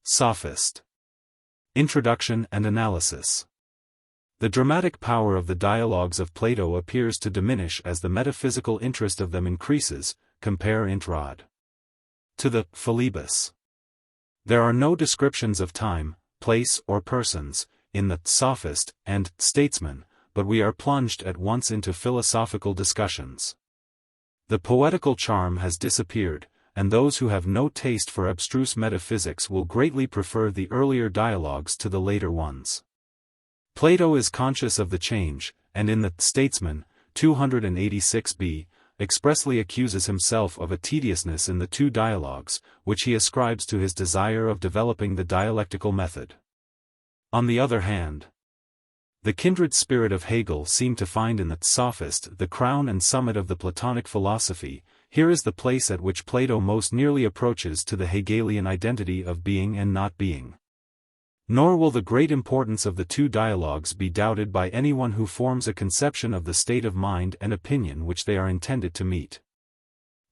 Sophist. Introduction and analysis. The dramatic power of the dialogues of Plato appears to diminish as the metaphysical interest of them increases, compare int rod. To the Philebus. There are no descriptions of time, place or persons, in the Sophist and Statesman, but we are plunged at once into philosophical discussions. The poetical charm has disappeared, and those who have no taste for abstruse metaphysics will greatly prefer the earlier dialogues to the later ones. Plato is conscious of the change, and in the Statesman, 286b, expressly accuses himself of a tediousness in the two dialogues, which he ascribes to his desire of developing the dialectical method. On the other hand, the kindred spirit of Hegel seemed to find in the Sophist the crown and summit of the Platonic philosophy. Here is the place at which Plato most nearly approaches to the Hegelian identity of being and not being. Nor will the great importance of the two dialogues be doubted by anyone who forms a conception of the state of mind and opinion which they are intended to meet.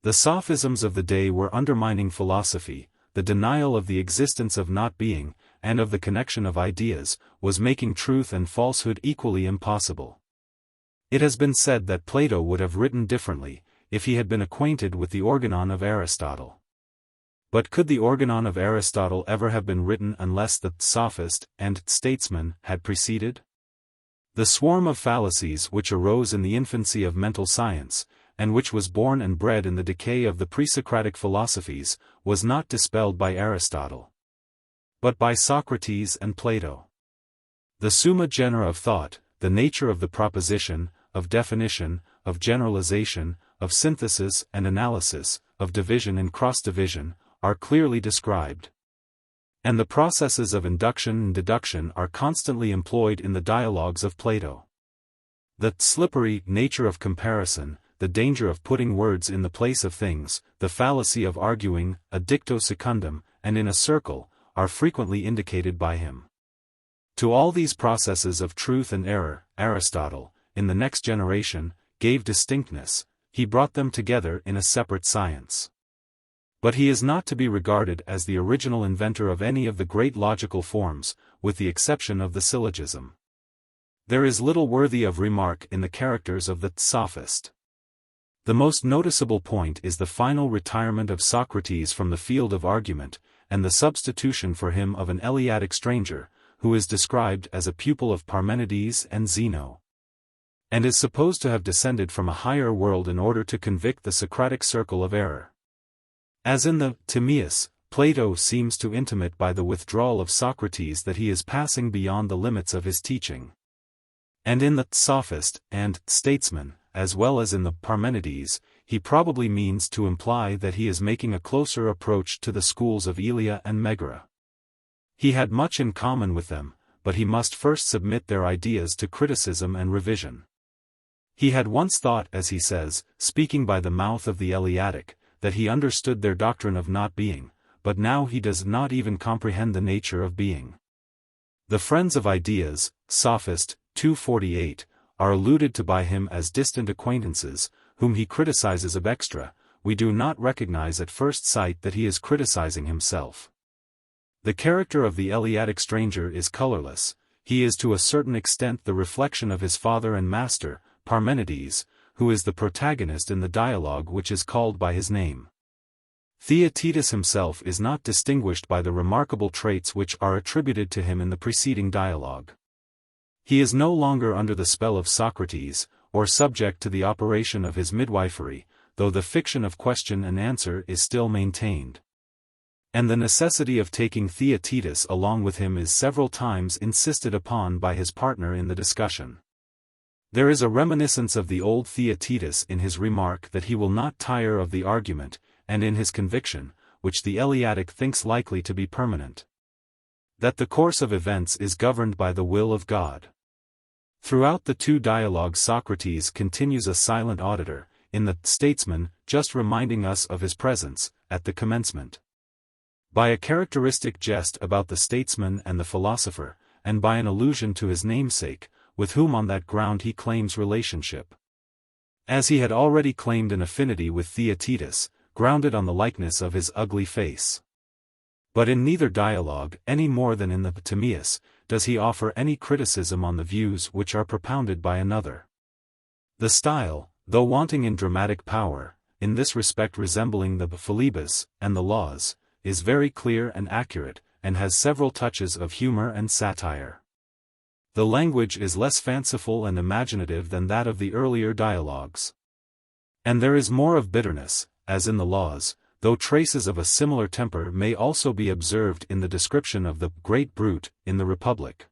The sophisms of the day were undermining philosophy, the denial of the existence of not being, and of the connection of ideas, was making truth and falsehood equally impossible. It has been said that Plato would have written differently, if he had been acquainted with the organon of Aristotle. But could the organon of Aristotle ever have been written unless the Sophist and Statesman had preceded? The swarm of fallacies which arose in the infancy of mental science, and which was born and bred in the decay of the pre-Socratic philosophies, was not dispelled by Aristotle, but by Socrates and Plato. The summa genera of thought, the nature of the proposition, of definition, of generalization, of synthesis and analysis, of division and cross-division, are clearly described. And the processes of induction and deduction are constantly employed in the dialogues of Plato. The slippery nature of comparison, the danger of putting words in the place of things, the fallacy of arguing, a dicto secundum, and in a circle, are frequently indicated by him. To all these processes of truth and error, Aristotle, in the next generation, gave distinctness. He brought them together in a separate science. But he is not to be regarded as the original inventor of any of the great logical forms, with the exception of the syllogism. There is little worthy of remark in the characters of the Sophist. The most noticeable point is the final retirement of Socrates from the field of argument, and the substitution for him of an Eleatic stranger, who is described as a pupil of Parmenides and Zeno, and is supposed to have descended from a higher world in order to convict the Socratic circle of error. As in the Timaeus, Plato seems to intimate by the withdrawal of Socrates that he is passing beyond the limits of his teaching. And in the Sophist and Statesman, as well as in the Parmenides, he probably means to imply that he is making a closer approach to the schools of Elia and Megara. He had much in common with them, but he must first submit their ideas to criticism and revision. He had once thought, as he says, speaking by the mouth of the Eleatic, that he understood their doctrine of not being, but now he does not even comprehend the nature of being. The friends of ideas, Sophist, 248, are alluded to by him as distant acquaintances, whom he criticizes ab extra. We do not recognize at first sight that he is criticizing himself. The character of the Eleatic stranger is colorless. He is to a certain extent the reflection of his father and master, Parmenides, who is the protagonist in the dialogue which is called by his name. Theaetetus himself is not distinguished by the remarkable traits which are attributed to him in the preceding dialogue. He is no longer under the spell of Socrates, or subject to the operation of his midwifery, though the fiction of question and answer is still maintained. And the necessity of taking Theaetetus along with him is several times insisted upon by his partner in the discussion. There is a reminiscence of the old Theaetetus in his remark that he will not tire of the argument, and in his conviction, which the Eleatic thinks likely to be permanent, that the course of events is governed by the will of God. Throughout the two dialogues Socrates continues a silent auditor, in the Statesman, just reminding us of his presence, at the commencement. By a characteristic jest about the statesman and the philosopher, and by an allusion to his namesake, with whom on that ground he claims relationship. As he had already claimed an affinity with Theaetetus, grounded on the likeness of his ugly face. But in neither dialogue, any more than in the Timaeus, does he offer any criticism on the views which are propounded by another. The style, though wanting in dramatic power, in this respect resembling the Philebus and the Laws, is very clear and accurate, and has several touches of humor and satire. The language is less fanciful and imaginative than that of the earlier dialogues. And there is more of bitterness, as in the Laws, though traces of a similar temper may also be observed in the description of the great brute in the Republic,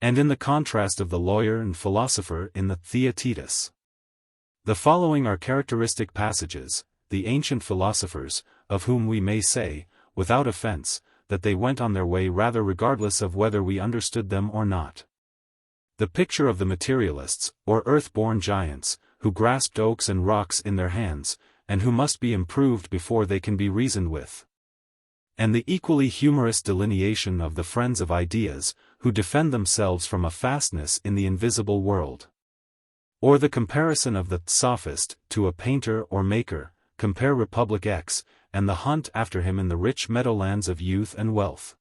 and in the contrast of the lawyer and philosopher in the Theaetetus. The following are characteristic passages: the ancient philosophers, of whom we may say, without offense, that they went on their way rather regardless of whether we understood them or not. The picture of the materialists, or earth-born giants, who grasped oaks and rocks in their hands, and who must be improved before they can be reasoned with. And the equally humorous delineation of the friends of ideas, who defend themselves from a fastness in the invisible world. Or the comparison of the Sophist to a painter or maker, compare Republic X, and the hunt after him in the rich meadowlands of youth and wealth.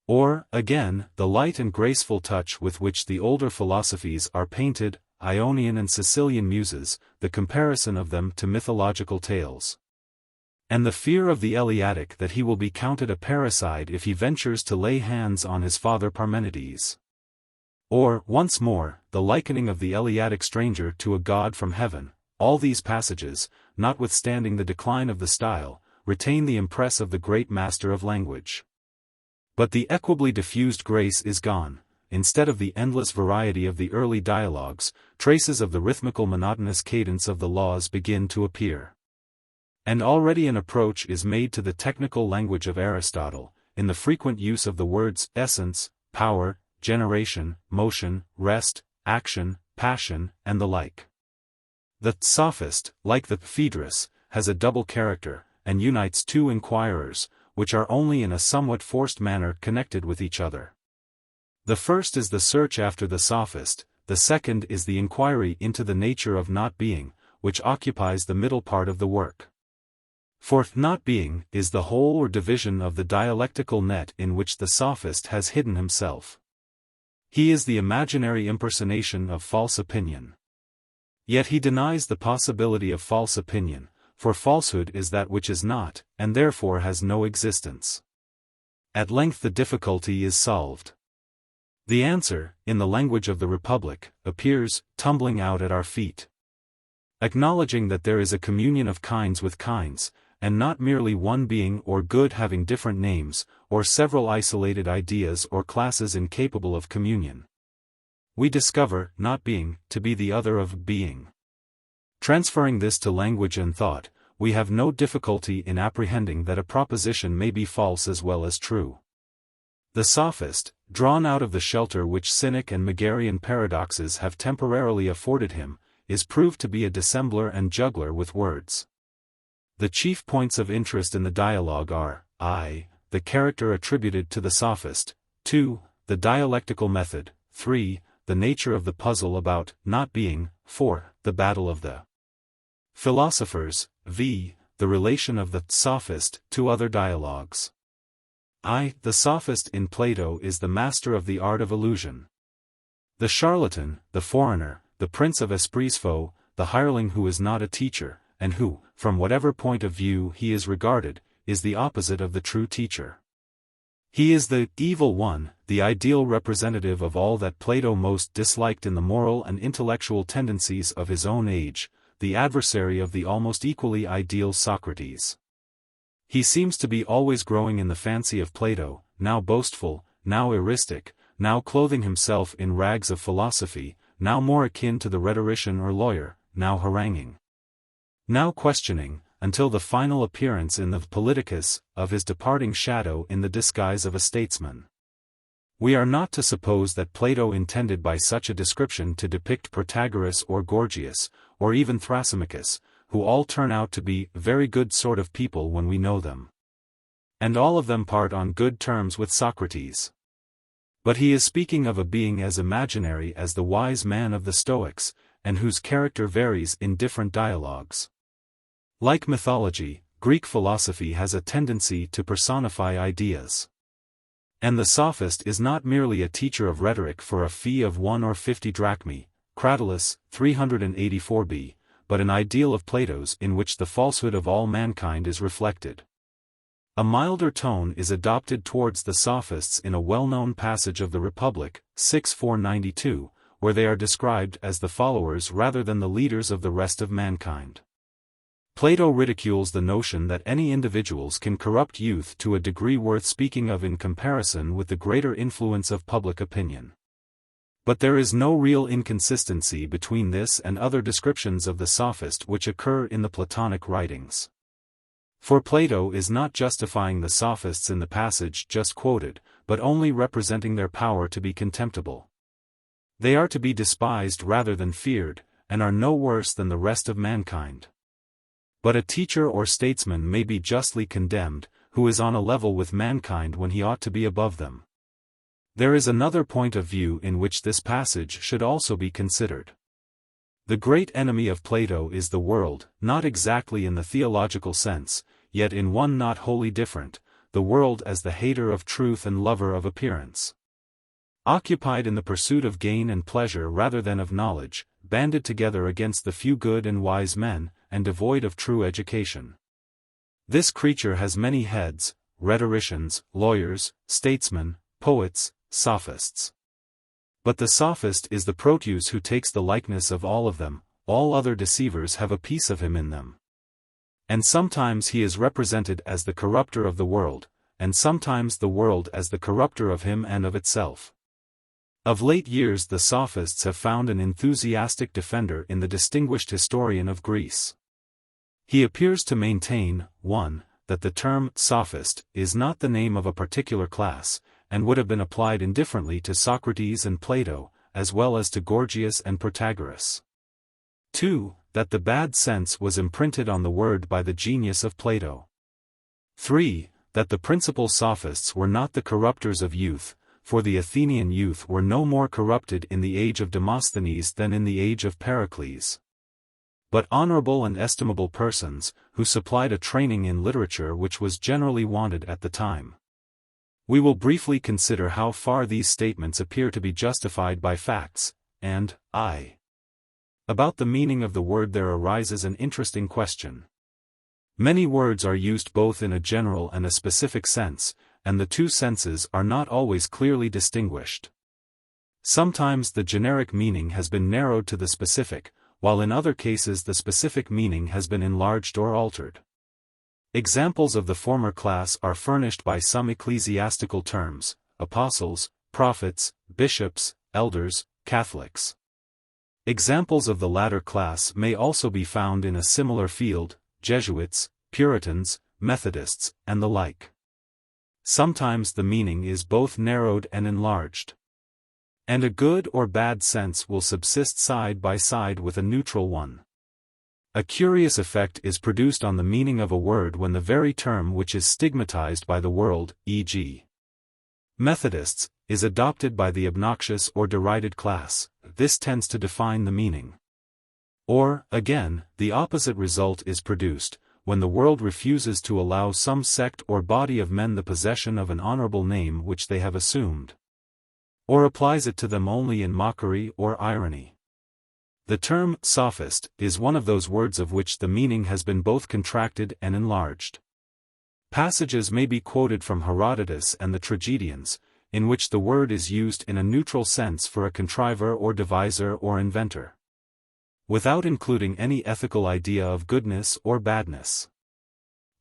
Or, again, the light and graceful touch with which the older philosophies are painted, Ionian and Sicilian muses, the comparison of them to mythological tales. And the fear of the Eleatic that he will be counted a parricide if he ventures to lay hands on his father Parmenides. Or, once more, the likening of the Eleatic stranger to a god from heaven. All these passages, notwithstanding the decline of the style, retain the impress of the great master of language. But the equably diffused grace is gone. Instead of the endless variety of the early dialogues, traces of the rhythmical monotonous cadence of the Laws begin to appear. And already an approach is made to the technical language of Aristotle, in the frequent use of the words essence, power, generation, motion, rest, action, passion, and the like. The Sophist, like the Phaedrus, has a double character, and unites two inquirers, which are only in a somewhat forced manner connected with each other. The first is the search after the Sophist, the second is the inquiry into the nature of not being, which occupies the middle part of the work. For not being is the whole or division of the dialectical net in which the Sophist has hidden himself. He is the imaginary impersonation of false opinion. Yet he denies the possibility of false opinion, for falsehood is that which is not, and therefore has no existence. At length the difficulty is solved. The answer, in the language of the Republic, appears, tumbling out at our feet. Acknowledging that there is a communion of kinds with kinds, and not merely one being or good having different names, or several isolated ideas or classes incapable of communion. We discover, not being, to be the other of being. Transferring this to language and thought, we have no difficulty in apprehending that a proposition may be false as well as true. The Sophist, drawn out of the shelter which Cynic and Megarian paradoxes have temporarily afforded him, is proved to be a dissembler and juggler with words. The chief points of interest in the dialogue are, I, the character attributed to the Sophist, 2, the dialectical method, 3, the nature of the puzzle about not being, 4, the battle of the philosophers, v, the relation of the Sophist to other dialogues. I, the Sophist in Plato is the master of the art of illusion. The charlatan, the foreigner, the prince of esprits faux, the hireling who is not a teacher, and who, from whatever point of view he is regarded, is the opposite of the true teacher. He is the evil one, the ideal representative of all that Plato most disliked in the moral and intellectual tendencies of his own age, the adversary of the almost equally ideal Socrates. He seems to be always growing in the fancy of Plato, now boastful, now eristic, now clothing himself in rags of philosophy, now more akin to the rhetorician or lawyer, now haranguing, now questioning, until the final appearance in the Politicus, of his departing shadow in the disguise of a statesman. We are not to suppose that Plato intended by such a description to depict Protagoras or Gorgias, or even Thrasymachus, who all turn out to be very good sort of people when we know them. And all of them part on good terms with Socrates. But he is speaking of a being as imaginary as the wise man of the Stoics, and whose character varies in different dialogues. Like mythology, Greek philosophy has a tendency to personify ideas. And the sophist is not merely a teacher of rhetoric for a fee of 1 or 50 drachmae, Cratylus, 384b, but an ideal of Plato's in which the falsehood of all mankind is reflected. A milder tone is adopted towards the sophists in a well-known passage of the Republic, 6:492, where they are described as the followers rather than the leaders of the rest of mankind. Plato ridicules the notion that any individuals can corrupt youth to a degree worth speaking of in comparison with the greater influence of public opinion. But there is no real inconsistency between this and other descriptions of the sophist which occur in the Platonic writings. For Plato is not justifying the sophists in the passage just quoted, but only representing their power to be contemptible. They are to be despised rather than feared, and are no worse than the rest of mankind. But a teacher or statesman may be justly condemned, who is on a level with mankind when he ought to be above them. There is another point of view in which this passage should also be considered. The great enemy of Plato is the world, not exactly in the theological sense, yet in one not wholly different, the world as the hater of truth and lover of appearance. Occupied in the pursuit of gain and pleasure rather than of knowledge, banded together against the few good and wise men, and devoid of true education. This creature has many heads: rhetoricians, lawyers, statesmen, poets, sophists. But the sophist is the Proteus who takes the likeness of all of them, all other deceivers have a piece of him in them. And sometimes he is represented as the corrupter of the world, and sometimes the world as the corrupter of him and of itself. Of late years the sophists have found an enthusiastic defender in the distinguished historian of Greece. He appears to maintain, 1, that the term sophist is not the name of a particular class, and would have been applied indifferently to Socrates and Plato, as well as to Gorgias and Protagoras. 2, that the bad sense was imprinted on the word by the genius of Plato. 3, that the principal sophists were not the corrupters of youth, for the Athenian youth were no more corrupted in the age of Demosthenes than in the age of Pericles, but honorable and estimable persons, who supplied a training in literature which was generally wanted at the time. We will briefly consider how far these statements appear to be justified by facts, and, about the meaning of the word there arises an interesting question. Many words are used both in a general and a specific sense, and the two senses are not always clearly distinguished. Sometimes the generic meaning has been narrowed to the specific, while in other cases the specific meaning has been enlarged or altered. Examples of the former class are furnished by some ecclesiastical terms: apostles, prophets, bishops, elders, Catholics. Examples of the latter class may also be found in a similar field: Jesuits, Puritans, Methodists, and the like. Sometimes the meaning is both narrowed and enlarged. And a good or bad sense will subsist side by side with a neutral one. A curious effect is produced on the meaning of a word when the very term which is stigmatized by the world, e.g., Methodists, is adopted by the obnoxious or derided class. This tends to define the meaning. Or, again, the opposite result is produced, when the world refuses to allow some sect or body of men the possession of an honorable name which they have assumed, or applies it to them only in mockery or irony. The term sophist is one of those words of which the meaning has been both contracted and enlarged. Passages may be quoted from Herodotus and the tragedians, in which the word is used in a neutral sense for a contriver or deviser or inventor, without including any ethical idea of goodness or badness.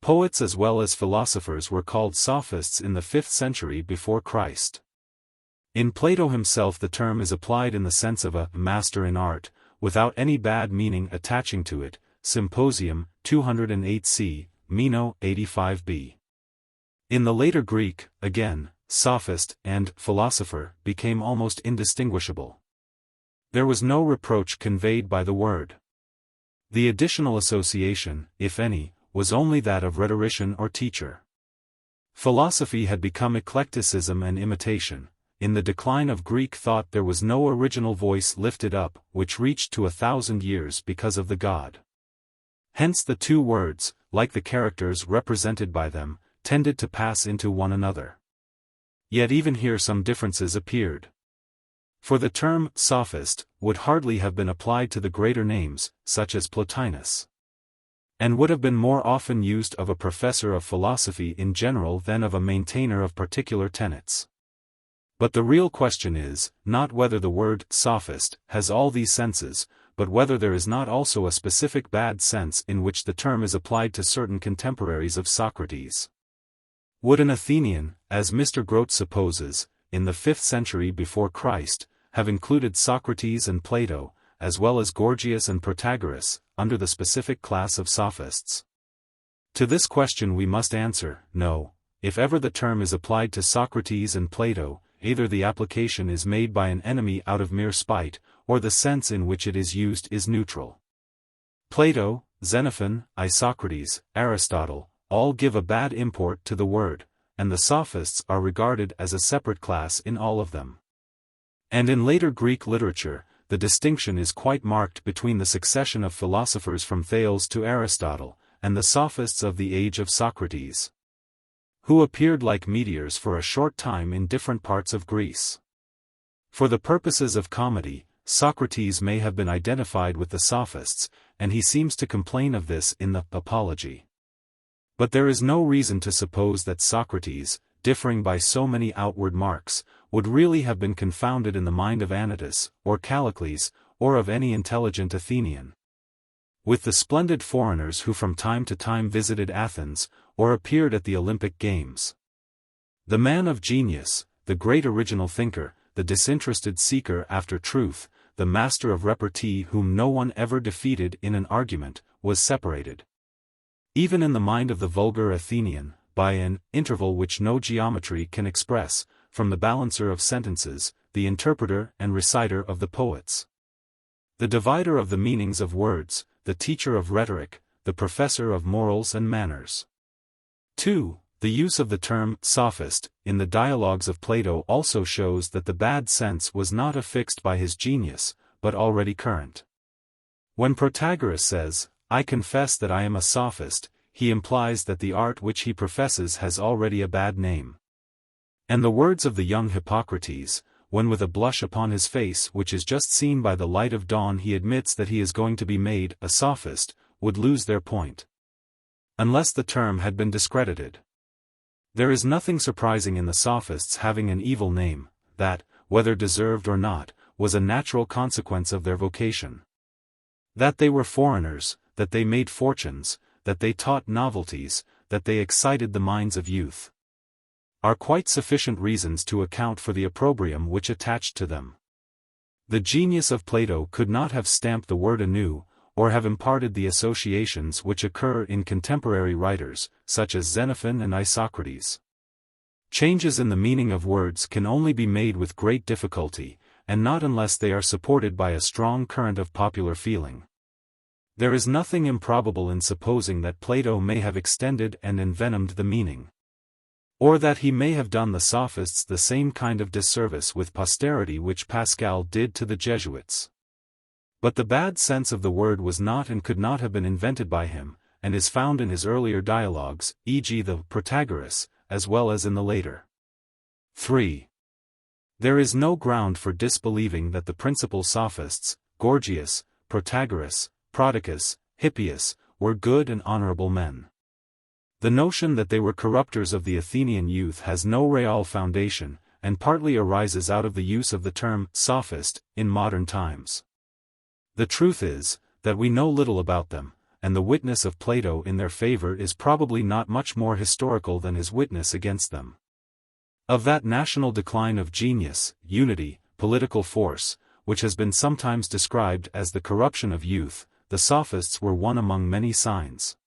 Poets as well as philosophers were called sophists in the 5th century before Christ. In Plato himself the term is applied in the sense of a master in art, without any bad meaning attaching to it. Symposium, 208c, Meno, 85b. In the later Greek, again, sophist and philosopher became almost indistinguishable. There was no reproach conveyed by the word. The additional association, if any, was only that of rhetorician or teacher. Philosophy had become eclecticism and imitation. In the decline of Greek thought there was no original voice lifted up, which reached to 1,000 years because of the god. Hence the two words, like the characters represented by them, tended to pass into one another. Yet even here some differences appeared. For the term sophist would hardly have been applied to the greater names, such as Plotinus, and would have been more often used of a professor of philosophy in general than of a maintainer of particular tenets. But the real question is, not whether the word sophist has all these senses, but whether there is not also a specific bad sense in which the term is applied to certain contemporaries of Socrates. Would an Athenian, as Mr. Grote supposes, in the 5th century before Christ, have included Socrates and Plato, as well as Gorgias and Protagoras, under the specific class of sophists? To this question we must answer, no. If ever the term is applied to Socrates and Plato, either the application is made by an enemy out of mere spite, or the sense in which it is used is neutral. Plato, Xenophon, Isocrates, Aristotle, all give a bad import to the word, and the sophists are regarded as a separate class in all of them. And in later Greek literature, the distinction is quite marked between the succession of philosophers from Thales to Aristotle, and the sophists of the age of Socrates, who appeared like meteors for a short time in different parts of Greece. For the purposes of comedy, Socrates may have been identified with the sophists, and he seems to complain of this in the Apology. But there is no reason to suppose that Socrates, differing by so many outward marks, would really have been confounded in the mind of Anytus, or Callicles, or of any intelligent Athenian, with the splendid foreigners who from time to time visited Athens, or appeared at the Olympic Games. The man of genius, the great original thinker, the disinterested seeker after truth, the master of repartee whom no one ever defeated in an argument, was separated, even in the mind of the vulgar Athenian, by an interval which no geometry can express, from the balancer of sentences, the interpreter and reciter of the poets, the divider of the meanings of words, the teacher of rhetoric, the professor of morals and manners. 2. The use of the term sophist in the dialogues of Plato also shows that the bad sense was not affixed by his genius, but already current. When Protagoras says, "I confess that I am a sophist," he implies that the art which he professes has already a bad name. And the words of the young Hippocrates, when with a blush upon his face which is just seen by the light of dawn he admits that he is going to be made a sophist, would lose their point, unless the term had been discredited. There is nothing surprising in the sophists having an evil name, that, whether deserved or not, was a natural consequence of their vocation. That they were foreigners, that they made fortunes, that they taught novelties, that they excited the minds of youth, are quite sufficient reasons to account for the opprobrium which attached to them. The genius of Plato could not have stamped the word anew, or have imparted the associations which occur in contemporary writers, such as Xenophon and Isocrates. Changes in the meaning of words can only be made with great difficulty, and not unless they are supported by a strong current of popular feeling. There is nothing improbable in supposing that Plato may have extended and envenomed the meaning, or that he may have done the sophists the same kind of disservice with posterity which Pascal did to the Jesuits. But the bad sense of the word was not and could not have been invented by him, and is found in his earlier dialogues, e.g. the Protagoras, as well as in the later. 3. There is no ground for disbelieving that the principal sophists, Gorgias, Protagoras, Prodicus, Hippias, were good and honorable men. The notion that they were corrupters of the Athenian youth has no real foundation, and partly arises out of the use of the term sophist in modern times. The truth is, that we know little about them, and the witness of Plato in their favor is probably not much more historical than his witness against them. Of that national decline of genius, unity, political force, which has been sometimes described as the corruption of youth, the sophists were one among many signs.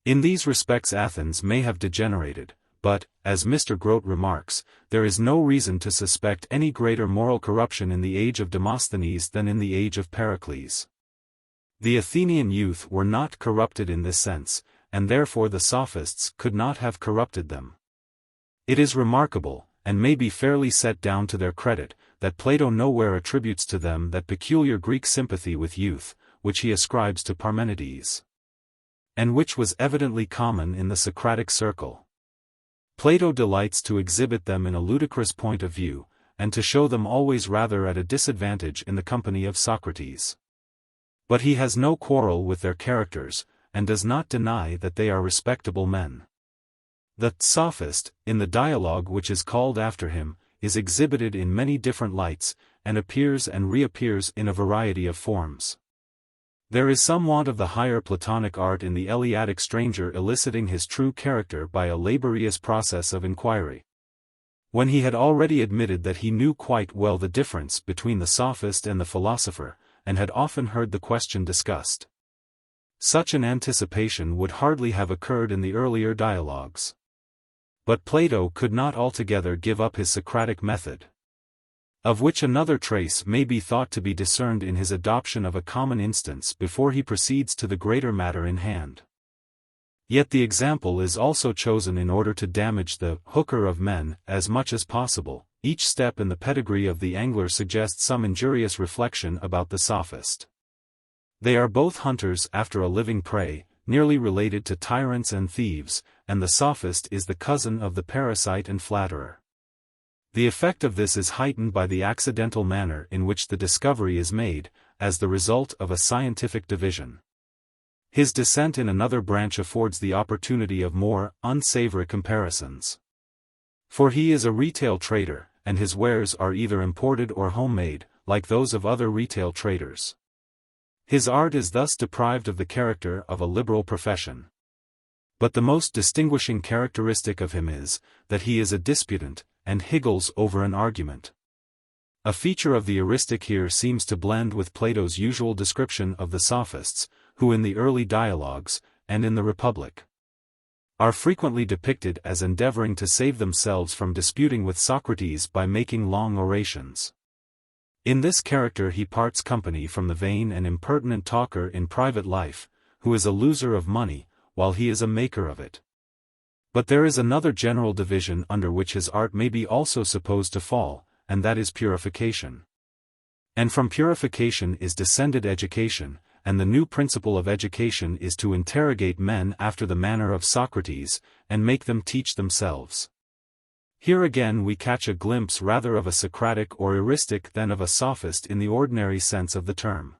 In these respects Athens may have degenerated, but, as Mr. Grote remarks, there is no reason to suspect any greater moral corruption in the age of Demosthenes than in the age of Pericles. The Athenian youth were not corrupted in this sense, and therefore the sophists could not have corrupted them. It is remarkable, and may be fairly set down to their credit, that Plato nowhere attributes to them that peculiar Greek sympathy with youth, which he ascribes to Parmenides. and which was evidently common in the Socratic circle. Plato delights to exhibit them in a ludicrous point of view, and to show them always rather at a disadvantage in the company of Socrates. But he has no quarrel with their characters, and does not deny that they are respectable men. The Sophist, in the dialogue which is called after him, is exhibited in many different lights, and appears and reappears in a variety of forms. There is some want of the higher Platonic art in the Eleatic stranger eliciting his true character by a laborious process of inquiry. When he had already admitted that he knew quite well the difference between the sophist and the philosopher, and had often heard the question discussed. Such an anticipation would hardly have occurred in the earlier dialogues. But Plato could not altogether give up his Socratic method, of which another trace may be thought to be discerned in his adoption of a common instance before he proceeds to the greater matter in hand. Yet the example is also chosen in order to damage the hooker of men as much as possible. Each step in the pedigree of the angler suggests some injurious reflection about the sophist. They are both hunters after a living prey, nearly related to tyrants and thieves, and the sophist is the cousin of the parasite and flatterer. The effect of this is heightened by the accidental manner in which the discovery is made, as the result of a scientific division. His descent in another branch affords the opportunity of more unsavory comparisons. For he is a retail trader, and his wares are either imported or homemade, like those of other retail traders. His art is thus deprived of the character of a liberal profession. But the most distinguishing characteristic of him is, that he is a disputant, and higgles over an argument. A feature of the heuristic here seems to blend with Plato's usual description of the sophists, who in the early dialogues, and in the Republic, are frequently depicted as endeavoring to save themselves from disputing with Socrates by making long orations. In this character he parts company from the vain and impertinent talker in private life, who is a loser of money, while he is a maker of it. But there is another general division under which his art may be also supposed to fall, and that is purification. And from purification is descended education, and the new principle of education is to interrogate men after the manner of Socrates, and make them teach themselves. Here again we catch a glimpse rather of a Socratic or heuristic than of a sophist in the ordinary sense of the term.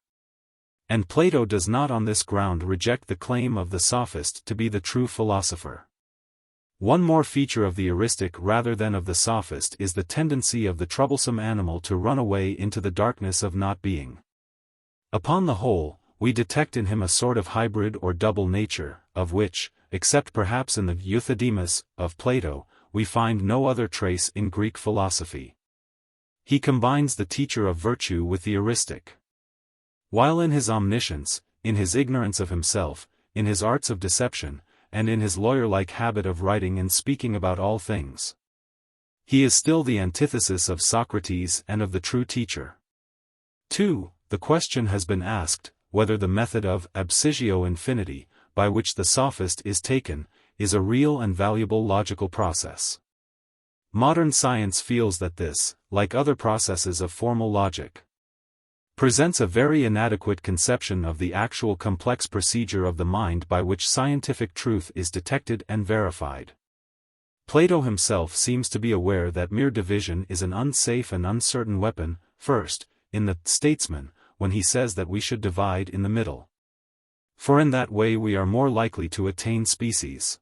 And Plato does not on this ground reject the claim of the sophist to be the true philosopher. One more feature of the heuristic rather than of the sophist is the tendency of the troublesome animal to run away into the darkness of not being. Upon the whole, we detect in him a sort of hybrid or double nature, of which, except perhaps in the euthydemus of Plato, we find no other trace in Greek philosophy. He combines the teacher of virtue with the heuristic. While in his omniscience, in his ignorance of himself, in his arts of deception, and in his lawyer-like habit of writing and speaking about all things, he is still the antithesis of Socrates and of the true teacher. 2. The question has been asked, whether the method of abscisio infinity, by which the sophist is taken, is a real and valuable logical process. Modern science feels that this, like other processes of formal logic, presents a very inadequate conception of the actual complex procedure of the mind by which scientific truth is detected and verified. Plato himself seems to be aware that mere division is an unsafe and uncertain weapon, first, in the Statesman, when he says that we should divide in the middle. For in that way we are more likely to attain species.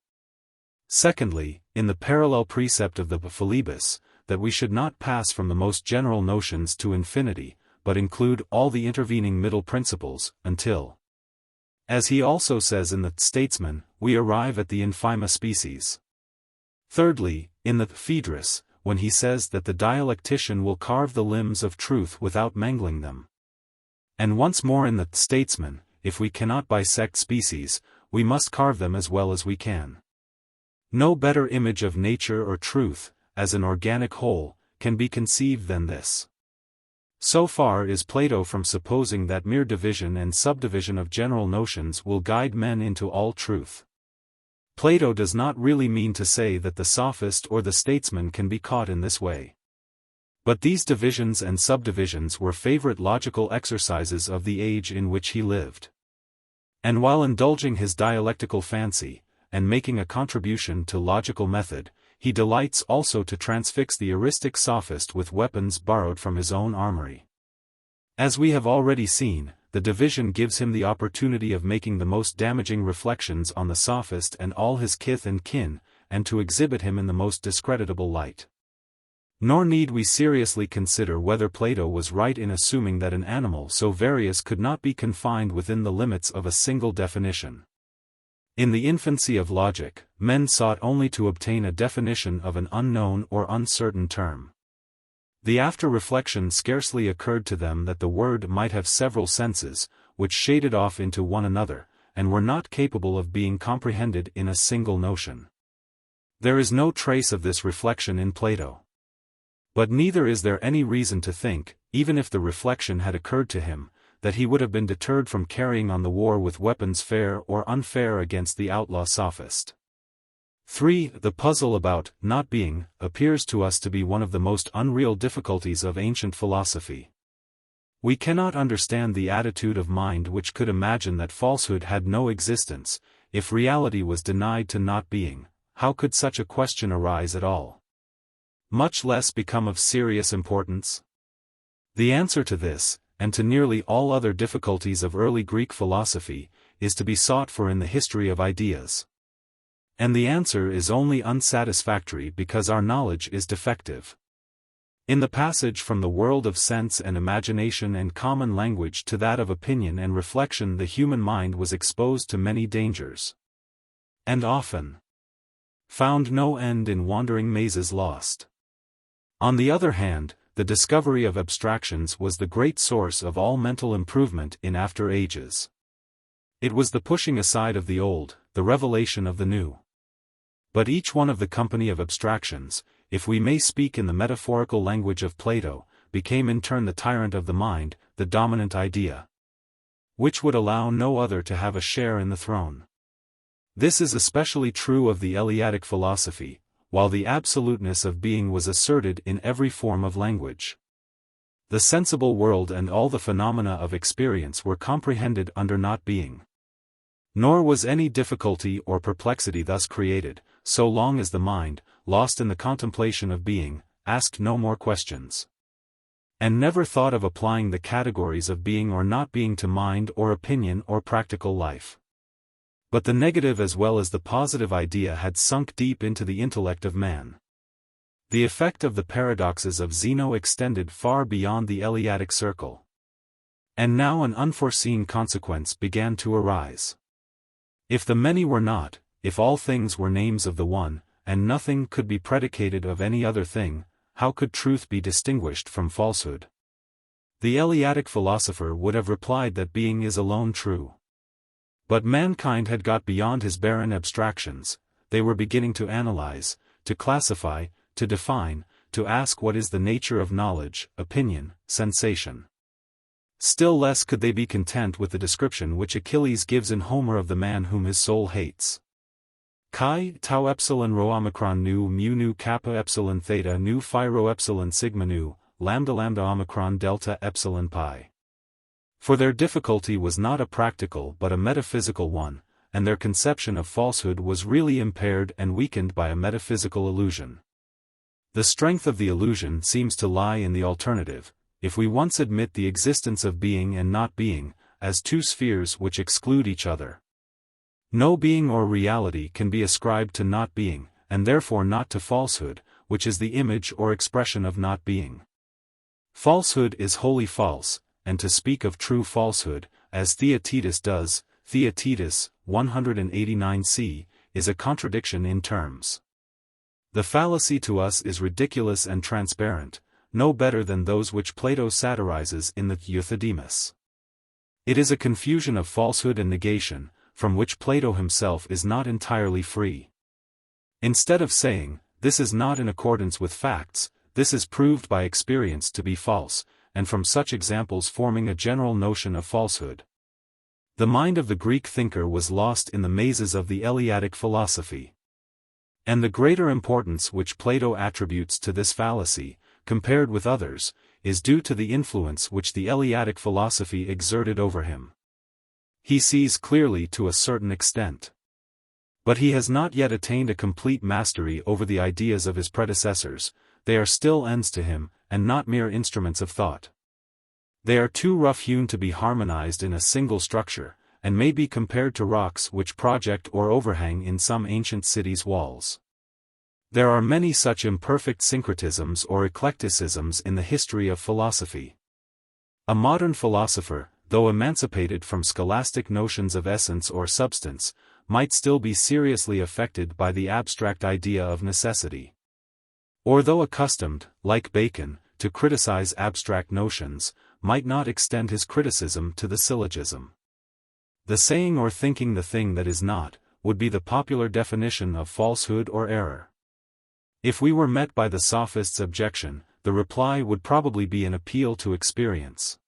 Secondly, in the parallel precept of the Philebus, that we should not pass from the most general notions to infinity, but include all the intervening middle principles, until, as he also says in the Statesman, we arrive at the infima species. Thirdly, in the Phaedrus, when he says that the dialectician will carve the limbs of truth without mangling them. And once more in the Statesman, if we cannot bisect species, we must carve them as well as we can. No better image of nature or truth, as an organic whole, can be conceived than this. So far is Plato from supposing that mere division and subdivision of general notions will guide men into all truth. Plato does not really mean to say that the sophist or the statesman can be caught in this way. But these divisions and subdivisions were favorite logical exercises of the age in which he lived. And while indulging his dialectical fancy, and making a contribution to logical method, he delights also to transfix the eristic sophist with weapons borrowed from his own armory. As we have already seen, the division gives him the opportunity of making the most damaging reflections on the sophist and all his kith and kin, and to exhibit him in the most discreditable light. Nor need we seriously consider whether Plato was right in assuming that an animal so various could not be confined within the limits of a single definition. In the infancy of logic, men sought only to obtain a definition of an unknown or uncertain term. The after-reflection scarcely occurred to them that the word might have several senses, which shaded off into one another, and were not capable of being comprehended in a single notion. There is no trace of this reflection in Plato. But neither is there any reason to think, even if the reflection had occurred to him, that he would have been deterred from carrying on the war with weapons fair or unfair against the outlaw sophist. 3. The puzzle about not being appears to us to be one of the most unreal difficulties of ancient philosophy. We cannot understand the attitude of mind which could imagine that falsehood had no existence. If reality was denied to not being, how could such a question arise at all? Much less become of serious importance? The answer to this, and to nearly all other difficulties of early Greek philosophy, is to be sought for in the history of ideas. And the answer is only unsatisfactory because our knowledge is defective. In the passage from the world of sense and imagination and common language to that of opinion and reflection, the human mind was exposed to many dangers. And often found no end in wandering mazes lost. On the other hand, the discovery of abstractions was the great source of all mental improvement in after ages. It was the pushing aside of the old, the revelation of the new. But each one of the company of abstractions, if we may speak in the metaphorical language of Plato, became in turn the tyrant of the mind, the dominant idea, which would allow no other to have a share in the throne. This is especially true of the Eleatic philosophy, while the absoluteness of being was asserted in every form of language. The sensible world and all the phenomena of experience were comprehended under not being. Nor was any difficulty or perplexity thus created, so long as the mind, lost in the contemplation of being, asked no more questions, and never thought of applying the categories of being or not being to mind or opinion or practical life. But the negative as well as the positive idea had sunk deep into the intellect of man. The effect of the paradoxes of Zeno extended far beyond the Eleatic circle. And now an unforeseen consequence began to arise. If the many were not, if all things were names of the one, and nothing could be predicated of any other thing, how could truth be distinguished from falsehood? The Eleatic philosopher would have replied that being is alone true. But mankind had got beyond his barren abstractions. They were beginning to analyze, to classify, to define, to ask what is the nature of knowledge, opinion, sensation. Still less could they be content with the description which Achilles gives in Homer of the man whom his soul hates. Chi tau epsilon rho omicron nu mu nu kappa epsilon theta nu phi rho epsilon sigma nu, lambda lambda omicron delta epsilon pi. For their difficulty was not a practical but a metaphysical one, and their conception of falsehood was really impaired and weakened by a metaphysical illusion. The strength of the illusion seems to lie in the alternative, if we once admit the existence of being and not being, as two spheres which exclude each other. No being or reality can be ascribed to not being, and therefore not to falsehood, which is the image or expression of not being. Falsehood is wholly false, and to speak of true falsehood, as Theaetetus does, Theaetetus, 189c, is a contradiction in terms. The fallacy to us is ridiculous and transparent, no better than those which Plato satirizes in the Euthydemus. It is a confusion of falsehood and negation, from which Plato himself is not entirely free. Instead of saying, this is not in accordance with facts, this is proved by experience to be false, and from such examples forming a general notion of falsehood. The mind of the Greek thinker was lost in the mazes of the Eleatic philosophy. And the greater importance which Plato attributes to this fallacy, compared with others, is due to the influence which the Eleatic philosophy exerted over him. He sees clearly to a certain extent. But he has not yet attained a complete mastery over the ideas of his predecessors. They are still ends to him, and not mere instruments of thought. They are too rough-hewn to be harmonized in a single structure, and may be compared to rocks which project or overhang in some ancient city's walls. There are many such imperfect syncretisms or eclecticisms in the history of philosophy. A modern philosopher, though emancipated from scholastic notions of essence or substance, might still be seriously affected by the abstract idea of necessity. Or though accustomed, like Bacon, to criticize abstract notions, might not extend his criticism to the syllogism. The saying or thinking the thing that is not, would be the popular definition of falsehood or error. If we were met by the sophist's objection, the reply would probably be an appeal to experience.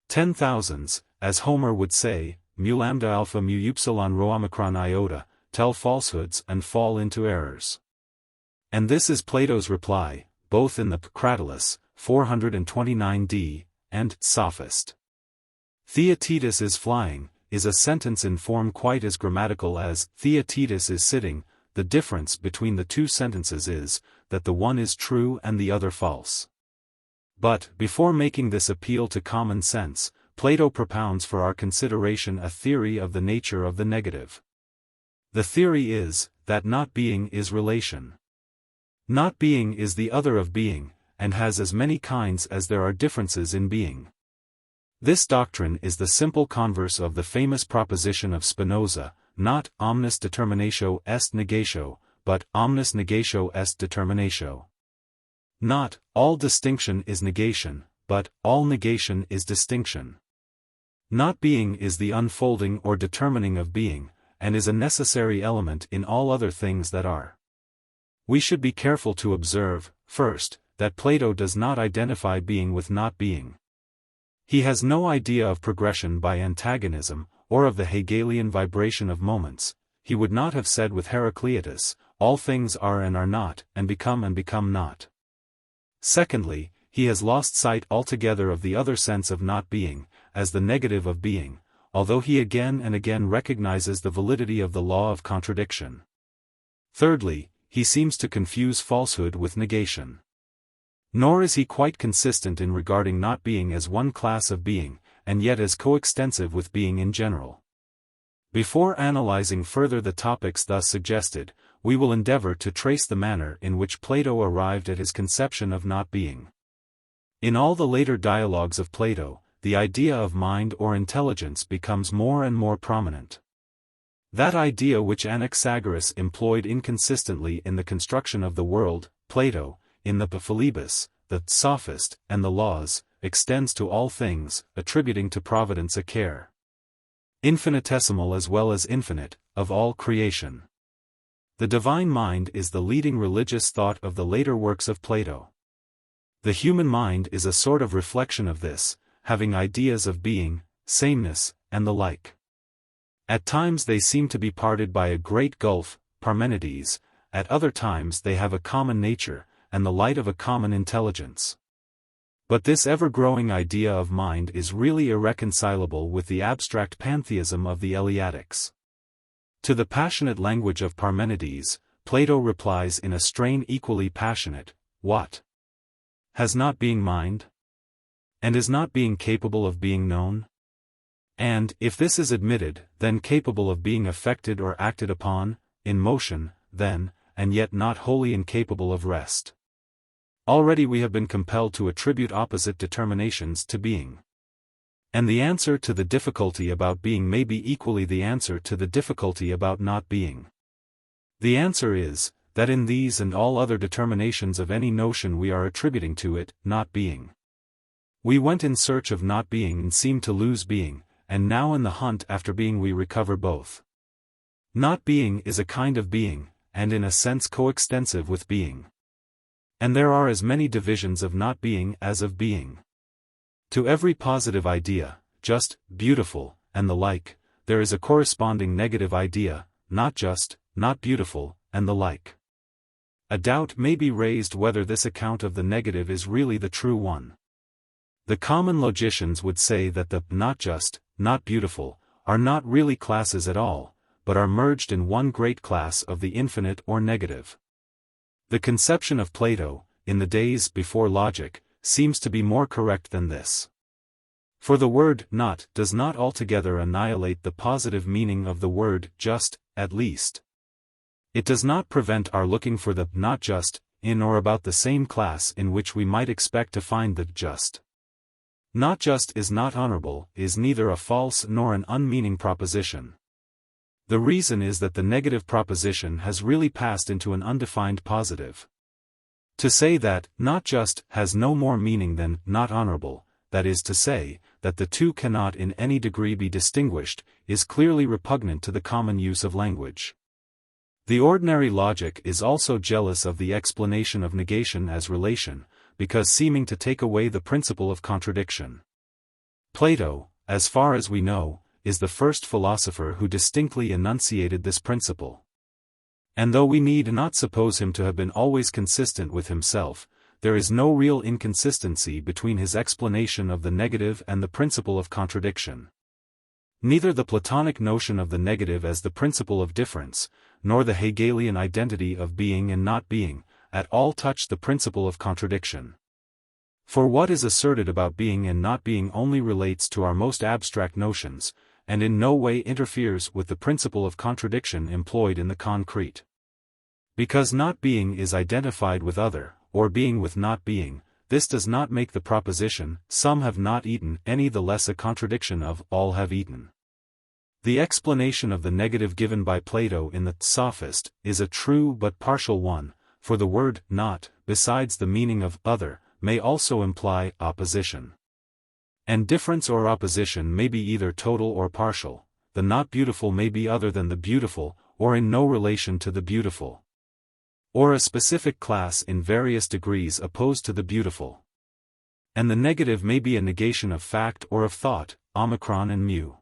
10,000s, as Homer would say, mu lambda alpha mu upsilon rho omicron iota, tell falsehoods and fall into errors. And this is Plato's reply, both in the Cratylus, 429d, and Sophist. Theaetetus is flying, is a sentence in form quite as grammatical as Theaetetus is sitting. The difference between the two sentences is, that the one is true and the other false. But, before making this appeal to common sense, Plato propounds for our consideration a theory of the nature of the negative. The theory is, that not being is relation. Not being is the other of being, and has as many kinds as there are differences in being. This doctrine is the simple converse of the famous proposition of Spinoza, not omnis determinatio est negatio, but omnis negatio est determinatio. Not, all distinction is negation, but, all negation is distinction. Not being is the unfolding or determining of being, and is a necessary element in all other things that are. We should be careful to observe, first, that Plato does not identify being with not being. He has no idea of progression by antagonism, or of the Hegelian vibration of moments. He would not have said with Heraclitus, all things are and are not, and become not. Secondly, he has lost sight altogether of the other sense of not being, as the negative of being, although he again and again recognizes the validity of the law of contradiction. Thirdly, he seems to confuse falsehood with negation. Nor is he quite consistent in regarding not being as one class of being, and yet as coextensive with being in general. Before analyzing further the topics thus suggested, we will endeavor to trace the manner in which Plato arrived at his conception of not being. In all the later dialogues of Plato, the idea of mind or intelligence becomes more and more prominent. That idea which Anaxagoras employed inconsistently in the construction of the world, Plato, in the Philebus, the Sophist, and the Laws, extends to all things, attributing to providence a care infinitesimal as well as infinite, of all creation. The divine mind is the leading religious thought of the later works of Plato. The human mind is a sort of reflection of this, having ideas of being, sameness, and the like. At times they seem to be parted by a great gulf, Parmenides, at other times they have a common nature, and the light of a common intelligence. But this ever-growing idea of mind is really irreconcilable with the abstract pantheism of the Eleatics. To the passionate language of Parmenides, Plato replies in a strain equally passionate, what? Has not being mind? And is not being capable of being known? And, if this is admitted, then capable of being affected or acted upon, in motion, then, and yet not wholly incapable of rest. Already we have been compelled to attribute opposite determinations to being. And the answer to the difficulty about being may be equally the answer to the difficulty about not being. The answer is, that in these and all other determinations of any notion we are attributing to it, not being. We went in search of not being and seemed to lose being, and now in the hunt after being we recover both. Not being is a kind of being, and in a sense coextensive with being. And there are as many divisions of not being as of being. To every positive idea, just, beautiful, and the like, there is a corresponding negative idea, not just, not beautiful, and the like. A doubt may be raised whether this account of the negative is really the true one. The common logicians would say that the not just, not beautiful, are not really classes at all, but are merged in one great class of the infinite or negative. The conception of Plato, in the days before logic, seems to be more correct than this. For the word not does not altogether annihilate the positive meaning of the word just, at least. It does not prevent our looking for the not just in or about the same class in which we might expect to find the just. Not just is not honorable is neither a false nor an unmeaning proposition. The reason is that the negative proposition has really passed into an undefined positive. To say that not just has no more meaning than not honorable, that is to say, that the two cannot in any degree be distinguished, is clearly repugnant to the common use of language. The ordinary logic is also jealous of the explanation of negation as relation, because seeming to take away the principle of contradiction. Plato, as far as we know, is the first philosopher who distinctly enunciated this principle. And though we need not suppose him to have been always consistent with himself, there is no real inconsistency between his explanation of the negative and the principle of contradiction. Neither the Platonic notion of the negative as the principle of difference, nor the Hegelian identity of being and not being, at all touch the principle of contradiction. For what is asserted about being and not being only relates to our most abstract notions, and in no way interferes with the principle of contradiction employed in the concrete. Because not being is identified with other, or being with not being, this does not make the proposition, some have not eaten, any the less a contradiction of, all have eaten. The explanation of the negative given by Plato in the Sophist is a true but partial one, for the word not, besides the meaning of other, may also imply opposition. And difference or opposition may be either total or partial. The not beautiful may be other than the beautiful, or in no relation to the beautiful. Or a specific class in various degrees opposed to the beautiful. And the negative may be a negation of fact or of thought, omicron and mu.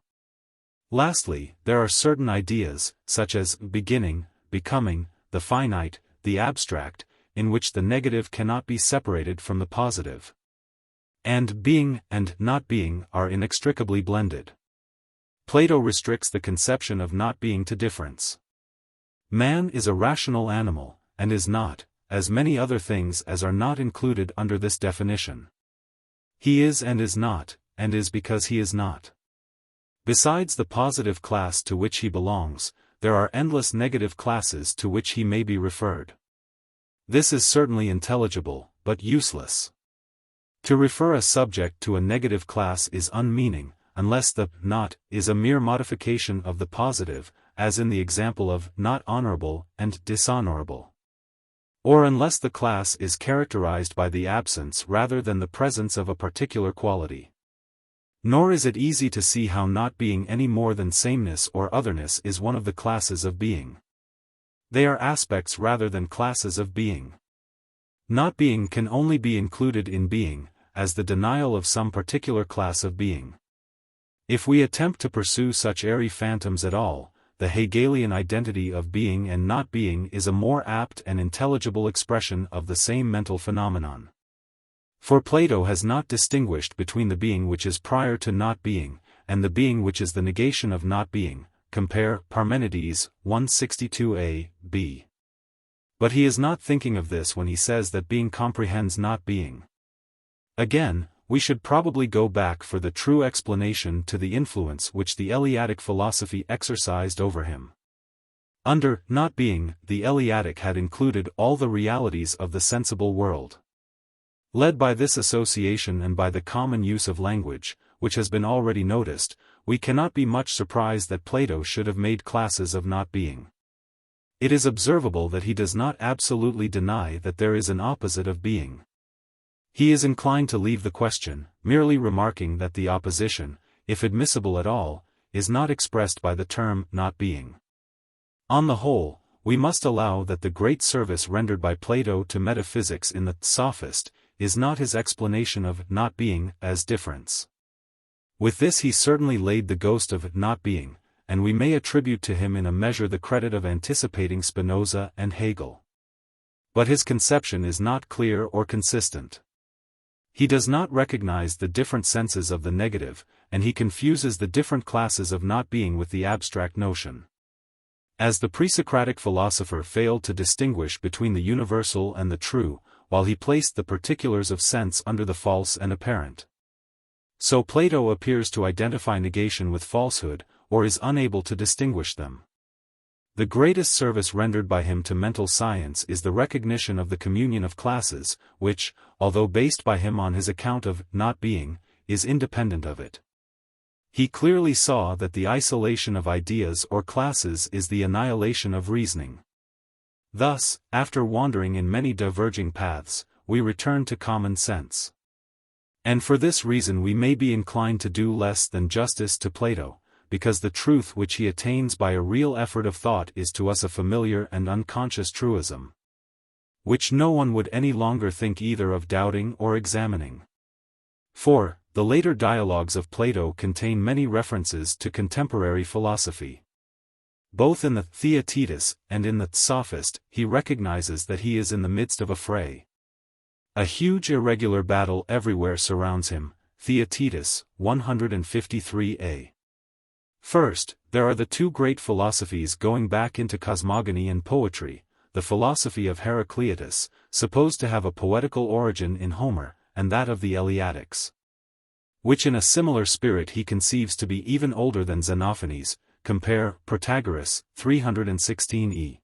Lastly, there are certain ideas, such as beginning, becoming, the finite, the abstract, in which the negative cannot be separated from the positive. And being and not being are inextricably blended. Plato restricts the conception of not being to difference. Man is a rational animal, and is not, as many other things as are not included under this definition. He is not, and is because he is not. Besides the positive class to which he belongs, there are endless negative classes to which he may be referred. This is certainly intelligible, but useless. To refer a subject to a negative class is unmeaning, unless the not is a mere modification of the positive, as in the example of not honorable and dishonorable. Or unless the class is characterized by the absence rather than the presence of a particular quality. Nor is it easy to see how not being any more than sameness or otherness is one of the classes of being. They are aspects rather than classes of being. Not being can only be included in being, as the denial of some particular class of being. If we attempt to pursue such airy phantoms at all, the Hegelian identity of being and not being is a more apt and intelligible expression of the same mental phenomenon. For Plato has not distinguished between the being which is prior to not being, and the being which is the negation of not being, compare Parmenides 162a, b. But he is not thinking of this when he says that being comprehends not being. Again, we should probably go back for the true explanation to the influence which the Eleatic philosophy exercised over him. Under not being, the Eleatic had included all the realities of the sensible world. Led by this association and by the common use of language, which has been already noticed, we cannot be much surprised that Plato should have made classes of not being. It is observable that he does not absolutely deny that there is an opposite of being. He is inclined to leave the question, merely remarking that the opposition, if admissible at all, is not expressed by the term not being. On the whole, we must allow that the great service rendered by Plato to metaphysics in the Sophist is not his explanation of not being as difference. With this he certainly laid the ghost of not being, and we may attribute to him in a measure the credit of anticipating Spinoza and Hegel. But his conception is not clear or consistent. He does not recognize the different senses of the negative, and he confuses the different classes of not being with the abstract notion. As the pre-Socratic philosopher failed to distinguish between the universal and the true, while he placed the particulars of sense under the false and apparent, so Plato appears to identify negation with falsehood, or is unable to distinguish them. The greatest service rendered by him to mental science is the recognition of the communion of classes, which, although based by him on his account of not being, is independent of it. He clearly saw that the isolation of ideas or classes is the annihilation of reasoning. Thus, after wandering in many diverging paths, we return to common sense. And for this reason we may be inclined to do less than justice to Plato, because the truth which he attains by a real effort of thought is to us a familiar and unconscious truism, which no one would any longer think either of doubting or examining. 4. The later dialogues of Plato contain many references to contemporary philosophy. Both in the Theaetetus and in the Sophist, he recognizes that he is in the midst of a fray. A huge irregular battle everywhere surrounds him. Theaetetus, 153a. First, there are the two great philosophies going back into cosmogony and poetry, the philosophy of Heraclitus, supposed to have a poetical origin in Homer, and that of the Eleatics, which in a similar spirit he conceives to be even older than Xenophanes. Compare Protagoras, 316e.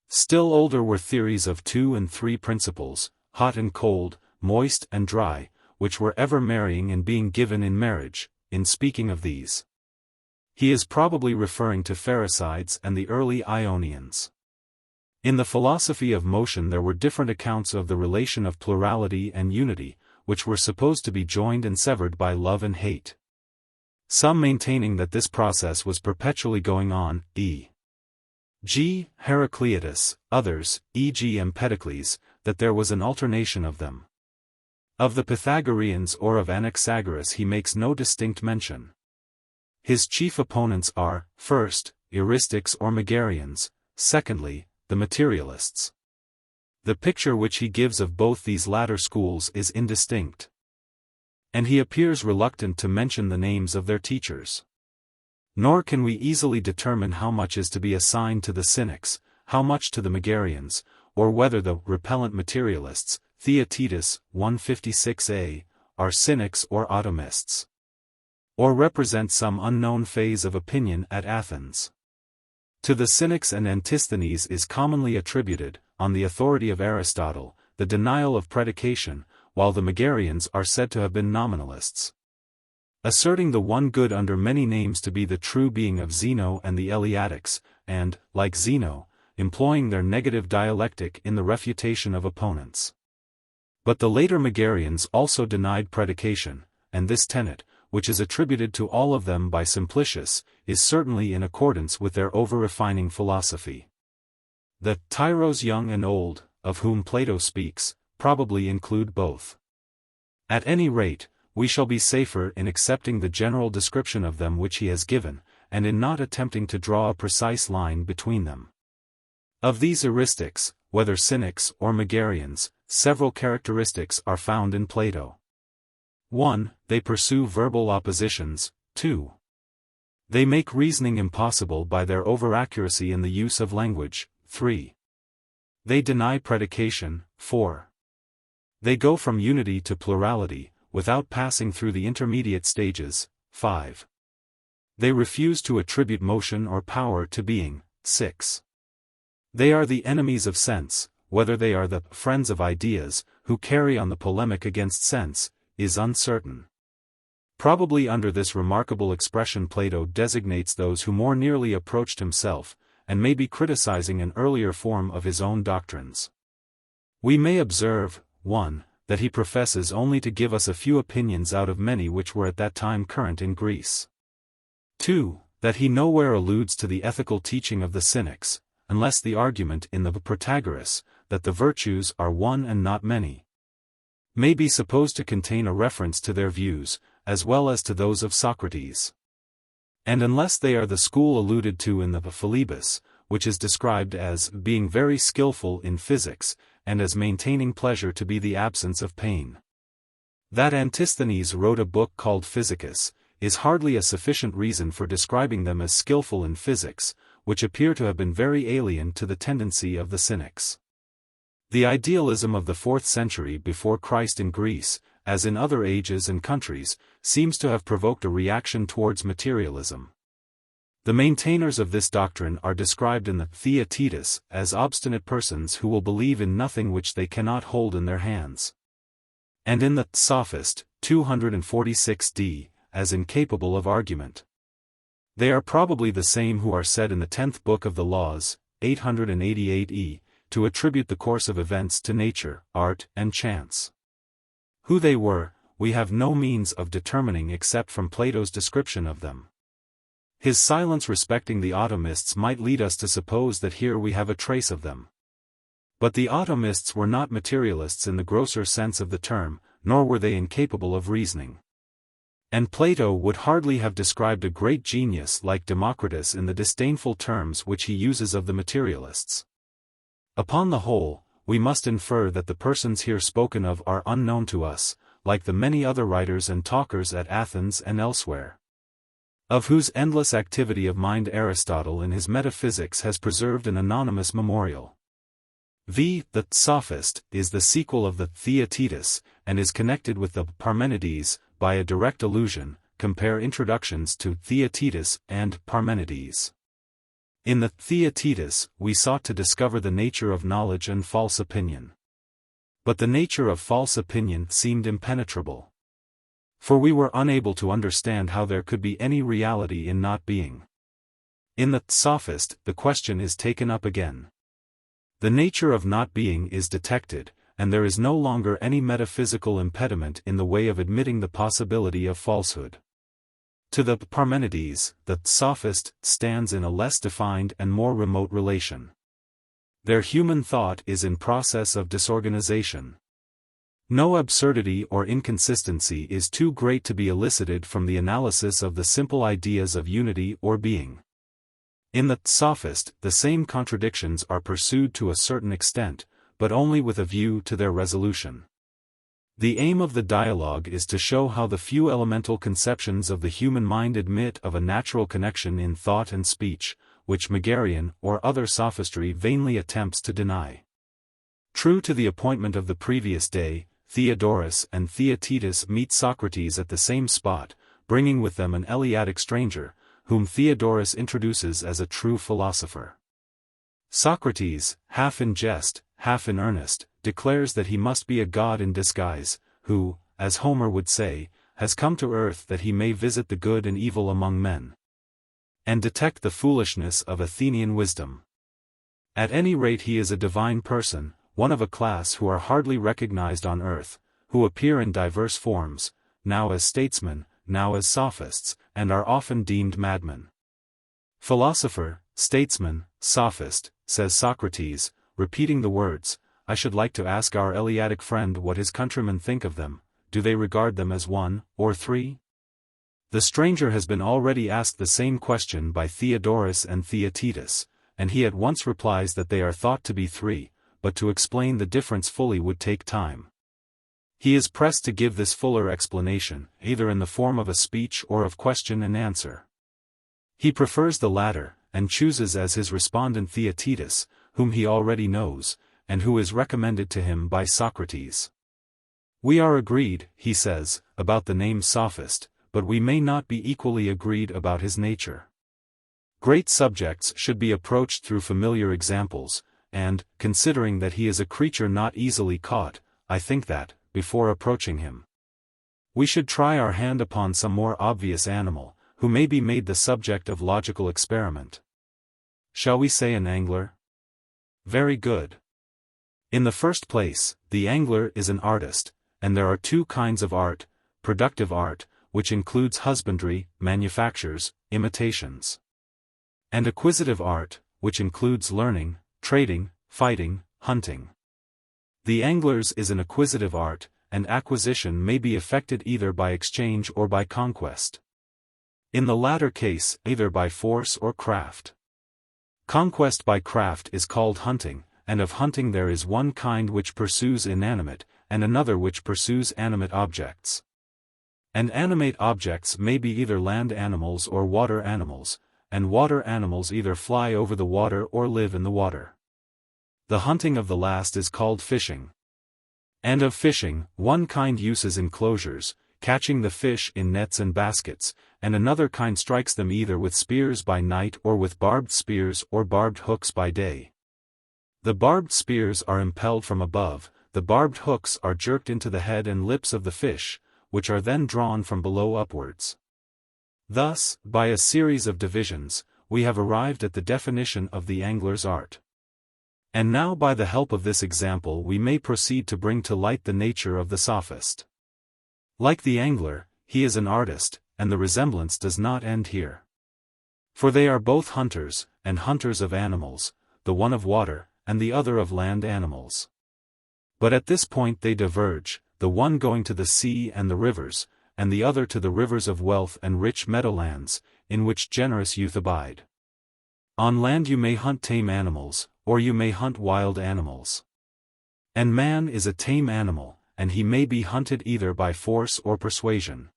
Still older were theories of 2 and 3 principles, hot and cold, moist and dry, which were ever marrying and being given in marriage. In speaking of these, he is probably referring to Pherecydes and the early Ionians. In the philosophy of motion there were different accounts of the relation of plurality and unity, which were supposed to be joined and severed by love and hate. Some maintaining that this process was perpetually going on, e.g. Heraclitus, others, e.g. Empedocles, that there was an alternation of them. Of the Pythagoreans or of Anaxagoras he makes no distinct mention. His chief opponents are, first, Euristics or Megarians, secondly, the materialists. The picture which he gives of both these latter schools is indistinct, and he appears reluctant to mention the names of their teachers. Nor can we easily determine how much is to be assigned to the Cynics, how much to the Megarians, or whether the repellent materialists, Theaetetus, 156a, are Cynics or Atomists, or represent some unknown phase of opinion at Athens. To the Cynics and Antisthenes is commonly attributed, on the authority of Aristotle, the denial of predication, while the Megarians are said to have been nominalists, asserting the one good under many names to be the true being of Zeno and the Eleatics, and, like Zeno, employing their negative dialectic in the refutation of opponents. But the later Megarians also denied predication, and this tenet, which is attributed to all of them by Simplicius, is certainly in accordance with their over-refining philosophy. The tyros young and old, of whom Plato speaks, probably include both. At any rate, we shall be safer in accepting the general description of them which he has given, and in not attempting to draw a precise line between them. Of these Euristics, whether Cynics or Megarians, several characteristics are found in Plato. 1. They pursue verbal oppositions. 2. They make reasoning impossible by their over-accuracy in the use of language. 3. They deny predication. 4. They go from unity to plurality, without passing through the intermediate stages. 5. They refuse to attribute motion or power to being. 6. They are the enemies of sense. Whether they are the friends of ideas, who carry on the polemic against sense, is uncertain. Probably under this remarkable expression Plato designates those who more nearly approached himself, and may be criticizing an earlier form of his own doctrines. We may observe, 1. That he professes only to give us a few opinions out of many which were at that time current in Greece. 2. That he nowhere alludes to the ethical teaching of the Cynics, unless the argument in the Protagoras, that the virtues are one and not many, may be supposed to contain a reference to their views, as well as to those of Socrates. And unless they are the school alluded to in the Philebus, which is described as being very skillful in physics, and as maintaining pleasure to be the absence of pain. That Antisthenes wrote a book called Physicus, is hardly a sufficient reason for describing them as skillful in physics, which appear to have been very alien to the tendency of the Cynics. The idealism of the 4th century before Christ in Greece, as in other ages and countries, seems to have provoked a reaction towards materialism. The maintainers of this doctrine are described in the Theaetetus as obstinate persons who will believe in nothing which they cannot hold in their hands. And in the Sophist, 246d, as incapable of argument. They are probably the same who are said in the 10th book of the Laws, 888e, to attribute the course of events to nature, art, and chance. Who they were, we have no means of determining except from Plato's description of them. His silence respecting the atomists might lead us to suppose that here we have a trace of them. But the atomists were not materialists in the grosser sense of the term, nor were they incapable of reasoning. And Plato would hardly have described a great genius like Democritus in the disdainful terms which he uses of the materialists. Upon the whole, we must infer that the persons here spoken of are unknown to us, like the many other writers and talkers at Athens and elsewhere, of whose endless activity of mind Aristotle in his Metaphysics has preserved an anonymous memorial. The Sophist is the sequel of the Theaetetus, and is connected with the Parmenides, by a direct allusion. Compare introductions to Theaetetus and Parmenides. In the Theaetetus, we sought to discover the nature of knowledge and false opinion. But the nature of false opinion seemed impenetrable. For we were unable to understand how there could be any reality in not being. In the Sophist, the question is taken up again. The nature of not being is detected, and there is no longer any metaphysical impediment in the way of admitting the possibility of falsehood. To the Parmenides, the Sophist stands in a less defined and more remote relation. Their human thought is in process of disorganization. No absurdity or inconsistency is too great to be elicited from the analysis of the simple ideas of unity or being. In the Sophist, the same contradictions are pursued to a certain extent, but only with a view to their resolution. The aim of the dialogue is to show how the few elemental conceptions of the human mind admit of a natural connection in thought and speech, which Megarian or other sophistry vainly attempts to deny. True to the appointment of the previous day, Theodorus and Theaetetus meet Socrates at the same spot, bringing with them an Eleatic stranger, whom Theodorus introduces as a true philosopher. Socrates, half in jest, half in earnest, declares that he must be a god in disguise, who, as Homer would say, has come to earth that he may visit the good and evil among men, and detect the foolishness of Athenian wisdom. At any rate he is a divine person, one of a class who are hardly recognized on earth, who appear in diverse forms, now as statesmen, now as sophists, and are often deemed madmen. Philosopher, statesman, sophist, says Socrates, repeating the words, I should like to ask our Eleatic friend what his countrymen think of them. Do they regard them as one, or three? The stranger has been already asked the same question by Theodorus and Theaetetus, and he at once replies that they are thought to be three, but to explain the difference fully would take time. He is pressed to give this fuller explanation, either in the form of a speech or of question and answer. He prefers the latter, and chooses as his respondent Theaetetus, whom he already knows, and who is recommended to him by Socrates. We are agreed, he says, about the name Sophist, but we may not be equally agreed about his nature. Great subjects should be approached through familiar examples, and, considering that he is a creature not easily caught, I think that, before approaching him, we should try our hand upon some more obvious animal, who may be made the subject of logical experiment. Shall we say an angler? Very good. In the first place, the angler is an artist, and there are two kinds of art: productive art, which includes husbandry, manufactures, imitations, and acquisitive art, which includes learning, trading, fighting, hunting. The angler's is an acquisitive art, and acquisition may be effected either by exchange or by conquest. In the latter case, either by force or craft. Conquest by craft is called hunting, and of hunting there is one kind which pursues inanimate, and another which pursues animate objects. And animate objects may be either land animals or water animals, and water animals either fly over the water or live in the water. The hunting of the last is called fishing. And of fishing, one kind uses enclosures, catching the fish in nets and baskets, and another kind strikes them either with spears by night or with barbed spears or barbed hooks by day. The barbed spears are impelled from above, the barbed hooks are jerked into the head and lips of the fish, which are then drawn from below upwards. Thus, by a series of divisions, we have arrived at the definition of the angler's art. And now by the help of this example we may proceed to bring to light the nature of the sophist. Like the angler, he is an artist, and the resemblance does not end here. For they are both hunters, and hunters of animals, the one of water, and the other of land animals. But at this point they diverge, the one going to the sea and the rivers, and the other to the rivers of wealth and rich meadowlands, in which generous youth abide. On land you may hunt tame animals, or you may hunt wild animals. And man is a tame animal, and he may be hunted either by force or persuasion.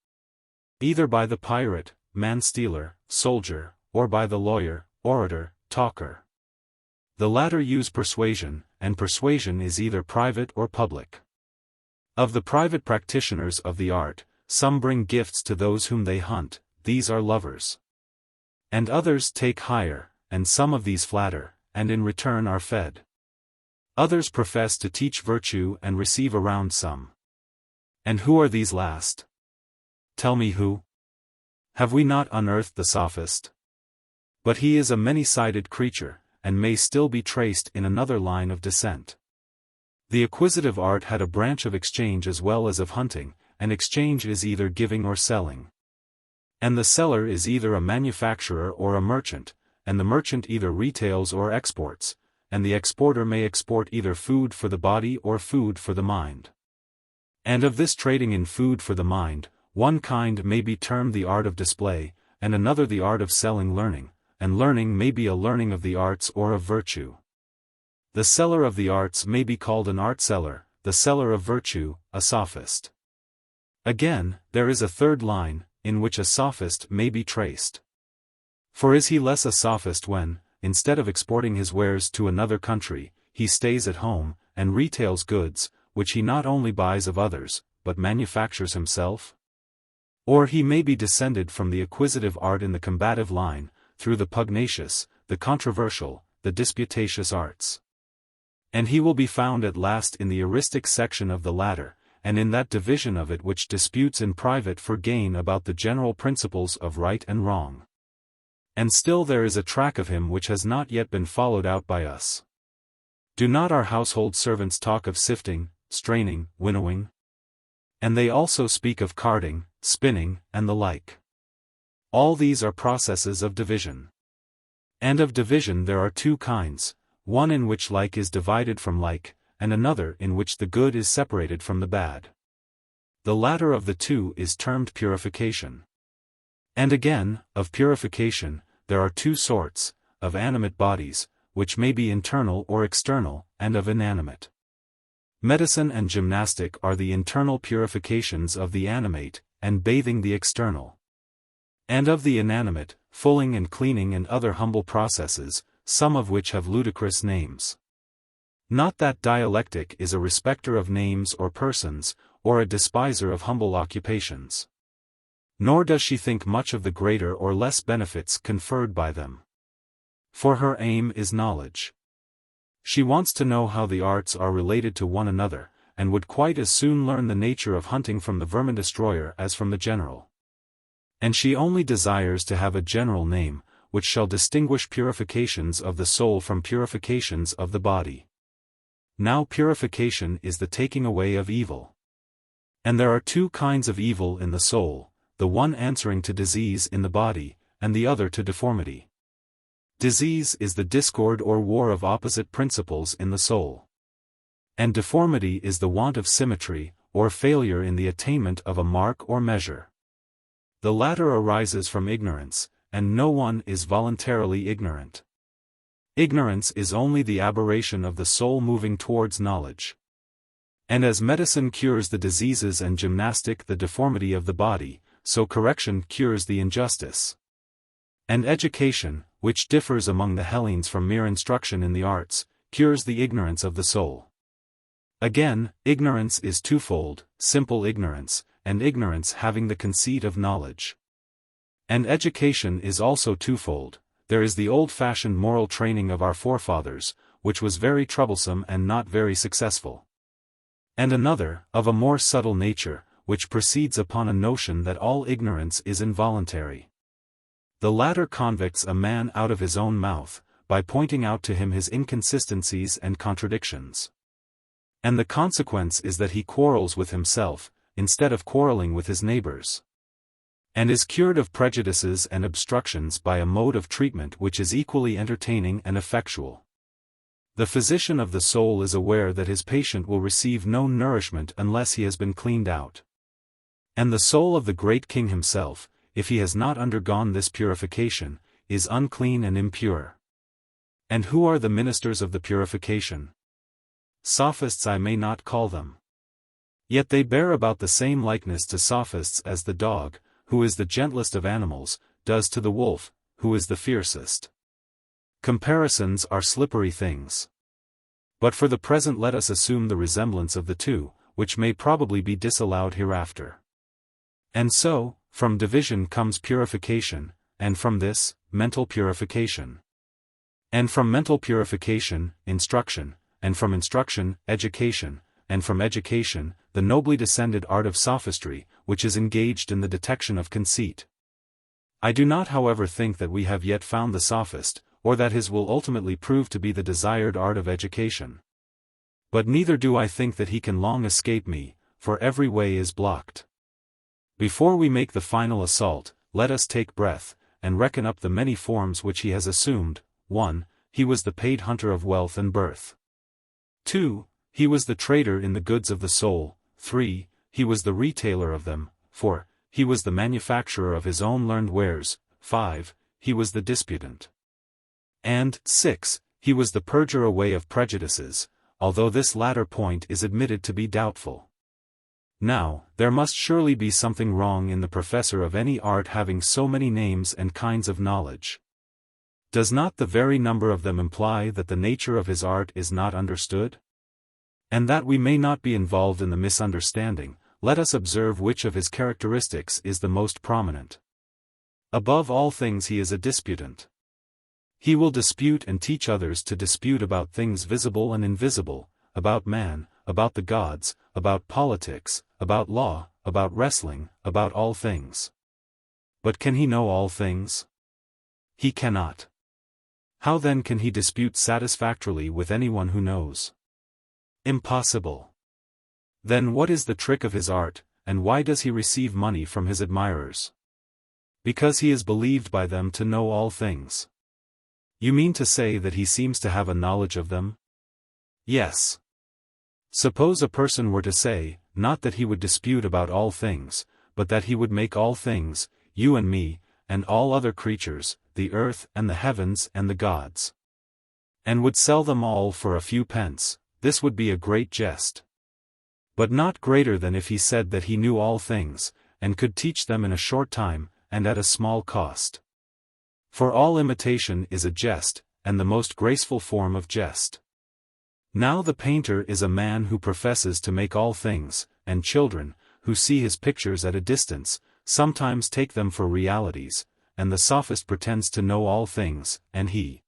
Either by the pirate, man-stealer, soldier, or by the lawyer, orator, talker. The latter use persuasion, and persuasion is either private or public. Of the private practitioners of the art, some bring gifts to those whom they hunt, these are lovers. And others take hire, and some of these flatter, and in return are fed. Others profess to teach virtue and receive a round sum. And who are these last? Tell me who? Have we not unearthed the sophist? But he is a many-sided creature, and may still be traced in another line of descent. The acquisitive art had a branch of exchange as well as of hunting, and exchange is either giving or selling. And the seller is either a manufacturer or a merchant, and the merchant either retails or exports, and the exporter may export either food for the body or food for the mind. And of this trading in food for the mind, one kind may be termed the art of display, and another the art of selling learning, and learning may be a learning of the arts or of virtue. The seller of the arts may be called an art seller, the seller of virtue, a sophist. Again, there is a third line, in which a sophist may be traced. For is he less a sophist when, instead of exporting his wares to another country, he stays at home, and retails goods, which he not only buys of others, but manufactures himself? Or he may be descended from the acquisitive art in the combative line, through the pugnacious, the controversial, the disputatious arts. And he will be found at last in the eristic section of the latter, and in that division of it which disputes in private for gain about the general principles of right and wrong. And still there is a track of him which has not yet been followed out by us. Do not our household servants talk of sifting, straining, winnowing? And they also speak of carding, spinning, and the like. All these are processes of division. And of division there are two kinds, one in which like is divided from like, and another in which the good is separated from the bad. The latter of the two is termed purification. And again, of purification, there are two sorts, of animate bodies, which may be internal or external, and of inanimate. Medicine and gymnastic are the internal purifications of the animate, and bathing the external. And of the inanimate, fulling and cleaning and other humble processes, some of which have ludicrous names. Not that dialectic is a respecter of names or persons, or a despiser of humble occupations. Nor does she think much of the greater or less benefits conferred by them. For her aim is knowledge. She wants to know how the arts are related to one another, and would quite as soon learn the nature of hunting from the vermin-destroyer as from the general. And she only desires to have a general name, which shall distinguish purifications of the soul from purifications of the body. Now purification is the taking away of evil. And there are two kinds of evil in the soul, the one answering to disease in the body, and the other to deformity. Disease is the discord or war of opposite principles in the soul. And deformity is the want of symmetry, or failure in the attainment of a mark or measure. The latter arises from ignorance, and no one is voluntarily ignorant. Ignorance is only the aberration of the soul moving towards knowledge. And as medicine cures the diseases and gymnastic the deformity of the body, so correction cures the injustice. And education, which differs among the Hellenes from mere instruction in the arts, cures the ignorance of the soul. Again, ignorance is twofold, simple ignorance, and ignorance having the conceit of knowledge. And education is also twofold. There is the old-fashioned moral training of our forefathers, which was very troublesome and not very successful. And another, of a more subtle nature, which proceeds upon a notion that all ignorance is involuntary. The latter convicts a man out of his own mouth, by pointing out to him his inconsistencies and contradictions. And the consequence is that he quarrels with himself, instead of quarreling with his neighbors. And is cured of prejudices and obstructions by a mode of treatment which is equally entertaining and effectual. The physician of the soul is aware that his patient will receive no nourishment unless he has been cleaned out. And the soul of the great king himself, if he has not undergone this purification, is unclean and impure. And who are the ministers of the purification? Sophists I may not call them. Yet they bear about the same likeness to sophists as the dog, who is the gentlest of animals, does to the wolf, who is the fiercest. Comparisons are slippery things. But for the present let us assume the resemblance of the two, which may probably be disallowed hereafter. And so, from division comes purification, and from this, mental purification. And from mental purification, instruction, and from instruction, education, and from education, the nobly descended art of sophistry, which is engaged in the detection of conceit. I do not however think that we have yet found the sophist, or that his will ultimately prove to be the desired art of education. But neither do I think that he can long escape me, for every way is blocked. Before we make the final assault, let us take breath, and reckon up the many forms which he has assumed. 1. He was the paid hunter of wealth and birth. 2. He was the trader in the goods of the soul. 3. He was the retailer of them. 4. He was the manufacturer of his own learned wares. 5. He was the disputant. And 6. He was the purger away of prejudices, although this latter point is admitted to be doubtful. Now, there must surely be something wrong in the professor of any art having so many names and kinds of knowledge. Does not the very number of them imply that the nature of his art is not understood? And that we may not be involved in the misunderstanding, let us observe which of his characteristics is the most prominent. Above all things he is a disputant. He will dispute and teach others to dispute about things visible and invisible, about man, about the gods, about politics, about law, about wrestling, about all things. But can he know all things? He cannot. How then can he dispute satisfactorily with anyone who knows? Impossible. Then what is the trick of his art, and why does he receive money from his admirers? Because he is believed by them to know all things. You mean to say that he seems to have a knowledge of them? Yes. Suppose a person were to say, not that he would dispute about all things, but that he would make all things, you and me, and all other creatures, the earth and the heavens and the gods, and would sell them all for a few pence, this would be a great jest. But not greater than if he said that he knew all things, and could teach them in a short time, and at a small cost. For all imitation is a jest, and the most graceful form of jest. Now the painter is a man who professes to make all things, and children, who see his pictures at a distance, sometimes take them for realities, and the sophist pretends to know all things, and he,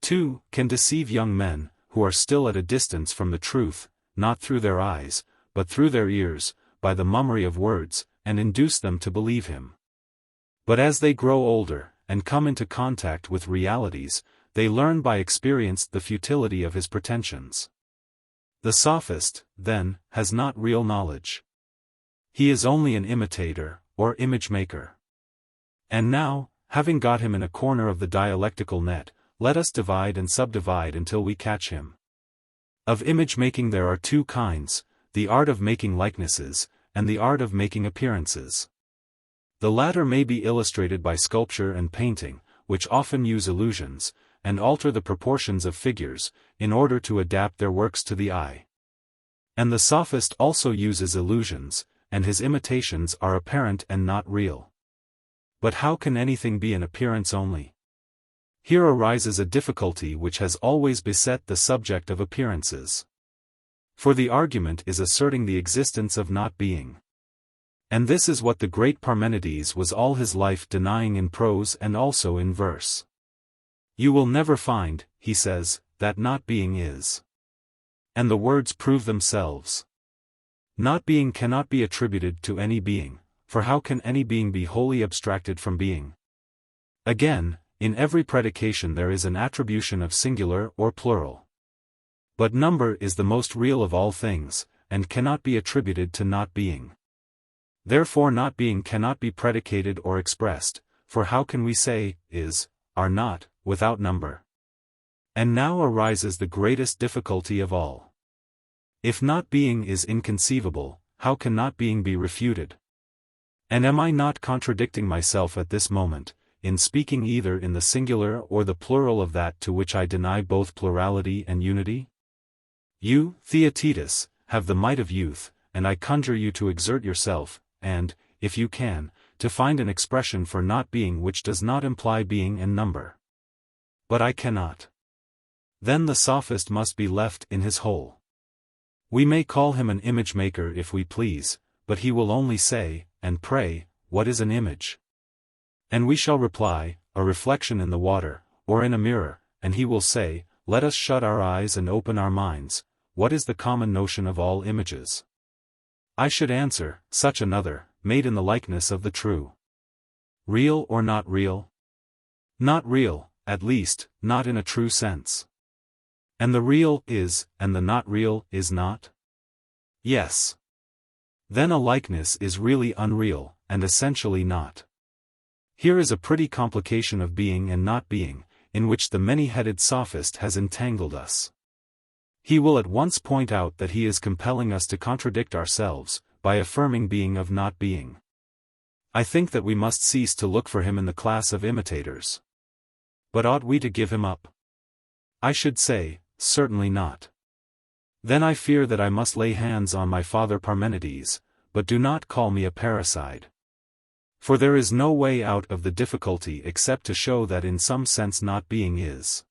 too, can deceive young men, who are still at a distance from the truth, not through their eyes, but through their ears, by the mummery of words, and induce them to believe him. But as they grow older, and come into contact with realities, they learn by experience the futility of his pretensions. The sophist, then, has not real knowledge. He is only an imitator, or image-maker. And now, having got him in a corner of the dialectical net, let us divide and subdivide until we catch him. Of image-making there are two kinds, the art of making likenesses, and the art of making appearances. The latter may be illustrated by sculpture and painting, which often use illusions, and alter the proportions of figures, in order to adapt their works to the eye. And the Sophist also uses illusions, and his imitations are apparent and not real. But how can anything be an appearance only? Here arises a difficulty which has always beset the subject of appearances. For the argument is asserting the existence of not being. And this is what the great Parmenides was all his life denying in prose and also in verse. You will never find, he says, that not being is. And the words prove themselves. Not being cannot be attributed to any being, for how can any being be wholly abstracted from being? Again, in every predication there is an attribution of singular or plural. But number is the most real of all things, and cannot be attributed to not being. Therefore not being cannot be predicated or expressed, for how can we say, is, are not, without number? And now arises the greatest difficulty of all. If not being is inconceivable, how can not being be refuted? And am I not contradicting myself at this moment, in speaking either in the singular or the plural of that to which I deny both plurality and unity? You, Theaetetus, have the might of youth, and I conjure you to exert yourself, and, if you can, to find an expression for not being which does not imply being and number. But I cannot. Then the Sophist must be left in his hole. We may call him an image maker if we please, but he will only say, and pray, what is an image? And we shall reply, a reflection in the water, or in a mirror, and he will say, let us shut our eyes and open our minds, what is the common notion of all images? I should answer, such another, made in the likeness of the true. Real or not real? Not real, at least, not in a true sense. And the real is, and the not real is not? Yes. Then a likeness is really unreal, and essentially not. Here is a pretty complication of being and not being, in which the many-headed sophist has entangled us. He will at once point out that he is compelling us to contradict ourselves, by affirming being of not being. I think that we must cease to look for him in the class of imitators. But ought we to give him up? I should say, certainly not. Then I fear that I must lay hands on my father Parmenides, but do not call me a parricide. For there is no way out of the difficulty except to show that in some sense not being is.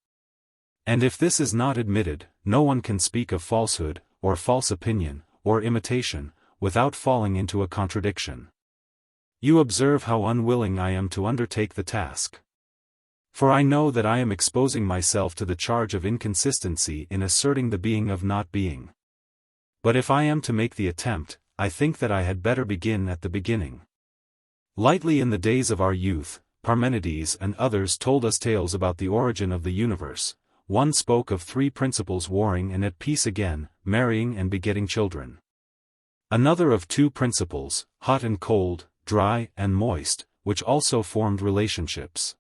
And if this is not admitted, no one can speak of falsehood, or false opinion, or imitation, without falling into a contradiction. You observe how unwilling I am to undertake the task. For I know that I am exposing myself to the charge of inconsistency in asserting the being of not being. But if I am to make the attempt, I think that I had better begin at the beginning. Lightly in the days of our youth, Parmenides and others told us tales about the origin of the universe. One spoke of three principles warring and at peace again, marrying and begetting children. Another of two principles, hot and cold, dry and moist, which also formed relationships.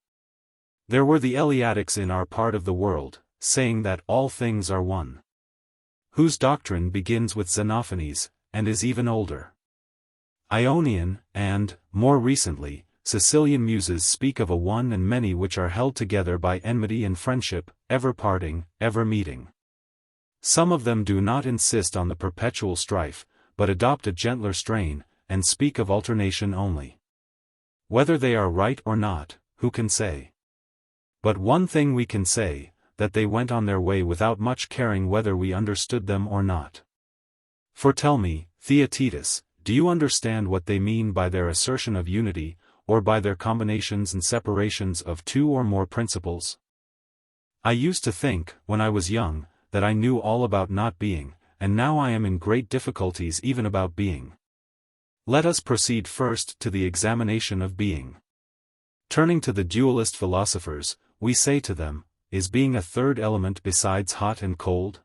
There were the Eleatics in our part of the world, saying that all things are one. Whose doctrine begins with Xenophanes, and is even older. Ionian, and, more recently, Sicilian muses speak of a one and many which are held together by enmity and friendship, ever parting, ever meeting. Some of them do not insist on the perpetual strife, but adopt a gentler strain, and speak of alternation only. Whether they are right or not, who can say? But one thing we can say, that they went on their way without much caring whether we understood them or not. For tell me, Theaetetus, do you understand what they mean by their assertion of unity, or by their combinations and separations of two or more principles? I used to think, when I was young, that I knew all about not being, and now I am in great difficulties even about being. Let us proceed first to the examination of being. Turning to the dualist philosophers, we say to them, is being a third element besides hot and cold?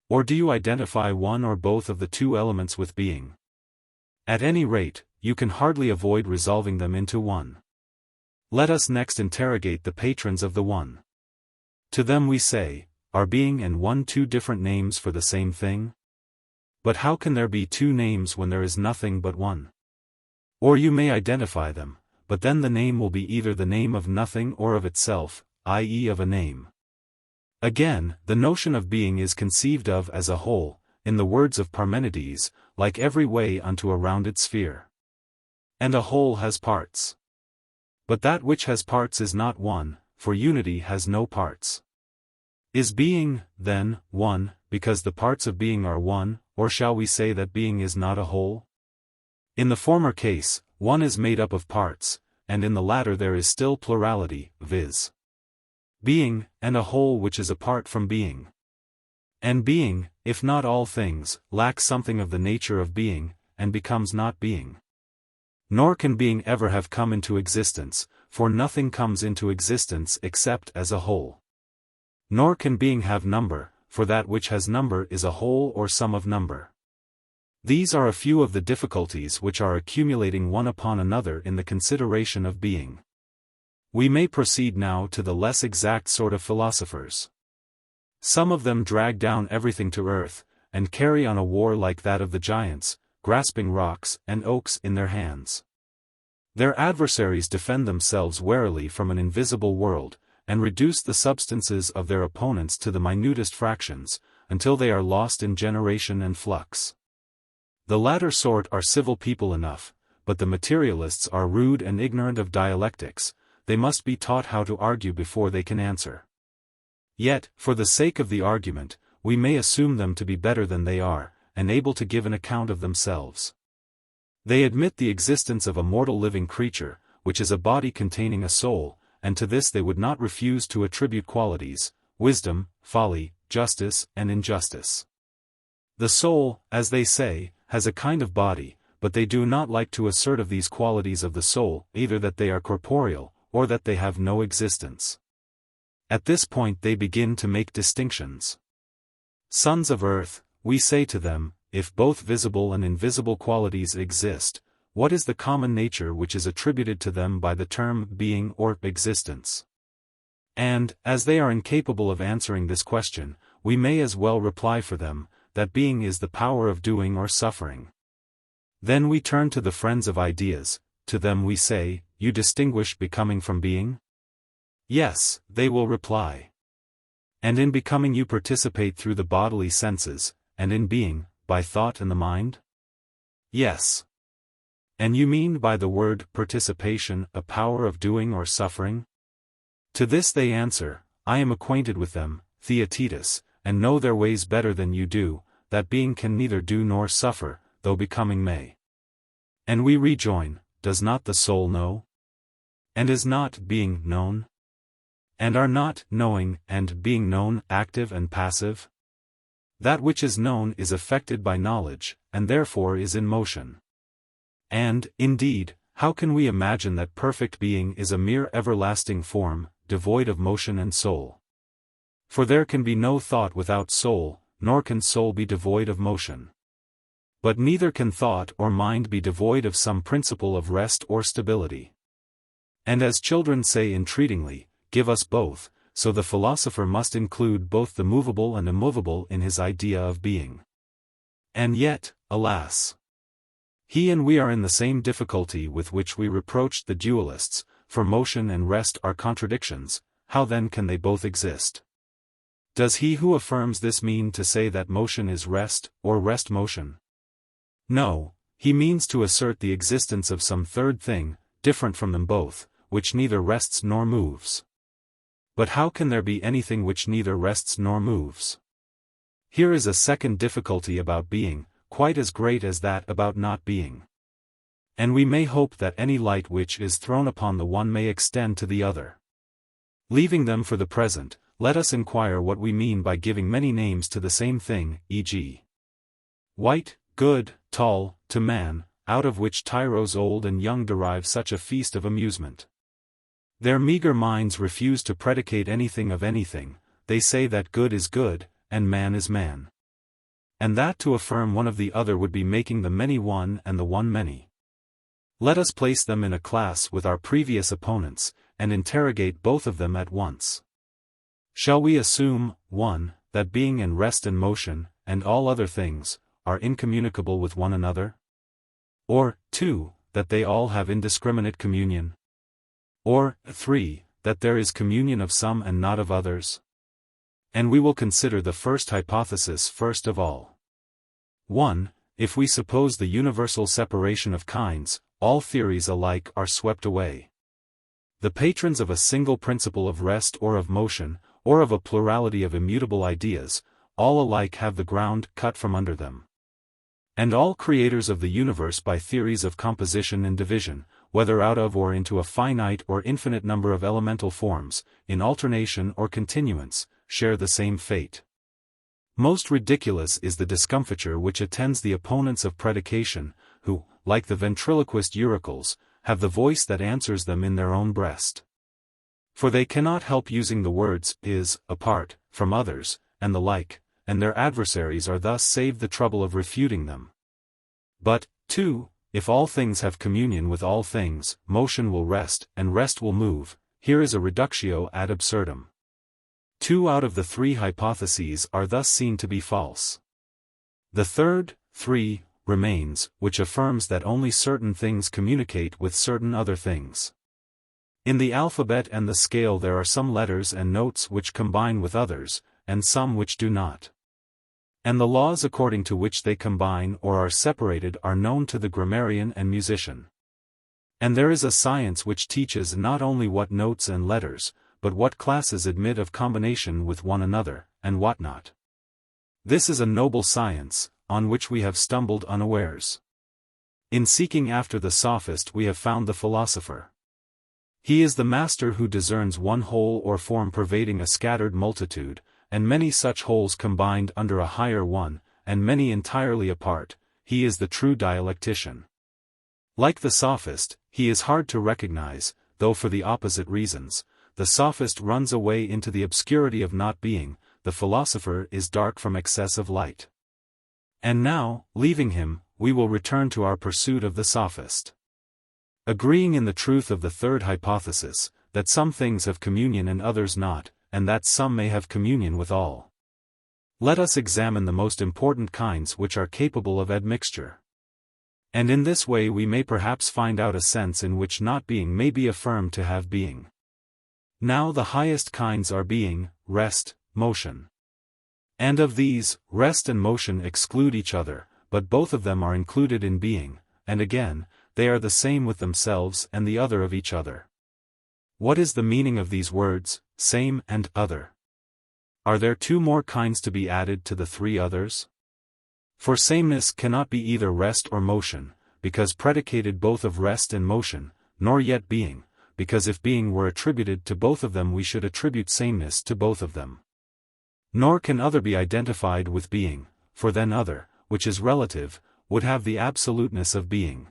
Or do you identify one or both of the two elements with being? At any rate, you can hardly avoid resolving them into one. Let us next interrogate the patrons of the one. To them we say, are being and one two different names for the same thing? But how can there be two names when there is nothing but one? Or you may identify them, but then the name will be either the name of nothing or of itself, i.e. of a name. Again, the notion of being is conceived of as a whole, in the words of Parmenides, like every way unto a rounded sphere. And a whole has parts. But that which has parts is not one, for unity has no parts. Is being, then, one, because the parts of being are one, or shall we say that being is not a whole? In the former case, one is made up of parts, and in the latter there is still plurality, viz. being, and a whole which is apart from being. And being, if not all things, lacks something of the nature of being, and becomes not being. Nor can being ever have come into existence, for nothing comes into existence except as a whole. Nor can being have number, for that which has number is a whole or sum of number. These are a few of the difficulties which are accumulating one upon another in the consideration of being. We may proceed now to the less exact sort of philosophers. Some of them drag down everything to earth, and carry on a war like that of the giants, grasping rocks and oaks in their hands. Their adversaries defend themselves warily from an invisible world, and reduce the substances of their opponents to the minutest fractions, until they are lost in generation and flux. The latter sort are civil people enough, but the materialists are rude and ignorant of dialectics. They must be taught how to argue before they can answer. Yet, for the sake of the argument, we may assume them to be better than they are, and able to give an account of themselves. They admit the existence of a mortal living creature, which is a body containing a soul, and to this they would not refuse to attribute qualities, wisdom, folly, justice, and injustice. The soul, as they say, has a kind of body, but they do not like to assert of these qualities of the soul, either that they are corporeal, or that they have no existence. At this point they begin to make distinctions. Sons of earth, we say to them, if both visible and invisible qualities exist, what is the common nature which is attributed to them by the term being or existence? And, as they are incapable of answering this question, we may as well reply for them, that being is the power of doing or suffering. Then we turn to the friends of ideas. To them we say, you distinguish becoming from being? Yes, they will reply. And in becoming you participate through the bodily senses, and in being, by thought and the mind? Yes. And you mean by the word participation a power of doing or suffering? To this they answer, I am acquainted with them, Theaetetus, and know their ways better than you do, that being can neither do nor suffer, though becoming may. And we rejoin, does not the soul know? And is not being known? And are not knowing and being known active and passive? That which is known is affected by knowledge, and therefore is in motion. And, indeed, how can we imagine that perfect being is a mere everlasting form, devoid of motion and soul? For there can be no thought without soul, nor can soul be devoid of motion. But neither can thought or mind be devoid of some principle of rest or stability. And as children say entreatingly, give us both, so the philosopher must include both the movable and immovable in his idea of being. And yet, alas! He and we are in the same difficulty with which we reproached the dualists, for motion and rest are contradictions. How then can they both exist? Does he who affirms this mean to say that motion is rest, or rest motion? No, he means to assert the existence of some third thing, different from them both, which neither rests nor moves. But how can there be anything which neither rests nor moves? Here is a second difficulty about being, quite as great as that about not being. And we may hope that any light which is thrown upon the one may extend to the other. Leaving them for the present, let us inquire what we mean by giving many names to the same thing, e.g. white, good, tall, to man, out of which tyros old and young derive such a feast of amusement. Their meager minds refuse to predicate anything of anything, they say that good is good, and man is man. And that to affirm one of the other would be making the many one and the one many. Let us place them in a class with our previous opponents, and interrogate both of them at once. Shall we assume, 1, that being and rest and motion, and all other things, are incommunicable with one another? Or, 2, that they all have indiscriminate communion? Or, 3, that there is communion of some and not of others? And we will consider the first hypothesis first of all. 1. If we suppose the universal separation of kinds, all theories alike are swept away. The patrons of a single principle of rest or of motion, or of a plurality of immutable ideas, all alike have the ground cut from under them. And all creators of the universe by theories of composition and division, whether out of or into a finite or infinite number of elemental forms, in alternation or continuance, share the same fate. Most ridiculous is the discomfiture which attends the opponents of predication, who, like the ventriloquist Euricles, have the voice that answers them in their own breast. For they cannot help using the words is, apart, from others, and the like, and their adversaries are thus saved the trouble of refuting them. But, 2. If all things have communion with all things, motion will rest, and rest will move. Here is a reductio ad absurdum. 2 out of the 3 hypotheses are thus seen to be false. The third, 3, remains, which affirms that only certain things communicate with certain other things. In the alphabet and the scale there are some letters and notes which combine with others, and some which do not. And the laws according to which they combine or are separated are known to the grammarian and musician. And there is a science which teaches not only what notes and letters, but what classes admit of combination with one another, and what not. This is a noble science, on which we have stumbled unawares. In seeking after the Sophist we have found the philosopher. He is the master who discerns one whole or form pervading a scattered multitude, and many such wholes combined under a higher one, and many entirely apart. He is the true dialectician. Like the Sophist, he is hard to recognize, though for the opposite reasons. The Sophist runs away into the obscurity of not being, the philosopher is dark from excess of light. And now, leaving him, we will return to our pursuit of the Sophist. Agreeing in the truth of the third hypothesis, that some things have communion and others not, and that some may have communion with all. Let us examine the most important kinds which are capable of admixture. And in this way we may perhaps find out a sense in which not being may be affirmed to have being. Now the highest kinds are being, rest, motion. And of these, rest and motion exclude each other, but both of them are included in being, and again, they are the same with themselves and the other of each other. What is the meaning of these words, same and other? Are there 2 more kinds to be added to the 3 others? For sameness cannot be either rest or motion, because predicated both of rest and motion, nor yet being, because if being were attributed to both of them we should attribute sameness to both of them. Nor can other be identified with being, for then other, which is relative, would have the absoluteness of being.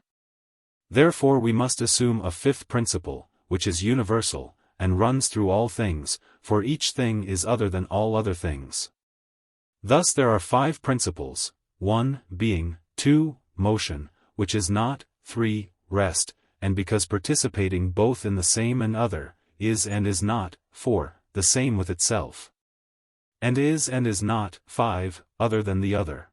Therefore we must assume a 5th principle, which is universal, and runs through all things, for each thing is other than all other things. Thus there are 5 principles, 1. Being, 2. Motion, which is not, 3. Rest, and because participating both in the same and other, is and is not, 4. The same with itself. And is not, 5. Other than the other.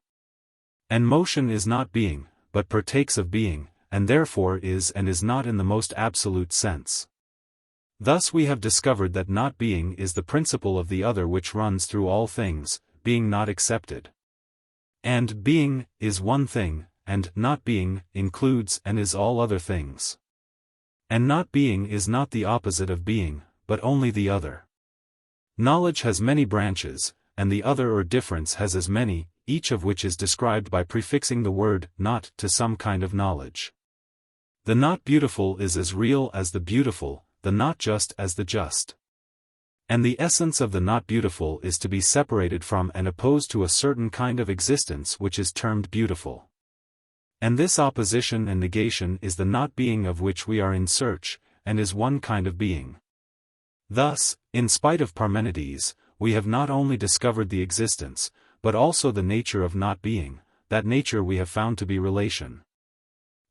And motion is not being, but partakes of being, and therefore is and is not in the most absolute sense. Thus we have discovered that not being is the principle of the other which runs through all things, being not excepted. And being is one thing, and not being includes and is all other things. And not being is not the opposite of being, but only the other. Knowledge has many branches, and the other or difference has as many, each of which is described by prefixing the word not to some kind of knowledge. The not beautiful is as real as the beautiful, the not just as the just. And the essence of the not beautiful is to be separated from and opposed to a certain kind of existence which is termed beautiful. And this opposition and negation is the not being of which we are in search, and is one kind of being. Thus, in spite of Parmenides, we have not only discovered the existence, but also the nature of not being, that nature we have found to be relation.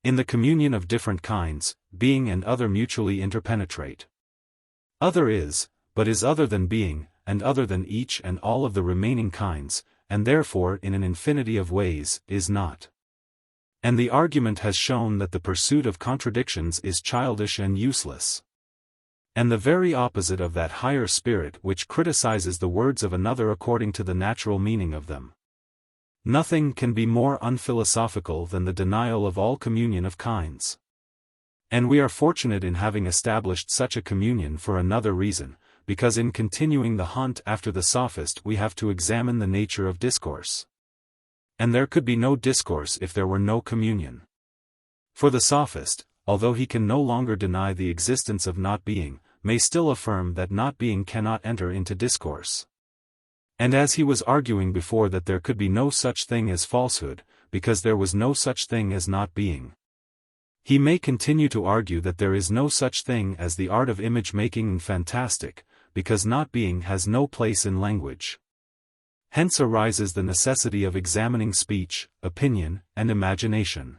In the communion of different kinds, being and other mutually interpenetrate. Other is, but is other than being, and other than each and all of the remaining kinds, and therefore in an infinity of ways, is not. And the argument has shown that the pursuit of contradictions is childish and useless. And the very opposite of that higher spirit which criticizes the words of another according to the natural meaning of them. Nothing can be more unphilosophical than the denial of all communion of kinds. And we are fortunate in having established such a communion for another reason, because in continuing the hunt after the sophist we have to examine the nature of discourse. And there could be no discourse if there were no communion. For the sophist, although he can no longer deny the existence of not being, may still affirm that not being cannot enter into discourse. And as he was arguing before that there could be no such thing as falsehood, because there was no such thing as not being, he may continue to argue that there is no such thing as the art of image-making and fantastic, because not being has no place in language. Hence arises the necessity of examining speech, opinion, and imagination.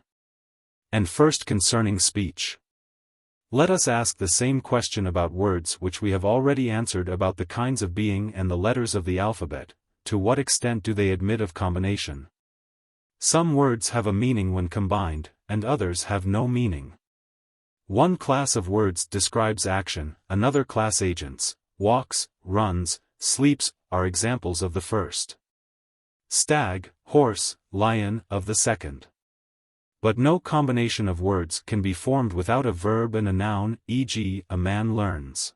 And first concerning speech. Let us ask the same question about words which we have already answered about the kinds of being and the letters of the alphabet: to what extent do they admit of combination? Some words have a meaning when combined, and others have no meaning. One class of words describes action, another class agents. Walks, runs, sleeps, are examples of the first. Stag, horse, lion, of the second. But no combination of words can be formed without a verb and a noun, e.g., a man learns.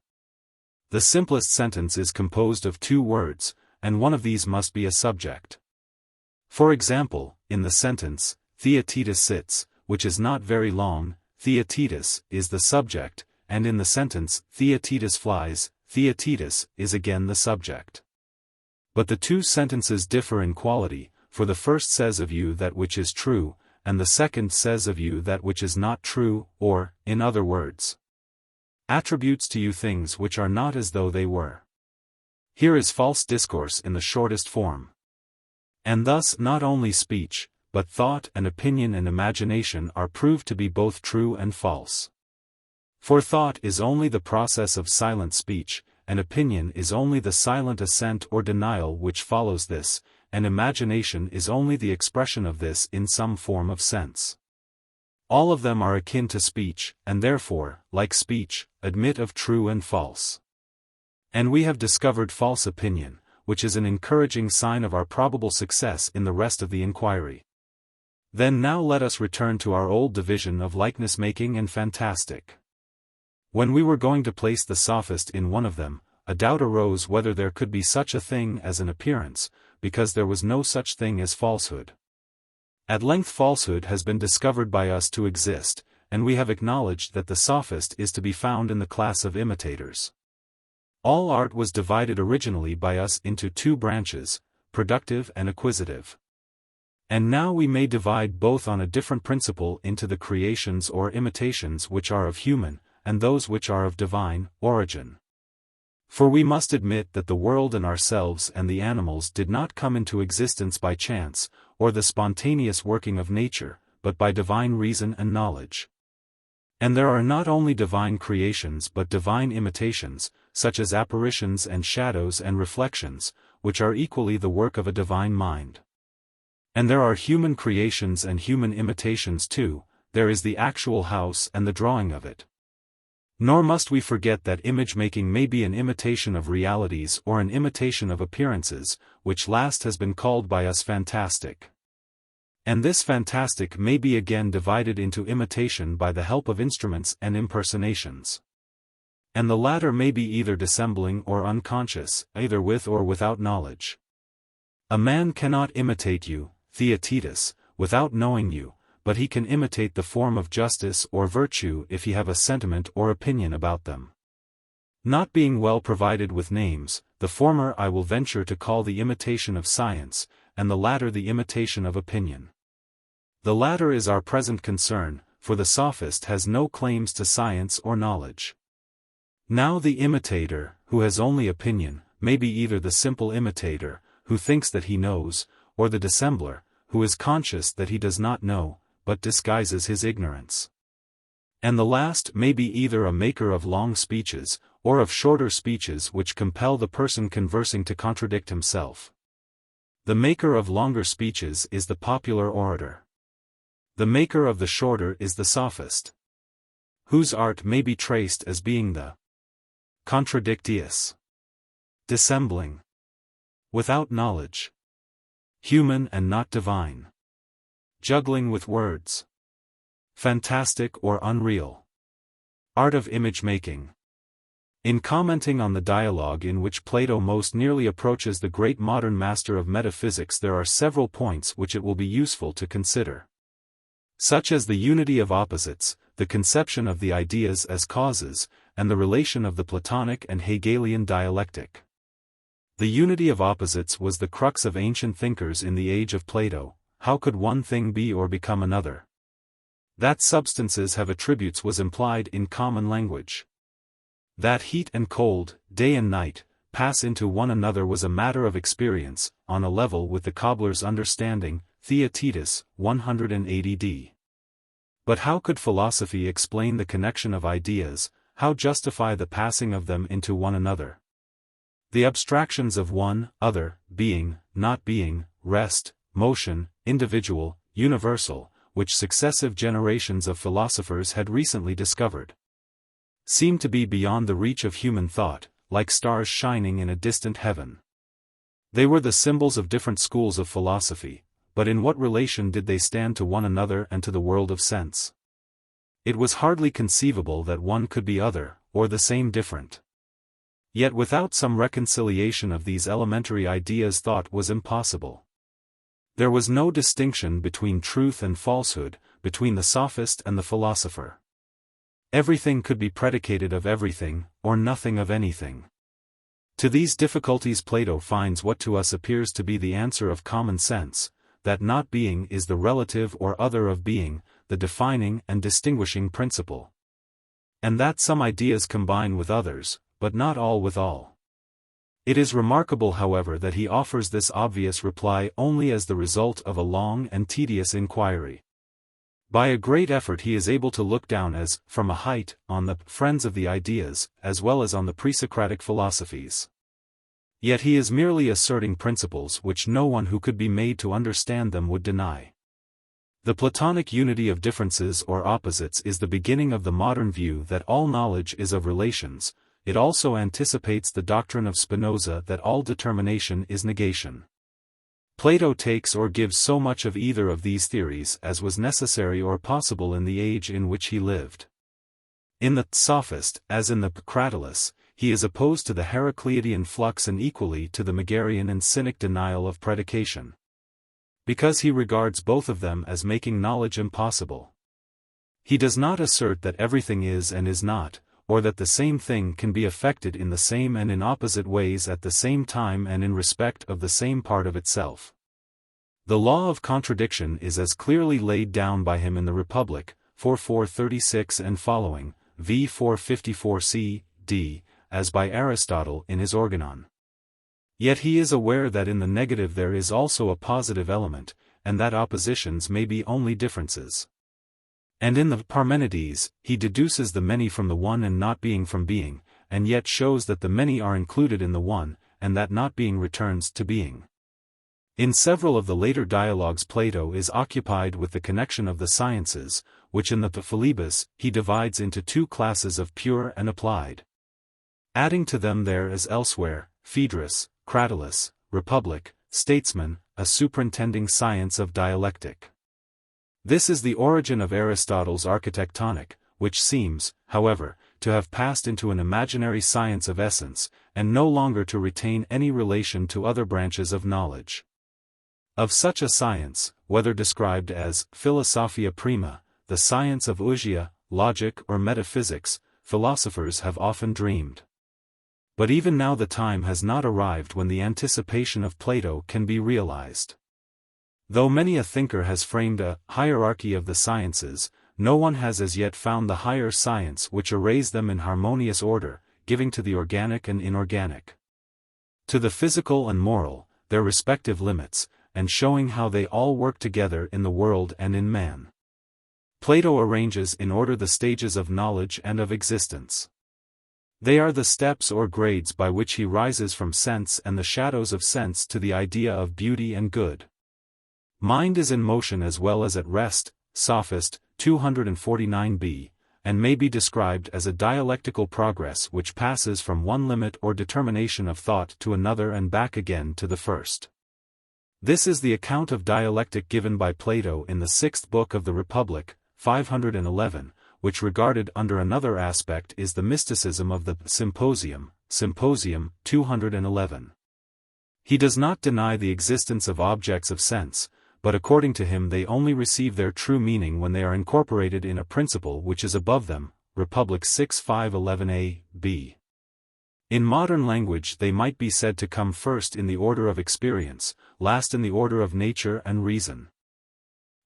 The simplest sentence is composed of two words, and one of these must be a subject. For example, in the sentence, Theaetetus sits, which is not very long, Theaetetus is the subject, and in the sentence, Theaetetus flies, Theaetetus is again the subject. But the two sentences differ in quality, for the first says of you that which is true, and the second says of you that which is not true, or, in other words, attributes to you things which are not as though they were. Here is false discourse in the shortest form. And thus not only speech, but thought and opinion and imagination are proved to be both true and false. For thought is only the process of silent speech, and opinion is only the silent assent or denial which follows this, and imagination is only the expression of this in some form of sense. All of them are akin to speech, and therefore, like speech, admit of true and false. And we have discovered false opinion, which is an encouraging sign of our probable success in the rest of the inquiry. Then now let us return to our old division of likeness-making and fantastic. When we were going to place the sophist in one of them, a doubt arose whether there could be such a thing as an appearance, because there was no such thing as falsehood. At length falsehood has been discovered by us to exist, and we have acknowledged that the sophist is to be found in the class of imitators. All art was divided originally by us into two branches, productive and acquisitive. And now we may divide both on a different principle into the creations or imitations which are of human, and those which are of divine, origin. For we must admit that the world and ourselves and the animals did not come into existence by chance, or the spontaneous working of nature, but by divine reason and knowledge. And there are not only divine creations but divine imitations, such as apparitions and shadows and reflections, which are equally the work of a divine mind. And there are human creations and human imitations too, there is the actual house and the drawing of it. Nor must we forget that image-making may be an imitation of realities or an imitation of appearances, which last has been called by us fantastic. And this fantastic may be again divided into imitation by the help of instruments and impersonations. And the latter may be either dissembling or unconscious, either with or without knowledge. A man cannot imitate you, Theaetetus, without knowing you, but he can imitate the form of justice or virtue if he have a sentiment or opinion about them. Not being well provided with names, the former I will venture to call the imitation of science, and the latter the imitation of opinion. The latter is our present concern, for the sophist has no claims to science or knowledge. Now the imitator, who has only opinion, may be either the simple imitator, who thinks that he knows, or the dissembler, who is conscious that he does not know, but disguises his ignorance. And the last may be either a maker of long speeches, or of shorter speeches which compel the person conversing to contradict himself. The maker of longer speeches is the popular orator. The maker of the shorter is the sophist, whose art may be traced as being the contradictious, dissembling, without knowledge, human and not divine. Juggling with words. Fantastic or unreal. Art of image making. In commenting on the dialogue in which Plato most nearly approaches the great modern master of metaphysics, there are several points which it will be useful to consider. Such as the unity of opposites, the conception of the ideas as causes, and the relation of the Platonic and Hegelian dialectic. The unity of opposites was the crux of ancient thinkers in the age of Plato. How could one thing be or become another? That substances have attributes was implied in common language. That heat and cold, day and night, pass into one another was a matter of experience, on a level with the cobbler's understanding, Theaetetus, 180 d. But how could philosophy explain the connection of ideas, how justify the passing of them into one another? The abstractions of one, other, being, not being, rest, motion, individual, universal, which successive generations of philosophers had recently discovered, seemed to be beyond the reach of human thought, like stars shining in a distant heaven. They were the symbols of different schools of philosophy, but in what relation did they stand to one another and to the world of sense? It was hardly conceivable that one could be other, or the same different. Yet without some reconciliation of these elementary ideas thought was impossible. There was no distinction between truth and falsehood, between the sophist and the philosopher. Everything could be predicated of everything, or nothing of anything. To these difficulties Plato finds what to us appears to be the answer of common sense, that not being is the relative or other of being, the defining and distinguishing principle. And that some ideas combine with others, but not all with all. It is remarkable, however, that he offers this obvious reply only as the result of a long and tedious inquiry. By a great effort he is able to look down as, from a height, on the friends of the ideas, as well as on the pre-Socratic philosophies. Yet he is merely asserting principles which no one who could be made to understand them would deny. The Platonic unity of differences or opposites is the beginning of the modern view that all knowledge is of relations. It also anticipates the doctrine of Spinoza that all determination is negation. Plato takes or gives so much of either of these theories as was necessary or possible in the age in which he lived. In the Sophist, as in the Crito, he is opposed to the Heracleitian flux and equally to the Megarian and Cynic denial of predication. Because he regards both of them as making knowledge impossible. He does not assert that everything is and is not, or that the same thing can be affected in the same and in opposite ways at the same time and in respect of the same part of itself. The law of contradiction is as clearly laid down by him in the Republic, 436 and following, v. 454 c. d., as by Aristotle in his Organon. Yet he is aware that in the negative there is also a positive element, and that oppositions may be only differences. And in the Parmenides, he deduces the many from the one and not being from being, and yet shows that the many are included in the one, and that not being returns to being. In several of the later dialogues Plato is occupied with the connection of the sciences, which in the Philebus he divides into two classes of pure and applied. Adding to them there as elsewhere, Phaedrus, Cratylus, Republic, Statesman, a superintending science of dialectic. This is the origin of Aristotle's architectonic, which seems, however, to have passed into an imaginary science of essence, and no longer to retain any relation to other branches of knowledge. Of such a science, whether described as philosophia prima, the science of ousia, logic or metaphysics, philosophers have often dreamed. But even now the time has not arrived when the anticipation of Plato can be realized. Though many a thinker has framed a hierarchy of the sciences, no one has as yet found the higher science which arrays them in harmonious order, giving to the organic and inorganic, to the physical and moral, their respective limits, and showing how they all work together in the world and in man. Plato arranges in order the stages of knowledge and of existence. They are the steps or grades by which he rises from sense and the shadows of sense to the idea of beauty and good. Mind is in motion as well as at rest, Sophist, 249b, and may be described as a dialectical progress which passes from one limit or determination of thought to another and back again to the first. This is the account of dialectic given by Plato in the 6th book of the Republic, 511, which regarded under another aspect is the mysticism of the Symposium, Symposium 211. He does not deny the existence of objects of sense, but according to him they only receive their true meaning when they are incorporated in a principle which is above them, Republic 6:511a, b. In modern language they might be said to come first in the order of experience, last in the order of nature and reason.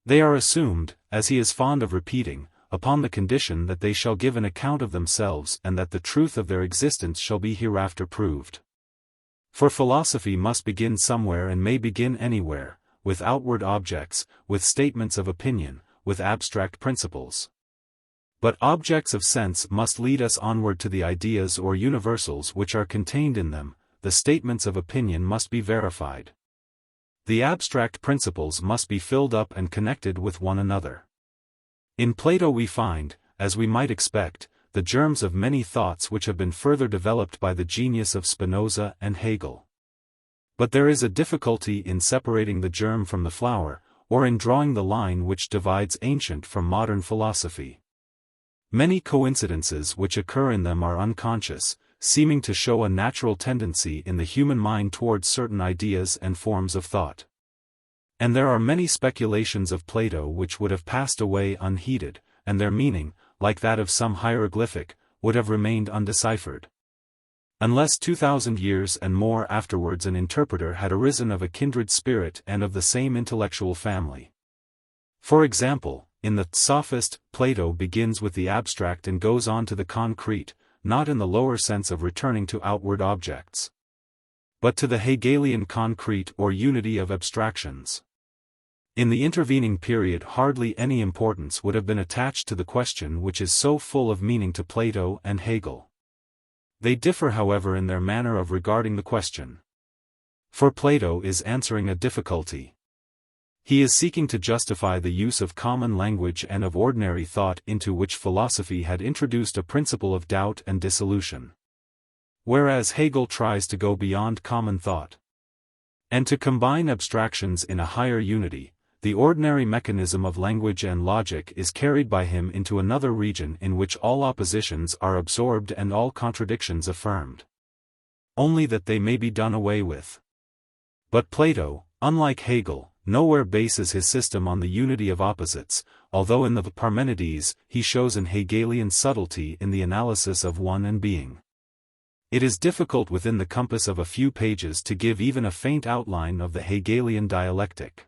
They are assumed, as he is fond of repeating, upon the condition that they shall give an account of themselves and that the truth of their existence shall be hereafter proved. For philosophy must begin somewhere and may begin anywhere, with outward objects, with statements of opinion, with abstract principles. But objects of sense must lead us onward to the ideas or universals which are contained in them, the statements of opinion must be verified. The abstract principles must be filled up and connected with one another. In Plato we find, as we might expect, the germs of many thoughts which have been further developed by the genius of Spinoza and Hegel. But there is a difficulty in separating the germ from the flower, or in drawing the line which divides ancient from modern philosophy. Many coincidences which occur in them are unconscious, seeming to show a natural tendency in the human mind towards certain ideas and forms of thought. And there are many speculations of Plato which would have passed away unheeded, and their meaning, like that of some hieroglyphic, would have remained undeciphered. Unless 2,000 years and more afterwards an interpreter had arisen of a kindred spirit and of the same intellectual family. For example, in the Sophist, Plato begins with the abstract and goes on to the concrete, not in the lower sense of returning to outward objects, but to the Hegelian concrete or unity of abstractions. In the intervening period hardly any importance would have been attached to the question which is so full of meaning to Plato and Hegel. They differ however in their manner of regarding the question. For Plato is answering a difficulty. He is seeking to justify the use of common language and of ordinary thought into which philosophy had introduced a principle of doubt and dissolution. Whereas Hegel tries to go beyond common thought and to combine abstractions in a higher unity. The ordinary mechanism of language and logic is carried by him into another region in which all oppositions are absorbed and all contradictions affirmed. Only that they may be done away with. But Plato, unlike Hegel, nowhere bases his system on the unity of opposites, although in the Parmenides he shows an Hegelian subtlety in the analysis of one and being. It is difficult within the compass of a few pages to give even a faint outline of the Hegelian dialectic.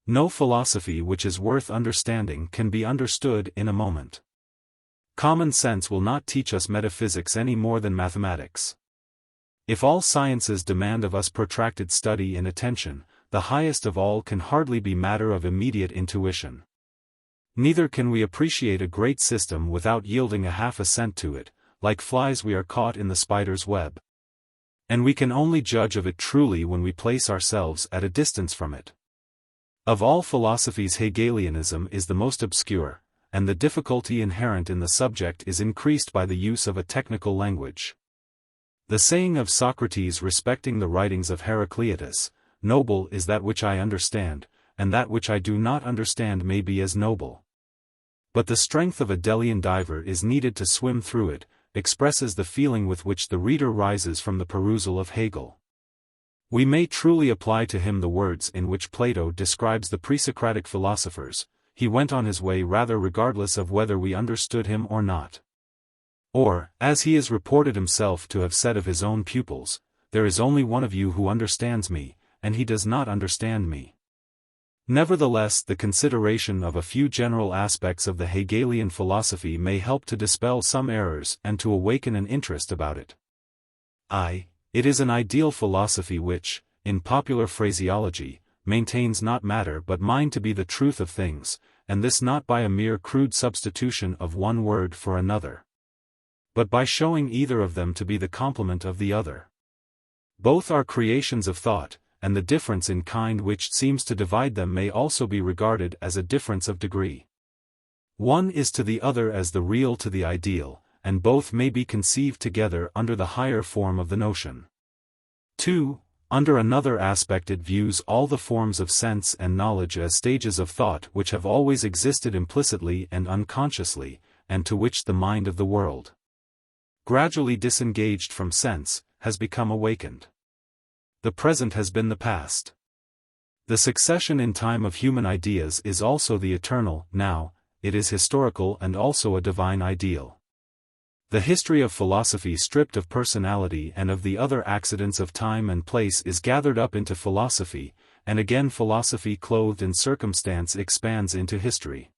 No philosophy which is worth understanding can be understood in a moment. Common sense will not teach us metaphysics any more than mathematics. If all sciences demand of us protracted study and attention, the highest of all can hardly be matter of immediate intuition. Neither can we appreciate a great system without yielding a half assent to it, like flies we are caught in the spider's web. And we can only judge of it truly when we place ourselves at a distance from it. Of all philosophies Hegelianism is the most obscure, and the difficulty inherent in the subject is increased by the use of a technical language. The saying of Socrates respecting the writings of Heraclitus, "Noble is that which I understand, and that which I do not understand may be as noble. But the strength of a Delian diver is needed to swim through it," expresses the feeling with which the reader rises from the perusal of Hegel. We may truly apply to him the words in which Plato describes the pre-Socratic philosophers: "He went on his way rather regardless of whether we understood him or not." Or, as he is reported himself to have said of his own pupils, "There is only one of you who understands me, and he does not understand me." Nevertheless, the consideration of a few general aspects of the Hegelian philosophy may help to dispel some errors and to awaken an interest about it. It is an ideal philosophy which, in popular phraseology, maintains not matter but mind to be the truth of things, and this not by a mere crude substitution of one word for another, but by showing either of them to be the complement of the other. Both are creations of thought, and the difference in kind which seems to divide them may also be regarded as a difference of degree. One is to the other as the real to the ideal, and both may be conceived together under the higher form of the notion. 2. Under another aspect, it views all the forms of sense and knowledge as stages of thought which have always existed implicitly and unconsciously, and to which the mind of the world, gradually disengaged from sense, has become awakened. The present has been the past. The succession in time of human ideas is also the eternal now, it is historical and also a divine ideal. The history of philosophy stripped of personality and of the other accidents of time and place is gathered up into philosophy, and again philosophy clothed in circumstance expands into history.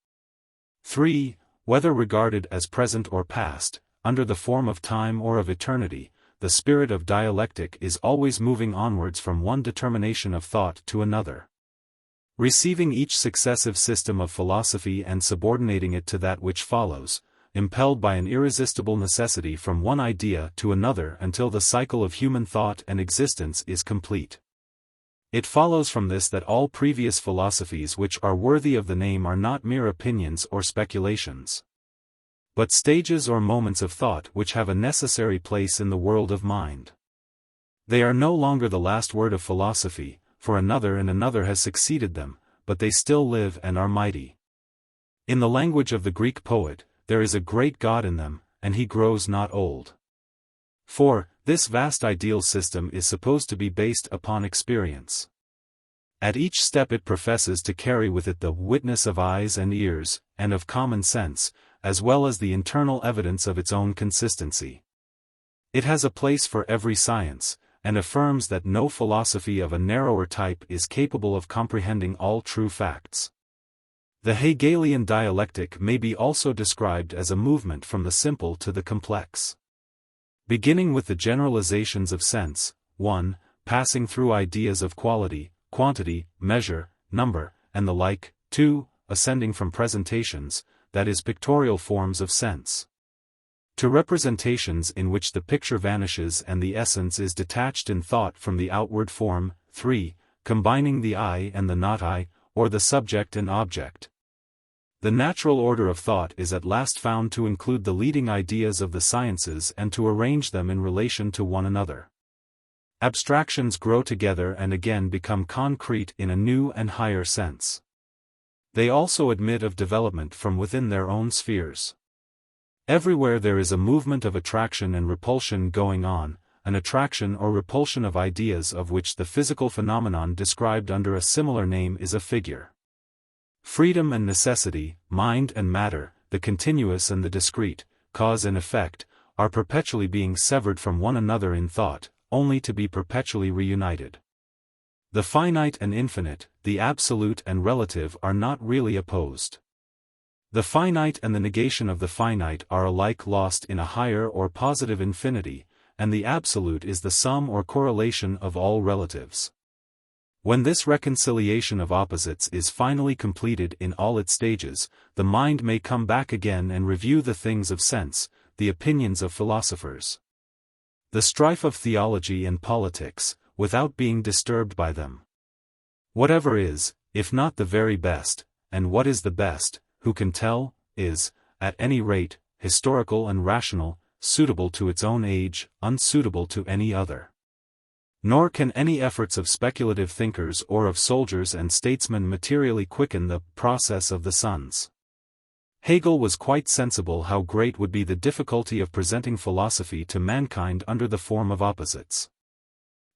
3. Whether regarded as present or past, under the form of time or of eternity, the spirit of dialectic is always moving onwards from one determination of thought to another, receiving each successive system of philosophy and subordinating it to that which follows, impelled by an irresistible necessity from one idea to another until the cycle of human thought and existence is complete. It follows from this that all previous philosophies which are worthy of the name are not mere opinions or speculations, but stages or moments of thought which have a necessary place in the world of mind. They are no longer the last word of philosophy, for another and another has succeeded them, but they still live and are mighty. In the language of the Greek poet, there is a great God in them, and he grows not old. 4. This vast ideal system is supposed to be based upon experience. At each step it professes to carry with it the witness of eyes and ears, and of common sense, as well as the internal evidence of its own consistency. It has a place for every science, and affirms that no philosophy of a narrower type is capable of comprehending all true facts. The Hegelian dialectic may be also described as a movement from the simple to the complex. Beginning with the generalizations of sense, 1, passing through ideas of quality, quantity, measure, number, and the like, 2, ascending from presentations, that is pictorial forms of sense, to representations in which the picture vanishes and the essence is detached in thought from the outward form, 3, combining the I and the not I, or the subject and object. The natural order of thought is at last found to include the leading ideas of the sciences and to arrange them in relation to one another. Abstractions grow together and again become concrete in a new and higher sense. They also admit of development from within their own spheres. Everywhere there is a movement of attraction and repulsion going on, an attraction or repulsion of ideas of which the physical phenomenon described under a similar name is a figure. Freedom and necessity, mind and matter, the continuous and the discrete, cause and effect, are perpetually being severed from one another in thought, only to be perpetually reunited. The finite and infinite, the absolute and relative are not really opposed. The finite and the negation of the finite are alike lost in a higher or positive infinity, and the absolute is the sum or correlation of all relatives. When this reconciliation of opposites is finally completed in all its stages, the mind may come back again and review the things of sense, the opinions of philosophers, the strife of theology and politics, without being disturbed by them. Whatever is, if not the very best, and what is the best, who can tell, is, at any rate, historical and rational, suitable to its own age, unsuitable to any other. Nor can any efforts of speculative thinkers or of soldiers and statesmen materially quicken the process of the suns. Hegel was quite sensible how great would be the difficulty of presenting philosophy to mankind under the form of opposites.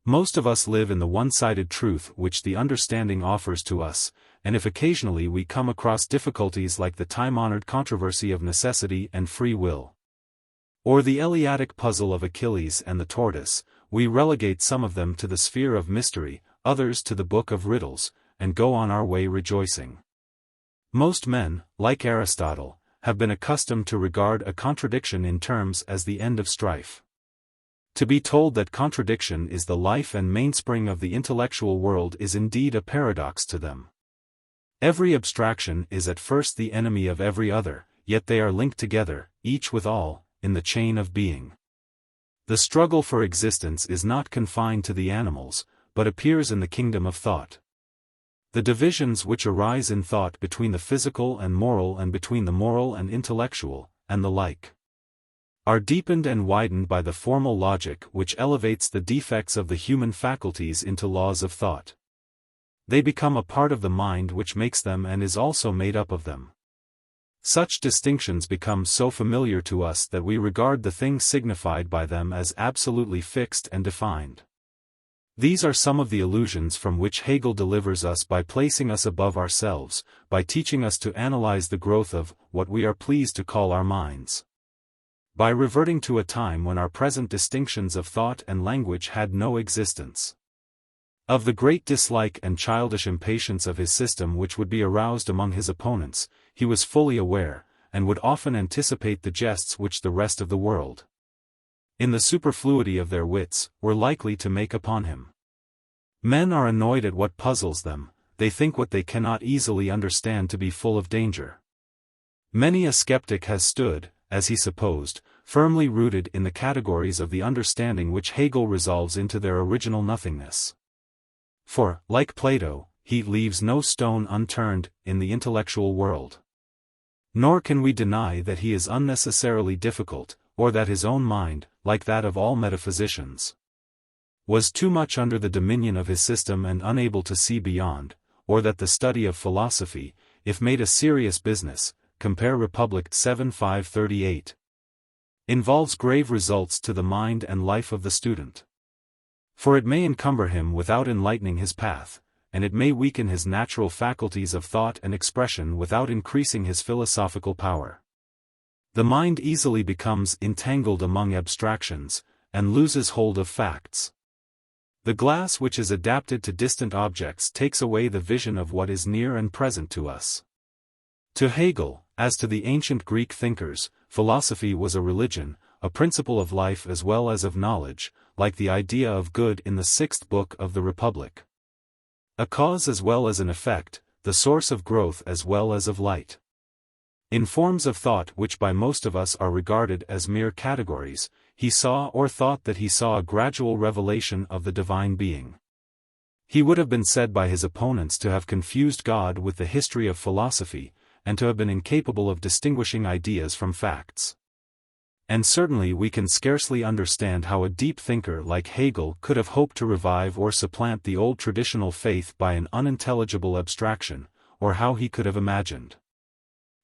Most of us live in the one-sided truth which the understanding offers to us, and if occasionally we come across difficulties like the time-honored controversy of necessity and free will, or the Eleatic puzzle of Achilles and the tortoise, we relegate some of them to the sphere of mystery, others to the book of riddles, and go on our way rejoicing. Most men, like Aristotle, have been accustomed to regard a contradiction in terms as the end of strife. To be told that contradiction is the life and mainspring of the intellectual world is indeed a paradox to them. Every abstraction is at first the enemy of every other, yet they are linked together, each with all, in the chain of being. The struggle for existence is not confined to the animals, but appears in the kingdom of thought. The divisions which arise in thought between the physical and between the moral and intellectual, and the like, are deepened and widened by the formal logic which elevates the defects of the human faculties into laws of thought. They become a part of the mind which makes them and is also made up of them. Such distinctions become so familiar to us that we regard the things signified by them as absolutely fixed and defined. These are some of the illusions from which Hegel delivers us by placing us above ourselves, by teaching us to analyze the growth of what we are pleased to call our minds. By reverting to a time when our present distinctions of thought and language had no existence. Of the great dislike and childish impatience of his system which would be aroused among his opponents, he was fully aware, and would often anticipate the jests which the rest of the world, in the superfluity of their wits, were likely to make upon him. Men are annoyed at what puzzles them, they think what they cannot easily understand to be full of danger. Many a skeptic has stood, as he supposed, firmly rooted in the categories of the understanding which Hegel resolves into their original nothingness. For, like Plato, he leaves no stone unturned in the intellectual world. Nor can we deny that he is unnecessarily difficult, or that his own mind, like that of all metaphysicians, was too much under the dominion of his system and unable to see beyond, or that the study of philosophy, if made a serious business, compare Republic 7:538, involves grave results to the mind and life of the student. For it may encumber him without enlightening his path, and it may weaken his natural faculties of thought and expression without increasing his philosophical power. The mind easily becomes entangled among abstractions, and loses hold of facts. The glass which is adapted to distant objects takes away the vision of what is near and present to us. To Hegel, as to the ancient Greek thinkers, philosophy was a religion, a principle of life as well as of knowledge, like the idea of good in the 6th book of the Republic. A cause as well as an effect, the source of growth as well as of light. In forms of thought which by most of us are regarded as mere categories, he saw or thought that he saw a gradual revelation of the divine being. He would have been said by his opponents to have confused God with the history of philosophy, and to have been incapable of distinguishing ideas from facts. And certainly we can scarcely understand how a deep thinker like Hegel could have hoped to revive or supplant the old traditional faith by an unintelligible abstraction, or how he could have imagined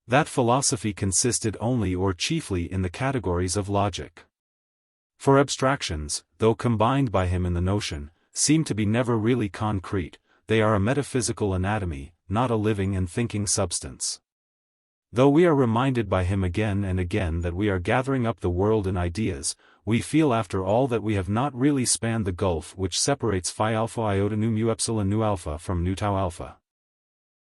that philosophy consisted only or chiefly in the categories of logic. For abstractions, though combined by him in the notion, seem to be never really concrete, they are a metaphysical anatomy, not a living and thinking substance. Though we are reminded by him again and again that we are gathering up the world in ideas, we feel after all that we have not really spanned the gulf which separates phi alpha iota nu mu epsilon nu alpha from nu tau alpha.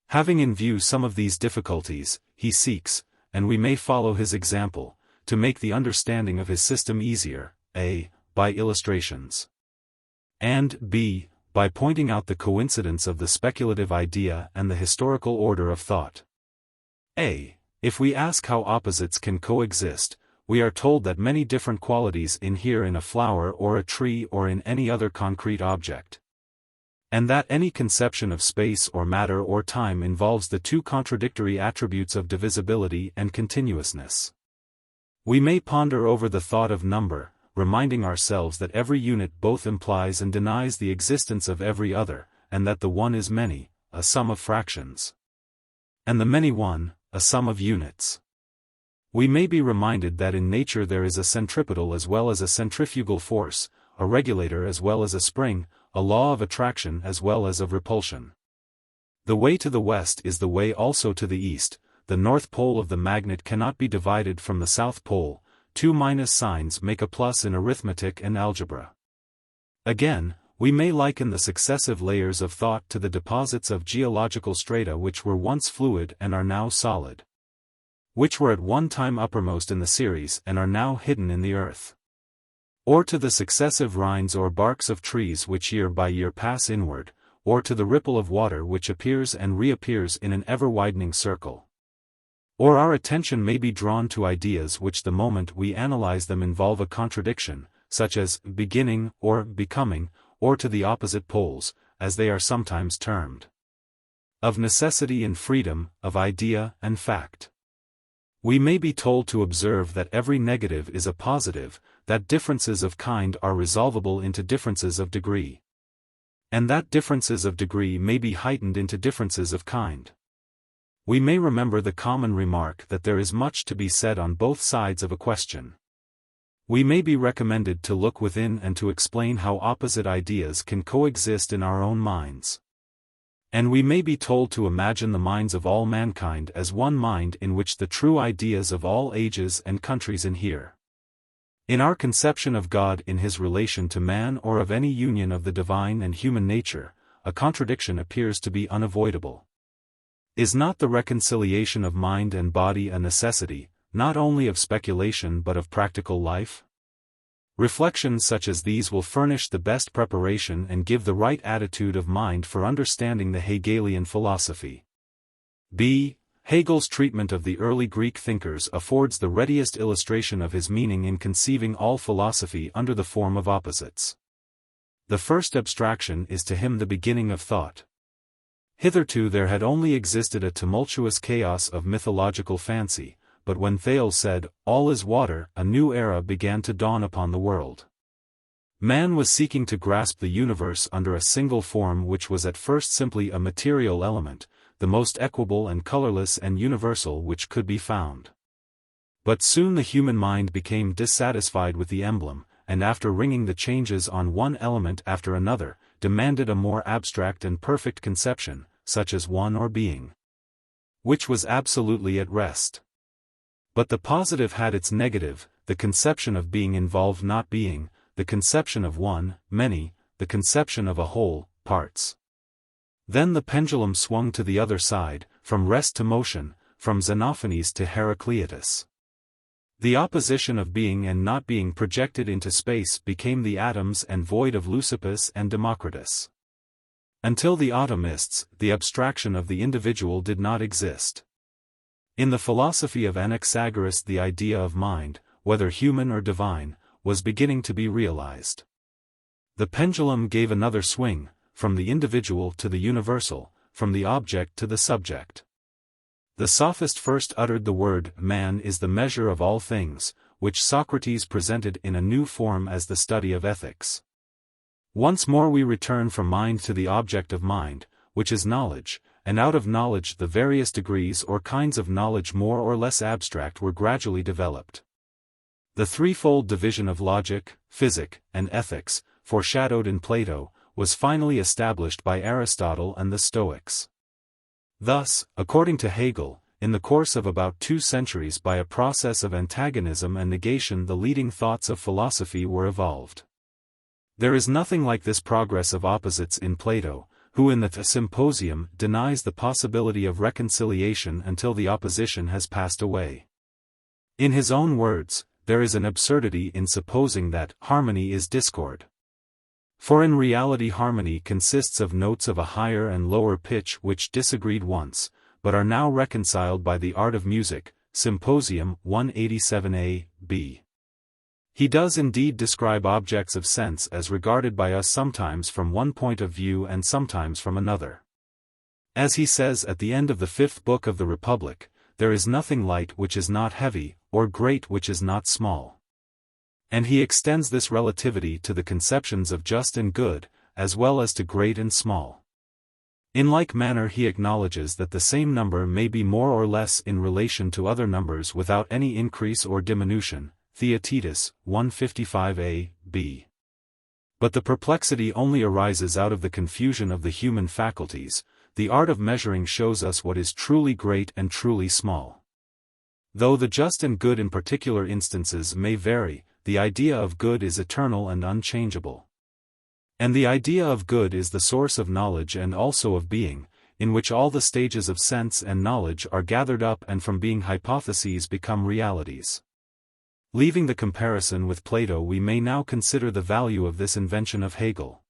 Having in view some of these difficulties, he seeks, and we may follow his example, to make the understanding of his system easier, a. by illustrations, and b. by pointing out the coincidence of the speculative idea and the historical order of thought. a. If we ask how opposites can coexist, we are told that many different qualities inhere in a flower or a tree or in any other concrete object, and that any conception of space or matter or time involves the two contradictory attributes of divisibility and continuousness. We may ponder over the thought of number, reminding ourselves that every unit both implies and denies the existence of every other, and that the one is many, a sum of fractions, and the many one, a sum of units. We may be reminded that in nature there is a centripetal as well as a centrifugal force, a regulator as well as a spring, a law of attraction as well as of repulsion. The way to the west is the way also to the east, the north pole of the magnet cannot be divided from the south pole, two minus signs make a plus in arithmetic and algebra. Again, we may liken the successive layers of thought to the deposits of geological strata which were once fluid and are now solid, which were at one time uppermost in the series and are now hidden in the earth. Or to the successive rinds or barks of trees which year by year pass inward, or to the ripple of water which appears and reappears in an ever-widening circle. Or our attention may be drawn to ideas which the moment we analyze them involve a contradiction, such as beginning or becoming, or to the opposite poles, as they are sometimes termed, of necessity and freedom, of idea and fact. We may be told to observe that every negative is a positive, that differences of kind are resolvable into differences of degree, and that differences of degree may be heightened into differences of kind. We may remember the common remark that there is much to be said on both sides of a question. We may be recommended to look within and to explain how opposite ideas can coexist in our own minds. And we may be told to imagine the minds of all mankind as one mind in which the true ideas of all ages and countries inhere. In our conception of God in his relation to man or of any union of the divine and human nature, a contradiction appears to be unavoidable. Is not the reconciliation of mind and body a necessity, not only of speculation but of practical life? Reflections such as these will furnish the best preparation and give the right attitude of mind for understanding the Hegelian philosophy. b. Hegel's treatment of the early Greek thinkers affords the readiest illustration of his meaning in conceiving all philosophy under the form of opposites. The first abstraction is to him the beginning of thought. Hitherto there had only existed a tumultuous chaos of mythological fancy, but when Thales said, "All is water," a new era began to dawn upon the world. Man was seeking to grasp the universe under a single form which was at first simply a material element, the most equable and colorless and universal which could be found. But soon the human mind became dissatisfied with the emblem, and after ringing the changes on one element after another, demanded a more abstract and perfect conception, such as one or being, which was absolutely at rest. But the positive had its negative, the conception of being involved not being, the conception of one, many, the conception of a whole, parts. Then the pendulum swung to the other side, from rest to motion, from Xenophanes to Heraclitus. The opposition of being and not being projected into space became the atoms and void of Leucippus and Democritus. Until the atomists, the abstraction of the individual did not exist. In the philosophy of Anaxagoras the idea of mind, whether human or divine, was beginning to be realized. The pendulum gave another swing, from the individual to the universal, from the object to the subject. The Sophist first uttered the word "man is the measure of all things," which Socrates presented in a new form as the study of ethics. Once more we return from mind to the object of mind, which is knowledge, and out of knowledge the various degrees or kinds of knowledge more or less abstract were gradually developed. The threefold division of logic, physic, and ethics, foreshadowed in Plato, was finally established by Aristotle and the Stoics. Thus, according to Hegel, in the course of about 2 centuries by a process of antagonism and negation the leading thoughts of philosophy were evolved. There is nothing like this progress of opposites in Plato, who in the Symposium denies the possibility of reconciliation until the opposition has passed away. In his own words, there is an absurdity in supposing that harmony is discord. For in reality harmony consists of notes of a higher and lower pitch which disagreed once, but are now reconciled by the art of music. Symposium 187a, b. He does indeed describe objects of sense as regarded by us sometimes from one point of view and sometimes from another. As he says at the end of the 5th book of the Republic, there is nothing light which is not heavy, or great which is not small. And he extends this relativity to the conceptions of just and good, as well as to great and small. In like manner he acknowledges that the same number may be more or less in relation to other numbers without any increase or diminution. Theaetetus 155a, b. But the perplexity only arises out of the confusion of the human faculties. The art of measuring shows us what is truly great and truly small. Though the just and good in particular instances may vary, the idea of good is eternal and unchangeable. And the idea of good is the source of knowledge and also of being, in which all the stages of sense and knowledge are gathered up and from being hypotheses become realities. Leaving the comparison with Plato, we may now consider the value of this invention of Hegel.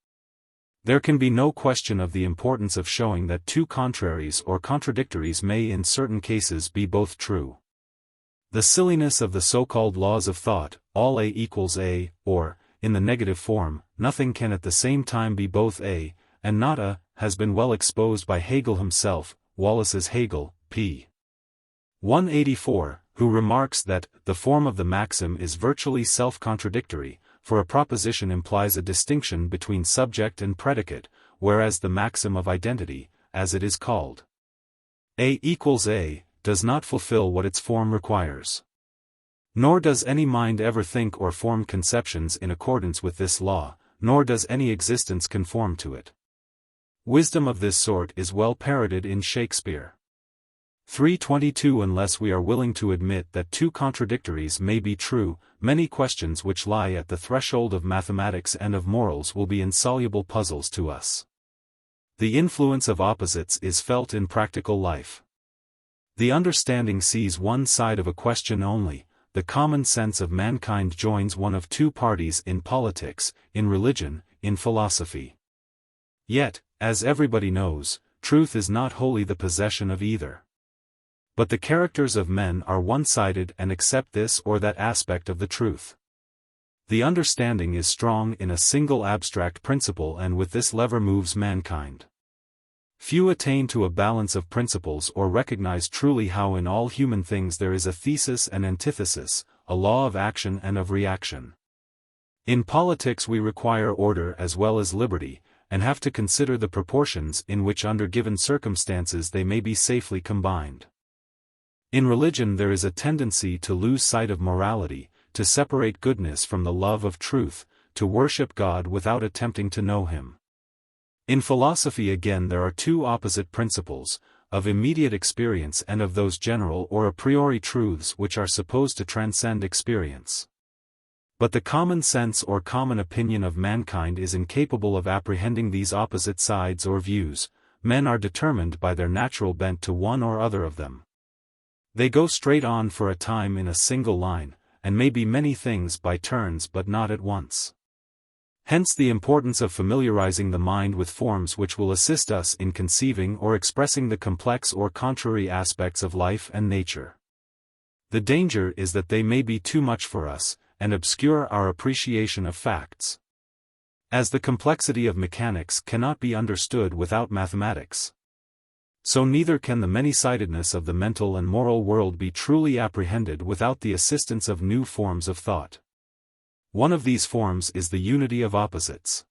There can be no question of the importance of showing that 2 contraries or contradictories may in certain cases be both true. The silliness of the so-called laws of thought, all A equals A, or, in the negative form, nothing can at the same time be both A, and not A, has been well exposed by Hegel himself. Wallace's Hegel, p. 184, who remarks that the form of the maxim is virtually self-contradictory, for a proposition implies a distinction between subject and predicate, whereas the maxim of identity, as it is called, A equals A, does not fulfill what its form requires. Nor does any mind ever think or form conceptions in accordance with this law, nor does any existence conform to it. Wisdom of this sort is well parroted in Shakespeare. 322. Unless we are willing to admit that two contradictories may be true, many questions which lie at the threshold of mathematics and of morals will be insoluble puzzles to us. The influence of opposites is felt in practical life. The understanding sees one side of a question only. The common sense of mankind joins one of two parties in politics, in religion, in philosophy. Yet, as everybody knows, truth is not wholly the possession of either. But the characters of men are one-sided and accept this or that aspect of the truth. The understanding is strong in a single abstract principle, and with this lever moves mankind. Few attain to a balance of principles or recognize truly how in all human things there is a thesis and antithesis, a law of action and of reaction. In politics we require order as well as liberty, and have to consider the proportions in which under given circumstances they may be safely combined. In religion there is a tendency to lose sight of morality, to separate goodness from the love of truth, to worship God without attempting to know Him. In philosophy again there are two opposite principles, of immediate experience and of those general or a priori truths which are supposed to transcend experience. But the common sense or common opinion of mankind is incapable of apprehending these opposite sides or views. Men are determined by their natural bent to one or other of them. They go straight on for a time in a single line, and may be many things by turns but not at once. Hence the importance of familiarizing the mind with forms which will assist us in conceiving or expressing the complex or contrary aspects of life and nature. The danger is that they may be too much for us, and obscure our appreciation of facts. As the complexity of mechanics cannot be understood without mathematics, so neither can the many-sidedness of the mental and moral world be truly apprehended without the assistance of new forms of thought. One of these forms is the unity of opposites.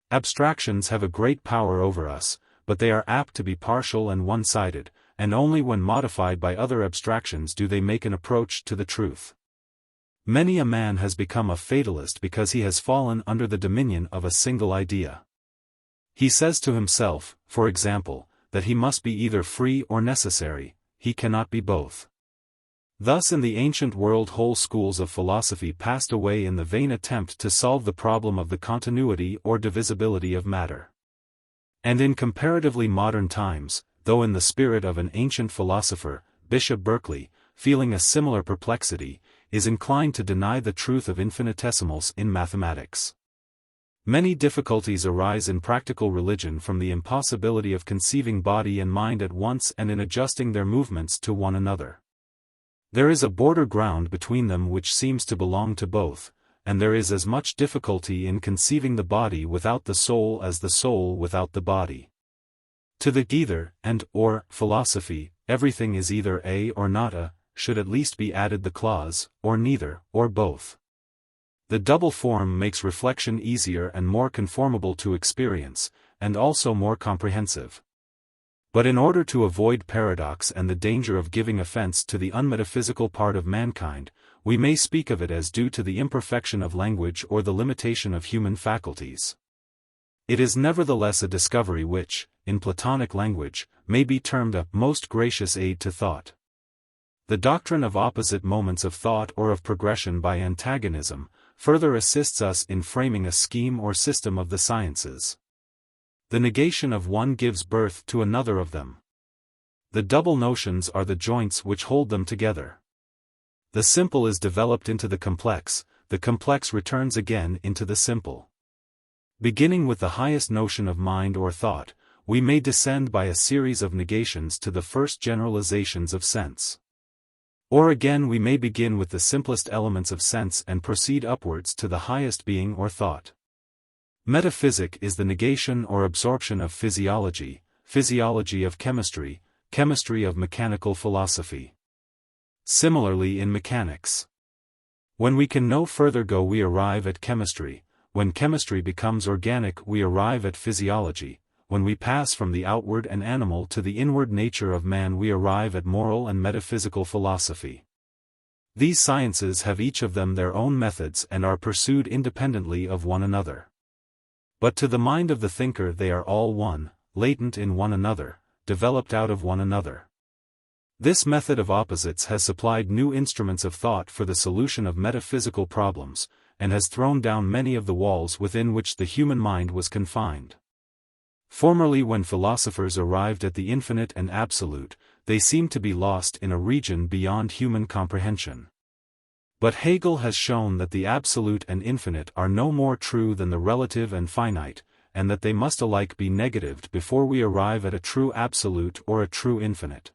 Abstractions have a great power over us, but they are apt to be partial and one-sided, and only when modified by other abstractions do they make an approach to the truth. Many a man has become a fatalist because he has fallen under the dominion of a single idea. He says to himself, for example, that he must be either free or necessary, he cannot be both. Thus in the ancient world whole schools of philosophy passed away in the vain attempt to solve the problem of the continuity or divisibility of matter. And in comparatively modern times, though in the spirit of an ancient philosopher, Bishop Berkeley, feeling a similar perplexity, is inclined to deny the truth of infinitesimals in mathematics. Many difficulties arise in practical religion from the impossibility of conceiving body and mind at once and in adjusting their movements to one another. There is a border ground between them which seems to belong to both, and there is as much difficulty in conceiving the body without the soul as the soul without the body. To the either and or philosophy, everything is either a or not a, should at least be added the clause, or neither, or both. The double form makes reflection easier and more conformable to experience, and also more comprehensive. But in order to avoid paradox and the danger of giving offense to the unmetaphysical part of mankind, we may speak of it as due to the imperfection of language or the limitation of human faculties. It is nevertheless a discovery which, in Platonic language, may be termed a most gracious aid to thought. The doctrine of opposite moments of thought or of progression by antagonism, further assists us in framing a scheme or system of the sciences. The negation of one gives birth to another of them. The double notions are the joints which hold them together. The simple is developed into the complex returns again into the simple. Beginning with the highest notion of mind or thought, we may descend by a series of negations to the first generalizations of sense. Or again we may begin with the simplest elements of sense and proceed upwards to the highest being or thought. Metaphysic is the negation or absorption of physiology, physiology of chemistry, chemistry of mechanical philosophy. Similarly in mechanics. When we can no further go, we arrive at chemistry. When chemistry becomes organic, we arrive at physiology. When we pass from the outward and animal to the inward nature of man, we arrive at moral and metaphysical philosophy. These sciences have each of them their own methods and are pursued independently of one another. But to the mind of the thinker they are all one, latent in one another, developed out of one another. This method of opposites has supplied new instruments of thought for the solution of metaphysical problems, and has thrown down many of the walls within which the human mind was confined. Formerly, when philosophers arrived at the infinite and absolute, they seemed to be lost in a region beyond human comprehension. But Hegel has shown that the absolute and infinite are no more true than the relative and finite, and that they must alike be negatived before we arrive at a true absolute or a true infinite.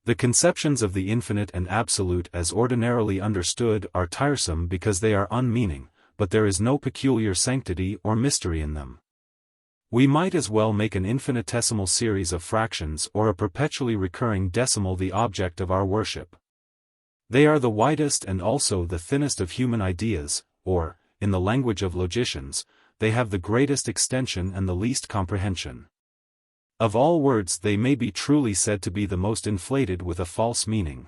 The conceptions of the infinite and absolute as ordinarily understood are tiresome because they are unmeaning, but there is no peculiar sanctity or mystery in them. We might as well make an infinitesimal series of fractions or a perpetually recurring decimal the object of our worship. They are the widest and also the thinnest of human ideas, or, in the language of logicians, they have the greatest extension and the least comprehension. Of all words they may be truly said to be the most inflated with a false meaning.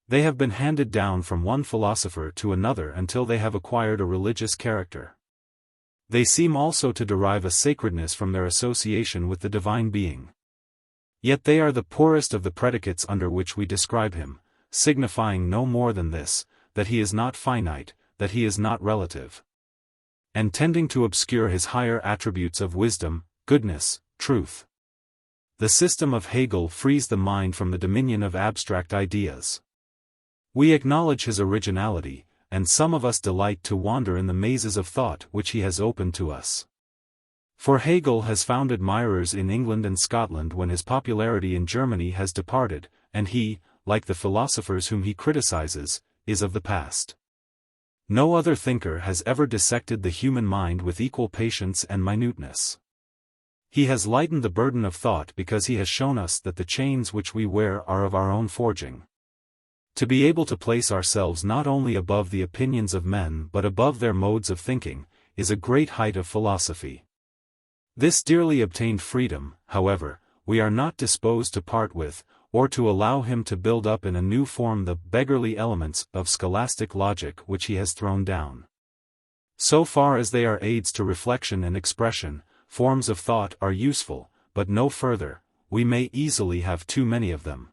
They have been handed down from one philosopher to another until they have acquired a religious character. They seem also to derive a sacredness from their association with the divine being. Yet they are the poorest of the predicates under which we describe him, signifying no more than this, that he is not finite, that he is not relative, and tending to obscure his higher attributes of wisdom, goodness, truth. The system of Hegel frees the mind from the dominion of abstract ideas. We acknowledge his originality, and some of us delight to wander in the mazes of thought which he has opened to us. For Hegel has found admirers in England and Scotland when his popularity in Germany has departed, and he, like the philosophers whom he criticizes, is of the past. No other thinker has ever dissected the human mind with equal patience and minuteness. He has lightened the burden of thought because he has shown us that the chains which we wear are of our own forging. To be able to place ourselves not only above the opinions of men but above their modes of thinking, is a great height of philosophy. This dearly obtained freedom, however, we are not disposed to part with, or to allow him to build up in a new form the beggarly elements of scholastic logic which he has thrown down. So far as they are aids to reflection and expression, forms of thought are useful, but no further. We may easily have too many of them.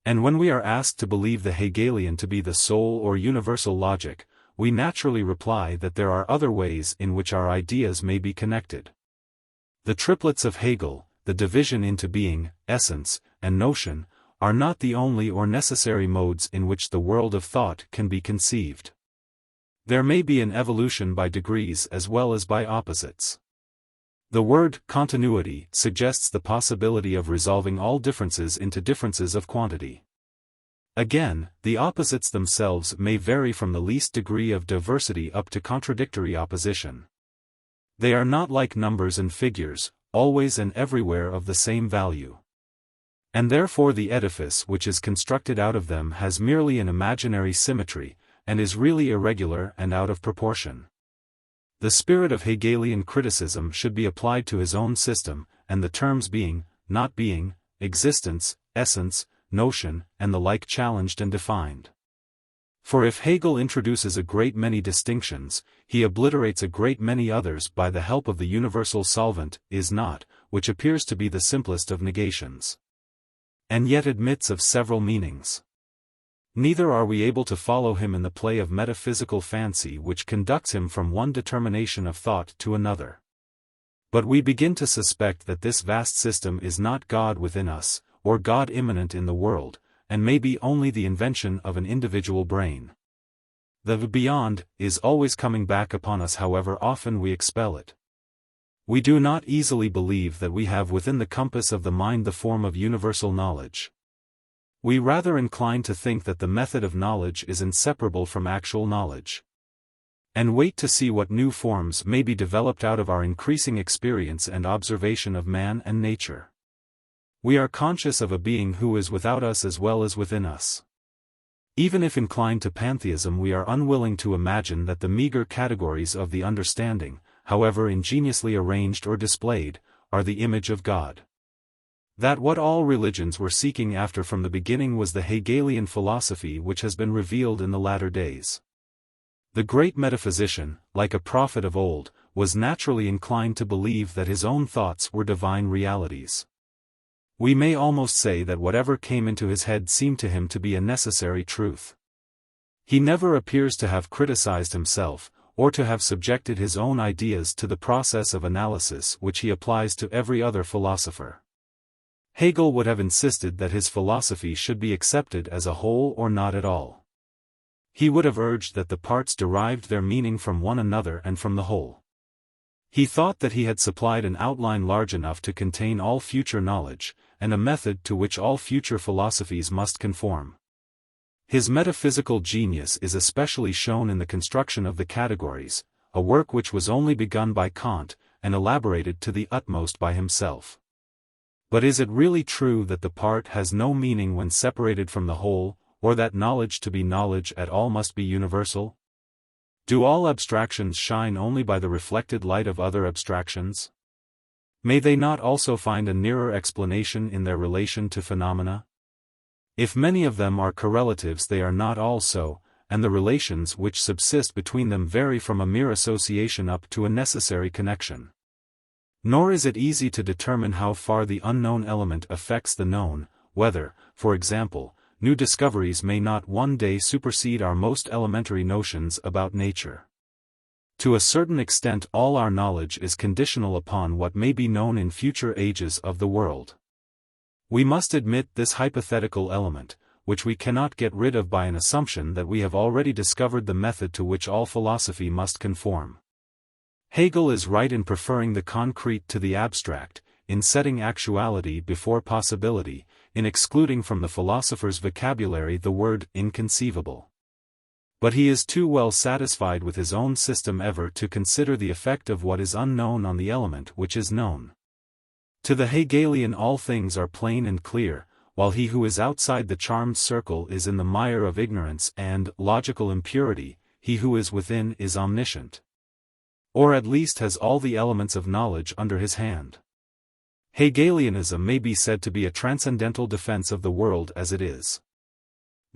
And when we are asked to believe the Hegelian to be the sole or universal logic, we naturally reply that there are other ways in which our ideas may be connected. The triplets of Hegel, the division into being, essence, and notion, are not the only or necessary modes in which the world of thought can be conceived. There may be an evolution by degrees as well as by opposites. The word continuity suggests the possibility of resolving all differences into differences of quantity. Again, the opposites themselves may vary from the least degree of diversity up to contradictory opposition. They are not like numbers and figures, always and everywhere of the same value. And therefore the edifice which is constructed out of them has merely an imaginary symmetry, and is really irregular and out of proportion. The spirit of Hegelian criticism should be applied to his own system, and the terms being, not being, existence, essence, notion, and the like challenged and defined. For if Hegel introduces a great many distinctions, he obliterates a great many others by the help of the universal solvent, is not, which appears to be the simplest of negations, and yet admits of several meanings. Neither are we able to follow him in the play of metaphysical fancy which conducts him from one determination of thought to another. But we begin to suspect that this vast system is not God within us, or God immanent in the world, and may be only the invention of an individual brain. The beyond is always coming back upon us however often we expel it. We do not easily believe that we have within the compass of the mind the form of universal knowledge. We rather incline to think that the method of knowledge is inseparable from actual knowledge, and wait to see what new forms may be developed out of our increasing experience and observation of man and nature. We are conscious of a being who is without us as well as within us. Even if inclined to pantheism, we are unwilling to imagine that the meager categories of the understanding, however ingeniously arranged or displayed, are the image of God. That what all religions were seeking after from the beginning was the Hegelian philosophy which has been revealed in the latter days. The great metaphysician, like a prophet of old, was naturally inclined to believe that his own thoughts were divine realities. We may almost say that whatever came into his head seemed to him to be a necessary truth. He never appears to have criticized himself, or to have subjected his own ideas to the process of analysis which he applies to every other philosopher. Hegel would have insisted that his philosophy should be accepted as a whole or not at all. He would have urged that the parts derived their meaning from one another and from the whole. He thought that he had supplied an outline large enough to contain all future knowledge, and a method to which all future philosophies must conform. His metaphysical genius is especially shown in the construction of the categories, a work which was only begun by Kant, and elaborated to the utmost by himself. But is it really true that the part has no meaning when separated from the whole, or that knowledge to be knowledge at all must be universal? Do all abstractions shine only by the reflected light of other abstractions? May they not also find a nearer explanation in their relation to phenomena? If many of them are correlatives, they are not all so, and the relations which subsist between them vary from a mere association up to a necessary connection. Nor is it easy to determine how far the unknown element affects the known, whether, for example, new discoveries may not one day supersede our most elementary notions about nature. To a certain extent all our knowledge is conditional upon what may be known in future ages of the world. We must admit this hypothetical element, which we cannot get rid of by an assumption that we have already discovered the method to which all philosophy must conform. Hegel is right in preferring the concrete to the abstract, in setting actuality before possibility, in excluding from the philosopher's vocabulary the word inconceivable. But he is too well satisfied with his own system ever to consider the effect of what is unknown on the element which is known. To the Hegelian all things are plain and clear, while he who is outside the charmed circle is in the mire of ignorance and logical impurity, he who is within is omniscient. Or at least has all the elements of knowledge under his hand. Hegelianism may be said to be a transcendental defense of the world as it is.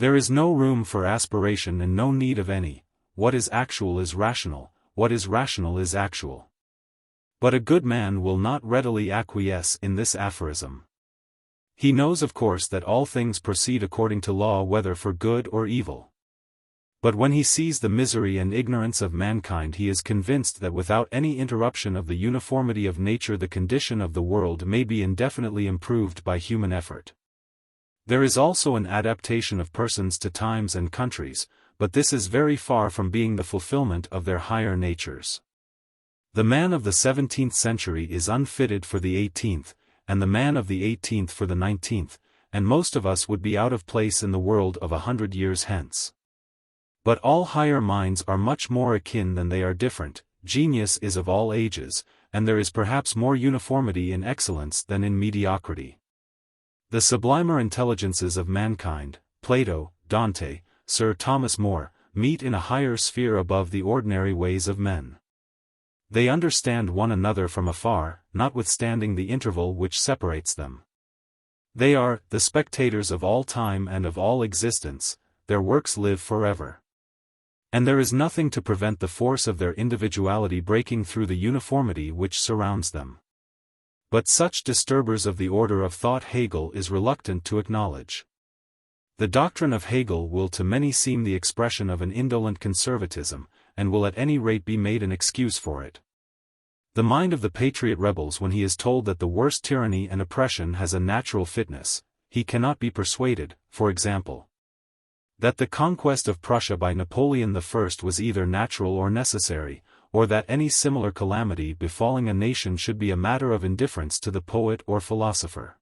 There is no room for aspiration and no need of any. What is actual is rational, what is rational is actual. But a good man will not readily acquiesce in this aphorism. He knows of course that all things proceed according to law whether for good or evil. But when he sees the misery and ignorance of mankind he is convinced that without any interruption of the uniformity of nature the condition of the world may be indefinitely improved by human effort. There is also an adaptation of persons to times and countries, but this is very far from being the fulfillment of their higher natures. The man of the 17th century is unfitted for the 18th, and the man of the 18th for the 19th, and most of us would be out of place in the world of 100 years hence. But all higher minds are much more akin than they are different, genius is of all ages, and there is perhaps more uniformity in excellence than in mediocrity. The sublimer intelligences of mankind, Plato, Dante, Sir Thomas More, meet in a higher sphere above the ordinary ways of men. They understand one another from afar, notwithstanding the interval which separates them. They are the spectators of all time and of all existence, their works live forever. And there is nothing to prevent the force of their individuality breaking through the uniformity which surrounds them. But such disturbers of the order of thought Hegel is reluctant to acknowledge. The doctrine of Hegel will to many seem the expression of an indolent conservatism, and will at any rate be made an excuse for it. The mind of the patriot rebels when he is told that the worst tyranny and oppression has a natural fitness, he cannot be persuaded, for example, that the conquest of Prussia by Napoleon I was either natural or necessary, or that any similar calamity befalling a nation should be a matter of indifference to the poet or philosopher.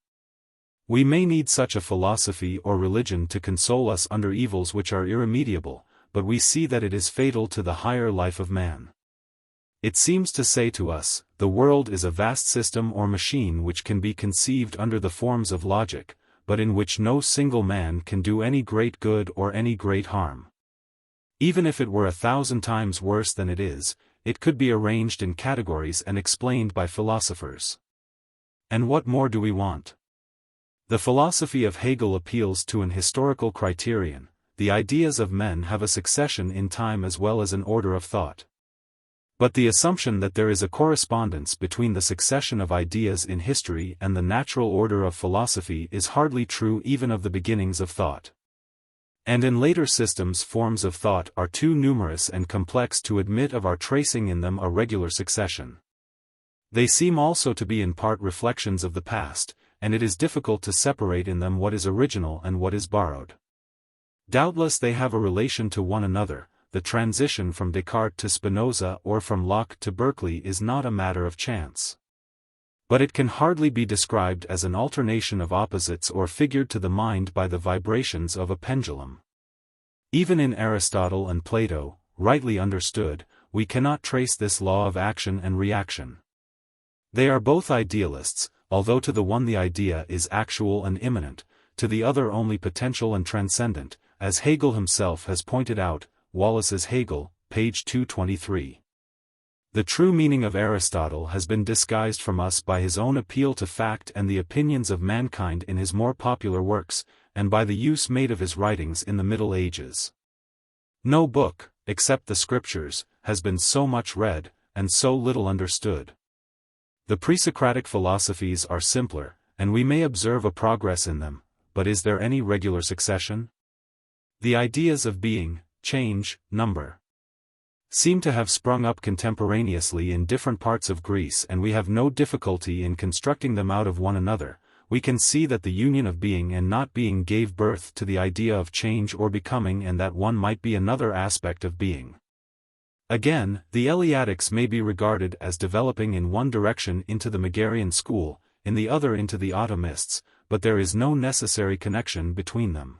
We may need such a philosophy or religion to console us under evils which are irremediable, but we see that it is fatal to the higher life of man. It seems to say to us, the world is a vast system or machine which can be conceived under the forms of logic, but in which no single man can do any great good or any great harm. Even if it were 1,000 times worse than it is, it could be arranged in categories and explained by philosophers. And what more do we want? The philosophy of Hegel appeals to an historical criterion. The ideas of men have a succession in time as well as an order of thought. But the assumption that there is a correspondence between the succession of ideas in history and the natural order of philosophy is hardly true even of the beginnings of thought. And in later systems, forms of thought are too numerous and complex to admit of our tracing in them a regular succession. They seem also to be in part reflections of the past, and it is difficult to separate in them what is original and what is borrowed. Doubtless they have a relation to one another. The transition from Descartes to Spinoza or from Locke to Berkeley is not a matter of chance. But it can hardly be described as an alternation of opposites or figured to the mind by the vibrations of a pendulum. Even in Aristotle and Plato, rightly understood, we cannot trace this law of action and reaction. They are both idealists, although to the one the idea is actual and immanent, to the other only potential and transcendent, as Hegel himself has pointed out. Wallace's Hegel, page 223. The true meaning of Aristotle has been disguised from us by his own appeal to fact and the opinions of mankind in his more popular works, and by the use made of his writings in the Middle Ages. No book, except the Scriptures, has been so much read, and so little understood. The pre-Socratic philosophies are simpler, and we may observe a progress in them, but is there any regular succession? The ideas of being, change, number, seem to have sprung up contemporaneously in different parts of Greece, and we have no difficulty in constructing them out of one another. We can see that the union of being and not being gave birth to the idea of change or becoming, and that one might be another aspect of being. Again, the Eleatics may be regarded as developing in one direction into the Megarian school, in the other into the Atomists, but there is no necessary connection between them.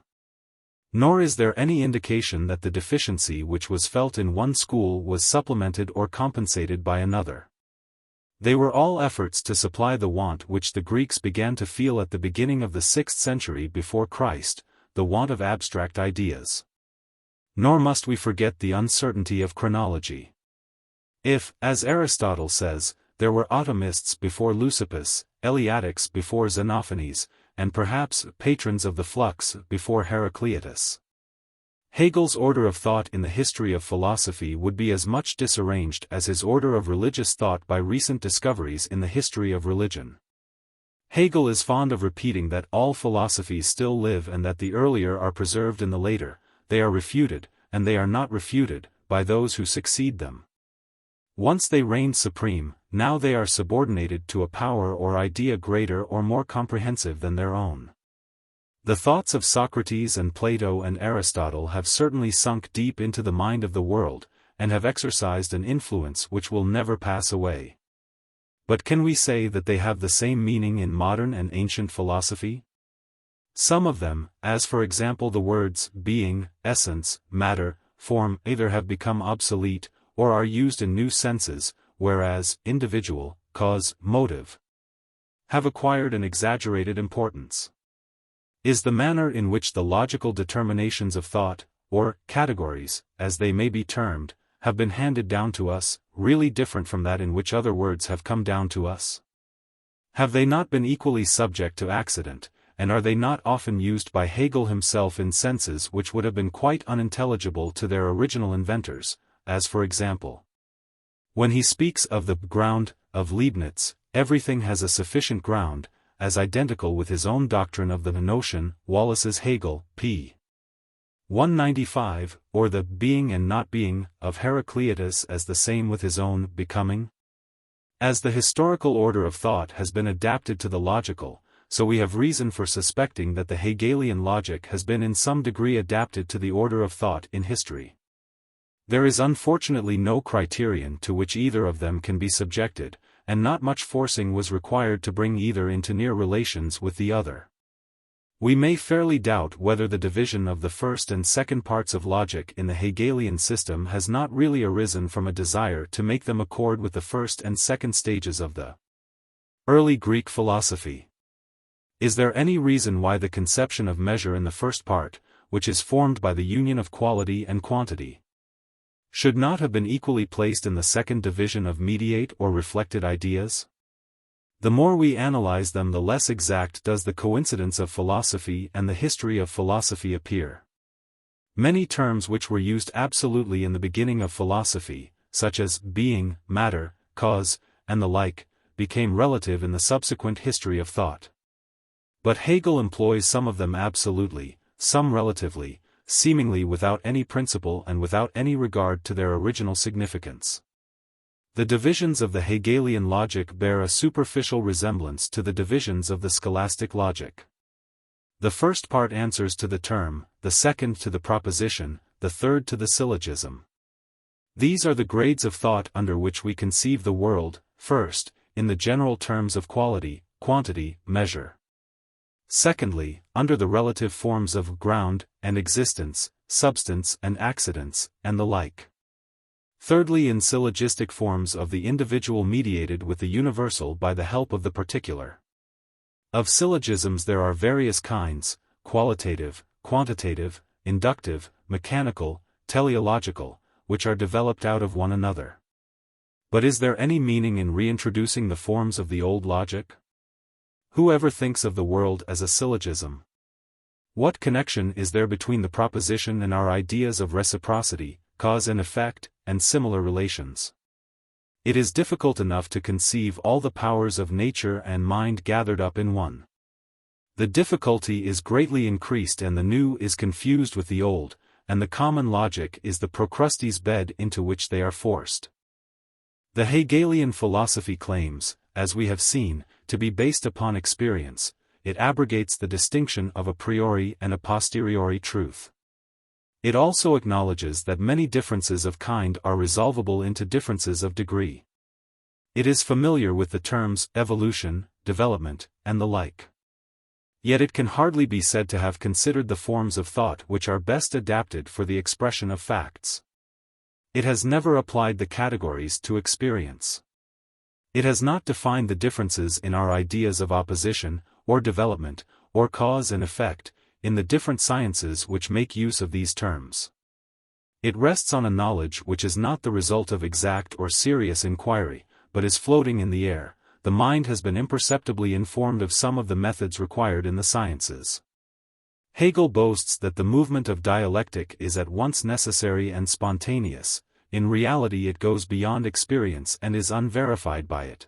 Nor is there any indication that the deficiency which was felt in one school was supplemented or compensated by another. They were all efforts to supply the want which the Greeks began to feel at the beginning of the 6th century before Christ, the want of abstract ideas. Nor must we forget the uncertainty of chronology. If, as Aristotle says, there were Atomists before Leucippus, Eleatics before Xenophanes, and perhaps patrons of the flux before Heraclitus, Hegel's order of thought in the history of philosophy would be as much disarranged as his order of religious thought by recent discoveries in the history of religion. Hegel is fond of repeating that all philosophies still live and that the earlier are preserved in the later. They are refuted, and they are not refuted, by those who succeed them. Once they reigned supreme, now they are subordinated to a power or idea greater or more comprehensive than their own. The thoughts of Socrates and Plato and Aristotle have certainly sunk deep into the mind of the world, and have exercised an influence which will never pass away. But can we say that they have the same meaning in modern and ancient philosophy? Some of them, as for example the words being, essence, matter, form, either have become obsolete, or are used in new senses, whereas individual, cause, motive have acquired an exaggerated importance. Is the manner in which the logical determinations of thought, or categories, as they may be termed, have been handed down to us, really different from that in which other words have come down to us? Have they not been equally subject to accident, and are they not often used by Hegel himself in senses which would have been quite unintelligible to their original inventors, as for example, when he speaks of the ground of Leibniz, everything has a sufficient ground, as identical with his own doctrine of the notion, Wallace's Hegel, p. 195, or the being and not being of Heraclitus as the same with his own becoming? As the historical order of thought has been adapted to the logical, so we have reason for suspecting that the Hegelian logic has been in some degree adapted to the order of thought in history. There is unfortunately no criterion to which either of them can be subjected, and not much forcing was required to bring either into near relations with the other. We may fairly doubt whether the division of the first and second parts of logic in the Hegelian system has not really arisen from a desire to make them accord with the first and second stages of the early Greek philosophy. Is there any reason why the conception of measure in the first part, which is formed by the union of quality and quantity, should not have been equally placed in the second division of mediate or reflected ideas? The more we analyze them, the less exact does the coincidence of philosophy and the history of philosophy appear. Many terms which were used absolutely in the beginning of philosophy, such as being, matter, cause, and the like, became relative in the subsequent history of thought. But Hegel employs some of them absolutely, some relatively, seemingly without any principle and without any regard to their original significance. The divisions of the Hegelian logic bear a superficial resemblance to the divisions of the scholastic logic. The first part answers to the term, the second to the proposition, the third to the syllogism. These are the grades of thought under which we conceive the world, first, in the general terms of quality, quantity, measure. Secondly, under the relative forms of ground and existence, substance and accidents, and the like. Thirdly, in syllogistic forms of the individual mediated with the universal by the help of the particular. Of syllogisms there are various kinds: qualitative, quantitative, inductive, mechanical, teleological, which are developed out of one another. But is there any meaning in reintroducing the forms of the old logic? Who ever thinks of the world as a syllogism? What connection is there between the proposition and our ideas of reciprocity, cause and effect, and similar relations? It is difficult enough to conceive all the powers of nature and mind gathered up in one. The difficulty is greatly increased and the new is confused with the old, and the common logic is the Procrustes bed into which they are forced. The Hegelian philosophy claims, as we have seen, to be based upon experience. It abrogates the distinction of a priori and a posteriori truth. It also acknowledges that many differences of kind are resolvable into differences of degree. It is familiar with the terms evolution, development, and the like. Yet it can hardly be said to have considered the forms of thought which are best adapted for the expression of facts. It has never applied the categories to experience. It has not defined the differences in our ideas of opposition, or development, or cause and effect, in the different sciences which make use of these terms. It rests on a knowledge which is not the result of exact or serious inquiry, but is floating in the air. The mind has been imperceptibly informed of some of the methods required in the sciences. Hegel boasts that the movement of dialectic is at once necessary and spontaneous. In reality it goes beyond experience and is unverified by it.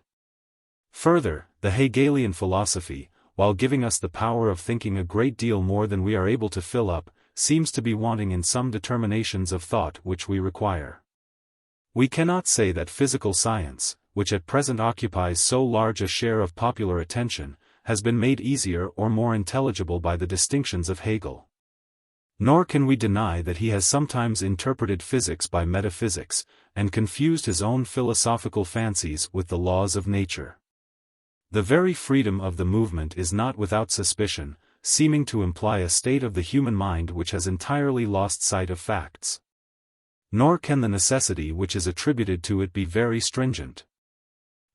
Further, the Hegelian philosophy, while giving us the power of thinking a great deal more than we are able to fill up, seems to be wanting in some determinations of thought which we require. We cannot say that physical science, which at present occupies so large a share of popular attention, has been made easier or more intelligible by the distinctions of Hegel. Nor can we deny that he has sometimes interpreted physics by metaphysics, and confused his own philosophical fancies with the laws of nature. The very freedom of the movement is not without suspicion, seeming to imply a state of the human mind which has entirely lost sight of facts. Nor can the necessity which is attributed to it be very stringent.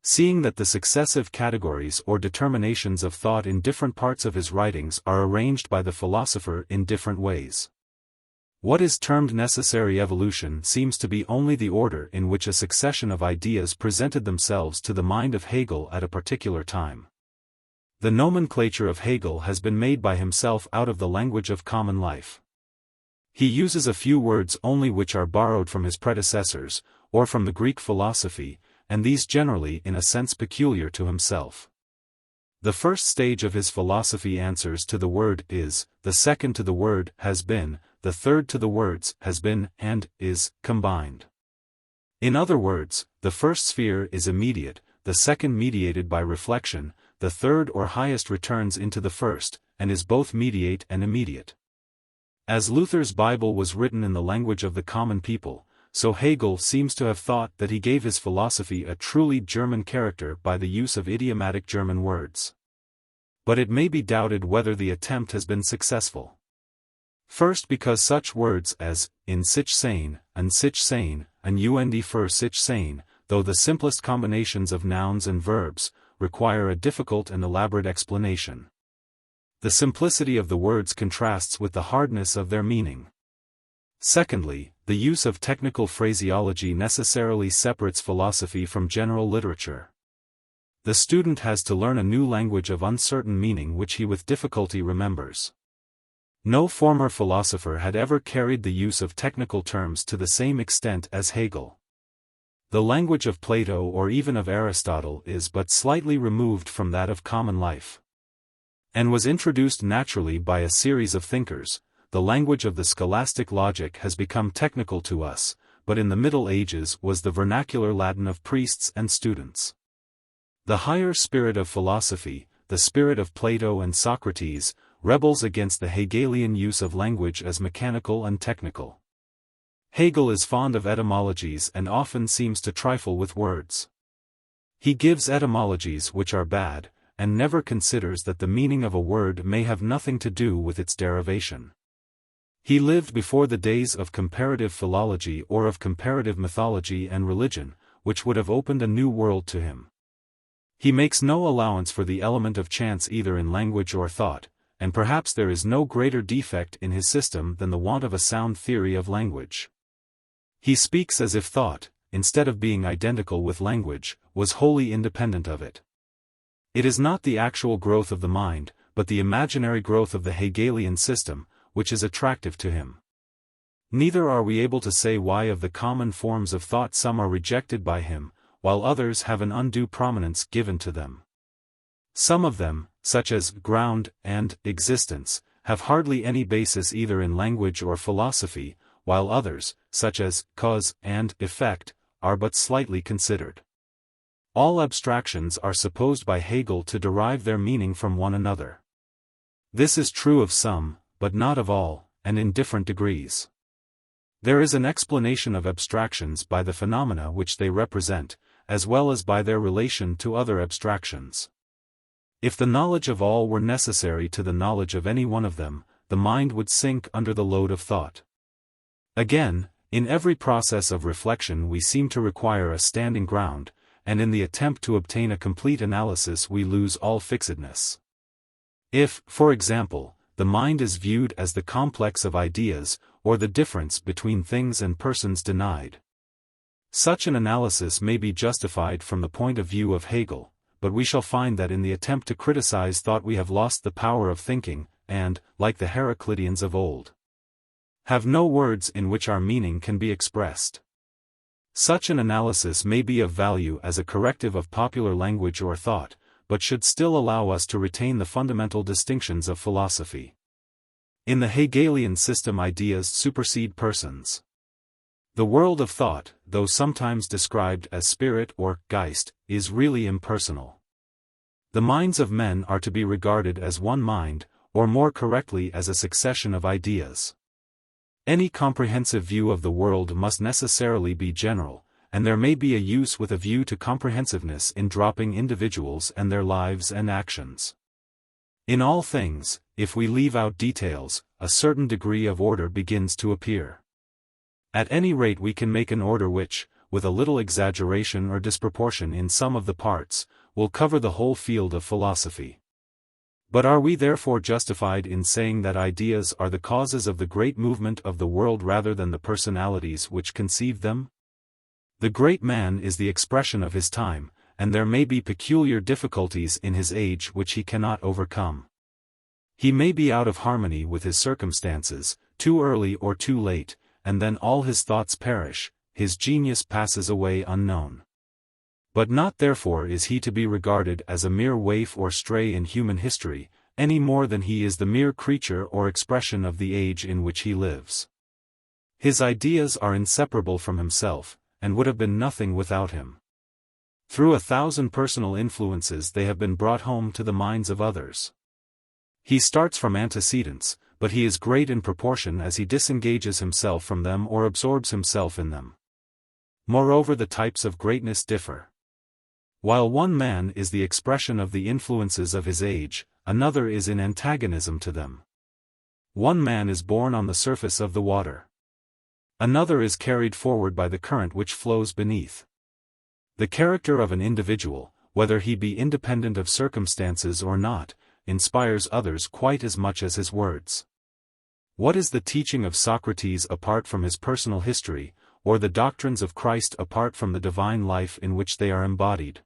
Seeing that the successive categories or determinations of thought in different parts of his writings are arranged by the philosopher in different ways. What is termed necessary evolution seems to be only the order in which a succession of ideas presented themselves to the mind of Hegel at a particular time. The nomenclature of Hegel has been made by himself out of the language of common life. He uses a few words only which are borrowed from his predecessors, or from the Greek philosophy, and these generally in a sense peculiar to himself. The first stage of his philosophy answers to the word is, the second to the word has been, the third to the words has been and is combined. In other words, the first sphere is immediate, the second mediated by reflection, the third or highest returns into the first, and is both mediate and immediate. As Luther's Bible was written in the language of the common people, so Hegel seems to have thought that he gave his philosophy a truly German character by the use of idiomatic German words. But it may be doubted whether the attempt has been successful. First, because such words as in sich sein, and und für sich sein, though the simplest combinations of nouns and verbs, require a difficult and elaborate explanation. The simplicity of the words contrasts with the hardness of their meaning. Secondly, the use of technical phraseology necessarily separates philosophy from general literature. The student has to learn a new language of uncertain meaning which he with difficulty remembers. No former philosopher had ever carried the use of technical terms to the same extent as Hegel. The language of Plato or even of Aristotle is but slightly removed from that of common life, and was introduced naturally by a series of thinkers. The language of the scholastic logic has become technical to us, but in the Middle Ages was the vernacular Latin of priests and students. The higher spirit of philosophy, the spirit of Plato and Socrates, rebels against the Hegelian use of language as mechanical and technical. Hegel is fond of etymologies and often seems to trifle with words. He gives etymologies which are bad, and never considers that the meaning of a word may have nothing to do with its derivation. He lived before the days of comparative philology or of comparative mythology and religion, which would have opened a new world to him. He makes no allowance for the element of chance either in language or thought, and perhaps there is no greater defect in his system than the want of a sound theory of language. He speaks as if thought, instead of being identical with language, was wholly independent of it. It is not the actual growth of the mind, but the imaginary growth of the Hegelian system, which is attractive to him. Neither are we able to say why of the common forms of thought some are rejected by him, while others have an undue prominence given to them. Some of them, such as ground and existence, have hardly any basis either in language or philosophy, while others, such as cause and effect, are but slightly considered. All abstractions are supposed by Hegel to derive their meaning from one another. This is true of some, but not of all, and in different degrees. There is an explanation of abstractions by the phenomena which they represent, as well as by their relation to other abstractions. If the knowledge of all were necessary to the knowledge of any one of them, the mind would sink under the load of thought. Again, in every process of reflection we seem to require a standing ground, and in the attempt to obtain a complete analysis we lose all fixedness. If, for example, the mind is viewed as the complex of ideas, or the difference between things and persons denied, such an analysis may be justified from the point of view of Hegel, but we shall find that in the attempt to criticize thought we have lost the power of thinking, and, like the Heracliteans of old, have no words in which our meaning can be expressed. Such an analysis may be of value as a corrective of popular language or thought, but should still allow us to retain the fundamental distinctions of philosophy. In the Hegelian system ideas supersede persons. The world of thought, though sometimes described as spirit or Geist, is really impersonal. The minds of men are to be regarded as one mind, or more correctly as a succession of ideas. Any comprehensive view of the world must necessarily be general, and there may be a use with a view to comprehensiveness in dropping individuals and their lives and actions. In all things, if we leave out details, a certain degree of order begins to appear. At any rate we can make an order which, with a little exaggeration or disproportion in some of the parts, will cover the whole field of philosophy. But are we therefore justified in saying that ideas are the causes of the great movement of the world rather than the personalities which conceived them? The great man is the expression of his time, and there may be peculiar difficulties in his age which he cannot overcome. He may be out of harmony with his circumstances, too early or too late, and then all his thoughts perish, his genius passes away unknown. But not therefore is he to be regarded as a mere waif or stray in human history, any more than he is the mere creature or expression of the age in which he lives. His ideas are inseparable from himself, and would have been nothing without him. Through 1,000 personal influences they have been brought home to the minds of others. He starts from antecedents, but he is great in proportion as he disengages himself from them or absorbs himself in them. Moreover, the types of greatness differ. While one man is the expression of the influences of his age, another is in antagonism to them. One man is born on the surface of the water. Another is carried forward by the current which flows beneath. The character of an individual, whether he be independent of circumstances or not, inspires others quite as much as his words. What is the teaching of Socrates apart from his personal history, or the doctrines of Christ apart from the divine life in which they are embodied?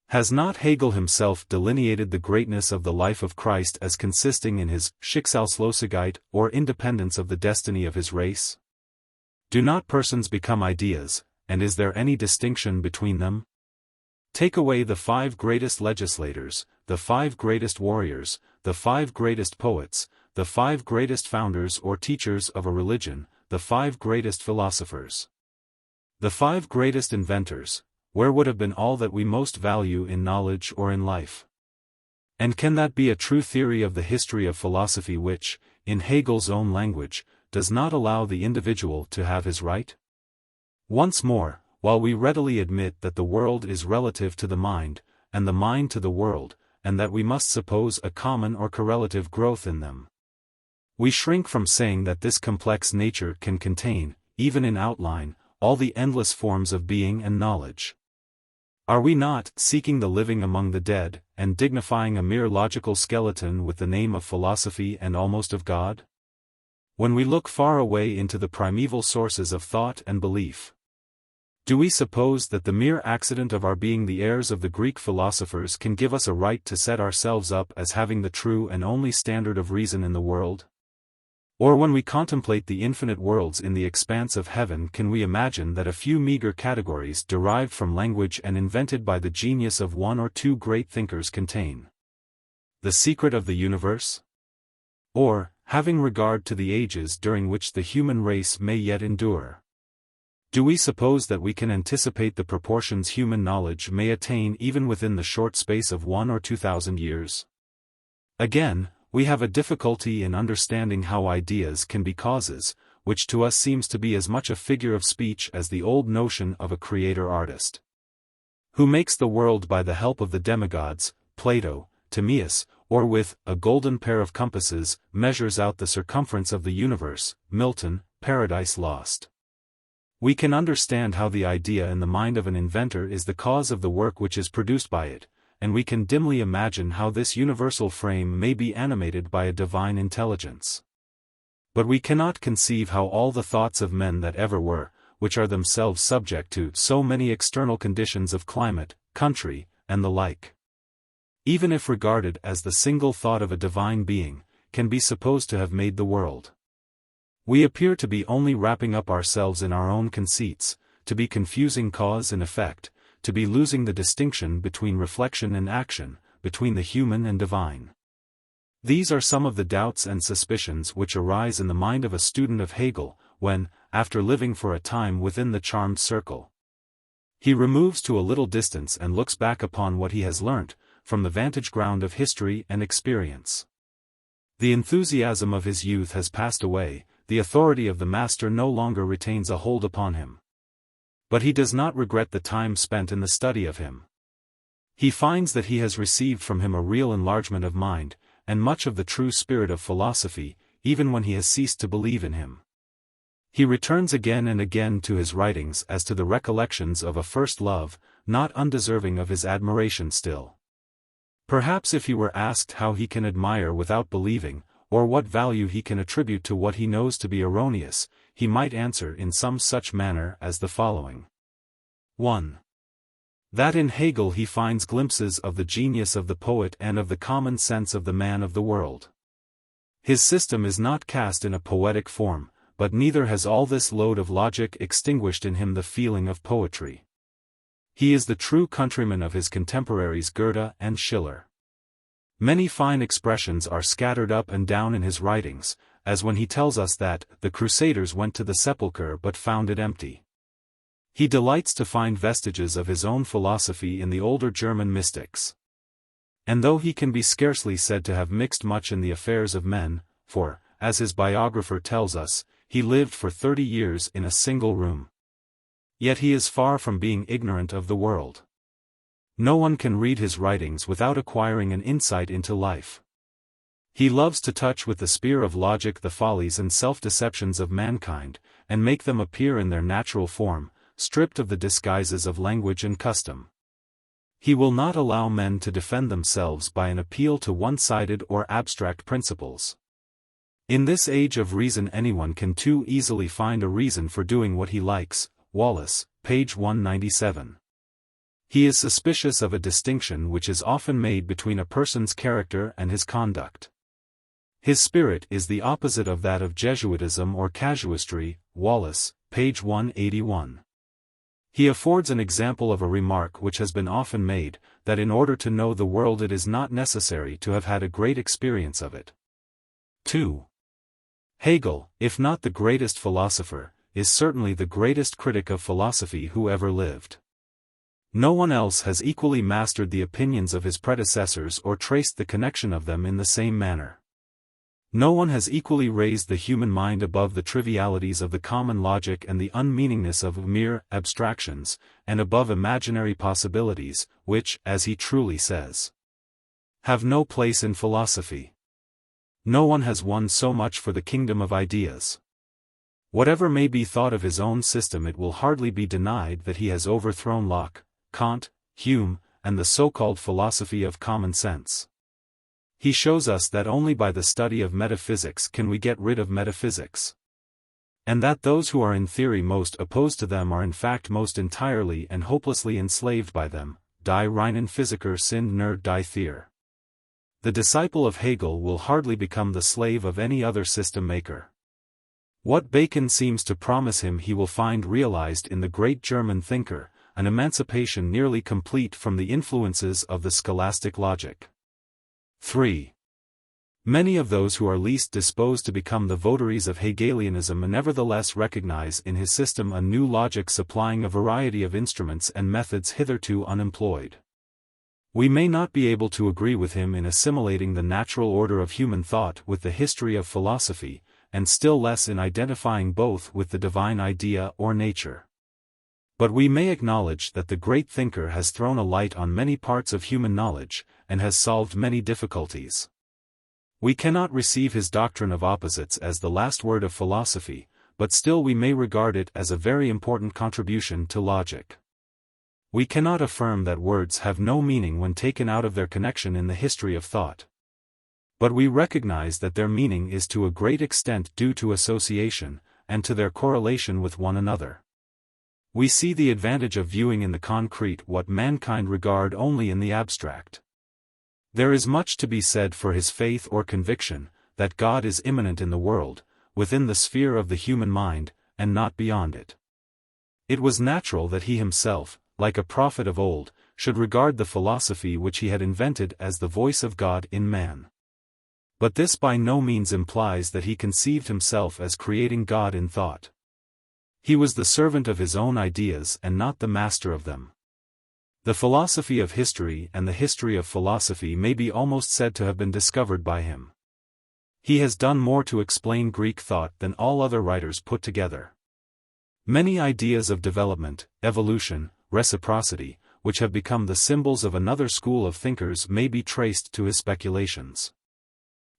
Has not Hegel himself delineated the greatness of the life of Christ as consisting in his Schicksalslosigkeit, or independence of the destiny of his race? Do not persons become ideas, and is there any distinction between them? Take away the 5 greatest legislators, the 5 greatest warriors, the 5 greatest poets, the 5 greatest founders or teachers of a religion, the 5 greatest philosophers, the 5 greatest inventors, where would have been all that we most value in knowledge or in life? And can that be a true theory of the history of philosophy which, in Hegel's own language, does not allow the individual to have his right? Once more, while we readily admit that the world is relative to the mind, and the mind to the world, and that we must suppose a common or correlative growth in them, we shrink from saying that this complex nature can contain, even in outline, all the endless forms of being and knowledge. Are we not seeking the living among the dead, and dignifying a mere logical skeleton with the name of philosophy and almost of God? When we look far away into the primeval sources of thought and belief, do we suppose that the mere accident of our being the heirs of the Greek philosophers can give us a right to set ourselves up as having the true and only standard of reason in the world? Or when we contemplate the infinite worlds in the expanse of heaven, can we imagine that a few meager categories derived from language and invented by the genius of 1 or 2 great thinkers contain the secret of the universe? Or, having regard to the ages during which the human race may yet endure, do we suppose that we can anticipate the proportions human knowledge may attain even within the short space of 1 or 2,000 years? Again, we have a difficulty in understanding how ideas can be causes, which to us seems to be as much a figure of speech as the old notion of a creator-artist, who makes the world by the help of the demigods, Plato, Timaeus, or with a golden pair of compasses, measures out the circumference of the universe, Milton, Paradise Lost. We can understand how the idea in the mind of an inventor is the cause of the work which is produced by it, and we can dimly imagine how this universal frame may be animated by a divine intelligence. But we cannot conceive how all the thoughts of men that ever were, which are themselves subject to so many external conditions of climate, country, and the like, even if regarded as the single thought of a divine being, can be supposed to have made the world. We appear to be only wrapping up ourselves in our own conceits, to be confusing cause and effect, to be losing the distinction between reflection and action, between the human and divine. These are some of the doubts and suspicions which arise in the mind of a student of Hegel, when, after living for a time within the charmed circle, he removes to a little distance and looks back upon what he has learnt, from the vantage ground of history and experience. The enthusiasm of his youth has passed away, the authority of the master no longer retains a hold upon him. But he does not regret the time spent in the study of him. He finds that he has received from him a real enlargement of mind, and much of the true spirit of philosophy, even when he has ceased to believe in him. He returns again and again to his writings as to the recollections of a first love, not undeserving of his admiration still. Perhaps if he were asked how he can admire without believing, or what value he can attribute to what he knows to be erroneous, he might answer in some such manner as the following. 1. That in Hegel he finds glimpses of the genius of the poet and of the common sense of the man of the world. His system is not cast in a poetic form, but neither has all this load of logic extinguished in him the feeling of poetry. He is the true countryman of his contemporaries Goethe and Schiller. Many fine expressions are scattered up and down in his writings, as when he tells us that the Crusaders went to the sepulchre but found it empty. He delights to find vestiges of his own philosophy in the older German mystics. And though he can be scarcely said to have mixed much in the affairs of men, for, as his biographer tells us, he lived for 30 years in a single room, yet he is far from being ignorant of the world. No one can read his writings without acquiring an insight into life. He loves to touch with the spear of logic the follies and self-deceptions of mankind, and make them appear in their natural form, stripped of the disguises of language and custom. He will not allow men to defend themselves by an appeal to one-sided or abstract principles. In this age of reason anyone can too easily find a reason for doing what he likes. Wallace, page 197. He is suspicious of a distinction which is often made between a person's character and his conduct. His spirit is the opposite of that of Jesuitism or casuistry. Wallace, page 181. He affords an example of a remark which has been often made, that in order to know the world it is not necessary to have had a great experience of it. 2. Hegel, if not the greatest philosopher, is certainly the greatest critic of philosophy who ever lived. No one else has equally mastered the opinions of his predecessors or traced the connection of them in the same manner. No one has equally raised the human mind above the trivialities of the common logic and the unmeaningness of mere abstractions, and above imaginary possibilities, which, as he truly says, have no place in philosophy. No one has won so much for the kingdom of ideas. Whatever may be thought of his own system, it will hardly be denied that he has overthrown Locke, Kant, Hume, and the so-called philosophy of common sense. He shows us that only by the study of metaphysics can we get rid of metaphysics. And that those who are in theory most opposed to them are in fact most entirely and hopelessly enslaved by them. Die reinen Physiker sind nur die Theor. The disciple of Hegel will hardly become the slave of any other system maker. What Bacon seems to promise him he will find realized in the great German thinker, an emancipation nearly complete from the influences of the scholastic logic. 3. Many of those who are least disposed to become the votaries of Hegelianism nevertheless recognize in his system a new logic supplying a variety of instruments and methods hitherto unemployed. We may not be able to agree with him in assimilating the natural order of human thought with the history of philosophy, and still less in identifying both with the divine idea or nature. But we may acknowledge that the great thinker has thrown a light on many parts of human knowledge, and has solved many difficulties. We cannot receive his doctrine of opposites as the last word of philosophy, but still we may regard it as a very important contribution to logic. We cannot affirm that words have no meaning when taken out of their connection in the history of thought. But we recognize that their meaning is to a great extent due to association, and to their correlation with one another. We see the advantage of viewing in the concrete what mankind regard only in the abstract. There is much to be said for his faith or conviction, that God is immanent in the world, within the sphere of the human mind, and not beyond it. It was natural that he himself, like a prophet of old, should regard the philosophy which he had invented as the voice of God in man. But this by no means implies that he conceived himself as creating God in thought. He was the servant of his own ideas and not the master of them. The philosophy of history and the history of philosophy may be almost said to have been discovered by him. He has done more to explain Greek thought than all other writers put together. Many ideas of development, evolution, reciprocity, which have become the symbols of another school of thinkers may be traced to his speculations.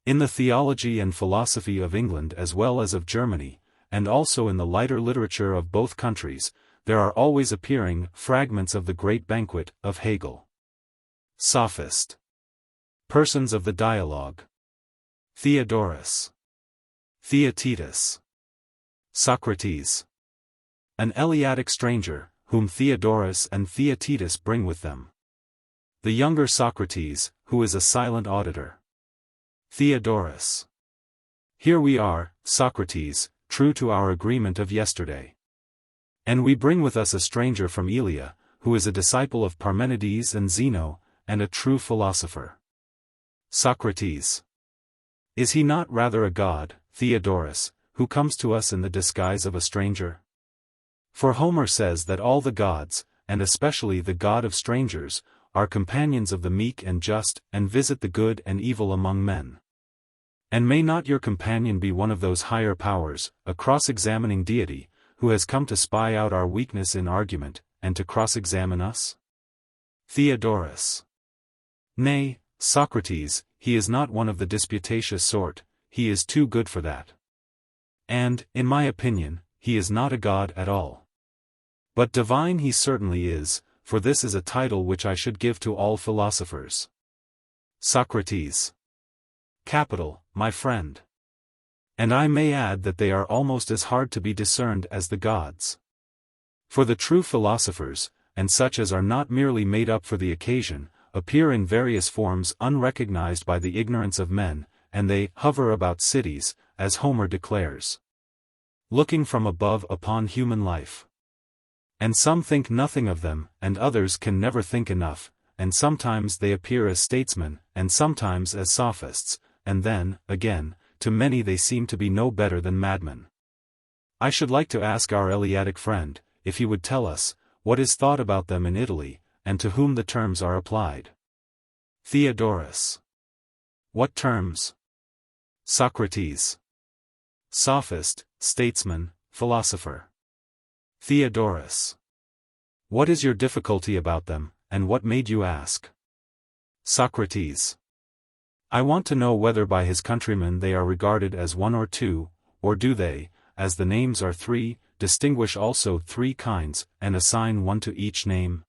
In the theology and philosophy of England as well as of Germany, and also in the lighter literature of both countries, there are always appearing fragments of the great banquet of Hegel. Sophist. Persons of the dialogue. Theodorus. Theaetetus. Socrates. An Eleatic stranger, whom Theodorus and Theaetetus bring with them. The younger Socrates, who is a silent auditor. Theodorus. Here we are, Socrates, true to our agreement of yesterday. And we bring with us a stranger from Elia, who is a disciple of Parmenides and Zeno, and a true philosopher. Socrates. Is he not rather a god, Theodorus, who comes to us in the disguise of a stranger? For Homer says that all the gods, and especially the god of strangers, are companions of the meek and just, and visit the good and evil among men. And may not your companion be one of those higher powers, a cross-examining deity, who has come to spy out our weakness in argument, and to cross-examine us? Theodorus. Nay, Socrates, he is not one of the disputatious sort, he is too good for that. And, in my opinion, he is not a god at all. But divine he certainly is, for this is a title which I should give to all philosophers. Socrates. Capital, my friend. And I may add that they are almost as hard to be discerned as the gods. For the true philosophers, and such as are not merely made up for the occasion, appear in various forms unrecognized by the ignorance of men, and they hover about cities, as Homer declares, looking from above upon human life. And some think nothing of them, and others can never think enough, and sometimes they appear as statesmen, and sometimes as sophists, and then, again, to many they seem to be no better than madmen. I should like to ask our Eleatic friend, if he would tell us, what is thought about them in Italy, and to whom the terms are applied. Theodorus. What terms? Socrates. Sophist, statesman, philosopher. Theodorus. What is your difficulty about them, and what made you ask? Socrates. I want to know whether by his countrymen they are regarded as one or two, or do they, as the names are three, distinguish also three kinds, and assign one to each name?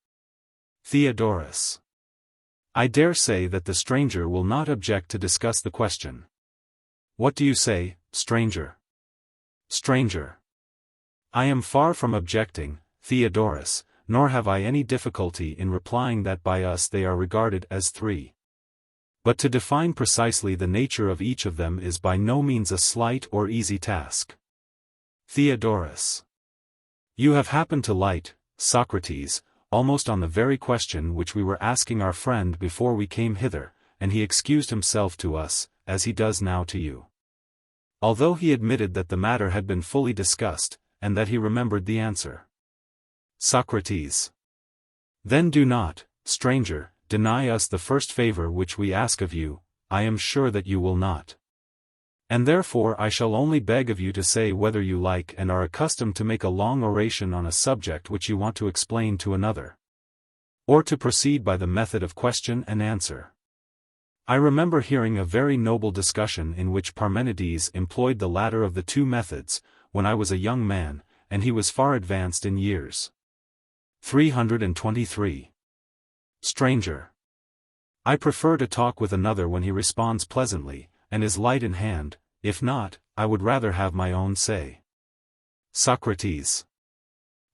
Theodorus. I dare say that the stranger will not object to discuss the question. What do you say, stranger? Stranger. I am far from objecting, Theodorus, nor have I any difficulty in replying that by us they are regarded as three. But to define precisely the nature of each of them is by no means a slight or easy task. Theodorus. You have happened to light, Socrates, almost on the very question which we were asking our friend before we came hither, and he excused himself to us, as he does now to you. Although he admitted that the matter had been fully discussed, and that he remembered the answer. Socrates. Then do not, stranger, deny us the first favor which we ask of you, I am sure that you will not. And therefore I shall only beg of you to say whether you like and are accustomed to make a long oration on a subject which you want to explain to another, or to proceed by the method of question and answer. I remember hearing a very noble discussion in which Parmenides employed the latter of the two methods, when I was a young man, and he was far advanced in years. 323. Stranger. I prefer to talk with another when he responds pleasantly, and is light in hand, if not, I would rather have my own say. Socrates.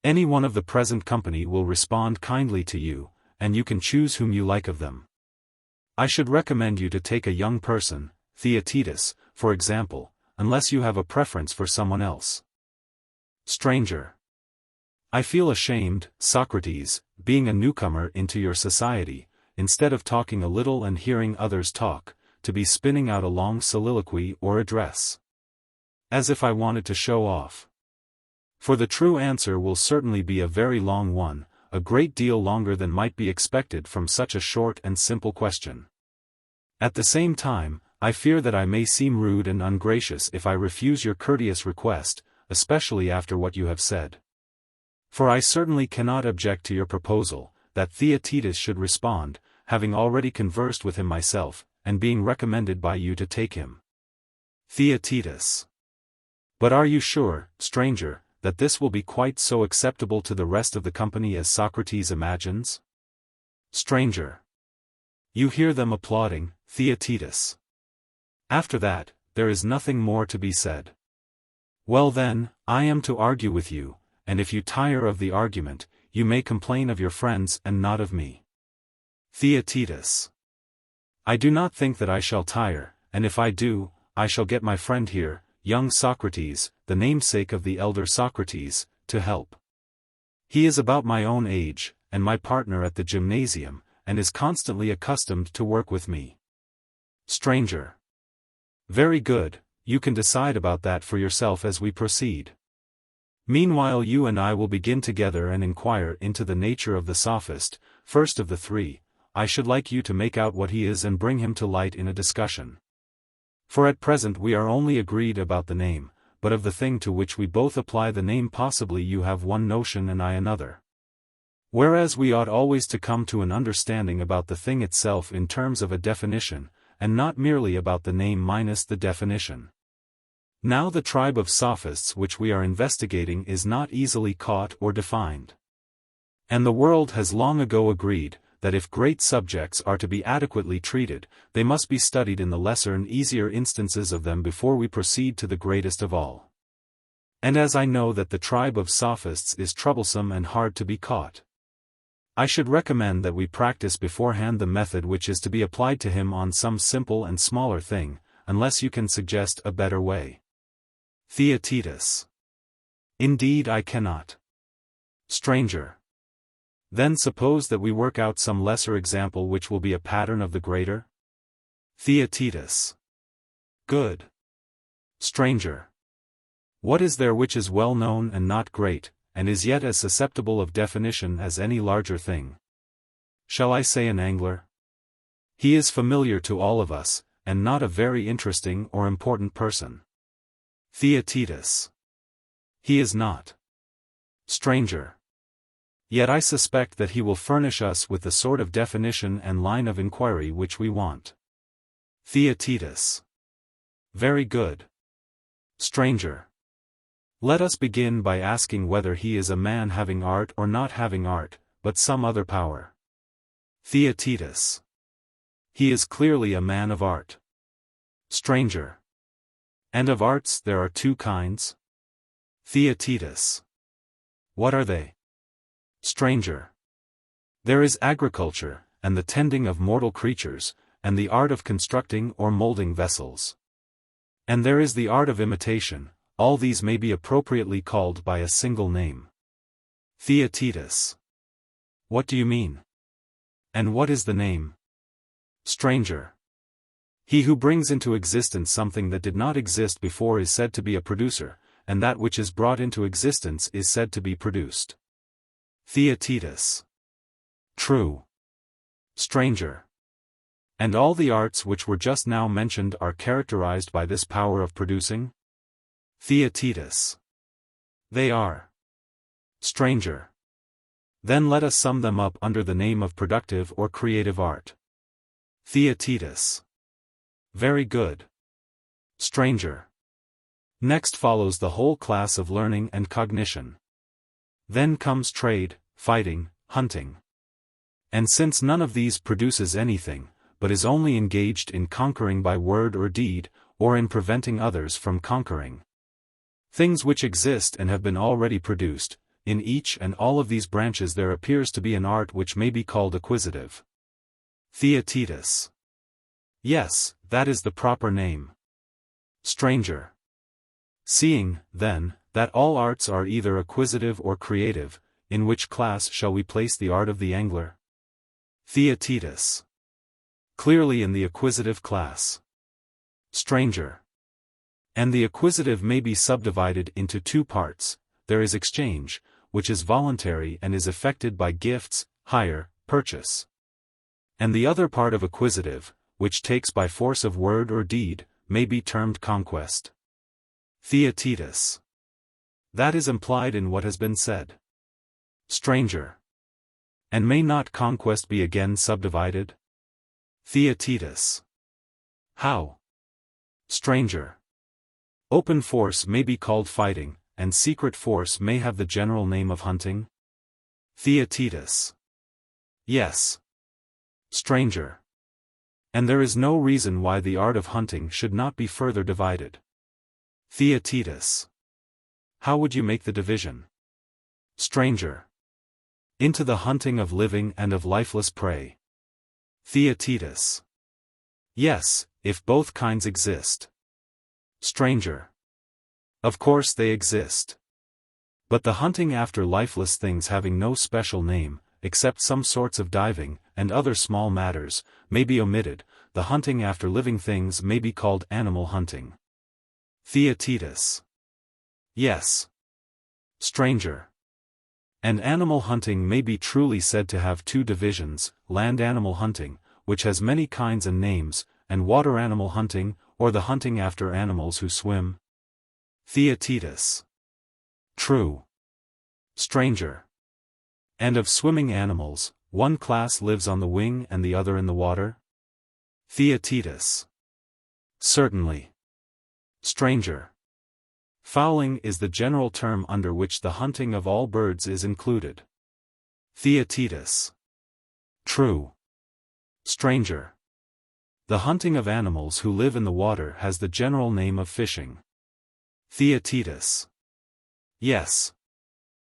Any one of the present company will respond kindly to you, and you can choose whom you like of them. I should recommend you to take a young person, Theaetetus, for example, unless you have a preference for someone else. Stranger. I feel ashamed, Socrates, being a newcomer into your society, instead of talking a little and hearing others talk, to be spinning out a long soliloquy or address. As if I wanted to show off. For the true answer will certainly be a very long one, a great deal longer than might be expected from such a short and simple question. At the same time, I fear that I may seem rude and ungracious if I refuse your courteous request, especially after what you have said. For I certainly cannot object to your proposal, that Theaetetus should respond, having already conversed with him myself, and being recommended by you to take him. Theaetetus. But are you sure, stranger, that this will be quite so acceptable to the rest of the company as Socrates imagines? Stranger. You hear them applauding, Theaetetus. After that, there is nothing more to be said. Well then, I am to argue with you, and if you tire of the argument, you may complain of your friends and not of me. Theaetetus. I do not think that I shall tire, and if I do, I shall get my friend here, young Socrates, the namesake of the elder Socrates, to help. He is about my own age, and my partner at the gymnasium, and is constantly accustomed to work with me. Stranger. Very good, you can decide about that for yourself as we proceed. Meanwhile you and I will begin together and inquire into the nature of the sophist, first of the three. I should like you to make out what he is and bring him to light in a discussion. For at present we are only agreed about the name, but of the thing to which we both apply the name possibly you have one notion and I another. Whereas we ought always to come to an understanding about the thing itself in terms of a definition, and not merely about the name minus the definition. Now the tribe of sophists which we are investigating is not easily caught or defined. And the world has long ago agreed, that if great subjects are to be adequately treated, they must be studied in the lesser and easier instances of them before we proceed to the greatest of all. And as I know that the tribe of Sophists is troublesome and hard to be caught, I should recommend that we practice beforehand the method which is to be applied to him on some simple and smaller thing, unless you can suggest a better way. Theaetetus. Indeed I cannot. Stranger. Then suppose that we work out some lesser example which will be a pattern of the greater? Theaetetus. Good. Stranger. What is there which is well known and not great, and is yet as susceptible of definition as any larger thing? Shall I say an angler? He is familiar to all of us, and not a very interesting or important person. Theaetetus. He is not. Stranger. Yet I suspect that he will furnish us with the sort of definition and line of inquiry which we want. Theaetetus. Very good. Stranger. Let us begin by asking whether he is a man having art or not having art, but some other power. Theaetetus. He is clearly a man of art. Stranger. And of arts there are two kinds? Theaetetus. What are they? Stranger. There is agriculture, and the tending of mortal creatures, and the art of constructing or molding vessels. And there is the art of imitation. All these may be appropriately called by a single name. Theaetetus. What do you mean? And what is the name? Stranger. He who brings into existence something that did not exist before is said to be a producer, and that which is brought into existence is said to be produced. Theaetetus. True. Stranger. And all the arts which were just now mentioned are characterized by this power of producing? Theaetetus. They are. Stranger. Then let us sum them up under the name of productive or creative art. Theaetetus. Very good. Stranger. Next follows the whole class of learning and cognition. Then comes trade, fighting, hunting. And since none of these produces anything, but is only engaged in conquering by word or deed, or in preventing others from conquering, things which exist and have been already produced, in each and all of these branches there appears to be an art which may be called acquisitive. Theaetetus. Yes, that is the proper name. Stranger. Seeing, then, that all arts are either acquisitive or creative, in which class shall we place the art of the angler? Theaetetus. Clearly in the acquisitive class. Stranger. And the acquisitive may be subdivided into two parts. There is exchange, which is voluntary and is effected by gifts, hire, purchase. And the other part of acquisitive, which takes by force of word or deed, may be termed conquest. Theaetetus. That is implied in what has been said. Stranger. And may not conquest be again subdivided? Theaetetus. How? Stranger. Open force may be called fighting, and secret force may have the general name of hunting? Theaetetus. Yes. Stranger. And there is no reason why the art of hunting should not be further divided. Theaetetus. How would you make the division? Stranger. Into the hunting of living and of lifeless prey. Theaetetus. Yes, if both kinds exist. Stranger. Of course they exist. But the hunting after lifeless things having no special name, except some sorts of diving, and other small matters, may be omitted. The hunting after living things may be called animal hunting. Theaetetus. Yes. Stranger. And animal hunting may be truly said to have two divisions, land animal hunting, which has many kinds and names, and water animal hunting, or the hunting after animals who swim. Theaetetus. True. Stranger. And of swimming animals, one class lives on the wing and the other in the water? Theaetetus. Certainly. Stranger. Fowling is the general term under which the hunting of all birds is included. Theaetetus. True. Stranger. The hunting of animals who live in the water has the general name of fishing. Theaetetus. Yes.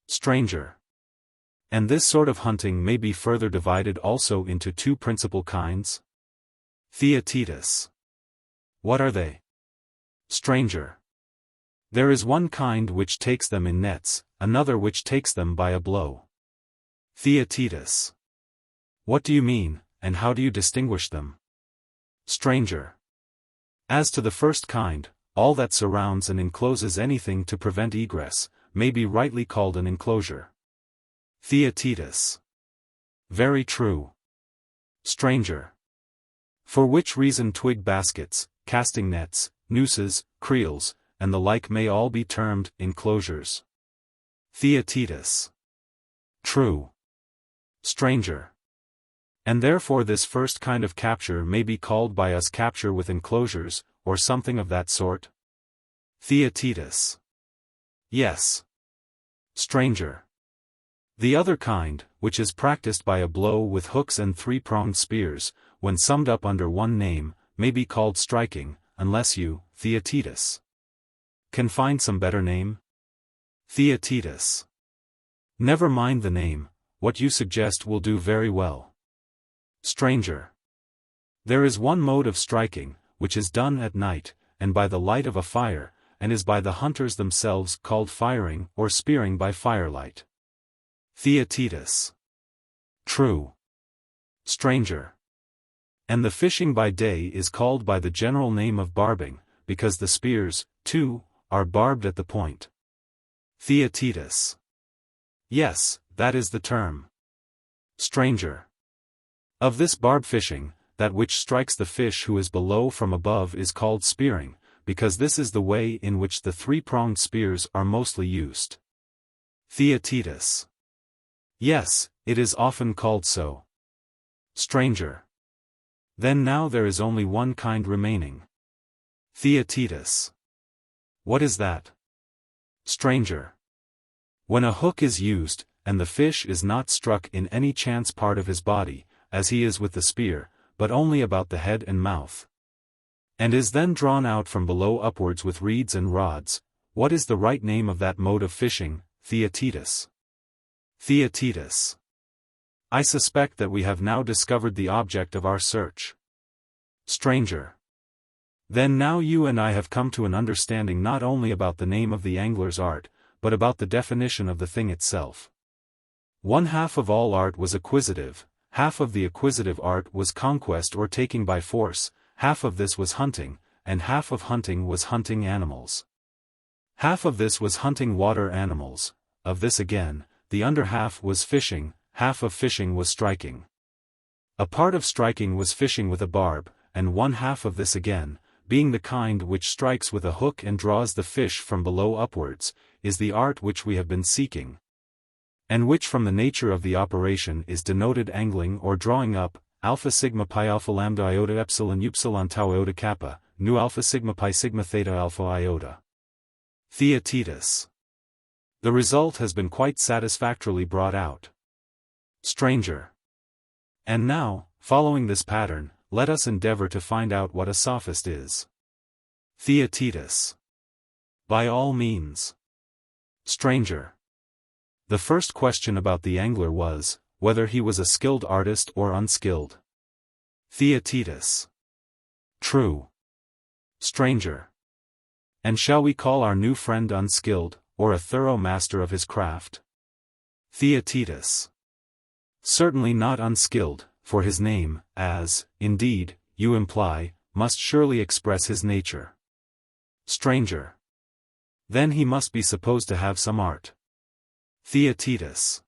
Stranger. And this sort of hunting may be further divided also into two principal kinds? Theaetetus. What are they? Stranger. There is one kind which takes them in nets, another which takes them by a blow. Theaetetus. What do you mean, and how do you distinguish them? Stranger. As to the first kind, all that surrounds and encloses anything to prevent egress, may be rightly called an enclosure. Theaetetus. Very true. Stranger. For which reason twig baskets, casting nets, nooses, creels, and the like may all be termed enclosures. Theaetetus. True. Stranger. And therefore this first kind of capture may be called by us capture with enclosures, or something of that sort? Theaetetus. Yes. Stranger. The other kind, which is practiced by a blow with hooks and three-pronged spears, when summed up under one name, may be called striking, unless you, Theaetetus, can find some better name? Theaetetus. Never mind the name, what you suggest will do very well. Stranger. There is one mode of striking, which is done at night, and by the light of a fire, and is by the hunters themselves called firing or spearing by firelight. Theaetetus. True. Stranger. And the fishing by day is called by the general name of barbing, because the spears, too, are barbed at the point. Theaetetus. Yes, that is the term. Stranger. Of this barb fishing, that which strikes the fish who is below from above is called spearing, because this is the way in which the three-pronged spears are mostly used. Theaetetus. Yes, it is often called so. Stranger. Then now there is only one kind remaining. Theaetetus. What is that? Stranger. When a hook is used, and the fish is not struck in any chance part of his body, as he is with the spear, but only about the head and mouth, and is then drawn out from below upwards with reeds and rods, what is the right name of that mode of fishing, Theaetetus? Theaetetus. I suspect that we have now discovered the object of our search. Stranger. Then now you and I have come to an understanding not only about the name of the angler's art, but about the definition of the thing itself. One half of all art was acquisitive, half of the acquisitive art was conquest or taking by force, half of this was hunting, and half of hunting was hunting animals. Half of this was hunting water animals, of this again, the under half was fishing, half of fishing was striking. A part of striking was fishing with a barb, and one half of this again, being the kind which strikes with a hook and draws the fish from below upwards, is the art which we have been seeking, and which from the nature of the operation is denoted angling or drawing up, alpha sigma pi alpha lambda iota epsilon upsilon tau iota kappa, nu alpha sigma pi sigma theta alpha iota. Theaetetus. The result has been quite satisfactorily brought out. Stranger. And now, following this pattern, let us endeavor to find out what a sophist is. Theaetetus. By all means. Stranger. The first question about the angler was, whether he was a skilled artist or unskilled. Theaetetus. True. Stranger. And shall we call our new friend unskilled, or a thorough master of his craft? Theaetetus. Certainly not unskilled, for his name, as, indeed, you imply, must surely express his nature. Stranger. Then he must be supposed to have some art. Theaetetus.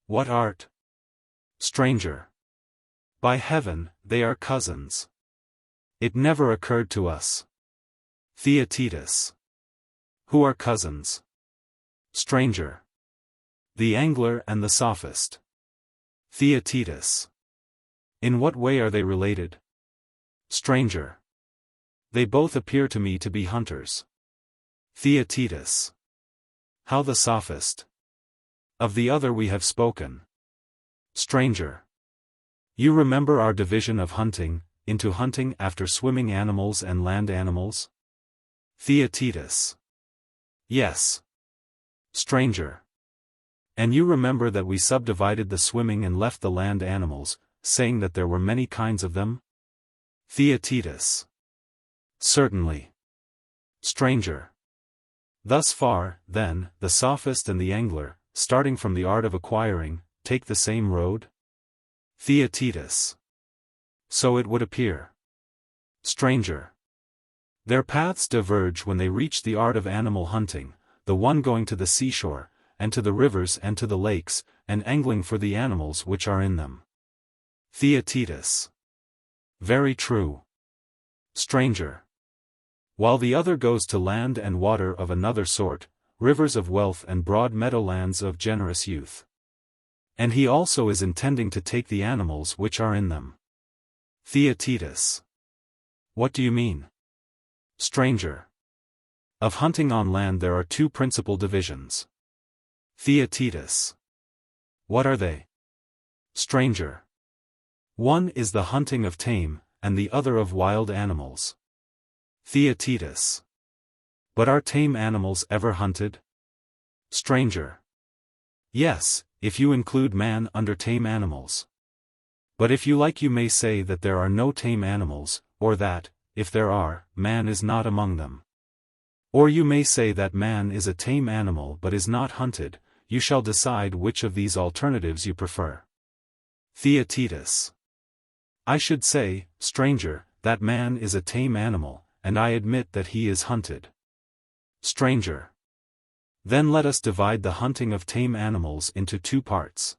What art? Stranger. By heaven, they are cousins. It never occurred to us. Theaetetus. Who are cousins? Stranger. The angler and the sophist. Theaetetus. In what way are they related? Stranger. They both appear to me to be hunters. Theaetetus. How the sophist? Of the other we have spoken. Stranger. You remember our division of hunting, into hunting after swimming animals and land animals? Theaetetus. Yes. Stranger. And you remember that we subdivided the swimming and left the land animals, saying that there were many kinds of them? Theaetetus. Certainly. Stranger. Thus far, then, the sophist and the angler, starting from the art of acquiring, take the same road? Theaetetus. So it would appear. Stranger. Their paths diverge when they reach the art of animal hunting, the one going to the seashore, and to the rivers and to the lakes, and angling for the animals which are in them. Theaetetus. Very true. Stranger. While the other goes to land and water of another sort, rivers of wealth and broad meadowlands of generous youth. And he also is intending to take the animals which are in them. Theaetetus. What do you mean? Stranger. Of hunting on land there are two principal divisions. Theaetetus. What are they? Stranger. One is the hunting of tame, and the other of wild animals. Theaetetus. But are tame animals ever hunted? Stranger. Yes, if you include man under tame animals. But if you like you may say that there are no tame animals, or that, if there are, man is not among them. Or you may say that man is a tame animal but is not hunted, you shall decide which of these alternatives you prefer. Theaetetus. I should say, stranger, that man is a tame animal, and I admit that he is hunted. Stranger. Then let us divide the hunting of tame animals into two parts.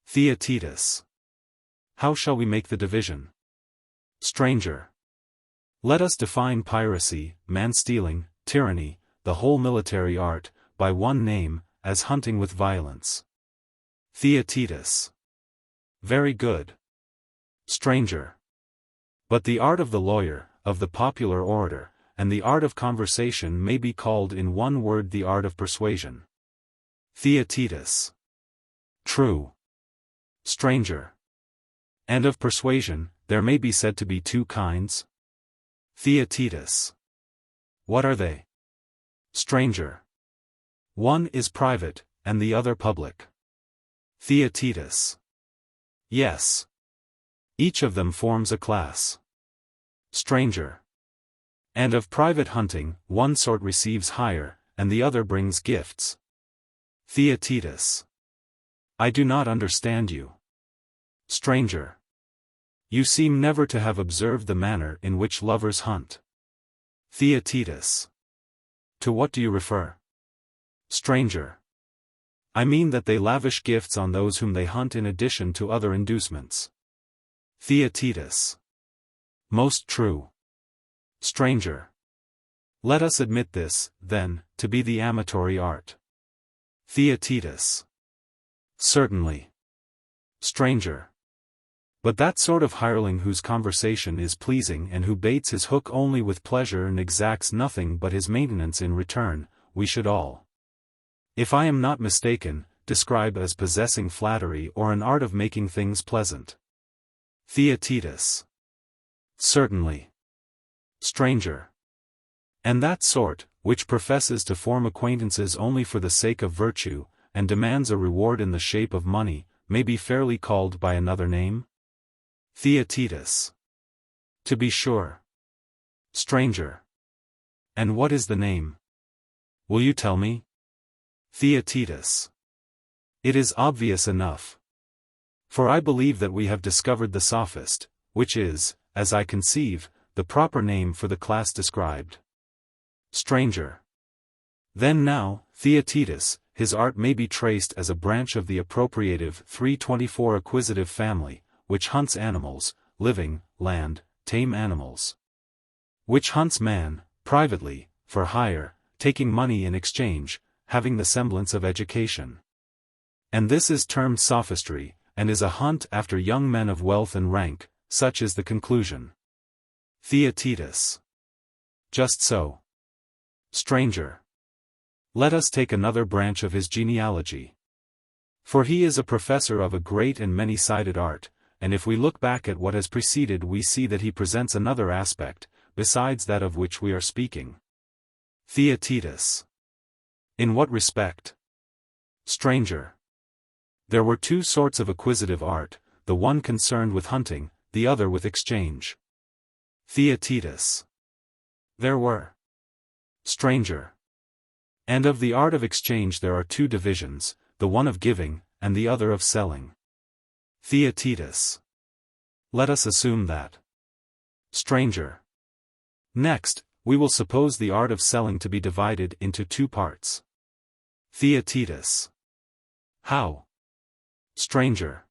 Theaetetus. How shall we make the division? Stranger. Let us define piracy, man-stealing, tyranny, the whole military art, by one name, as hunting with violence. Theaetetus. Very good. Stranger. But the art of the lawyer, of the popular orator, and the art of conversation may be called in one word the art of persuasion. Theaetetus. True. Stranger. And of persuasion, there may be said to be two kinds? Theaetetus. What are they? Stranger. One is private, and the other public. Theaetetus. Yes. Each of them forms a class. Stranger. And of private hunting, one sort receives hire, and the other brings gifts. Theaetetus. I do not understand you. Stranger. You seem never to have observed the manner in which lovers hunt. Theaetetus. To what do you refer? Stranger. I mean that they lavish gifts on those whom they hunt in addition to other inducements. Theaetetus. Most true. Stranger. Let us admit this, then, to be the amatory art. Theaetetus. Certainly. Stranger. But that sort of hireling whose conversation is pleasing and who baits his hook only with pleasure and exacts nothing but his maintenance in return, we should all, if I am not mistaken, describe as possessing flattery or an art of making things pleasant. Theaetetus. Certainly. Stranger. And that sort, which professes to form acquaintances only for the sake of virtue, and demands a reward in the shape of money, may be fairly called by another name? Theaetetus. To be sure. Stranger. And what is the name? Will you tell me? Theaetetus. It is obvious enough. For I believe that we have discovered the sophist, which is, as I conceive, the proper name for the class described. Stranger. Then now, Theaetetus, his art may be traced as a branch of the appropriative 324 acquisitive family, which hunts animals, living, land, tame animals. Which hunts man, privately, for hire, taking money in exchange, having the semblance of education. And this is termed sophistry, and is a hunt after young men of wealth and rank, such is the conclusion. Theaetetus. Just so. Stranger. Let us take another branch of his genealogy. For he is a professor of a great and many-sided art, and if we look back at what has preceded we see that he presents another aspect, besides that of which we are speaking. Theaetetus. In what respect? Stranger. There were two sorts of acquisitive art, the one concerned with hunting, the other with exchange. Theaetetus. There were. Stranger. And of the art of exchange there are two divisions, the one of giving, and the other of selling. Theaetetus. Let us assume that. Stranger. Next, we will suppose the art of selling to be divided into two parts. Theaetetus. How? Stranger.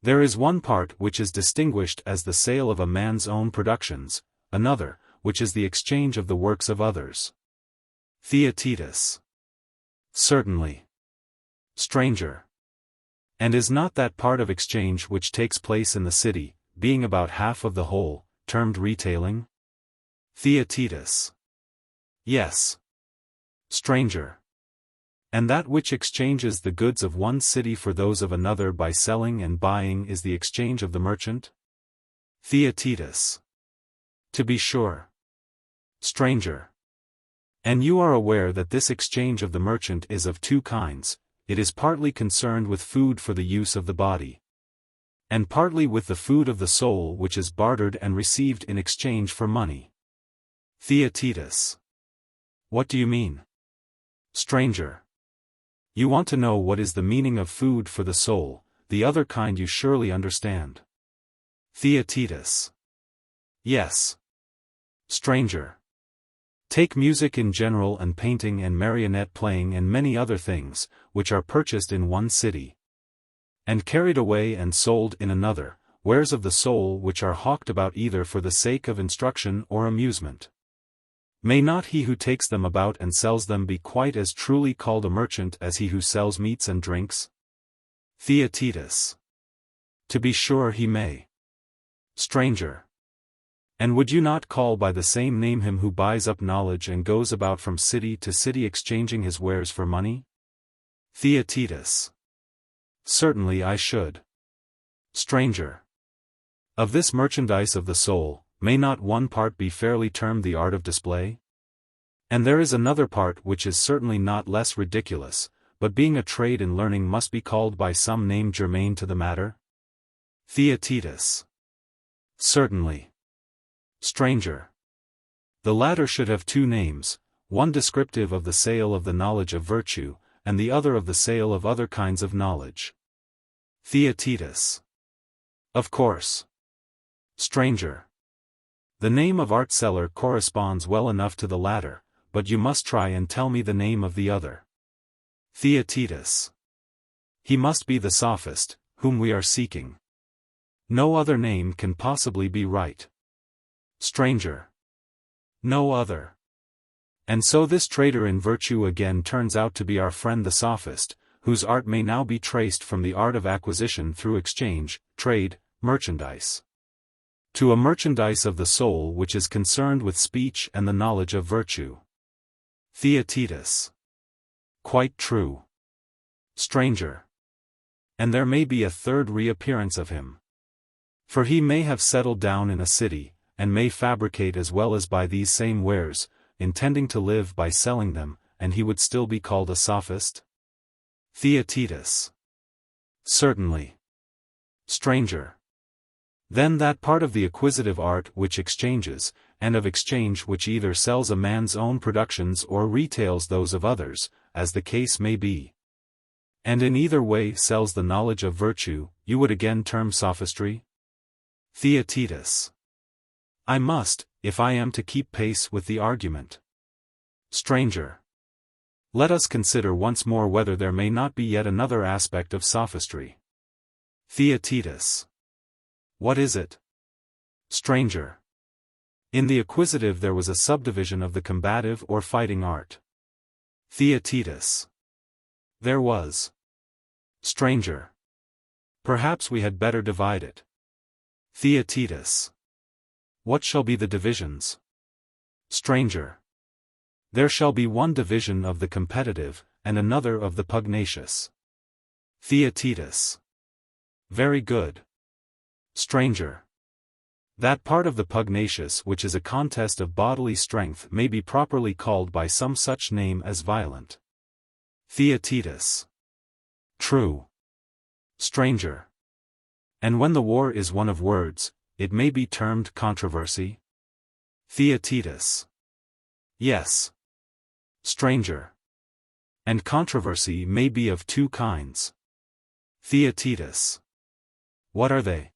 There is one part which is distinguished as the sale of a man's own productions, another, which is the exchange of the works of others. Theaetetus. Certainly. Stranger. And is not that part of exchange which takes place in the city, being about half of the whole, termed retailing? Theaetetus. Yes. Stranger. And that which exchanges the goods of one city for those of another by selling and buying is the exchange of the merchant? Theaetetus. To be sure. Stranger. And you are aware that this exchange of the merchant is of two kinds, it is partly concerned with food for the use of the body, and partly with the food of the soul which is bartered and received in exchange for money. Theaetetus. What do you mean? Stranger. You want to know what is the meaning of food for the soul, the other kind you surely understand. Theaetetus. Yes. Stranger. Take music in general and painting and marionette playing and many other things, which are purchased in one city, and carried away and sold in another, wares of the soul which are hawked about either for the sake of instruction or amusement. May not he who takes them about and sells them be quite as truly called a merchant as he who sells meats and drinks? Theaetetus. To be sure he may. Stranger. And would you not call by the same name him who buys up knowledge and goes about from city to city exchanging his wares for money? Theaetetus. Certainly I should. Stranger. Of this merchandise of the soul, may not one part be fairly termed the art of display? And there is another part which is certainly not less ridiculous, but being a trade in learning must be called by some name germane to the matter? Theaetetus. Certainly. Stranger. The latter should have two names, one descriptive of the sale of the knowledge of virtue, and the other of the sale of other kinds of knowledge. Theaetetus. Of course. Stranger. The name of art seller corresponds well enough to the latter, but you must try and tell me the name of the other. Theaetetus. He must be the Sophist, whom we are seeking. No other name can possibly be right. Stranger. No other. And so this trader in virtue again turns out to be our friend the Sophist, whose art may now be traced from the art of acquisition through exchange, trade, merchandise, to a merchandise of the soul which is concerned with speech and the knowledge of virtue. Theaetetus. Quite true. Stranger. And there may be a third reappearance of him. For he may have settled down in a city, and may fabricate as well as buy these same wares, intending to live by selling them, and he would still be called a sophist? Theaetetus. Certainly. Stranger. Then that part of the acquisitive art which exchanges, and of exchange which either sells a man's own productions or retails those of others, as the case may be, and in either way sells the knowledge of virtue, you would again term sophistry? Theaetetus. I must, if I am to keep pace with the argument. Stranger. Let us consider once more whether there may not be yet another aspect of sophistry. Theaetetus. What is it? Stranger. In the acquisitive there was a subdivision of the combative or fighting art. Theaetetus. There was. Stranger. Perhaps we had better divide it. Theaetetus. What shall be the divisions? Stranger. There shall be one division of the competitive, and another of the pugnacious. Theaetetus. Very good. Stranger. That part of the pugnacious which is a contest of bodily strength may be properly called by some such name as violent. Theaetetus. True. Stranger. And when the war is one of words, it may be termed controversy? Theaetetus. Yes. Stranger. And controversy may be of two kinds. Theaetetus. What are they?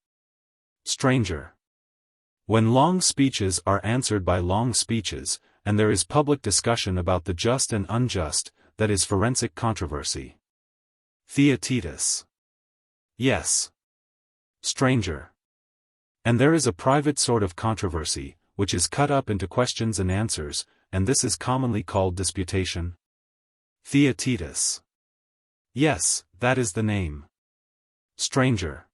Stranger. When long speeches are answered by long speeches, and there is public discussion about the just and unjust, that is forensic controversy. Theaetetus. Yes. Stranger. And there is a private sort of controversy, which is cut up into questions and answers, and this is commonly called disputation. Theaetetus. Yes, that is the name. Stranger.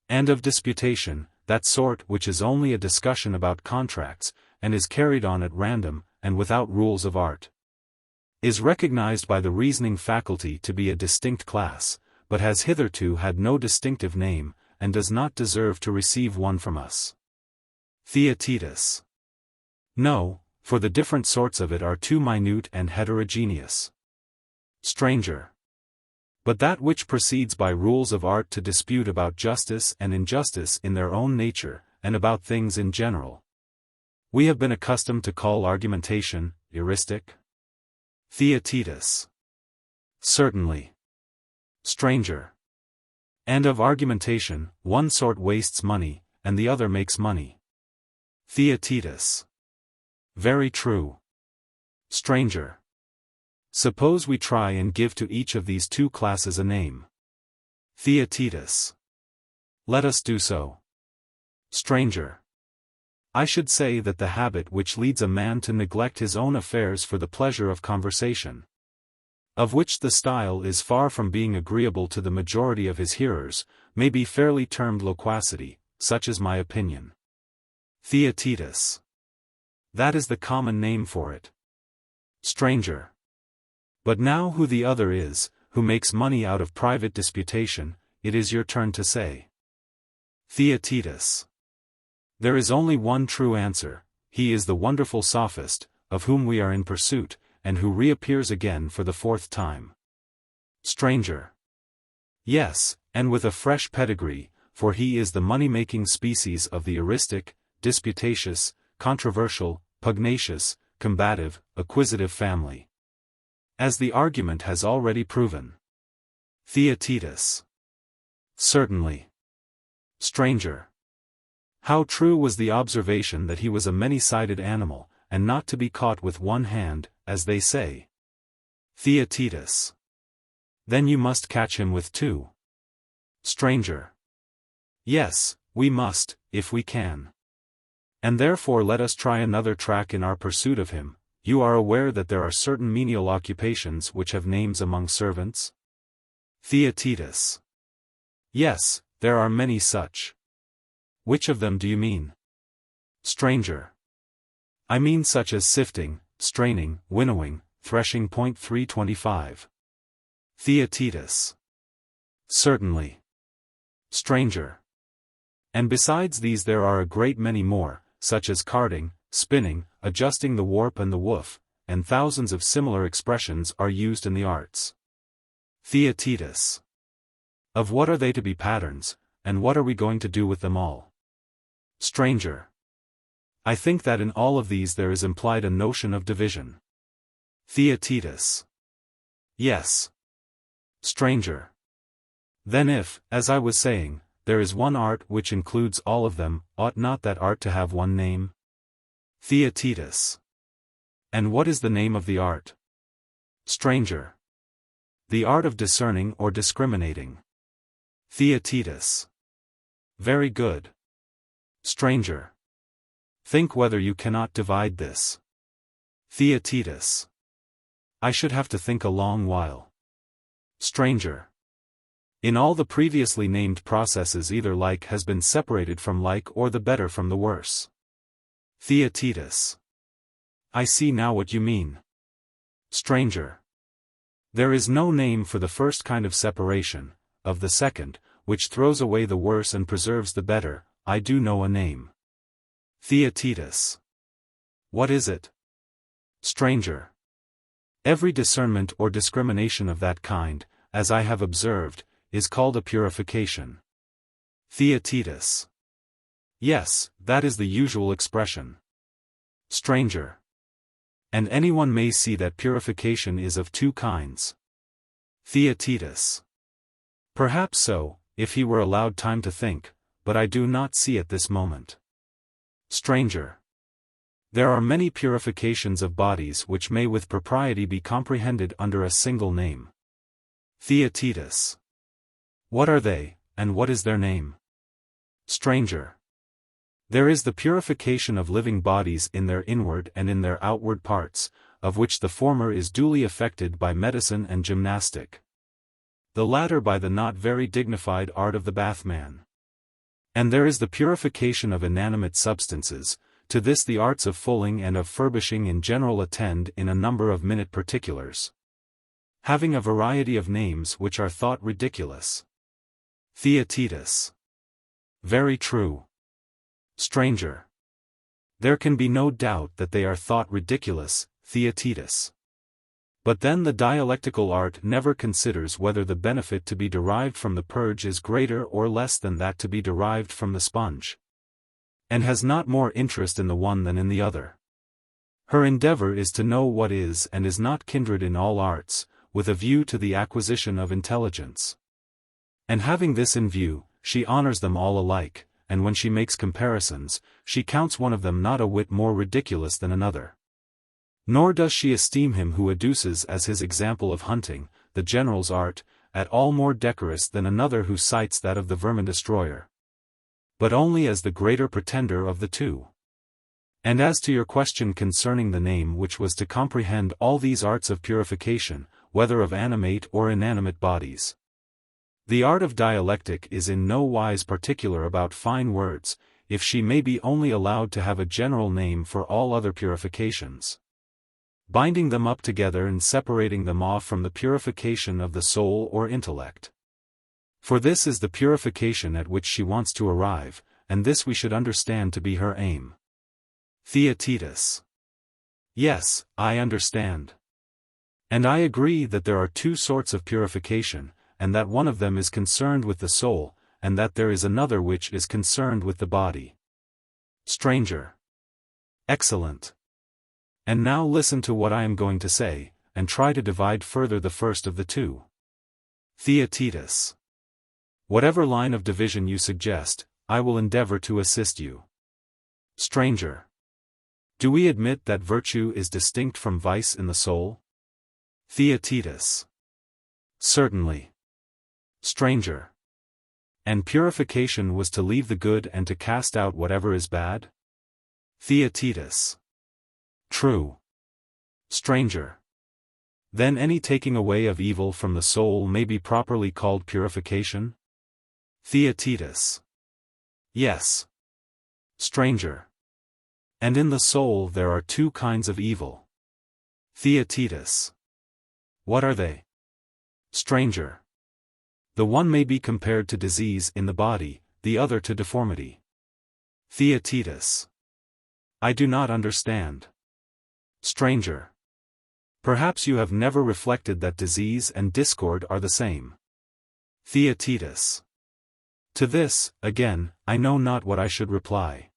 And of disputation, that sort which is only a discussion about contracts, and is carried on at random, and without rules of art, is recognized by the reasoning faculty to be a distinct class, but has hitherto had no distinctive name, and does not deserve to receive one from us. Theaetetus. No, for the different sorts of it are too minute and heterogeneous. Stranger. But that which proceeds by rules of art to dispute about justice and injustice in their own nature, and about things in general, we have been accustomed to call argumentation, heuristic. Theaetetus. Certainly. Stranger. And of argumentation, one sort wastes money, and the other makes money. Theaetetus. Very true. Stranger. Suppose we try and give to each of these two classes a name. Theaetetus. Let us do so. Stranger. I should say that the habit which leads a man to neglect his own affairs for the pleasure of conversation, of which the style is far from being agreeable to the majority of his hearers, may be fairly termed loquacity, such is my opinion. Theaetetus. That is the common name for it. Stranger. But now who the other is, who makes money out of private disputation, it is your turn to say. Theaetetus. There is only one true answer, he is the wonderful Sophist, of whom we are in pursuit, and who reappears again for the fourth time. Stranger. Yes, and with a fresh pedigree, for he is the money-making species of the heuristic, disputatious, controversial, pugnacious, combative, acquisitive family, as the argument has already proven. Theaetetus. Certainly. Stranger. How true was the observation that he was a many-sided animal, and not to be caught with one hand, as they say. Theaetetus. Then you must catch him with two. Stranger. Yes, we must, if we can. And therefore let us try another track in our pursuit of him. You are aware that there are certain menial occupations which have names among servants? Theaetetus. Yes, there are many such. Which of them do you mean? Stranger. I mean such as sifting, straining, winnowing, threshing. 325. Theaetetus. Certainly. Stranger. And besides these there are a great many more, such as carding, spinning, adjusting the warp and the woof, and thousands of similar expressions are used in the arts. Theaetetus. Of what are they to be patterns, and what are we going to do with them all? Stranger. I think that in all of these there is implied a notion of division. Theaetetus. Yes. Stranger. Then if, as I was saying, there is one art which includes all of them, ought not that art to have one name? Theaetetus. And what is the name of the art? Stranger. The art of discerning or discriminating. Theaetetus. Very good. Stranger. Think whether you cannot divide this. Theaetetus. I should have to think a long while. Stranger. In all the previously named processes either like has been separated from like or the better from the worse. Theaetetus. I see now what you mean. Stranger. There is no name for the first kind of separation, of the second, which throws away the worse and preserves the better. I do know a name. Theaetetus. What is it? Stranger. Every discernment or discrimination of that kind, as I have observed, is called a purification. Theaetetus. Yes, that is the usual expression. Stranger. And anyone may see that purification is of two kinds. Theaetetus. Perhaps so, if he were allowed time to think, but I do not see at this moment. Stranger. There are many purifications of bodies which may with propriety be comprehended under a single name. Theaetetus. What are they, and what is their name? Stranger. There is the purification of living bodies in their inward and in their outward parts, of which the former is duly effected by medicine and gymnastic. The latter by the not very dignified art of the bathman. And there is the purification of inanimate substances. To this the arts of fulling and of furbishing in general attend in a number of minute particulars, having a variety of names which are thought ridiculous. Theaetetus. Very true. Stranger. There can be no doubt that they are thought ridiculous, Theaetetus. But then the dialectical art never considers whether the benefit to be derived from the purge is greater or less than that to be derived from the sponge, and has not more interest in the one than in the other. Her endeavor is to know what is and is not kindred in all arts, with a view to the acquisition of intelligence. And having this in view, she honors them all alike, and when she makes comparisons, she counts one of them not a whit more ridiculous than another. Nor does she esteem him who adduces as his example of hunting, the general's art, at all more decorous than another who cites that of the vermin-destroyer, but only as the greater pretender of the two. And as to your question concerning the name which was to comprehend all these arts of purification, whether of animate or inanimate bodies, the art of dialectic is in no wise particular about fine words, if she may be only allowed to have a general name for all other purifications, binding them up together and separating them off from the purification of the soul or intellect. For this is the purification at which she wants to arrive, and this we should understand to be her aim. Theaetetus. Yes, I understand. And I agree that there are two sorts of purification, and that one of them is concerned with the soul, and that there is another which is concerned with the body. Stranger. Excellent. And now listen to what I am going to say, and try to divide further the first of the two. Theaetetus. Whatever line of division you suggest, I will endeavor to assist you. Stranger. Do we admit that virtue is distinct from vice in the soul? Theaetetus. Certainly. Stranger. And purification was to leave the good and to cast out whatever is bad? Theaetetus. True. Stranger. Then any taking away of evil from the soul may be properly called purification? Theaetetus. Yes. Stranger. And in the soul there are two kinds of evil. Theaetetus. What are they? Stranger. The one may be compared to disease in the body, the other to deformity. Theaetetus. I do not understand. Stranger. Perhaps you have never reflected that disease and discord are the same. Theaetetus. To this, again, I know not what I should reply.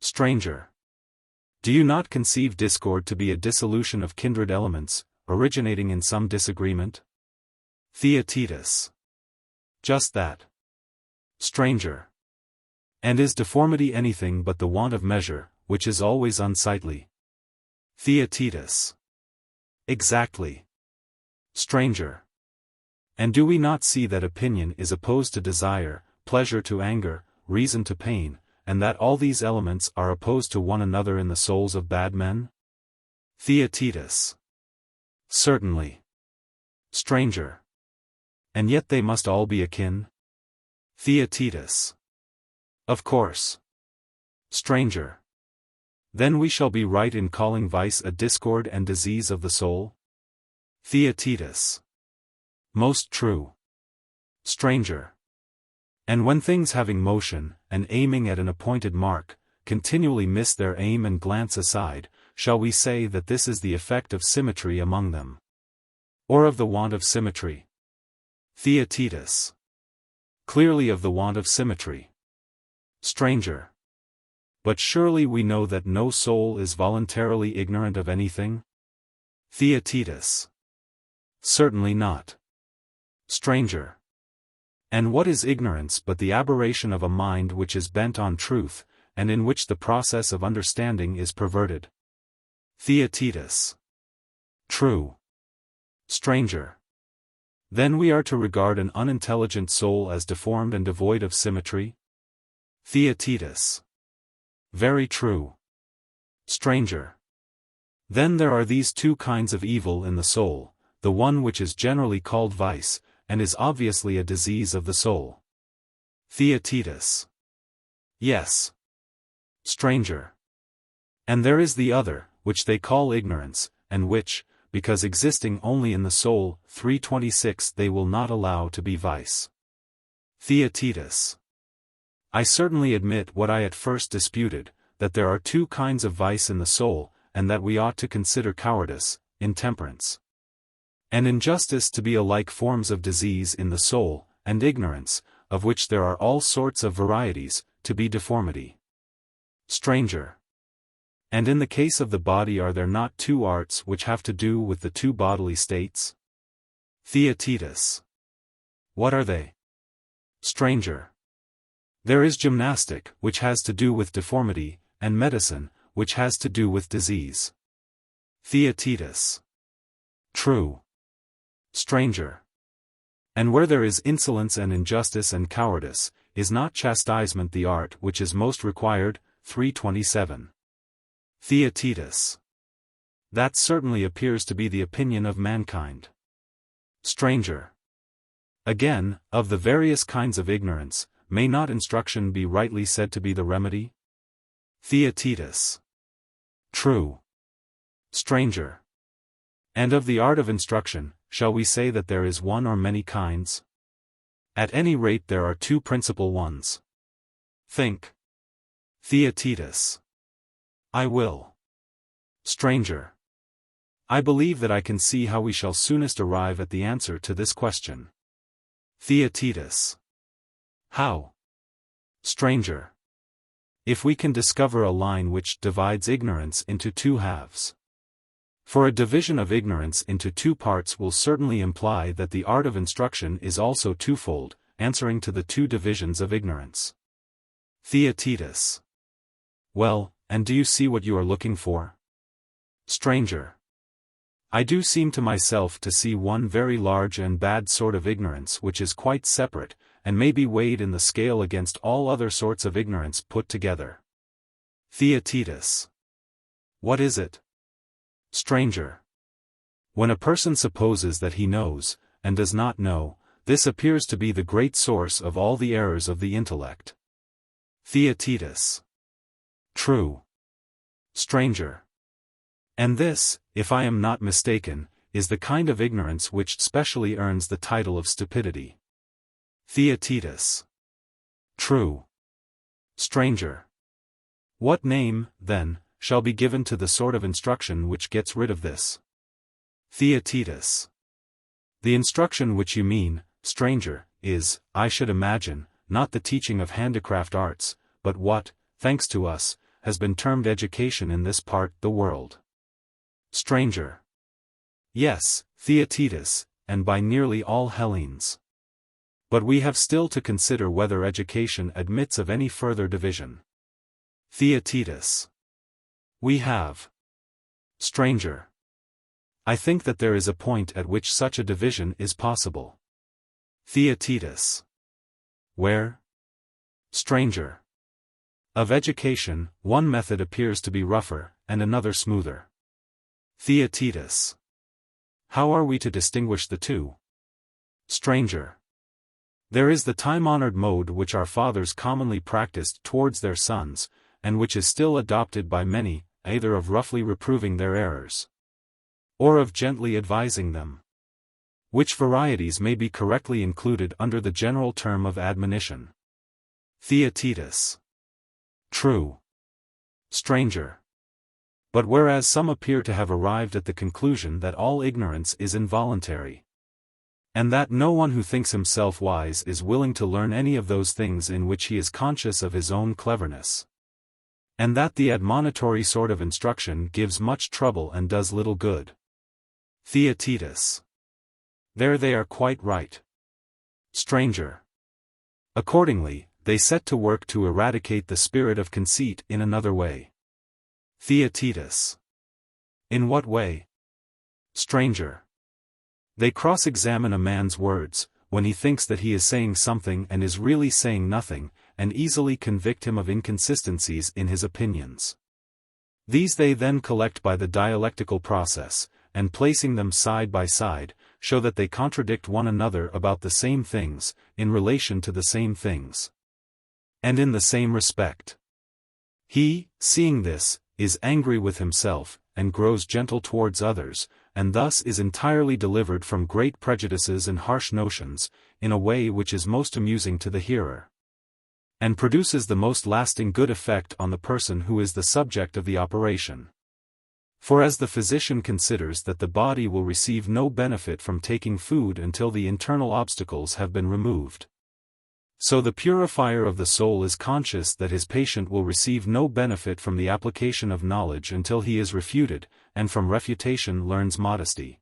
Stranger. Do you not conceive discord to be a dissolution of kindred elements, originating in some disagreement? Theaetetus. Just that. Stranger. And is deformity anything but the want of measure, which is always unsightly? Theaetetus. Exactly. Stranger. And do we not see that opinion is opposed to desire, pleasure to anger, reason to pain, and that all these elements are opposed to one another in the souls of bad men? Theaetetus. Certainly. Stranger. And yet they must all be akin? Theaetetus. Of course. Stranger. Then we shall be right in calling vice a discord and disease of the soul? Theaetetus. Most true. Stranger. And when things having motion, and aiming at an appointed mark, continually miss their aim and glance aside, shall we say that this is the effect of symmetry among them? Or of the want of symmetry? Theaetetus. Clearly of the want of symmetry. Stranger. But surely we know that no soul is voluntarily ignorant of anything? Theaetetus. Certainly not. Stranger. And what is ignorance but the aberration of a mind which is bent on truth, and in which the process of understanding is perverted? Theaetetus. True. Stranger. Then we are to regard an unintelligent soul as deformed and devoid of symmetry? Theaetetus. Very true. Stranger. Then there are these two kinds of evil in the soul, the one which is generally called vice, and is obviously a disease of the soul. Theaetetus. Yes. Stranger. And there is the other, which they call ignorance, and which, because existing only in the soul, 326 they will not allow to be vice. Theaetetus. I certainly admit what I at first disputed, that there are two kinds of vice in the soul, and that we ought to consider cowardice, intemperance, and injustice to be alike forms of disease in the soul, and ignorance, of which there are all sorts of varieties, to be deformity. Stranger. And in the case of the body are there not two arts which have to do with the two bodily states? Theaetetus. What are they? Stranger. There is gymnastic, which has to do with deformity, and medicine, which has to do with disease. Theaetetus. True. Stranger. And where there is insolence and injustice and cowardice, is not chastisement the art which is most required? 327. Theaetetus. That certainly appears to be the opinion of mankind. Stranger. Again, of the various kinds of ignorance, may not instruction be rightly said to be the remedy? Theaetetus. True. Stranger. And of the art of instruction, shall we say that there is one or many kinds? At any rate there are two principal ones. Think. Theaetetus. I will. Stranger. I believe that I can see how we shall soonest arrive at the answer to this question. Theaetetus. How? Stranger. If we can discover a line which divides ignorance into two halves. For a division of ignorance into two parts will certainly imply that the art of instruction is also twofold, answering to the two divisions of ignorance. Theaetetus. Well, and do you see what you are looking for? Stranger. I do seem to myself to see one very large and bad sort of ignorance which is quite separate, and may be weighed in the scale against all other sorts of ignorance put together. Theaetetus. What is it? Stranger. When a person supposes that he knows, and does not know, this appears to be the great source of all the errors of the intellect. Theaetetus. True. Stranger. And this, if I am not mistaken, is the kind of ignorance which specially earns the title of stupidity. Theaetetus. True. Stranger. What name, then, shall be given to the sort of instruction which gets rid of this? Theaetetus. The instruction which you mean, stranger, is, I should imagine, not the teaching of handicraft arts, but what, thanks to us, has been termed education in this part the world. Stranger. Yes, Theaetetus, and by nearly all Hellenes. But we have still to consider whether education admits of any further division. Theaetetus. We have. Stranger. I think that there is a point at which such a division is possible. Theaetetus. Where? Stranger. Of education, one method appears to be rougher, and another smoother. Theaetetus. How are we to distinguish the two? Stranger. There is the time-honored mode which our fathers commonly practiced towards their sons, and which is still adopted by many, either of roughly reproving their errors. or of gently advising them. Which varieties may be correctly included under the general term of admonition. Theaetetus. True. Stranger. But whereas some appear to have arrived at the conclusion that all ignorance is involuntary, and that no one who thinks himself wise is willing to learn any of those things in which he is conscious of his own cleverness, and that the admonitory sort of instruction gives much trouble and does little good. Theaetetus. There they are quite right. Stranger. Accordingly, they set to work to eradicate the spirit of conceit in another way. Theaetetus. In what way? Stranger. They cross-examine a man's words, when he thinks that he is saying something and is really saying nothing, and easily convict him of inconsistencies in his opinions. These they then collect by the dialectical process, and placing them side by side, show that they contradict one another about the same things, in relation to the same things, and in the same respect. He, seeing this, is angry with himself, and grows gentle towards others, and thus is entirely delivered from great prejudices and harsh notions, in a way which is most amusing to the hearer, and produces the most lasting good effect on the person who is the subject of the operation. For as the physician considers that the body will receive no benefit from taking food until the internal obstacles have been removed, so the purifier of the soul is conscious that his patient will receive no benefit from the application of knowledge until he is refuted, and from refutation learns modesty.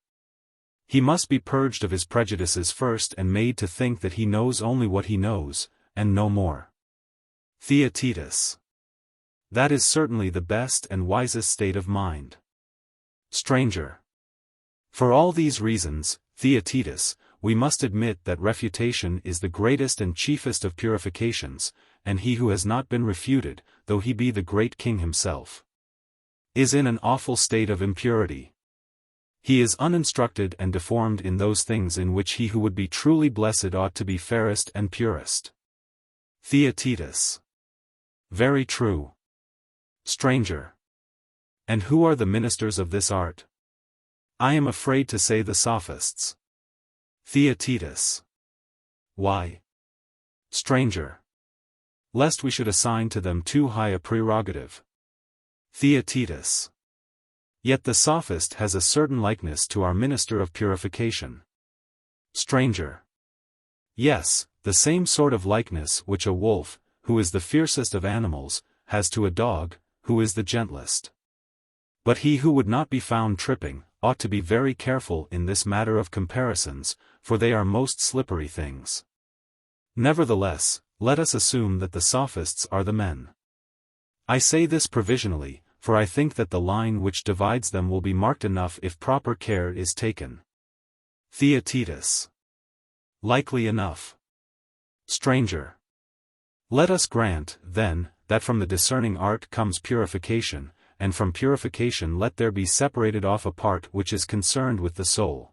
He must be purged of his prejudices first and made to think that he knows only what he knows, and no more. Theaetetus. That is certainly the best and wisest state of mind. Stranger. For all these reasons, Theaetetus, we must admit that refutation is the greatest and chiefest of purifications, and he who has not been refuted, though he be the great king himself, is in an awful state of impurity. He is uninstructed and deformed in those things in which he who would be truly blessed ought to be fairest and purest. Theaetetus. Very true. Stranger. And who are the ministers of this art? I am afraid to say the Sophists. Theaetetus. Why? Stranger. Lest we should assign to them too high a prerogative. Theaetetus. Yet the Sophist has a certain likeness to our minister of purification. Stranger. Yes, the same sort of likeness which a wolf, who is the fiercest of animals, has to a dog, who is the gentlest. But he who would not be found tripping, ought to be very careful in this matter of comparisons, for they are most slippery things. Nevertheless, let us assume that the Sophists are the men. I say this provisionally, for I think that the line which divides them will be marked enough if proper care is taken. Theaetetus. Likely enough. Stranger. Let us grant, then, that from the discerning art comes purification, and from purification let there be separated off a part which is concerned with the soul.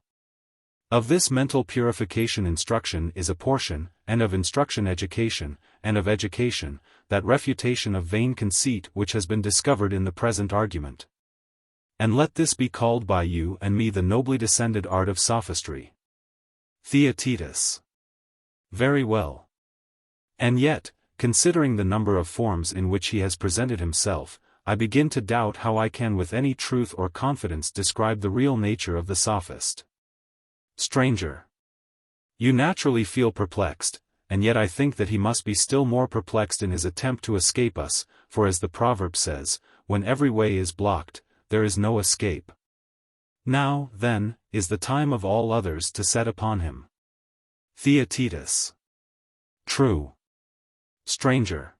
Of this mental purification instruction is a portion, and of instruction education, and of education, that refutation of vain conceit which has been discovered in the present argument. And let this be called by you and me the nobly descended art of sophistry. Theaetetus. Very well. And yet, considering the number of forms in which he has presented himself, I begin to doubt how I can with any truth or confidence describe the real nature of the Sophist. Stranger. You naturally feel perplexed, and yet I think that he must be still more perplexed in his attempt to escape us, for as the proverb says, when every way is blocked, there is no escape. Now, then, is the time of all others to set upon him. Theaetetus. True. Stranger.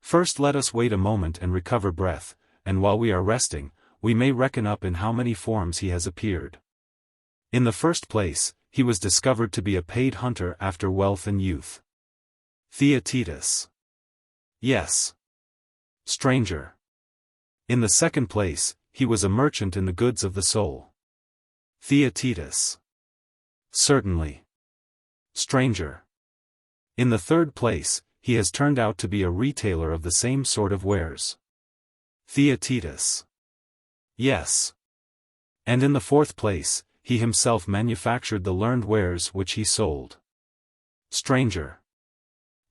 First let us wait a moment and recover breath, and while we are resting, we may reckon up in how many forms he has appeared. In the first place, he was discovered to be a paid hunter after wealth and youth. Theaetetus. Yes. Stranger. In the second place, he was a merchant in the goods of the soul. Theaetetus. Certainly. Stranger. In the third place, he has turned out to be a retailer of the same sort of wares. Theaetetus. Yes. And in the fourth place, he himself manufactured the learned wares which he sold. Stranger.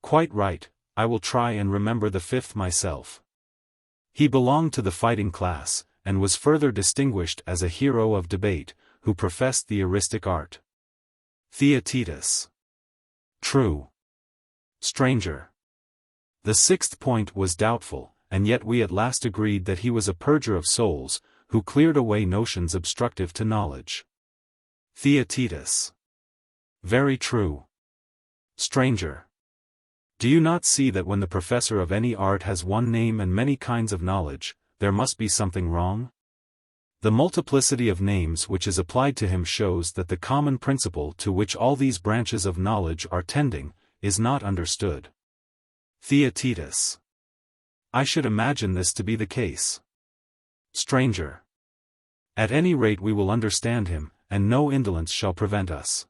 Quite right, I will try and remember the fifth myself. He belonged to the fighting class, and was further distinguished as a hero of debate, who professed the eristic art. Theaetetus. True. Stranger. The sixth point was doubtful, and yet we at last agreed that he was a purger of souls, who cleared away notions obstructive to knowledge. Theaetetus. Very true. Stranger. Do you not see that when the professor of any art has one name and many kinds of knowledge, there must be something wrong? The multiplicity of names which is applied to him shows that the common principle to which all these branches of knowledge are tending, is not understood. Theaetetus. I should imagine this to be the case. Stranger. At any rate we will understand him, and no indolence shall prevent us.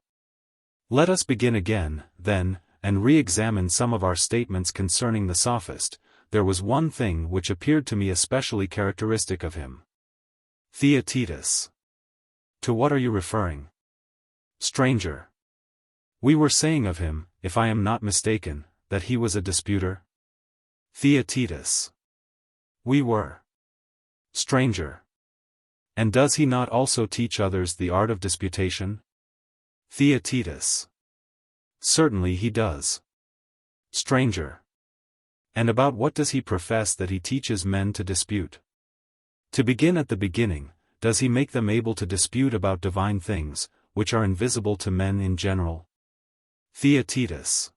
Let us begin again, then, and re-examine some of our statements concerning the Sophist. There was one thing which appeared to me especially characteristic of him. Theaetetus. To what are you referring? Stranger. We were saying of him, if I am not mistaken, that he was a disputer. Theaetetus. We were. Stranger. And does he not also teach others the art of disputation? Theaetetus. Certainly he does. Stranger. And about what does he profess that he teaches men to dispute? To begin at the beginning, does he make them able to dispute about divine things, which are invisible to men in general? Theaetetus.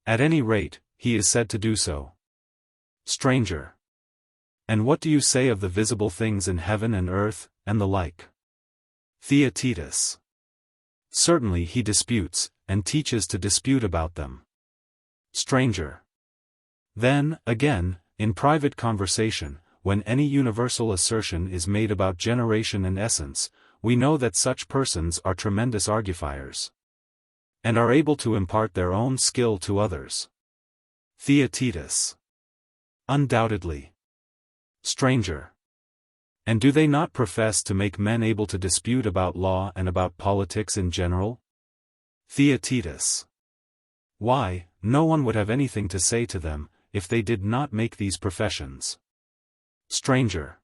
At any rate, he is said to do so. Stranger. And what do you say of the visible things in heaven and earth, and the like? Theaetetus. Certainly he disputes, and teaches to dispute about them. Stranger. Then, again, in private conversation, when any universal assertion is made about generation and essence, we know that such persons are tremendous argufiers, and are able to impart their own skill to others. Theaetetus. Undoubtedly. Stranger. And do they not profess to make men able to dispute about law and about politics in general? Theaetetus. Why, no one would have anything to say to them, if they did not make these professions. Stranger.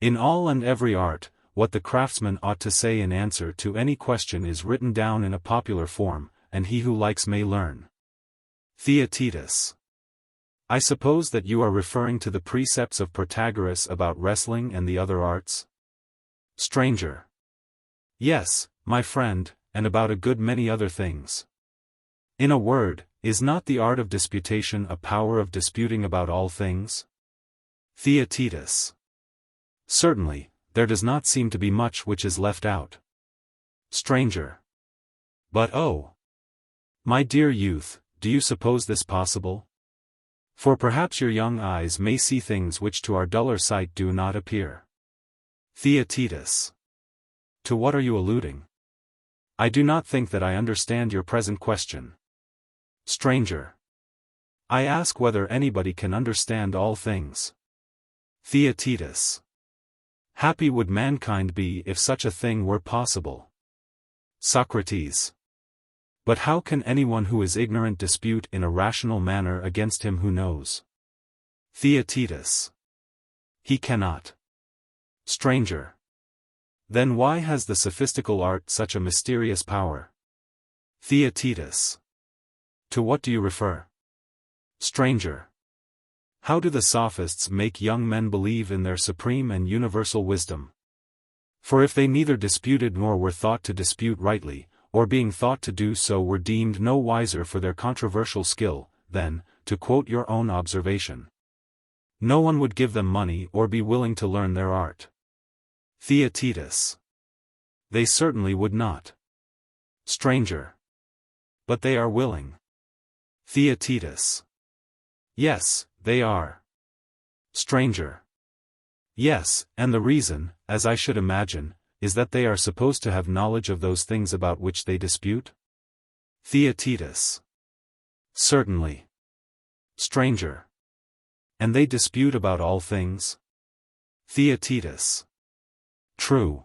In all and every art, what the craftsman ought to say in answer to any question is written down in a popular form, and he who likes may learn. Theaetetus. I suppose that you are referring to the precepts of Protagoras about wrestling and the other arts? Stranger. Yes, my friend, and about a good many other things. In a word, is not the art of disputation a power of disputing about all things? Theaetetus. Certainly, there does not seem to be much which is left out. Stranger. But oh! My dear youth, do you suppose this possible? For perhaps your young eyes may see things which to our duller sight do not appear. Theaetetus. To what are you alluding? I do not think that I understand your present question. Stranger. I ask whether anybody can understand all things. Theaetetus. Happy would mankind be if such a thing were possible. Socrates. But how can anyone who is ignorant dispute in a rational manner against him who knows? Theaetetus. He cannot. Stranger. Then why has the sophistical art such a mysterious power? Theaetetus. To what do you refer? Stranger. How do the Sophists make young men believe in their supreme and universal wisdom? For if they neither disputed nor were thought to dispute rightly, or being thought to do so were deemed no wiser for their controversial skill, then, to quote your own observation, no one would give them money or be willing to learn their art. Theaetetus. They certainly would not. Stranger. But they are willing. Theaetetus. Yes, they are. Stranger. Yes, and the reason, as I should imagine, is that they are supposed to have knowledge of those things about which they dispute? Theaetetus. Certainly. Stranger. And they dispute about all things? Theaetetus. True.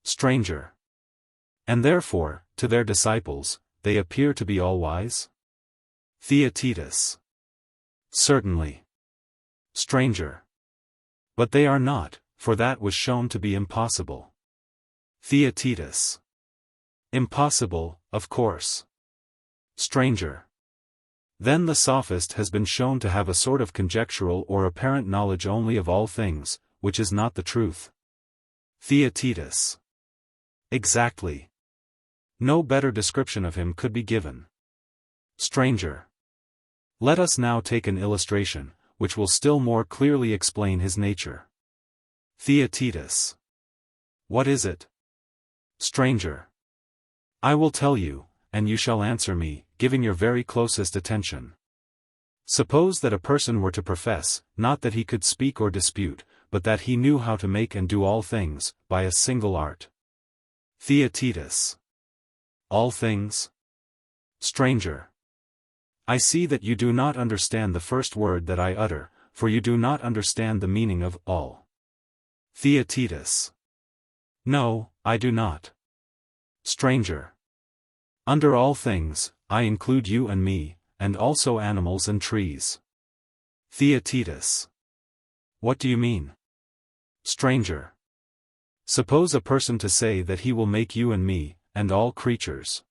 Stranger. And therefore, to their disciples, they appear to be all-wise? Theaetetus. Certainly. Stranger. But they are not, for that was shown to be impossible. Theaetetus. Impossible, of course. Stranger. Then the sophist has been shown to have a sort of conjectural or apparent knowledge only of all things, which is not the truth. Theaetetus. Exactly. No better description of him could be given. Stranger. Let us now take an illustration, which will still more clearly explain his nature. Theaetetus. What is it? Stranger. I will tell you, and you shall answer me, giving your very closest attention. Suppose that a person were to profess, not that he could speak or dispute, but that he knew how to make and do all things, by a single art. Theaetetus. All things? Stranger. I see that you do not understand the first word that I utter, for you do not understand the meaning of all. Theaetetus. No, I do not. Stranger. Under all things, I include you and me, and also animals and trees. Theaetetus. What do you mean? Stranger. Suppose a person to say that he will make you and me, and all creatures.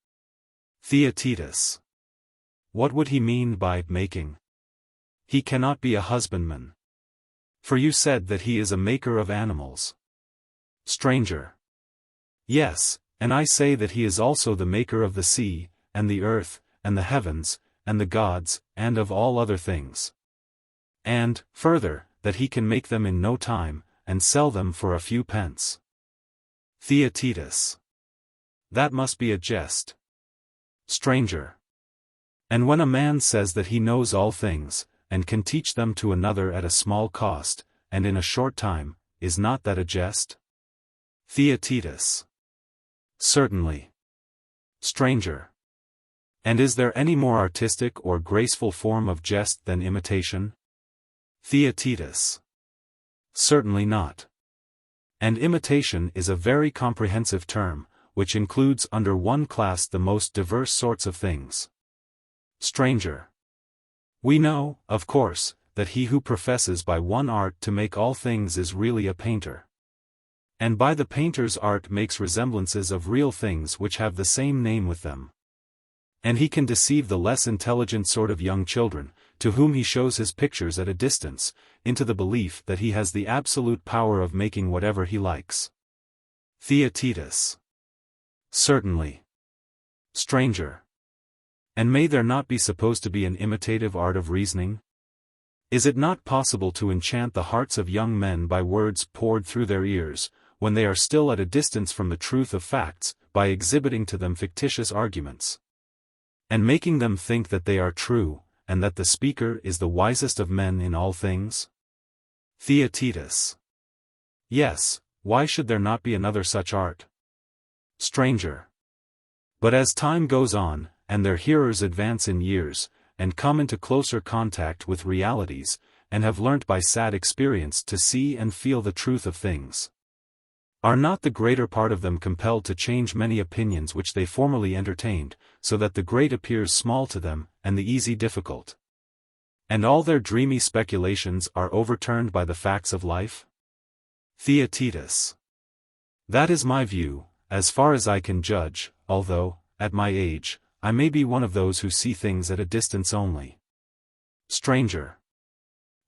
Theaetetus. What would he mean by making? He cannot be a husbandman. For you said that he is a maker of animals. Stranger. Yes, and I say that he is also the maker of the sea, and the earth, and the heavens, and the gods, and of all other things. And, further, that he can make them in no time, and sell them for a few pence. Theaetetus. That must be a jest. Stranger. And when a man says that he knows all things, and can teach them to another at a small cost, and in a short time, is not that a jest? Theaetetus. Certainly. Stranger. And is there any more artistic or graceful form of jest than imitation? Theaetetus. Certainly not. And imitation is a very comprehensive term, which includes under one class the most diverse sorts of things. Stranger. We know, of course, that he who professes by one art to make all things is really a painter. And by the painter's art makes resemblances of real things which have the same name with them. And he can deceive the less intelligent sort of young children, to whom he shows his pictures at a distance, into the belief that he has the absolute power of making whatever he likes. Theaetetus. Certainly. Stranger. And may there not be supposed to be an imitative art of reasoning? Is it not possible to enchant the hearts of young men by words poured through their ears, when they are still at a distance from the truth of facts, by exhibiting to them fictitious arguments, and making them think that they are true, and that the speaker is the wisest of men in all things? Theaetetus. Yes, why should there not be another such art? Stranger. But as time goes on, and their hearers advance in years, and come into closer contact with realities, and have learnt by sad experience to see and feel the truth of things, are not the greater part of them compelled to change many opinions which they formerly entertained, so that the great appears small to them, and the easy difficult? And all their dreamy speculations are overturned by the facts of life? Theaetetus. That is my view, as far as I can judge, although, at my age, I may be one of those who see things at a distance only. Stranger.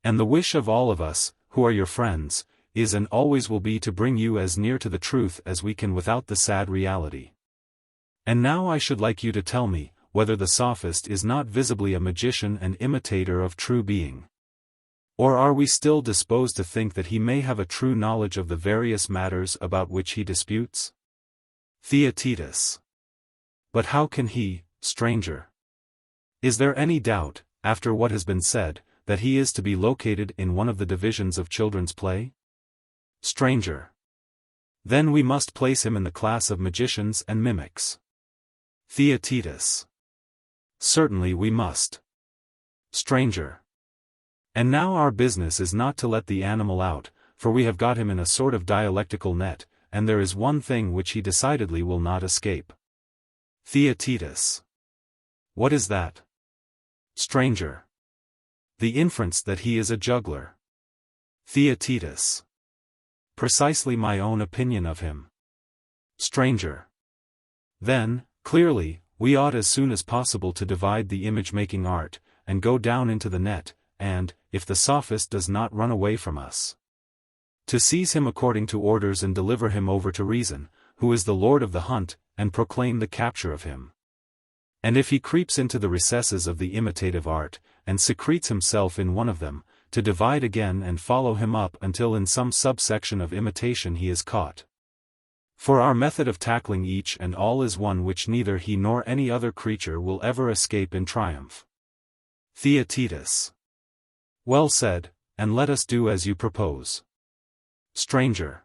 And the wish of all of us, who are your friends, is and always will be to bring you as near to the truth as we can without the sad reality. And now I should like you to tell me, whether the sophist is not visibly a magician and imitator of true being. Or are we still disposed to think that he may have a true knowledge of the various matters about which he disputes? Theaetetus. But how can he, stranger? Is there any doubt, after what has been said, that he is to be located in one of the divisions of children's play? Stranger. Then we must place him in the class of magicians and mimics. Theaetetus. Certainly we must. Stranger. And now our business is not to let the animal out, for we have got him in a sort of dialectical net, and there is one thing which he decidedly will not escape. Theaetetus. What is that? Stranger. The inference that he is a juggler. Theaetetus. Precisely my own opinion of him. Stranger. Then, clearly, we ought as soon as possible to divide the image-making art, and go down into the net, and, if the sophist does not run away from us, to seize him according to orders and deliver him over to reason, who is the lord of the hunt, and proclaim the capture of him. And if he creeps into the recesses of the imitative art, and secretes himself in one of them, to divide again and follow him up until in some subsection of imitation he is caught. For our method of tackling each and all is one which neither he nor any other creature will ever escape in triumph. Theaetetus. Well said, and let us do as you propose. Stranger.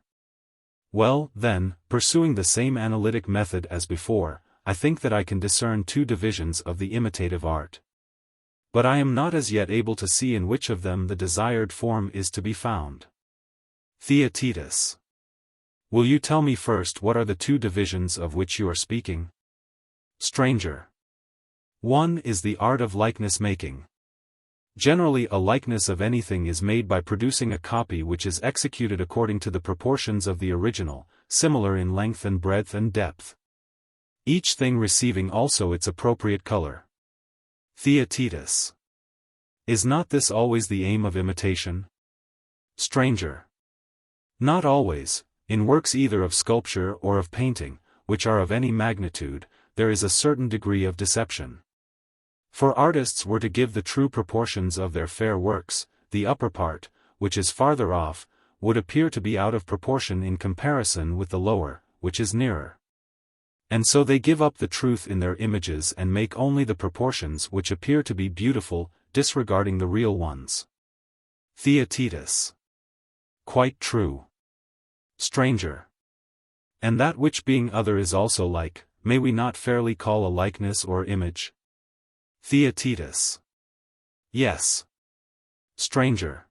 Well, then, pursuing the same analytic method as before, I think that I can discern two divisions of the imitative art. But I am not as yet able to see in which of them the desired form is to be found. Theaetetus. Will you tell me first what are the two divisions of which you are speaking? Stranger. One is the art of likeness making. Generally a likeness of anything is made by producing a copy which is executed according to the proportions of the original, similar in length and breadth and depth. Each thing receiving also its appropriate color. Theaetetus. Is not this always the aim of imitation? Stranger. Not always. In works either of sculpture or of painting, which are of any magnitude, there is a certain degree of deception. For artists were to give the true proportions of their fair works, the upper part, which is farther off, would appear to be out of proportion in comparison with the lower, which is nearer. And so they give up the truth in their images and make only the proportions which appear to be beautiful, disregarding the real ones. Theaetetus. Quite true. Stranger. And that which being other is also like, may we not fairly call a likeness or image? Theaetetus. Yes. Stranger.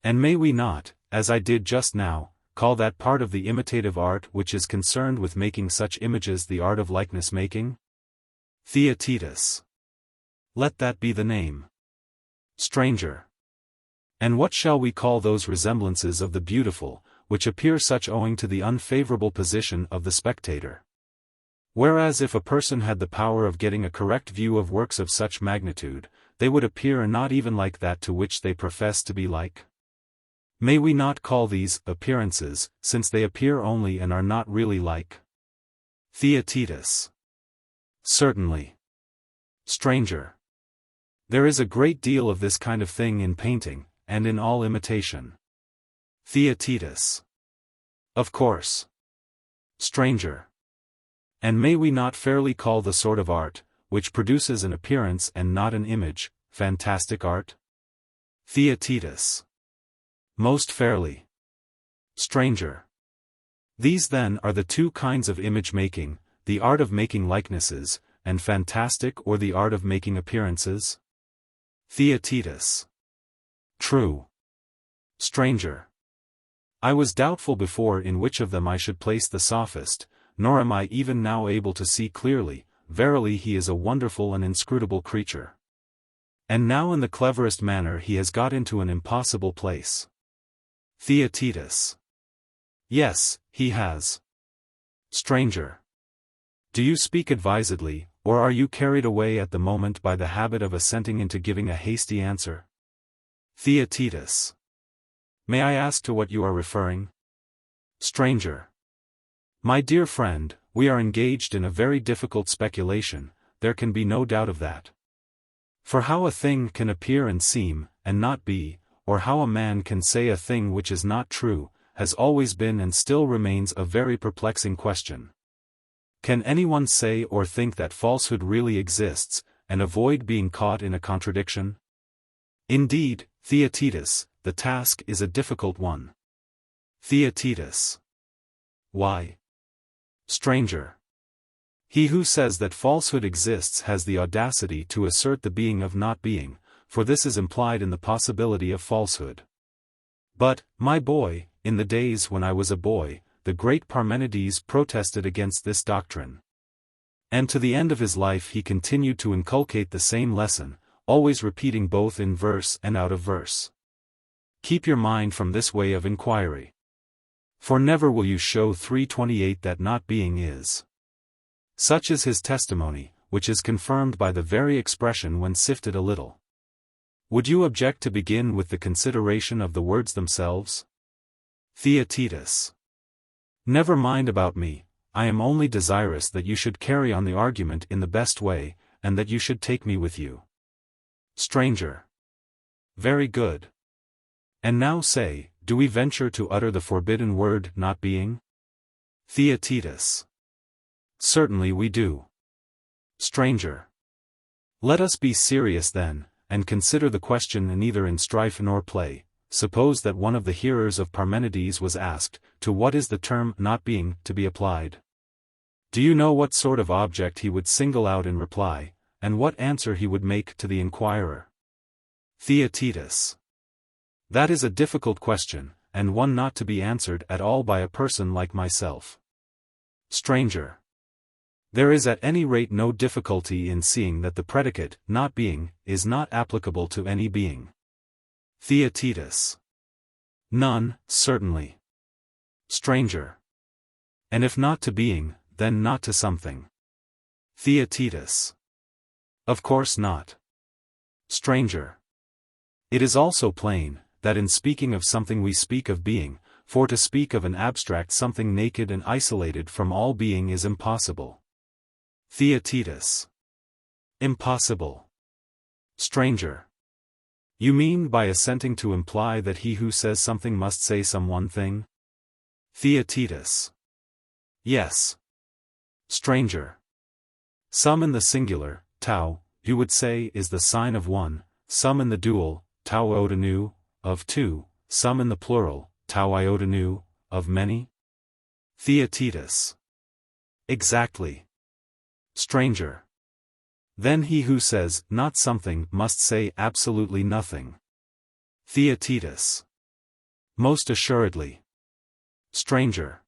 And may we not, as I did just now, call that part of the imitative art which is concerned with making such images the art of likeness making? Theaetetus. Let that be the name. Stranger. And what shall we call those resemblances of the beautiful, which appear such owing to the unfavorable position of the spectator? Whereas if a person had the power of getting a correct view of works of such magnitude, they would appear not even like that to which they profess to be like. May we not call these appearances, since they appear only and are not really like? Theaetetus. Certainly. Stranger. There is a great deal of this kind of thing in painting, and in all imitation. Theaetetus. Of course. Stranger. And may we not fairly call the sort of art, which produces an appearance and not an image, fantastic art? Theaetetus. Most fairly. Stranger. These then are the two kinds of image making, the art of making likenesses, and fantastic or the art of making appearances? Theaetetus. True. Stranger. I was doubtful before in which of them I should place the sophist, nor am I even now able to see clearly. Verily he is a wonderful and inscrutable creature. And now in the cleverest manner he has got into an impossible place. Theaetetus. Yes, he has. Stranger. Do you speak advisedly, or are you carried away at the moment by the habit of assenting into giving a hasty answer? Theaetetus. May I ask to what you are referring? Stranger. My dear friend, we are engaged in a very difficult speculation, there can be no doubt of that. For how a thing can appear and seem, and not be, or how a man can say a thing which is not true, has always been and still remains a very perplexing question. Can anyone say or think that falsehood really exists, and avoid being caught in a contradiction? Indeed, Theaetetus, the task is a difficult one. Theaetetus. Why? Stranger. He who says that falsehood exists has the audacity to assert the being of not being, for this is implied in the possibility of falsehood. But, my boy, in the days when I was a boy, the great Parmenides protested against this doctrine. And to the end of his life he continued to inculcate the same lesson, always repeating both in verse and out of verse. Keep your mind from this way of inquiry. For never will you show 328 that not being is. Such is his testimony, which is confirmed by the very expression when sifted a little. Would you object to begin with the consideration of the words themselves? Theaetetus. Never mind about me, I am only desirous that you should carry on the argument in the best way, and that you should take me with you. Stranger. Very good. And now say, do we venture to utter the forbidden word not being? Theaetetus. Certainly we do. Stranger. Let us be serious then, and consider the question neither in strife nor play. Suppose that one of the hearers of Parmenides was asked, to what is the term not being to be applied? Do you know what sort of object he would single out in reply, and what answer he would make to the inquirer? Theaetetus. That is a difficult question, and one not to be answered at all by a person like myself. Stranger. There is at any rate no difficulty in seeing that the predicate, not being, is not applicable to any being. Theaetetus. None, certainly. Stranger. And if not to being, then not to something. Theaetetus. Of course not. Stranger. It is also plain, that in speaking of something we speak of being, for to speak of an abstract something naked and isolated from all being is impossible. Theaetetus. Impossible. Stranger. You mean by assenting to imply that he who says something must say some one thing? Theaetetus. Yes. Stranger. Some in the singular, tau, you would say is the sign of one, some in the dual, tau iotenu, of two, some in the plural, tau iotenu, of many? Theaetetus. Exactly. Stranger. Then he who says not something must say absolutely nothing. Theaetetus. Most assuredly. Stranger.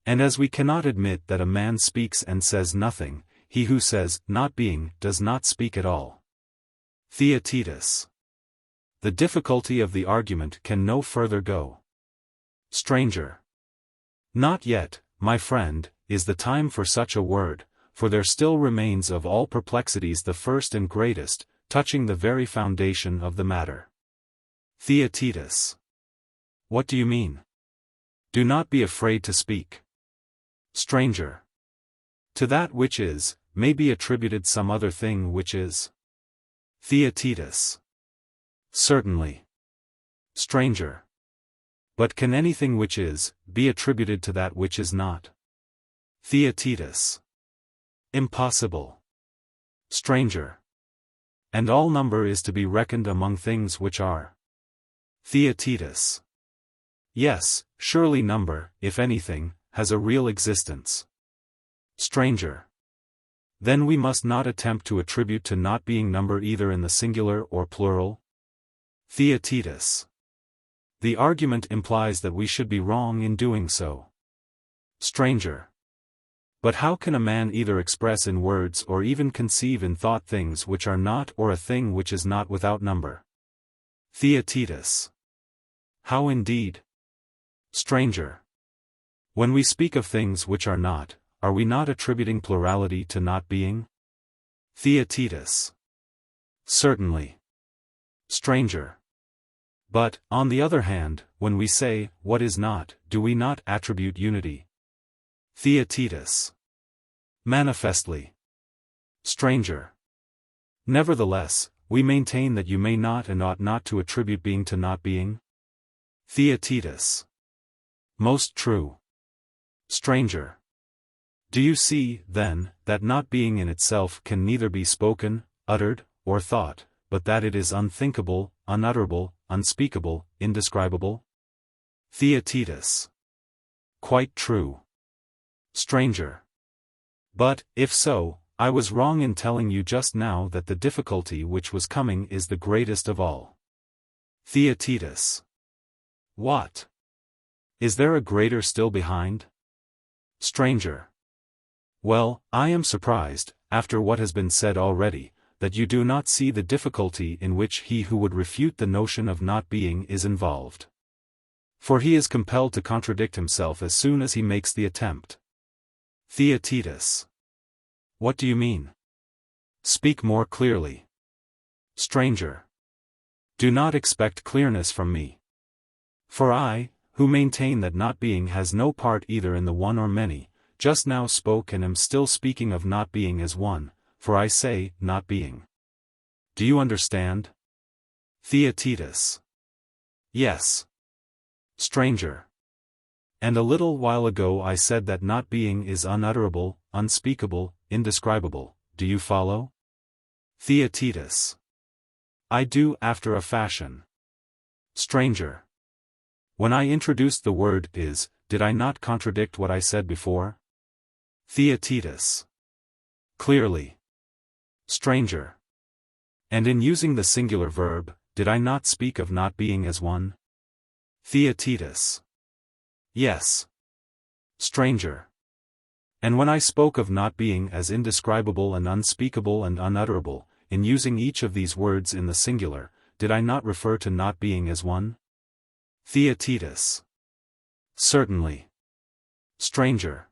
And as we cannot admit that a man speaks and says nothing, he who says not being does not speak at all. Theaetetus. The difficulty of the argument can no further go. Stranger. Not yet, my friend, is the time for such a word, for there still remains of all perplexities the first and greatest, touching the very foundation of the matter. Theaetetus. What do you mean? Do not be afraid to speak. Stranger. To that which is, may be attributed some other thing which is. Theaetetus. Certainly. Stranger. But can anything which is, be attributed to that which is not? Theaetetus. Impossible. Stranger. And all number is to be reckoned among things which are. Theaetetus. Yes, surely number, if anything, has a real existence. Stranger. Then we must not attempt to attribute to not being number either in the singular or plural? Theaetetus. The argument implies that we should be wrong in doing so. Stranger. But how can a man either express in words or even conceive in thought things which are not or a thing which is not without number? Theaetetus. How indeed? Stranger. When we speak of things which are not, are we not attributing plurality to not being? Theaetetus. Certainly. Stranger. But, on the other hand, when we say, what is not, do we not attribute unity? Theaetetus. Manifestly. Stranger. Nevertheless, we maintain that you may not and ought not to attribute being to not being? Theaetetus. Most true. Stranger. Do you see, then, that not being in itself can neither be spoken, uttered, or thought, but that it is unthinkable, unutterable, unspeakable, indescribable? Theaetetus. Quite true. Stranger. But, if so, I was wrong in telling you just now that the difficulty which was coming is the greatest of all. Theaetetus. What? Is there a greater still behind? Stranger. Well, I am surprised, after what has been said already, that you do not see the difficulty in which he who would refute the notion of not being is involved. For he is compelled to contradict himself as soon as he makes the attempt. Theaetetus. What do you mean? Speak more clearly. Stranger. Do not expect clearness from me. For I, who maintain that not being has no part either in the one or many, just now spoke and am still speaking of not being as one, for I say, not being. Do you understand? Theaetetus. Yes. Stranger. And a little while ago I said that not being is unutterable, unspeakable, indescribable, do you follow? Theaetetus. I do after a fashion. Stranger. When I introduced the word is, did I not contradict what I said before? Theaetetus. Clearly. Stranger. And in using the singular verb, did I not speak of not being as one? Theaetetus. Yes. Stranger. And when I spoke of not being as indescribable and unspeakable and unutterable, in using each of these words in the singular, did I not refer to not being as one? Theaetetus. Certainly. Stranger.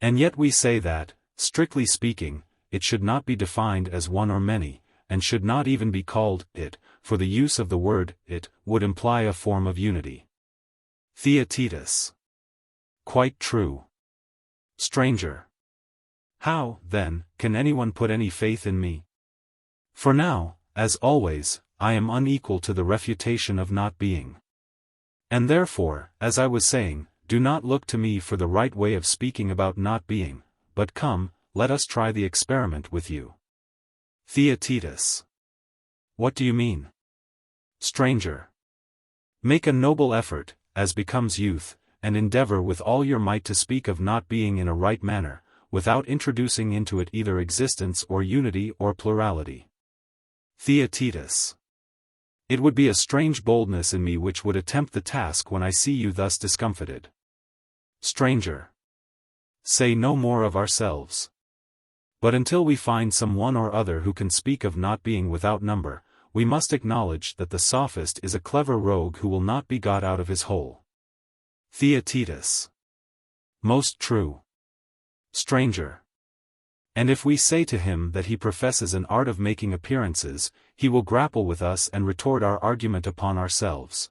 And yet we say that, strictly speaking, it should not be defined as one or many, and should not even be called it, for the use of the word it would imply a form of unity. Theaetetus. Quite true. Stranger. How, then, can anyone put any faith in me? For now, as always, I am unequal to the refutation of not being. And therefore, as I was saying, do not look to me for the right way of speaking about not being, but come, let us try the experiment with you. Theaetetus. What do you mean? Stranger. Make a noble effort, as becomes youth, and endeavor with all your might to speak of not being in a right manner, without introducing into it either existence or unity or plurality. Theaetetus. It would be a strange boldness in me which would attempt the task when I see you thus discomfited. Stranger. Say no more of ourselves. But until we find some one or other who can speak of not being without number, we must acknowledge that the Sophist is a clever rogue who will not be got out of his hole. Theaetetus. Most true. Stranger. And if we say to him that he professes an art of making appearances, he will grapple with us and retort our argument upon ourselves.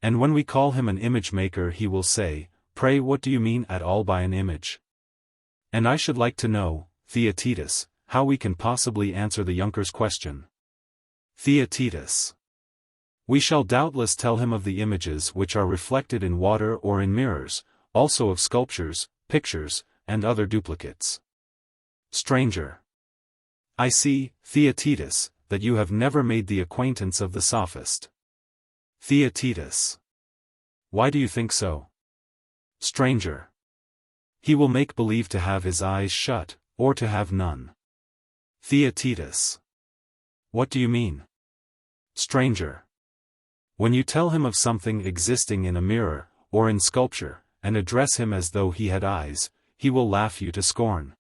And when we call him an image maker he will say, pray what do you mean at all by an image? And I should like to know, Theaetetus, how we can possibly answer the Junker's question. Theaetetus. We shall doubtless tell him of the images which are reflected in water or in mirrors, also of sculptures, pictures, and other duplicates. Stranger. I see, Theaetetus, that you have never made the acquaintance of the Sophist. Theaetetus. Why do you think so? Stranger. He will make believe to have his eyes shut, or to have none. Theaetetus. What do you mean? Stranger. When you tell him of something existing in a mirror, or in sculpture, and address him as though he had eyes, he will laugh you to scorn.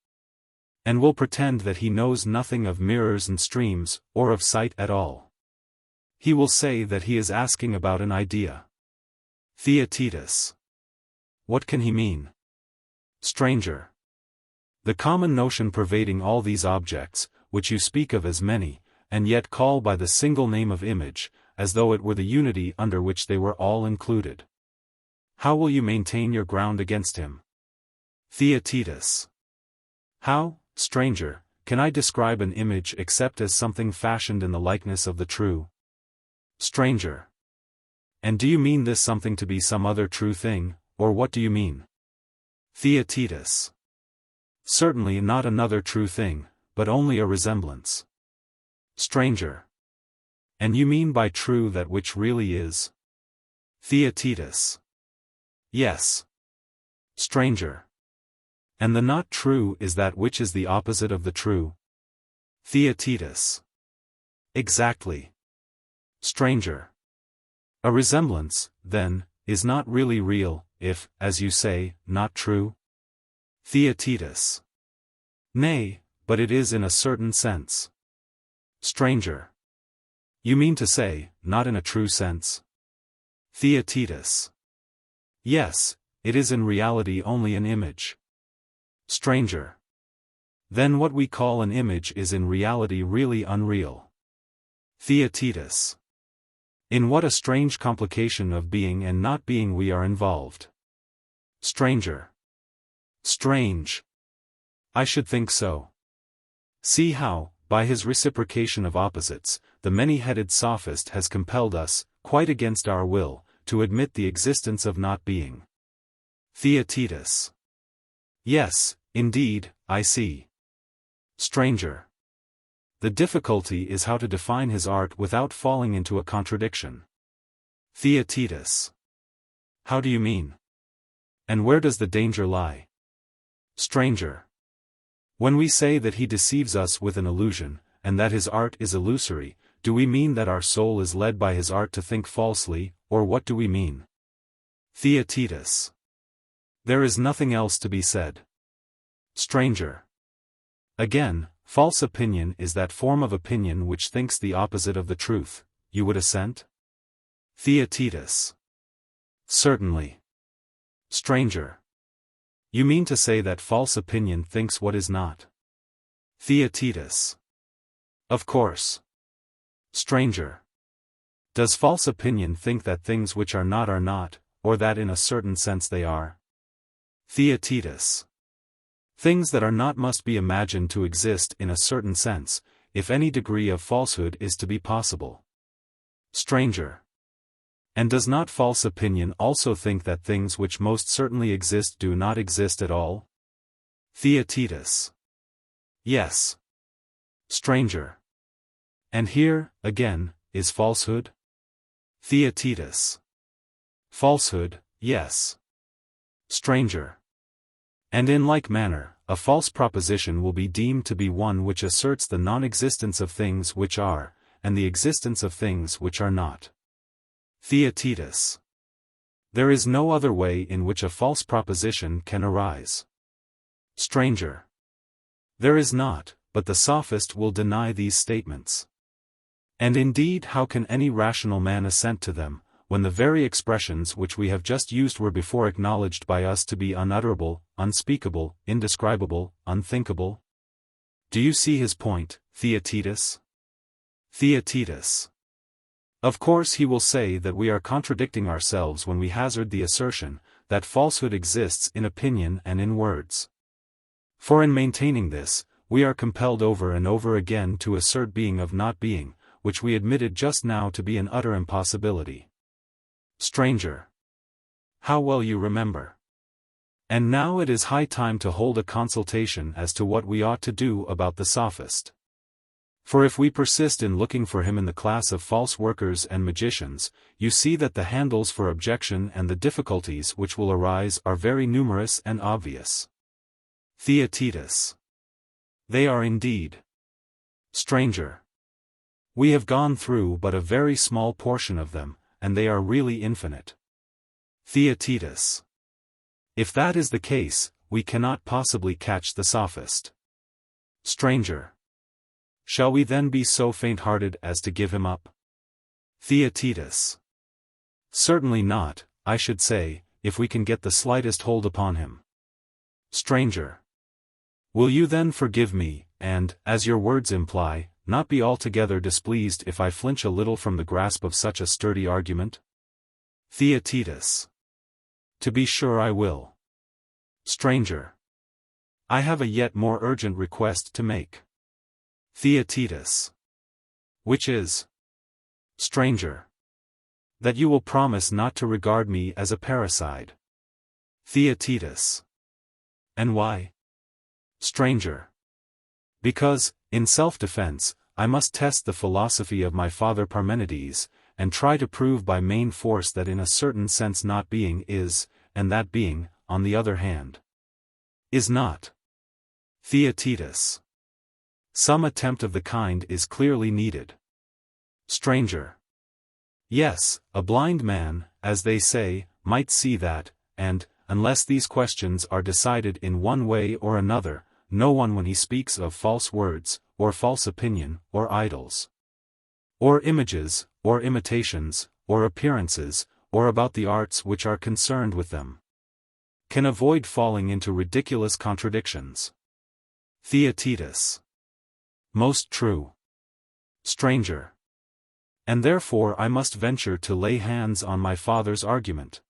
And will pretend that he knows nothing of mirrors and streams, or of sight at all. He will say that he is asking about an idea. Theaetetus. What can he mean? Stranger. The common notion pervading all these objects, which you speak of as many, and yet call by the single name of image, as though it were the unity under which they were all included. How will you maintain your ground against him? Theaetetus. How, stranger, can I describe an image except as something fashioned in the likeness of the true? Stranger. And do you mean this something to be some other true thing, or what do you mean? Theaetetus. Certainly not another true thing, but only a resemblance. Stranger. And you mean by true that which really is? Theaetetus. Yes. Stranger. And the not true is that which is the opposite of the true? Theaetetus. Exactly. Stranger. A resemblance, then, is not really real, if, as you say, not true? Theaetetus. Nay, but it is in a certain sense. Stranger. You mean to say, not in a true sense? Theaetetus. Yes, it is in reality only an image. Stranger. Then what we call an image is in reality really unreal. Theaetetus. In what a strange complication of being and not being we are involved. Stranger. Strange. I should think so. See how, by his reciprocation of opposites, the many-headed sophist has compelled us, quite against our will, to admit the existence of not being. Theaetetus. Yes, indeed, I see. Stranger. The difficulty is how to define his art without falling into a contradiction. Theaetetus. How do you mean? And where does the danger lie? Stranger. When we say that he deceives us with an illusion, and that his art is illusory, do we mean that our soul is led by his art to think falsely, or what do we mean? Theaetetus. There is nothing else to be said. Stranger. Again, false opinion is that form of opinion which thinks the opposite of the truth. You would assent? Theaetetus. Certainly. Stranger. You mean to say that false opinion thinks what is not? Theaetetus. Of course. Stranger. Does false opinion think that things which are not, or that in a certain sense they are? Theaetetus. Things that are not must be imagined to exist in a certain sense, if any degree of falsehood is to be possible. Stranger. And does not false opinion also think that things which most certainly exist do not exist at all? Theaetetus. Yes. Stranger. And here, again, is falsehood? Theaetetus. Falsehood, yes. Stranger. And in like manner, a false proposition will be deemed to be one which asserts the non-existence of things which are, and the existence of things which are not. Theaetetus. There is no other way in which a false proposition can arise. Stranger. There is not, but the sophist will deny these statements. And indeed how can any rational man assent to them, when the very expressions which we have just used were before acknowledged by us to be unutterable, unspeakable, indescribable, unthinkable? Do you see his point, Theaetetus? Theaetetus. Of course he will say that we are contradicting ourselves when we hazard the assertion, that falsehood exists in opinion and in words. For in maintaining this, we are compelled over and over again to assert being of not being, which we admitted just now to be an utter impossibility. Stranger. How well you remember. And now it is high time to hold a consultation as to what we ought to do about the sophist. For if we persist in looking for him in the class of false workers and magicians, you see that the handles for objection and the difficulties which will arise are very numerous and obvious. Theaetetus. They are indeed. Stranger. We have gone through but a very small portion of them, and they are really infinite. Theaetetus. If that is the case, we cannot possibly catch the sophist. Stranger. Shall we then be so faint-hearted as to give him up? Theaetetus. Certainly not, I should say, if we can get the slightest hold upon him. Stranger. Will you then forgive me, and, as your words imply, not be altogether displeased if I flinch a little from the grasp of such a sturdy argument? Theaetetus. To be sure I will. Stranger. I have a yet more urgent request to make. Theaetetus. Which is? Stranger. That you will promise not to regard me as a parricide. Theaetetus. And why? Stranger. Because, in self-defense, I must test the philosophy of my father Parmenides, and try to prove by main force that in a certain sense not being is, and that being, on the other hand, is not. Theaetetus. Some attempt of the kind is clearly needed. Stranger. Yes, a blind man, as they say, might see that, and, unless these questions are decided in one way or another, no one when he speaks of false words, or false opinion, or idols, or images, or imitations, or appearances, or about the arts which are concerned with them, can avoid falling into ridiculous contradictions. Theaetetus. Most true. Stranger. And therefore I must venture to lay hands on my father's argument.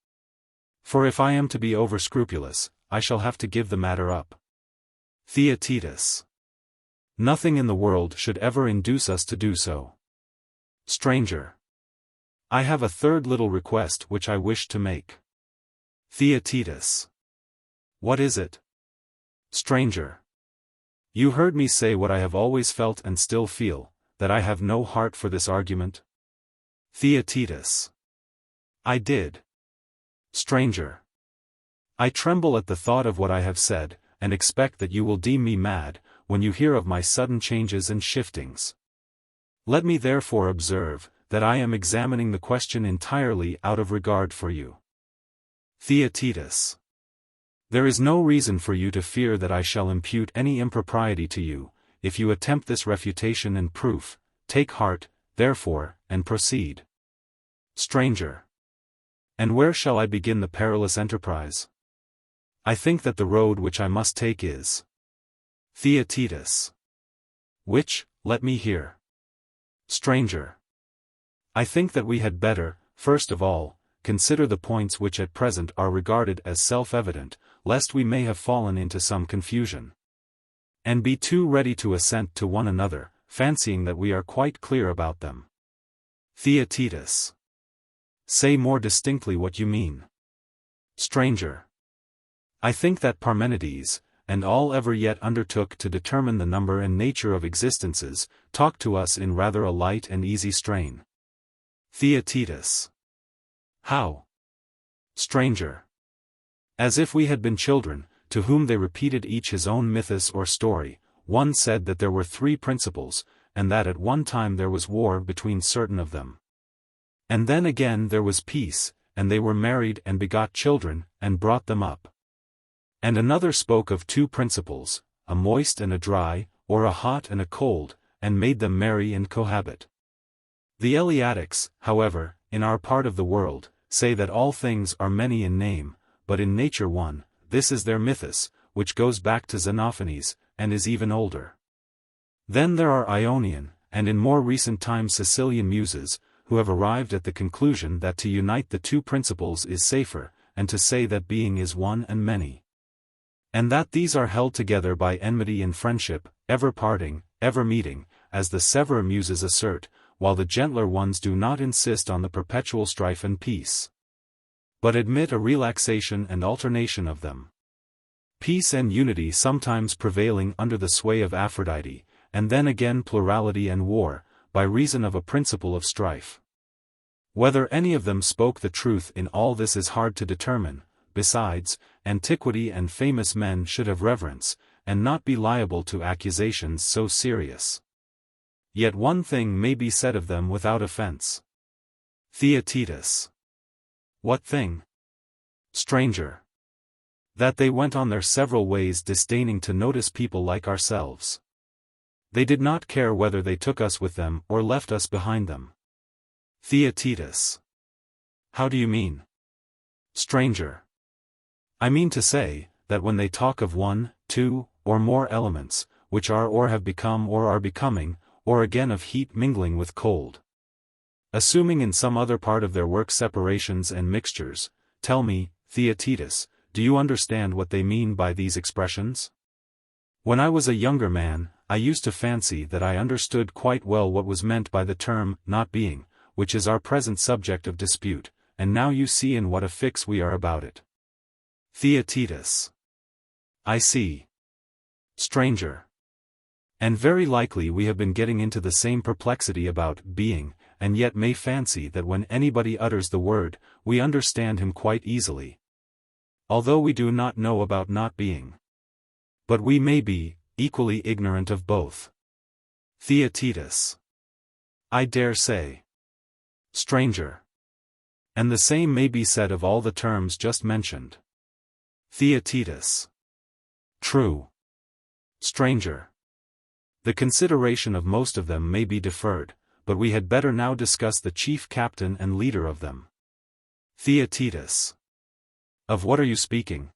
For if I am to be over-scrupulous, I shall have to give the matter up. Theaetetus. Nothing in the world should ever induce us to do so. Stranger. I have a third little request which I wish to make. Theaetetus. What is it? Stranger. You heard me say what I have always felt and still feel, that I have no heart for this argument? Theaetetus. I did. Stranger. I tremble at the thought of what I have said, and expect that you will deem me mad, when you hear of my sudden changes and shiftings. Let me therefore observe, that I am examining the question entirely out of regard for you. Theaetetus. There is no reason for you to fear that I shall impute any impropriety to you. If you attempt this refutation and proof, take heart, therefore, and proceed. Stranger. And where shall I begin the perilous enterprise? I think that the road which I must take is. Theaetetus. Which, let me hear. Stranger. I think that we had better, first of all, consider the points which at present are regarded as self-evident, lest we may have fallen into some confusion, and be too ready to assent to one another, fancying that we are quite clear about them. Theaetetus. Say more distinctly what you mean. Stranger. I think that Parmenides, and all ever yet undertook to determine the number and nature of existences, talk to us in rather a light and easy strain. Theaetetus. How? Stranger. As if we had been children, to whom they repeated each his own mythus or story. One said that there were 3 principles, and that at one time there was war between certain of them. And then again there was peace, and they were married and begot children, and brought them up. And another spoke of 2 principles, a moist and a dry, or a hot and a cold, and made them marry and cohabit. The Eleatics, however, in our part of the world, say that all things are many in name, but in nature one. This is their mythus, which goes back to Xenophanes, and is even older. Then there are Ionian, and in more recent times Sicilian muses, who have arrived at the conclusion that to unite the 2 principles is safer, and to say that being is one and many, and that these are held together by enmity and friendship, ever parting, ever meeting, as the severer muses assert, while the gentler ones do not insist on the perpetual strife and peace, but admit a relaxation and alternation of them. Peace and unity sometimes prevailing under the sway of Aphrodite, and then again plurality and war, by reason of a principle of strife. Whether any of them spoke the truth in all this is hard to determine. Besides, antiquity and famous men should have reverence, and not be liable to accusations so serious. Yet one thing may be said of them without offense. Theaetetus. What thing? Stranger. That they went on their several ways disdaining to notice people like ourselves. They did not care whether they took us with them or left us behind them. Theaetetus. How do you mean? Stranger. I mean to say, that when they talk of 1, 2, or more elements, which are or have become or are becoming, or again of heat mingling with cold, assuming in some other part of their work separations and mixtures, tell me, Theaetetus, do you understand what they mean by these expressions? When I was a younger man, I used to fancy that I understood quite well what was meant by the term, not being, which is our present subject of dispute, and now you see in what a fix we are about it. Theaetetus. I see. Stranger. And very likely we have been getting into the same perplexity about being, and yet may fancy that when anybody utters the word, we understand him quite easily, although we do not know about not being. But we may be equally ignorant of both. Theaetetus. I dare say. Stranger. And the same may be said of all the terms just mentioned. Theaetetus. True. Stranger. The consideration of most of them may be deferred, but we had better now discuss the chief captain and leader of them. Theaetetus. Of what are you speaking?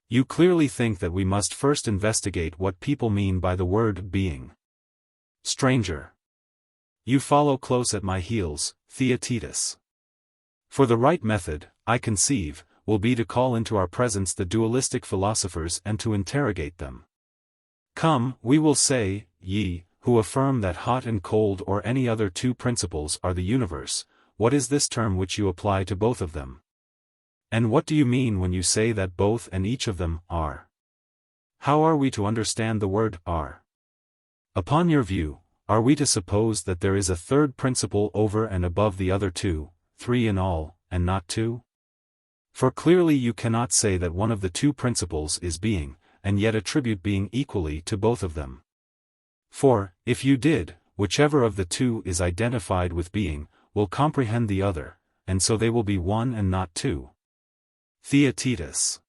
You clearly think that we must first investigate what people mean by the word being. Stranger. You follow close at my heels, Theaetetus. For the right method, I conceive, will be to call into our presence the dualistic philosophers and to interrogate them. Come, we will say, ye, who affirm that hot and cold or any other two principles are the universe, what is this term which you apply to both of them? And what do you mean when you say that both and each of them are? How are we to understand the word are? Upon your view, are we to suppose that there is a third principle over and above the other two, three in all, and not two? For clearly you cannot say that one of the two principles is being, and yet attribute being equally to both of them. For, if you did, whichever of the two is identified with being, will comprehend the other, and so they will be one and not two. Theaetetus.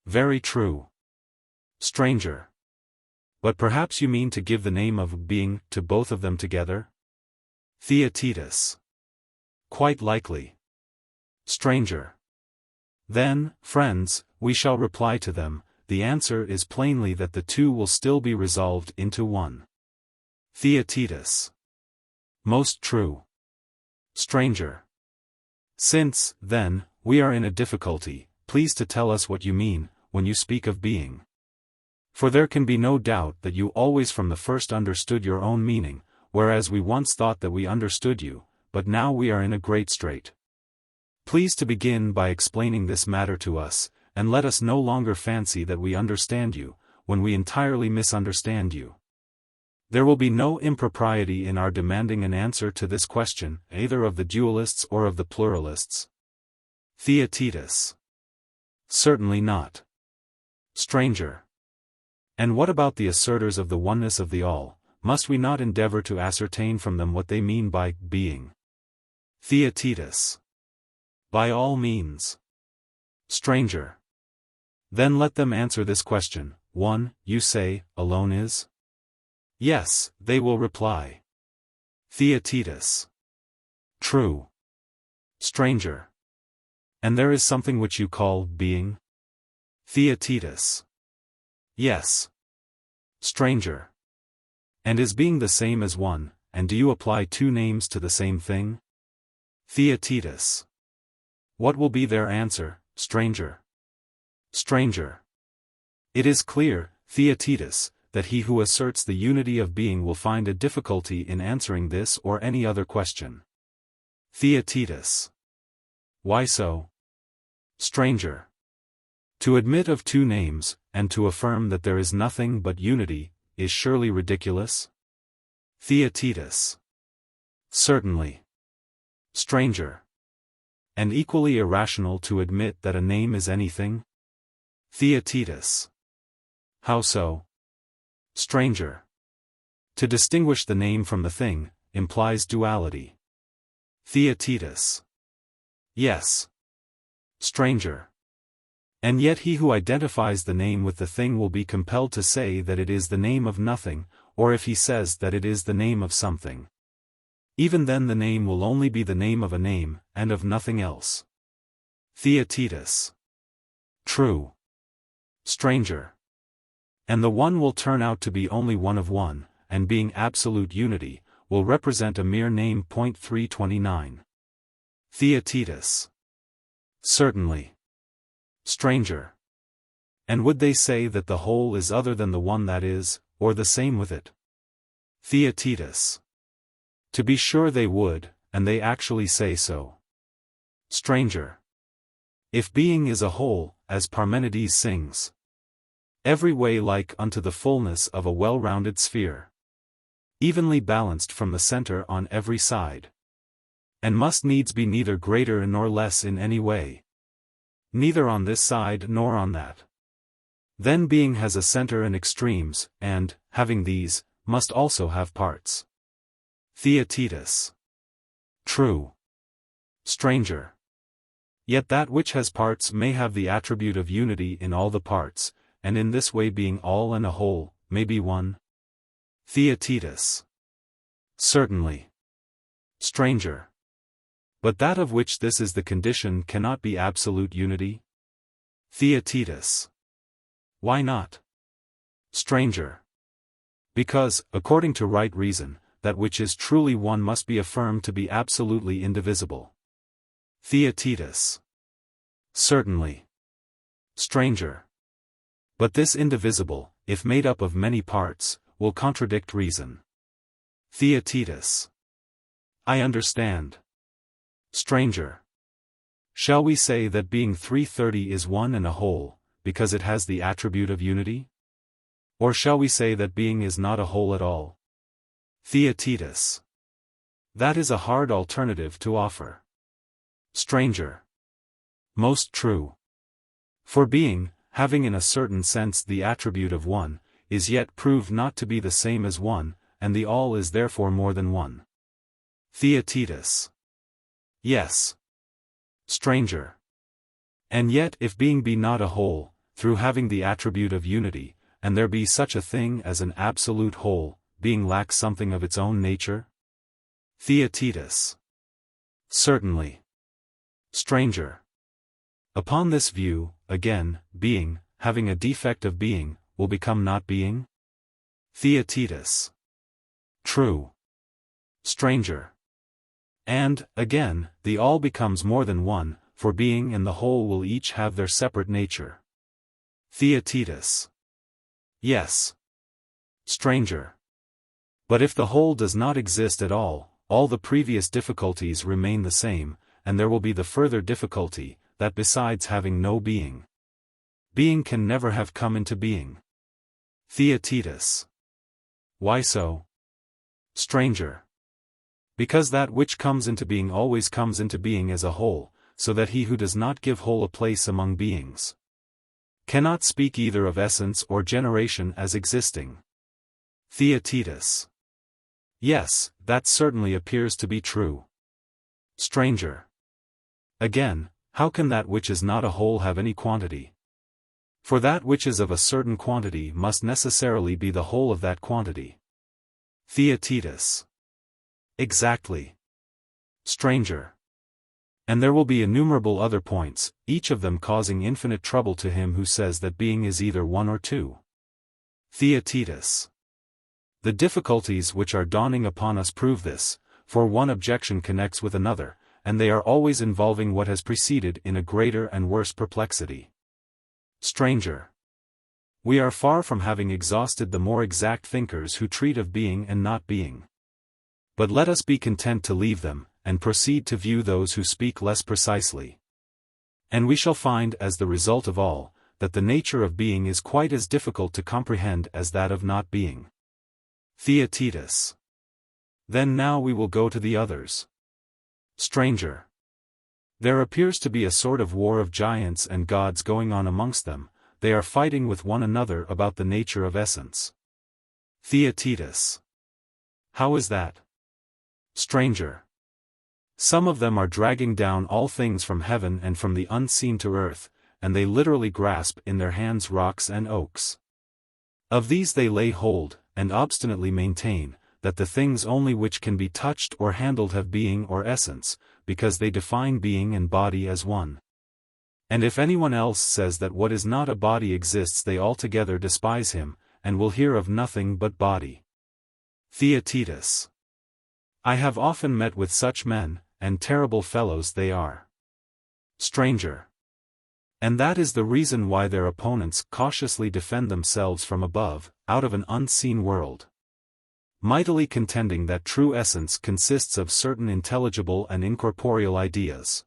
Very true. Stranger. But perhaps you mean to give the name of being to both of them together? Theaetetus. Quite likely. Stranger. Then, friends, we shall reply to them, the answer is plainly that the two will still be resolved into one. Theaetetus. Most true. Stranger. Since, then, we are in a difficulty, please to tell us what you mean, when you speak of being. For there can be no doubt that you always from the first understood your own meaning, whereas we once thought that we understood you, but now we are in a great strait. Please to begin by explaining this matter to us, and let us no longer fancy that we understand you, when we entirely misunderstand you. There will be no impropriety in our demanding an answer to this question, either of the dualists or of the pluralists. Theaetetus. Certainly not. Stranger. And what about the assertors of the oneness of the all, must we not endeavor to ascertain from them what they mean by being? Theaetetus. By all means. Stranger. Then let them answer this question. 1. You say, alone is? Yes, they will reply. Theaetetus. True. Stranger. And there is something which you call being? Theaetetus. Yes. Stranger. And is being the same as one, and do you apply two names to the same thing? Theaetetus. What will be their answer, stranger? Stranger. It is clear, Theaetetus, that he who asserts the unity of being will find a difficulty in answering this or any other question. Theaetetus. Why so? Stranger. To admit of two names, and to affirm that there is nothing but unity, is surely ridiculous? Theaetetus. Certainly. Stranger. And equally irrational to admit that a name is anything? Theaetetus. How so? Stranger. To distinguish the name from the thing, implies duality. Theaetetus. Yes. Stranger. And yet he who identifies the name with the thing will be compelled to say that it is the name of nothing, or if he says that it is the name of something. Even then the name will only be the name of a name, and of nothing else. Theaetetus. True. Stranger. And the one will turn out to be only one of one, and being absolute unity, will represent a mere name. 329. Theaetetus. Certainly. Stranger. And would they say that the whole is other than the one that is, or the same with it? Theaetetus. To be sure they would, and they actually say so. Stranger. If being is a whole, as Parmenides sings, every way like unto the fullness of a well-rounded sphere, evenly balanced from the center on every side, and must needs be neither greater nor less in any way, neither on this side nor on that. Then being has a center and extremes, and, having these, must also have parts. Theaetetus. True. Stranger. Yet that which has parts may have the attribute of unity in all the parts, and in this way being all and a whole, may be one. Theaetetus. Certainly. Stranger. But that of which this is the condition cannot be absolute unity? Theaetetus. Why not? Stranger. Because, according to right reason, that which is truly one must be affirmed to be absolutely indivisible. Theaetetus. Certainly. Stranger. But this indivisible, if made up of many parts, will contradict reason. Theaetetus. I understand. Stranger. Shall we say that being 330 is one and a whole, because it has the attribute of unity? Or shall we say that being is not a whole at all? Theaetetus. That is a hard alternative to offer. Stranger. Most true. For being, having in a certain sense the attribute of one, is yet proved not to be the same as one, and the all is therefore more than one. Theaetetus. Yes. Stranger. And yet if being be not a whole, through having the attribute of unity, and there be such a thing as an absolute whole, being lacks something of its own nature? Theaetetus. Certainly. Stranger. Upon this view, again, being, having a defect of being, will become not being? Theaetetus. True. Stranger. And, again, the all becomes more than one, for being and the whole will each have their separate nature. Theaetetus. Yes. Stranger. But if the whole does not exist at all the previous difficulties remain the same, and there will be the further difficulty, that besides having no being, being can never have come into being. Theaetetus. Why so? Stranger. Because that which comes into being always comes into being as a whole, so that he who does not give whole a place among beings cannot speak either of essence or generation as existing. Theaetetus. Yes, that certainly appears to be true. Stranger. Again, how can that which is not a whole have any quantity? For that which is of a certain quantity must necessarily be the whole of that quantity. Theaetetus. Exactly. Stranger. And there will be innumerable other points, each of them causing infinite trouble to him who says that being is either one or two. Theaetetus. The difficulties which are dawning upon us prove this, for one objection connects with another, and they are always involving what has preceded in a greater and worse perplexity. Stranger. We are far from having exhausted the more exact thinkers who treat of being and not being. But let us be content to leave them, and proceed to view those who speak less precisely. And we shall find as the result of all, that the nature of being is quite as difficult to comprehend as that of not being. Theaetetus. Then now we will go to the others. Stranger. There appears to be a sort of war of giants and gods going on amongst them, they are fighting with one another about the nature of essence. Theaetetus. How is that? Stranger. Some of them are dragging down all things from heaven and from the unseen to earth, and they literally grasp in their hands rocks and oaks. Of these they lay hold, and obstinately maintain, that the things only which can be touched or handled have being or essence, because they define being and body as one. And if anyone else says that what is not a body exists, they altogether despise him, and will hear of nothing but body. Theaetetus. I have often met with such men, and terrible fellows they are. Stranger. And that is the reason why their opponents cautiously defend themselves from above, out of an unseen world, mightily contending that true essence consists of certain intelligible and incorporeal ideas.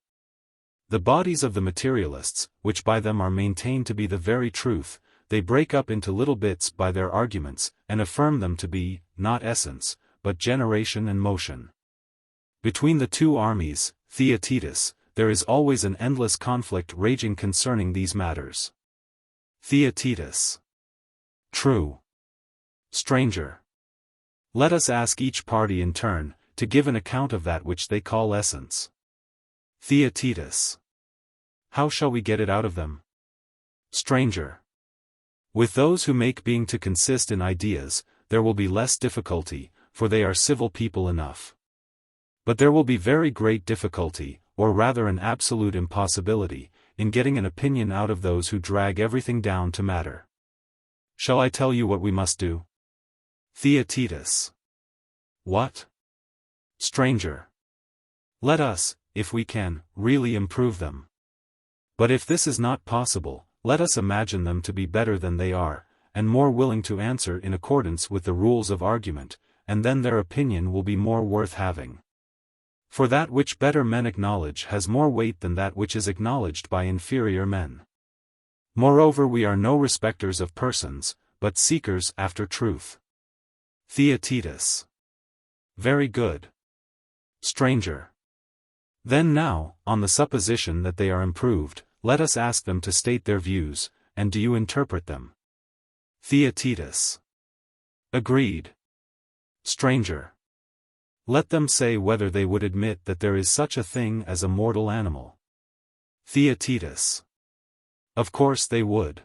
The bodies of the materialists, which by them are maintained to be the very truth, they break up into little bits by their arguments, and affirm them to be, not essence, but generation and motion. Between the two armies, Theaetetus, there is always an endless conflict raging concerning these matters. Theaetetus. True. Stranger. Let us ask each party in turn, to give an account of that which they call essence. Theaetetus. How shall we get it out of them? Stranger. With those who make being to consist in ideas, there will be less difficulty, for they are civil people enough. But there will be very great difficulty, or rather an absolute impossibility, in getting an opinion out of those who drag everything down to matter. Shall I tell you what we must do? Theaetetus. What? Stranger. Let us, if we can, really improve them. But if this is not possible, let us imagine them to be better than they are, and more willing to answer in accordance with the rules of argument, and then their opinion will be more worth having. For that which better men acknowledge has more weight than that which is acknowledged by inferior men. Moreover, we are no respecters of persons, but seekers after truth. Theaetetus. Very good. Stranger. Then now, on the supposition that they are improved, let us ask them to state their views, and do you interpret them? Theaetetus. Agreed. Stranger. Let them say whether they would admit that there is such a thing as a mortal animal. Theaetetus. Of course they would.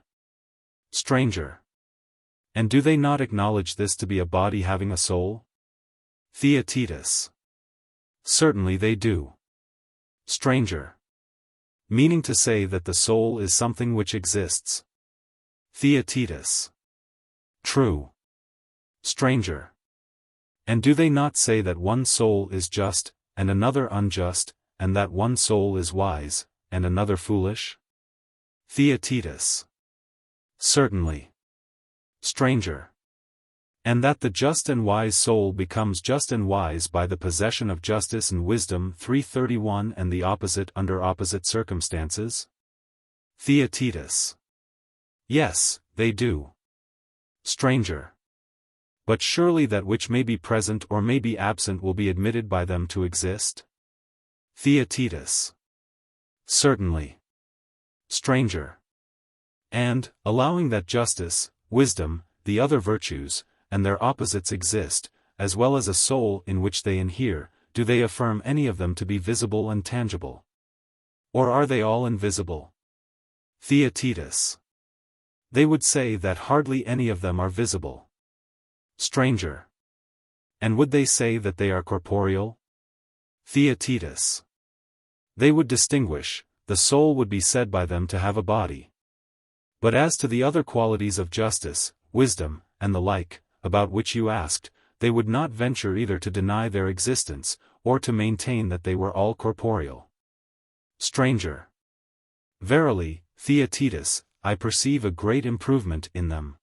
Stranger. And do they not acknowledge this to be a body having a soul? Theaetetus. Certainly they do. Stranger. Meaning to say that the soul is something which exists. Theaetetus. True. Stranger. And do they not say that one soul is just, and another unjust, and that one soul is wise, and another foolish? Theaetetus. Certainly. Stranger. And that the just and wise soul becomes just and wise by the possession of justice and wisdom 331 and the opposite under opposite circumstances? Theaetetus. Yes, they do. Stranger. But surely that which may be present or may be absent will be admitted by them to exist? Theaetetus. Certainly. Stranger. And, allowing that justice, wisdom, the other virtues, and their opposites exist, as well as a soul in which they inhere, do they affirm any of them to be visible and tangible? Or are they all invisible? Theaetetus. They would say that hardly any of them are visible. Stranger. And would they say that they are corporeal? Theaetetus. They would distinguish, the soul would be said by them to have a body. But as to the other qualities of justice, wisdom, and the like, about which you asked, they would not venture either to deny their existence, or to maintain that they were all corporeal. Stranger. Verily, Theaetetus, I perceive a great improvement in them.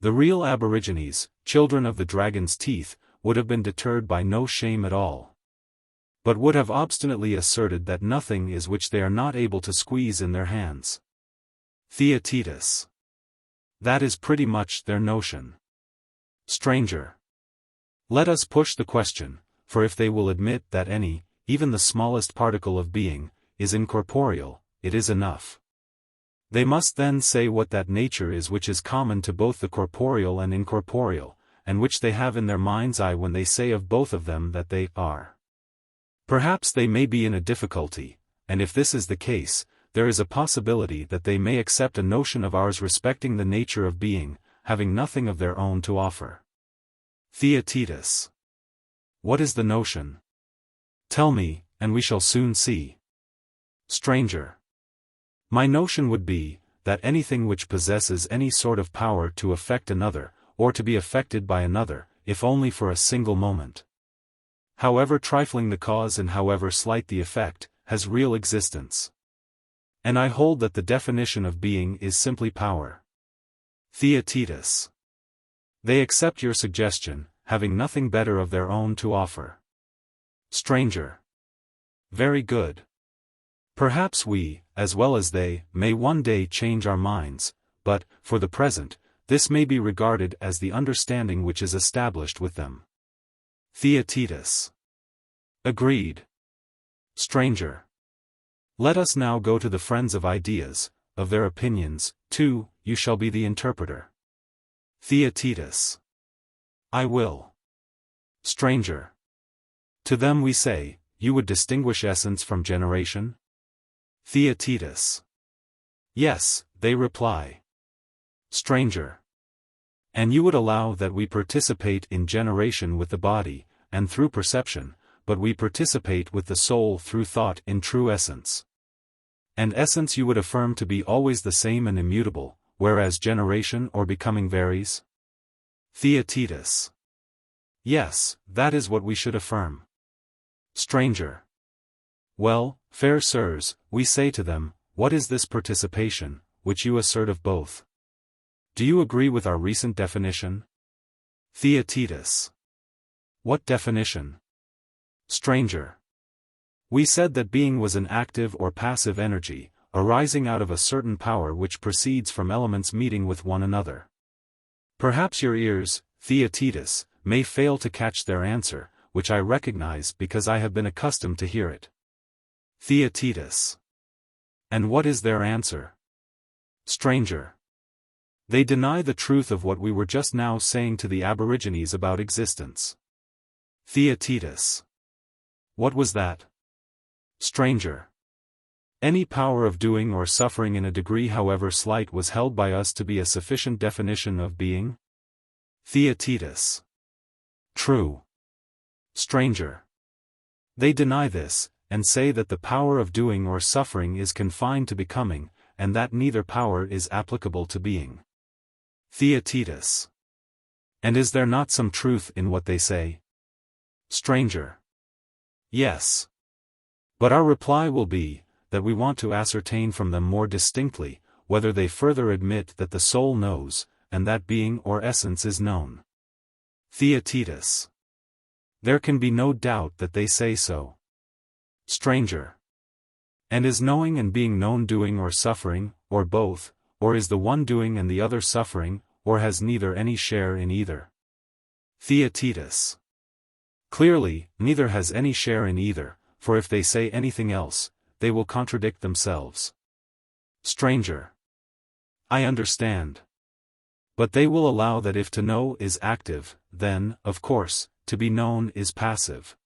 The real aborigines, children of the dragon's teeth, would have been deterred by no shame at all, but would have obstinately asserted that nothing is which they are not able to squeeze in their hands. Theaetetus. That is pretty much their notion. Stranger. Let us push the question, for if they will admit that any, even the smallest particle of being, is incorporeal, it is enough. They must then say what that nature is which is common to both the corporeal and incorporeal, and which they have in their mind's eye when they say of both of them that they are. Perhaps they may be in a difficulty, and if this is the case, there is a possibility that they may accept a notion of ours respecting the nature of being, having nothing of their own to offer. Theaetetus. What is the notion? Tell me, and we shall soon see. Stranger. My notion would be, that anything which possesses any sort of power to affect another, or to be affected by another, if only for a single moment, however trifling the cause and however slight the effect, has real existence. And I hold that the definition of being is simply power. Theaetetus. They accept your suggestion, having nothing better of their own to offer. Stranger. Very good. Perhaps we, as well as they, may one day change our minds, but, for the present, this may be regarded as the understanding which is established with them. Theaetetus. Agreed. Stranger. Let us now go to the friends of ideas, of their opinions, too, you shall be the interpreter. Theaetetus. I will. Stranger. To them we say, you would distinguish essence from generation? Theaetetus. Yes, they reply. Stranger. And you would allow that we participate in generation with the body, and through perception, but we participate with the soul through thought in true essence. And essence you would affirm to be always the same and immutable, whereas generation or becoming varies? Theaetetus. Yes, that is what we should affirm. Stranger. Well, fair sirs, we say to them, what is this participation, which you assert of both? Do you agree with our recent definition? Theaetetus. What definition? Stranger. We said that being was an active or passive energy, arising out of a certain power which proceeds from elements meeting with one another. Perhaps your ears, Theaetetus, may fail to catch their answer, which I recognize because I have been accustomed to hear it. Theaetetus. And what is their answer? Stranger. They deny the truth of what we were just now saying to the aborigines about existence. Theaetetus. What was that? Stranger. Any power of doing or suffering in a degree however slight was held by us to be a sufficient definition of being? Theaetetus. True. Stranger. They deny this, and say that the power of doing or suffering is confined to becoming, and that neither power is applicable to being. Theaetetus. And is there not some truth in what they say? Stranger. Yes. But our reply will be, that we want to ascertain from them more distinctly, whether they further admit that the soul knows, and that being or essence is known. Theaetetus. There can be no doubt that they say so. Stranger. And is knowing and being known doing or suffering, or both, or is the one doing and the other suffering, or has neither any share in either? Theaetetus. Clearly, neither has any share in either, for if they say anything else, they will contradict themselves. Stranger. I understand. But they will allow that if to know is active, then, of course, to be known is passive.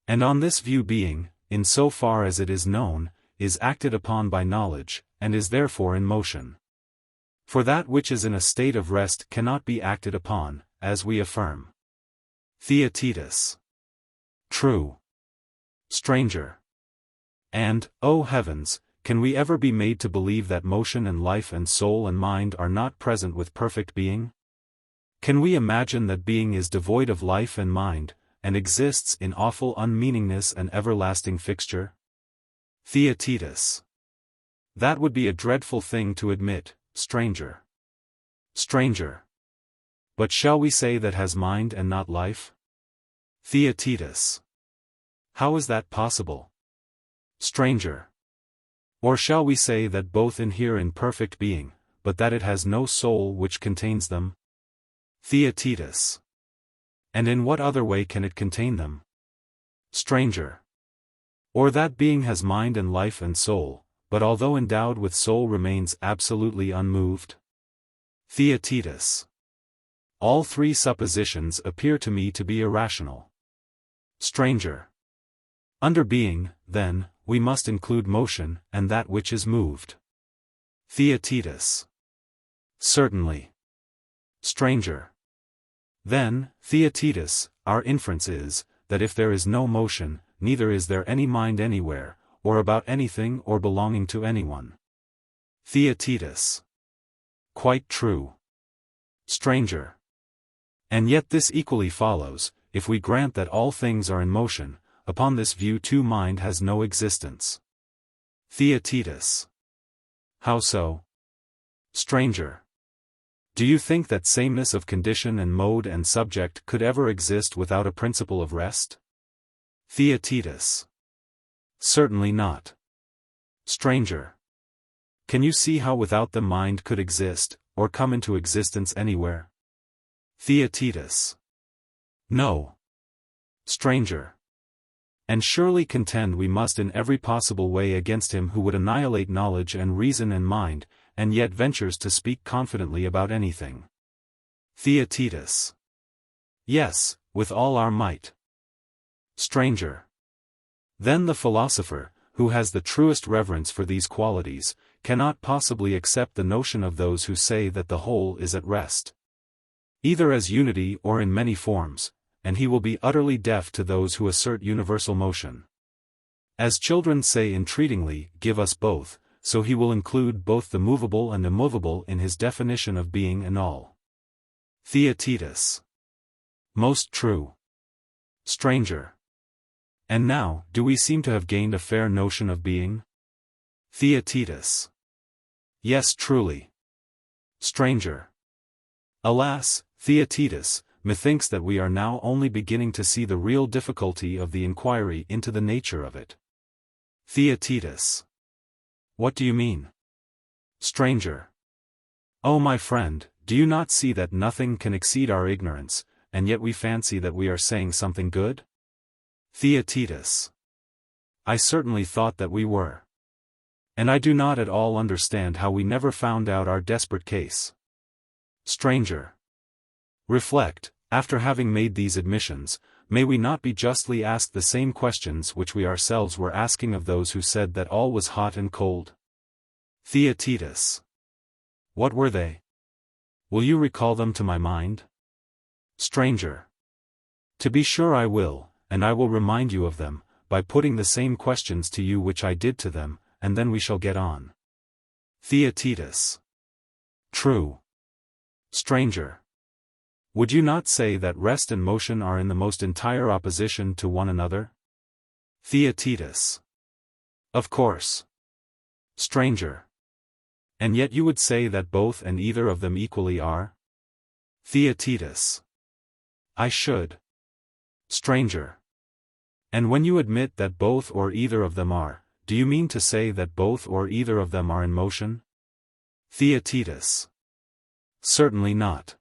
And on this view being, in so far as it is known, is acted upon by knowledge, and is therefore in motion. For that which is in a state of rest cannot be acted upon, as we affirm. Theaetetus. True. Stranger. And, O heavens, can we ever be made to believe that motion and life and soul and mind are not present with perfect being? Can we imagine that being is devoid of life and mind, and exists in awful unmeaningness and everlasting fixture? Theaetetus. That would be a dreadful thing to admit, stranger. Stranger. But shall we say that has mind and not life? Theaetetus. How is that possible? Stranger. Or shall we say that both inhere in perfect being, but that it has no soul which contains them? Theaetetus. And in what other way can it contain them? Stranger. Or that being has mind and life and soul, but although endowed with soul remains absolutely unmoved? Theaetetus. All three suppositions appear to me to be irrational. Stranger. Under being, then, we must include motion, and that which is moved. Theaetetus. Certainly. Stranger. Then, Theaetetus, our inference is, that if there is no motion, neither is there any mind anywhere, or about anything or belonging to anyone. Theaetetus. Quite true. Stranger. And yet this equally follows, if we grant that all things are in motion, upon this view too mind has no existence. Theaetetus. How so? Stranger. Do you think that sameness of condition and mode and subject could ever exist without a principle of rest? Theaetetus. Certainly not. Stranger. Can you see how without them mind could exist, or come into existence anywhere? Theaetetus. No. Stranger. And surely contend we must in every possible way against him who would annihilate knowledge and reason and mind, and yet ventures to speak confidently about anything. Theaetetus. Yes, with all our might. Stranger. Then the philosopher, who has the truest reverence for these qualities, cannot possibly accept the notion of those who say that the whole is at rest, either as unity or in many forms, and he will be utterly deaf to those who assert universal motion. As children say entreatingly, "Give us both," so he will include both the movable and immovable in his definition of being and all. Theaetetus. Most true. Stranger. And now, do we seem to have gained a fair notion of being? Theaetetus. Yes, truly. Stranger. Alas, Theaetetus, methinks that we are now only beginning to see the real difficulty of the inquiry into the nature of it. Theaetetus. What do you mean? Stranger. Oh my friend, do you not see that nothing can exceed our ignorance, and yet we fancy that we are saying something good? Theaetetus. I certainly thought that we were. And I do not at all understand how we never found out our desperate case. Stranger. Reflect, after having made these admissions, may we not be justly asked the same questions which we ourselves were asking of those who said that all was hot and cold? Theaetetus. What were they? Will you recall them to my mind? Stranger. To be sure I will, and I will remind you of them, by putting the same questions to you which I did to them, and then we shall get on. Theaetetus. True. Stranger. Would you not say that rest and motion are in the most entire opposition to one another? Theaetetus. Of course. Stranger. And yet you would say that both and either of them equally are? Theaetetus. I should. Stranger. And when you admit that both or either of them are, do you mean to say that both or either of them are in motion? Theaetetus. Certainly not.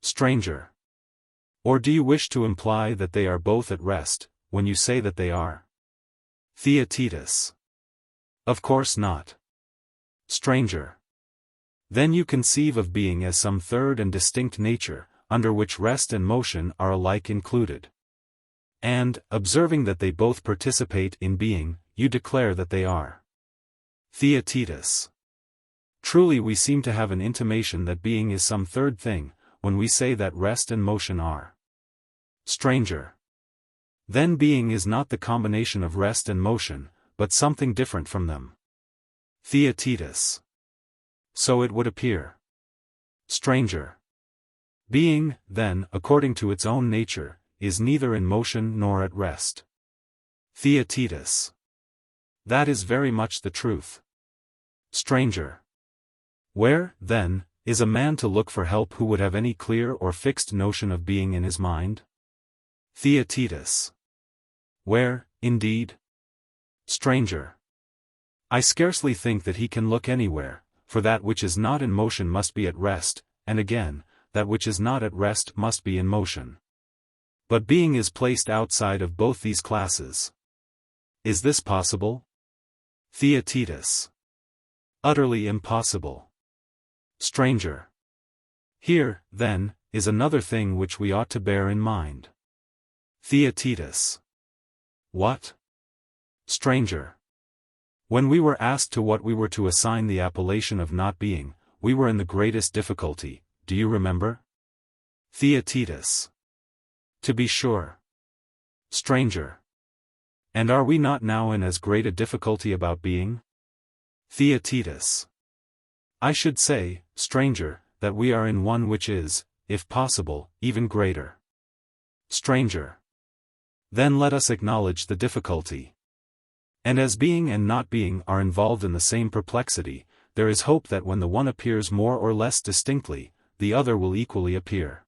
Stranger. Or do you wish to imply that they are both at rest, when you say that they are? Theaetetus. Of course not. Stranger. Then you conceive of being as some third and distinct nature, under which rest and motion are alike included. And, observing that they both participate in being, you declare that they are. Theaetetus. Truly we seem to have an intimation that being is some third thing, when we say that rest and motion are. Stranger. Then being is not the combination of rest and motion, but something different from them. Theaetetus. So it would appear. Stranger. Being, then, according to its own nature, is neither in motion nor at rest. Theaetetus. That is very much the truth. Stranger. Where, then, is a man to look for help who would have any clear or fixed notion of being in his mind? Theaetetus. Where, indeed? Stranger. I scarcely think that he can look anywhere, for that which is not in motion must be at rest, and again, that which is not at rest must be in motion. But being is placed outside of both these classes. Is this possible? Theaetetus. Utterly impossible. Stranger. Here, then, is another thing which we ought to bear in mind. Theaetetus. What? Stranger. When we were asked to what we were to assign the appellation of not being, we were in the greatest difficulty, do you remember? Theaetetus. To be sure. Stranger. And are we not now in as great a difficulty about being? Theaetetus. I should say, stranger, that we are in one which is, if possible, even greater. Stranger. Then let us acknowledge the difficulty. And as being and not being are involved in the same perplexity, there is hope that when the one appears more or less distinctly, the other will equally appear.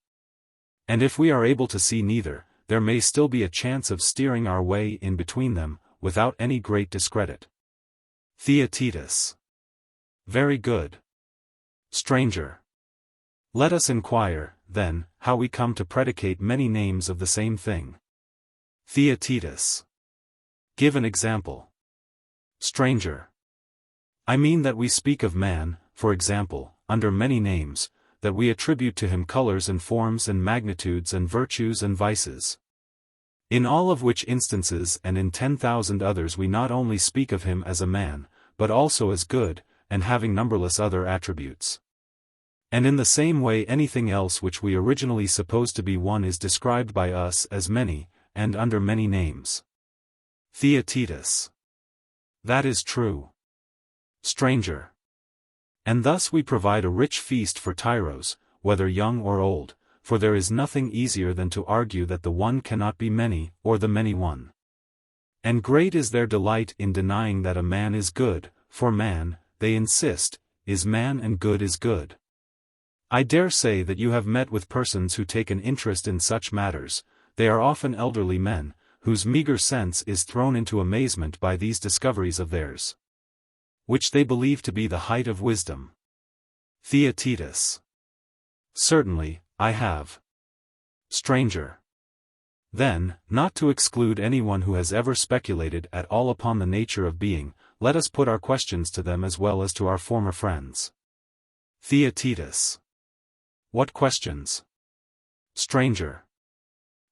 And if we are able to see neither, there may still be a chance of steering our way in between them, without any great discredit. Theaetetus. Very good. Stranger. Let us inquire, then, how we come to predicate many names of the same thing. Theaetetus. Give an example. Stranger. I mean that we speak of man, for example, under many names, that we attribute to him colors and forms and magnitudes and virtues and vices. In all of which instances and in 10,000 others we not only speak of him as a man, but also as good, and having numberless other attributes. And in the same way anything else which we originally supposed to be one is described by us as many, and under many names. Theaetetus. That is true. Stranger. And thus we provide a rich feast for tyros, whether young or old, for there is nothing easier than to argue that the one cannot be many, or the many one. And great is their delight in denying that a man is good, for man, they insist, is man and good is good. I dare say that you have met with persons who take an interest in such matters. They are often elderly men, whose meager sense is thrown into amazement by these discoveries of theirs, which they believe to be the height of wisdom. Theaetetus. Certainly, I have. Stranger. Then, not to exclude anyone who has ever speculated at all upon the nature of being, let us put our questions to them as well as to our former friends. Theaetetus. What questions? Stranger.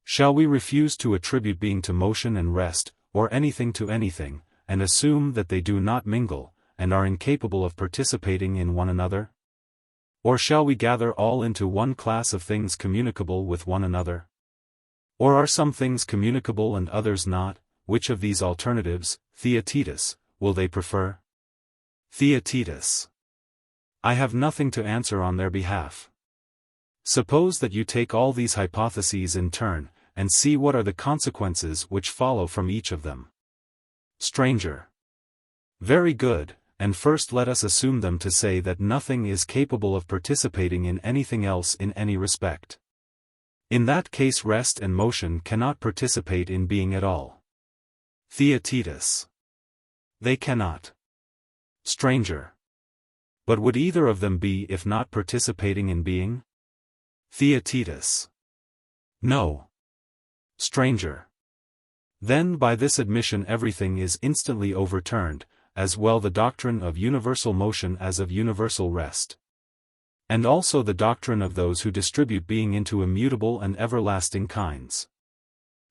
Shall we refuse to attribute being to motion and rest, or anything to anything, and assume that they do not mingle, and are incapable of participating in one another? Or shall we gather all into one class of things communicable with one another? Or are some things communicable and others not? Which of these alternatives, Theaetetus, will they prefer? Theaetetus. I have nothing to answer on their behalf. Suppose that you take all these hypotheses in turn, and see what are the consequences which follow from each of them. Stranger. Very good, and first let us assume them to say that nothing is capable of participating in anything else in any respect. In that case rest and motion cannot participate in being at all. Theaetetus. They cannot. Stranger. But would either of them be if not participating in being? Theaetetus. No. Stranger. Then by this admission everything is instantly overturned, as well the doctrine of universal motion as of universal rest. And also the doctrine of those who distribute being into immutable and everlasting kinds.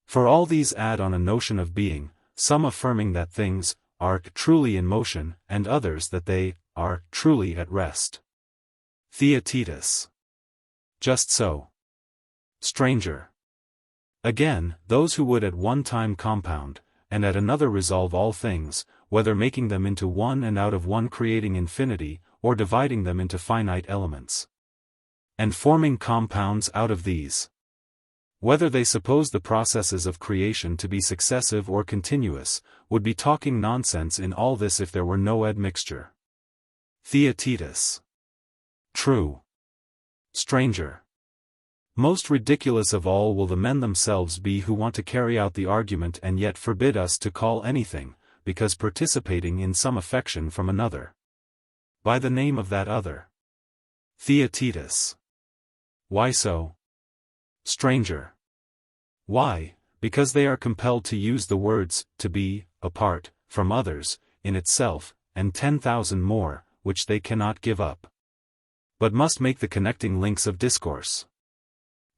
For all these add on a notion of being, some affirming that things are truly in motion, and others that they are truly at rest. Theaetetus. Just so. Stranger. Again, those who would at one time compound, and at another resolve all things, whether making them into one and out of one creating infinity, or dividing them into finite elements, and forming compounds out of these. Whether they suppose the processes of creation to be successive or continuous, would be talking nonsense in all this if there were no admixture. Theaetetus. True. Stranger. Most ridiculous of all will the men themselves be who want to carry out the argument and yet forbid us to call anything, because participating in some affection from another, by the name of that other. Theaetetus. Why so? Stranger. Why, because they are compelled to use the words, to be, apart, from others, in itself, and 10,000 more, which they cannot give up, but must make the connecting links of discourse.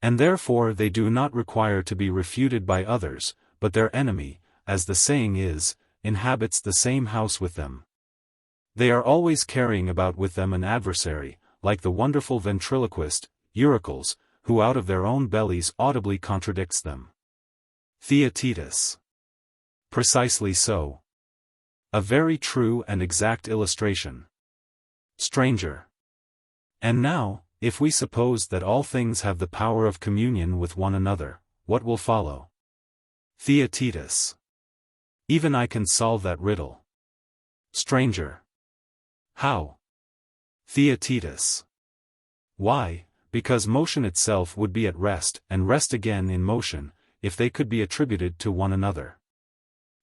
And therefore they do not require to be refuted by others, but their enemy, as the saying is, inhabits the same house with them. They are always carrying about with them an adversary, like the wonderful ventriloquist, Eurycles, who out of their own bellies audibly contradicts them. Theaetetus. Precisely so. A very true and exact illustration. Stranger. And now, if we suppose that all things have the power of communion with one another, what will follow? Theaetetus. Even I can solve that riddle. Stranger. How? Theaetetus. Why, because motion itself would be at rest, and rest again in motion, if they could be attributed to one another.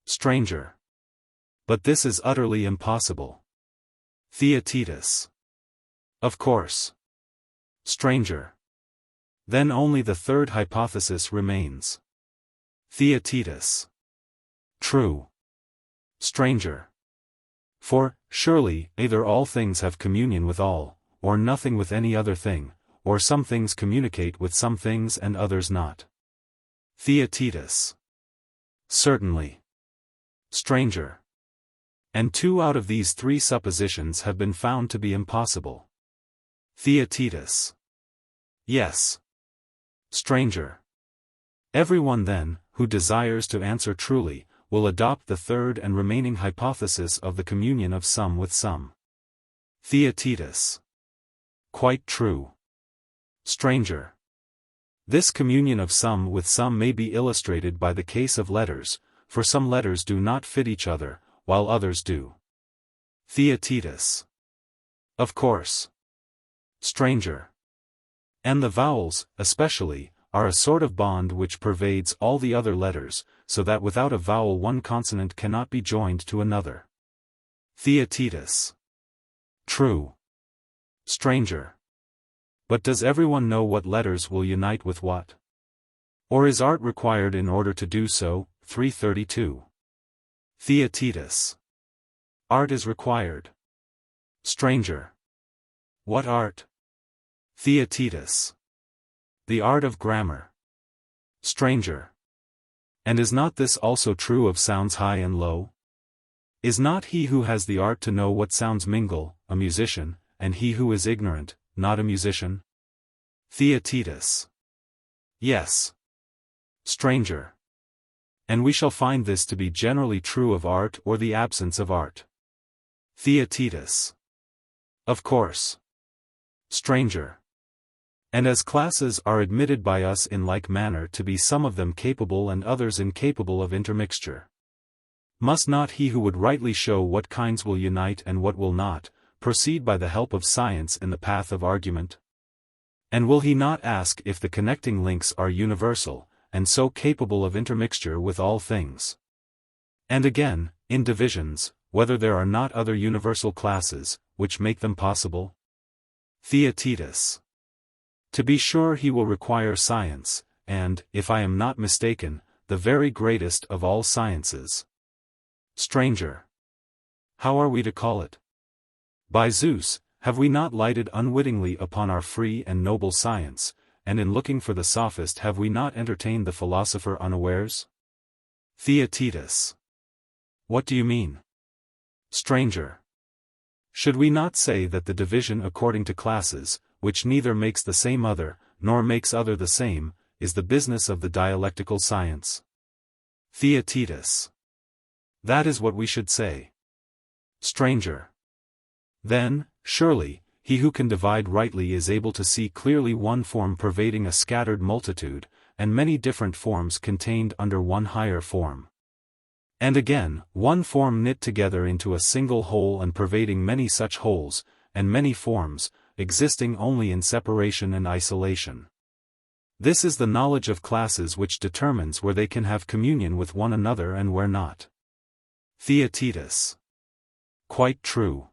Stranger. But this is utterly impossible. Theaetetus. Of course. Stranger. Then only the third hypothesis remains. Theaetetus. True. Stranger. For, surely, either all things have communion with all, or nothing with any other thing, or some things communicate with some things and others not. Theaetetus. Certainly. Stranger. And 2 out of these 3 suppositions have been found to be impossible. Theaetetus. Yes. Stranger. Everyone then, who desires to answer truly, will adopt the third and remaining hypothesis of the communion of some with some. Theaetetus. Quite true. Stranger. This communion of some with some may be illustrated by the case of letters, for some letters do not fit each other, while others do. Theaetetus. Of course. Stranger. And the vowels, especially, are a sort of bond which pervades all the other letters, so that without a vowel one consonant cannot be joined to another. Theaetetus. True. Stranger. But does everyone know what letters will unite with what? Or is art required in order to do so? 332. Theaetetus. Art is required. Stranger. What art? Theaetetus. The art of grammar. Stranger. And is not this also true of sounds high and low? Is not he who has the art to know what sounds mingle, a musician, and he who is ignorant, not a musician? Theaetetus. Yes. Stranger. And we shall find this to be generally true of art or the absence of art. Theaetetus. Of course. Stranger. And as classes are admitted by us in like manner to be some of them capable and others incapable of intermixture. Must not he who would rightly show what kinds will unite and what will not, proceed by the help of science in the path of argument? And will he not ask if the connecting links are universal, and so capable of intermixture with all things? And again, in divisions, whether there are not other universal classes, which make them possible? Theaetetus. To be sure he will require science, and, if I am not mistaken, the very greatest of all sciences. Stranger. How are we to call it? By Zeus, have we not lighted unwittingly upon our free and noble science, and in looking for the Sophist have we not entertained the philosopher unawares? Theaetetus. What do you mean? Stranger. Should we not say that the division according to classes, which neither makes the same other, nor makes other the same, is the business of the dialectical science? Theaetetus. That is what we should say. Stranger. Then, surely, he who can divide rightly is able to see clearly one form pervading a scattered multitude, and many different forms contained under one higher form. And again, one form knit together into a single whole and pervading many such wholes, and many forms, existing only in separation and isolation. This is the knowledge of classes which determines where they can have communion with one another and where not. Theaetetus. Quite true.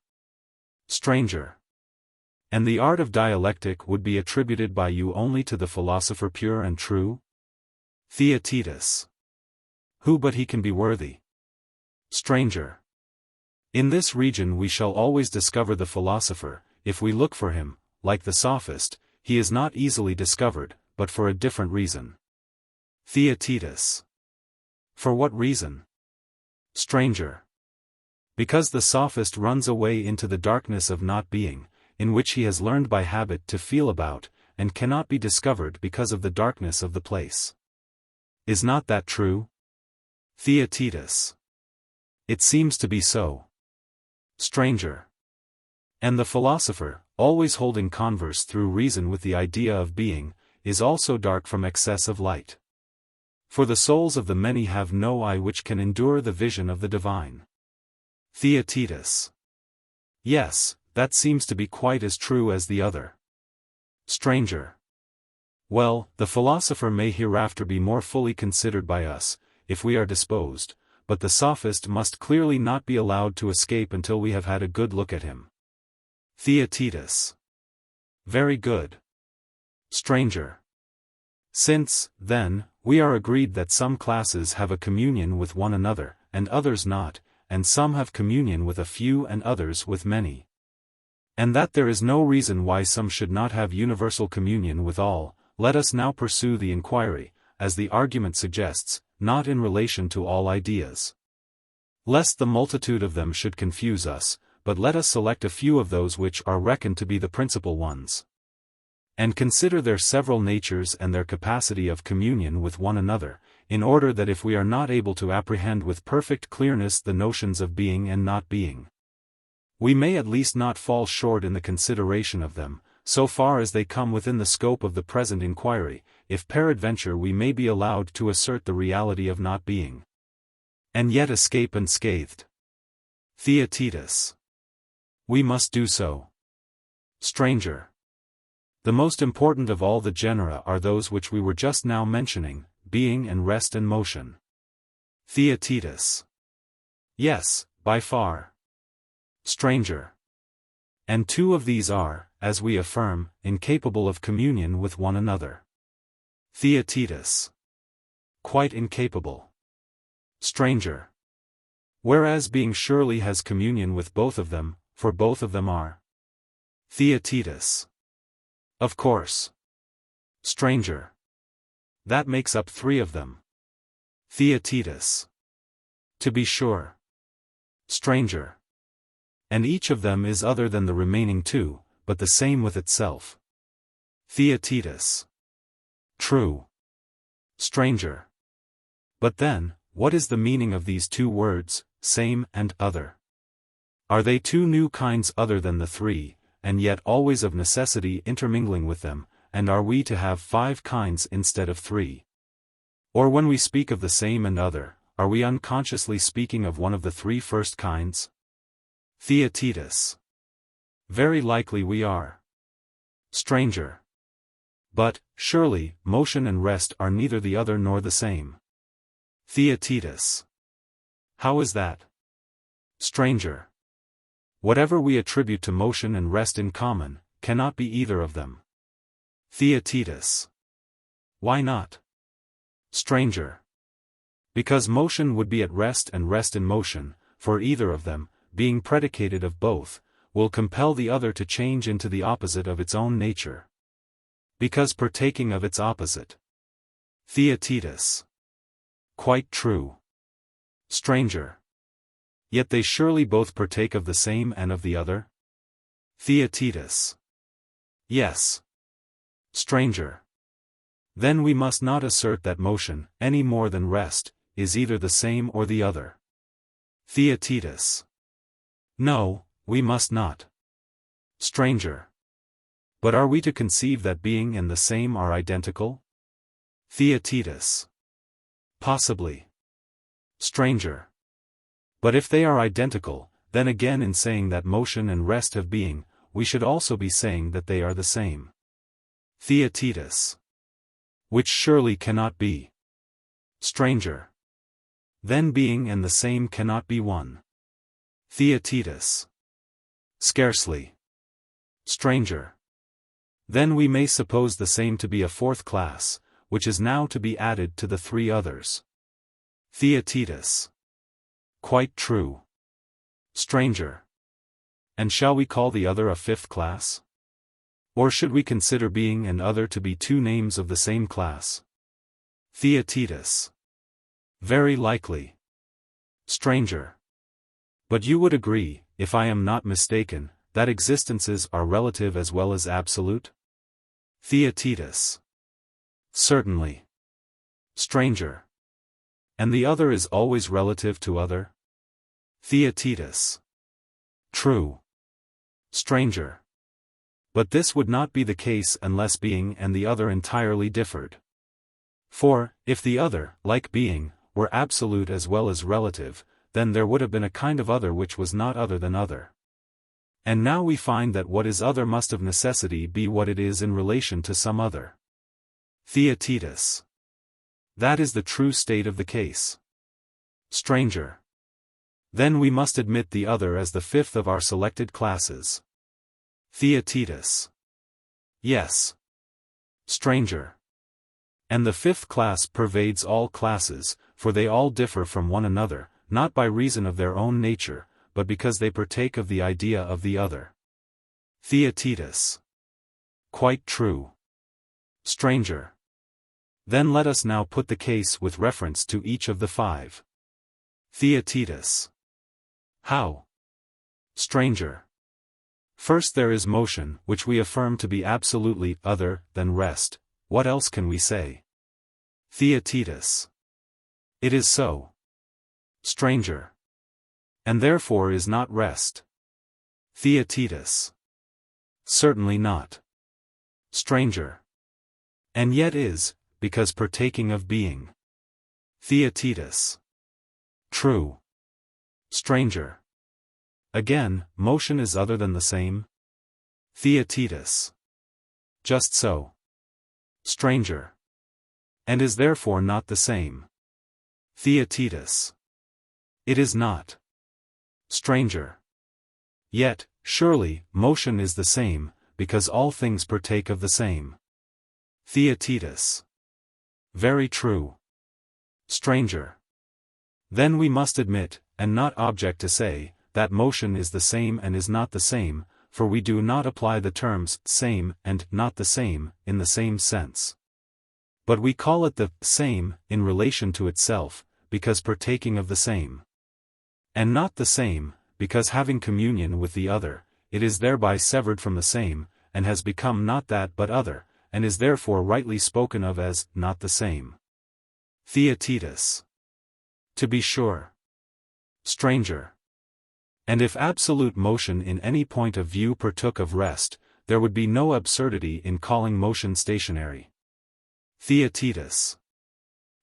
Stranger. And the art of dialectic would be attributed by you only to the philosopher pure and true? Theaetetus. Who but he can be worthy? Stranger. In this region we shall always discover the philosopher. If we look for him, like the Sophist, he is not easily discovered, but for a different reason. Theaetetus. For what reason? Stranger. Because the Sophist runs away into the darkness of not being, in which he has learned by habit to feel about, and cannot be discovered because of the darkness of the place. Is not that true? Theaetetus. It seems to be so. Stranger. And the philosopher, always holding converse through reason with the idea of being, is also dark from excess of light. For the souls of the many have no eye which can endure the vision of the divine. Theaetetus. Yes, that seems to be quite as true as the other. Stranger. Well, the philosopher may hereafter be more fully considered by us, if we are disposed, but the Sophist must clearly not be allowed to escape until we have had a good look at him. Theaetetus. Very good. Stranger. Since, then, we are agreed that some classes have a communion with one another, and others not, and some have communion with a few and others with many. And that there is no reason why some should not have universal communion with all, let us now pursue the inquiry, as the argument suggests, not in relation to all ideas. Lest the multitude of them should confuse us, but let us select a few of those which are reckoned to be the principal ones, and consider their several natures and their capacity of communion with one another, in order that if we are not able to apprehend with perfect clearness the notions of being and not being, we may at least not fall short in the consideration of them, so far as they come within the scope of the present inquiry, if peradventure we may be allowed to assert the reality of not being, and yet escape unscathed. Theaetetus. We must do so. Stranger. The most important of all the genera are those which we were just now mentioning, being and rest and motion. Theaetetus. Yes, by far. Stranger. And two of these are, as we affirm, incapable of communion with one another. Theaetetus. Quite incapable. Stranger. Whereas being surely has communion with both of them, for both of them are. Theaetetus. Of course. Stranger. That makes up three of them. Theaetetus. To be sure. Stranger. And each of them is other than the remaining two, but the same with itself. Theaetetus. True. Stranger. But then, what is the meaning of these two words, same and other? Are they two new kinds other than the three, and yet always of necessity intermingling with them, and are we to have 5 kinds instead of 3? Or when we speak of the same and other, are we unconsciously speaking of one of the 3 first kinds? Theaetetus. Very likely we are. Stranger. But, surely, motion and rest are neither the other nor the same. Theaetetus. How is that? Stranger. Whatever we attribute to motion and rest in common, cannot be either of them. Theaetetus. Why not? Stranger. Because motion would be at rest and rest in motion, for either of them, being predicated of both, will compel the other to change into the opposite of its own nature. Because partaking of its opposite. Theaetetus. Quite true. Stranger. Yet they surely both partake of the same and of the other? Theaetetus. Yes. Stranger. Then we must not assert that motion, any more than rest, is either the same or the other. Theaetetus. No, we must not. Stranger. But are we to conceive that being and the same are identical? Theaetetus. Possibly. Stranger. But if they are identical, then again in saying that motion and rest have being, we should also be saying that they are the same. Theaetetus. Which surely cannot be. Stranger. Then being and the same cannot be one. Theaetetus. Scarcely. Stranger. Then we may suppose the same to be a 4th class, which is now to be added to the 3 others. Theaetetus. Quite true. Stranger. And shall we call the other a 5th class? Or should we consider being and other to be 2 names of the same class? Theaetetus. Very likely. Stranger. But you would agree, if I am not mistaken, that existences are relative as well as absolute? Theaetetus. Certainly. Stranger. And the other is always relative to other? Theaetetus. True. Stranger. But this would not be the case unless being and the other entirely differed. For, if the other, like being, were absolute as well as relative, then there would have been a kind of other which was not other than other. And now we find that what is other must of necessity be what it is in relation to some other. Theaetetus. That is the true state of the case. Stranger. Then we must admit the other as the 5th of our selected classes. Theaetetus. Yes. Stranger. And the 5th class pervades all classes, for they all differ from one another, not by reason of their own nature, but because they partake of the idea of the other. Theaetetus. Quite true. Stranger. Then let us now put the case with reference to each of the five. Theaetetus. How? Stranger. First there is motion, which we affirm to be absolutely other than rest. What else can we say? Theaetetus. It is so. Stranger. And therefore is not rest. Theaetetus. Certainly not. Stranger. And yet is, because partaking of being. Theaetetus. True. Stranger. Again, motion is other than the same. Theaetetus. Just so. Stranger. And is therefore not the same. Theaetetus. It is not. Stranger. Yet, surely, motion is the same, because all things partake of the same. Theaetetus. Very true. Stranger. Then we must admit, and not object to say, that motion is the same and is not the same, for we do not apply the terms same and not the same in the same sense. But we call it the same in relation to itself, because partaking of the same. And not the same, because having communion with the other, it is thereby severed from the same, and has become not that but other, and is therefore rightly spoken of as not the same. Theaetetus. To be sure. Stranger. And if absolute motion in any point of view partook of rest, there would be no absurdity in calling motion stationary. Theaetetus.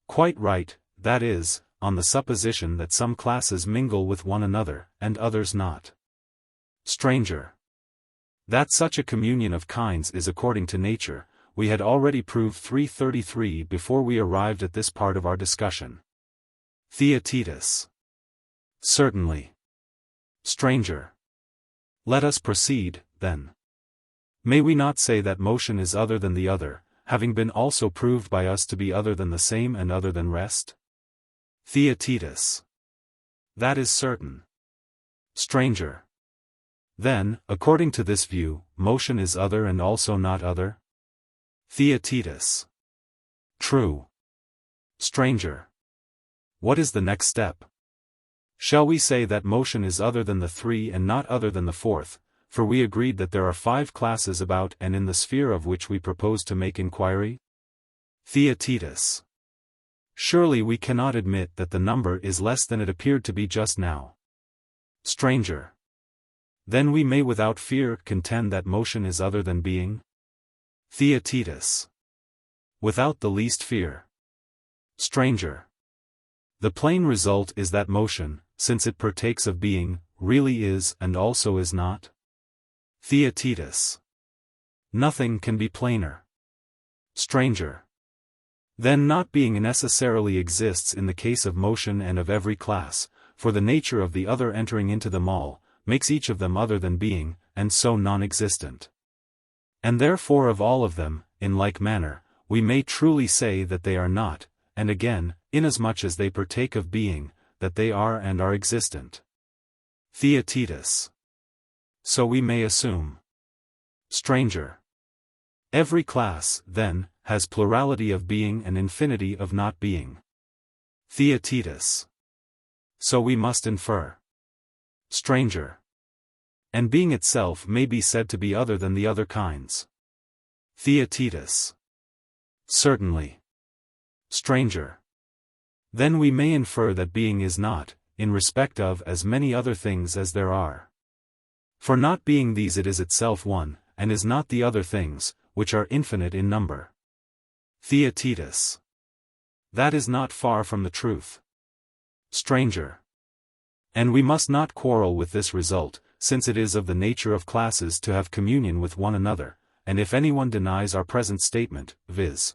Quite right, that is, on the supposition that some classes mingle with one another, and others not. Stranger. That such a communion of kinds is according to nature, we had already proved 333 before we arrived at this part of our discussion. Theaetetus. Certainly. Stranger. Let us proceed, then. May we not say that motion is other than the other, having been also proved by us to be other than the same and other than rest? Theaetetus. That is certain. Stranger. Then, according to this view, motion is other and also not other? Theaetetus. True. Stranger. What is the next step? Shall we say that motion is other than the three and not other than the fourth, for we agreed that there are 5 classes about and in the sphere of which we propose to make inquiry? Theaetetus. Surely we cannot admit that the number is less than it appeared to be just now. Stranger. Then we may without fear contend that motion is other than being? Theaetetus. Without the least fear. Stranger. The plain result is that motion, since it partakes of being, really is and also is not? Theaetetus. Nothing can be plainer. Stranger. Then not being necessarily exists in the case of motion and of every class, for the nature of the other entering into them all, makes each of them other than being, and so non-existent. And therefore of all of them, in like manner, we may truly say that they are not, and again, inasmuch as they partake of being, that they are and are existent. Theaetetus. So we may assume. Stranger. Every class, then, has plurality of being and infinity of not being. Theaetetus. So we must infer. Stranger. And being itself may be said to be other than the other kinds. Theaetetus. Certainly. Stranger. Then we may infer that being is not, in respect of as many other things as there are. For not being these it is itself one, and is not the other things, which are infinite in number. Theaetetus. That is not far from the truth. Stranger. And we must not quarrel with this result, since it is of the nature of classes to have communion with one another, and if anyone denies our present statement, viz.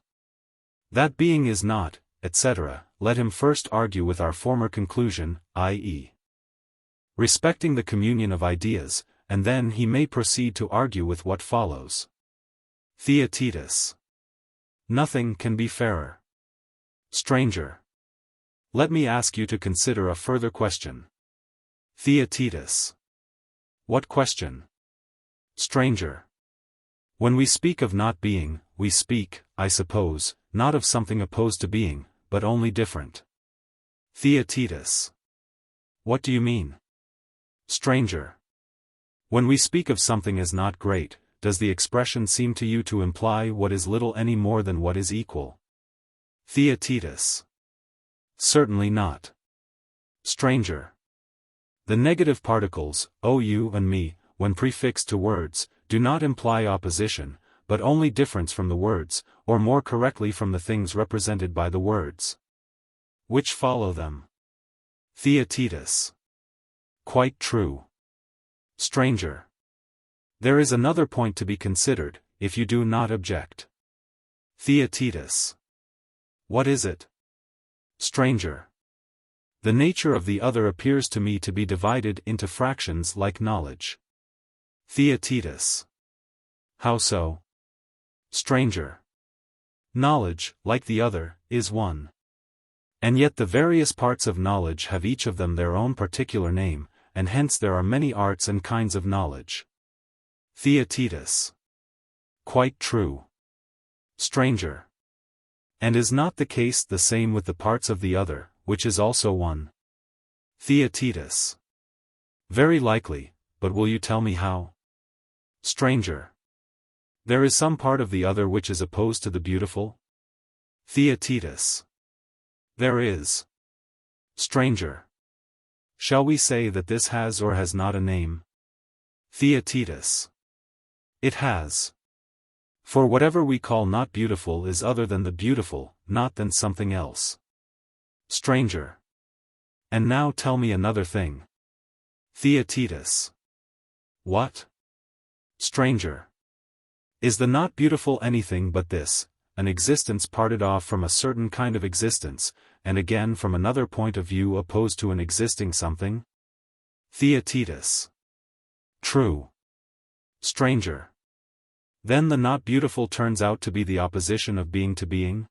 that being is not, etc., let him first argue with our former conclusion, i.e. respecting the communion of ideas, and then he may proceed to argue with what follows. Theaetetus. Nothing can be fairer. Stranger. Let me ask you to consider a further question. Theaetetus. What question? Stranger. When we speak of not being, we speak, I suppose, not of something opposed to being, but only different. Theaetetus. What do you mean? Stranger. When we speak of something as not great, does the expression seem to you to imply what is little any more than what is equal? Theaetetus. Certainly not. Stranger. The negative particles, o, you and me, when prefixed to words, do not imply opposition, but only difference from the words, or more correctly from the things represented by the words, which follow them. Theaetetus. Quite true. Stranger. There is another point to be considered, if you do not object. Theaetetus. What is it? Stranger. The nature of the other appears to me to be divided into fractions like knowledge. Theaetetus. How so? Stranger. Knowledge, like the other, is one. And yet the various parts of knowledge have each of them their own particular name, and hence there are many arts and kinds of knowledge. Theaetetus. Quite true. Stranger. And is not the case the same with the parts of the other, which is also one? Theaetetus. Very likely, but will you tell me how? Stranger. There is some part of the other which is opposed to the beautiful? Theaetetus. There is. Stranger. Shall we say that this has or has not a name? Theaetetus. It has. For whatever we call not beautiful is other than the beautiful, not than something else. Stranger. And now tell me another thing. Theaetetus. What? Stranger. Is the not beautiful anything but this, an existence parted off from a certain kind of existence, and again from another point of view opposed to an existing something? Theaetetus. True. Stranger. Then the not beautiful turns out to be the opposition of being to being?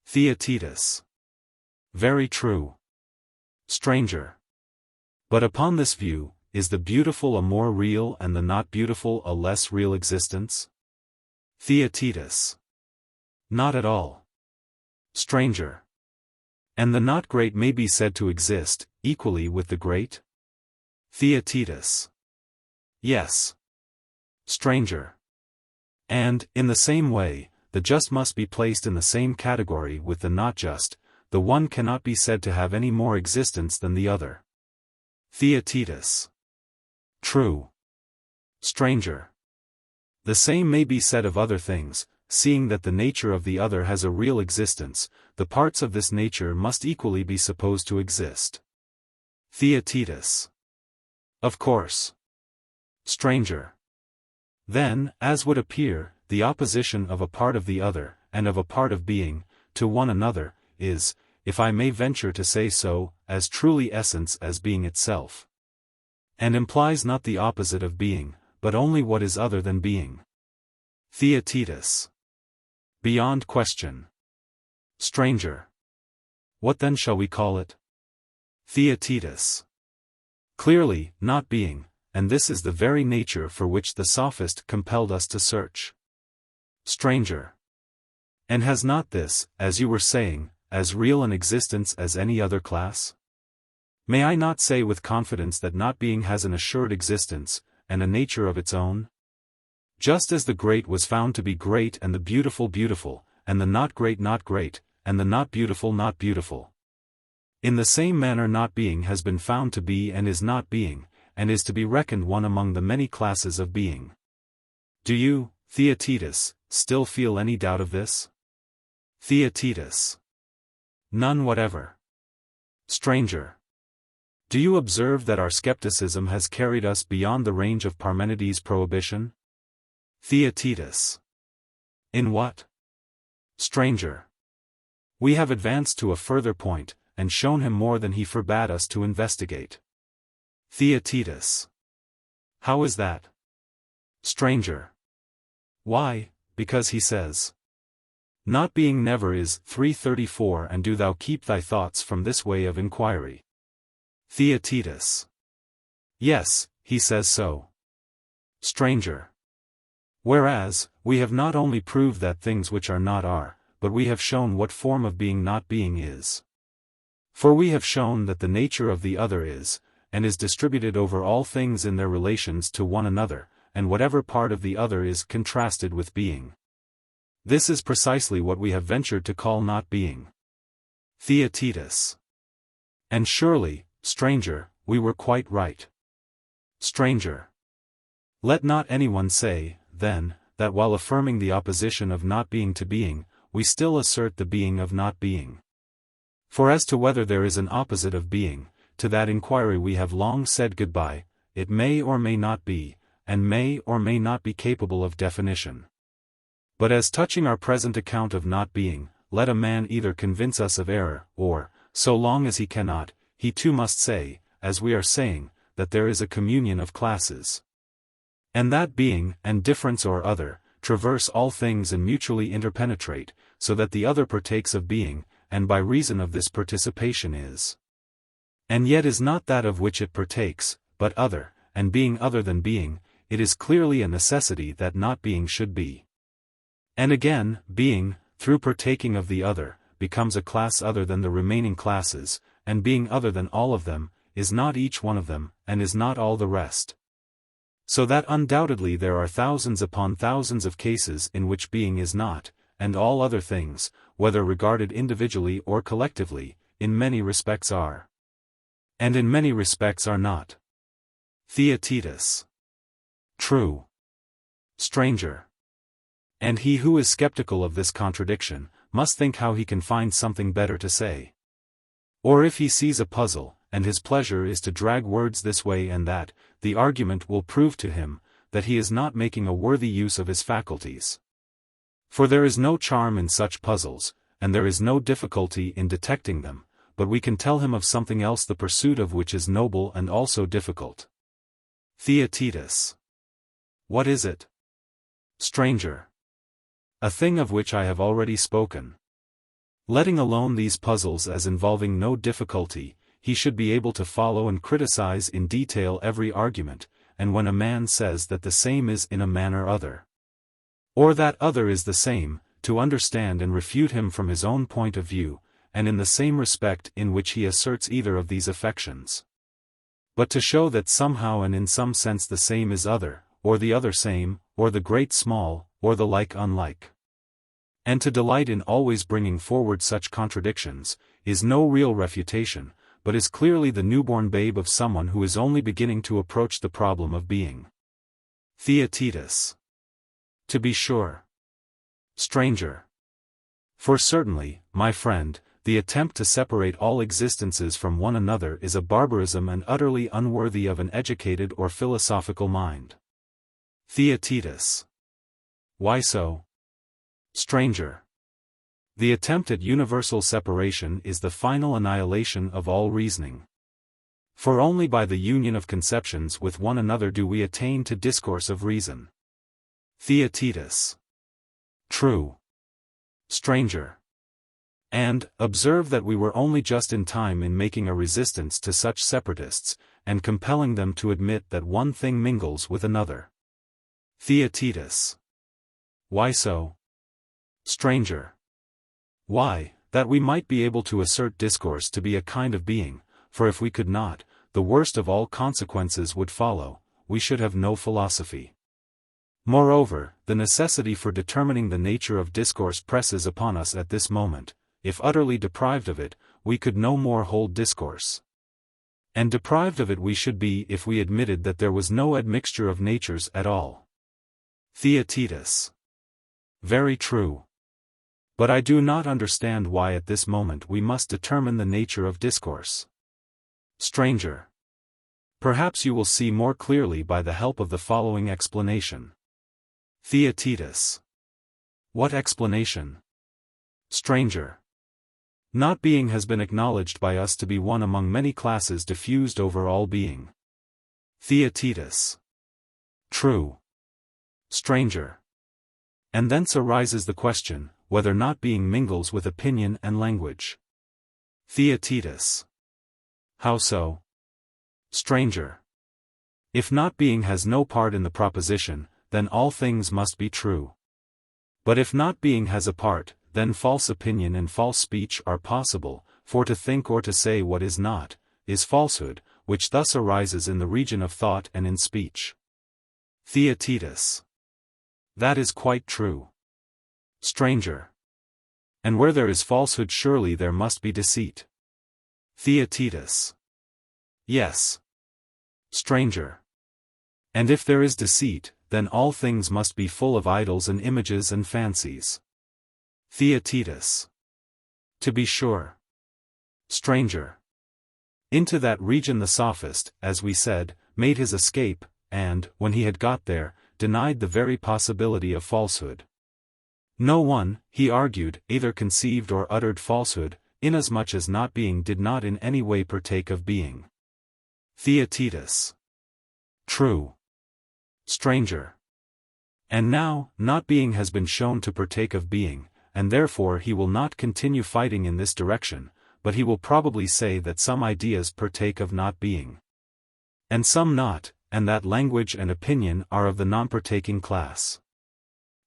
Theaetetus. Very true. Stranger. But upon this view, is the beautiful a more real and the not beautiful a less real existence? Theaetetus. Not at all. Stranger. And the not great may be said to exist, equally with the great? Theaetetus. Yes. Stranger. And, in the same way, the just must be placed in the same category with the not just, the one cannot be said to have any more existence than the other. Theaetetus. True. Stranger. The same may be said of other things, seeing that the nature of the other has a real existence, the parts of this nature must equally be supposed to exist. Theaetetus. Of course. Stranger. Then, as would appear, the opposition of a part of the other, and of a part of being, to one another, is, if I may venture to say so, as truly essence as being itself. And implies not the opposite of being, but only what is other than being. Theaetetus. Beyond question. Stranger. What then shall we call it? Theaetetus. Clearly, not being, and this is the very nature for which the Sophist compelled us to search. Stranger. And has not this, as you were saying, as real an existence as any other class? May I not say with confidence that not being has an assured existence, and a nature of its own? Just as the great was found to be great and the beautiful beautiful, and the not great, and the not beautiful not beautiful. In the same manner not being has been found to be and is not being, and is to be reckoned one among the many classes of being. Do you, Theaetetus, still feel any doubt of this? Theaetetus. None whatever. Stranger. Do you observe that our skepticism has carried us beyond the range of Parmenides' prohibition? Theaetetus. In what? Stranger. We have advanced to a further point, and shown him more than he forbade us to investigate. Theaetetus. How is that? Stranger. Why, because he says, not being never is 334 and do thou keep thy thoughts from this way of inquiry. Theaetetus. Yes, he says so. Stranger. Whereas, we have not only proved that things which are not are, but we have shown what form of being not being is. For we have shown that the nature of the other is, and is distributed over all things in their relations to one another, and whatever part of the other is contrasted with being. This is precisely what we have ventured to call not being. Theaetetus. And surely, stranger, we were quite right. Stranger. Let not anyone say, then, that while affirming the opposition of not being to being, we still assert the being of not being. For as to whether there is an opposite of being, to that inquiry we have long said goodbye. It may or may not be, and may or may not be capable of definition. But as touching our present account of not being, let a man either convince us of error, or, so long as he cannot, he too must say, as we are saying, that there is a communion of classes. And that being, and difference or other, traverse all things and mutually interpenetrate, so that the other partakes of being, and by reason of this participation is. And yet is not that of which it partakes, but other, and being other than being, it is clearly a necessity that not being should be. And again, being, through partaking of the other, becomes a class other than the remaining classes, and being other than all of them, is not each one of them, and is not all the rest. So that undoubtedly there are thousands upon thousands of cases in which being is not, and all other things, whether regarded individually or collectively, in many respects are. And in many respects are not. Theaetetus. True. Stranger. And he who is skeptical of this contradiction, must think how he can find something better to say. Or if he sees a puzzle, and his pleasure is to drag words this way and that, the argument will prove to him, that he is not making a worthy use of his faculties. For there is no charm in such puzzles, and there is no difficulty in detecting them, but we can tell him of something else the pursuit of which is noble and also difficult. Theaetetus. What is it? Stranger. A thing of which I have already spoken. Letting alone these puzzles as involving no difficulty, he should be able to follow and criticize in detail every argument, and when a man says that the same is in a manner other, or that other is the same, to understand and refute him from his own point of view, and in the same respect in which he asserts either of these affections. But to show that somehow and in some sense the same is other, or the other same, or the great small, or the like unlike. And to delight in always bringing forward such contradictions, is no real refutation, but is clearly the newborn babe of someone who is only beginning to approach the problem of being. Theaetetus. To be sure. Stranger. For certainly, my friend, the attempt to separate all existences from one another is a barbarism and utterly unworthy of an educated or philosophical mind. Theaetetus. Why so? Stranger. The attempt at universal separation is the final annihilation of all reasoning. For only by the union of conceptions with one another do we attain to discourse of reason. Theaetetus. True. Stranger. And, observe that we were only just in time in making a resistance to such separatists, and compelling them to admit that one thing mingles with another. Theaetetus. Why so? Stranger. Why, that we might be able to assert discourse to be a kind of being, for if we could not, the worst of all consequences would follow, we should have no philosophy. Moreover, the necessity for determining the nature of discourse presses upon us at this moment. If utterly deprived of it, we could no more hold discourse. And deprived of it we should be if we admitted that there was no admixture of natures at all. Theaetetus. Very true. But I do not understand why at this moment we must determine the nature of discourse. Stranger. Perhaps you will see more clearly by the help of the following explanation. Theaetetus. What explanation? Stranger. Not being has been acknowledged by us to be one among many classes diffused over all being. Theaetetus. True. Stranger. And thence arises the question, whether not being mingles with opinion and language. Theaetetus. How so? Stranger. If not being has no part in the proposition, then all things must be true. But if not being has a part, then false opinion and false speech are possible, for to think or to say what is not, is falsehood, which thus arises in the region of thought and in speech. Theaetetus. That is quite true. Stranger. And where there is falsehood surely there must be deceit. Theaetetus. Yes. Stranger. And if there is deceit, then all things must be full of idols and images and fancies. Theaetetus. To be sure. Stranger. Into that region the Sophist, as we said, made his escape, and, when he had got there, denied the very possibility of falsehood. No one, he argued, either conceived or uttered falsehood, inasmuch as not being did not in any way partake of being. Theaetetus. True. Stranger. And now, not being has been shown to partake of being, and therefore he will not continue fighting in this direction, but he will probably say that some ideas partake of not being, and some not, and that language and opinion are of the non-partaking class.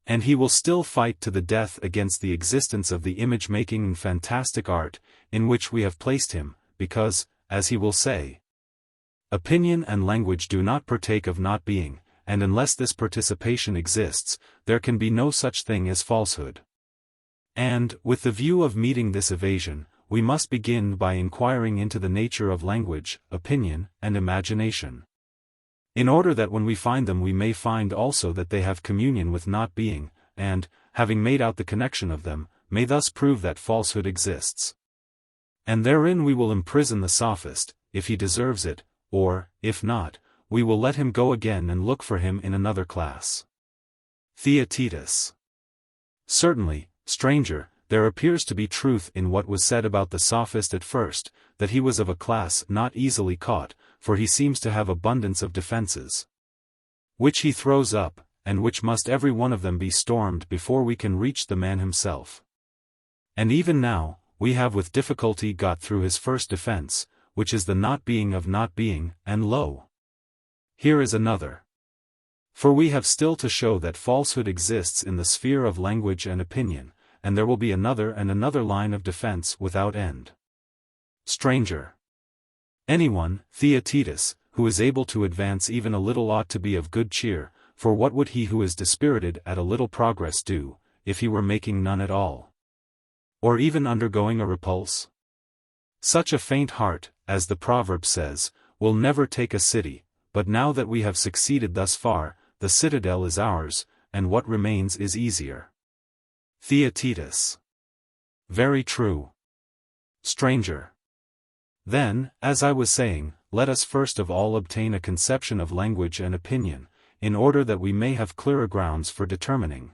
And he will still fight to the death against the existence of the image-making and fantastic art, in which we have placed him, because, as he will say, opinion and language do not partake of not being, and unless this participation exists, there can be no such thing as falsehood. And, with the view of meeting this evasion, we must begin by inquiring into the nature of language, opinion, and imagination, in order that when we find them we may find also that they have communion with not being, and, having made out the connection of them, may thus prove that falsehood exists. And therein we will imprison the Sophist, if he deserves it, or, if not, we will let him go again and look for him in another class. Theaetetus. Certainly, stranger, there appears to be truth in what was said about the Sophist at first, that he was of a class not easily caught, for he seems to have abundance of defenses, which he throws up, and which must every one of them be stormed before we can reach the man himself. And even now, we have with difficulty got through his first defense, which is the not being of not being, and lo! Here is another. For we have still to show that falsehood exists in the sphere of language and opinion, and there will be another and another line of defense without end. Stranger. Anyone, Theaetetus, who is able to advance even a little ought to be of good cheer, for what would he who is dispirited at a little progress do, if he were making none at all? Or even undergoing a repulse? Such a faint heart, as the proverb says, will never take a city, but now that we have succeeded thus far, the citadel is ours, and what remains is easier. Theaetetus. Very true. Stranger. Then, as I was saying, let us first of all obtain a conception of language and opinion, in order that we may have clearer grounds for determining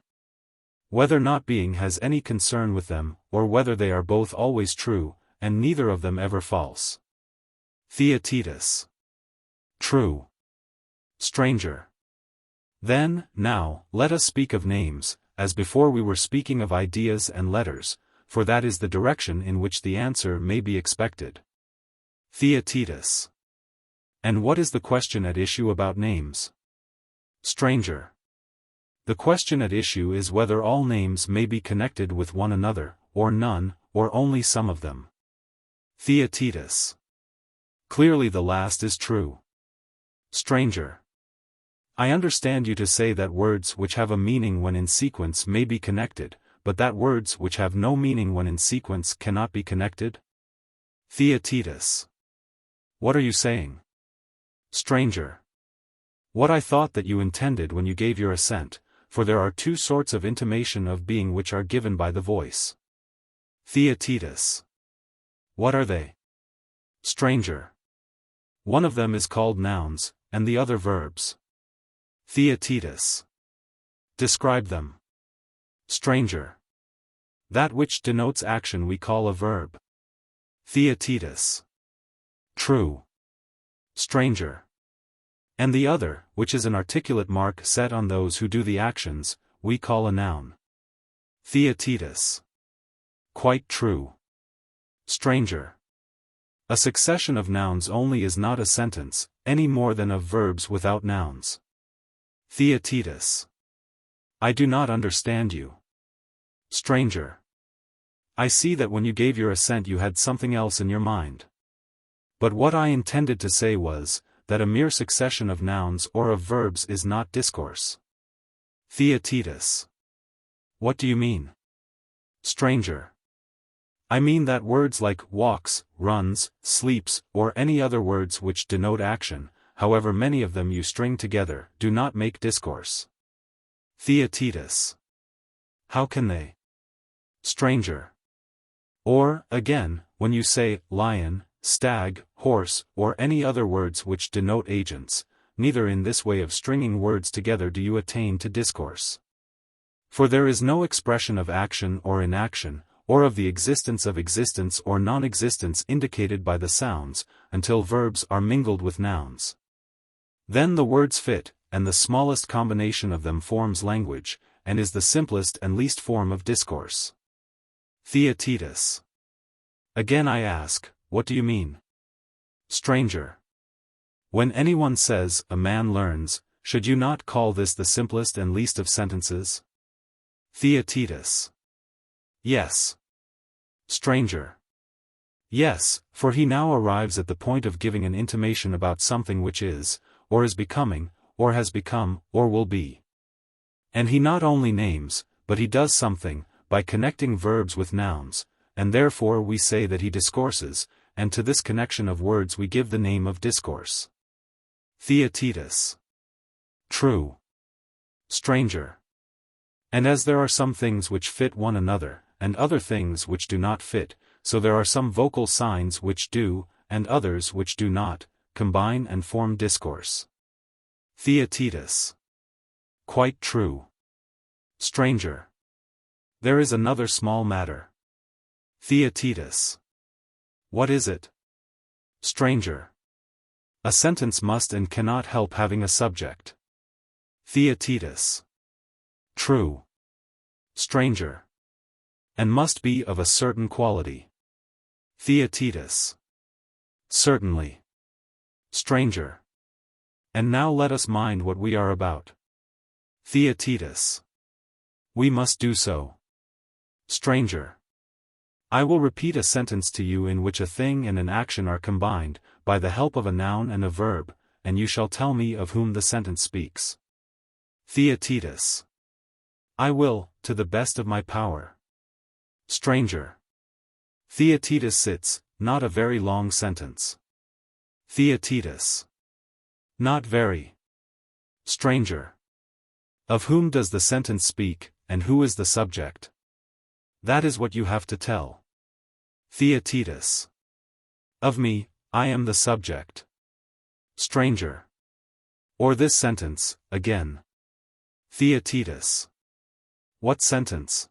whether not being has any concern with them, or whether they are both always true, and neither of them ever false. Theaetetus. True. Stranger. Then, now, let us speak of names, as before we were speaking of ideas and letters, for that is the direction in which the answer may be expected. Theaetetus. And what is the question at issue about names? Stranger. The question at issue is whether all names may be connected with one another, or none, or only some of them. Theaetetus. Clearly the last is true. Stranger. I understand you to say that words which have a meaning when in sequence may be connected, but that words which have no meaning when in sequence cannot be connected? Theaetetus. What are you saying? Stranger. What I thought that you intended when you gave your assent, for there are two sorts of intimation of being which are given by the voice. Theaetetus. What are they? Stranger. One of them is called nouns, and the other verbs. Theaetetus. Describe them. Stranger. That which denotes action we call a verb. Theaetetus. True. Stranger. And the other, which is an articulate mark set on those who do the actions, we call a noun. Theaetetus. Quite true. Stranger. A succession of nouns only is not a sentence, any more than of verbs without nouns. Theaetetus. I do not understand you. Stranger. I see that when you gave your assent you had something else in your mind. But what I intended to say was, that a mere succession of nouns or of verbs is not discourse. Theaetetus. What do you mean? Stranger. I mean that words like walks, runs, sleeps, or any other words which denote action, however many of them you string together, do not make discourse. Theaetetus. How can they? Stranger. Or, again, when you say, lion, stag, horse, or any other words which denote agents, neither in this way of stringing words together do you attain to discourse. For there is no expression of action or inaction, or of the existence of existence or non-existence indicated by the sounds, until verbs are mingled with nouns. Then the words fit, and the smallest combination of them forms language, and is the simplest and least form of discourse. Theaetetus. Again I ask, what do you mean? Stranger. When anyone says, a man learns, should you not call this the simplest and least of sentences? Theaetetus. Yes. Stranger. Yes, for he now arrives at the point of giving an intimation about something which is, or is becoming, or has become, or will be. And he not only names, but he does something, by connecting verbs with nouns, and therefore we say that he discourses, and to this connection of words we give the name of discourse. Theaetetus. True. Stranger. And as there are some things which fit one another, and other things which do not fit, so there are some vocal signs which do, and others which do not, combine and form discourse. Theaetetus. Quite true. Stranger. There is another small matter. Theaetetus. What is it? Stranger. A sentence must and cannot help having a subject. Theaetetus. True. Stranger. And must be of a certain quality. Theaetetus. Certainly. Stranger. And now let us mind what we are about. Theaetetus. We must do so. Stranger. I will repeat a sentence to you in which a thing and an action are combined, by the help of a noun and a verb, and you shall tell me of whom the sentence speaks. Theaetetus. I will, to the best of my power. Stranger. Theaetetus sits, not a very long sentence. Theaetetus. Not very. Stranger. Of whom does the sentence speak, and who is the subject? That is what you have to tell. Theaetetus. Of me, I am the subject. Stranger. Or this sentence, again. Theaetetus. What sentence?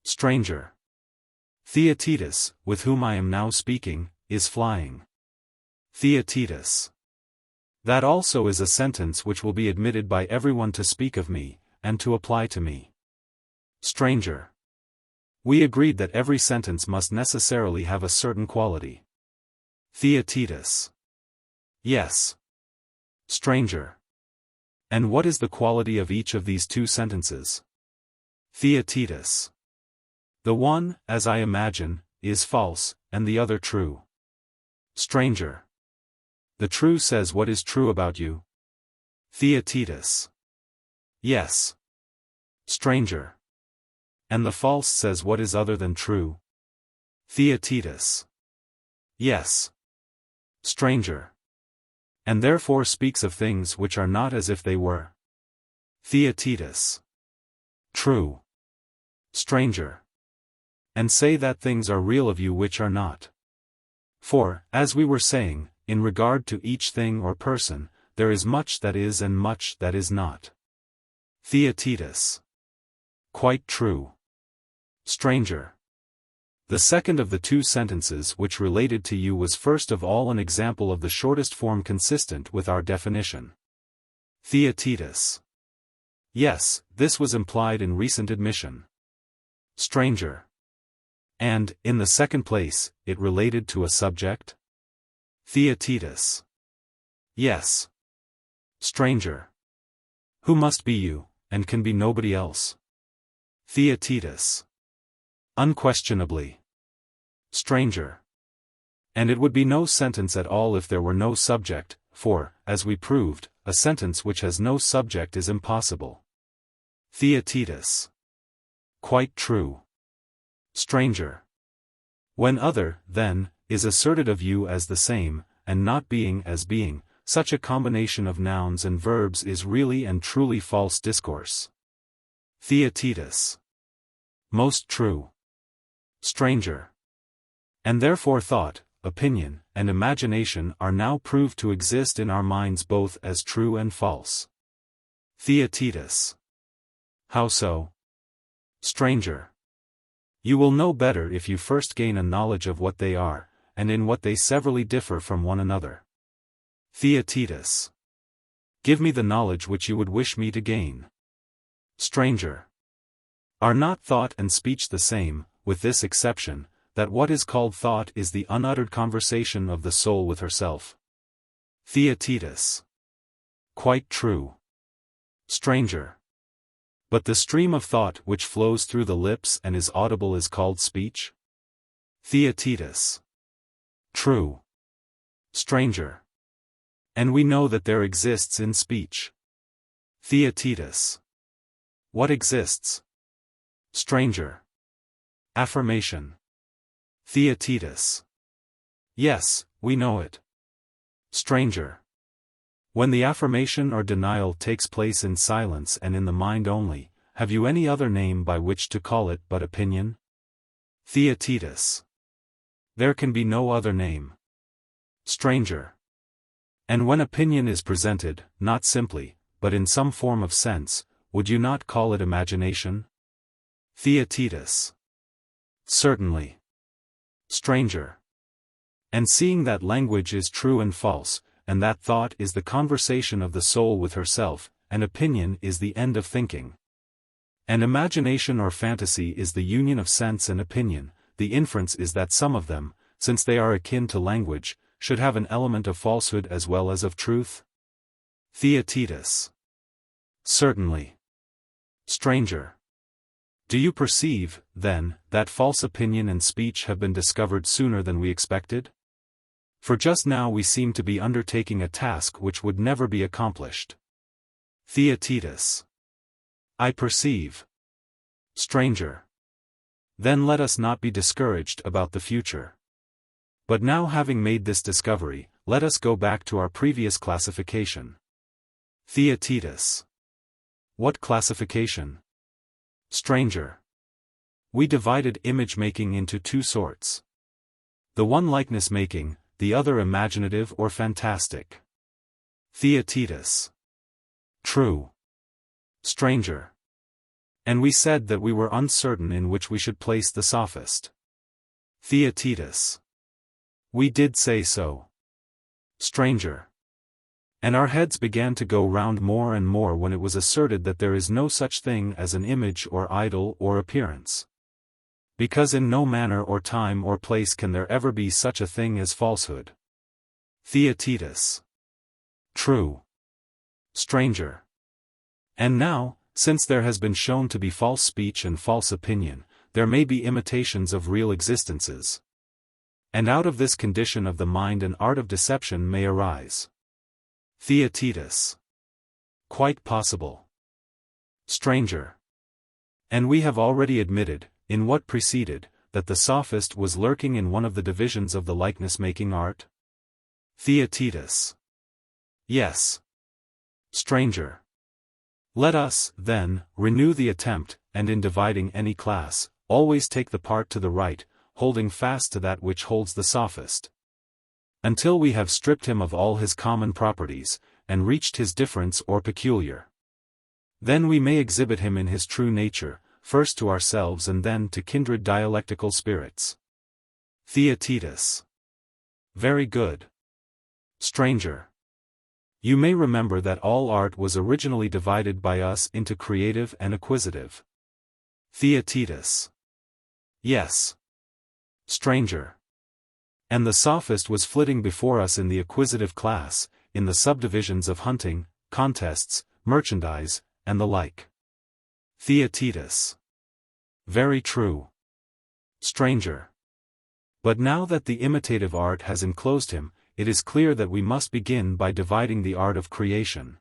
Stranger. Theaetetus, with whom I am now speaking, is flying. Theaetetus. That also is a sentence which will be admitted by everyone to speak of me, and to apply to me. Stranger. We agreed that every sentence must necessarily have a certain quality. Theaetetus. Yes. Stranger. And what is the quality of each of these two sentences? Theaetetus. The one, as I imagine, is false, and the other true. Stranger. The true says what is true about you. Theaetetus. Yes. Stranger. And the false says what is other than true. Theaetetus. Yes. Stranger. And therefore speaks of things which are not as if they were. Theaetetus. True. Stranger. And say that things are real of you which are not. For, as we were saying, in regard to each thing or person, there is much that is and much that is not. Theaetetus. Quite true. Stranger. The second of the two sentences which related to you was first of all an example of the shortest form consistent with our definition. Theaetetus. Yes, this was implied in recent admission. Stranger. And, in the second place, it related to a subject? Theaetetus. Yes. Stranger. Who must be you, and can be nobody else? Theaetetus. Unquestionably. Stranger. And it would be no sentence at all if there were no subject, for, as we proved, a sentence which has no subject is impossible. Theaetetus. Quite true. Stranger. When other, then, is asserted of you as the same, and not being as being, such a combination of nouns and verbs is really and truly false discourse. Theaetetus. Most true. Stranger. And therefore thought, opinion, and imagination are now proved to exist in our minds both as true and false. Theaetetus. How so? Stranger. You will know better if you first gain a knowledge of what they are, and in what they severally differ from one another. Theaetetus. Give me the knowledge which you would wish me to gain. Stranger. Are not thought and speech the same, with this exception, that what is called thought is the unuttered conversation of the soul with herself? Theaetetus. Quite true. Stranger. But the stream of thought which flows through the lips and is audible is called speech? Theaetetus. True. Stranger. And we know that there exists in speech. Theaetetus. What exists? Stranger. Affirmation. Theaetetus. Yes, we know it. Stranger. When the affirmation or denial takes place in silence and in the mind only, have you any other name by which to call it but opinion? Theaetetus. There can be no other name. Stranger. And when opinion is presented, not simply, but in some form of sense, would you not call it imagination? Theaetetus. Certainly. Stranger. And seeing that language is true and false, and that thought is the conversation of the soul with herself, and opinion is the end of thinking, and imagination or fantasy is the union of sense and opinion, the inference is that some of them, since they are akin to language, should have an element of falsehood as well as of truth? Theaetetus. Certainly. Stranger. Do you perceive, then, that false opinion and speech have been discovered sooner than we expected? For just now we seem to be undertaking a task which would never be accomplished. Theaetetus. I perceive. Stranger. Then let us not be discouraged about the future. But now having made this discovery, let us go back to our previous classification. Theaetetus. What classification? Stranger. We divided image-making into two sorts. The one likeness-making, the other imaginative or fantastic. Theaetetus. True. Stranger. And we said that we were uncertain in which we should place the Sophist. Theaetetus. We did say so. Stranger. And our heads began to go round more and more when it was asserted that there is no such thing as an image or idol or appearance. Because in no manner or time or place can there ever be such a thing as falsehood. Theaetetus. True. Stranger. And now, since there has been shown to be false speech and false opinion, there may be imitations of real existences. And out of this condition of the mind an art of deception may arise. Theaetetus. Quite possible. Stranger. And we have already admitted, in what preceded, that the Sophist was lurking in one of the divisions of the likeness-making art? Theaetetus. Yes. Stranger. Let us, then, renew the attempt, and in dividing any class, always take the part to the right, holding fast to that which holds the Sophist. Until we have stripped him of all his common properties, and reached his difference or peculiar. Then we may exhibit him in his true nature, first to ourselves and then to kindred dialectical spirits. Theaetetus. Very good. Stranger. You may remember that all art was originally divided by us into creative and acquisitive. Theaetetus. Yes. Stranger. And the Sophist was flitting before us in the acquisitive class, in the subdivisions of hunting, contests, merchandise, and the like. Theaetetus. Very true. Stranger. But now that the imitative art has enclosed him, it is clear that we must begin by dividing the art of creation.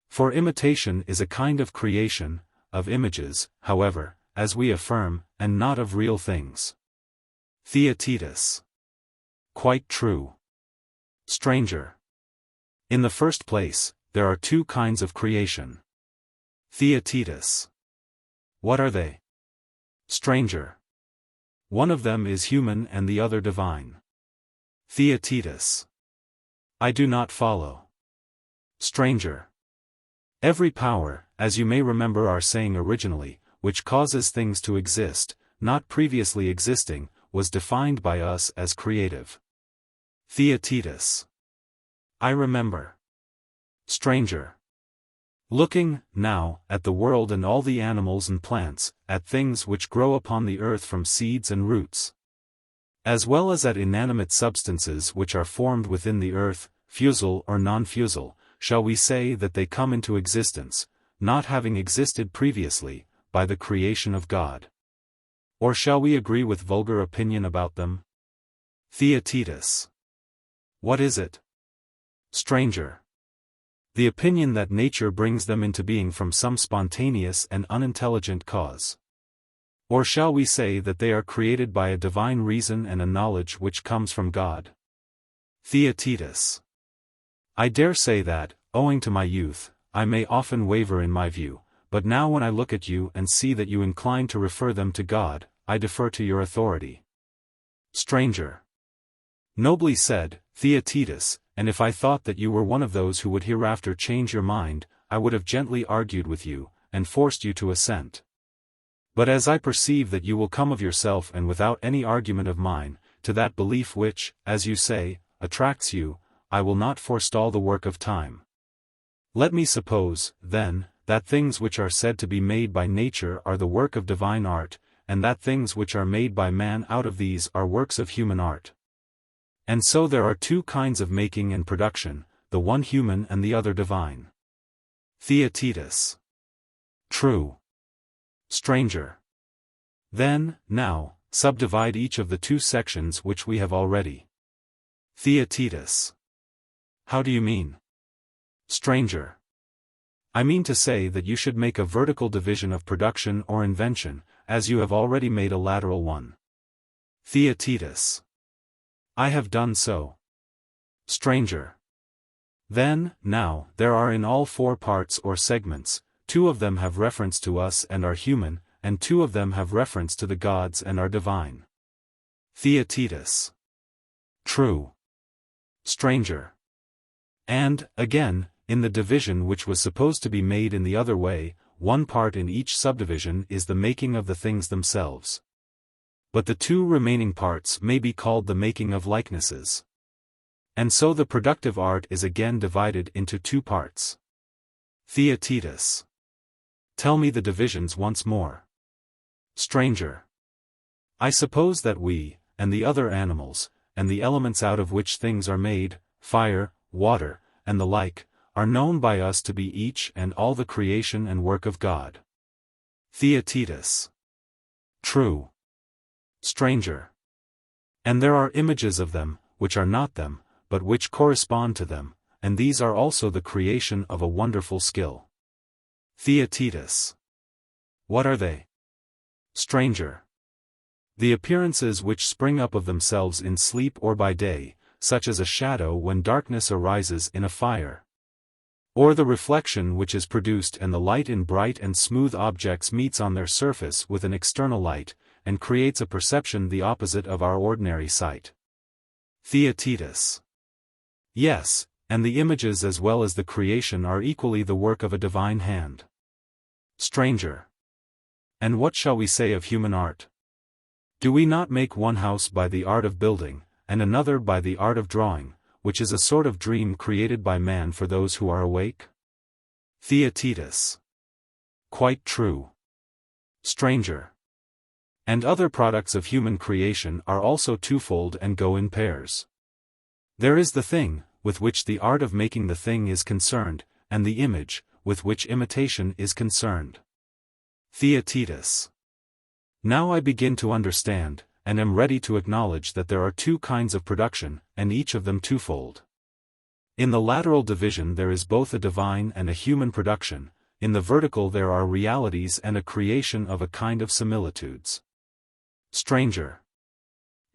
For imitation is a kind of creation, of images, however, as we affirm, and not of real things. Theaetetus. Quite true. Stranger. In the first place, there are two kinds of creation. Theaetetus. What are they? Stranger. One of them is human and the other divine. Theaetetus. I do not follow. Stranger. Every power, as you may remember our saying originally, which causes things to exist, not previously existing, was defined by us as creative. Theaetetus. I remember. Stranger. Looking, now, at the world and all the animals and plants, at things which grow upon the earth from seeds and roots, as well as at inanimate substances which are formed within the earth, fusel or non-fusel, shall we say that they come into existence, not having existed previously, by the creation of God? Or shall we agree with vulgar opinion about them? Theaetetus. What is it? Stranger. The opinion that nature brings them into being from some spontaneous and unintelligent cause. Or shall we say that they are created by a divine reason and a knowledge which comes from God? Theaetetus. I dare say that, owing to my youth, I may often waver in my view, but now when I look at you and see that you incline to refer them to God, I defer to your authority. Stranger. Nobly said, Theaetetus, and if I thought that you were one of those who would hereafter change your mind, I would have gently argued with you, and forced you to assent. But as I perceive that you will come of yourself and without any argument of mine, to that belief which, as you say, attracts you, I will not forestall the work of time. Let me suppose, then, that things which are said to be made by nature are the work of divine art, and that things which are made by man out of these are works of human art. And so there are two kinds of making and production, the one human and the other divine. Theaetetus. True. Stranger. Then, now, subdivide each of the two sections which we have already. Theaetetus. How do you mean? Stranger. I mean to say that you should make a vertical division of production or invention, as you have already made a lateral one. Theaetetus. I have done so. Stranger. Then, now, there are in all four parts or segments, two of them have reference to us and are human, and two of them have reference to the gods and are divine. Theaetetus. True. Stranger. And, again, in the division which was supposed to be made in the other way, one part in each subdivision is the making of the things themselves. But the two remaining parts may be called the making of likenesses. And so the productive art is again divided into two parts. Theaetetus. Tell me the divisions once more. Stranger. I suppose that we, and the other animals, and the elements out of which things are made, fire, water, and the like, are known by us to be each and all the creation and work of God. Theaetetus. True. Stranger. And there are images of them, which are not them, but which correspond to them, and these are also the creation of a wonderful skill. Theaetetus. What are they? Stranger. The appearances which spring up of themselves in sleep or by day, such as a shadow when darkness arises in a fire. Or the reflection which is produced and the light in bright and smooth objects meets on their surface with an external light, and creates a perception the opposite of our ordinary sight. Theaetetus. Yes, and the images as well as the creation are equally the work of a divine hand. Stranger. And what shall we say of human art? Do we not make one house by the art of building, and another by the art of drawing, which is a sort of dream created by man for those who are awake? Theaetetus. Quite true. Stranger. And other products of human creation are also twofold and go in pairs. There is the thing, with which the art of making the thing is concerned, and the image, with which imitation is concerned. Theaetetus. Now I begin to understand, and am ready to acknowledge that there are two kinds of production, and each of them twofold. In the lateral division there is both a divine and a human production, in the vertical there are realities and a creation of a kind of similitudes. Stranger.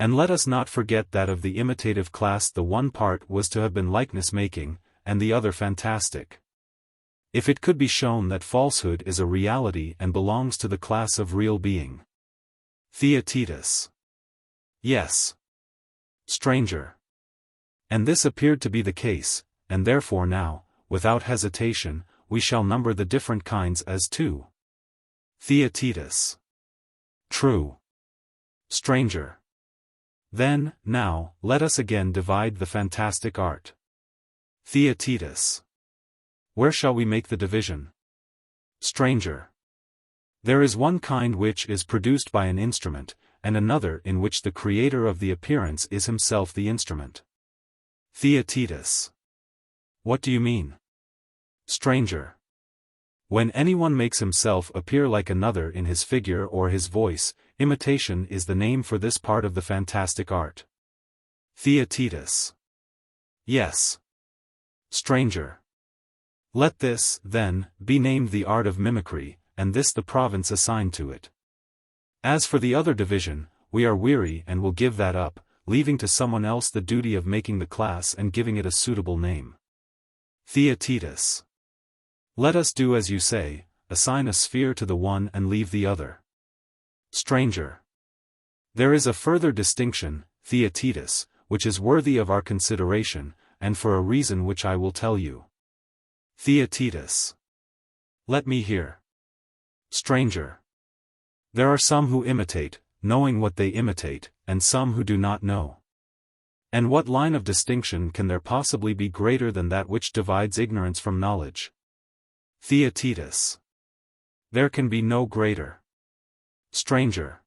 And let us not forget that of the imitative class the one part was to have been likeness-making, and the other fantastic. If it could be shown that falsehood is a reality and belongs to the class of real being. Theaetetus. Yes. Stranger. And this appeared to be the case, and therefore now, without hesitation, we shall number the different kinds as two. Theaetetus. True. Stranger. Then, now, let us again divide the fantastic art. Theaetetus. Where shall we make the division? Stranger. There is one kind which is produced by an instrument, and another in which the creator of the appearance is himself the instrument. Theaetetus. What do you mean? Stranger. When anyone makes himself appear like another in his figure or his voice, imitation is the name for this part of the fantastic art. Theaetetus. Yes. Stranger. Let this, then, be named the art of mimicry, and this the province assigned to it. As for the other division, we are weary and will give that up, leaving to someone else the duty of making the class and giving it a suitable name. Theaetetus. Let us do as you say, assign a sphere to the one and leave the other. Stranger. There is a further distinction, Theaetetus, which is worthy of our consideration, and for a reason which I will tell you. Theaetetus. Let me hear. Stranger. There are some who imitate, knowing what they imitate, and some who do not know. And what line of distinction can there possibly be greater than that which divides ignorance from knowledge? Theaetetus. There can be no greater. Stranger.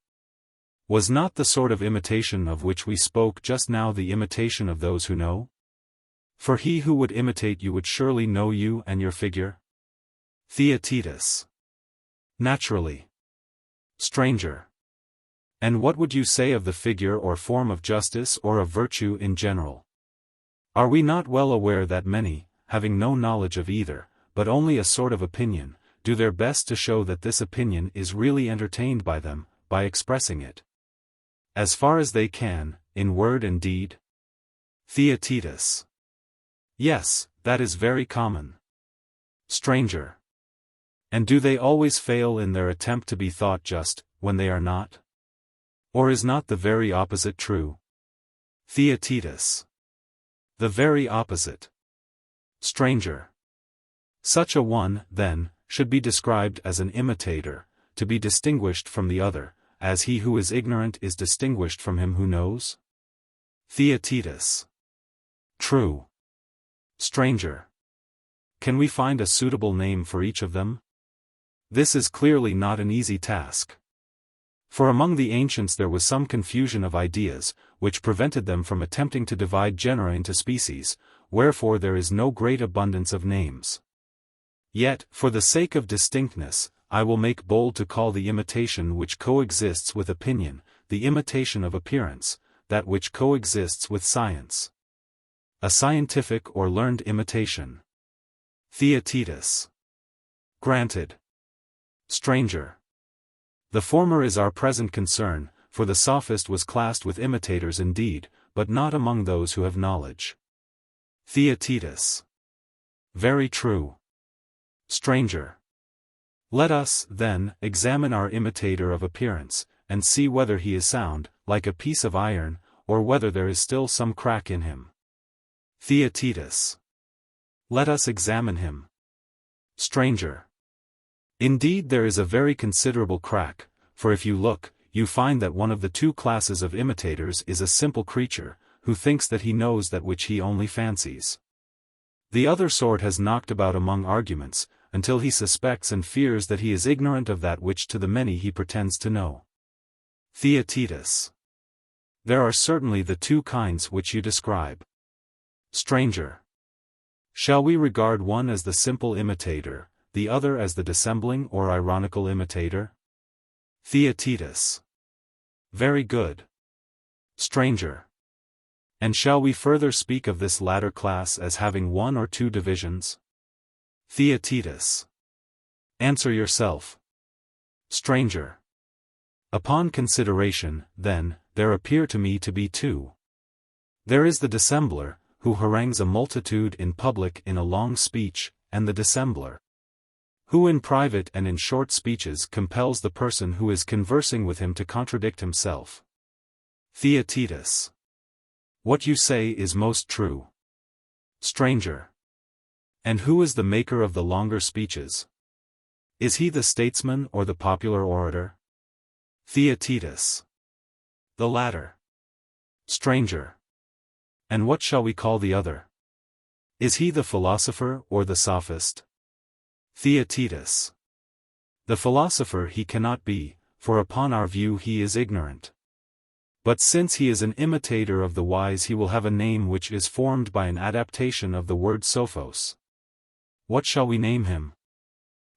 Was not the sort of imitation of which we spoke just now the imitation of those who know? For he who would imitate you would surely know you and your figure? Theaetetus. Naturally. Stranger. And what would you say of the figure or form of justice or of virtue in general? Are we not well aware that many, having no knowledge of either, but only a sort of opinion, do their best to show that this opinion is really entertained by them, by expressing it, as far as they can, in word and deed? Theaetetus. Yes, that is very common. Stranger. And do they always fail in their attempt to be thought just, when they are not? Or is not the very opposite true? Theaetetus. The very opposite. Stranger. Such a one, then, should be described as an imitator, to be distinguished from the other, as he who is ignorant is distinguished from him who knows? Theaetetus. True. Stranger. Can we find a suitable name for each of them? This is clearly not an easy task. For among the ancients there was some confusion of ideas, which prevented them from attempting to divide genera into species, wherefore there is no great abundance of names. Yet, for the sake of distinctness, I will make bold to call the imitation which coexists with opinion, the imitation of appearance, that which coexists with science. A scientific or learned imitation. Theaetetus. Granted. Stranger. The former is our present concern, for the Sophist was classed with imitators indeed, but not among those who have knowledge. Theaetetus. Very true. Stranger. Let us, then, examine our imitator of appearance, and see whether he is sound, like a piece of iron, or whether there is still some crack in him. Theaetetus. Let us examine him. Stranger. Indeed there is a very considerable crack, for if you look, you find that one of the two classes of imitators is a simple creature, who thinks that he knows that which he only fancies. The other sort has knocked about among arguments, until he suspects and fears that he is ignorant of that which to the many he pretends to know. Theaetetus. There are certainly the two kinds which you describe. Stranger. Shall we regard one as the simple imitator, the other as the dissembling or ironical imitator? Theaetetus. Very good. Stranger. And shall we further speak of this latter class as having one or two divisions? Theaetetus. Answer yourself. Stranger. Upon consideration, then, there appear to me to be two. There is the dissembler, who harangues a multitude in public in a long speech, and the dissembler, who in private and in short speeches compels the person who is conversing with him to contradict himself. Theaetetus. What you say is most true. Stranger. And who is the maker of the longer speeches? Is he the statesman or the popular orator? Theaetetus. The latter. Stranger. And what shall we call the other? Is he the philosopher or the sophist? Theaetetus. The philosopher he cannot be, for upon our view he is ignorant. But since he is an imitator of the wise, he will have a name which is formed by an adaptation of the word sophos. What shall we name him?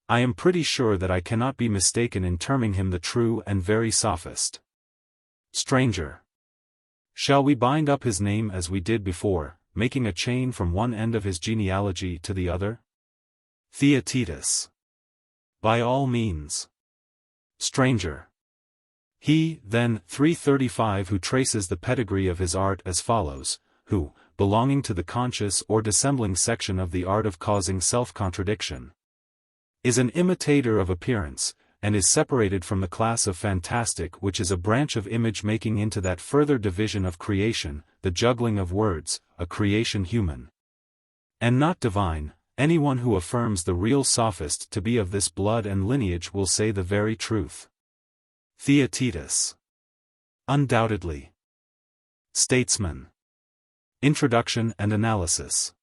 I am pretty sure that I cannot be mistaken in terming him the true and very sophist. Stranger. Shall we bind up his name as we did before, making a chain from one end of his genealogy to the other? Theaetetus. By all means. Stranger. He, then, 335 who traces the pedigree of his art as follows, who, belonging to the conscious or dissembling section of the art of causing self-contradiction, is an imitator of appearance, and is separated from the class of fantastic, which is a branch of image-making, into that further division of creation, the juggling of words, a creation human and not divine. Anyone who affirms the real sophist to be of this blood and lineage will say the very truth. Theaetetus. Undoubtedly. Statesman. Introduction and analysis.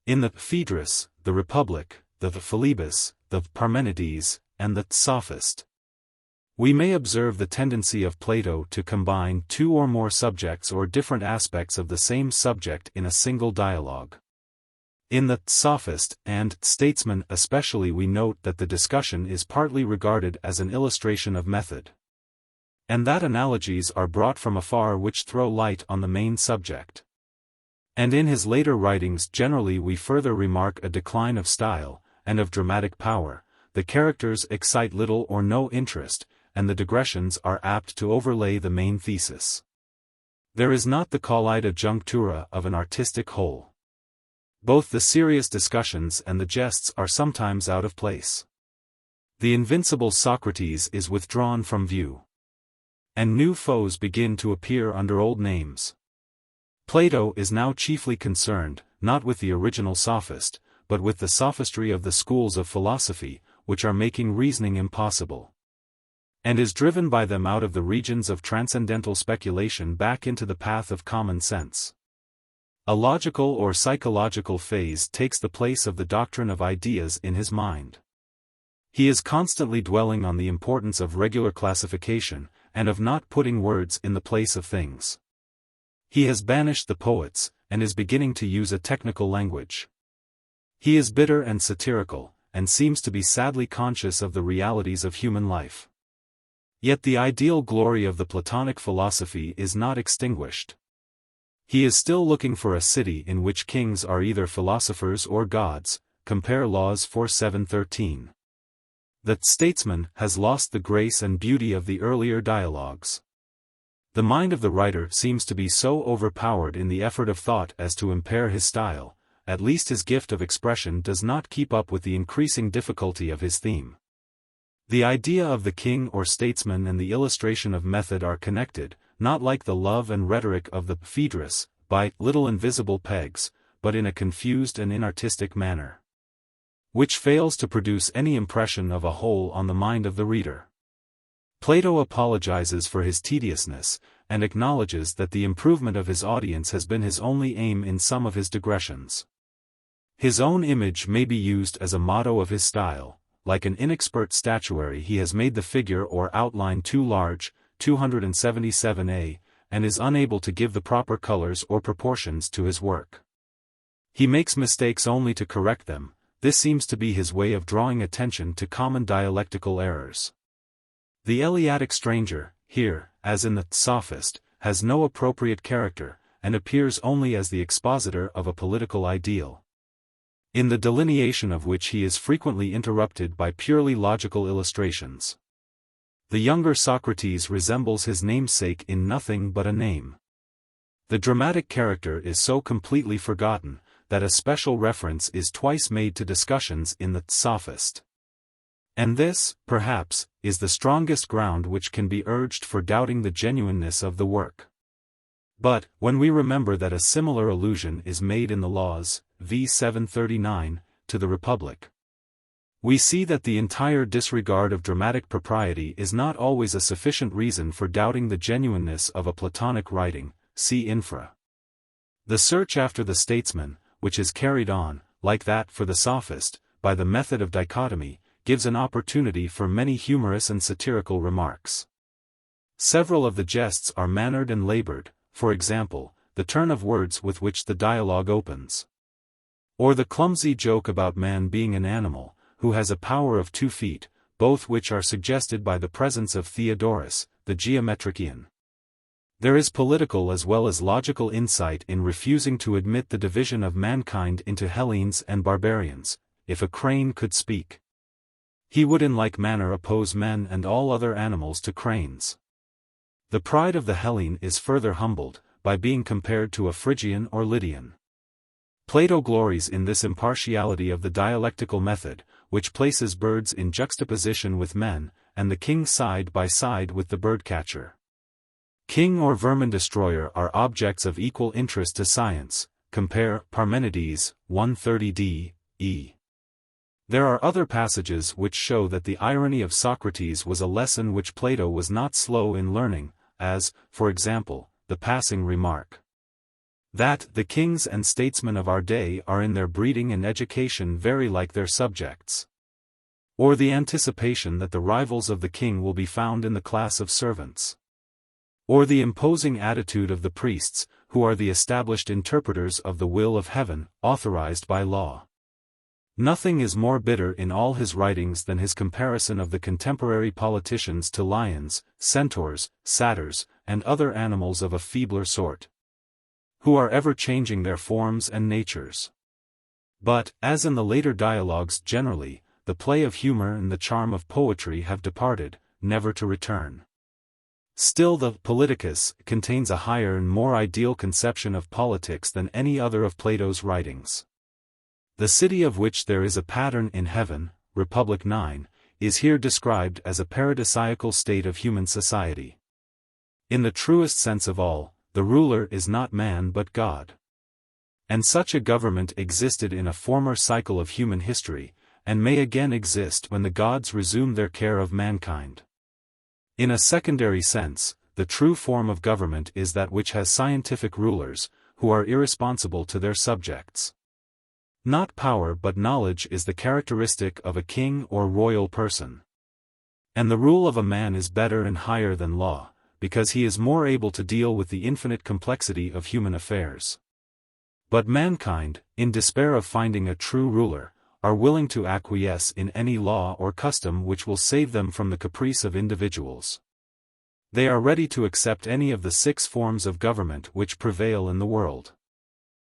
In the Phaedrus, the Republic, the Philebus, the Parmenides, and the Sophist, we may observe the tendency of Plato to combine two or more subjects or different aspects of the same subject in a single dialogue. In the Sophist and Statesman especially we note that the discussion is partly regarded as an illustration of method, and that analogies are brought from afar which throw light on the main subject. And in his later writings generally we further remark a decline of style, and of dramatic power. The characters excite little or no interest, and the digressions are apt to overlay the main thesis. There is not the collida junctura of an artistic whole. Both the serious discussions and the jests are sometimes out of place. The invincible Socrates is withdrawn from view, and new foes begin to appear under old names. Plato is now chiefly concerned, not with the original sophist, but with the sophistry of the schools of philosophy, which are making reasoning impossible, and is driven by them out of the regions of transcendental speculation back into the path of common sense. A logical or psychological phase takes the place of the doctrine of ideas in his mind. He is constantly dwelling on the importance of regular classification, and of not putting words in the place of things. He has banished the poets, and is beginning to use a technical language. He is bitter and satirical, and seems to be sadly conscious of the realities of human life. Yet the ideal glory of the Platonic philosophy is not extinguished. He is still looking for a city in which kings are either philosophers or gods, compare Laws 4:7-13. The Statesman has lost the grace and beauty of the earlier dialogues. The mind of the writer seems to be so overpowered in the effort of thought as to impair his style. At least his gift of expression does not keep up with the increasing difficulty of his theme. The idea of the king or statesman and the illustration of method are connected, not like the love and rhetoric of the Phaedrus, by little invisible pegs, but in a confused and inartistic manner, which fails to produce any impression of a whole on the mind of the reader. Plato apologizes for his tediousness, and acknowledges that the improvement of his audience has been his only aim in some of his digressions. His own image may be used as a motto of his style. Like an inexpert statuary, he has made the figure or outline too large, 277a, and is unable to give the proper colors or proportions to his work. He makes mistakes only to correct them. This seems to be his way of drawing attention to common dialectical errors. The Eleatic stranger, here, as in the Sophist, has no appropriate character, and appears only as the expositor of a political ideal, in the delineation of which he is frequently interrupted by purely logical illustrations. The younger Socrates resembles his namesake in nothing but a name. The dramatic character is so completely forgotten, that a special reference is twice made to discussions in the Sophist. And this, perhaps, is the strongest ground which can be urged for doubting the genuineness of the work. But, when we remember that a similar allusion is made in the Laws, v. 739, to the Republic, we see that the entire disregard of dramatic propriety is not always a sufficient reason for doubting the genuineness of a Platonic writing, see infra. The search after the Statesman, which is carried on, like that for the Sophist, by the method of dichotomy, gives an opportunity for many humorous and satirical remarks. Several of the jests are mannered and labored, for example, the turn of words with which the dialogue opens, or the clumsy joke about man being an animal, who has a power of 2 feet, both which are suggested by the presence of Theodorus, the geometrician. There is political as well as logical insight in refusing to admit the division of mankind into Hellenes and barbarians. If a crane could speak, he would in like manner oppose men and all other animals to cranes. The pride of the Hellene is further humbled, by being compared to a Phrygian or Lydian. Plato glories in this impartiality of the dialectical method, which places birds in juxtaposition with men, and the king side by side with the birdcatcher. King or vermin destroyer are objects of equal interest to science, compare Parmenides, 130d, e. There are other passages which show that the irony of Socrates was a lesson which Plato was not slow in learning, as, for example, the passing remark that the kings and statesmen of our day are in their breeding and education very like their subjects, or the anticipation that the rivals of the king will be found in the class of servants, or the imposing attitude of the priests, who are the established interpreters of the will of heaven, authorized by law. Nothing is more bitter in all his writings than his comparison of the contemporary politicians to lions, centaurs, satyrs, and other animals of a feebler sort, who are ever changing their forms and natures. But, as in the later dialogues generally, the play of humor and the charm of poetry have departed, never to return. Still the Politicus contains a higher and more ideal conception of politics than any other of Plato's writings. The city of which there is a pattern in heaven, Republic 9, is here described as a paradisiacal state of human society. In the truest sense of all, the ruler is not man but God. And such a government existed in a former cycle of human history, and may again exist when the gods resume their care of mankind. In a secondary sense, the true form of government is that which has scientific rulers, who are irresponsible to their subjects. Not power but knowledge is the characteristic of a king or royal person. And the rule of a man is better and higher than law, because he is more able to deal with the infinite complexity of human affairs. But mankind, in despair of finding a true ruler, are willing to acquiesce in any law or custom which will save them from the caprice of individuals. They are ready to accept any of the 6 forms of government which prevail in the world.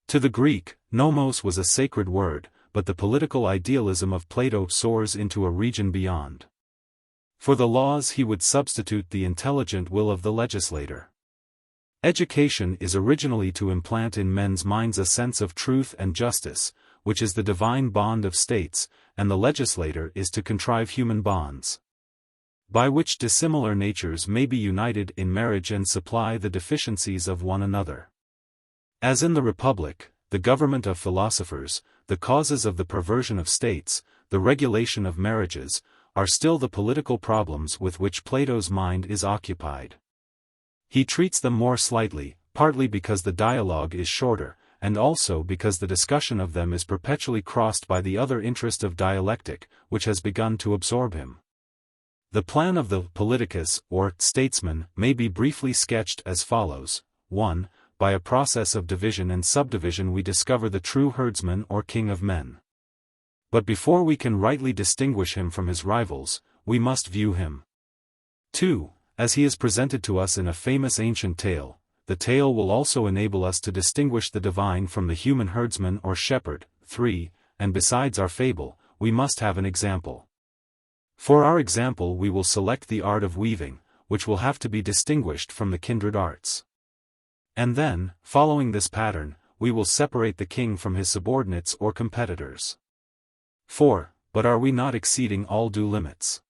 To the Greek, nomos was a sacred word, but the political idealism of Plato soars into a region beyond. For the laws he would substitute the intelligent will of the legislator. Education is originally to implant in men's minds a sense of truth and justice, which is the divine bond of states, and the legislator is to contrive human bonds, by which dissimilar natures may be united in marriage and supply the deficiencies of one another. As in the Republic, the government of philosophers, the causes of the perversion of states, the regulation of marriages, are still the political problems with which Plato's mind is occupied. He treats them more slightly, partly because the dialogue is shorter, and also because the discussion of them is perpetually crossed by the other interest of dialectic, which has begun to absorb him. The plan of the Politicus, or Statesman, may be briefly sketched as follows. 1. By a process of division and subdivision we discover the true herdsman or king of men. But before we can rightly distinguish him from his rivals, we must view him 2. As he is presented to us in a famous ancient tale, the tale will also enable us to distinguish the divine from the human herdsman or shepherd. 3. And besides our fable, we must have an example. For our example we will select the art of weaving, which will have to be distinguished from the kindred arts. And then, following this pattern, we will separate the king from his subordinates or competitors. 4. But are we not exceeding all due limits?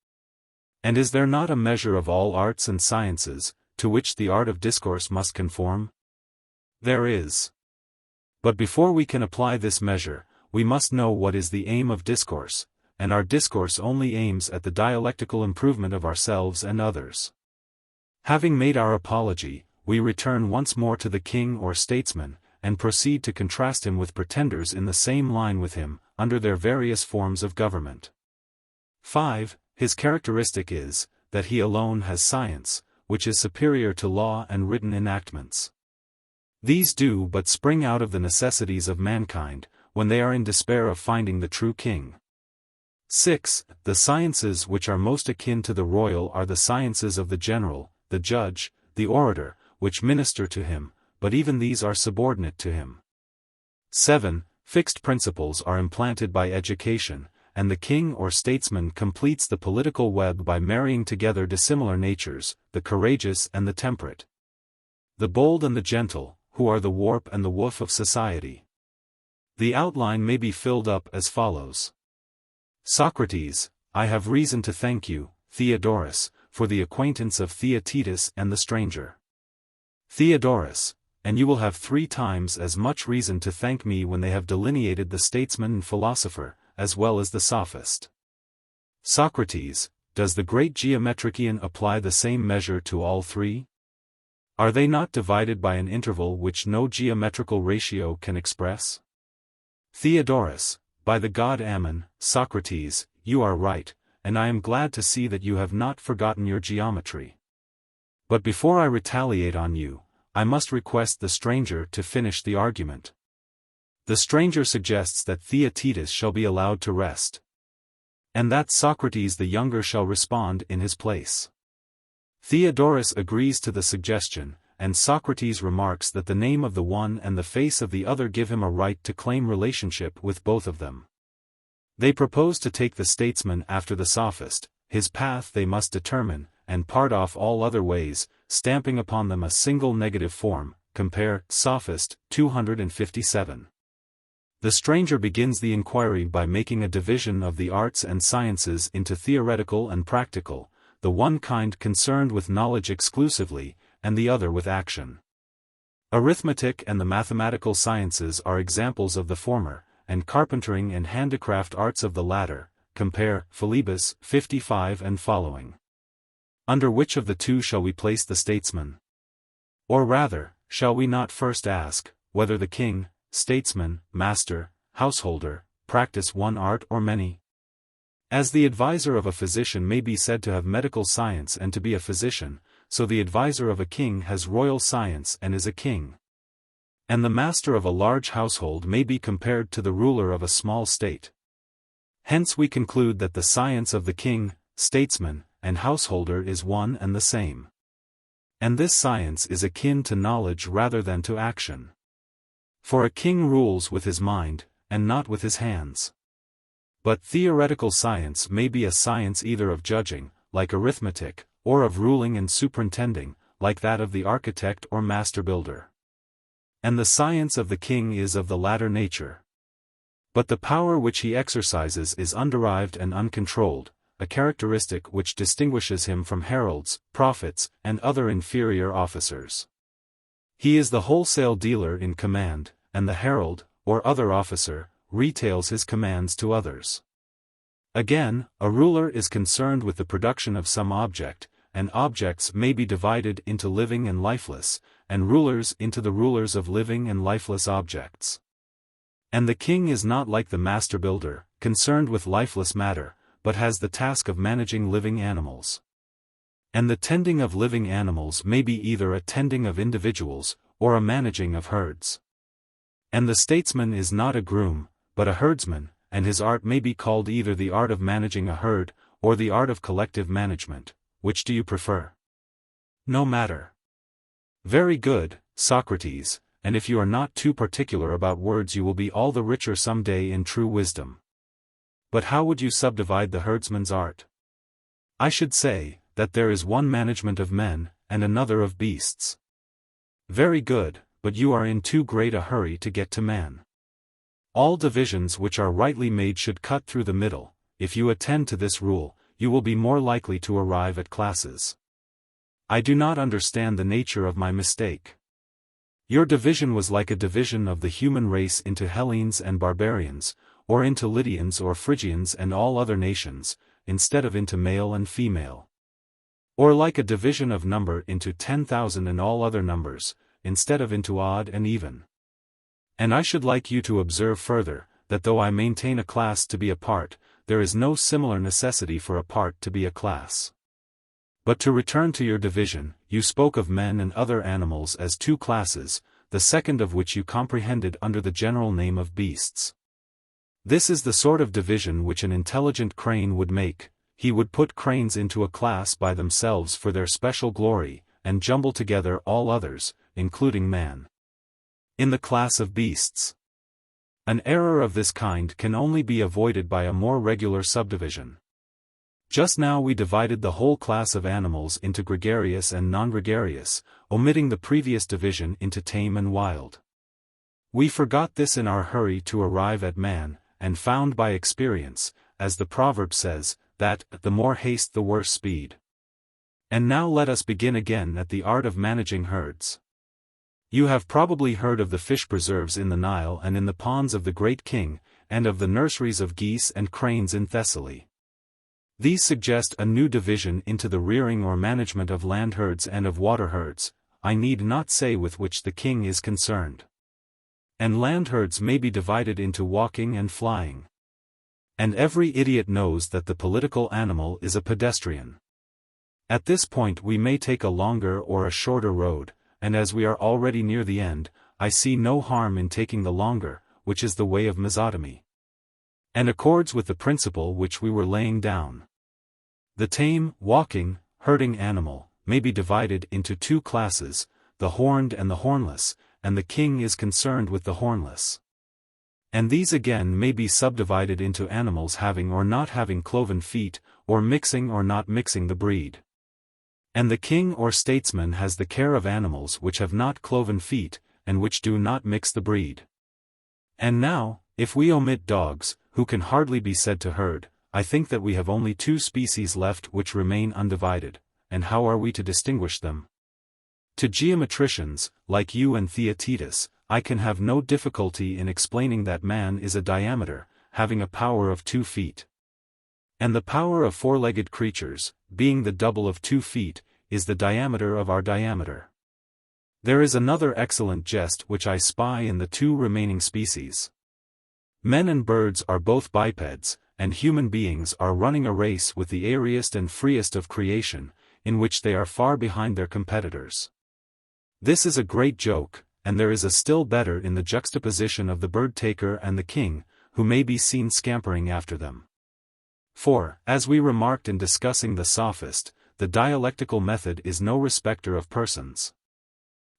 And is there not a measure of all arts and sciences, to which the art of discourse must conform? There is. But before we can apply this measure, we must know what is the aim of discourse, and our discourse only aims at the dialectical improvement of ourselves and others. Having made our apology, we return once more to the king or statesman, and proceed to contrast him with pretenders in the same line with him, under their various forms of government. 5. His characteristic is, that he alone has science, which is superior to law and written enactments. These do but spring out of the necessities of mankind, when they are in despair of finding the true king. 6. The sciences which are most akin to the royal are the sciences of the general, the judge, the orator, which minister to him, but even these are subordinate to him. 7. Fixed principles are implanted by education, and the king or statesman completes the political web by marrying together dissimilar natures, the courageous and the temperate, the bold and the gentle, who are the warp and the woof of society. The outline may be filled up as follows. Socrates, I have reason to thank you, Theodorus, for the acquaintance of Theaetetus and the stranger. Theodorus, and you will have 3 times as much reason to thank me when they have delineated the statesman and philosopher, as well as the sophist. Socrates, does the great geometrician apply the same measure to all 3? Are they not divided by an interval which no geometrical ratio can express? Theodorus, by the god Ammon. Socrates, you are right, and I am glad to see that you have not forgotten your geometry. But before I retaliate on you, I must request the stranger to finish the argument. The stranger suggests that Theaetetus shall be allowed to rest, and that Socrates the younger shall respond in his place. Theodorus agrees to the suggestion, and Socrates remarks that the name of the one and the face of the other give him a right to claim relationship with both of them. They propose to take the statesman after the sophist, his path they must determine, and part off all other ways, stamping upon them a single negative form, compare Sophist, 257. The stranger begins the inquiry by making a division of the arts and sciences into theoretical and practical, the one kind concerned with knowledge exclusively, and the other with action. Arithmetic and the mathematical sciences are examples of the former, and carpentering and handicraft arts of the latter, compare Philebus 55 and following. Under which of the 2 shall we place the statesman? Or rather, shall we not first ask, whether the king, statesman, master, householder, practice one art or many? As the advisor of a physician may be said to have medical science and to be a physician, so the advisor of a king has royal science and is a king. And the master of a large household may be compared to the ruler of a small state. Hence we conclude that the science of the king, statesman, and householder is one and the same. And this science is akin to knowledge rather than to action. For a king rules with his mind, and not with his hands. But theoretical science may be a science either of judging, like arithmetic, or of ruling and superintending, like that of the architect or master builder. And the science of the king is of the latter nature. But the power which he exercises is underived and uncontrolled, a characteristic which distinguishes him from heralds, prophets, and other inferior officers. He is the wholesale dealer in command, and the herald, or other officer, retails his commands to others. Again, a ruler is concerned with the production of some object, and objects may be divided into living and lifeless, and rulers into the rulers of living and lifeless objects. And the king is not like the master builder, concerned with lifeless matter, but has the task of managing living animals. And the tending of living animals may be either a tending of individuals, or a managing of herds. And the statesman is not a groom, but a herdsman, and his art may be called either the art of managing a herd, or the art of collective management, which do you prefer? No matter. Very good, Socrates, and if you are not too particular about words you will be all the richer some day in true wisdom. But how would you subdivide the herdsman's art? I should say, that there is one management of men, and another of beasts. Very good, but you are in too great a hurry to get to man. All divisions which are rightly made should cut through the middle. If you attend to this rule, you will be more likely to arrive at classes. I do not understand the nature of my mistake. Your division was like a division of the human race into Hellenes and barbarians, or into Lydians or Phrygians and all other nations, instead of into male and female. Or like a division of number into 10,000 and all other numbers, instead of into odd and even. And I should like you to observe further, that though I maintain a class to be a part, there is no similar necessity for a part to be a class. But to return to your division, you spoke of men and other animals as two classes, the second of which you comprehended under the general name of beasts. This is the sort of division which an intelligent crane would make. He would put cranes into a class by themselves for their special glory, and jumble together all others, including man, in the class of beasts. An error of this kind can only be avoided by a more regular subdivision. Just now we divided the whole class of animals into gregarious and non-gregarious, omitting the previous division into tame and wild. We forgot this in our hurry to arrive at man, and found by experience, as the proverb says, that the more haste the worse speed. And now let us begin again at the art of managing herds. You have probably heard of the fish preserves in the Nile and in the ponds of the great king, and of the nurseries of geese and cranes in Thessaly. These suggest a new division into the rearing or management of land herds and of water herds, I need not say with which the king is concerned. And land herds may be divided into walking and flying. And every idiot knows that the political animal is a pedestrian. At this point we may take a longer or a shorter road, and as we are already near the end, I see no harm in taking the longer, which is the way of mesotomy, and accords with the principle which we were laying down. The tame, walking, herding animal may be divided into two classes, the horned and the hornless, and the king is concerned with the hornless. And these again may be subdivided into animals having or not having cloven feet, or mixing or not mixing the breed. And the king or statesman has the care of animals which have not cloven feet, and which do not mix the breed. And now, if we omit dogs, who can hardly be said to herd, I think that we have only two species left which remain undivided, and how are we to distinguish them? To geometricians, like you and Theaetetus, I can have no difficulty in explaining that man is a diameter, having a power of 2 feet. And the power of four-legged creatures, being the double of 2 feet, is the diameter of our diameter. There is another excellent jest which I spy in the two remaining species. Men and birds are both bipeds, and human beings are running a race with the airiest and freest of creation, in which they are far behind their competitors. This is a great joke, and there is a still better in the juxtaposition of the bird-taker and the king, who may be seen scampering after them. For, as we remarked in discussing the Sophist, the dialectical method is no respecter of persons.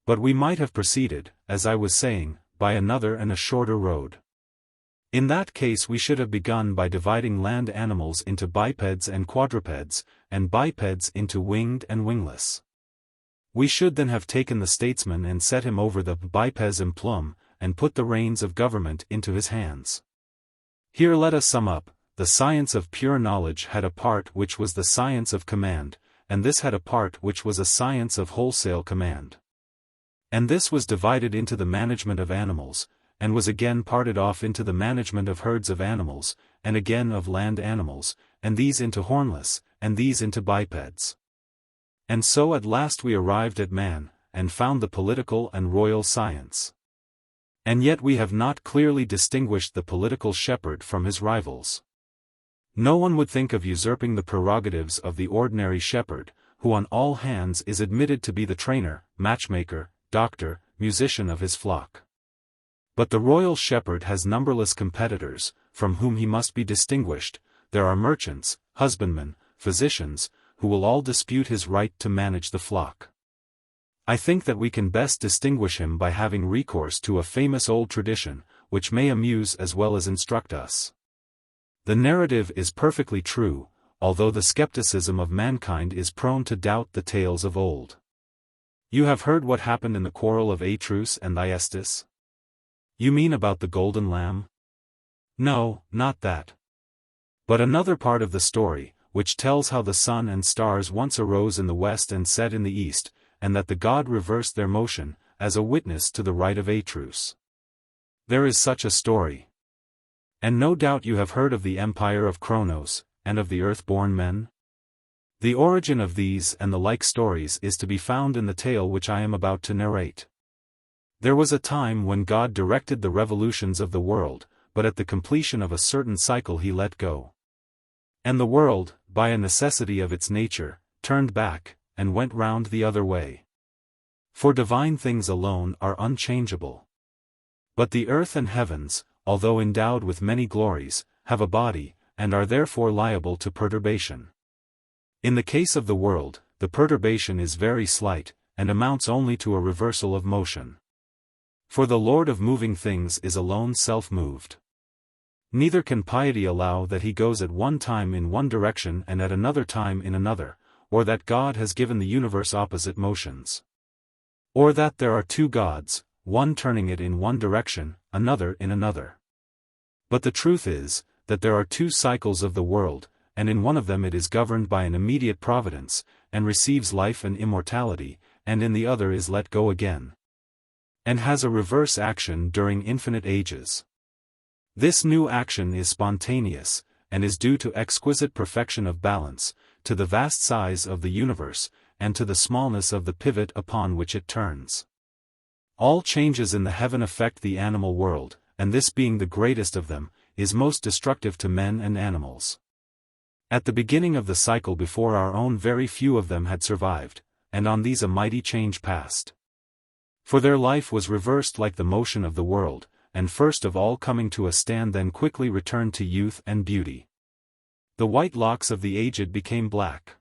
But we might have proceeded, as I was saying, by another and a shorter road. In that case we should have begun by dividing land animals into bipeds and quadrupeds, and bipeds into winged and wingless. We should then have taken the statesman and set him over the bipes implum, and put the reins of government into his hands. Here let us sum up. The science of pure knowledge had a part which was the science of command, and this had a part which was a science of wholesale command. And this was divided into the management of animals, and was again parted off into the management of herds of animals, and again of land animals, and these into hornless, and these into bipeds. And so at last we arrived at man, and found the political and royal science. And yet we have not clearly distinguished the political shepherd from his rivals. No one would think of usurping the prerogatives of the ordinary shepherd, who on all hands is admitted to be the trainer, matchmaker, doctor, musician of his flock. But the royal shepherd has numberless competitors, from whom he must be distinguished. There are merchants, husbandmen, physicians, who will all dispute his right to manage the flock. I think that we can best distinguish him by having recourse to a famous old tradition, which may amuse as well as instruct us. The narrative is perfectly true, although the skepticism of mankind is prone to doubt the tales of old. You have heard what happened in the quarrel of Atreus and Thyestes? You mean about the golden lamb? No, not that. But another part of the story, which tells how the sun and stars once arose in the west and set in the east, and that the god reversed their motion, as a witness to the right of Atreus. There is such a story. And no doubt you have heard of the empire of Cronos, and of the earth-born men? The origin of these and the like stories is to be found in the tale which I am about to narrate. There was a time when God directed the revolutions of the world, but at the completion of a certain cycle he let go. And the world, by a necessity of its nature, turned back, and went round the other way. For divine things alone are unchangeable. But the earth and heavens, although endowed with many glories, have a body, and are therefore liable to perturbation. In the case of the world, the perturbation is very slight, and amounts only to a reversal of motion. For the Lord of moving things is alone self-moved. Neither can piety allow that he goes at one time in one direction and at another time in another, or that God has given the universe opposite motions. Or that there are two gods, one turning it in one direction, another in another. But the truth is, that there are two cycles of the world, and in one of them it is governed by an immediate providence, and receives life and immortality, and in the other is let go again, and has a reverse action during infinite ages. This new action is spontaneous, and is due to exquisite perfection of balance, to the vast size of the universe, and to the smallness of the pivot upon which it turns. All changes in the heaven affect the animal world, and this being the greatest of them, is most destructive to men and animals. At the beginning of the cycle before our own very few of them had survived, and on these a mighty change passed. For their life was reversed like the motion of the world, and first of all coming to a stand then quickly returned to youth and beauty. The white locks of the aged became black.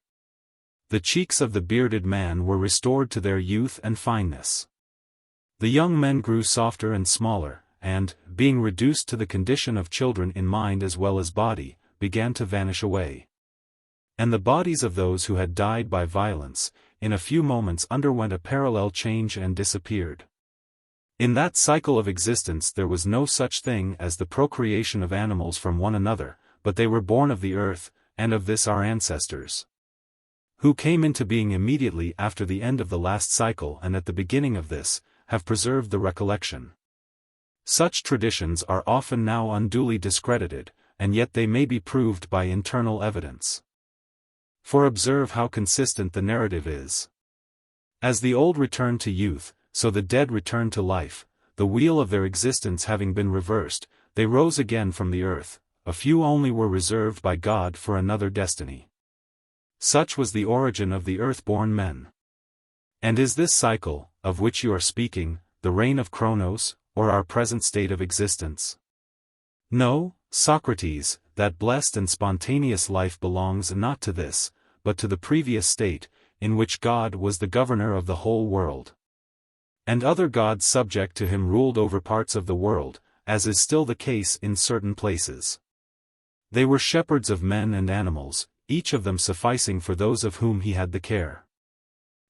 The cheeks of the bearded man were restored to their youth and fineness. The young men grew softer and smaller, and, being reduced to the condition of children in mind as well as body, began to vanish away. And the bodies of those who had died by violence, in a few moments underwent a parallel change and disappeared. In that cycle of existence there was no such thing as the procreation of animals from one another, but they were born of the earth, and of this our ancestors, who came into being immediately after the end of the last cycle and at the beginning of this, have preserved the recollection. Such traditions are often now unduly discredited, and yet they may be proved by internal evidence. For observe how consistent the narrative is. As the old return to youth, so the dead return to life, the wheel of their existence having been reversed, they rose again from the earth, a few only were reserved by God for another destiny. Such was the origin of the earth-born men. And is this cycle, of which you are speaking, the reign of Cronos, or our present state of existence? No, Socrates, that blessed and spontaneous life belongs not to this, but to the previous state, in which God was the governor of the whole world. And other gods subject to him ruled over parts of the world, as is still the case in certain places. They were shepherds of men and animals, each of them sufficing for those of whom he had the care.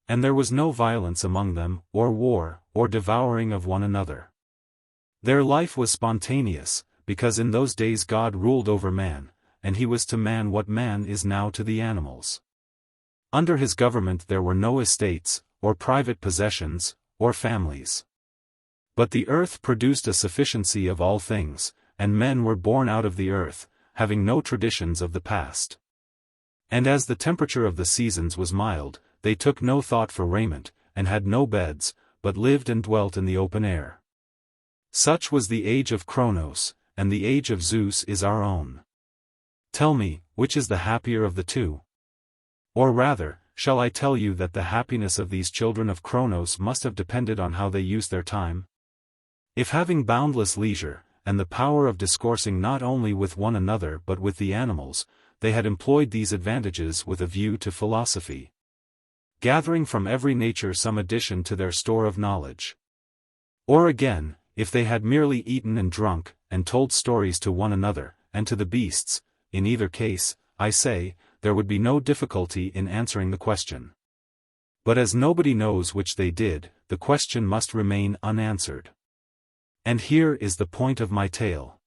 And there was no violence among them, or war, or devouring of one another. Their life was spontaneous, because in those days God ruled over man, and he was to man what man is now to the animals. Under his government there were no estates, or private possessions, or families. But the earth produced a sufficiency of all things, and men were born out of the earth, having no traditions of the past. And as the temperature of the seasons was mild, they took no thought for raiment, and had no beds, but lived and dwelt in the open air. Such was the age of Cronos, and the age of Zeus is our own. Tell me, which is the happier of the two? Or rather, shall I tell you that the happiness of these children of Cronos must have depended on how they used their time? If having boundless leisure, and the power of discoursing not only with one another but with the animals, they had employed these advantages with a view to philosophy, gathering from every nature some addition to their store of knowledge. Or again, if they had merely eaten and drunk, and told stories to one another, and to the beasts, in either case, I say, there would be no difficulty in answering the question. But as nobody knows which they did, the question must remain unanswered. And here is the point of my tale.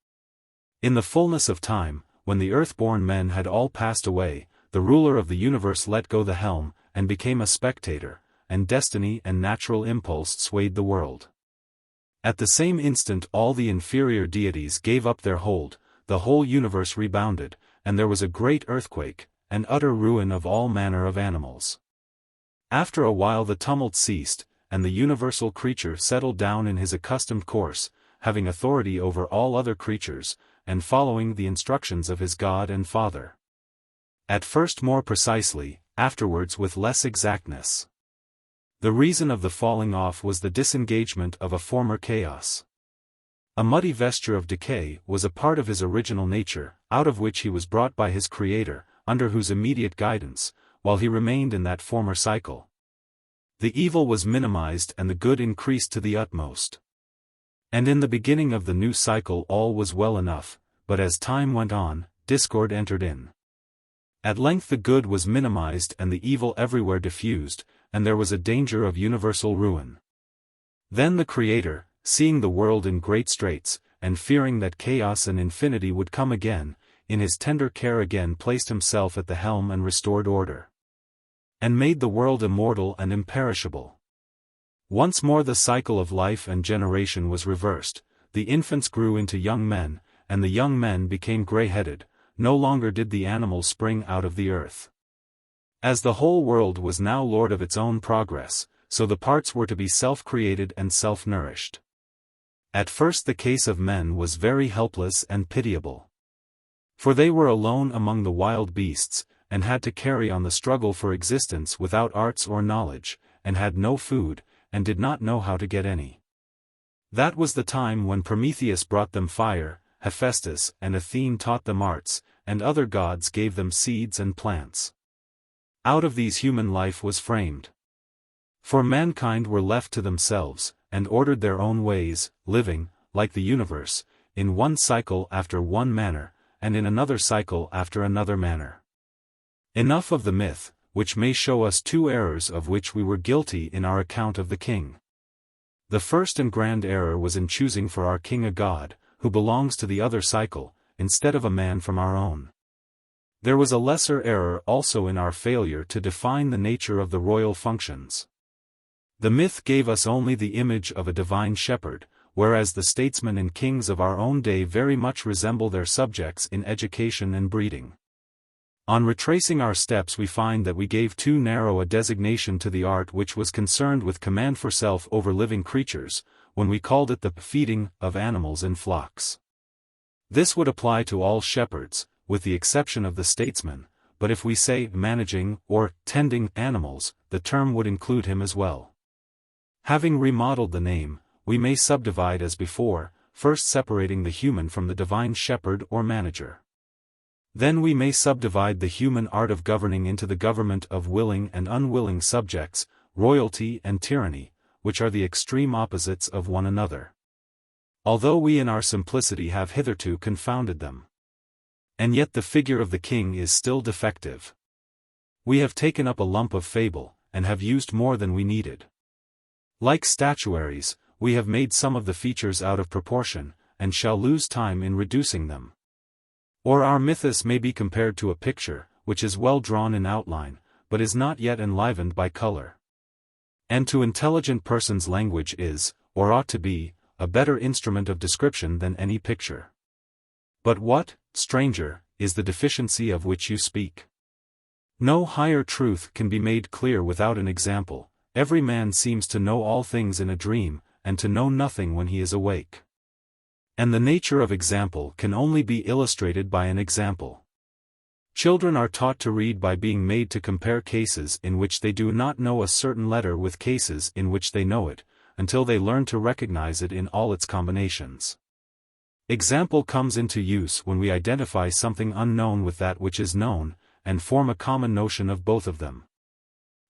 In the fullness of time, when the earth-born men had all passed away, the ruler of the universe let go the helm, and became a spectator, and destiny and natural impulse swayed the world. At the same instant all the inferior deities gave up their hold, the whole universe rebounded, and there was a great earthquake, and utter ruin of all manner of animals. After a while the tumult ceased, and the universal creature settled down in his accustomed course, having authority over all other creatures, and following the instructions of his God and Father. At first more precisely, afterwards with less exactness. The reason of the falling off was the disengagement of a former chaos. A muddy vesture of decay was a part of his original nature, out of which he was brought by his Creator, under whose immediate guidance, while he remained in that former cycle, the evil was minimized and the good increased to the utmost. And in the beginning of the new cycle all was well enough, but as time went on, discord entered in. At length the good was minimized and the evil everywhere diffused, and there was a danger of universal ruin. Then the Creator, seeing the world in great straits, and fearing that chaos and infinity would come again, in his tender care again placed himself at the helm and restored order, and made the world immortal and imperishable. Once more the cycle of life and generation was reversed, the infants grew into young men, and the young men became grey-headed, no longer did the animals spring out of the earth. As the whole world was now lord of its own progress, so the parts were to be self-created and self-nourished. At first the case of men was very helpless and pitiable. For they were alone among the wild beasts, and had to carry on the struggle for existence without arts or knowledge, and had no food, and did not know how to get any. That was the time when Prometheus brought them fire, Hephaestus and Athene taught them arts, and other gods gave them seeds and plants. Out of these human life was framed. For mankind were left to themselves, and ordered their own ways, living, like the universe, in one cycle after one manner, and in another cycle after another manner. Enough of the myth, which may show us two errors of which we were guilty in our account of the king. The first and grand error was in choosing for our king a god, who belongs to the other cycle, instead of a man from our own. There was a lesser error also in our failure to define the nature of the royal functions. The myth gave us only the image of a divine shepherd, whereas the statesmen and kings of our own day very much resemble their subjects in education and breeding. On retracing our steps we find that we gave too narrow a designation to the art which was concerned with command for self over living creatures, when we called it the feeding of animals in flocks. This would apply to all shepherds, with the exception of the statesman, but if we say managing or tending animals, the term would include him as well. Having remodeled the name, we may subdivide as before, first separating the human from the divine shepherd or manager. Then we may subdivide the human art of governing into the government of willing and unwilling subjects, royalty and tyranny, which are the extreme opposites of one another. Although we in our simplicity have hitherto confounded them. And yet the figure of the king is still defective. We have taken up a lump of fable, and have used more than we needed. Like statuaries, we have made some of the features out of proportion, and shall lose time in reducing them. Or our mythus may be compared to a picture, which is well drawn in outline, but is not yet enlivened by color. And to intelligent persons language is, or ought to be, a better instrument of description than any picture. But what, stranger, is the deficiency of which you speak? No higher truth can be made clear without an example. Every man seems to know all things in a dream, and to know nothing when he is awake. And the nature of example can only be illustrated by an example. Children are taught to read by being made to compare cases in which they do not know a certain letter with cases in which they know it, until they learn to recognize it in all its combinations. Example comes into use when we identify something unknown with that which is known, and form a common notion of both of them.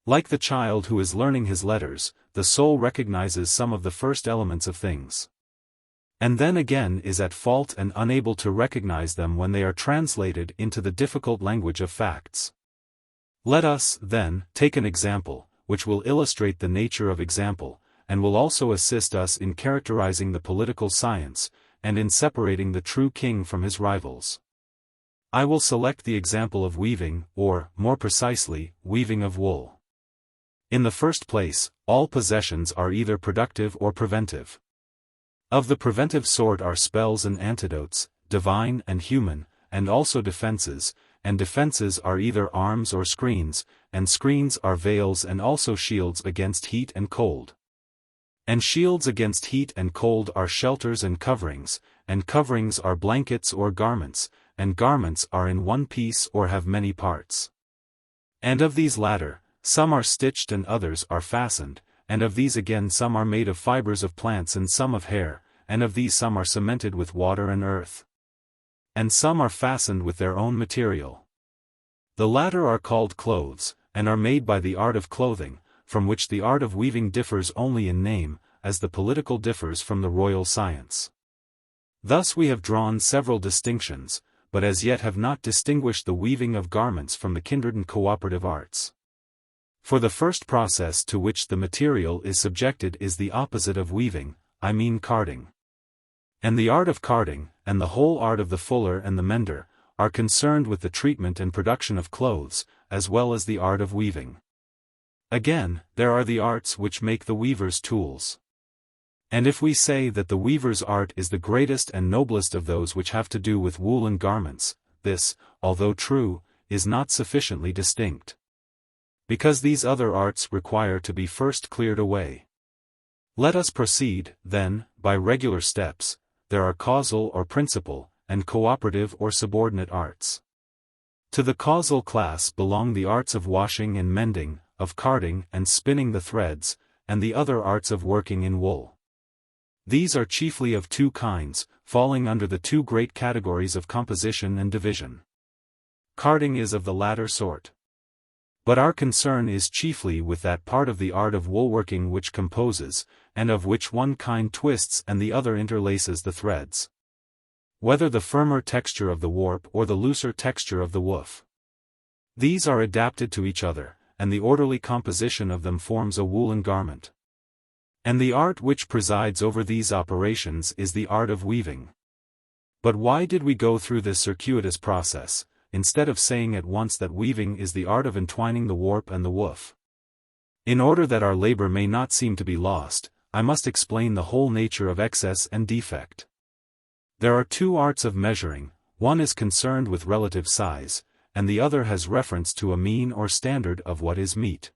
Like the child who is learning his letters, the soul recognizes some of the first elements of things, and then again is at fault and unable to recognize them when they are translated into the difficult language of facts. Let us, then, take an example, which will illustrate the nature of example, and will also assist us in characterizing the political science, and in separating the true king from his rivals. I will select the example of weaving, or, more precisely, weaving of wool. In the first place, all possessions are either productive or preventive. Of the preventive sort are spells and antidotes, divine and human, and also defenses, and defenses are either arms or screens, and screens are veils and also shields against heat and cold. And shields against heat and cold are shelters and coverings are blankets or garments, and garments are in one piece or have many parts. And of these latter, some are stitched and others are fastened, and of these again some are made of fibers of plants and some of hair, and of these some are cemented with water and earth, and some are fastened with their own material. The latter are called clothes, and are made by the art of clothing, from which the art of weaving differs only in name, as the political differs from the royal science. Thus we have drawn several distinctions, but as yet have not distinguished the weaving of garments from the kindred and cooperative arts. For the first process to which the material is subjected is the opposite of weaving, I mean carding. And the art of carding, and the whole art of the fuller and the mender, are concerned with the treatment and production of clothes, as well as the art of weaving. Again, there are the arts which make the weaver's tools. And if we say that the weaver's art is the greatest and noblest of those which have to do with wool and garments, this, although true, is not sufficiently distinct. Because these other arts require to be first cleared away. Let us proceed, then, by regular steps. There are causal or principal, and cooperative or subordinate arts. To the causal class belong the arts of washing and mending, of carding and spinning the threads, and the other arts of working in wool. These are chiefly of two kinds, falling under the two great categories of composition and division. Carding is of the latter sort. But our concern is chiefly with that part of the art of woolworking which composes, and of which one kind twists and the other interlaces the threads. Whether the firmer texture of the warp or the looser texture of the woof. These are adapted to each other, and the orderly composition of them forms a woolen garment. And the art which presides over these operations is the art of weaving. But why did we go through this circuitous process, instead of saying at once that weaving is the art of entwining the warp and the woof? In order that our labor may not seem to be lost, I must explain the whole nature of excess and defect. There are two arts of measuring, one is concerned with relative size, and the other has reference to a mean or standard of what is meet.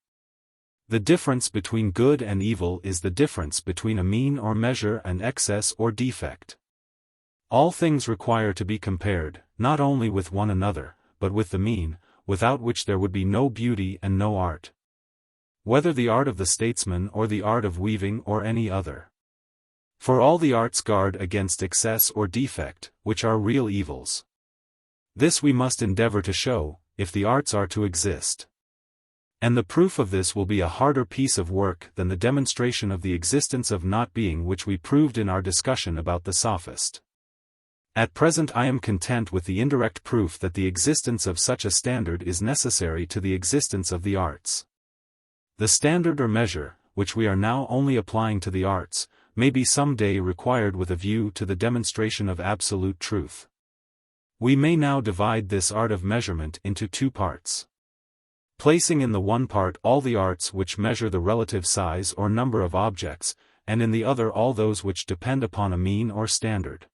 The difference between good and evil is the difference between a mean or measure and excess or defect. All things require to be compared, not only with one another, but with the mean, without which there would be no beauty and no art. Whether the art of the statesman or the art of weaving or any other. For all the arts guard against excess or defect, which are real evils. This we must endeavor to show, if the arts are to exist. And the proof of this will be a harder piece of work than the demonstration of the existence of not being which we proved in our discussion about the Sophist. At present I am content with the indirect proof that the existence of such a standard is necessary to the existence of the arts. The standard or measure, which we are now only applying to the arts, may be some day required with a view to the demonstration of absolute truth. We may now divide this art of measurement into two parts. Placing in the one part all the arts which measure the relative size or number of objects, and in the other all those which depend upon a mean or standard.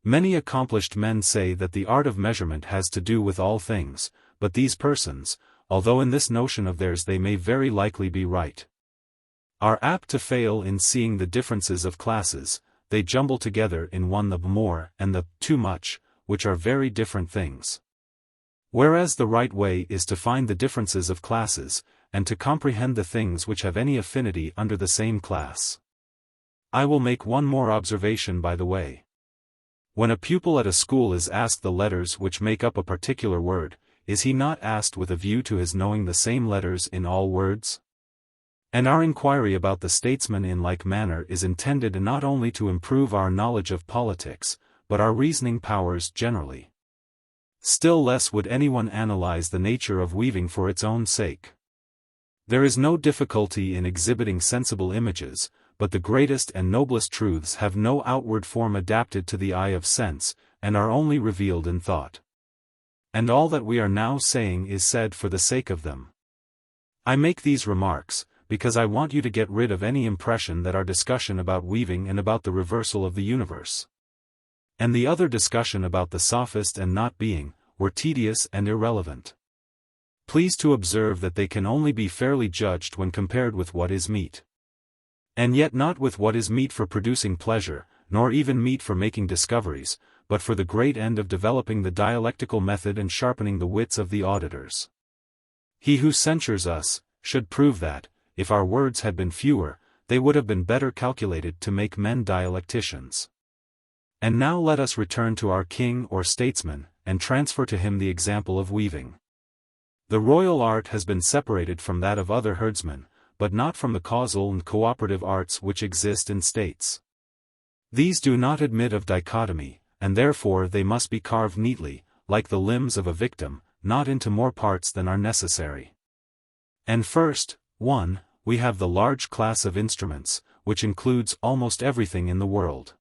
Many accomplished men say that the art of measurement has to do with all things, but these persons, although in this notion of theirs they may very likely be right, are apt to fail in seeing the differences of classes. They jumble together in one the more and the too much, which are very different things. Whereas the right way is to find the differences of classes, and to comprehend the things which have any affinity under the same class. I will make one more observation by the way. When a pupil at a school is asked the letters which make up a particular word, is he not asked with a view to his knowing the same letters in all words? And our inquiry about the statesman in like manner is intended not only to improve our knowledge of politics, but our reasoning powers generally. Still less would anyone analyze the nature of weaving for its own sake. There is no difficulty in exhibiting sensible images, but the greatest and noblest truths have no outward form adapted to the eye of sense, and are only revealed in thought. And all that we are now saying is said for the sake of them. I make these remarks, because I want you to get rid of any impression that our discussion about weaving and about the reversal of the universe, and the other discussion about the sophist and not being, were tedious and irrelevant. Please to observe that they can only be fairly judged when compared with what is meet. And yet not with what is meet for producing pleasure, nor even meet for making discoveries, but for the great end of developing the dialectical method and sharpening the wits of the auditors. He who censures us, should prove that, if our words had been fewer, they would have been better calculated to make men dialecticians. And now let us return to our king or statesman, and transfer to him the example of weaving. The royal art has been separated from that of other herdsmen, but not from the causal and cooperative arts which exist in states. These do not admit of dichotomy, and therefore they must be carved neatly, like the limbs of a victim, not into more parts than are necessary. And first, 1. We have the large class of instruments, which includes almost everything in the world.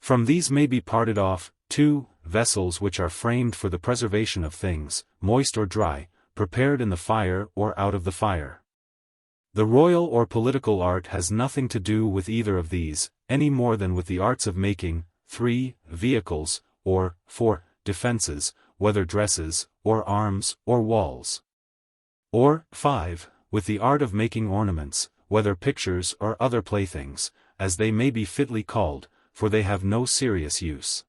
From these may be parted off, 2. Vessels which are framed for the preservation of things, moist or dry, prepared in the fire or out of the fire. The royal or political art has nothing to do with either of these, any more than with the arts of making, 3. Vehicles, or, 4. Defenses, whether dresses, or arms, or walls. Or, 5. With the art of making ornaments, whether pictures or other playthings, as they may be fitly called, for they have no serious use.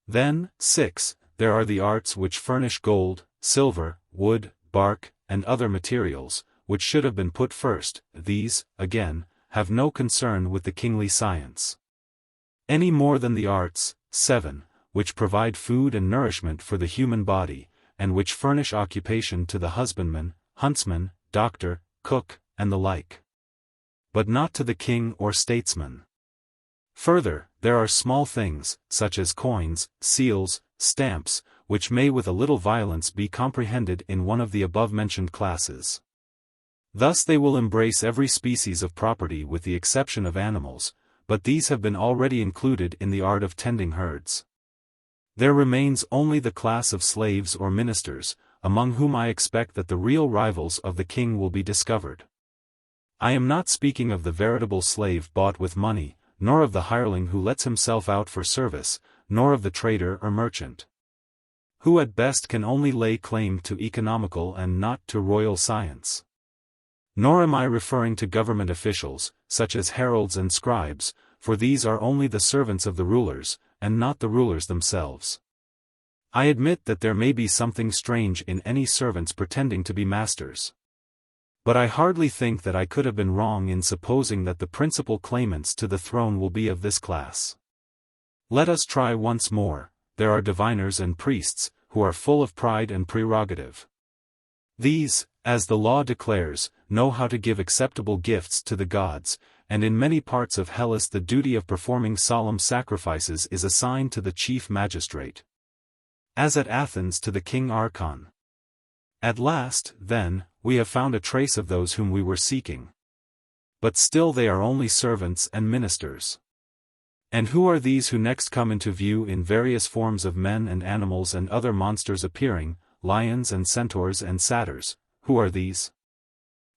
Then, 6. There are the arts which furnish gold, silver, wood, bark, and other materials, which should have been put first. These, again, have no concern with the kingly science, any more than the arts, 7, which provide food and nourishment for the human body, and which furnish occupation to the husbandman, huntsman, doctor, cook, and the like. But not to the king or statesman. Further, there are small things, such as coins, seals, stamps, which may with a little violence be comprehended in one of the above-mentioned classes. Thus they will embrace every species of property with the exception of animals, but these have been already included in the art of tending herds. There remains only the class of slaves or ministers, among whom I expect that the real rivals of the king will be discovered. I am not speaking of the veritable slave bought with money, nor of the hireling who lets himself out for service, nor of the trader or merchant, who at best can only lay claim to economical and not to royal science. Nor am I referring to government officials, such as heralds and scribes, for these are only the servants of the rulers, and not the rulers themselves. I admit that there may be something strange in any servants pretending to be masters. But I hardly think that I could have been wrong in supposing that the principal claimants to the throne will be of this class. Let us try once more. There are diviners and priests, who are full of pride and prerogative. These, as the law declares, know how to give acceptable gifts to the gods, and in many parts of Hellas the duty of performing solemn sacrifices is assigned to the chief magistrate, as at Athens to the king archon. At last, then, we have found a trace of those whom we were seeking. But still they are only servants and ministers. And who are these who next come into view in various forms of men and animals and other monsters appearing, lions and centaurs and satyrs? Who are these?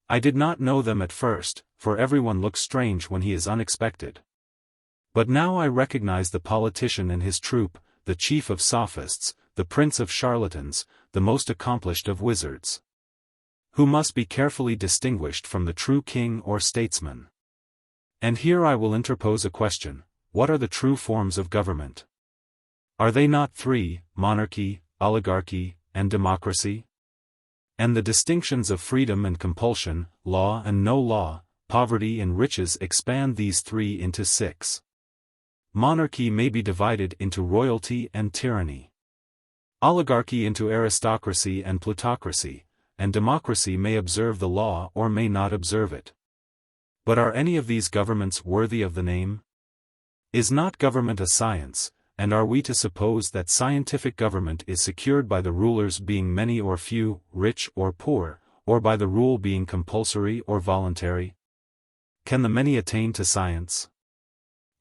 I did not know them at first, for everyone looks strange when he is unexpected. But now I recognize the politician and his troop, the chief of sophists, the prince of charlatans, the most accomplished of wizards, who must be carefully distinguished from the true king or statesman. And here I will interpose a question: what are the true forms of government? Are they not 3, monarchy, oligarchy, and democracy? And the distinctions of freedom and compulsion, law and no law, poverty and riches expand these 3 into 6. monarchy may be divided into royalty and tyranny. Oligarchy into aristocracy and plutocracy, and democracy may observe the law or may not observe it. But are any of these governments worthy of the name? Is not government a science, and are we to suppose that scientific government is secured by the rulers being many or few, rich or poor, or by the rule being compulsory or voluntary? Can the many attain to science?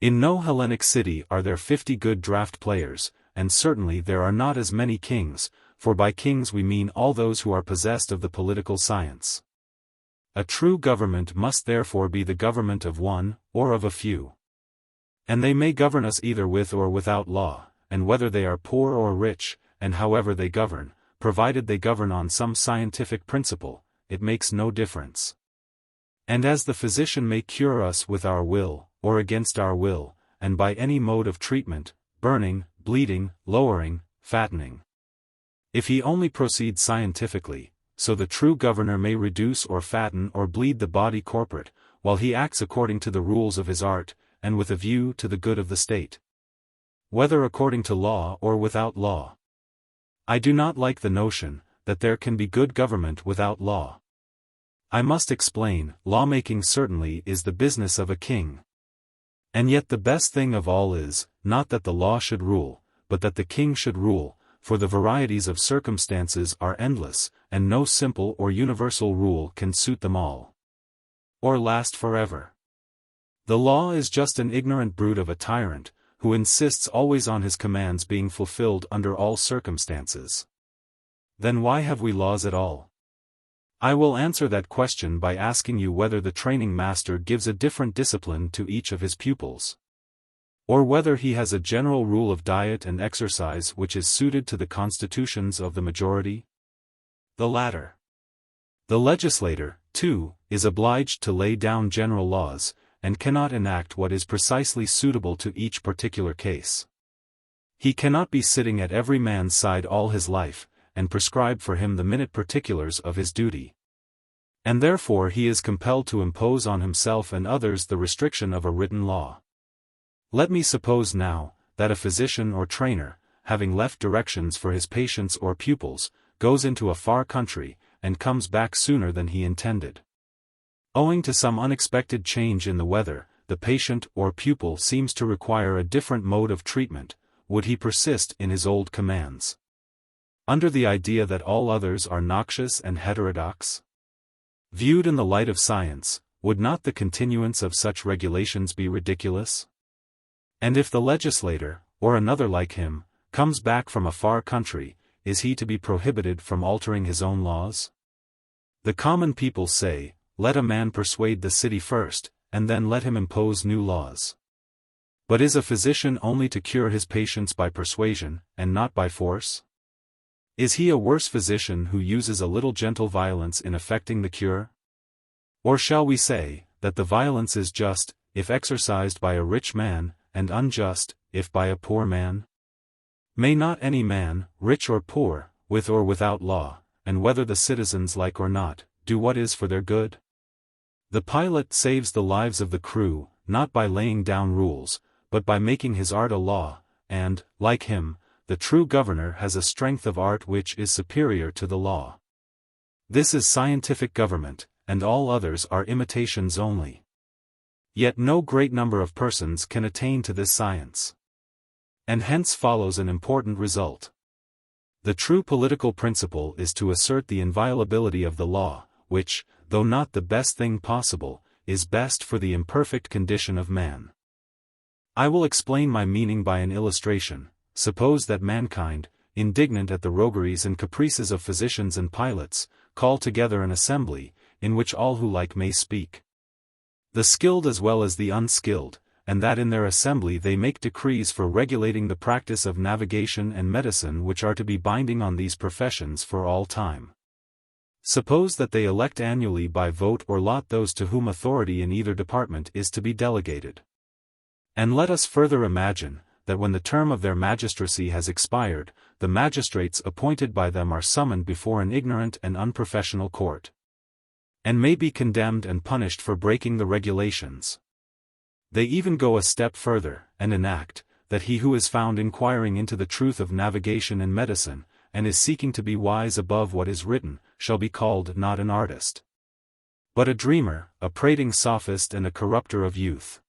In no Hellenic city are there 50 good draught players, and certainly there are not as many kings, for by kings we mean all those who are possessed of the political science. A true government must therefore be the government of one, or of a few. And they may govern us either with or without law, and whether they are poor or rich, and however they govern, provided they govern on some scientific principle, it makes no difference. And as the physician may cure us with our will, or against our will, and by any mode of treatment, burning, bleeding, lowering, fattening. If he only proceeds scientifically, so the true governor may reduce or fatten or bleed the body corporate, while he acts according to the rules of his art, and with a view to the good of the state. Whether according to law or without law. I do not like the notion, that there can be good government without law. I must explain, lawmaking certainly is the business of a king. And yet the best thing of all is, not that the law should rule, but that the king should rule, for the varieties of circumstances are endless, and no simple or universal rule can suit them all. Or last forever. The law is just an ignorant brute of a tyrant, who insists always on his commands being fulfilled under all circumstances. Then why have we laws at all? I will answer that question by asking you whether the training master gives a different discipline to each of his pupils. Or whether he has a general rule of diet and exercise which is suited to the constitutions of the majority? The latter. The legislator, too, is obliged to lay down general laws, and cannot enact what is precisely suitable to each particular case. He cannot be sitting at every man's side all his life, and prescribe for him the minute particulars of his duty. And therefore he is compelled to impose on himself and others the restriction of a written law. Let me suppose now, that a physician or trainer, having left directions for his patients or pupils, goes into a far country, and comes back sooner than he intended. Owing to some unexpected change in the weather, the patient or pupil seems to require a different mode of treatment. Would he persist in his old commands? Under the idea that all others are noxious and heterodox? Viewed in the light of science, would not the continuance of such regulations be ridiculous? And if the legislator, or another like him, comes back from a far country, is he to be prohibited from altering his own laws? The common people say, let a man persuade the city first, and then let him impose new laws. But is a physician only to cure his patients by persuasion, and not by force? Is he a worse physician who uses a little gentle violence in effecting the cure? Or shall we say, that the violence is just, if exercised by a rich man, and unjust, if by a poor man? May not any man, rich or poor, with or without law, and whether the citizens like or not, do what is for their good? The pilot saves the lives of the crew, not by laying down rules, but by making his art a law, and, like him, the true governor has a strength of art which is superior to the law. This is scientific government, and all others are imitations only. Yet no great number of persons can attain to this science. And hence follows an important result. The true political principle is to assert the inviolability of the law, which, though not the best thing possible, is best for the imperfect condition of man. I will explain my meaning by an illustration. Suppose that mankind, indignant at the rogueries and caprices of physicians and pilots, call together an assembly, in which all who like may speak. The skilled as well as the unskilled, and that in their assembly they make decrees for regulating the practice of navigation and medicine which are to be binding on these professions for all time. Suppose that they elect annually by vote or lot those to whom authority in either department is to be delegated. And let us further imagine, that when the term of their magistracy has expired, the magistrates appointed by them are summoned before an ignorant and unprofessional court, and may be condemned and punished for breaking the regulations. They even go a step further, and enact, that he who is found inquiring into the truth of navigation and medicine, and is seeking to be wise above what is written, shall be called not an artist, but a dreamer, a prating sophist and a corrupter of youth.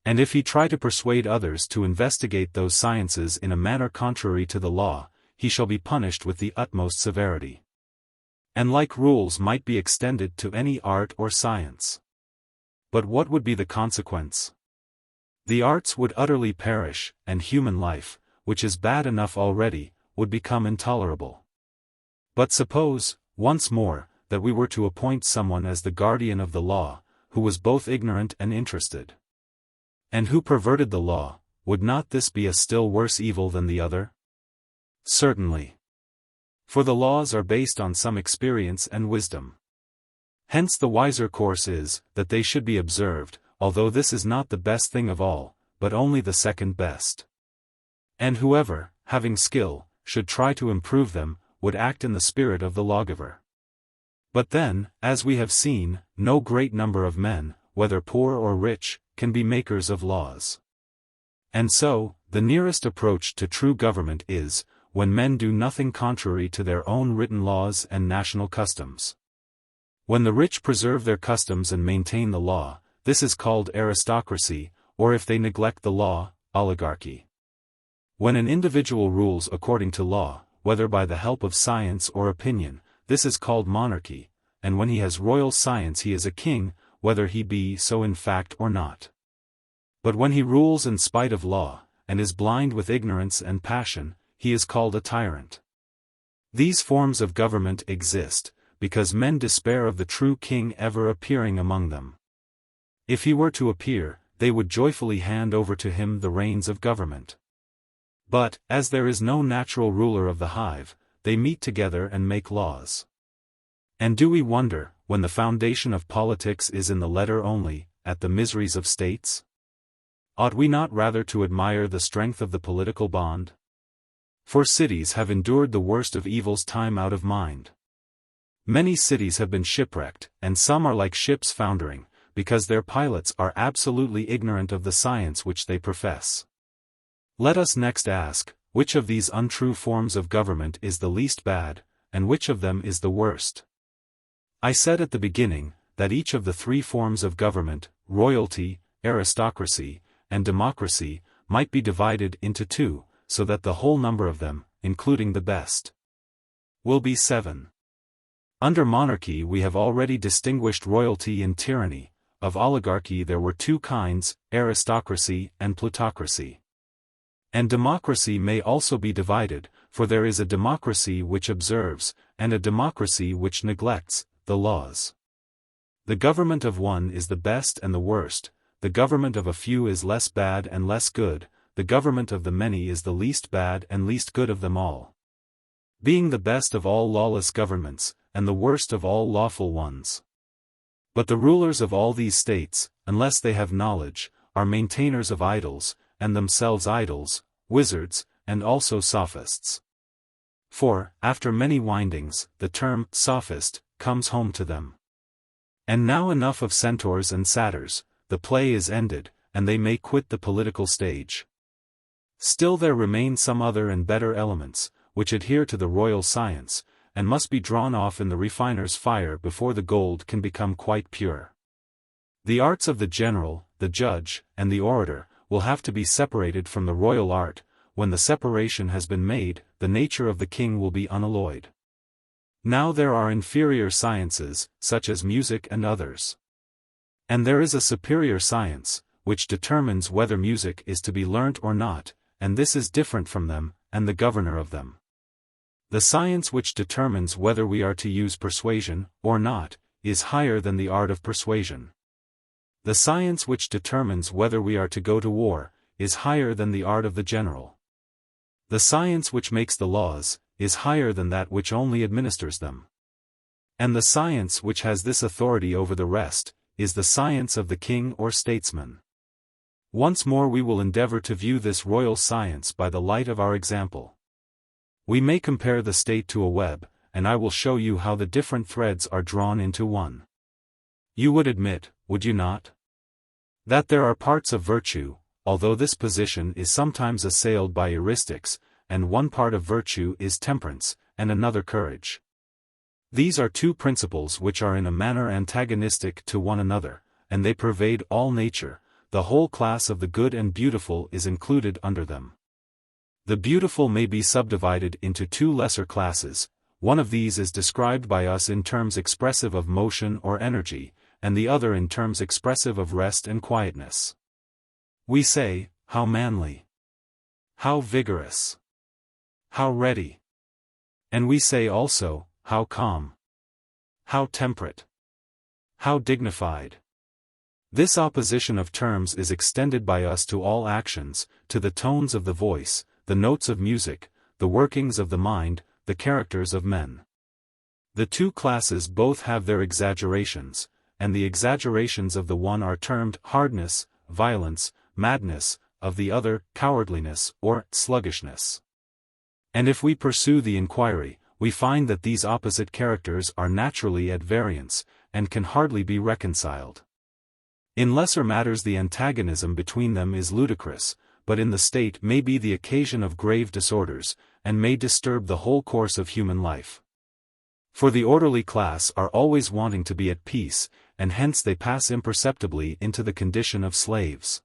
And if he try to persuade others to investigate those sciences in a manner contrary to the law, he shall be punished with the utmost severity. And like rules might be extended to any art or science. But what would be the consequence? The arts would utterly perish, and human life, which is bad enough already, would become intolerable. But suppose, once more, that we were to appoint someone as the guardian of the law, who was both ignorant and interested, and who perverted the law, would not this be a still worse evil than the other? Certainly. For the laws are based on some experience and wisdom. Hence the wiser course is, that they should be observed, although this is not the best thing of all, but only the second best. And whoever, having skill, should try to improve them, would act in the spirit of the lawgiver. But then, as we have seen, no great number of men, whether poor or rich, can be makers of laws. And so, the nearest approach to true government is, when men do nothing contrary to their own written laws and national customs. When the rich preserve their customs and maintain the law, this is called aristocracy, or if they neglect the law, oligarchy. When an individual rules according to law, whether by the help of science or opinion, this is called monarchy, and when he has royal science he is a king, whether he be so in fact or not. But when he rules in spite of law, and is blind with ignorance and passion, he is called a tyrant. These forms of government exist, because men despair of the true king ever appearing among them. If he were to appear, they would joyfully hand over to him the reins of government. But, as there is no natural ruler of the hive, they meet together and make laws. And do we wonder, when the foundation of politics is in the letter only, at the miseries of states? Ought we not rather to admire the strength of the political bond? For cities have endured the worst of evils time out of mind. Many cities have been shipwrecked, and some are like ships foundering, because their pilots are absolutely ignorant of the science which they profess. Let us next ask, which of these untrue forms of government is the least bad, and which of them is the worst? I said at the beginning, that each of the three forms of government, royalty, aristocracy, and democracy, might be divided into two, so that the whole number of them, including the best, will be 7. Under monarchy we have already distinguished royalty and tyranny. Of oligarchy there were two kinds, aristocracy and plutocracy. And democracy may also be divided, for there is a democracy which observes, and a democracy which neglects, the laws. The government of one is the best and the worst, the government of a few is less bad and less good, the government of the many is the least bad and least good of them all. Being the best of all lawless governments, and the worst of all lawful ones. But the rulers of all these states, unless they have knowledge, are maintainers of idols, and themselves idols, wizards, and also sophists. For, after many windings, the term sophist comes home to them. And now enough of centaurs and satyrs, the play is ended, and they may quit the political stage. Still there remain some other and better elements, which adhere to the royal science, and must be drawn off in the refiner's fire before the gold can become quite pure. The arts of the general, the judge, and the orator, will have to be separated from the royal art. When the separation has been made, the nature of the king will be unalloyed. Now there are inferior sciences, such as music and others. And there is a superior science, which determines whether music is to be learnt or not, and this is different from them, and the governor of them. The science which determines whether we are to use persuasion, or not, is higher than the art of persuasion. The science which determines whether we are to go to war, is higher than the art of the general. The science which makes the laws, is higher than that which only administers them. And the science which has this authority over the rest, is the science of the king or statesman. Once more we will endeavor to view this royal science by the light of our example. We may compare the state to a web, and I will show you how the different threads are drawn into one. You would admit, would you not, That there are parts of virtue, although this position is sometimes assailed by heuristics, and one part of virtue is temperance, and another courage. These are two principles which are in a manner antagonistic to one another, and they pervade all nature. The whole class of the good and beautiful is included under them. The beautiful may be subdivided into two lesser classes. One of these is described by us in terms expressive of motion or energy, and the other in terms expressive of rest and quietness. We say, how manly, how vigorous, how ready. And we say also, how calm, how temperate, how dignified. This opposition of terms is extended by us to all actions, to the tones of the voice, the notes of music, the workings of the mind, the characters of men. The two classes both have their exaggerations, and the exaggerations of the one are termed hardness, violence, madness, of the other, cowardliness, or sluggishness. And if we pursue the inquiry, we find that these opposite characters are naturally at variance, and can hardly be reconciled. In lesser matters the antagonism between them is ludicrous, but in the state may be the occasion of grave disorders, and may disturb the whole course of human life. For the orderly class are always wanting to be at peace, and hence they pass imperceptibly into the condition of slaves.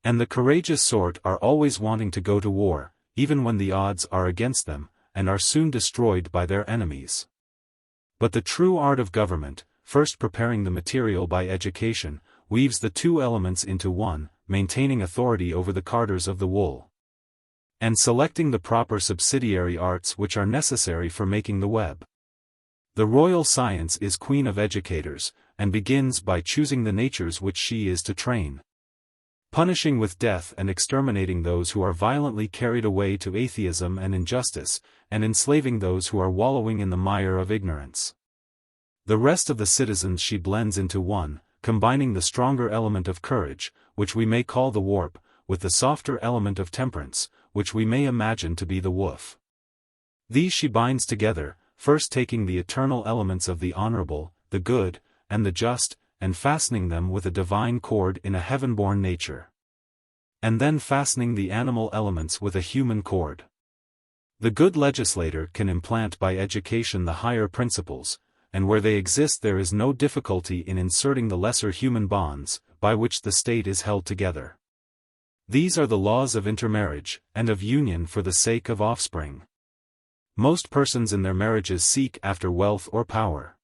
And the courageous sort are always wanting to go to war, even when the odds are against them, and are soon destroyed by their enemies. But the true art of government, first preparing the material by education, weaves the two elements into one, maintaining authority over the carders of the wool, and selecting the proper subsidiary arts which are necessary for making the web. The royal science is queen of educators, and begins by choosing the natures which she is to train, punishing with death and exterminating those who are violently carried away to atheism and injustice, and enslaving those who are wallowing in the mire of ignorance. The rest of the citizens she blends into one, combining the stronger element of courage, which we may call the warp, with the softer element of temperance, which we may imagine to be the woof. These she binds together, first taking the eternal elements of the honorable, the good, and the just, and fastening them with a divine cord in a heaven-born nature. And then fastening the animal elements with a human cord. The good legislator can implant by education the higher principles, and where they exist there is no difficulty in inserting the lesser human bonds, by which the state is held together. These are the laws of intermarriage, and of union for the sake of offspring. Most persons in their marriages seek after wealth or power.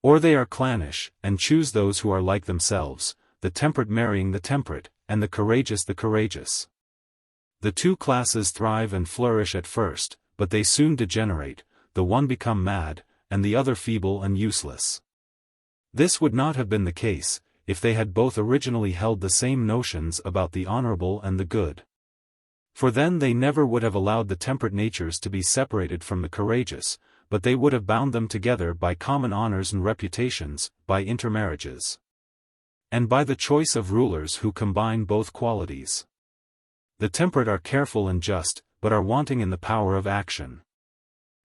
Or they are clannish, and choose those who are like themselves, the temperate marrying the temperate, and the courageous the courageous. The two classes thrive and flourish at first, but they soon degenerate, the one become mad, and the other feeble and useless. This would not have been the case, if they had both originally held the same notions about the honorable and the good. For then they never would have allowed the temperate natures to be separated from the courageous, but they would have bound them together by common honors and reputations, by intermarriages, and by the choice of rulers who combine both qualities. The temperate are careful and just, but are wanting in the power of action.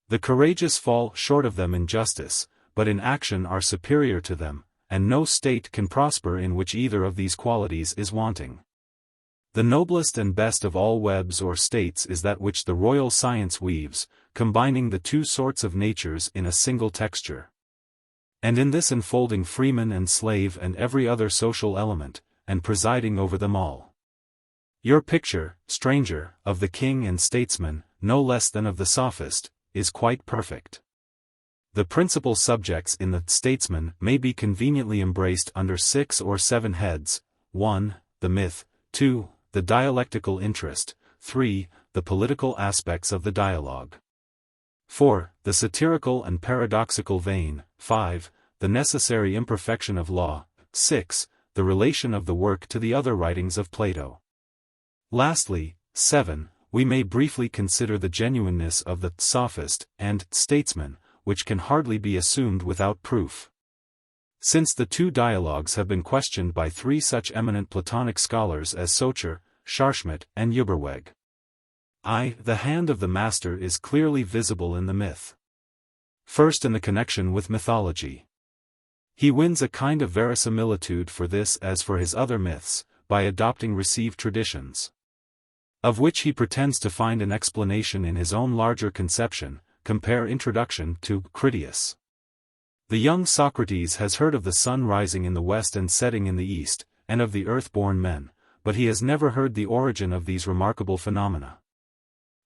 The courageous fall short of them in justice, but in action are superior to them, and no state can prosper in which either of these qualities is wanting. The noblest and best of all webs or states is that which the royal science weaves, combining the two sorts of natures in a single texture. And in this enfolding freeman and slave and every other social element, and presiding over them all. Your picture, stranger, of the king and statesman, no less than of the sophist, is quite perfect. The principal subjects in the Statesman may be conveniently embraced under 6 or 7 heads: 1. The myth, 2. The dialectical interest, 3. The political aspects of the dialogue, 4. The satirical and paradoxical vein, 5. The necessary imperfection of law, 6. The relation of the work to the other writings of Plato. Lastly, 7. We may briefly consider the genuineness of the Sophist and Statesman, which can hardly be assumed without proof. Since the two dialogues have been questioned by 3 such eminent Platonic scholars as Socher, Scharschmidt, and Ueberweg. The hand of the master is clearly visible in the myth. First in the connection with mythology. He wins a kind of verisimilitude for this as for his other myths, by adopting received traditions, of which he pretends to find an explanation in his own larger conception. Compare Introduction to Critias. The young Socrates has heard of the sun rising in the west and setting in the east, and of the earth-born men, but he has never heard the origin of these remarkable phenomena.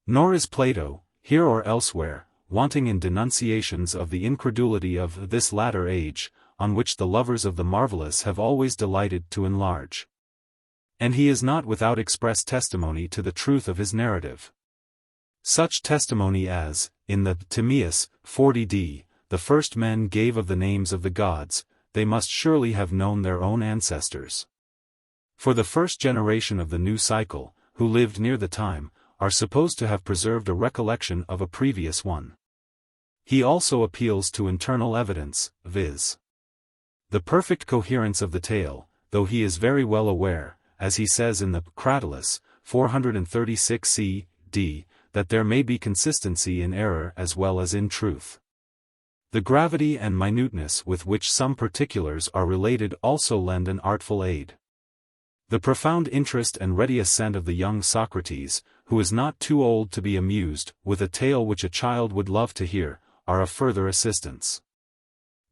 Nor is Plato, here or elsewhere, wanting in denunciations of the incredulity of this latter age, on which the lovers of the marvelous have always delighted to enlarge. And he is not without express testimony to the truth of his narrative. Such testimony as, in the Timaeus, 40d, the first men gave of the names of the gods, they must surely have known their own ancestors. For the first generation of the new cycle, who lived near the time, are supposed to have preserved a recollection of a previous one. He also appeals to internal evidence, viz. the perfect coherence of the tale, though he is very well aware, as he says in the Cratylus, 436 c.d., that there may be consistency in error as well as in truth. The gravity and minuteness with which some particulars are related also lend an artful aid. The profound interest and ready assent of the young Socrates, who is not too old to be amused with a tale which a child would love to hear, are a further assistance.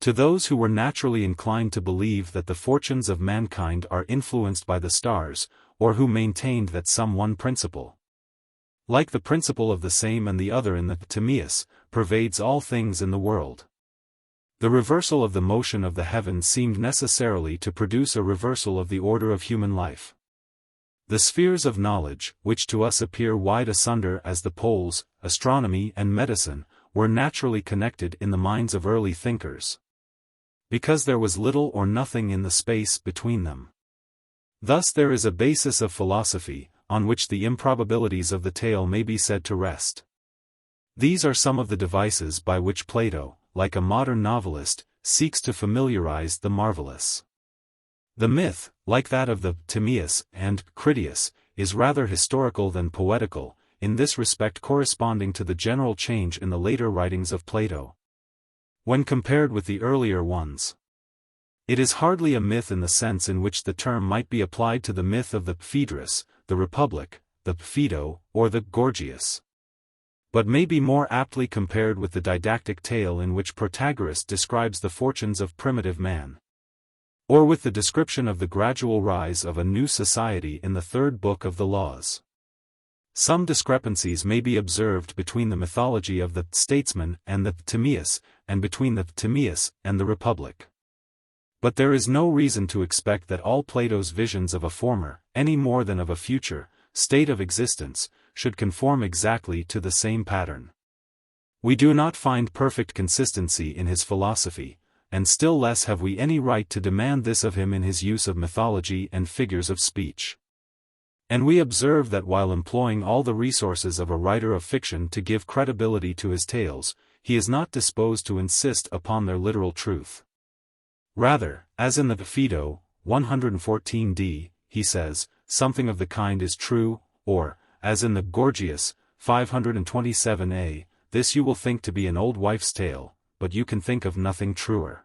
To those who were naturally inclined to believe that the fortunes of mankind are influenced by the stars, or who maintained that some one principle, like the principle of the same and the other in the Timaeus, pervades all things in the world. The reversal of the motion of the heavens seemed necessarily to produce a reversal of the order of human life. The spheres of knowledge, which to us appear wide asunder as the poles, astronomy and medicine, were naturally connected in the minds of early thinkers, because there was little or nothing in the space between them. Thus there is a basis of philosophy, on which the improbabilities of the tale may be said to rest. These are some of the devices by which Plato, like a modern novelist, seeks to familiarize the marvelous. The myth, like that of the Timaeus and Critias, is rather historical than poetical, in this respect corresponding to the general change in the later writings of Plato, when compared with the earlier ones. It is hardly a myth in the sense in which the term might be applied to the myth of the Phaedrus, the Republic, the Phaedo, or the Gorgias, but may be more aptly compared with the didactic tale in which Protagoras describes the fortunes of primitive man, or with the description of the gradual rise of a new society in the third book of the Laws. Some discrepancies may be observed between the mythology of the Statesman and the Timaeus, and between the Timaeus and the Republic. But there is no reason to expect that all Plato's visions of a former, any more than of a future, state of existence, should conform exactly to the same pattern. We do not find perfect consistency in his philosophy, and still less have we any right to demand this of him in his use of mythology and figures of speech. And we observe that while employing all the resources of a writer of fiction to give credibility to his tales, he is not disposed to insist upon their literal truth. Rather, as in the Phaedo, 114d, he says, something of the kind is true, or, as in the Gorgias, 527a, this you will think to be an old wife's tale, but you can think of nothing truer.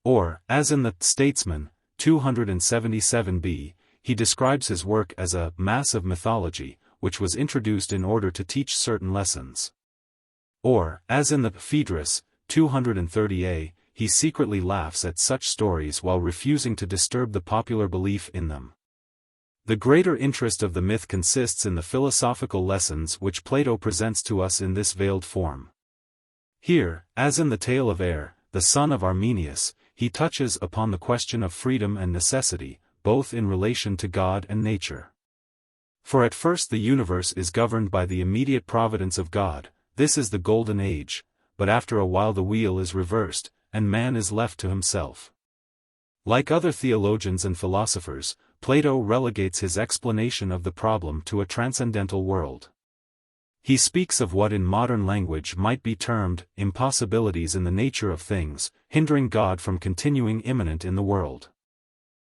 Or, as in the Statesman, 277b, he describes his work as a mass of mythology, which was introduced in order to teach certain lessons. Or, as in the Phaedrus, 230a, he secretly laughs at such stories while refusing to disturb the popular belief in them. The greater interest of the myth consists in the philosophical lessons which Plato presents to us in this veiled form. Here, as in the tale of Aer, the son of Arminius, he touches upon the question of freedom and necessity, both in relation to God and nature. For at first the universe is governed by the immediate providence of God, this is the golden age, but after a while the wheel is reversed, and man is left to himself. Like other theologians and philosophers, Plato relegates his explanation of the problem to a transcendental world. He speaks of what in modern language might be termed impossibilities in the nature of things, hindering God from continuing immanent in the world.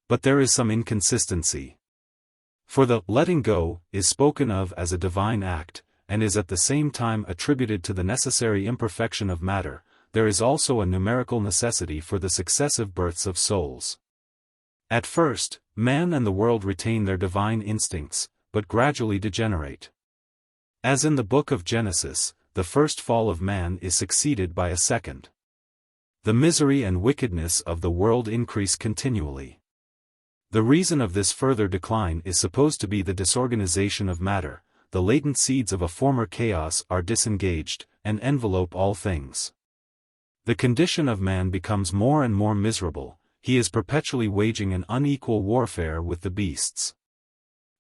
But there is some inconsistency. For the letting go is spoken of as a divine act, and is at the same time attributed to the necessary imperfection of matter, there is also a numerical necessity for the successive births of souls. At first, man and the world retain their divine instincts, but gradually degenerate. As in the book of Genesis, the first fall of man is succeeded by a second. The misery and wickedness of the world increase continually. The reason of this further decline is supposed to be the disorganization of matter. The latent seeds of a former chaos are disengaged, and envelope all things. The condition of man becomes more and more miserable, he is perpetually waging an unequal warfare with the beasts.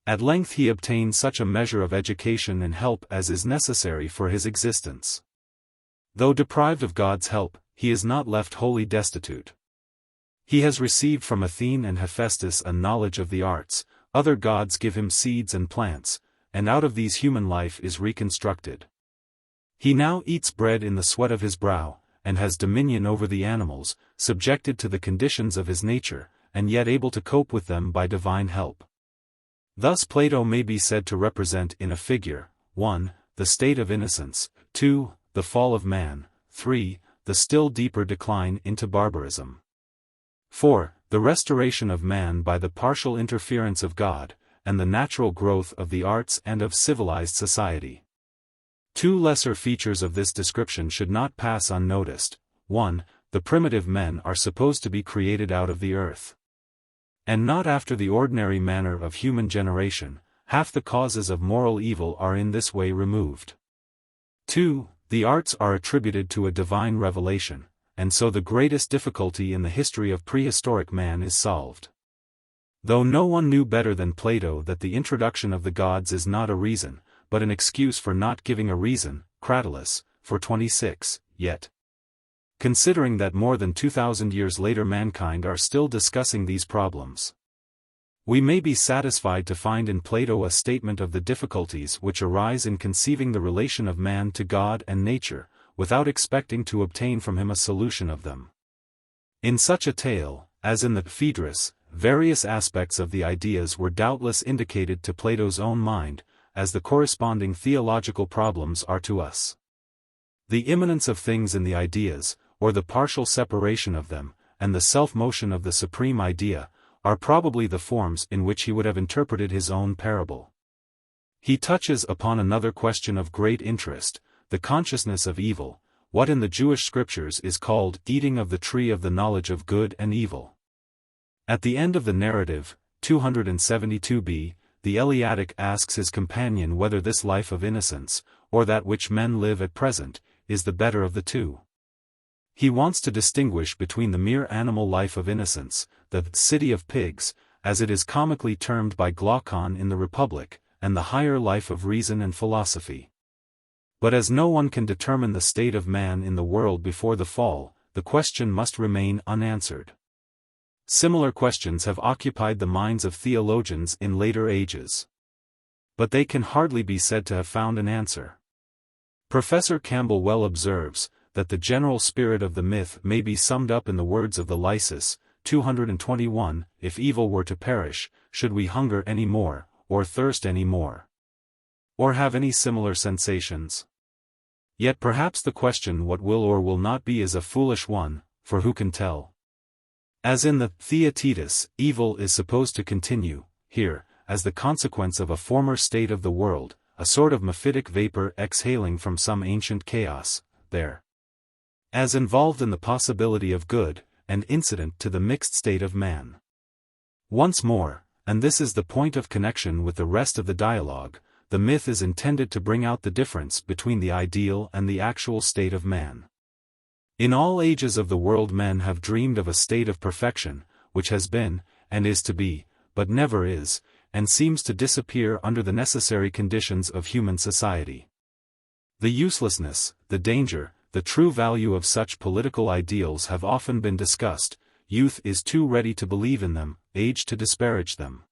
At length he obtains such a measure of education and help as is necessary for his existence. Though deprived of God's help, he is not left wholly destitute. He has received from Athene and Hephaestus a knowledge of the arts, other gods give him seeds and plants, and out of these human life is reconstructed. He now eats bread in the sweat of his brow, and has dominion over the animals, subjected to the conditions of his nature, and yet able to cope with them by divine help. Thus Plato may be said to represent in a figure, 1. The state of innocence, 2. The fall of man, 3. The still deeper decline into barbarism. 4. The restoration of man by the partial interference of God, and the natural growth of the arts and of civilized society. Two lesser features of this description should not pass unnoticed. 1. The primitive men are supposed to be created out of the earth, and not after the ordinary manner of human generation. Half the causes of moral evil are in this way removed. 2. The arts are attributed to a divine revelation, and so the greatest difficulty in the history of prehistoric man is solved. Though no one knew better than Plato that the introduction of the gods is not a reason, but an excuse for not giving a reason, Cratylus, for 26, yet, considering that more than 2,000 years later mankind are still discussing these problems, we may be satisfied to find in Plato a statement of the difficulties which arise in conceiving the relation of man to God and nature, without expecting to obtain from him a solution of them. In such a tale, as in the Phaedrus, various aspects of the ideas were doubtless indicated to Plato's own mind, as the corresponding theological problems are to us. The immanence of things in the ideas, or the partial separation of them, and the self-motion of the supreme idea, are probably the forms in which he would have interpreted his own parable. He touches upon another question of great interest, the consciousness of evil, what in the Jewish scriptures is called eating of the tree of the knowledge of good and evil. At the end of the narrative, 272b, the Eleatic asks his companion whether this life of innocence, or that which men live at present, is the better of the two. He wants to distinguish between the mere animal life of innocence, the city of pigs, as it is comically termed by Glaucon in the Republic, and the higher life of reason and philosophy. But as no one can determine the state of man in the world before the fall, the question must remain unanswered. Similar questions have occupied the minds of theologians in later ages, but they can hardly be said to have found an answer. Professor Campbell well observes that the general spirit of the myth may be summed up in the words of the Lysis, 221, if evil were to perish, should we hunger any more, or thirst any more, or have any similar sensations? Yet perhaps the question what will or will not be is a foolish one, for who can tell? As in the Theaetetus, evil is supposed to continue, here, as the consequence of a former state of the world, a sort of mephitic vapor exhaling from some ancient chaos, there, as involved in the possibility of good, and incident to the mixed state of man. Once more, and this is the point of connection with the rest of the dialogue, the myth is intended to bring out the difference between the ideal and the actual state of man. In all ages of the world men have dreamed of a state of perfection, which has been, and is to be, but never is, and seems to disappear under the necessary conditions of human society. The uselessness, the danger, the true value of such political ideals have often been discussed. Youth is too ready to believe in them, age to disparage them.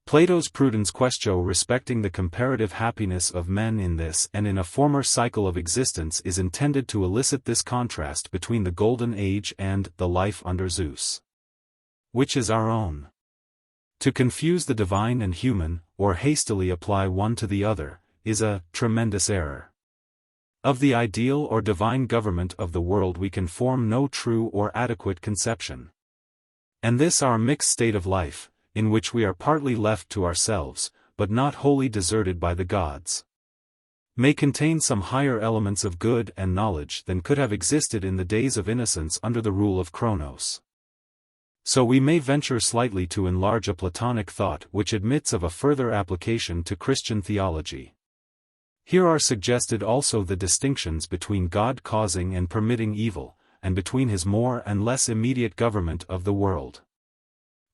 Plato's Prudens Quaestio respecting the comparative happiness of men in this and in a former cycle of existence is intended to elicit this contrast between the golden age and the life under Zeus. Which is our own? To confuse the divine and human, or hastily apply one to the other, is a tremendous error. Of the ideal or divine government of the world we can form no true or adequate conception. And this our mixed state of life, in which we are partly left to ourselves, but not wholly deserted by the gods, may contain some higher elements of good and knowledge than could have existed in the days of innocence under the rule of Cronos. So we may venture slightly to enlarge a Platonic thought which admits of a further application to Christian theology. Here are suggested also the distinctions between God causing and permitting evil, and between his more and less immediate government of the world.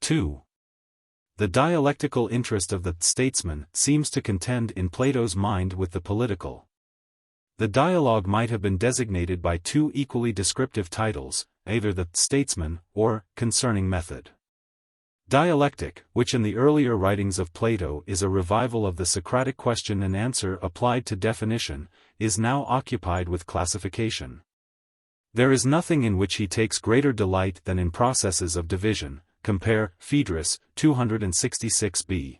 2. The dialectical interest of the statesman seems to contend in Plato's mind with the political. The dialogue might have been designated by two equally descriptive titles, either the statesman or concerning method. Dialectic, which in the earlier writings of Plato is a revival of the Socratic question and answer applied to definition, is now occupied with classification. There is nothing in which he takes greater delight than in processes of division. Compare Phaedrus 266b.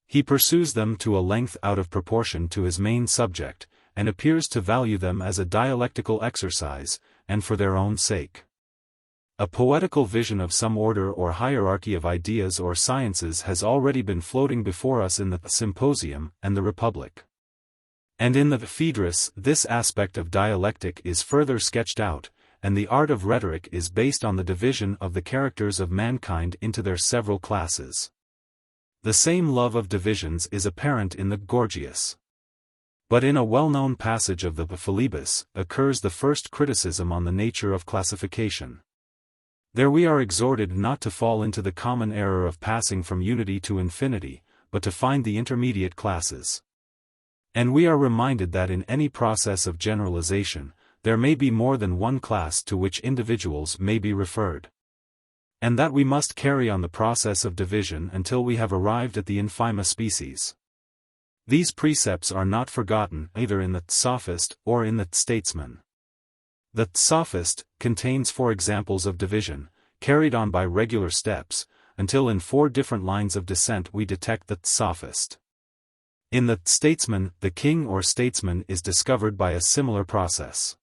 He pursues them to a length out of proportion to his main subject, and appears to value them as a dialectical exercise, and for their own sake. A poetical vision of some order or hierarchy of ideas or sciences has already been floating before us in the Symposium and the Republic. And in the Phaedrus this aspect of dialectic is further sketched out, and the art of rhetoric is based on the division of the characters of mankind into their several classes. The same love of divisions is apparent in the Gorgias. But in a well-known passage of the Philebus occurs the first criticism on the nature of classification. There we are exhorted not to fall into the common error of passing from unity to infinity, but to find the intermediate classes. And we are reminded that in any process of generalization, there may be more than one class to which individuals may be referred. And that we must carry on the process of division until we have arrived at the infima species. These precepts are not forgotten either in the Sophist or in the Statesman. The Sophist contains 4 examples of division, carried on by regular steps, until in 4 different lines of descent we detect the Sophist. In the Statesman, the king or statesman is discovered by a similar process.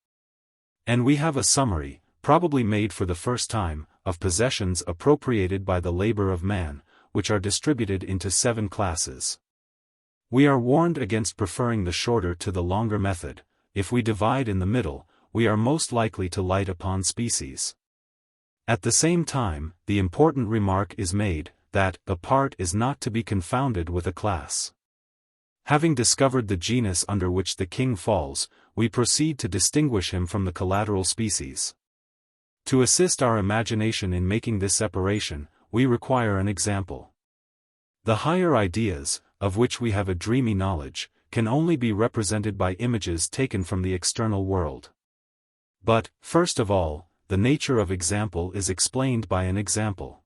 And we have a summary, probably made for the first time, of possessions appropriated by the labor of man, which are distributed into 7 classes. We are warned against preferring the shorter to the longer method. If we divide in the middle, we are most likely to light upon species. At the same time, the important remark is made, that a part is not to be confounded with a class. Having discovered the genus under which the king falls, we proceed to distinguish him from the collateral species. To assist our imagination in making this separation, we require an example. The higher ideas, of which we have a dreamy knowledge, can only be represented by images taken from the external world. But, first of all, the nature of example is explained by an example.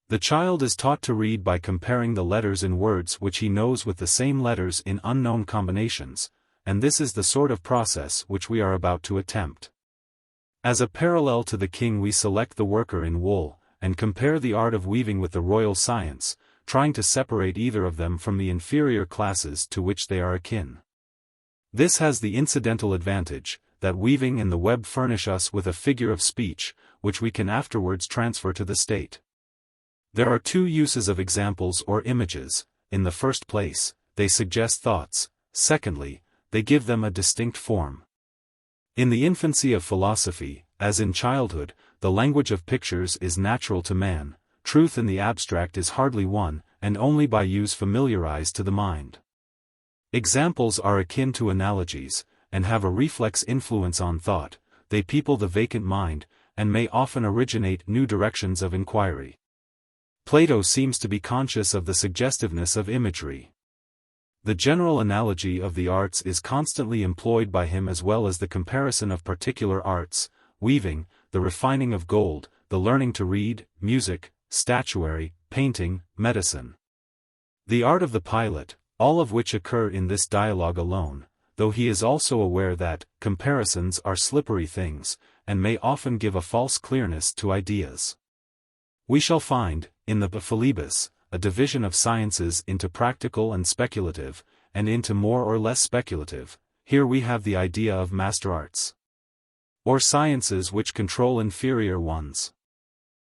The child is taught to read by comparing the letters in words which he knows with the same letters in unknown combinations, and this is the sort of process which we are about to attempt. As a parallel to the king we select the worker in wool, and compare the art of weaving with the royal science, trying to separate either of them from the inferior classes to which they are akin. This has the incidental advantage, that weaving and the web furnish us with a figure of speech, which we can afterwards transfer to the state. There are 2 uses of examples or images. In the first place, they suggest thoughts, secondly, they give them a distinct form. In the infancy of philosophy, as in childhood, the language of pictures is natural to man, truth in the abstract is hardly won, and only by use familiarized to the mind. Examples are akin to analogies, and have a reflex influence on thought, they people the vacant mind, and may often originate new directions of inquiry. Plato seems to be conscious of the suggestiveness of imagery. The general analogy of the arts is constantly employed by him as well as the comparison of particular arts, weaving, the refining of gold, the learning to read, music, statuary, painting, medicine. The art of the pilot, all of which occur in this dialogue alone, though he is also aware that comparisons are slippery things, and may often give a false clearness to ideas. We shall find, in the Philebus, a division of sciences into practical and speculative, and into more or less speculative. here we have the idea of master arts, or sciences which control inferior ones.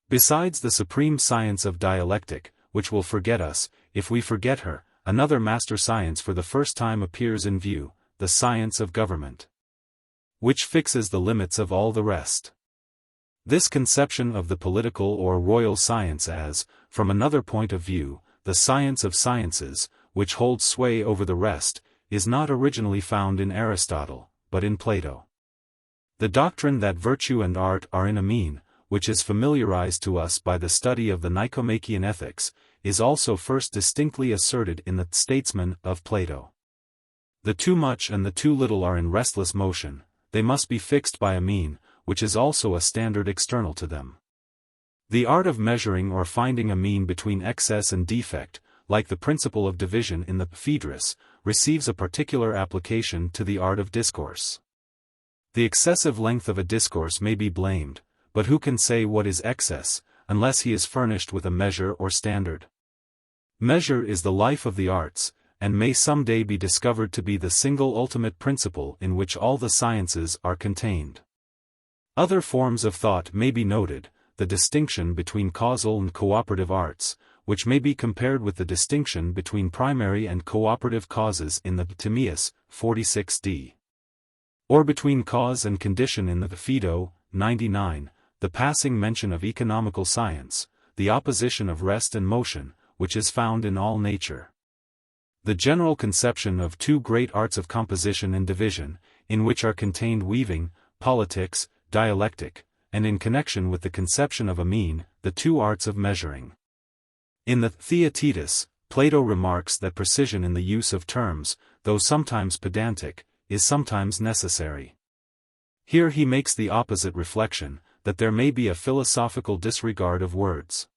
Besides the supreme science of dialectic, which will forget us, if we forget her, another master science for the first time appears in view, the science of government, which fixes the limits of all the rest. This conception of the political or royal science as, from another point of view, the science of sciences, which holds sway over the rest, is not originally found in Aristotle, but in Plato. The doctrine that virtue and art are in a mean, which is familiarized to us by the study of the Nicomachean Ethics, is also first distinctly asserted in the Statesman of Plato. The too much and the too little are in restless motion, they must be fixed by a mean, which is also a standard external to them. The art of measuring or finding a mean between excess and defect, like the principle of division in the Phaedrus, receives a particular application to the art of discourse. The excessive length of a discourse may be blamed, but who can say what is excess, unless he is furnished with a measure or standard? Measure is the life of the arts, and may some day be discovered to be the single ultimate principle in which all the sciences are contained. Other forms of thought may be noted, the distinction between causal and cooperative arts, which may be compared with the distinction between primary and cooperative causes in the Timaeus, 46d. Or between cause and condition in the Phaedo, 99, the passing mention of economical science, the opposition of rest and motion, which is found in all nature. The general conception of two great arts of composition and division, in which are contained weaving, politics, dialectic, and in connection with the conception of a mean, the two arts of measuring. In the Theaetetus, Plato remarks that precision in the use of terms, though sometimes pedantic, is sometimes necessary. Here he makes the opposite reflection, that there may be a philosophical disregard of words.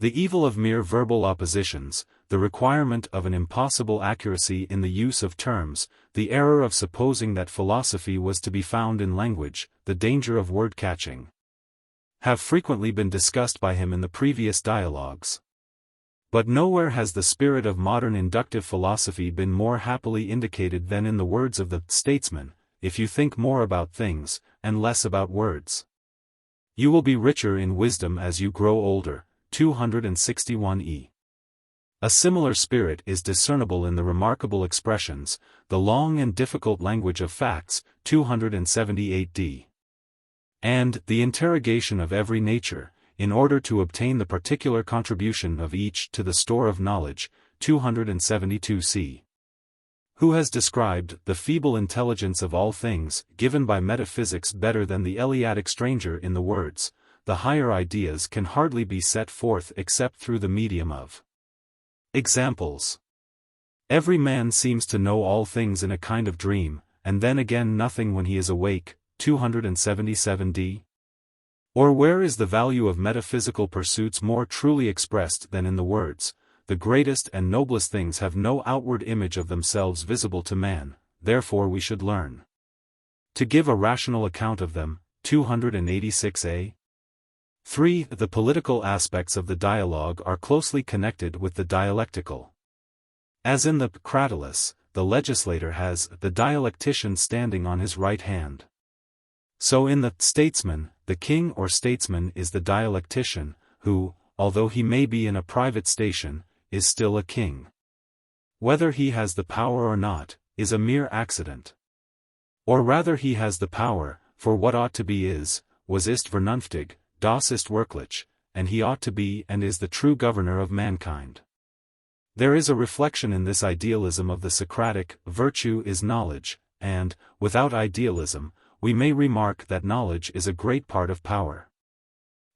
The evil of mere verbal oppositions, the requirement of an impossible accuracy in the use of terms, the error of supposing that philosophy was to be found in language, the danger of word-catching, have frequently been discussed by him in the previous dialogues. But nowhere has the spirit of modern inductive philosophy been more happily indicated than in the words of the Statesman: if you think more about things, and less about words, you will be richer in wisdom as you grow older. 261e. A similar spirit is discernible in the remarkable expressions, the long and difficult language of facts, 278d. And the interrogation of every nature, in order to obtain the particular contribution of each to the store of knowledge, 272c. Who has described the feeble intelligence of all things, given by metaphysics better than the Eleatic stranger in the words, the higher ideas can hardly be set forth except through the medium of examples. Every man seems to know all things in a kind of dream, and then again nothing when he is awake, 277d. Or where is the value of metaphysical pursuits more truly expressed than in the words, the greatest and noblest things have no outward image of themselves visible to man, therefore we should learn to give a rational account of them, 286a. 3. The political aspects of the dialogue are closely connected with the dialectical. As in the Cratylus, the legislator has the dialectician standing on his right hand. So in the Statesman, the king or statesman is the dialectician, who, although he may be in a private station, is still a king. Whether he has the power or not, is a mere accident. Or rather he has the power, for what ought to be is, was ist vernünftig, das ist wirklich, and he ought to be and is the true governor of mankind. There is a reflection in this idealism of the Socratic, virtue is knowledge, and, without idealism, we may remark that knowledge is a great part of power.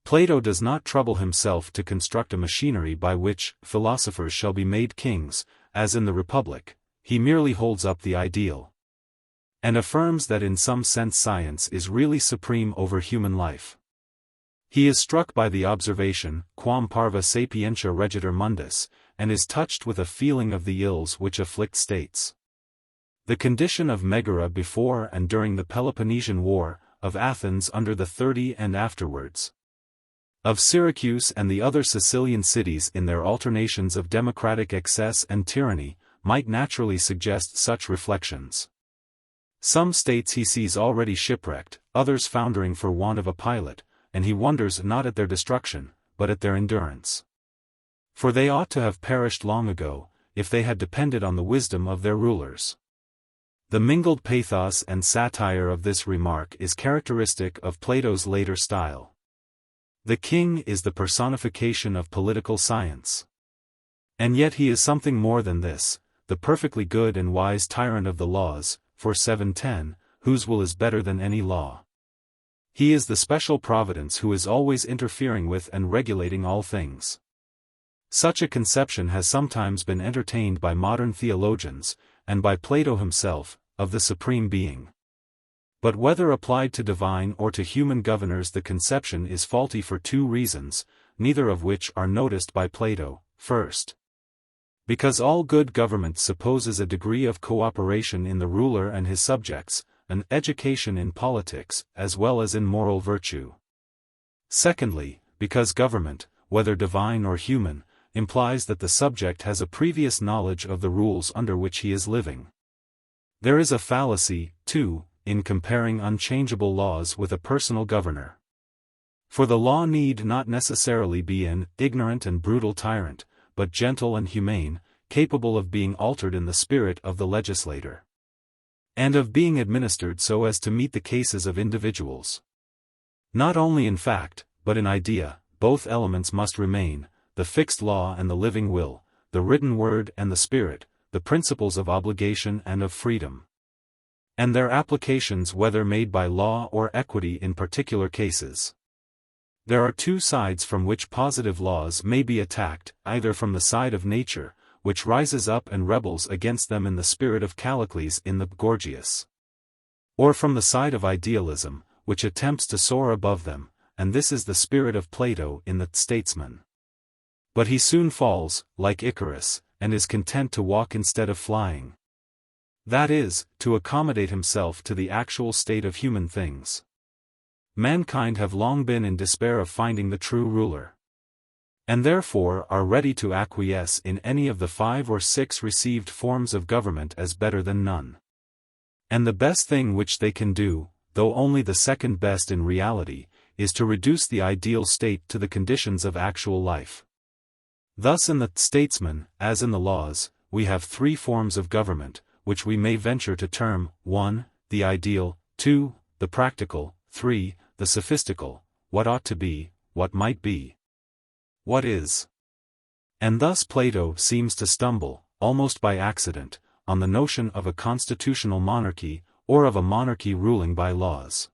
Plato does not trouble himself to construct a machinery by which philosophers shall be made kings, as in the Republic, he merely holds up the ideal, and affirms that in some sense science is really supreme over human life. He is struck by the observation, quam parva sapientia regitur mundus, and is touched with a feeling of the ills which afflict states. The condition of Megara before and during the Peloponnesian War, of Athens under the 30 and afterwards, of Syracuse and the other Sicilian cities in their alternations of democratic excess and tyranny, might naturally suggest such reflections. Some states he sees already shipwrecked, others foundering for want of a pilot, and he wonders not at their destruction, but at their endurance. For they ought to have perished long ago, if they had depended on the wisdom of their rulers. The mingled pathos and satire of this remark is characteristic of Plato's later style. The king is the personification of political science. And yet he is something more than this, the perfectly good and wise tyrant of the laws, for 710, whose will is better than any law. He is the special providence who is always interfering with and regulating all things. Such a conception has sometimes been entertained by modern theologians, and by Plato himself, of the Supreme Being. But whether applied to divine or to human governors, the conception is faulty for two reasons, neither of which are noticed by Plato. First, because all good government supposes a degree of cooperation in the ruler and his subjects, an education in politics, as well as in moral virtue. Secondly, because government, whether divine or human, implies that the subject has a previous knowledge of the rules under which he is living. There is a fallacy, too, in comparing unchangeable laws with a personal governor. For the law need not necessarily be an ignorant and brutal tyrant, but gentle and humane, capable of being altered in the spirit of the legislator, and of being administered so as to meet the cases of individuals. Not only in fact, but in idea, both elements must remain, the fixed law and the living will, the written word and the spirit, the principles of obligation and of freedom, and their applications whether made by law or equity in particular cases. There are two sides from which positive laws may be attacked, either from the side of nature, which rises up and rebels against them in the spirit of Callicles in the Gorgias, or from the side of idealism, which attempts to soar above them, and this is the spirit of Plato in the Statesman. But he soon falls, like Icarus, and is content to walk instead of flying. That is, to accommodate himself to the actual state of human things. Mankind have long been in despair of finding the true ruler, and therefore are ready to acquiesce in any of the 5 or 6 received forms of government as better than none. And the best thing which they can do, though only the second best in reality, is to reduce the ideal state to the conditions of actual life. Thus in the Statesman, as in the laws, we have 3 forms of government, which we may venture to term, 1, the ideal, 2, the practical, 3, the sophistical, what ought to be, what might be, what is. And thus Plato seems to stumble, almost by accident, on the notion of a constitutional monarchy, or of a monarchy ruling by laws.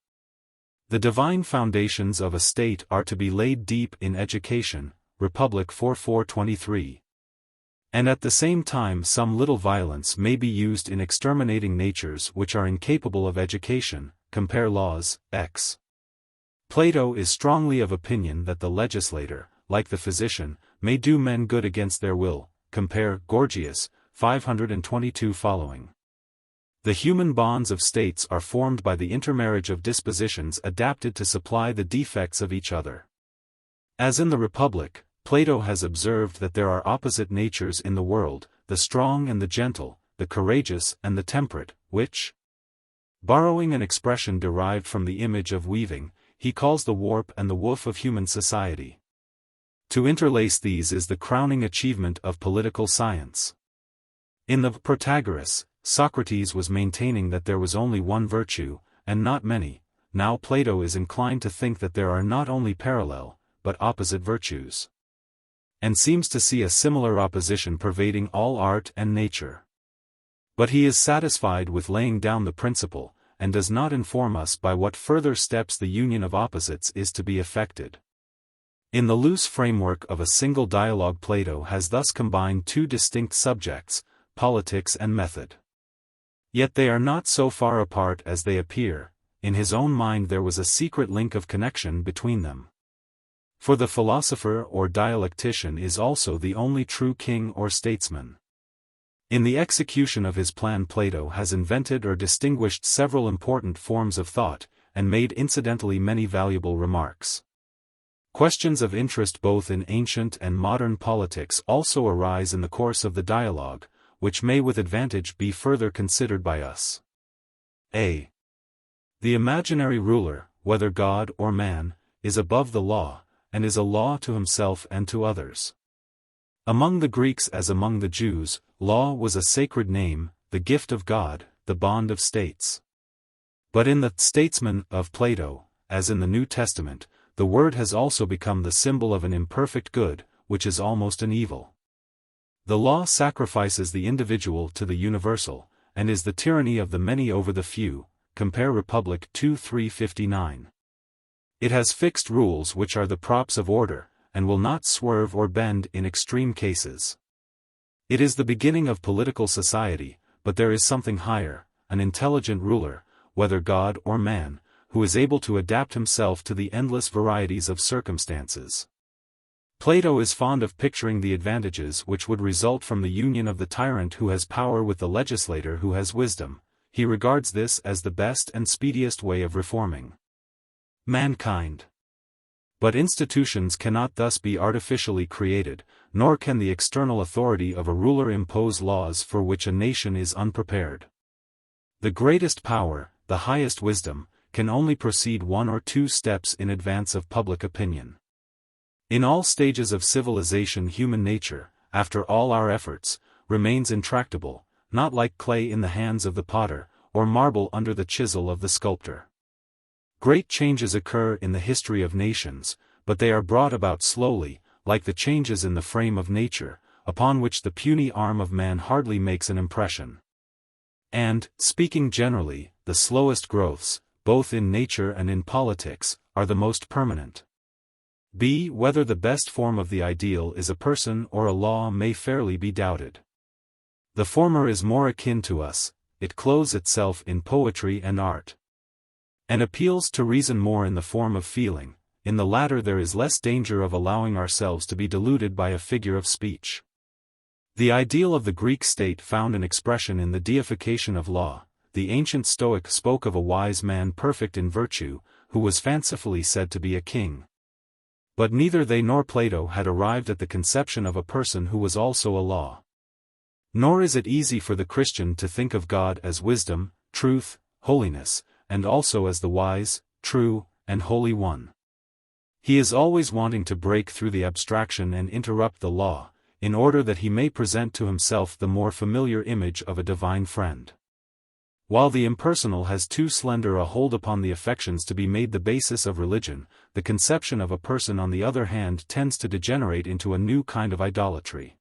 The divine foundations of a state are to be laid deep in education, Republic 4:423. And at the same time some little violence may be used in exterminating natures which are incapable of education, compare Laws, X. Plato is strongly of opinion that the legislator, like the physician, may do men good against their will, compare Gorgias, 522 following. The human bonds of states are formed by the intermarriage of dispositions adapted to supply the defects of each other. As in the Republic, Plato has observed that there are opposite natures in the world, the strong and the gentle, the courageous and the temperate, which, borrowing an expression derived from the image of weaving, he calls the warp and the woof of human society. To interlace these is the crowning achievement of political science. In the Protagoras, Socrates was maintaining that there was only one virtue, and not many. Now Plato is inclined to think that there are not only parallel, but opposite virtues, and seems to see a similar opposition pervading all art and nature. But he is satisfied with laying down the principle, and does not inform us by what further steps the union of opposites is to be effected. In the loose framework of a single dialogue, Plato has thus combined 2 distinct subjects, politics and method. Yet they are not so far apart as they appear. In his own mind there was a secret link of connection between them. For the philosopher or dialectician is also the only true king or statesman. In the execution of his plan, Plato has invented or distinguished several important forms of thought, and made incidentally many valuable remarks. Questions of interest both in ancient and modern politics also arise in the course of the dialogue, which may with advantage be further considered by us. A. The imaginary ruler, whether God or man, is above the law, and is a law to himself and to others. Among the Greeks as among the Jews, law was a sacred name, the gift of God, the bond of states. But in the Statesman of Plato, as in the New Testament, the word has also become the symbol of an imperfect good, which is almost an evil. The law sacrifices the individual to the universal, and is the tyranny of the many over the few, compare Republic 2:359. It has fixed rules which are the props of order, and will not swerve or bend in extreme cases. It is the beginning of political society, but there is something higher, an intelligent ruler, whether God or man, who is able to adapt himself to the endless varieties of circumstances. Plato is fond of picturing the advantages which would result from the union of the tyrant who has power with the legislator who has wisdom. He regards this as the best and speediest way of reforming mankind. But institutions cannot thus be artificially created, nor can the external authority of a ruler impose laws for which a nation is unprepared. The greatest power, the highest wisdom, can only proceed one or two steps in advance of public opinion. In all stages of civilization human nature, after all our efforts, remains intractable, not like clay in the hands of the potter, or marble under the chisel of the sculptor. Great changes occur in the history of nations, but they are brought about slowly, like the changes in the frame of nature, upon which the puny arm of man hardly makes an impression. And, speaking generally, the slowest growths, both in nature and in politics, are the most permanent. B. Whether the best form of the ideal is a person or a law may fairly be doubted. The former is more akin to us, it clothes itself in poetry and art, and appeals to reason more in the form of feeling. In the latter there is less danger of allowing ourselves to be deluded by a figure of speech. The ideal of the Greek state found an expression in the deification of law. The ancient Stoic spoke of a wise man perfect in virtue, who was fancifully said to be a king. But neither they nor Plato had arrived at the conception of a person who was also a law. Nor is it easy for the Christian to think of God as wisdom, truth, holiness, and also as the wise, true, and holy one. He is always wanting to break through the abstraction and interrupt the law, in order that he may present to himself the more familiar image of a divine friend. While the impersonal has too slender a hold upon the affections to be made the basis of religion, the conception of a person on the other hand tends to degenerate into a new kind of idolatry.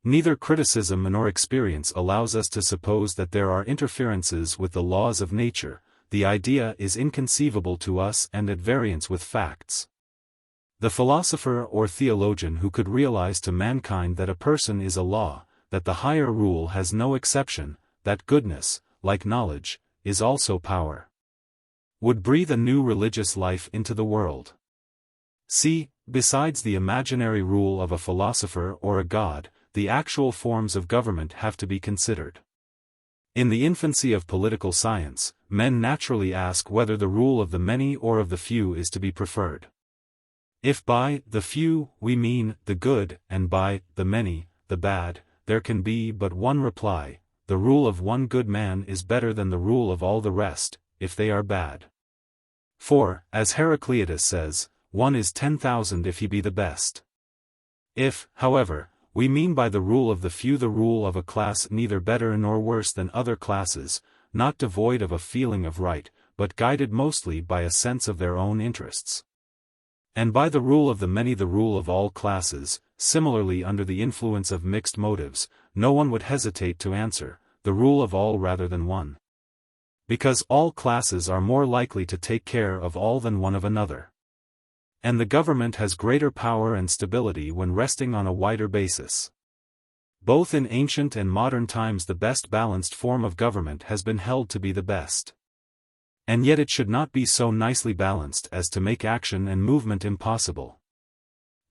Neither criticism nor experience allows us to suppose that there are interferences with the laws of nature. The idea is inconceivable to us and at variance with facts. The philosopher or theologian who could realize to mankind that a person is a law, that the higher rule has no exception, that goodness, like knowledge, is also power, would breathe a new religious life into the world. See, besides the imaginary rule of a philosopher or a god, the actual forms of government have to be considered. In the infancy of political science, men naturally ask whether the rule of the many or of the few is to be preferred. If by the few we mean the good and by the many the bad, there can be but one reply: the rule of one good man is better than the rule of all the rest, if they are bad. For, as Heraclitus says, one is 10,000 if he be the best. If, however, we mean by the rule of the few the rule of a class neither better nor worse than other classes, not devoid of a feeling of right, but guided mostly by a sense of their own interests, and by the rule of the many the rule of all classes, similarly under the influence of mixed motives, no one would hesitate to answer, the rule of all rather than one. Because all classes are more likely to take care of all than one of another. And the government has greater power and stability when resting on a wider basis. Both in ancient and modern times the best balanced form of government has been held to be the best. And yet it should not be so nicely balanced as to make action and movement impossible.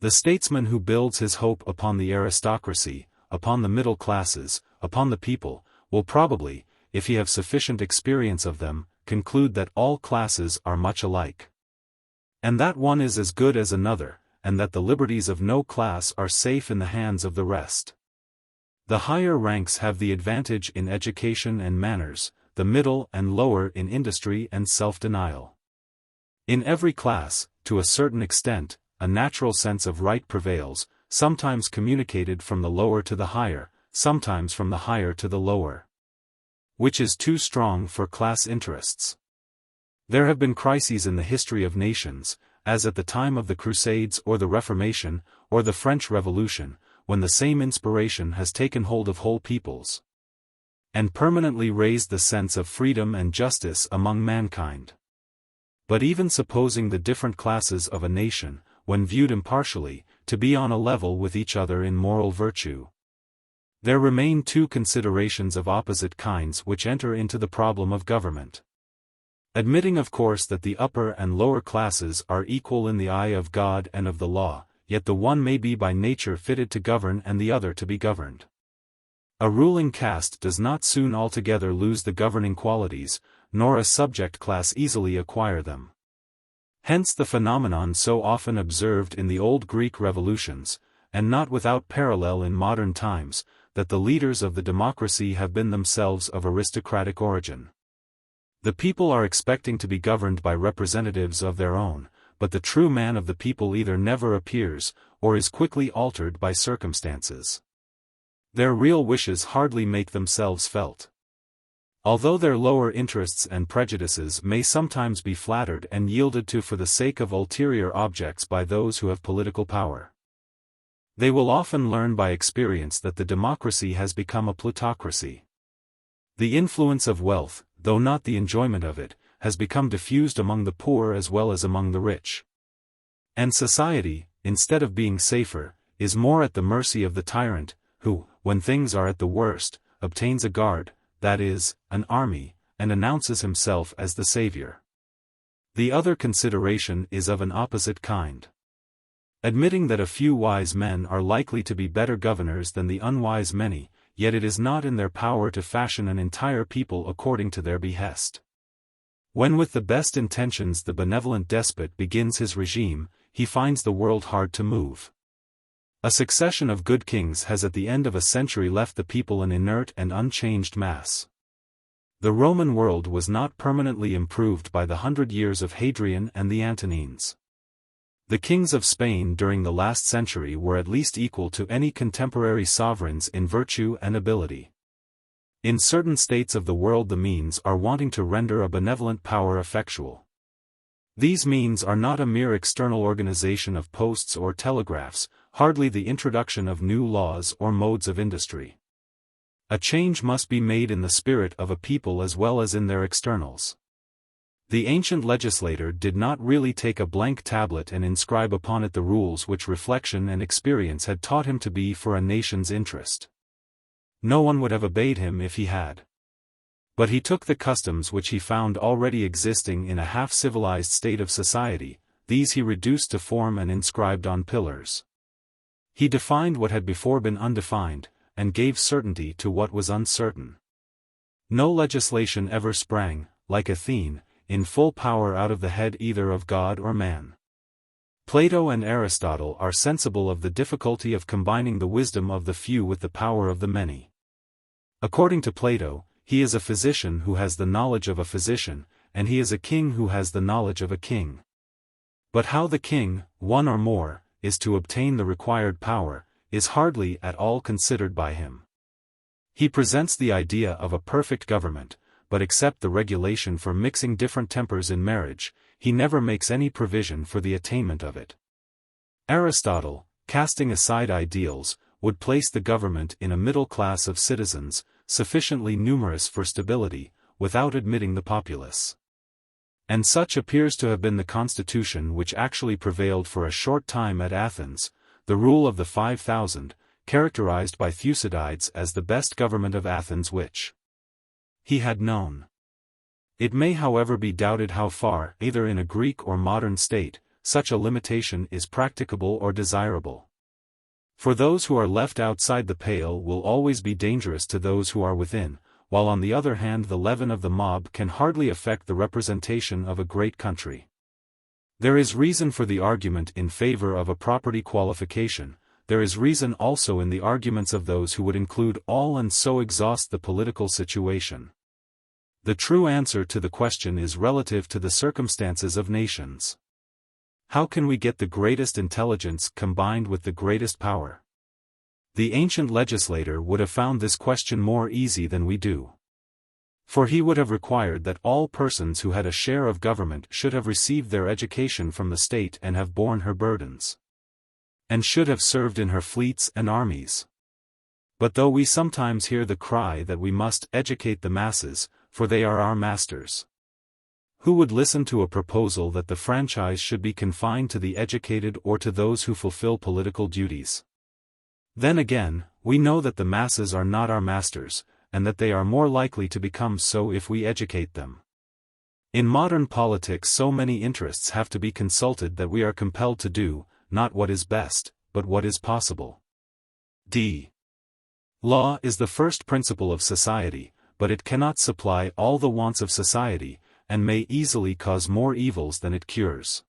The statesman who builds his hope upon the aristocracy, upon the middle classes, upon the people, will probably, if he have sufficient experience of them, conclude that all classes are much alike, and that one is as good as another, and that the liberties of no class are safe in the hands of the rest. The higher ranks have the advantage in education and manners, the middle and lower in industry and self-denial. In every class, to a certain extent, a natural sense of right prevails, sometimes communicated from the lower to the higher, sometimes from the higher to the lower, which is too strong for class interests. There have been crises in the history of nations, as at the time of the Crusades or the Reformation, or the French Revolution, when the same inspiration has taken hold of whole peoples, and permanently raised the sense of freedom and justice among mankind. But even supposing the different classes of a nation, when viewed impartially, to be on a level with each other in moral virtue, there remain two considerations of opposite kinds which enter into the problem of government. Admitting of course that the upper and lower classes are equal in the eye of God and of the law, yet the one may be by nature fitted to govern and the other to be governed. A ruling caste does not soon altogether lose the governing qualities, nor a subject class easily acquire them. Hence the phenomenon so often observed in the old Greek revolutions, and not without parallel in modern times, that the leaders of the democracy have been themselves of aristocratic origin. The people are expecting to be governed by representatives of their own, but the true man of the people either never appears, or is quickly altered by circumstances. Their real wishes hardly make themselves felt. Although their lower interests and prejudices may sometimes be flattered and yielded to for the sake of ulterior objects by those who have political power, they will often learn by experience that the democracy has become a plutocracy. The influence of wealth, though not the enjoyment of it, has become diffused among the poor as well as among the rich. And society, instead of being safer, is more at the mercy of the tyrant, who, when things are at the worst, obtains a guard, that is, an army, and announces himself as the savior. The other consideration is of an opposite kind. Admitting that a few wise men are likely to be better governors than the unwise many, yet it is not in their power to fashion an entire people according to their behest. When with the best intentions the benevolent despot begins his regime, he finds the world hard to move. A succession of good kings has at the end of a century left the people an inert and unchanged mass. The Roman world was not permanently improved by the 100 years of Hadrian and the Antonines. The kings of Spain during the last century were at least equal to any contemporary sovereigns in virtue and ability. In certain states of the world the means are wanting to render a benevolent power effectual. These means are not a mere external organization of posts or telegraphs, hardly the introduction of new laws or modes of industry. A change must be made in the spirit of a people as well as in their externals. The ancient legislator did not really take a blank tablet and inscribe upon it the rules which reflection and experience had taught him to be for a nation's interest. No one would have obeyed him if he had. But he took the customs which he found already existing in a half-civilized state of society, these he reduced to form and inscribed on pillars. He defined what had before been undefined, and gave certainty to what was uncertain. No legislation ever sprang, like Athens, in full power out of the head either of God or man. Plato and Aristotle are sensible of the difficulty of combining the wisdom of the few with the power of the many. According to Plato, he is a physician who has the knowledge of a physician, and he is a king who has the knowledge of a king. But how the king, one or more, is to obtain the required power, is hardly at all considered by him. He presents the idea of a perfect government, but except the regulation for mixing different tempers in marriage, he never makes any provision for the attainment of it. Aristotle, casting aside ideals, would place the government in a middle class of citizens, sufficiently numerous for stability, without admitting the populace. And such appears to have been the constitution which actually prevailed for a short time at Athens, the rule of the 5,000, characterized by Thucydides as the best government of Athens which he had known. It may however be doubted how far, either in a Greek or modern state, such a limitation is practicable or desirable. For those who are left outside the pale will always be dangerous to those who are within, while on the other hand the leaven of the mob can hardly affect the representation of a great country. There is reason for the argument in favor of a property qualification, there is reason also in the arguments of those who would include all and so exhaust the political situation. The true answer to the question is relative to the circumstances of nations. How can we get the greatest intelligence combined with the greatest power? The ancient legislator would have found this question more easy than we do. For he would have required that all persons who had a share of government should have received their education from the state and have borne her burdens, and should have served in her fleets and armies. But though we sometimes hear the cry that we must educate the masses, for they are our masters, who would listen to a proposal that the franchise should be confined to the educated or to those who fulfill political duties? Then again, we know that the masses are not our masters, and that they are more likely to become so if we educate them. In modern politics, so many interests have to be consulted that we are compelled to do, not what is best, but what is possible. D. Law is the first principle of society, but it cannot supply all the wants of society, and may easily cause more evils than it cures.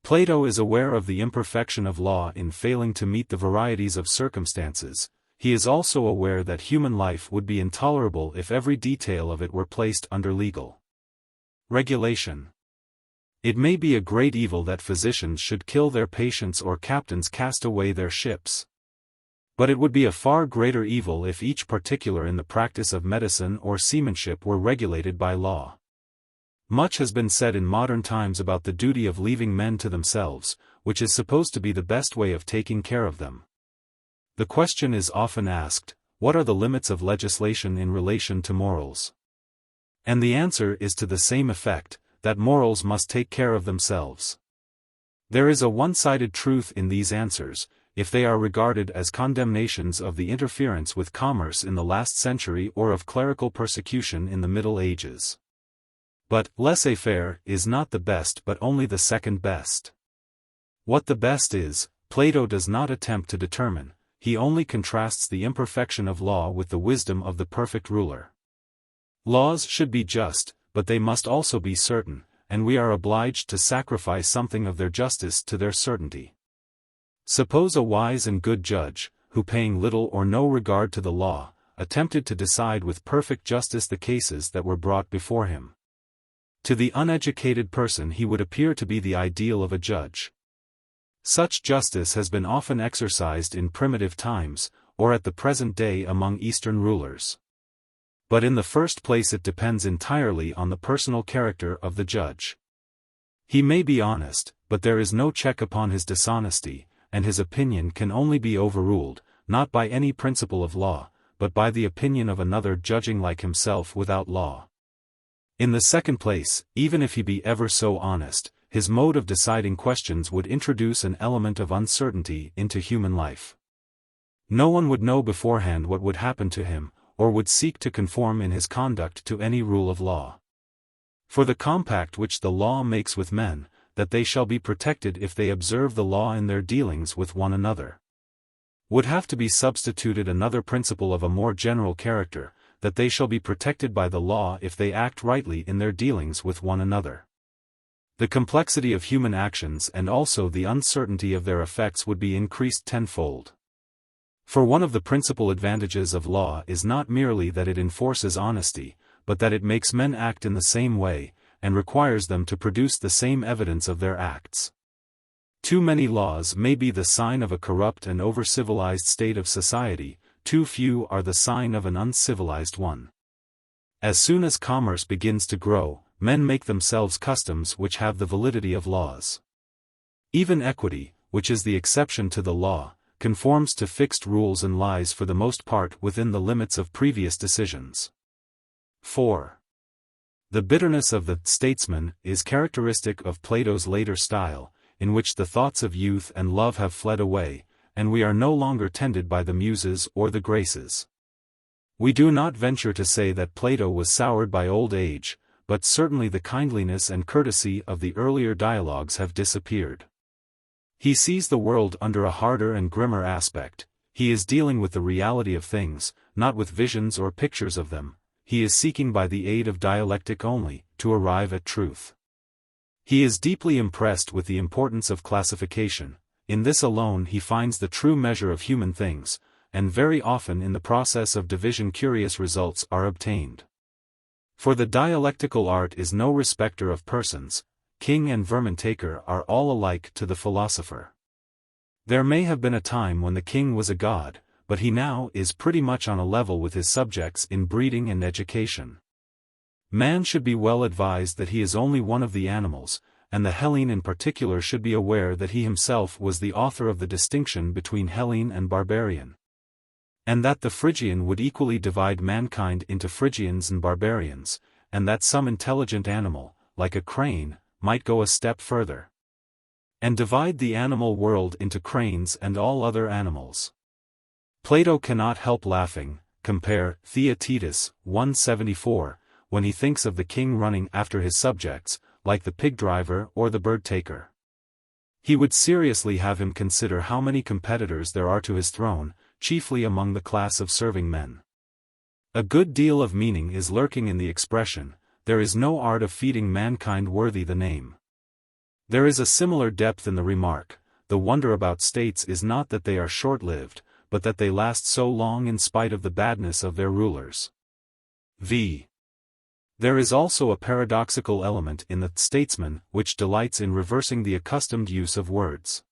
Plato is aware of the imperfection of law in failing to meet the varieties of circumstances. He is also aware that human life would be intolerable if every detail of it were placed under legal regulation. It may be a great evil that physicians should kill their patients or captains cast away their ships. But it would be a far greater evil if each particular in the practice of medicine or seamanship were regulated by law. Much has been said in modern times about the duty of leaving men to themselves, which is supposed to be the best way of taking care of them. The question is often asked, what are the limits of legislation in relation to morals? And the answer is to the same effect, that morals must take care of themselves. There is a one-sided truth in these answers, if they are regarded as condemnations of the interference with commerce in the last century or of clerical persecution in the Middle Ages. But laissez-faire is not the best but only the second best. What the best is, Plato does not attempt to determine. He only contrasts the imperfection of law with the wisdom of the perfect ruler. Laws should be just, but they must also be certain, and we are obliged to sacrifice something of their justice to their certainty. Suppose a wise and good judge, who paying little or no regard to the law, attempted to decide with perfect justice the cases that were brought before him. To the uneducated person he would appear to be the ideal of a judge. Such justice has been often exercised in primitive times, or at the present day among Eastern rulers. But in the first place it depends entirely on the personal character of the judge. He may be honest, but there is no check upon his dishonesty, and his opinion can only be overruled, not by any principle of law, but by the opinion of another judging like himself without law. In the second place, even if he be ever so honest, his mode of deciding questions would introduce an element of uncertainty into human life. No one would know beforehand what would happen to him, or would seek to conform in his conduct to any rule of law. For the compact which the law makes with men, that they shall be protected if they observe the law in their dealings with one another, would have to be substituted another principle of a more general character, that they shall be protected by the law if they act rightly in their dealings with one another. The complexity of human actions and also the uncertainty of their effects would be increased tenfold. For one of the principal advantages of law is not merely that it enforces honesty, but that it makes men act in the same way, and requires them to produce the same evidence of their acts. Too many laws may be the sign of a corrupt and over-civilized state of society, too few are the sign of an uncivilized one. As soon as commerce begins to grow, men make themselves customs which have the validity of laws. Even equity, which is the exception to the law, conforms to fixed rules and lies for the most part within the limits of previous decisions. 4. The bitterness of the Statesman is characteristic of Plato's later style, in which the thoughts of youth and love have fled away, and we are no longer tended by the Muses or the Graces. We do not venture to say that Plato was soured by old age, but certainly the kindliness and courtesy of the earlier dialogues have disappeared. He sees the world under a harder and grimmer aspect. He is dealing with the reality of things, not with visions or pictures of them. He is seeking by the aid of dialectic only, to arrive at truth. He is deeply impressed with the importance of classification. In this alone he finds the true measure of human things, and very often in the process of division curious results are obtained. For the dialectical art is no respecter of persons, king and vermin taker are all alike to the philosopher. There may have been a time when the king was a god, but he now is pretty much on a level with his subjects in breeding and education. Man should be well advised that he is only one of the animals, and the Hellene in particular should be aware that he himself was the author of the distinction between Hellene and barbarian. And that the Phrygian would equally divide mankind into Phrygians and barbarians, and that some intelligent animal, like a crane, might go a step further and divide the animal world into cranes and all other animals. Plato cannot help laughing, compare Theaetetus 174, when he thinks of the king running after his subjects, like the pig driver or the bird taker. He would seriously have him consider how many competitors there are to his throne, chiefly among the class of serving men. A good deal of meaning is lurking in the expression, there is no art of feeding mankind worthy the name. There is a similar depth in the remark, the wonder about states is not that they are short-lived, but that they last so long in spite of the badness of their rulers. V. There is also a paradoxical element in the Statesman which delights in reversing the accustomed use of words.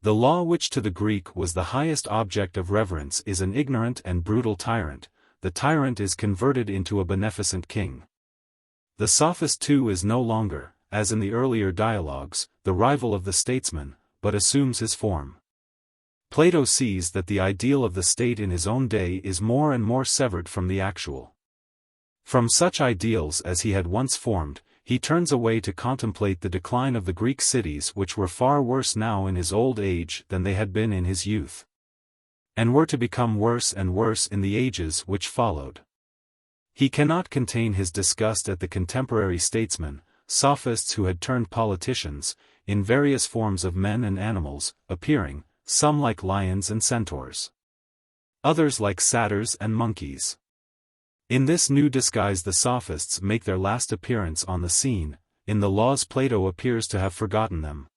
The law which to the Greek was the highest object of reverence is an ignorant and brutal tyrant, the tyrant is converted into a beneficent king. The Sophist too is no longer, as in the earlier dialogues, the rival of the statesman, but assumes his form. Plato sees that the ideal of the state in his own day is more and more severed from the actual. From such ideals as he had once formed, he turns away to contemplate the decline of the Greek cities which were far worse now in his old age than they had been in his youth, and were to become worse and worse in the ages which followed. He cannot contain his disgust at the contemporary statesmen, sophists who had turned politicians, in various forms of men and animals, appearing, some like lions and centaurs, others like satyrs and monkeys. In this new disguise the sophists make their last appearance on the scene, in the laws Plato appears to have forgotten them.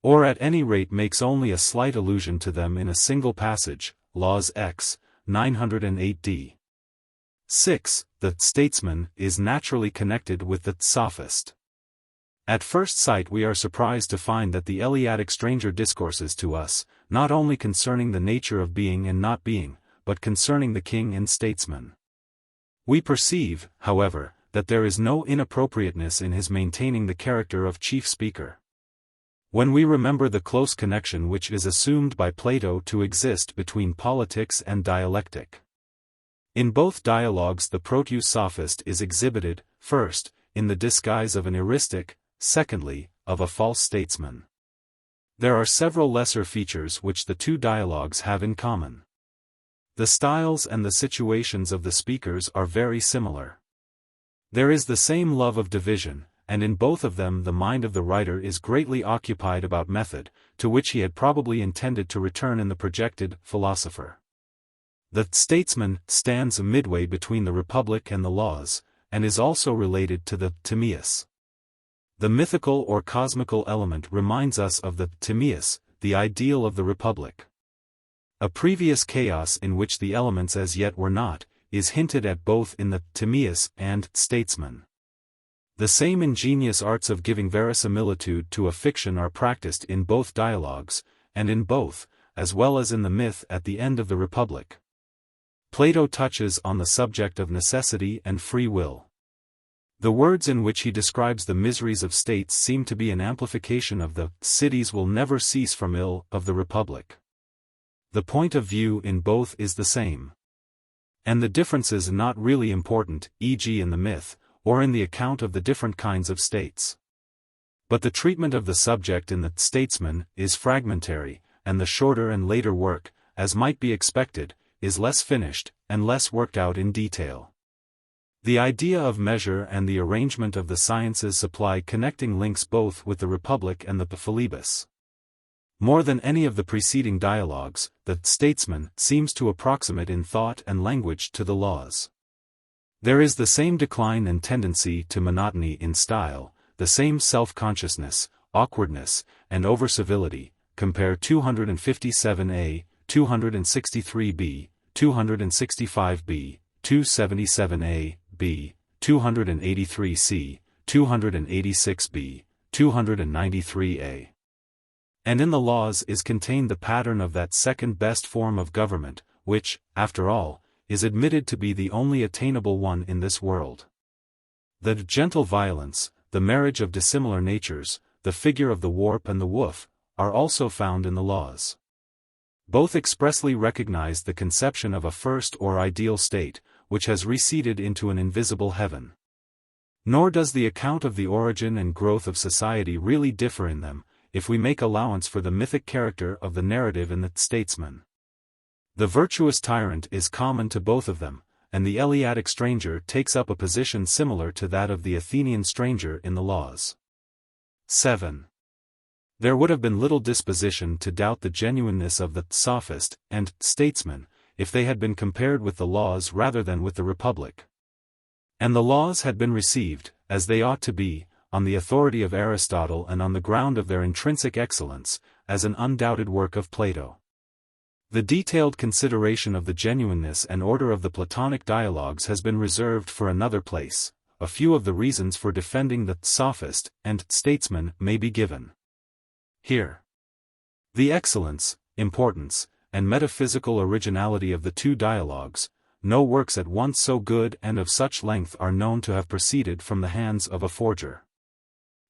Or at any rate makes only a slight allusion to them in a single passage, Laws X, 908d. 6. The statesman is naturally connected with the sophist. At first sight we are surprised to find that the Eleatic stranger discourses to us, not only concerning the nature of being and not being, but concerning the king and statesman. We perceive, however, that there is no inappropriateness in his maintaining the character of chief speaker. When we remember the close connection which is assumed by Plato to exist between politics and dialectic. In both dialogues the proto-sophist is exhibited, first, in the disguise of an heuristic, secondly, of a false statesman. There are several lesser features which the two dialogues have in common. The styles and the situations of the speakers are very similar. There is the same love of division, and in both of them the mind of the writer is greatly occupied about method, to which he had probably intended to return in the projected philosopher. The statesman stands midway between the Republic and the laws, and is also related to the Timaeus. The mythical or cosmical element reminds us of the Timaeus, the ideal of the Republic. A previous chaos in which the elements as yet were not, is hinted at both in the Timaeus and Statesman. The same ingenious arts of giving verisimilitude to a fiction are practiced in both dialogues, and in both, as well as in the myth at the end of the Republic. Plato touches on the subject of necessity and free will. The words in which he describes the miseries of states seem to be an amplification of the cities will never cease from ill of the Republic. The point of view in both is the same. And the differences not really important, e.g. in the myth, or in the account of the different kinds of states. But the treatment of the subject in the Statesman is fragmentary, and the shorter and later work, as might be expected, is less finished, and less worked out in detail. The idea of measure and the arrangement of the sciences supply connecting links both with the Republic and the Philebus. More than any of the preceding dialogues, the Statesman seems to approximate in thought and language to the laws. There is the same decline and tendency to monotony in style, the same self-consciousness, awkwardness, and over-civility, compare 257a, 263b, 265b, 277a, b, 283c, 286b, 293a. And in the laws is contained the pattern of that second best form of government, which, after all, is admitted to be the only attainable one in this world. The gentle violence, the marriage of dissimilar natures, the figure of the warp and the woof, are also found in the laws. Both expressly recognize the conception of a first or ideal state, which has receded into an invisible heaven. Nor does the account of the origin and growth of society really differ in them, if we make allowance for the mythic character of the narrative in the Statesman. The virtuous tyrant is common to both of them, and the Eleatic stranger takes up a position similar to that of the Athenian stranger in the laws. 7. There would have been little disposition to doubt the genuineness of the Sophist and Statesman, if they had been compared with the laws rather than with the Republic. And the laws had been received, as they ought to be, on the authority of Aristotle and on the ground of their intrinsic excellence, as an undoubted work of Plato. The detailed consideration of the genuineness and order of the Platonic dialogues has been reserved for another place. A few of the reasons for defending the Sophist and Statesman may be given here. The excellence, importance, and metaphysical originality of the two dialogues, no works at once so good and of such length are known to have proceeded from the hands of a forger.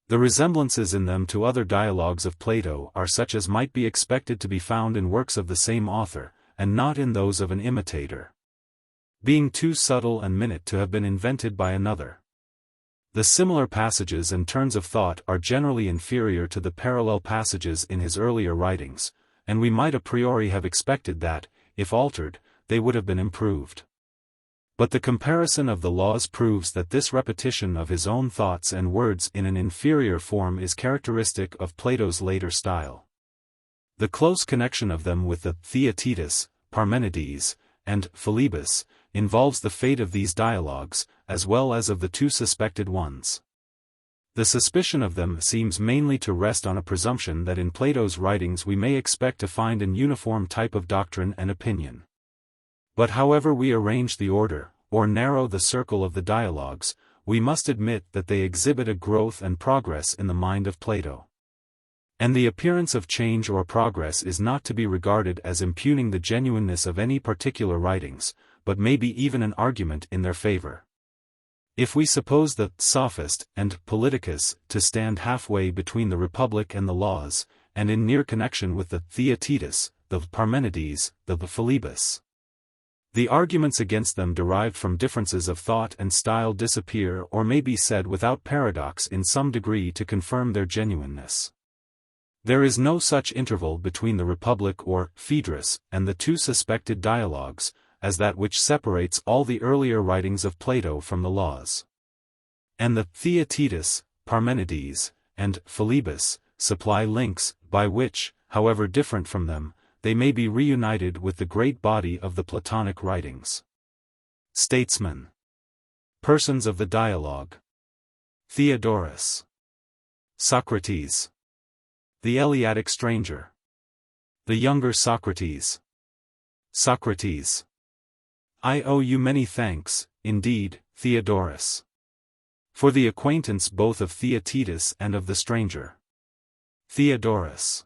The resemblances in them to other dialogues of Plato are such as might be expected to be found in works of the same author, and not in those of an imitator, being too subtle and minute to have been invented by another. The similar passages and turns of thought are generally inferior to the parallel passages in his earlier writings, and we might a priori have expected that, if altered, they would have been improved. But the comparison of the laws proves that this repetition of his own thoughts and words in an inferior form is characteristic of Plato's later style. The close connection of them with the Theaetetus, Parmenides, and Philebus involves the fate of these dialogues, as well as of the two suspected ones. The suspicion of them seems mainly to rest on a presumption that in Plato's writings we may expect to find an uniform type of doctrine and opinion. But however we arrange the order, or narrow the circle of the dialogues, we must admit that they exhibit a growth and progress in the mind of Plato. And the appearance of change or progress is not to be regarded as impugning the genuineness of any particular writings, but may be even an argument in their favor. If we suppose the Sophist and Politicus to stand halfway between the Republic and the laws, and in near connection with the Theaetetus, the Parmenides, the Philebus, the arguments against them derived from differences of thought and style disappear or may be said without paradox in some degree to confirm their genuineness. There is no such interval between the Republic or Phaedrus and the two suspected dialogues, as that which separates all the earlier writings of Plato from the laws. And the Theaetetus, Parmenides, and Philebus supply links, by which, however different from them, they may be reunited with the great body of the Platonic writings. Statesman. Persons of the dialogue. Theodorus. Socrates. The Eleatic stranger. The younger Socrates. Socrates. I owe you many thanks, indeed, Theodorus, for the acquaintance both of Theaetetus and of the stranger. Theodorus.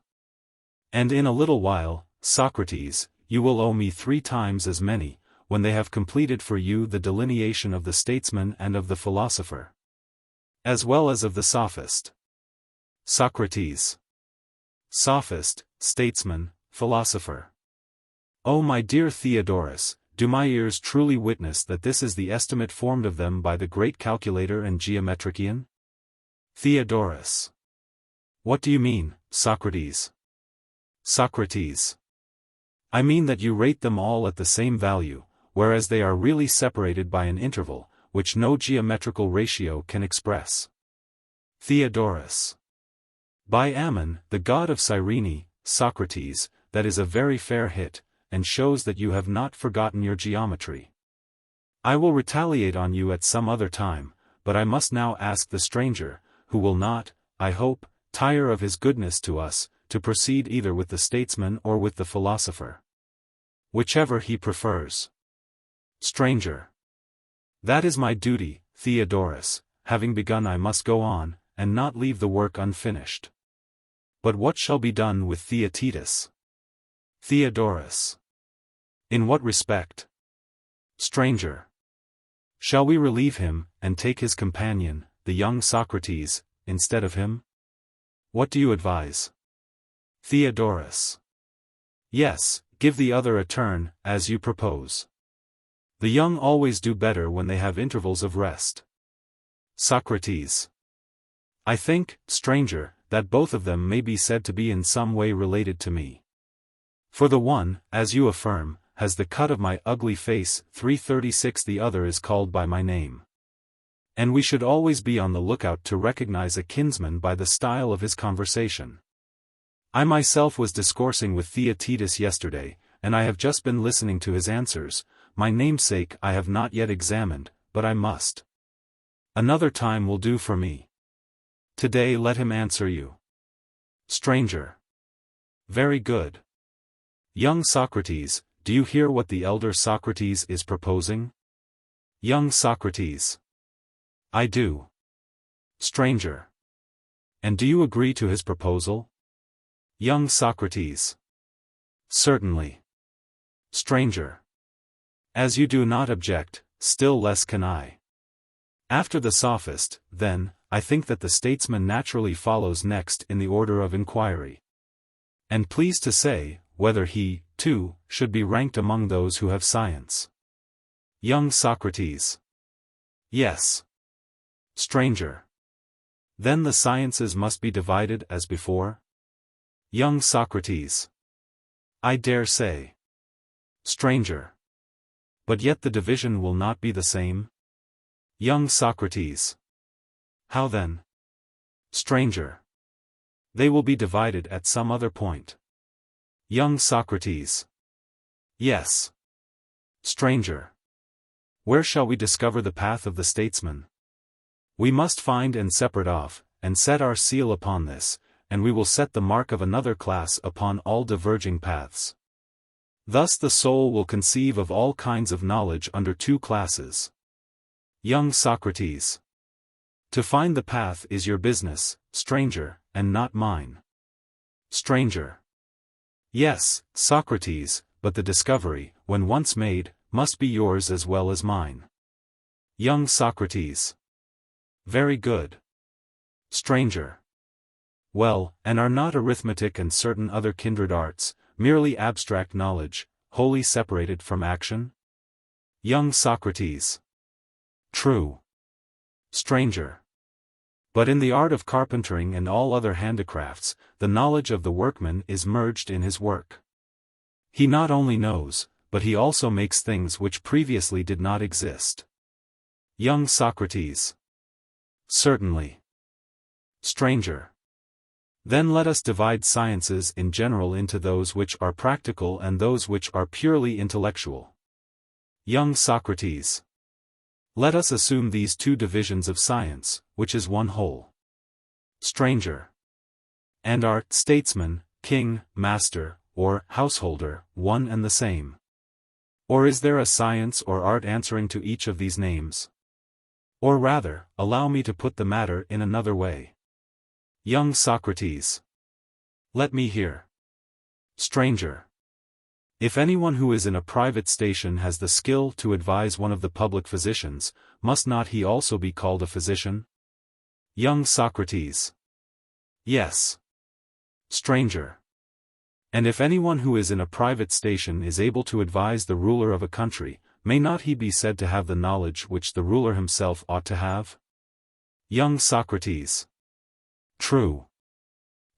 And in a little while, Socrates, you will owe me 3 times as many, when they have completed for you the delineation of the statesman and of the philosopher, as well as of the sophist. Socrates. Sophist, statesman, philosopher. O my dear Theodorus, do my ears truly witness that this is the estimate formed of them by the great calculator and geometrician? Theodorus. What do you mean, Socrates? Socrates. I mean that you rate them all at the same value, whereas they are really separated by an interval, which no geometrical ratio can express. Theodorus. By Ammon, the god of Cyrene, Socrates, that is a very fair hit, and shows that you have not forgotten your geometry. I will retaliate on you at some other time, but I must now ask the stranger, who will not, I hope, tire of his goodness to us, to proceed either with the statesman or with the philosopher. Whichever he prefers. Stranger. That is my duty, Theodorus, having begun I must go on, and not leave the work unfinished. But what shall be done with Theaetetus? Theodorus. In what respect? Stranger. Shall we relieve him, and take his companion, the young Socrates, instead of him? What do you advise? Theodorus. Yes, give the other a turn, as you propose. The young always do better when they have intervals of rest. Socrates. I think, stranger, that both of them may be said to be in some way related to me. For the one, as you affirm, has the cut of my ugly face, 336, the other is called by my name. And we should always be on the lookout to recognize a kinsman by the style of his conversation. I myself was discoursing with Theaetetus yesterday, and I have just been listening to his answers. My namesake I have not yet examined, but I must. Another time will do for me. Today let him answer you. Stranger. Very good. Young Socrates, do you hear what the elder Socrates is proposing? Young Socrates. I do. Stranger. And do you agree to his proposal? Young Socrates. Certainly. Stranger. As you do not object, still less can I. After the Sophist, then, I think that the Statesman naturally follows next in the order of inquiry. And please to say, whether he, too, should be ranked among those who have science. Young Socrates. Yes. Stranger. Then the sciences must be divided as before? Young Socrates. I dare say. Stranger. But yet the division will not be the same? Young Socrates. How then? Stranger. They will be divided at some other point. Young Socrates. Yes. Stranger. Where shall we discover the path of the statesman? We must find and separate off, and set our seal upon this, and we will set the mark of another class upon all diverging paths. Thus the soul will conceive of all kinds of knowledge under two classes. Young Socrates. To find the path is your business, stranger, and not mine. Stranger. Yes, Socrates, but the discovery, when once made, must be yours as well as mine. Young Socrates. Very good. Stranger. Well, and are not arithmetic and certain other kindred arts, merely abstract knowledge, wholly separated from action? Young Socrates. True. Stranger. But in the art of carpentering and all other handicrafts, the knowledge of the workman is merged in his work. He not only knows, but he also makes things which previously did not exist. Young Socrates. Certainly. Stranger. Then let us divide sciences in general into those which are practical and those which are purely intellectual. Young Socrates. Let us assume these two divisions of science, which is one whole. Stranger. And are statesman, king, master, or householder, one and the same? Or is there a science or art answering to each of these names? Or rather, allow me to put the matter in another way. Young Socrates. Let me hear. Stranger. If anyone who is in a private station has the skill to advise one of the public physicians, must not he also be called a physician? Young Socrates. Yes. Stranger. And if anyone who is in a private station is able to advise the ruler of a country, may not he be said to have the knowledge which the ruler himself ought to have? Young Socrates. True.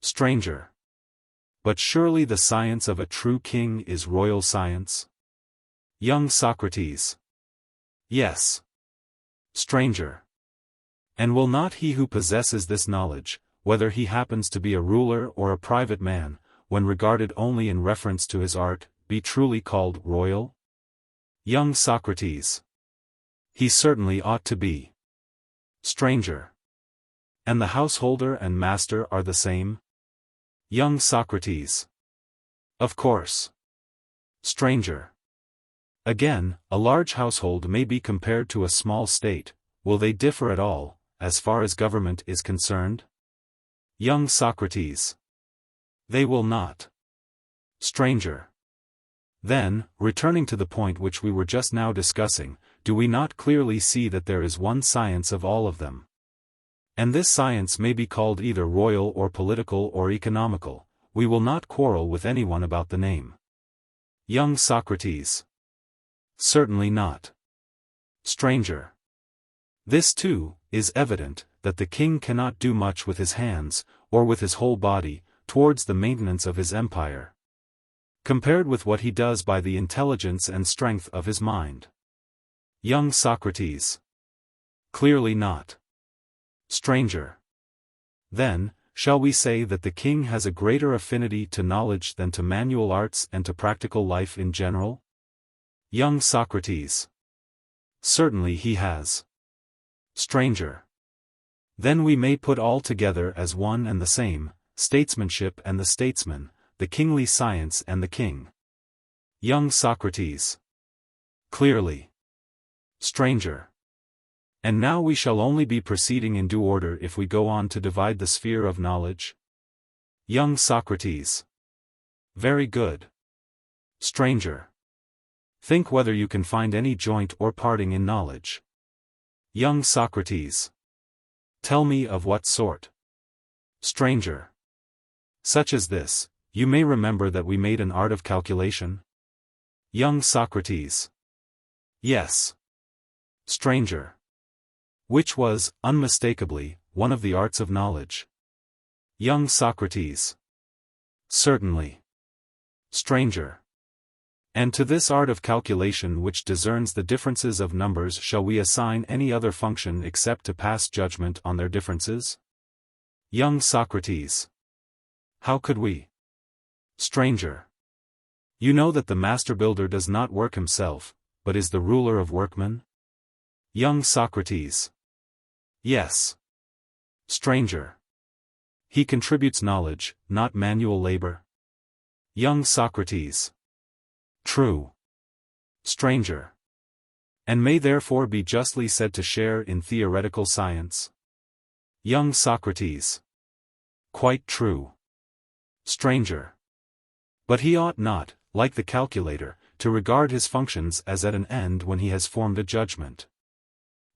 Stranger. But surely the science of a true king is royal science? Young Socrates. Yes. Stranger. And will not he who possesses this knowledge, whether he happens to be a ruler or a private man, when regarded only in reference to his art, be truly called royal? Young Socrates. He certainly ought to be. Stranger. And the householder and master are the same? Young Socrates. Of course. Stranger. Again, a large household may be compared to a small state, will they differ at all, as far as government is concerned? Young Socrates. They will not. Stranger. Then, returning to the point which we were just now discussing, do we not clearly see that there is one science of all of them? And this science may be called either royal or political or economical. We will not quarrel with anyone about the name. Young Socrates. Certainly not. Stranger. This too, is evident, that the king cannot do much with his hands, or with his whole body, towards the maintenance of his empire, compared with what he does by the intelligence and strength of his mind. Young Socrates. Clearly not. Stranger. Then, shall we say that the king has a greater affinity to knowledge than to manual arts and to practical life in general? Young Socrates. Certainly he has. Stranger. Then we may put all together as one and the same, statesmanship and the statesman, the kingly science and the king. Young Socrates. Clearly. Stranger. And now we shall only be proceeding in due order if we go on to divide the sphere of knowledge. Young Socrates. Very good. Stranger. Think whether you can find any joint or parting in knowledge. Young Socrates. Tell me of what sort. Stranger. Such as this, you may remember that we made an art of calculation? Young Socrates. Yes. Stranger. Which was, unmistakably, one of the arts of knowledge. Young Socrates. Certainly. Stranger. And to this art of calculation which discerns the differences of numbers shall we assign any other function except to pass judgment on their differences? Young Socrates. How could we? Stranger. You know that the master builder does not work himself, but is the ruler of workmen? Young Socrates. Yes. Stranger. He contributes knowledge, not manual labor. Young Socrates. True. Stranger. And may therefore be justly said to share in theoretical science. Young Socrates. Quite true. Stranger. But he ought not, like the calculator, to regard his functions as at an end when he has formed a judgment.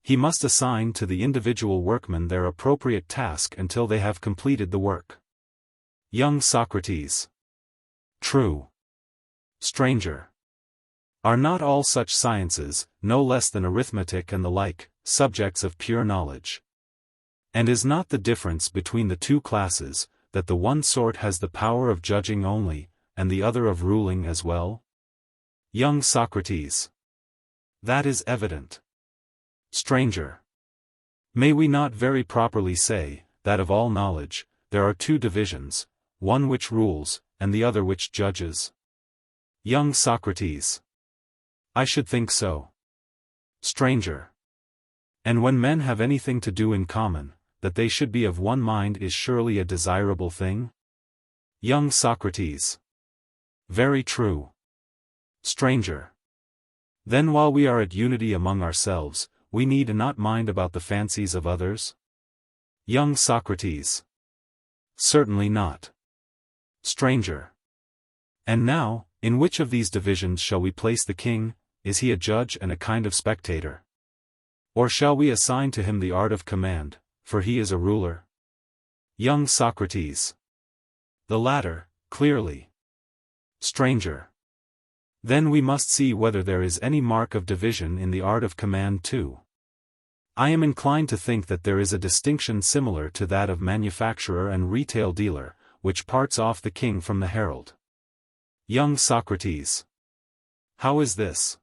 He must assign to the individual workmen their appropriate task until they have completed the work. Young Socrates. True. Stranger. Are not all such sciences, no less than arithmetic and the like, subjects of pure knowledge? And is not the difference between the two classes, that the one sort has the power of judging only, and the other of ruling as well? Young Socrates. That is evident. Stranger. May we not very properly say, that of all knowledge, there are two divisions, one which rules, and the other which judges? Young Socrates. I should think so. Stranger. And when men have anything to do in common, that they should be of one mind is surely a desirable thing? Young Socrates. Very true. Stranger. Then while we are at unity among ourselves, we need not mind about the fancies of others? Young Socrates. Certainly not. Stranger. And now, in which of these divisions shall we place the king? Is he a judge and a kind of spectator? Or shall we assign to him the art of command, for he is a ruler? Young Socrates. The latter, clearly. Stranger. Then we must see whether there is any mark of division in the art of command too. I am inclined to think that there is a distinction similar to that of manufacturer and retail dealer, which parts off the king from the herald. Young Socrates. How is this?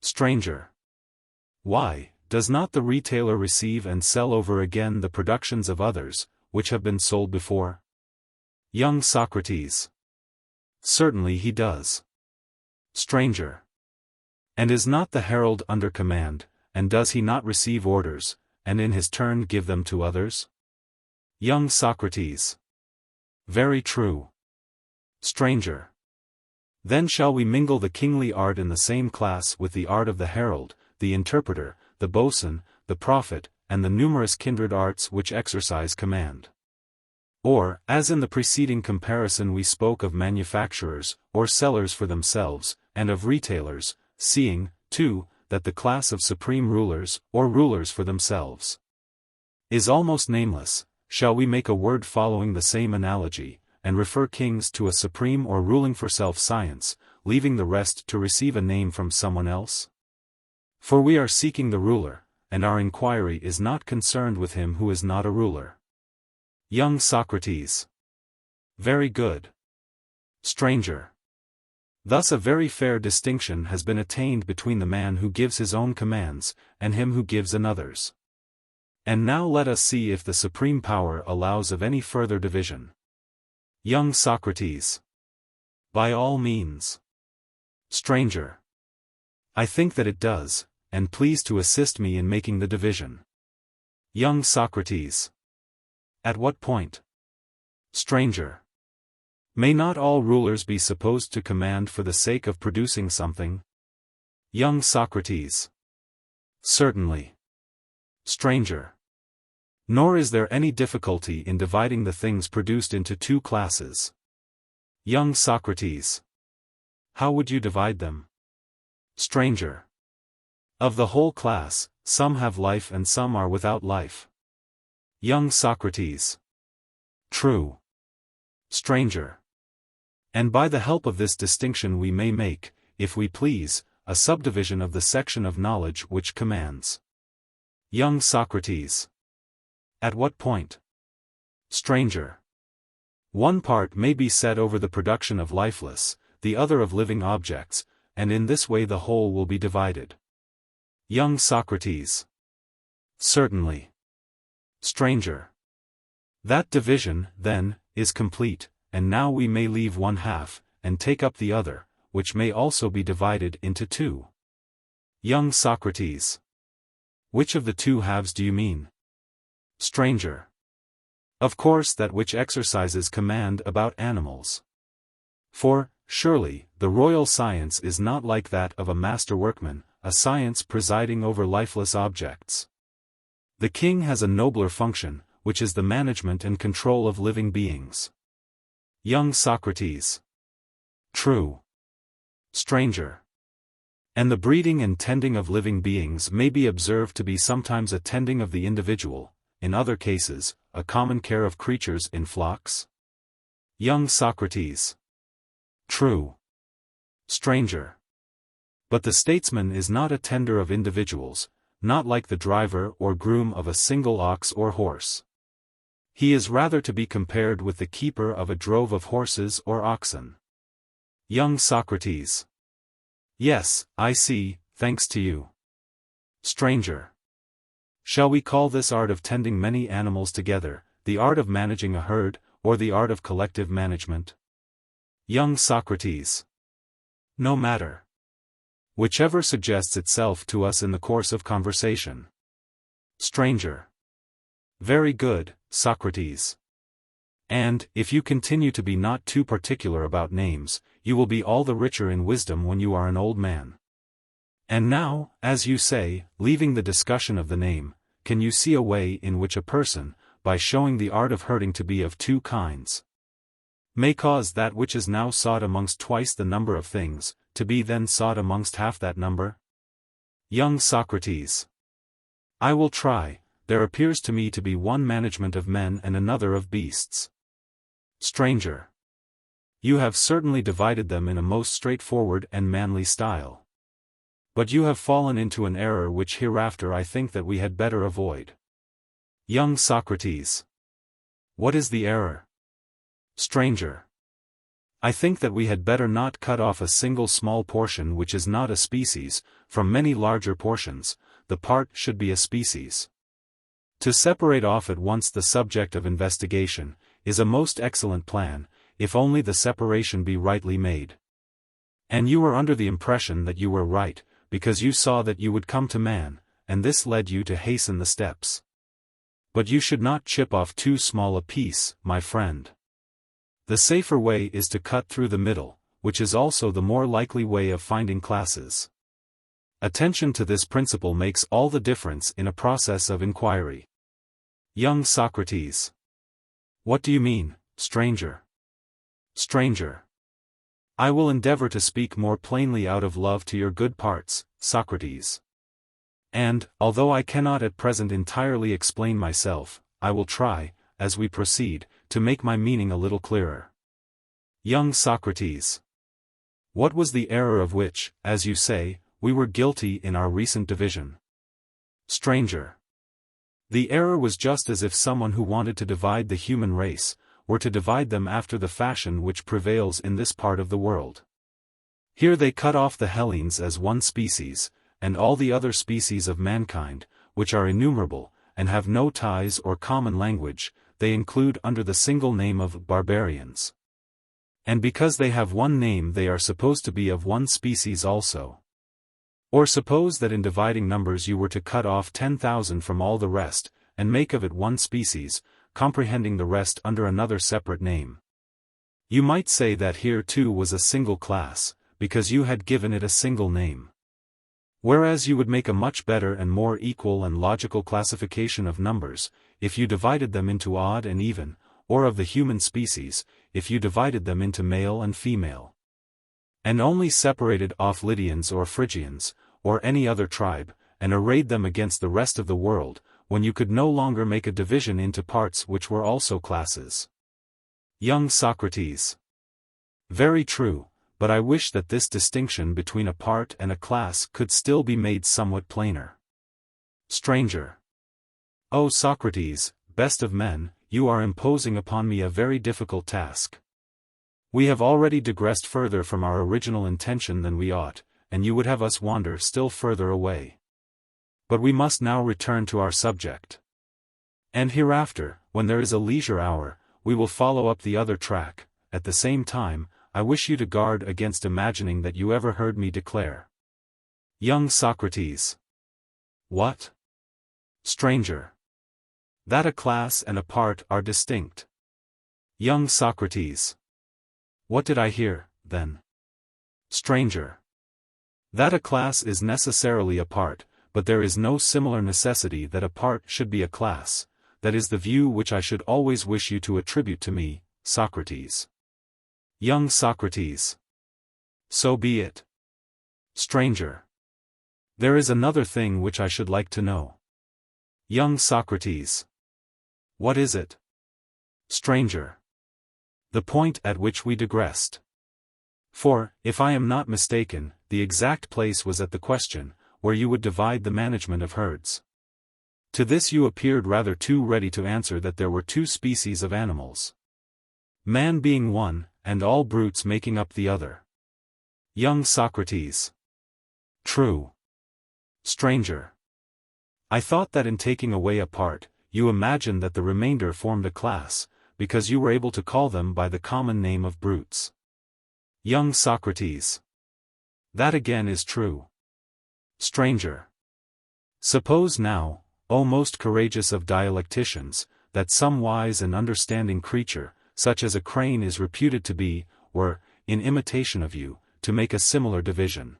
Stranger. Why, does not the retailer receive and sell over again the productions of others, which have been sold before? Young Socrates. Certainly he does. Stranger. And is not the herald under command, and does he not receive orders, and in his turn give them to others? Young Socrates. Very true. Stranger. Then shall we mingle the kingly art in the same class with the art of the herald, the interpreter, the boatswain, the prophet, and the numerous kindred arts which exercise command. Or, as in the preceding comparison we spoke of manufacturers, or sellers for themselves, and of retailers, seeing, too, that the class of supreme rulers, or rulers for themselves, is almost nameless, shall we make a word following the same analogy, and refer kings to a supreme or ruling for self-science, leaving the rest to receive a name from someone else? For we are seeking the ruler, and our inquiry is not concerned with him who is not a ruler. Young Socrates. Very good. Stranger. Thus a very fair distinction has been attained between the man who gives his own commands, and him who gives another's. And now let us see if the supreme power allows of any further division. Young Socrates. By all means. Stranger. I think that it does, and please to assist me in making the division. Young Socrates. At what point? Stranger. May not all rulers be supposed to command for the sake of producing something? Young Socrates. Certainly. Stranger. Nor is there any difficulty in dividing the things produced into two classes. Young Socrates. How would you divide them? Stranger. Of the whole class, some have life and some are without life. Young Socrates. True. Stranger. And by the help of this distinction we may make, if we please, a subdivision of the section of knowledge which commands. Young Socrates. At what point? Stranger. One part may be set over the production of lifeless, the other of living objects, and in this way the whole will be divided. Young Socrates. Certainly. Stranger. That division, then, is complete, and now we may leave one half, and take up the other, which may also be divided into two. Young Socrates. Which of the two halves do you mean? Stranger. Of course that which exercises command about animals. For, surely, the royal science is not like that of a master workman, a science presiding over lifeless objects. The king has a nobler function, which is the management and control of living beings. Young Socrates. True. Stranger. And the breeding and tending of living beings may be observed to be sometimes a tending of the individual, in other cases, a common care of creatures in flocks? Young Socrates. True. Stranger. But the statesman is not a tender of individuals, not like the driver or groom of a single ox or horse. He is rather to be compared with the keeper of a drove of horses or oxen. Young Socrates. Yes, I see, thanks to you. Stranger. Shall we call this art of tending many animals together, the art of managing a herd, or the art of collective management? Young Socrates. No matter. Whichever suggests itself to us in the course of conversation. Stranger. Very good, Socrates. And, if you continue to be not too particular about names, you will be all the richer in wisdom when you are an old man. And now, as you say, leaving the discussion of the name, can you see a way in which a person, by showing the art of herding to be of two kinds, may cause that which is now sought amongst twice the number of things, to be then sought amongst half that number? Young Socrates. I will try. There appears to me to be one management of men and another of beasts. Stranger. You have certainly divided them in a most straightforward and manly style. But you have fallen into an error which hereafter I think that we had better avoid. Young Socrates. What is the error? Stranger. I think that we had better not cut off a single small portion which is not a species, from many larger portions, the part should be a species. To separate off at once the subject of investigation, is a most excellent plan, if only the separation be rightly made. And you were under the impression that you were right, because you saw that you would come to man, and this led you to hasten the steps. But you should not chip off too small a piece, my friend. The safer way is to cut through the middle, which is also the more likely way of finding classes. Attention to this principle makes all the difference in a process of inquiry. Young Socrates. What do you mean, stranger? Stranger. I will endeavor to speak more plainly out of love to your good parts, Socrates. And, although I cannot at present entirely explain myself, I will try, as we proceed, to make my meaning a little clearer. Young Socrates. What was the error of which, as you say, we were guilty in our recent division? Stranger. The error was just as if someone who wanted to divide the human race, were to divide them after the fashion which prevails in this part of the world. Here they cut off the Hellenes as one species, and all the other species of mankind, which are innumerable, and have no ties or common language, they include under the single name of barbarians. And because they have one name they are supposed to be of one species also. Or suppose that in dividing numbers you were to cut off 10,000 from all the rest, and make of it one species, comprehending the rest under another separate name. You might say that here too was a single class, because you had given it a single name. Whereas you would make a much better and more equal and logical classification of numbers, if you divided them into odd and even, or of the human species, if you divided them into male and female. And only separated off Lydians or Phrygians, or any other tribe, and arrayed them against the rest of the world, when you could no longer make a division into parts which were also classes. Young Socrates. Very true, but I wish that this distinction between a part and a class could still be made somewhat plainer. Stranger. O Socrates, best of men, you are imposing upon me a very difficult task. We have already digressed further from our original intention than we ought, and you would have us wander still further away. But we must now return to our subject. And hereafter, when there is a leisure hour, we will follow up the other track. At the same time, I wish you to guard against imagining that you ever heard me declare. Young Socrates. What? Stranger. That a class and a part are distinct. Young Socrates. What did I hear, then? Stranger. That a class is necessarily a part, but there is no similar necessity that a part should be a class. That is the view which I should always wish you to attribute to me, Socrates. Young Socrates. So be it. Stranger. There is another thing which I should like to know. Young Socrates. What is it? Stranger. The point at which we digressed. For, if I am not mistaken, the exact place was at the question, where you would divide the management of herds. To this you appeared rather too ready to answer that there were two species of animals. Man being one, and all brutes making up the other. Young Socrates. True. Stranger. I thought that in taking away a part, you imagined that the remainder formed a class, because you were able to call them by the common name of brutes. Young Socrates. That again is true. Stranger. Suppose now, O most courageous of dialecticians, that some wise and understanding creature, such as a crane is reputed to be, were, in imitation of you, to make a similar division.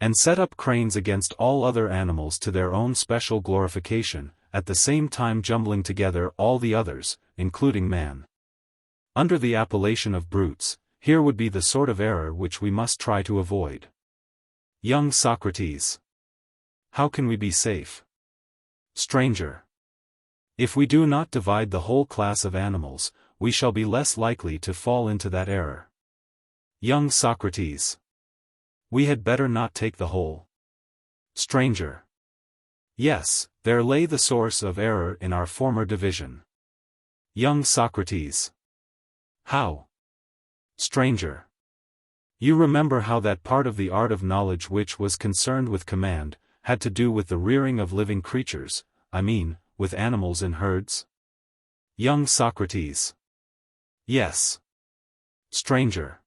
And set up cranes against all other animals to their own special glorification, at the same time jumbling together all the others, including man. Under the appellation of brutes, here would be the sort of error which we must try to avoid. Young Socrates. How can we be safe? Stranger. If we do not divide the whole class of animals, we shall be less likely to fall into that error. Young Socrates. We had better not take the whole. Stranger. Yes, there lay the source of error in our former division. Young Socrates. How? Stranger. You remember how that part of the art of knowledge which was concerned with command, had to do with the rearing of living creatures, I mean, with animals in herds? Young Socrates. Yes. Stranger.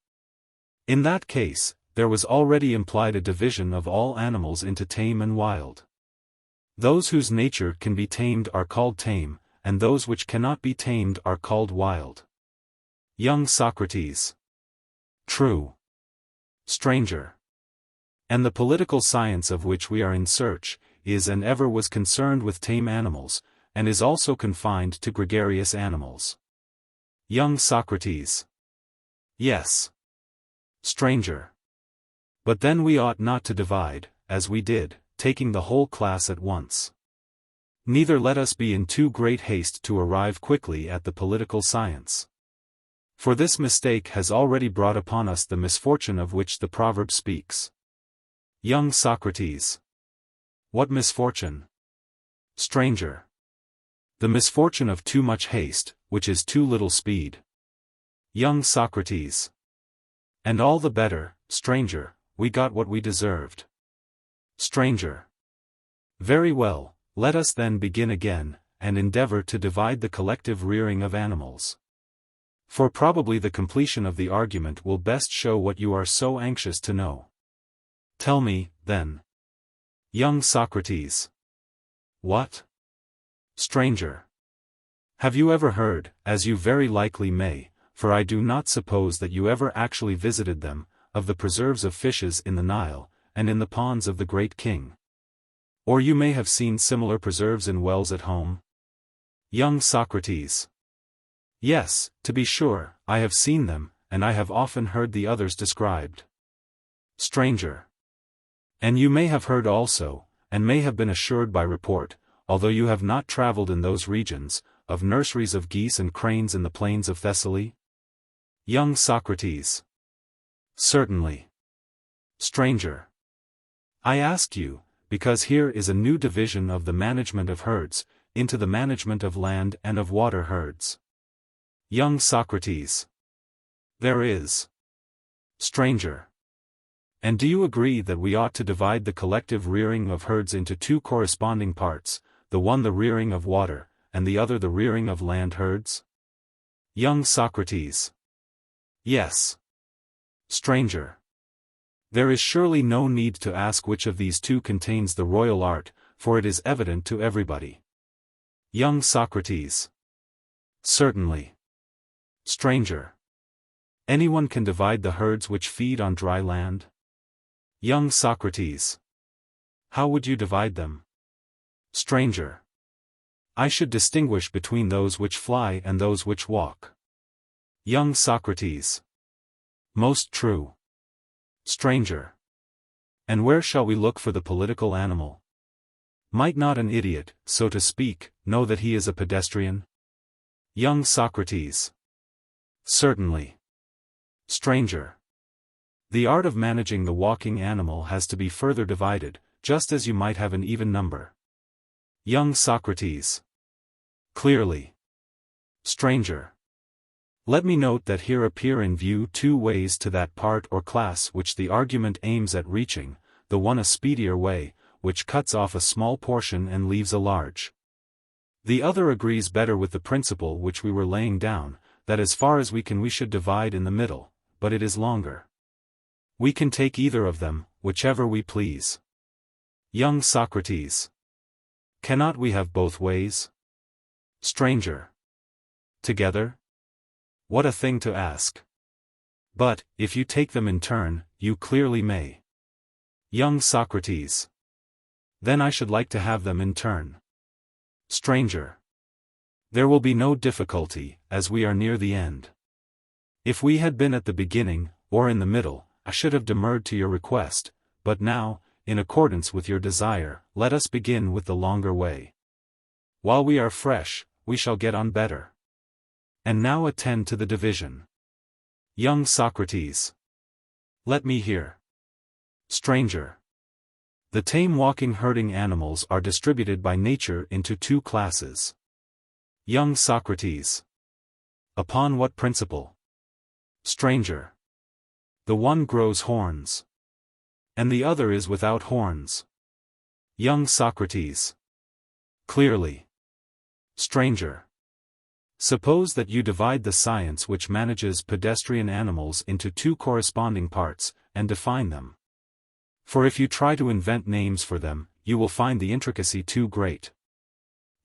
In that case, there was already implied a division of all animals into tame and wild. Those whose nature can be tamed are called tame, and those which cannot be tamed are called wild. Young Socrates. True. Stranger. And the political science of which we are in search, is and ever was concerned with tame animals, and is also confined to gregarious animals. Young Socrates. Yes. Stranger. But then we ought not to divide, as we did, taking the whole class at once. Neither let us be in too great haste to arrive quickly at the political science. For this mistake has already brought upon us the misfortune of which the proverb speaks. Young Socrates. What misfortune? Stranger. The misfortune of too much haste, which is too little speed. Young Socrates. And all the better, stranger, we got what we deserved. Stranger. Very well, let us then begin again, and endeavor to divide the collective rearing of animals. For probably the completion of the argument will best show what you are so anxious to know. Tell me, then. Young Socrates. What? Stranger. Have you ever heard, as you very likely may, for I do not suppose that you ever actually visited them, of the preserves of fishes in the Nile, and in the ponds of the great king? Or you may have seen similar preserves in wells at home? Young Socrates. Yes, to be sure, I have seen them, and I have often heard the others described. Stranger. And you may have heard also, and may have been assured by report, although you have not travelled in those regions, of nurseries of geese and cranes in the plains of Thessaly? Young Socrates. Certainly. Stranger. I ask you, because here is a new division of the management of herds, into the management of land and of water herds. Young Socrates. There is. Stranger. And do you agree that we ought to divide the collective rearing of herds into two corresponding parts, the one the rearing of water, and the other the rearing of land herds? Young Socrates. Yes. Stranger. There is surely no need to ask which of these two contains the royal art, for it is evident to everybody. Young Socrates. Certainly. Stranger. Anyone can divide the herds which feed on dry land? Young Socrates. How would you divide them? Stranger. I should distinguish between those which fly and those which walk. Young Socrates. Most true. Stranger. And where shall we look for the political animal? Might not an idiot, so to speak, know that he is a pedestrian? Young Socrates. Certainly. Stranger. The art of managing the walking animal has to be further divided, just as you might have an even number. Young Socrates. Clearly. Stranger. Let me note that here appear in view two ways to that part or class which the argument aims at reaching, the one a speedier way, which cuts off a small portion and leaves a large. The other agrees better with the principle which we were laying down, that as far as we can we should divide in the middle, but it is longer. We can take either of them, whichever we please. Young Socrates. Cannot we have both ways? Stranger. Together? What a thing to ask. But, if you take them in turn, you clearly may. Young Socrates. Then I should like to have them in turn. Stranger. There will be no difficulty, as we are near the end. If we had been at the beginning, or in the middle, I should have demurred to your request, but now, in accordance with your desire, let us begin with the longer way. While we are fresh, we shall get on better. And now attend to the division. Young Socrates. Let me hear. Stranger. The tame walking herding animals are distributed by nature into two classes. Young Socrates. Upon what principle? Stranger. The one grows horns. And the other is without horns. Young Socrates. Clearly. Stranger. Suppose that you divide the science which manages pedestrian animals into two corresponding parts, and define them. For if you try to invent names for them, you will find the intricacy too great.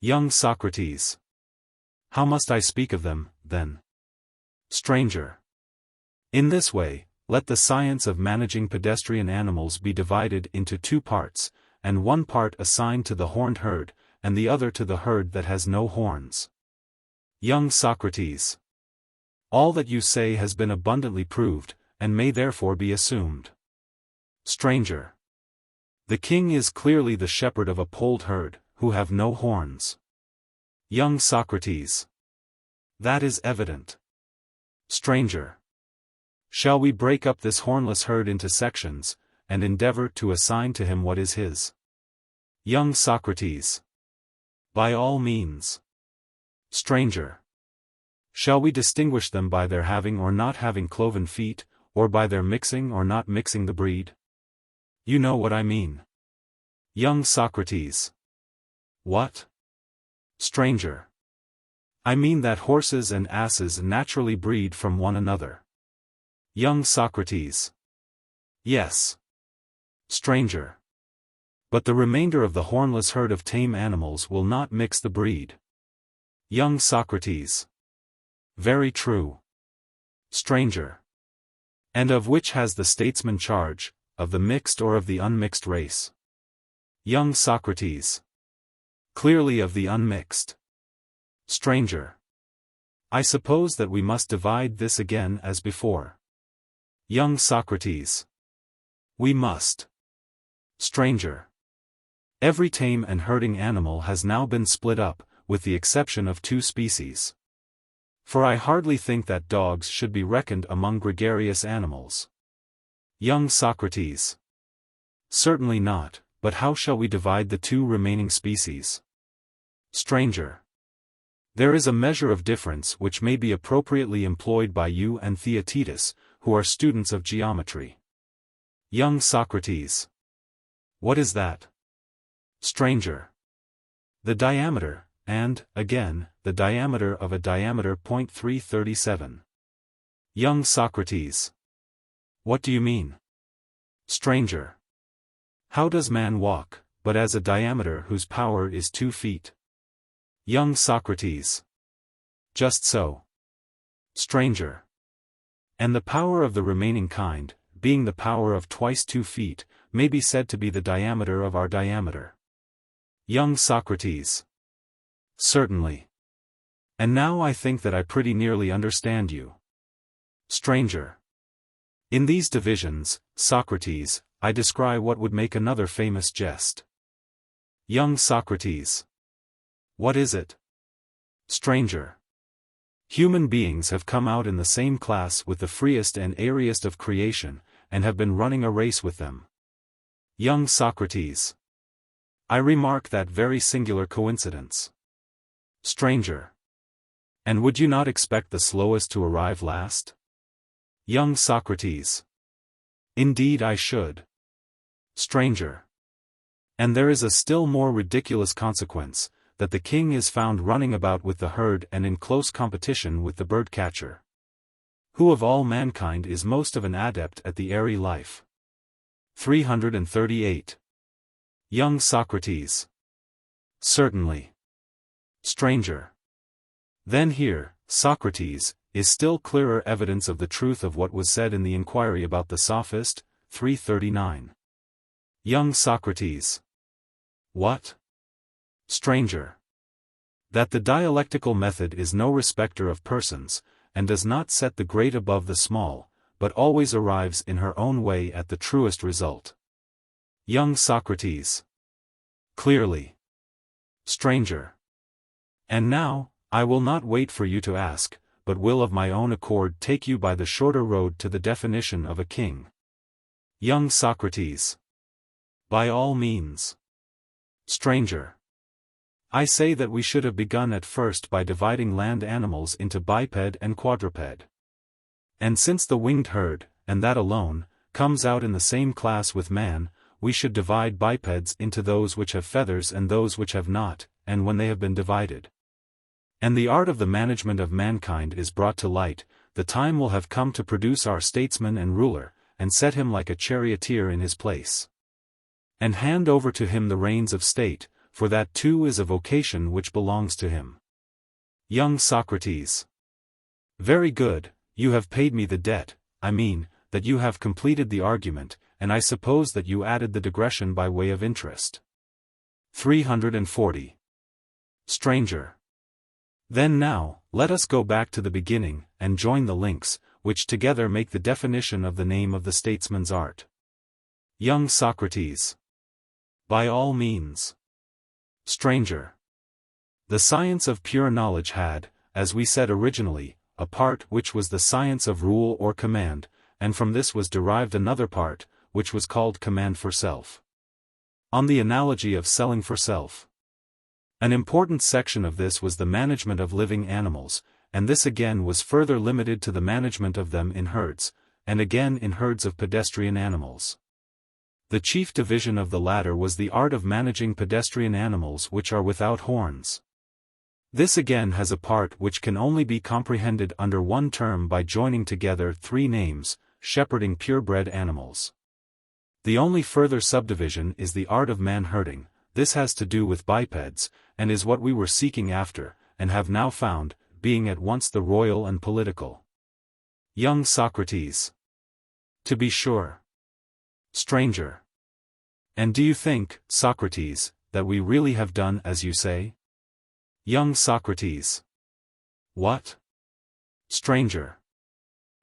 Young Socrates. How must I speak of them, then? Stranger. In this way, let the science of managing pedestrian animals be divided into 2 parts, and 1 part assigned to the horned herd, and the other to the herd that has no horns. Young Socrates. All that you say has been abundantly proved, and may therefore be assumed. Stranger. The king is clearly the shepherd of a polled herd, who have no horns. Young Socrates. That is evident. Stranger. Shall we break up this hornless herd into sections, and endeavor to assign to him what is his? Young Socrates. By all means. Stranger. Shall we distinguish them by their having or not having cloven feet, or by their mixing or not mixing the breed? You know what I mean. Young Socrates. What? Stranger. I mean that horses and asses naturally breed from one another. Young Socrates. Yes. Stranger. But the remainder of the hornless herd of tame animals will not mix the breed. Young Socrates. Very true. Stranger. And of which has the statesman charge, of the mixed or of the unmixed race? Young Socrates. Clearly of the unmixed. Stranger. I suppose that we must divide this again as before. Young Socrates. We must. Stranger. Every tame and herding animal has now been split up, with the exception of 2 species. For I hardly think that dogs should be reckoned among gregarious animals. Young Socrates. Certainly not, but how shall we divide the 2 remaining species? Stranger. There is a measure of difference which may be appropriately employed by you and Theaetetus, who are students of geometry. Young Socrates. What is that? Stranger. The diameter, and, again, the diameter of a diameter. 337. Young Socrates. What do you mean? Stranger. How does man walk, but as a diameter whose power is 2 feet? Young Socrates. Just so. Stranger. And the power of the remaining kind, being the power of twice 2 feet, may be said to be the diameter of our diameter. Young Socrates. Certainly. And now I think that I pretty nearly understand you. Stranger. In these divisions, Socrates, I descry what would make another famous jest. Young Socrates. What is it? Stranger. Human beings have come out in the same class with the freest and airiest of creation, and have been running a race with them. Young Socrates. I remark that very singular coincidence. Stranger. And would you not expect the slowest to arrive last? Young Socrates. Indeed I should. Stranger. And there is a still more ridiculous consequence, that the king is found running about with the herd and in close competition with the bird-catcher. Who of all mankind is most of an adept at the airy life? 338. Young Socrates. Certainly. Stranger. Then here, Socrates, is still clearer evidence of the truth of what was said in the inquiry about the Sophist, 339. Young Socrates. What? Stranger. That the dialectical method is no respecter of persons, and does not set the great above the small, but always arrives in her own way at the truest result. Young Socrates. Clearly. Stranger. And now, I will not wait for you to ask, but will of my own accord take you by the shorter road to the definition of a king. Young Socrates. By all means. Stranger. I say that we should have begun at first by dividing land animals into biped and quadruped. And since the winged herd, and that alone, comes out in the same class with man, we should divide bipeds into those which have feathers and those which have not, and when they have been divided, and the art of the management of mankind is brought to light, the time will have come to produce our statesman and ruler, and set him like a charioteer in his place. And hand over to him the reins of state, for that too is a vocation which belongs to him. Young Socrates. Very good, you have paid me the debt, I mean, that you have completed the argument, and I suppose that you added the digression by way of interest. 340. Stranger. Then now, let us go back to the beginning, and join the links, which together make the definition of the name of the statesman's art. Young Socrates. By all means. Stranger. The science of pure knowledge had, as we said originally, a part which was the science of rule or command, and from this was derived another part, which was called command for self. On the analogy of selling for self. An important section of this was the management of living animals, and this again was further limited to the management of them in herds, and again in herds of pedestrian animals. The chief division of the latter was the art of managing pedestrian animals which are without horns. This again has a part which can only be comprehended under one term by joining together three names: shepherding purebred animals. The only further subdivision is the art of man-herding. This has to do with bipeds, and is what we were seeking after, and have now found, being at once the royal and political. Young Socrates. To be sure. Stranger. And do you think, Socrates, that we really have done as you say? Young Socrates. What? Stranger.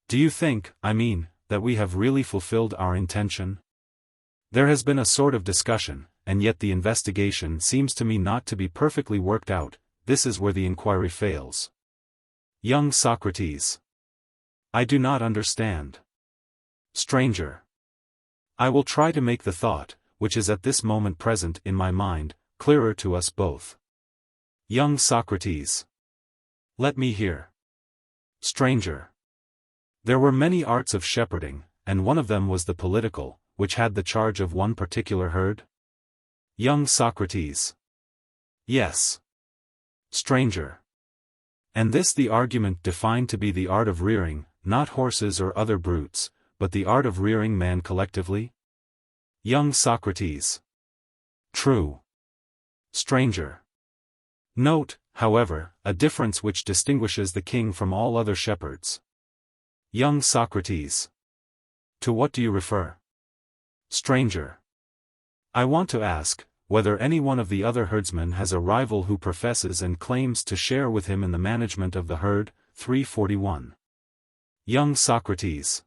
Do you think, I mean, that we have really fulfilled our intention? There has been a sort of discussion, and yet the investigation seems to me not to be perfectly worked out. This is where the inquiry fails. Young Socrates. I do not understand. Stranger. I will try to make the thought, which is at this moment present in my mind, clearer to us both. Young Socrates. Let me hear. Stranger. There were many arts of shepherding, and one of them was the political, which had the charge of one particular herd? Young Socrates. Yes. Stranger. And this the argument defined to be the art of rearing, not horses or other brutes, but the art of rearing man collectively? Young Socrates. True. Stranger. Note, however, a difference which distinguishes the king from all other shepherds. Young Socrates. To what do you refer? Stranger. I want to ask, whether any one of the other herdsmen has a rival who professes and claims to share with him in the management of the herd. 341. Young Socrates.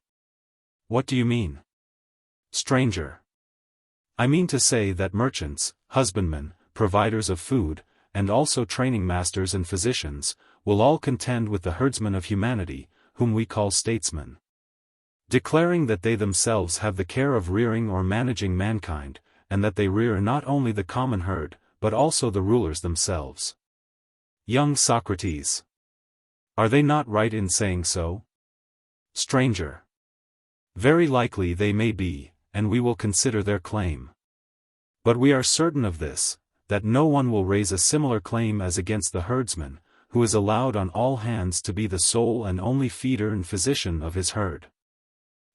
What do you mean? Stranger. I mean to say that merchants, husbandmen, providers of food, and also training masters and physicians, will all contend with the herdsmen of humanity, whom we call statesmen. Declaring that they themselves have the care of rearing or managing mankind, and that they rear not only the common herd, but also the rulers themselves. Young Socrates. Are they not right in saying so? Stranger. Very likely they may be, and we will consider their claim. But we are certain of this, that no one will raise a similar claim as against the herdsman, who is allowed on all hands to be the sole and only feeder and physician of his herd.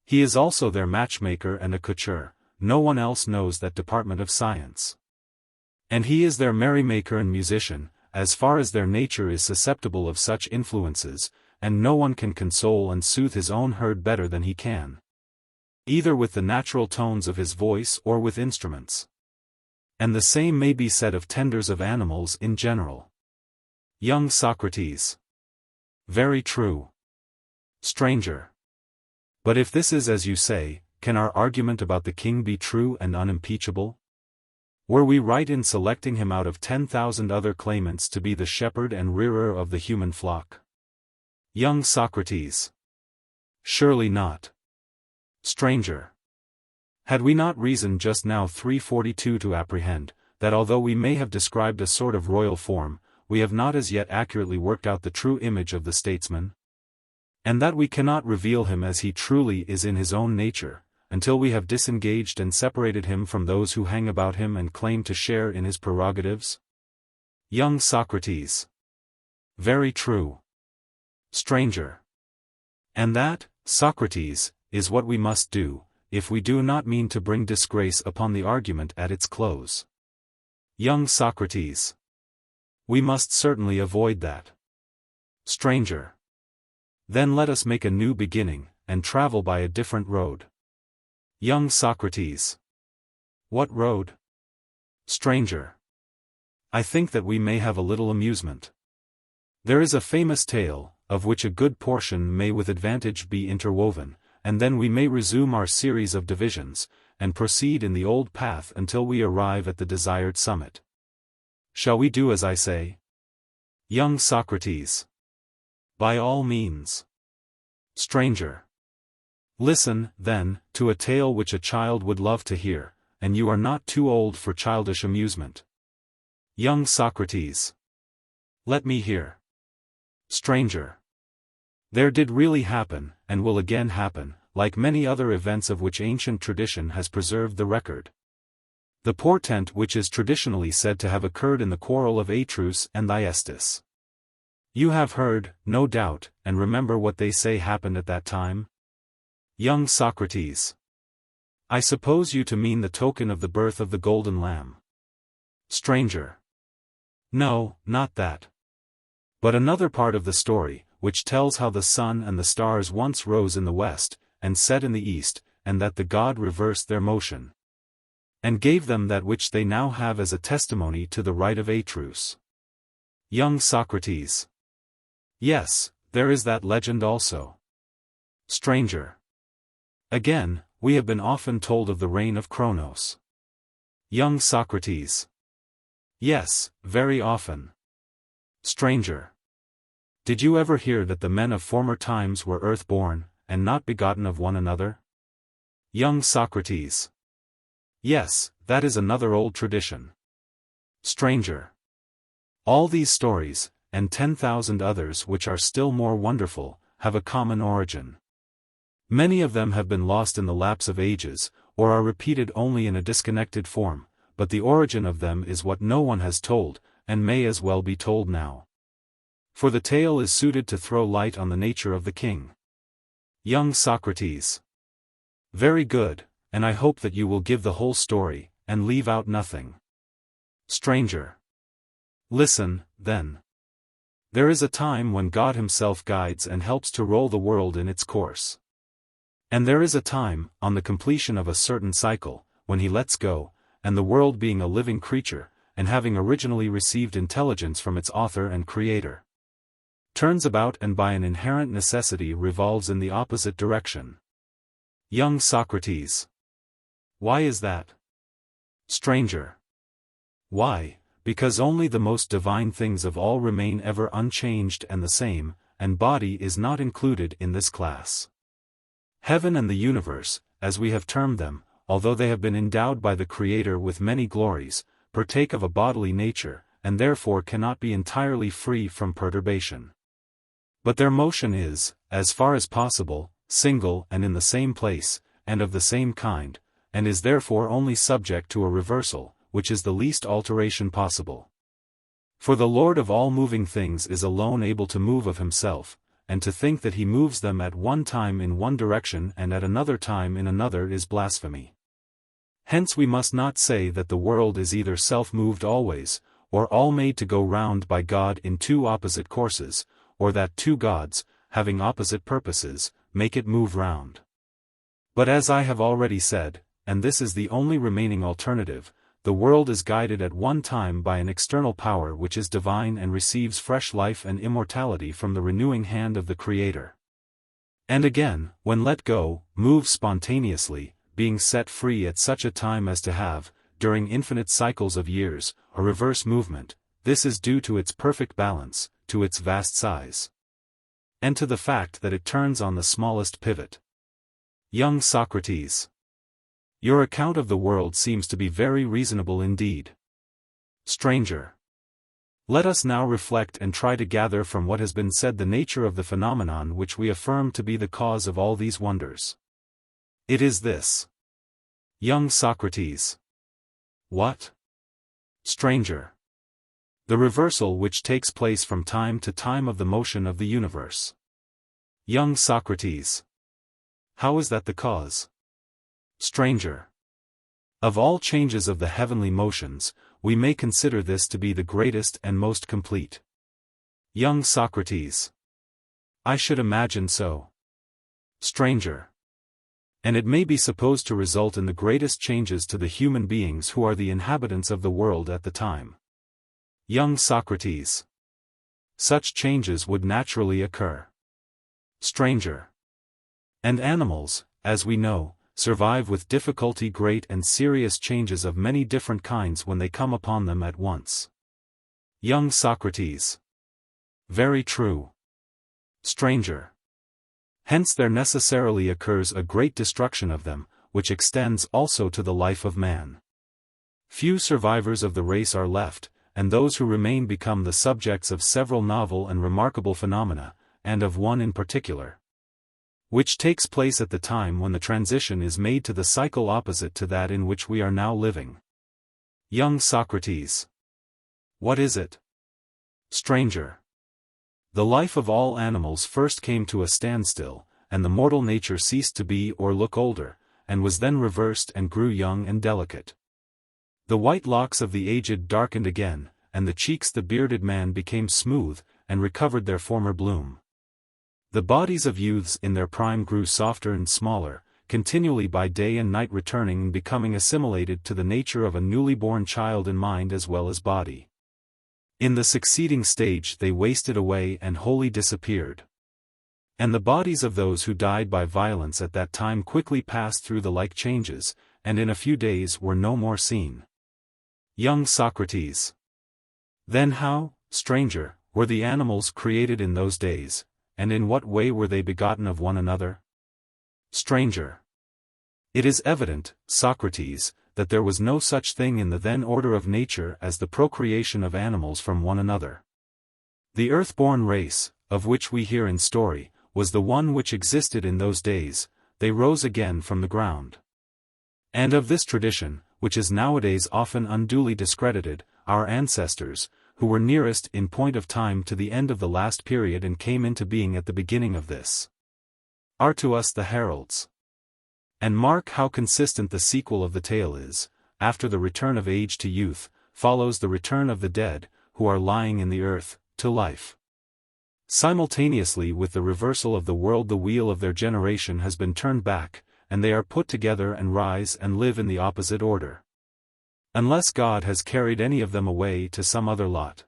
He is also their matchmaker and a courtier. No one else knows that department of science. And he is their merrymaker and musician, as far as their nature is susceptible of such influences, and no one can console and soothe his own herd better than he can. Either with the natural tones of his voice or with instruments. And the same may be said of tenders of animals in general. Young Socrates. Very true. Stranger. But if this is as you say, can our argument about the king be true and unimpeachable? Were we right in selecting him out of 10,000 other claimants to be the shepherd and rearer of the human flock? Young Socrates. Surely not. Stranger. Had we not reason just now 342 to apprehend, that although we may have described a sort of royal form, we have not as yet accurately worked out the true image of the statesman? And that we cannot reveal him as he truly is in his own nature, until we have disengaged and separated him from those who hang about him and claim to share in his prerogatives? Young Socrates. Very true. Stranger. And that, Socrates, is what we must do, if we do not mean to bring disgrace upon the argument at its close. Young Socrates. We must certainly avoid that. Stranger. Then let us make a new beginning, and travel by a different road. Young Socrates. What road? Stranger. I think that we may have a little amusement. There is a famous tale, of which a good portion may with advantage be interwoven, and then we may resume our series of divisions, and proceed in the old path until we arrive at the desired summit. Shall we do as I say? Young Socrates. By all means. Stranger. Listen, then, to a tale which a child would love to hear, and you are not too old for childish amusement. Young Socrates. Let me hear. Stranger. There did really happen, and will again happen, like many other events of which ancient tradition has preserved the record. The portent which is traditionally said to have occurred in the quarrel of Athens and Thyestes. You have heard, no doubt, and remember what they say happened at that time? Young Socrates. I suppose you to mean the token of the birth of the golden lamb. Stranger. No, not that. But another part of the story, which tells how the sun and the stars once rose in the west, and set in the east, and that the god reversed their motion, and gave them that which they now have as a testimony to the right of Athens. Young Socrates. Yes, there is that legend also. Stranger. Again, we have been often told of the reign of Cronos. Young Socrates. Yes, very often. Stranger. Did you ever hear that the men of former times were earth-born, and not begotten of one another? Young Socrates. Yes, that is another old tradition. Stranger. All these stories, and 10,000 others which are still more wonderful, have a common origin. Many of them have been lost in the lapse of ages, or are repeated only in a disconnected form, but the origin of them is what no one has told, and may as well be told now. For the tale is suited to throw light on the nature of the king. Young Socrates. Very good, and I hope that you will give the whole story, and leave out nothing. Stranger. Listen, then. There is a time when God himself guides and helps to roll the world in its course. And there is a time, on the completion of a certain cycle, when he lets go, and the world being a living creature, and having originally received intelligence from its author and creator, turns about and by an inherent necessity revolves in the opposite direction. Young Socrates. Why is that? Stranger. Why, because only the most divine things of all remain ever unchanged and the same, and body is not included in this class. Heaven and the universe, as we have termed them, although they have been endowed by the Creator with many glories, partake of a bodily nature, and therefore cannot be entirely free from perturbation. But their motion is, as far as possible, single and in the same place, and of the same kind, and is therefore only subject to a reversal, which is the least alteration possible. For the Lord of all moving things is alone able to move of himself, and to think that he moves them at one time in one direction and at another time in another is blasphemy. Hence we must not say that the world is either self-moved always, or all made to go round by God in two opposite courses, or that two gods, having opposite purposes, make it move round. But as I have already said, and this is the only remaining alternative, the world is guided at one time by an external power which is divine and receives fresh life and immortality from the renewing hand of the Creator. And again, when let go, moves spontaneously, being set free at such a time as to have, during infinite cycles of years, a reverse movement. This is due to its perfect balance, to its vast size, and to the fact that it turns on the smallest pivot. Young Socrates. Your account of the world seems to be very reasonable indeed. Stranger. Let us now reflect and try to gather from what has been said the nature of the phenomenon which we affirm to be the cause of all these wonders. It is this. Young Socrates. What? Stranger. The reversal which takes place from time to time of the motion of the universe. Young Socrates. How is that the cause? Stranger. Of all changes of the heavenly motions, we may consider this to be the greatest and most complete. Young Socrates. I should imagine so. Stranger. And it may be supposed to result in the greatest changes to the human beings who are the inhabitants of the world at the time. Young Socrates. Such changes would naturally occur. Stranger. And animals, as we know, survive with difficulty great and serious changes of many different kinds when they come upon them at once. Young Socrates. Very true. Stranger. Hence there necessarily occurs a great destruction of them, which extends also to the life of man. Few survivors of the race are left, and those who remain become the subjects of several novel and remarkable phenomena, and of one in particular, which takes place at the time when the transition is made to the cycle opposite to that in which we are now living. Young Socrates. What is it? Stranger. The life of all animals first came to a standstill, and the mortal nature ceased to be or look older, and was then reversed and grew young and delicate. The white locks of the aged darkened again, and the cheeks the bearded man became smooth, and recovered their former bloom. The bodies of youths in their prime grew softer and smaller, continually by day and night returning and becoming assimilated to the nature of a newly born child in mind as well as body. In the succeeding stage they wasted away and wholly disappeared. And the bodies of those who died by violence at that time quickly passed through the like changes, and in a few days were no more seen. Young Socrates. Then how, stranger, were the animals created in those days, and in what way were they begotten of one another? Stranger. It is evident, Socrates, that there was no such thing in the then order of nature as the procreation of animals from one another. The earth-born race, of which we hear in story, was the one which existed in those days. They rose again from the ground. And of this tradition, which is nowadays often unduly discredited, our ancestors, who were nearest in point of time to the end of the last period and came into being at the beginning of this, are to us the heralds. And mark how consistent the sequel of the tale is: after the return of age to youth, follows the return of the dead, who are lying in the earth, to life. Simultaneously with the reversal of the world, the wheel of their generation has been turned back, and they are put together and rise and live in the opposite order. Unless God has carried any of them away to some other lot.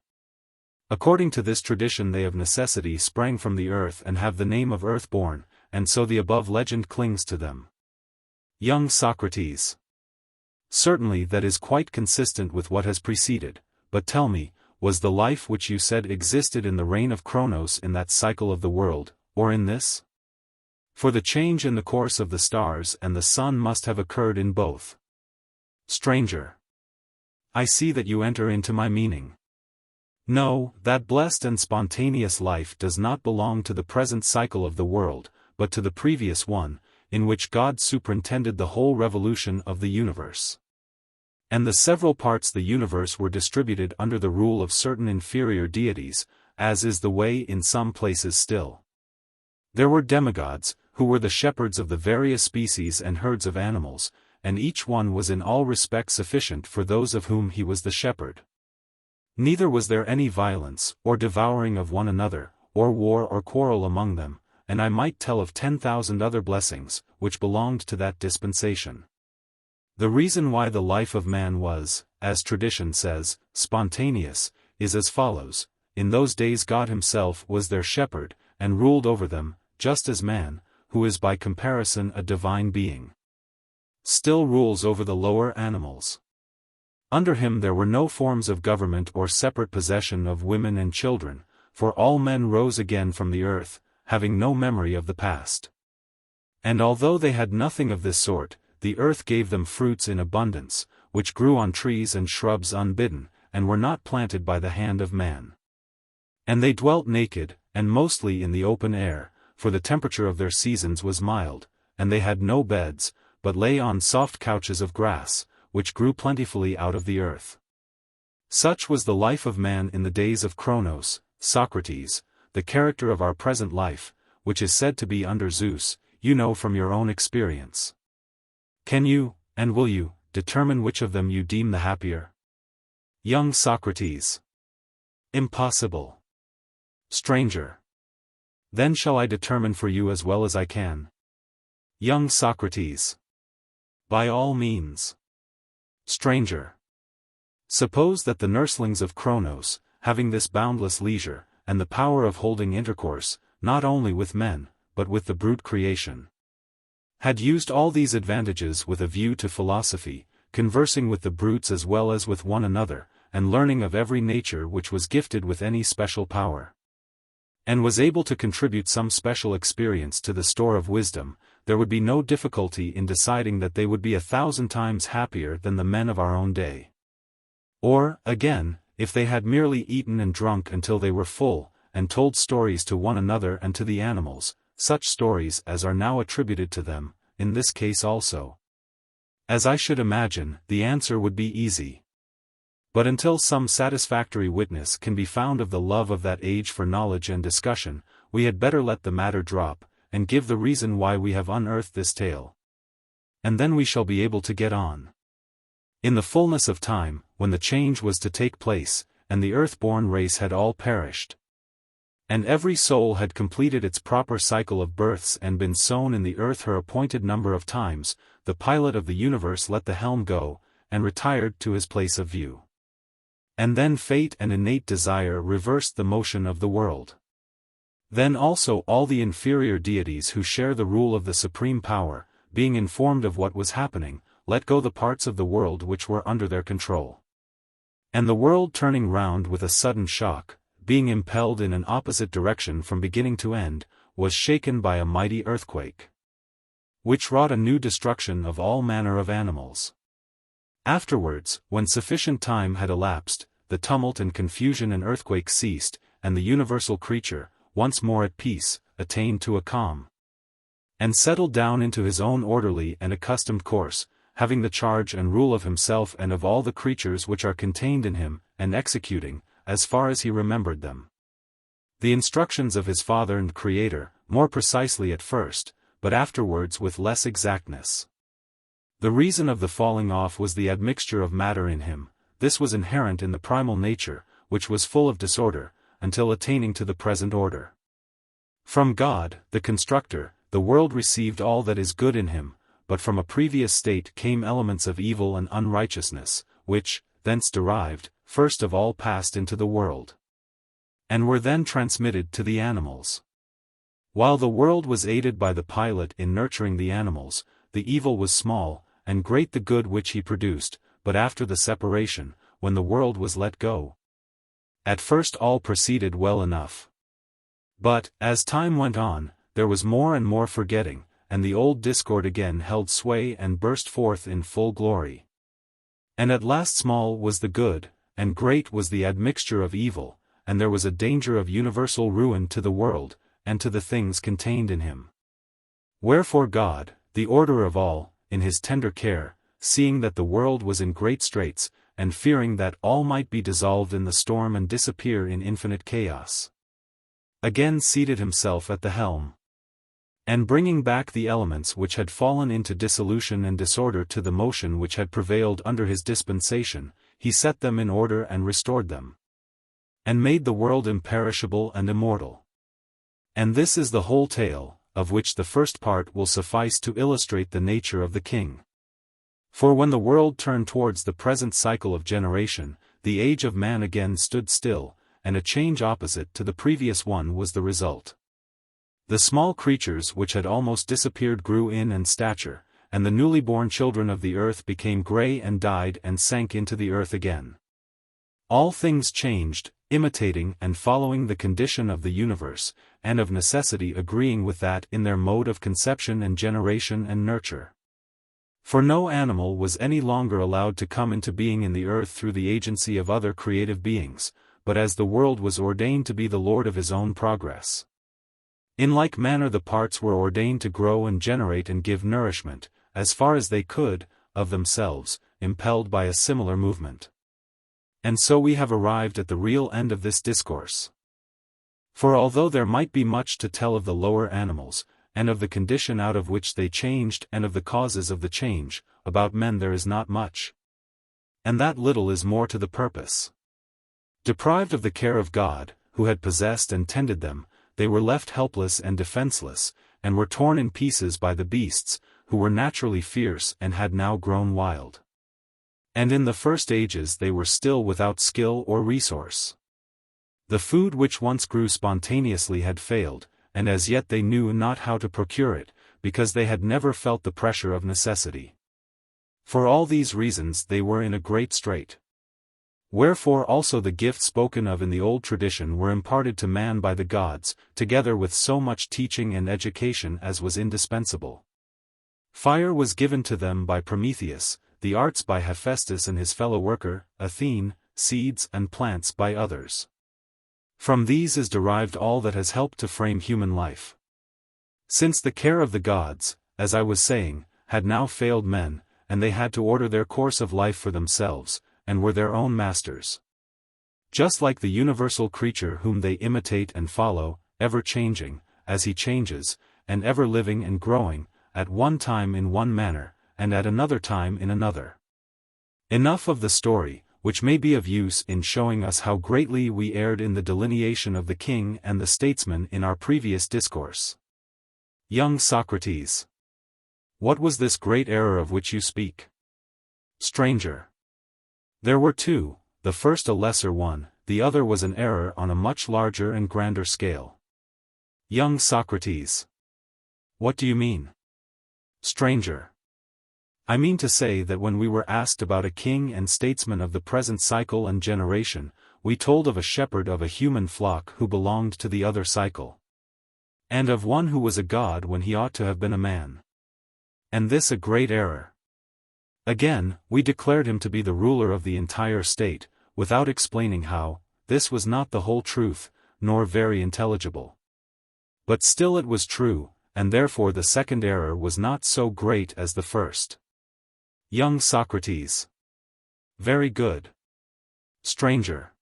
According to this tradition they of necessity sprang from the earth and have the name of earth-born, and so the above legend clings to them. Young Socrates. Certainly that is quite consistent with what has preceded, but tell me, was the life which you said existed in the reign of Cronos in that cycle of the world, or in this? For the change in the course of the stars and the sun must have occurred in both. Stranger. I see that you enter into my meaning. No, that blessed and spontaneous life does not belong to the present cycle of the world, but to the previous one, in which God superintended the whole revolution of the universe. And the several parts the universe were distributed under the rule of certain inferior deities, as is the way in some places still. There were demigods, who were the shepherds of the various species and herds of animals, and each one was in all respects sufficient for those of whom he was the shepherd. Neither was there any violence, or devouring of one another, or war or quarrel among them, and I might tell of 10,000 other blessings, which belonged to that dispensation. The reason why the life of man was, as tradition says, spontaneous, is as follows: in those days God himself was their shepherd, and ruled over them, just as man, who is by comparison a divine being, still rules over the lower animals. Under him there were no forms of government or separate possession of women and children, for all men rose again from the earth, having no memory of the past. And although they had nothing of this sort, the earth gave them fruits in abundance, which grew on trees and shrubs unbidden, and were not planted by the hand of man. And they dwelt naked, and mostly in the open air, for the temperature of their seasons was mild, and they had no beds, but lay on soft couches of grass, which grew plentifully out of the earth. Such was the life of man in the days of Cronos, Socrates. The character of our present life, which is said to be under Zeus, you know from your own experience. Can you, and will you, determine which of them you deem the happier? Young Socrates. Impossible. Stranger. Then shall I determine for you as well as I can. Young Socrates. By all means. Stranger. Suppose that the nurslings of Cronos, having this boundless leisure, and the power of holding intercourse, not only with men, but with the brute creation, had used all these advantages with a view to philosophy, conversing with the brutes as well as with one another, and learning of every nature which was gifted with any special power, and was able to contribute some special experience to the store of wisdom, there would be no difficulty in deciding that they would be 1,000 times happier than the men of our own day. Or, again, if they had merely eaten and drunk until they were full, and told stories to one another and to the animals, such stories as are now attributed to them, in this case also. As I should imagine, the answer would be easy. But until some satisfactory witness can be found of the love of that age for knowledge and discussion, we had better let the matter drop, and give the reason why we have unearthed this tale. And then we shall be able to get on. In the fullness of time, when the change was to take place, and the earth-born race had all perished, and every soul had completed its proper cycle of births and been sown in the earth her appointed number of times, the pilot of the universe let the helm go, and retired to his place of view. And then fate and innate desire reversed the motion of the world. Then also all the inferior deities who share the rule of the supreme power, being informed of what was happening, let go the parts of the world which were under their control. And the world turning round with a sudden shock, being impelled in an opposite direction from beginning to end, was shaken by a mighty earthquake, which wrought a new destruction of all manner of animals. Afterwards, when sufficient time had elapsed, the tumult and confusion and earthquake ceased, and the universal creature, once more at peace, attained to a calm, and settled down into his own orderly and accustomed course, having the charge and rule of himself and of all the creatures which are contained in him, and executing, as far as he remembered them, the instructions of his Father and Creator, more precisely at first, but afterwards with less exactness. The reason of the falling off was the admixture of matter in him. This was inherent in the primal nature, which was full of disorder, until attaining to the present order. From God, the constructor, the world received all that is good in him, but from a previous state came elements of evil and unrighteousness, which, thence derived, first of all passed into the world, and were then transmitted to the animals. While the world was aided by the pilot in nurturing the animals, the evil was small, and great the good which he produced, but after the separation, when the world was let go, at first all proceeded well enough. But, as time went on, there was more and more forgetting, and the old discord again held sway and burst forth in full glory. And at last small was the good, and great was the admixture of evil, and there was a danger of universal ruin to the world, and to the things contained in him. Wherefore God, the orderer of all, in his tender care, seeing that the world was in great straits, and fearing that all might be dissolved in the storm and disappear in infinite chaos, again seated himself at the helm, and bringing back the elements which had fallen into dissolution and disorder to the motion which had prevailed under his dispensation, he set them in order and restored them, and made the world imperishable and immortal. And this is the whole tale, of which the first part will suffice to illustrate the nature of the king. For when the world turned towards the present cycle of generation, the age of man again stood still, and a change opposite to the previous one was the result. The small creatures which had almost disappeared grew in stature, and the newly born children of the earth became grey and died and sank into the earth again. All things changed, imitating and following the condition of the universe, and of necessity agreeing with that in their mode of conception and generation and nurture. For no animal was any longer allowed to come into being in the earth through the agency of other creative beings, but as the world was ordained to be the lord of his own progress. In like manner the parts were ordained to grow and generate and give nourishment, as far as they could, of themselves, impelled by a similar movement. And so we have arrived at the real end of this discourse. For although there might be much to tell of the lower animals, and of the condition out of which they changed and of the causes of the change, about men there is not much. And that little is more to the purpose. Deprived of the care of God, who had possessed and tended them, they were left helpless and defenseless, and were torn in pieces by the beasts, who were naturally fierce and had now grown wild. And in the first ages they were still without skill or resource. The food which once grew spontaneously had failed, and as yet they knew not how to procure it, because they had never felt the pressure of necessity. For all these reasons they were in a great strait. Wherefore also the gifts spoken of in the old tradition were imparted to man by the gods, together with so much teaching and education as was indispensable. Fire was given to them by Prometheus, the arts by Hephaestus and his fellow worker, Athene, seeds and plants by others. From these is derived all that has helped to frame human life. Since the care of the gods, as I was saying, had now failed men, and they had to order their course of life for themselves, and were their own masters. Just like the universal creature whom they imitate and follow, ever changing, as he changes, and ever living and growing, at one time in one manner, and at another time in another. Enough of the story, which may be of use in showing us how greatly we erred in the delineation of the king and the statesman in our previous discourse. Young Socrates. What was this great error of which you speak? Stranger. There were two, the first a lesser one, the other was an error on a much larger and grander scale. Young Socrates. What do you mean? Stranger. I mean to say that when we were asked about a king and statesman of the present cycle and generation, we told of a shepherd of a human flock who belonged to the other cycle. And of one who was a god when he ought to have been a man. And this a great error. Again, we declared him to be the ruler of the entire state, without explaining how. This was not the whole truth, nor very intelligible. But still it was true, and therefore the second error was not so great as the first. Young Socrates. Very good. Stranger.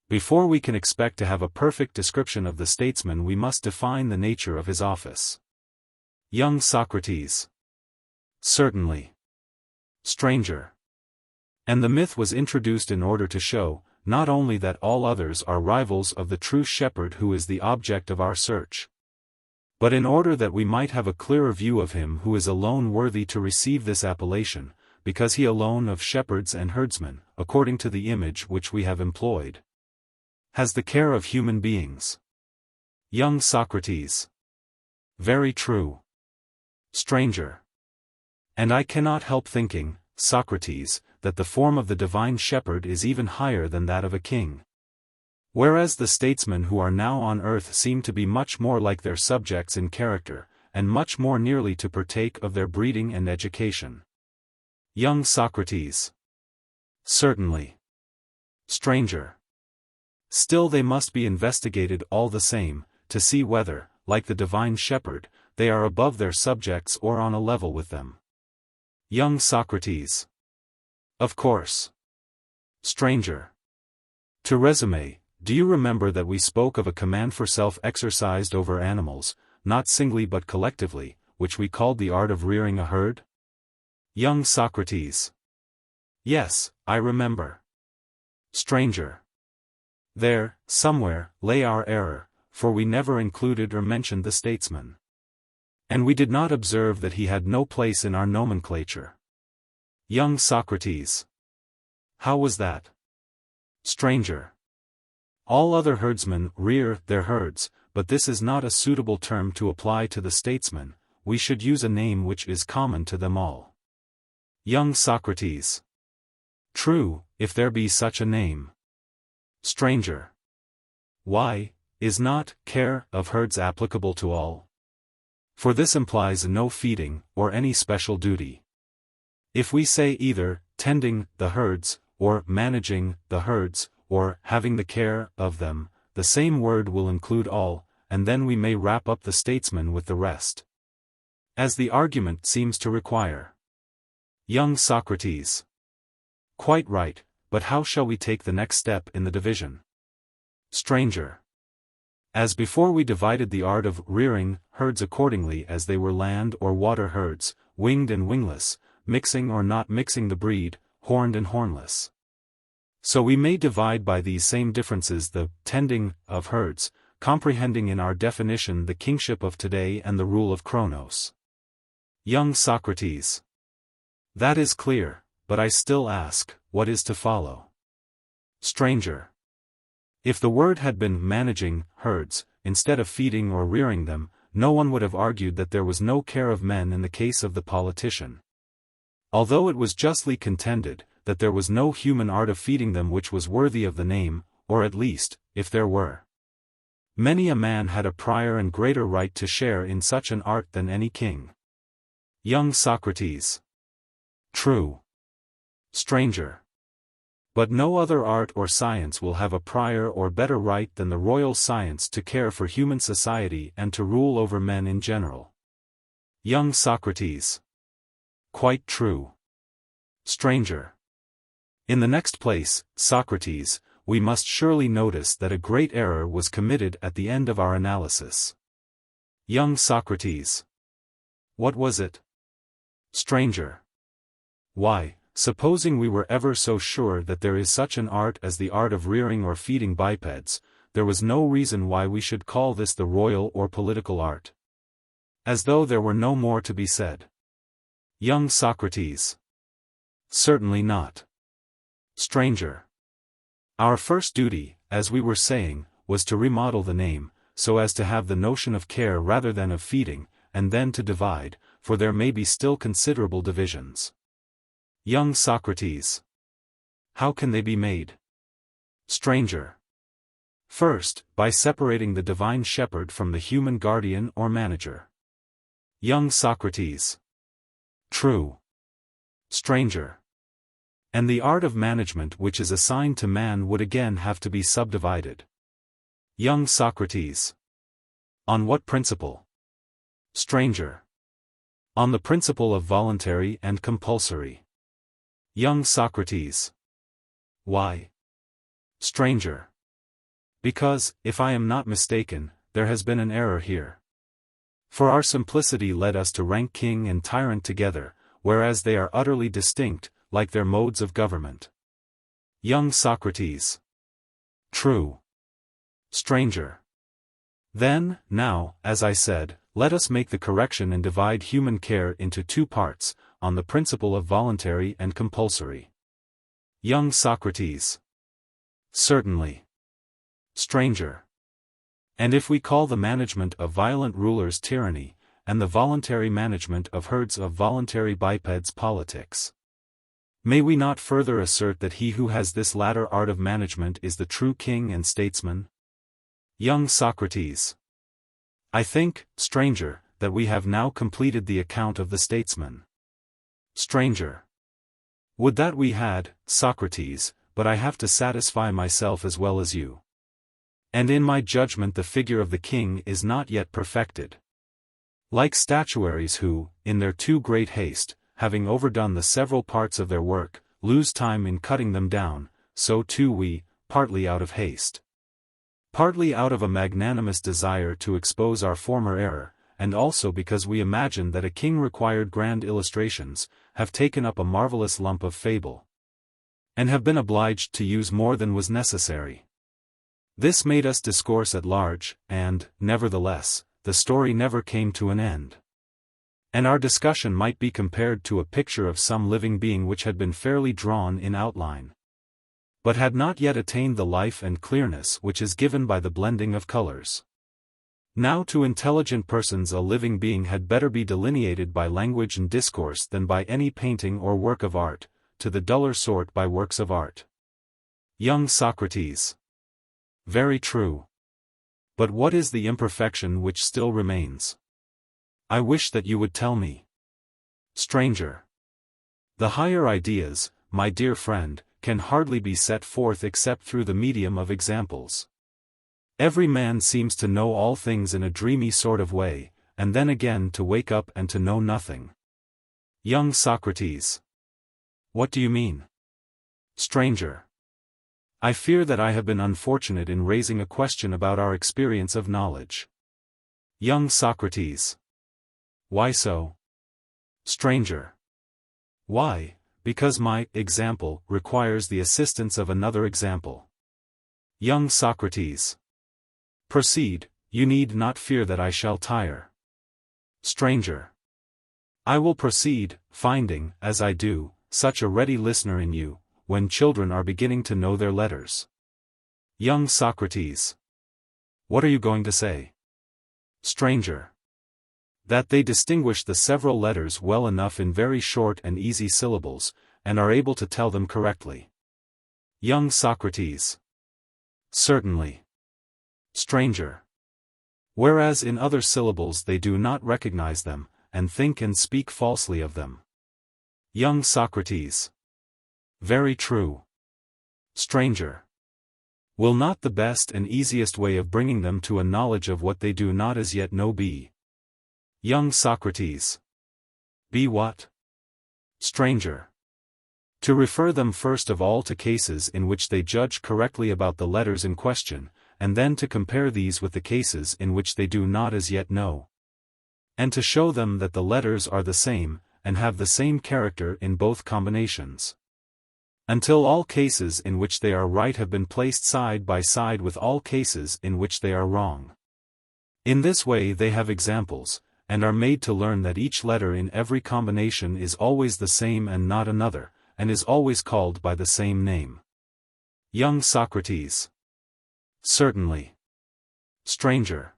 Before we can expect to have a perfect description of the statesman we must define the nature of his office. Young Socrates. Certainly. Stranger. And the myth was introduced in order to show, not only that all others are rivals of the true shepherd who is the object of our search, but in order that we might have a clearer view of him who is alone worthy to receive this appellation, because he alone of shepherds and herdsmen, according to the image which we have employed, has the care of human beings. Young Socrates. Very true. Stranger. And I cannot help thinking, Socrates, that the form of the divine shepherd is even higher than that of a king. Whereas the statesmen who are now on earth seem to be much more like their subjects in character, and much more nearly to partake of their breeding and education. Young Socrates. Certainly. Stranger. Still they must be investigated all the same, to see whether, like the divine shepherd, they are above their subjects or on a level with them. Young Socrates. Of course. Stranger. To resume, do you remember that we spoke of a command for self-exercised over animals, not singly but collectively, which we called the art of rearing a herd? Young Socrates. Yes, I remember. Stranger. There, somewhere, lay our error, for we never included or mentioned the statesman. And we did not observe that he had no place in our nomenclature. Young Socrates. How was that? Stranger. All other herdsmen rear their herds, but this is not a suitable term to apply to the statesman, we should use a name which is common to them all. Young Socrates. True, if there be such a name. Stranger. Why, is not care of herds applicable to all? For this implies no feeding, or any special duty. If we say either, tending the herds, or managing the herds, or having the care of them, the same word will include all, and then we may wrap up the statesman with the rest. As the argument seems to require. Young Socrates. Quite right, but how shall we take the next step in the division? Stranger. As before we divided the art of rearing herds accordingly as they were land or water herds, winged and wingless, mixing or not mixing the breed, horned and hornless. So we may divide by these same differences the tending of herds, comprehending in our definition the kingship of today and the rule of Chronos. Young Socrates. That is clear, but I still ask, what is to follow? Stranger. If the word had been managing herds, instead of feeding or rearing them, no one would have argued that there was no care of men in the case of the politician. Although it was justly contended that there was no human art of feeding them which was worthy of the name, or at least, if there were, many a man had a prior and greater right to share in such an art than any king. Young Socrates. True. Stranger. But no other art or science will have a prior or better right than the royal science to care for human society and to rule over men in general. Young Socrates. Quite true. Stranger. In the next place, Socrates, we must surely notice that a great error was committed at the end of our analysis. Young Socrates. What was it? Stranger. Why, supposing we were ever so sure that there is such an art as the art of rearing or feeding bipeds, there was no reason why we should call this the royal or political art. As though there were no more to be said. Young Socrates. Certainly not. Stranger. Our first duty, as we were saying, was to remodel the name, so as to have the notion of care rather than of feeding, and then to divide, for there may be still considerable divisions. Young Socrates. How can they be made? Stranger. First, by separating the divine shepherd from the human guardian or manager. Young Socrates. True. Stranger. And the art of management which is assigned to man would again have to be subdivided. Young Socrates. On what principle? Stranger. On the principle of voluntary and compulsory. Young Socrates. Why? Stranger. Because, if I am not mistaken, there has been an error here. For our simplicity led us to rank king and tyrant together, whereas they are utterly distinct, like their modes of government. Young Socrates. True. Stranger. Then, now, as I said, let us make the correction and divide human care into two parts, on the principle of voluntary and compulsory. Young Socrates. Certainly. Stranger. And if we call the management of violent rulers tyranny, and the voluntary management of herds of voluntary bipeds politics, may we not further assert that he who has this latter art of management is the true king and statesman? Young Socrates. I think, stranger, that we have now completed the account of the statesman. Stranger. Would that we had, Socrates, but I have to satisfy myself as well as you. And in my judgment the figure of the king is not yet perfected. Like statuaries who, in their too great haste, having overdone the several parts of their work, lose time in cutting them down, so too we, partly out of haste, partly out of a magnanimous desire to expose our former error, and also because we imagine that a king required grand illustrations, have taken up a marvelous lump of fable, and have been obliged to use more than was necessary. This made us discourse at large, and, nevertheless, the story never came to an end. And our discussion might be compared to a picture of some living being which had been fairly drawn in outline, but had not yet attained the life and clearness which is given by the blending of colors. Now to intelligent persons a living being had better be delineated by language and discourse than by any painting or work of art, to the duller sort by works of art. Young Socrates. Very true. But what is the imperfection which still remains? I wish that you would tell me. Stranger. The higher ideas, my dear friend, can hardly be set forth except through the medium of examples. Every man seems to know all things in a dreamy sort of way, and then again to wake up and to know nothing. Young Socrates. What do you mean? Stranger. I fear that I have been unfortunate in raising a question about our experience of knowledge. Young Socrates. Why so? Stranger. Why, because my example requires the assistance of another example. Young Socrates. Proceed, you need not fear that I shall tire. Stranger. I will proceed, finding, as I do, such a ready listener in you, when children are beginning to know their letters. Young Socrates. What are you going to say? Stranger. That they distinguish the several letters well enough in very short and easy syllables, and are able to tell them correctly. Young Socrates. Certainly. Stranger. Whereas in other syllables they do not recognize them, and think and speak falsely of them. Young Socrates. Very true. Stranger. Will not the best and easiest way of bringing them to a knowledge of what they do not as yet know be? Young Socrates. Be what? Stranger. To refer them first of all to cases in which they judge correctly about the letters in question, and then to compare these with the cases in which they do not as yet know. And to show them that the letters are the same, and have the same character in both combinations. Until all cases in which they are right have been placed side by side with all cases in which they are wrong. In this way they have examples, and are made to learn that each letter in every combination is always the same and not another, and is always called by the same name. Young Socrates. Certainly. Stranger.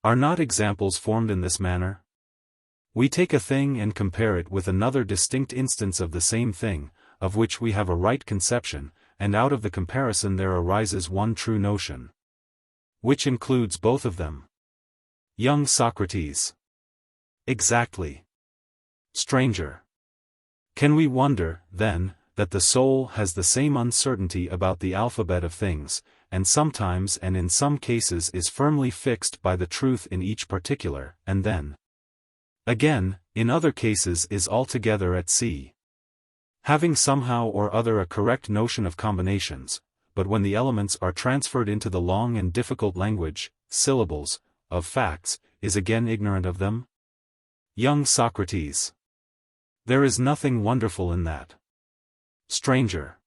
Are not examples formed in this manner? We take a thing and compare it with another distinct instance of the same thing, of which we have a right conception, and out of the comparison there arises one true notion. Which includes both of them. Young Socrates. Exactly. Stranger. Can we wonder, then, that the soul has the same uncertainty about the alphabet of things, and sometimes and in some cases is firmly fixed by the truth in each particular, and then, again, in other cases is altogether at sea? Having somehow or other a correct notion of combinations, but when the elements are transferred into the long and difficult language, syllables, of facts, is again ignorant of them? Young Socrates. There is nothing wonderful in that. Stranger.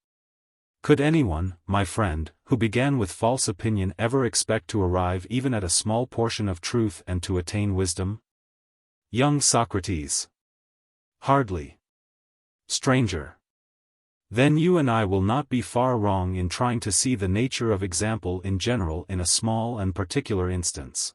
Could anyone, my friend, who began with false opinion ever expect to arrive even at a small portion of truth and to attain wisdom? Young Socrates. Hardly. Stranger. Then you and I will not be far wrong in trying to see the nature of example in general in a small and particular instance.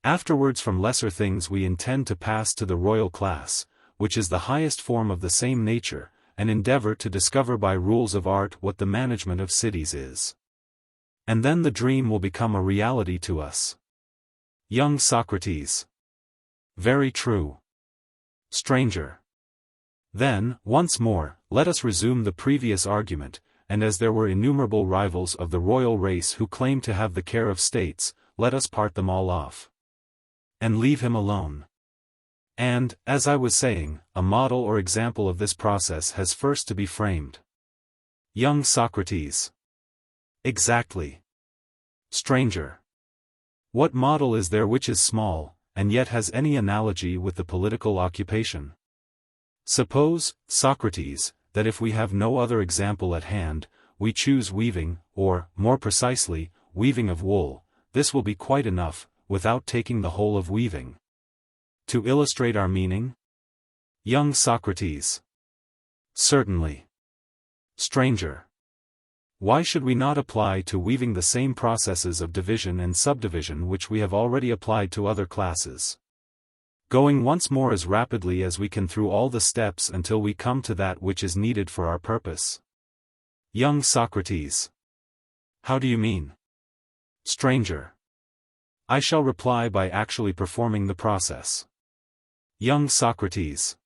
Afterwards from lesser things we intend to pass to the royal class, which is the highest form of the same nature, and endeavor to discover by rules of art what the management of cities is. And then the dream will become a reality to us. Young Socrates. Very true. Stranger. Then, once more, let us resume the previous argument, and as there were innumerable rivals of the royal race who claimed to have the care of states, let us part them all off. And leave him alone. And, as I was saying, a model or example of this process has first to be framed. Young Socrates. Exactly. Stranger. What model is there which is small, and yet has any analogy with the political occupation? Suppose, Socrates, that if we have no other example at hand, we choose weaving, or, more precisely, weaving of wool. This will be quite enough, without taking the whole of weaving. To illustrate our meaning? Young Socrates. Certainly. Stranger. Why should we not apply to weaving the same processes of division and subdivision which we have already applied to other classes? Going once more as rapidly as we can through all the steps until we come to that which is needed for our purpose. Young Socrates. How do you mean? Stranger. I shall reply by actually performing the process. Young Socrates.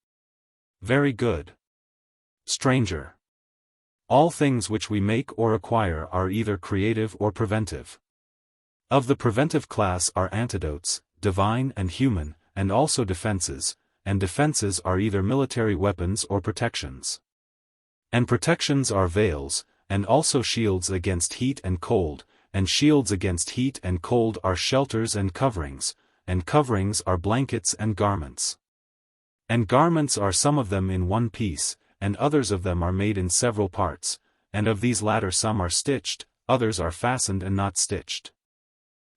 Very good. Stranger. All things which we make or acquire are either creative or preventive. Of the preventive class are antidotes, divine and human, and also defenses, and defenses are either military weapons or protections. And protections are veils, and also shields against heat and cold, and shields against heat and cold are shelters and coverings are blankets and garments. And garments are some of them in one piece, and others of them are made in several parts, and of these latter some are stitched, others are fastened and not stitched.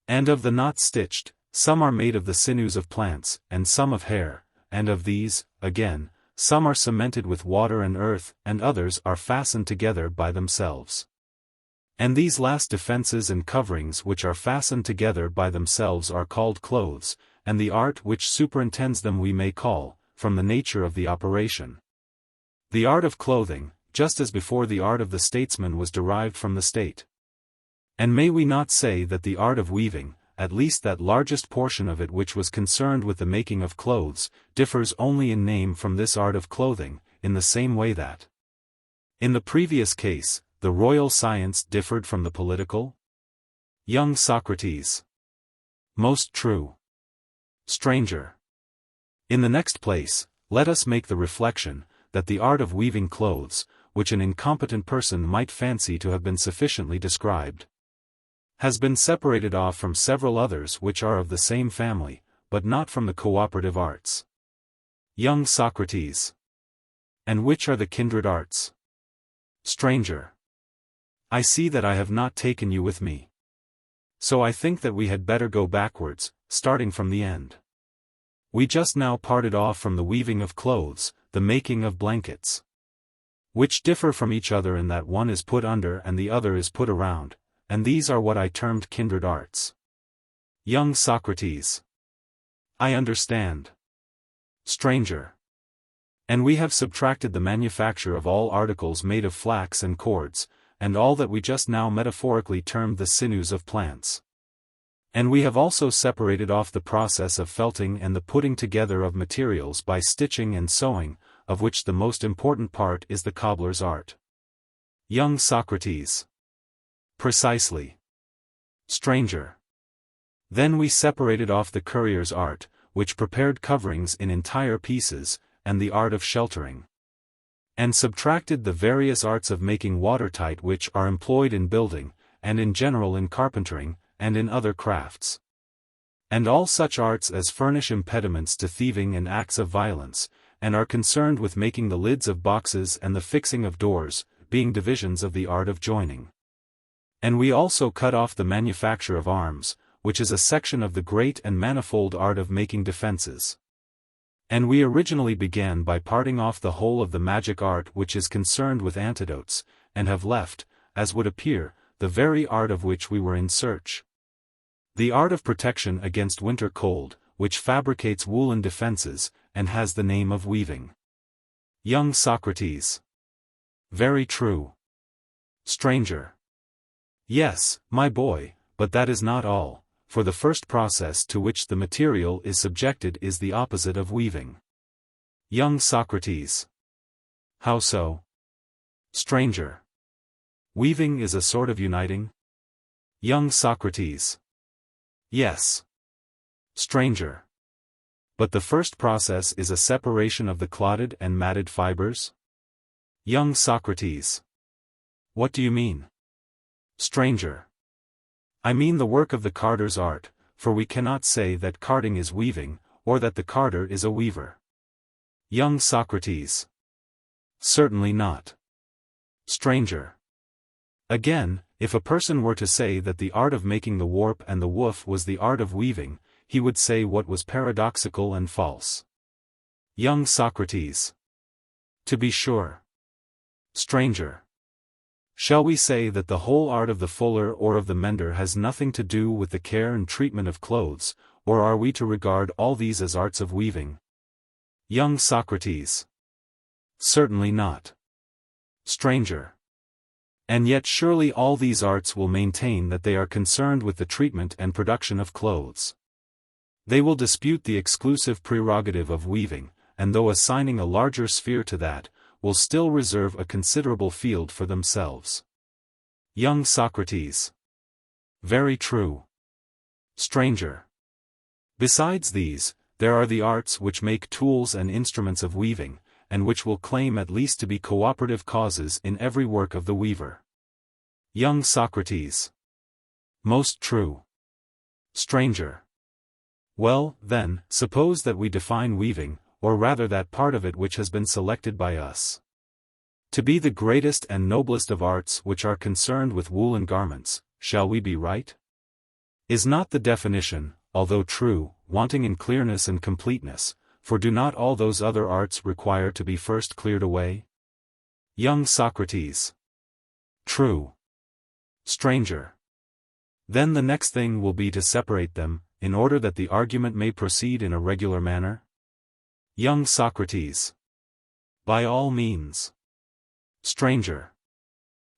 And of the not stitched, some are made of the sinews of plants, and some of hair, and of these, again, some are cemented with water and earth, and others are fastened together by themselves. And these last defenses and coverings which are fastened together by themselves are called clothes, and the art which superintends them we may call, from the nature of the operation, the art of clothing, just as before the art of the statesman was derived from the state. And may we not say that the art of weaving, at least that largest portion of it which was concerned with the making of clothes, differs only in name from this art of clothing, in the same way that, in the previous case, the royal science differed from the political? Young Socrates. Most true. Stranger. In the next place, let us make the reflection, that the art of weaving clothes, which an incompetent person might fancy to have been sufficiently described, has been separated off from several others which are of the same family, but not from the cooperative arts. Young Socrates. And which are the kindred arts? Stranger. I see that I have not taken you with me. So I think that we had better go backwards, starting from the end. We just now parted off from the weaving of clothes, the making of blankets, which differ from each other in that one is put under and the other is put around, and these are what I termed kindred arts. Young Socrates. I understand. Stranger. And we have subtracted the manufacture of all articles made of flax and cords, and all that we just now metaphorically termed the sinews of plants. And we have also separated off the process of felting and the putting together of materials by stitching and sewing, of which the most important part is the cobbler's art. Young Socrates. Precisely. Stranger. Then we separated off the currier's art, which prepared coverings in entire pieces, and the art of sheltering, and subtracted the various arts of making watertight which are employed in building, and in general in carpentering, and in other crafts, and all such arts as furnish impediments to thieving and acts of violence, and are concerned with making the lids of boxes and the fixing of doors, being divisions of the art of joining. And we also cut off the manufacture of arms, which is a section of the great and manifold art of making defenses. And we originally began by parting off the whole of the magic art which is concerned with antidotes, and have left, as would appear, the very art of which we were in search. The art of protection against winter cold, which fabricates woolen defenses, and has the name of weaving. Young Socrates. Very true. Stranger. Yes, my boy, but that is not all, for the first process to which the material is subjected is the opposite of weaving. Young Socrates. How so? Stranger. Weaving is a sort of uniting? Young Socrates. Yes. Stranger. But the first process is a separation of the clotted and matted fibers? Young Socrates. What do you mean? Stranger. I mean the work of the carder's art, for we cannot say that carding is weaving, or that the carder is a weaver. Young Socrates. Certainly not. Stranger. Again, if a person were to say that the art of making the warp and the woof was the art of weaving, he would say what was paradoxical and false. Young Socrates. To be sure. Stranger. Shall we say that the whole art of the fuller or of the mender has nothing to do with the care and treatment of clothes, or are we to regard all these as arts of weaving? Young Socrates. Certainly not. Stranger. And yet surely all these arts will maintain that they are concerned with the treatment and production of clothes. They will dispute the exclusive prerogative of weaving, and though assigning a larger sphere to that, will still reserve a considerable field for themselves. Young Socrates. Very true. Stranger. Besides these, there are the arts which make tools and instruments of weaving, and which will claim at least to be cooperative causes in every work of the weaver. Young Socrates. Most true. Stranger. Well, then, suppose that we define weaving, or rather that part of it which has been selected by us, to be the greatest and noblest of arts which are concerned with woolen garments. Shall we be right? Is not the definition, although true, wanting in clearness and completeness, for do not all those other arts require to be first cleared away? Young Socrates. True. Stranger. Then the next thing will be to separate them, in order that the argument may proceed in a regular manner? Young Socrates. By all means. Stranger.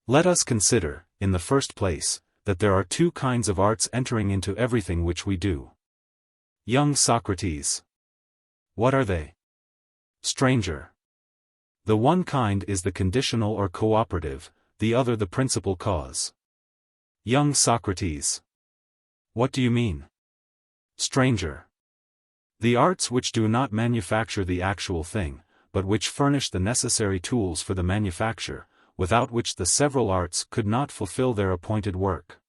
Let us consider, in the first place, that there are two kinds of arts entering into everything which we do. Young Socrates. What are they? Stranger. The one kind is the conditional or cooperative, the other the principal cause. Young Socrates. What do you mean? Stranger. The arts which do not manufacture the actual thing, but which furnish the necessary tools for the manufacture, without which the several arts could not fulfill their appointed work,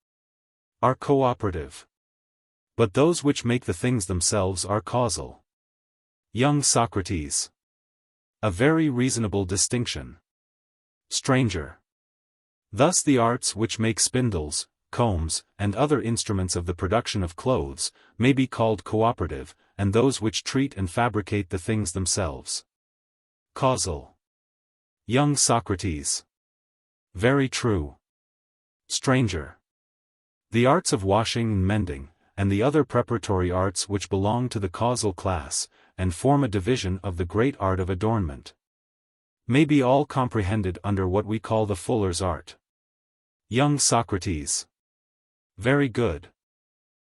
are cooperative. But those which make the things themselves are causal. Young Socrates. A very reasonable distinction. Stranger. Thus the arts which make spindles, combs, and other instruments of the production of clothes, may be called cooperative, and those which treat and fabricate the things themselves, causal. Young Socrates. Very true. Stranger. The arts of washing and mending, and the other preparatory arts which belong to the causal class, and form a division of the great art of adornment, may be all comprehended under what we call the fuller's art. Young Socrates. Very good.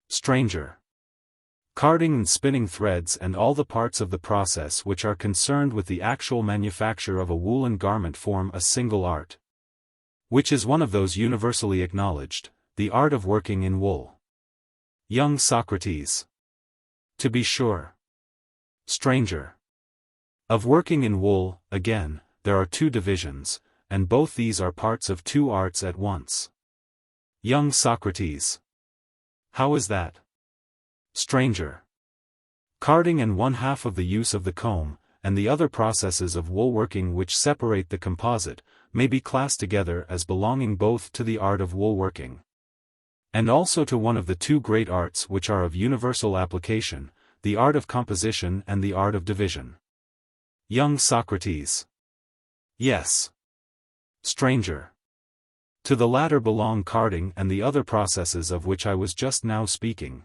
Stranger. Carding and spinning threads and all the parts of the process which are concerned with the actual manufacture of a woolen garment form a single art, which is one of those universally acknowledged, the art of working in wool. Young Socrates. To be sure. Stranger. Of working in wool, again, there are two divisions, and both these are parts of two arts at once. Young Socrates. How is that? Stranger. Carding and one half of the use of the comb, and the other processes of wool working which separate the composite, may be classed together as belonging both to the art of wool working, and also to one of the two great arts which are of universal application, the art of composition and the art of division. Young Socrates. Yes. Stranger. To the latter belong carding and the other processes of which I was just now speaking.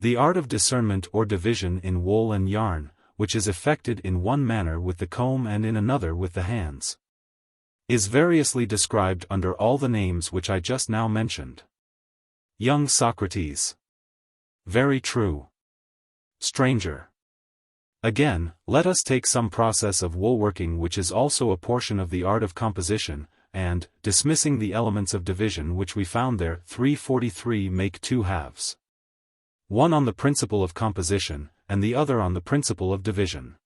The art of discernment or division in wool and yarn, which is effected in one manner with the comb and in another with the hands, is variously described under all the names which I just now mentioned. Young Socrates. Very true. Stranger. Again, let us take some process of wool working which is also a portion of the art of composition, and, dismissing the elements of division which we found there 343 make two halves. One on the principle of composition, and the other on the principle of division.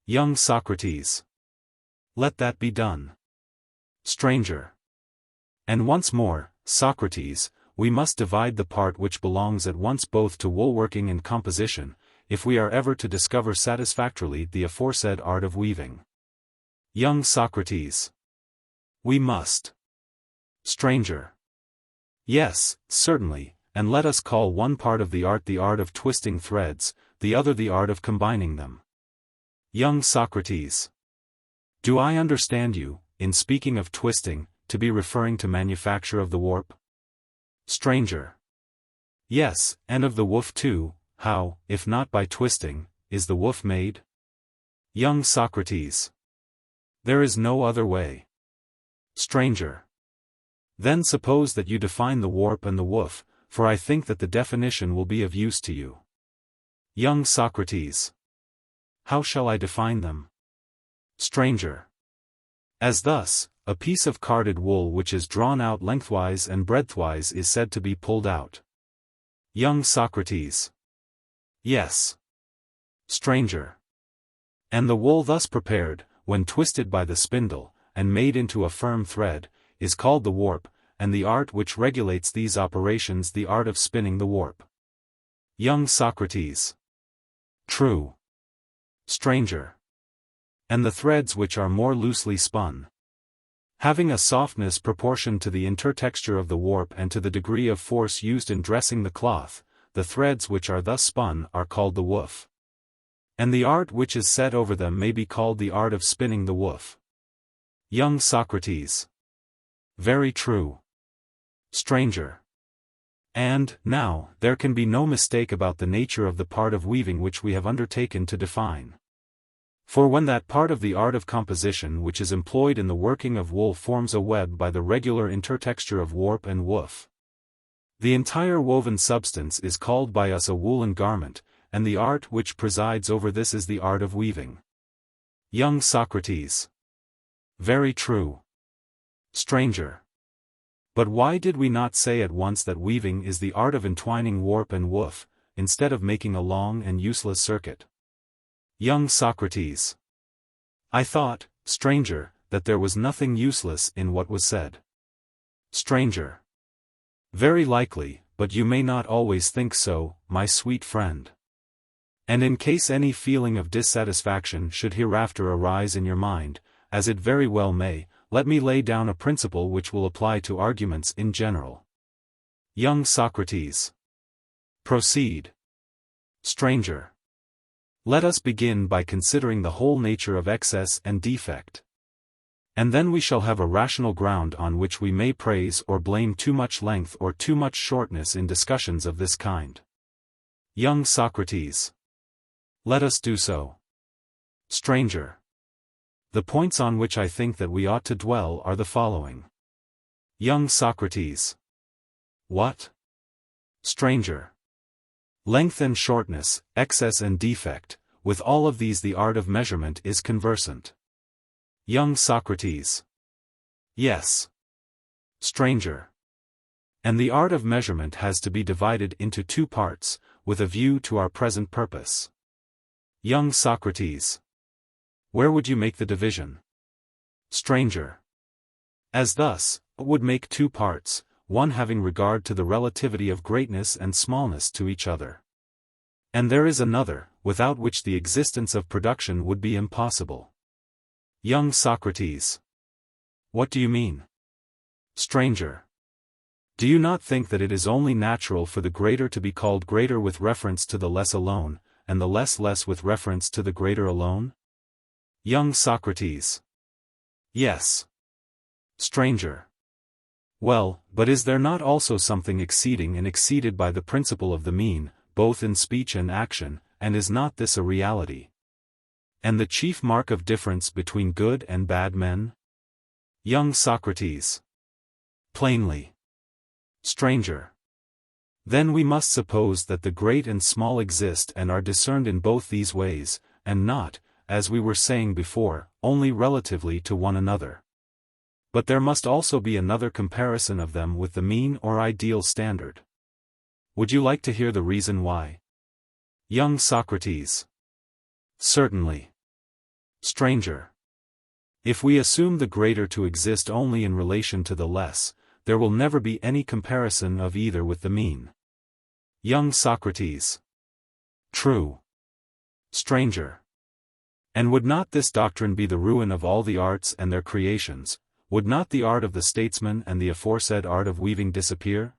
Young Socrates. Let that be done. Stranger. And once more, Socrates, we must divide the part which belongs at once both to wool working and composition, if we are ever to discover satisfactorily the aforesaid art of weaving. Young Socrates. We must. Stranger. Yes, certainly, and let us call one part of the art of twisting threads, the other the art of combining them. Young Socrates. Do I understand you, in speaking of twisting, to be referring to manufacture of the warp? Stranger. Yes, and of the woof too. How, if not by twisting, is the woof made? Young Socrates. There is no other way. Stranger. Then suppose that you define the warp and the woof, for I think that the definition will be of use to you. Young Socrates. How shall I define them? Stranger. As thus, a piece of carded wool which is drawn out lengthwise and breadthwise is said to be pulled out. Young Socrates. Yes. Stranger. And the wool thus prepared, when twisted by the spindle, and made into a firm thread, is called the warp, and the art which regulates these operations the art of spinning the warp. Young Socrates. True. Stranger. And the threads which are more loosely spun. having a softness proportioned to the intertexture of the warp and to the degree of force used in dressing the cloth, the threads which are thus spun are called the woof. And the art which is set over them may be called the art of spinning the woof. Young Socrates. Very true. Stranger. And, now, there can be no mistake about the nature of the part of weaving which we have undertaken to define. For when that part of the art of composition which is employed in the working of wool forms a web by the regular intertexture of warp and woof, the entire woven substance is called by us a woolen garment, and the art which presides over this is the art of weaving. Young Socrates. Very true. Stranger. But why did we not say at once that weaving is the art of entwining warp and woof, instead of making a long and useless circuit? Young Socrates. I thought, stranger, that there was nothing useless in what was said. Stranger. Very likely, but you may not always think so, my sweet friend. And in case any feeling of dissatisfaction should hereafter arise in your mind, as it very well may, let me lay down a principle which will apply to arguments in general. Young Socrates. Proceed. Stranger. Let us begin by considering the whole nature of excess and defect. And then we shall have a rational ground on which we may praise or blame too much length or too much shortness in discussions of this kind. Young Socrates. Let us do so. Stranger. The points on which I think that we ought to dwell are the following. Young Socrates. What? Stranger. Length and shortness, excess and defect, with all of these the art of measurement is conversant. Young Socrates. Yes. Stranger. And the art of measurement has to be divided into two parts, with a view to our present purpose. Young Socrates. Where would you make the division? Stranger. As thus, would make two parts, one having regard to the relativity of greatness and smallness to each other. And there is another, without which the existence of production would be impossible. Young Socrates. What do you mean? Stranger. Do you not think that it is only natural for the greater to be called greater with reference to the less alone, and the less with reference to the greater alone? Young Socrates. Yes. Stranger. Well, but is there not also something exceeding and exceeded by the principle of the mean, both in speech and action, and is not this a reality? And the chief mark of difference between good and bad men? Young Socrates. Plainly. Stranger. Then we must suppose that the great and small exist and are discerned in both these ways, and not, as we were saying before, only relatively to one another. But there must also be another comparison of them with the mean or ideal standard. Would you like to hear the reason why? Young Socrates. Certainly. Stranger. If we assume the greater to exist only in relation to the less, there will never be any comparison of either with the mean. Young Socrates. True. Stranger. And would not this doctrine be the ruin of all the arts and their creations? Would not the art of the statesman and the aforesaid art of weaving disappear?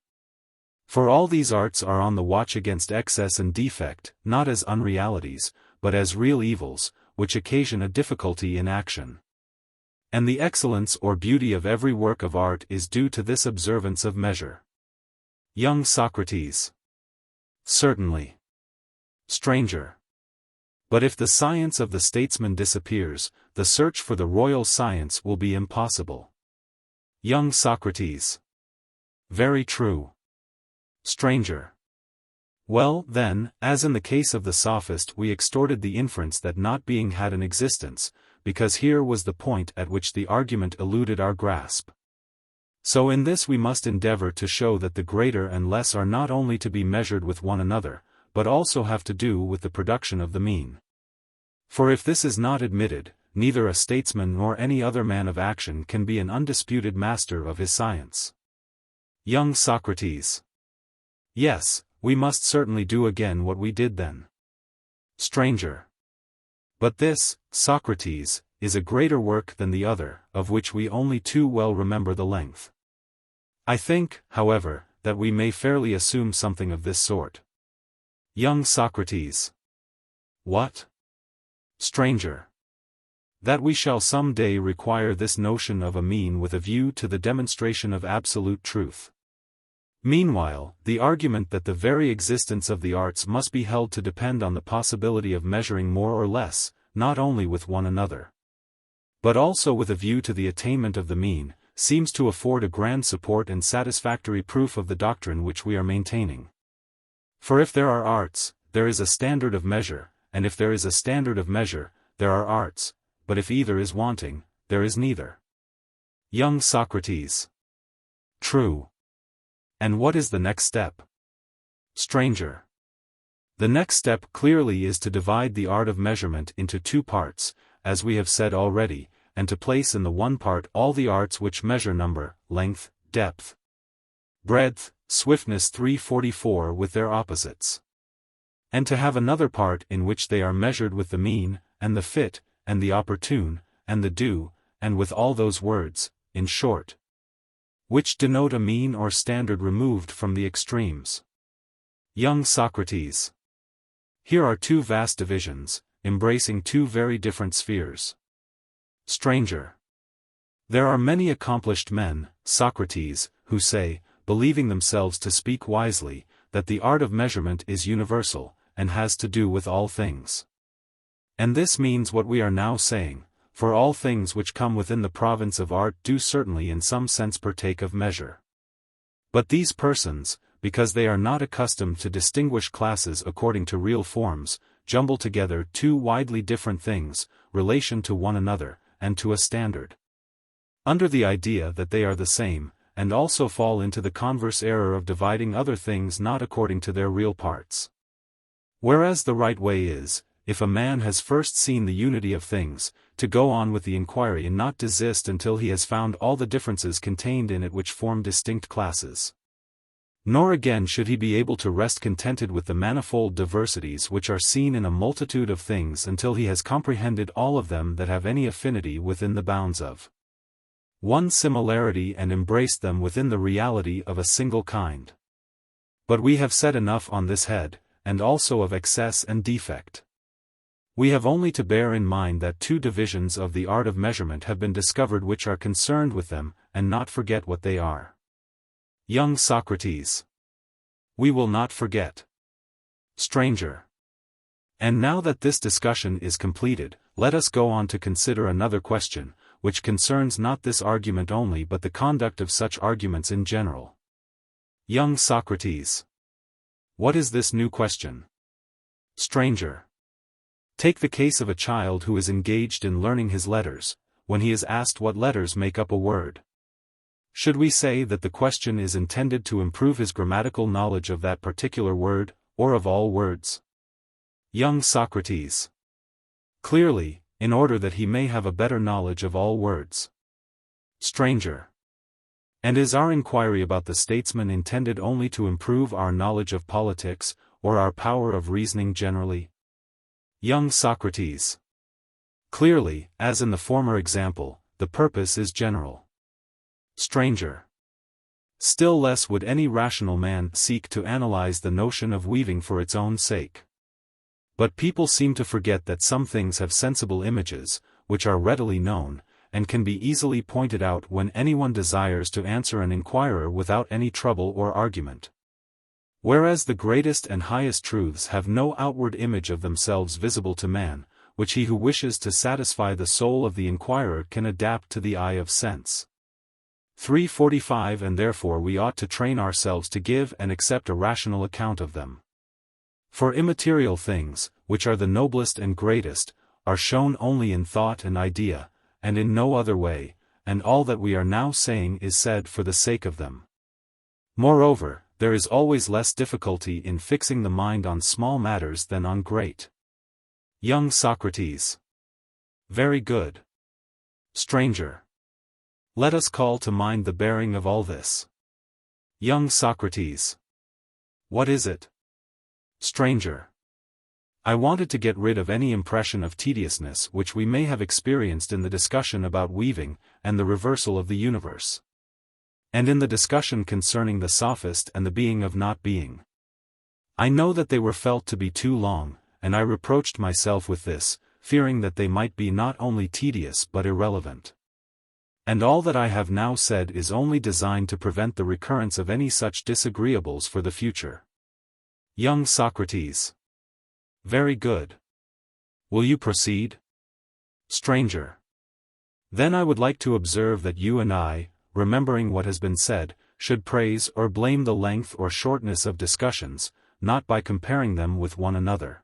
For all these arts are on the watch against excess and defect, not as unrealities, but as real evils, which occasion a difficulty in action. And the excellence or beauty of every work of art is due to this observance of measure. Young Socrates. Certainly. Stranger. But if the science of the statesman disappears, the search for the royal science will be impossible. Young Socrates. Very true. Stranger. Well, then, as in the case of the Sophist we extorted the inference that not being had an existence, because here was the point at which the argument eluded our grasp. So in this we must endeavor to show that the greater and less are not only to be measured with one another, but also have to do with the production of the mean. For if this is not admitted, neither a statesman nor any other man of action can be an undisputed master of his science. Young Socrates. Yes, we must certainly do again what we did then. Stranger. But this, Socrates, is a greater work than the other, of which we only too well remember the length. I think, however, that we may fairly assume something of this sort. Young Socrates. What? Stranger. That we shall some day require this notion of a mean with a view to the demonstration of absolute truth. Meanwhile, the argument that the very existence of the arts must be held to depend on the possibility of measuring more or less, not only with one another, but also with a view to the attainment of the mean, seems to afford a grand support and satisfactory proof of the doctrine which we are maintaining. For if there are arts, there is a standard of measure, and if there is a standard of measure, there are arts, but if either is wanting, there is neither. Young Socrates. True. And what is the next step? Stranger. The next step clearly is to divide the art of measurement into two parts, as we have said already, and to place in the one part all the arts which measure number, length, depth, breadth, swiftness 344 with their opposites. And to have another part in which they are measured with the mean, and the fit, and the opportune, and the due, and with all those words, in short, which denote a mean or standard removed from the extremes. Young Socrates. Here are two vast divisions, embracing two very different spheres. Stranger. There are many accomplished men, Socrates, who say, believing themselves to speak wisely, that the art of measurement is universal, and has to do with all things. And this means what we are now saying, for all things which come within the province of art do certainly in some sense partake of measure. But these persons, because they are not accustomed to distinguish classes according to real forms, jumble together two widely different things, relation to one another, and to a standard, under the idea that they are the same, and also fall into the converse error of dividing other things not according to their real parts. Whereas the right way is, if a man has first seen the unity of things, to go on with the inquiry and not desist until he has found all the differences contained in it which form distinct classes. Nor again should he be able to rest contented with the manifold diversities which are seen in a multitude of things until he has comprehended all of them that have any affinity within the bounds of one similarity and embraced them within the reality of a single kind. But we have said enough on this head, and also of excess and defect. We have only to bear in mind that two divisions of the art of measurement have been discovered which are concerned with them, and not forget what they are. Young Socrates. We will not forget. Stranger. And now that this discussion is completed, let us go on to consider another question, which concerns not this argument only but the conduct of such arguments in general. Young Socrates. What is this new question? Stranger. Take the case of a child who is engaged in learning his letters, when he is asked what letters make up a word. Should we say that the question is intended to improve his grammatical knowledge of that particular word, or of all words? Young Socrates. Clearly, in order that he may have a better knowledge of all words. Stranger. And is our inquiry about the statesman intended only to improve our knowledge of politics, or our power of reasoning generally? Young Socrates. Clearly, as in the former example, the purpose is general. Stranger. Still less would any rational man seek to analyze the notion of weaving for its own sake. But people seem to forget that some things have sensible images, which are readily known, and can be easily pointed out when anyone desires to answer an inquirer without any trouble or argument. Whereas the greatest and highest truths have no outward image of themselves visible to man, which he who wishes to satisfy the soul of the inquirer can adapt to the eye of sense. 345 And therefore we ought to train ourselves to give and accept a rational account of them. For immaterial things, which are the noblest and greatest, are shown only in thought and idea, and in no other way, and all that we are now saying is said for the sake of them. Moreover, there is always less difficulty in fixing the mind on small matters than on great. Young Socrates. Very good. Stranger. Let us call to mind the bearing of all this. Young Socrates. What is it? Stranger. I wanted to get rid of any impression of tediousness which we may have experienced in the discussion about weaving, and the reversal of the universe. And in the discussion concerning the Sophist and the being of not being. I know that they were felt to be too long, and I reproached myself with this, fearing that they might be not only tedious but irrelevant. And all that I have now said is only designed to prevent the recurrence of any such disagreeables for the future. Young Socrates. Very good. Will you proceed? Stranger. Then I would like to observe that you and I, remembering what has been said, should praise or blame the length or shortness of discussions, not by comparing them with one another,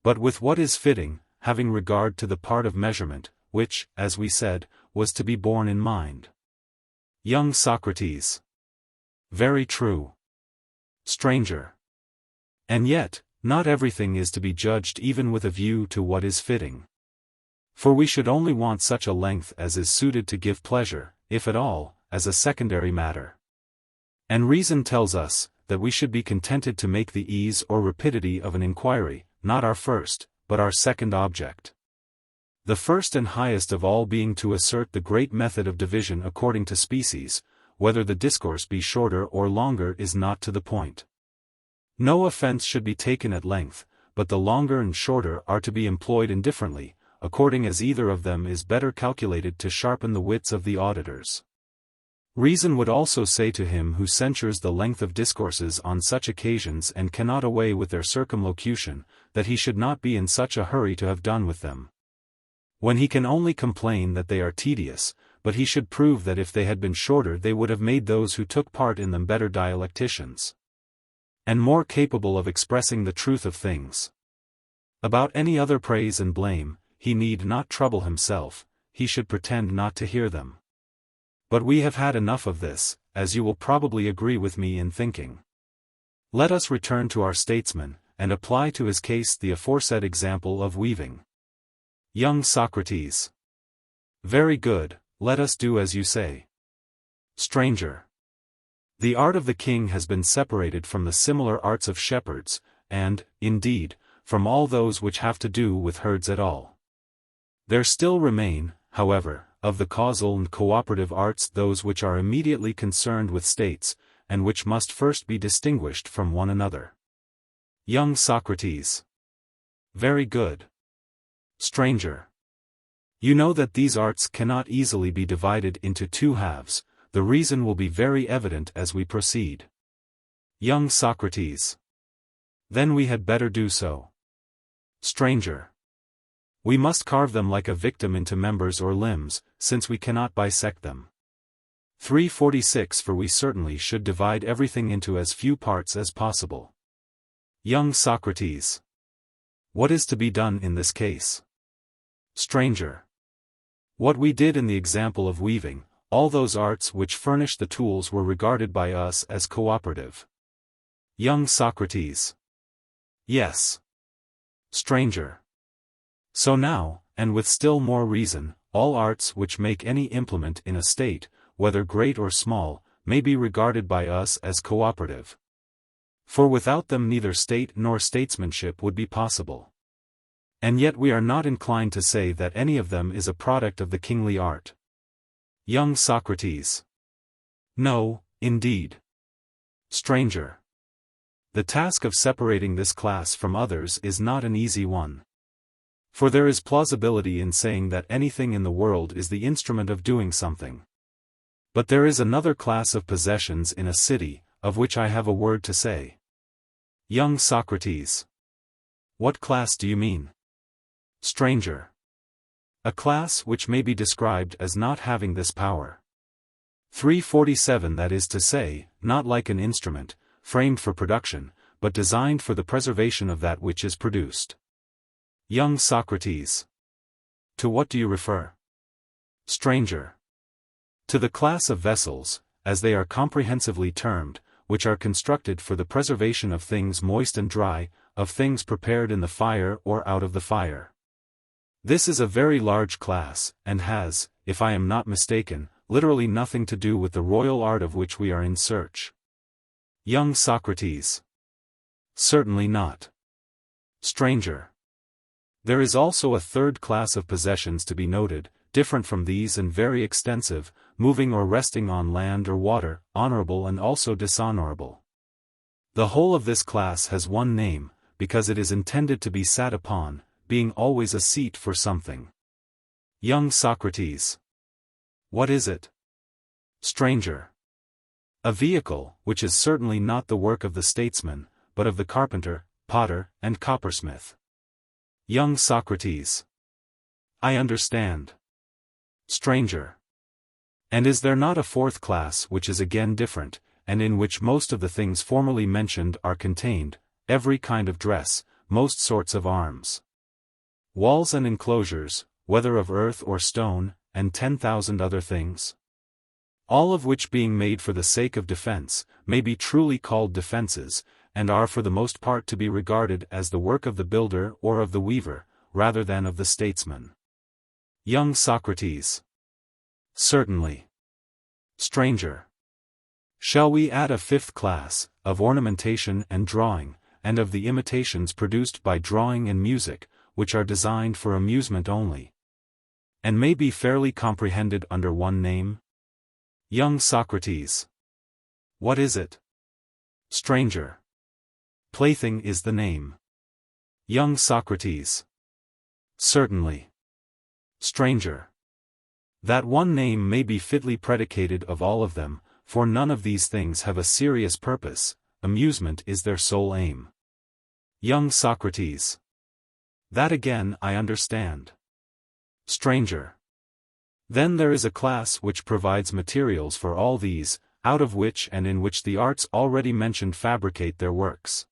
but with what is fitting, having regard to the part of measurement, which, as we said, was to be borne in mind. Young Socrates. Very true. Stranger. And yet, not everything is to be judged even with a view to what is fitting. For we should only want such a length as is suited to give pleasure, if at all, as a secondary matter. And reason tells us, that we should be contented to make the ease or rapidity of an inquiry, not our first, but our second object. The first and highest of all being to assert the great method of division according to species, whether the discourse be shorter or longer is not to the point. No offense should be taken at length, but the longer and shorter are to be employed indifferently, according as either of them is better calculated to sharpen the wits of the auditors. Reason would also say to him who censures the length of discourses on such occasions and cannot away with their circumlocution, that he should not be in such a hurry to have done with them. When he can only complain that they are tedious, but he should prove that if they had been shorter they would have made those who took part in them better dialecticians, and more capable of expressing the truth of things. About any other praise and blame, he need not trouble himself, he should pretend not to hear them. But we have had enough of this, as you will probably agree with me in thinking. Let us return to our statesman, and apply to his case the aforesaid example of weaving. Young Socrates. Very good, let us do as you say. Stranger. The art of the king has been separated from the similar arts of shepherds, and, indeed, from all those which have to do with herds at all. There still remain, however, of the causal and cooperative arts those which are immediately concerned with states, and which must first be distinguished from one another. Young Socrates. Very good. Stranger. You know that these arts cannot easily be divided into two halves, the reason will be very evident as we proceed. Young Socrates. Then we had better do so. Stranger. We must carve them like a victim into members or limbs, since we cannot bisect them. 346 For we certainly should divide everything into as few parts as possible. Young Socrates. What is to be done in this case? Stranger. What we did in the example of weaving, all those arts which furnish the tools were regarded by us as cooperative. Young Socrates. Yes. Stranger. So now, and with still more reason, all arts which make any implement in a state, whether great or small, may be regarded by us as cooperative. For without them neither state nor statesmanship would be possible. And yet we are not inclined to say that any of them is a product of the kingly art. Young Socrates. No, indeed. Stranger. The task of separating this class from others is not an easy one. For there is plausibility in saying that anything in the world is the instrument of doing something. But there is another class of possessions in a city, of which I have a word to say. Young Socrates. What class do you mean? Stranger. A class which may be described as not having this power. 347 That is to say, not like an instrument, framed for production, but designed for the preservation of that which is produced. Young Socrates. To what do you refer? Stranger. To the class of vessels, as they are comprehensively termed, which are constructed for the preservation of things moist and dry, of things prepared in the fire or out of the fire. This is a very large class, and has, if I am not mistaken, literally nothing to do with the royal art of which we are in search. Young Socrates. Certainly not. Stranger. There is also a third class of possessions to be noted, different from these and very extensive, moving or resting on land or water, honorable and also dishonorable. The whole of this class has one name, because it is intended to be sat upon, being always a seat for something. Young Socrates. What is it? Stranger. A vehicle, which is certainly not the work of the statesman, but of the carpenter, potter, and coppersmith. Young Socrates. I understand. Stranger. And is there not a fourth class which is again different, and in which most of the things formerly mentioned are contained, every kind of dress, most sorts of arms, walls and enclosures, whether of earth or stone, and 10,000 other things? All of which being made for the sake of defense, may be truly called defenses, and are for the most part to be regarded as the work of the builder or of the weaver, rather than of the statesman. Young Socrates. Certainly. Stranger. Shall we add a fifth class, of ornamentation and drawing, and of the imitations produced by drawing and music, which are designed for amusement only, and may be fairly comprehended under one name? Young Socrates. What is it? Stranger. Plaything is the name. Young Socrates. Certainly. Stranger. That one name may be fitly predicated of all of them, for none of these things have a serious purpose, amusement is their sole aim. Young Socrates. That again I understand. Stranger. Then there is a class which provides materials for all these, out of which and in which the arts already mentioned fabricate their works.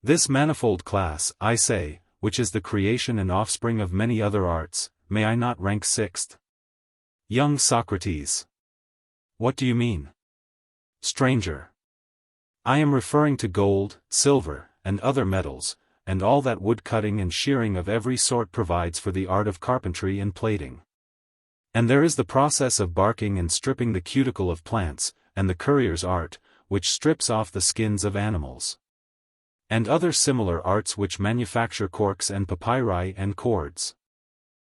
This manifold class, I say, which is the creation and offspring of many other arts, may I not rank sixth? Young Socrates. What do you mean? Stranger. I am referring to gold, silver, and other metals, and all that wood cutting and shearing of every sort provides for the art of carpentry and plating. And there is the process of barking and stripping the cuticle of plants, and the currier's art, which strips off the skins of animals. And other similar arts which manufacture corks and papyri and cords,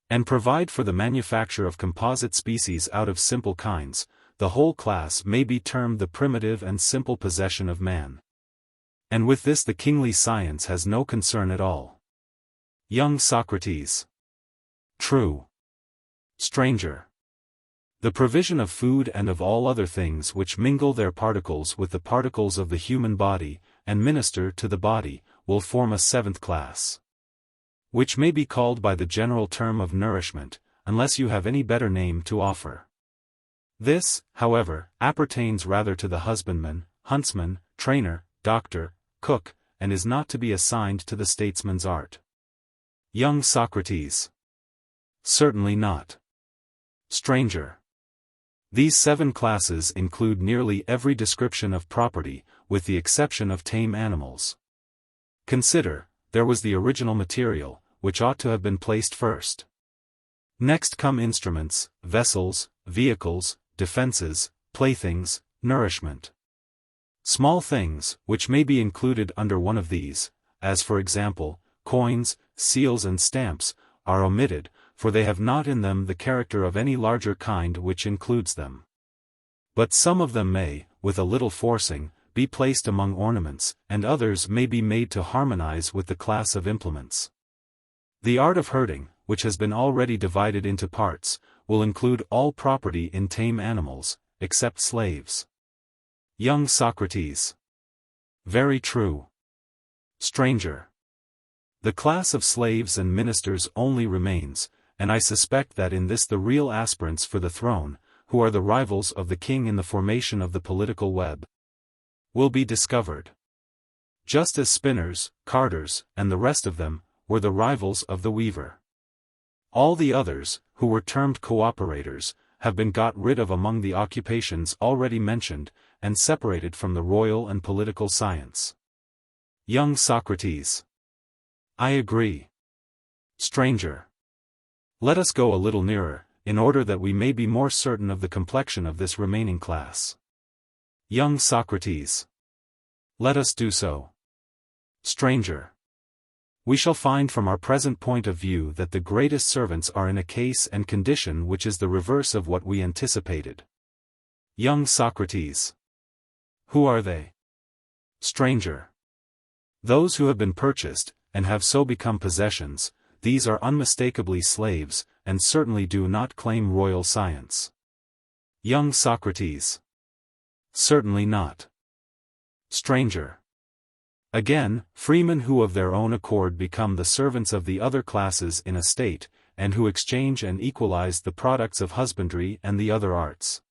and provide for the manufacture of composite species out of simple kinds. The whole class may be termed the primitive and simple possession of man. And with this the kingly science has no concern at all. Young Socrates. True. Stranger. The provision of food and of all other things which mingle their particles with the particles of the human body, and minister to the body, will form a seventh class, which may be called by the general term of nourishment, unless you have any better name to offer. This, however, appertains rather to the husbandman, huntsman, trainer, doctor, cook, and is not to be assigned to the statesman's art. Young Socrates. Certainly not. Stranger. These seven classes include nearly every description of property, with the exception of tame animals. Consider, there was the original material, which ought to have been placed first. Next come instruments, vessels, vehicles, defenses, playthings, nourishment. Small things, which may be included under one of these, as for example, coins, seals and stamps, are omitted, for they have not in them the character of any larger kind which includes them. But some of them may, with a little forcing, be placed among ornaments, and others may be made to harmonize with the class of implements. The art of herding, which has been already divided into parts, will include all property in tame animals, except slaves. Young Socrates. Very true. Stranger. The class of slaves and ministers only remains, and I suspect that in this the real aspirants for the throne, who are the rivals of the king in the formation of the political web, will be discovered. Just as spinners, carders, and the rest of them, were the rivals of the weaver. All the others, who were termed cooperators, have been got rid of among the occupations already mentioned, and separated from the royal and political science. Young Socrates. I agree. Stranger. Let us go a little nearer, in order that we may be more certain of the complexion of this remaining class. Young Socrates. Let us do so. Stranger. We shall find from our present point of view that the greatest servants are in a case and condition which is the reverse of what we anticipated. Young Socrates. Who are they? Stranger. Those who have been purchased, and have so become possessions, these are unmistakably slaves, and certainly do not claim royal science. Young Socrates. Certainly not. Stranger. Again, freemen who of their own accord become the servants of the other classes in a state, and who exchange and equalize the products of husbandry and the other arts.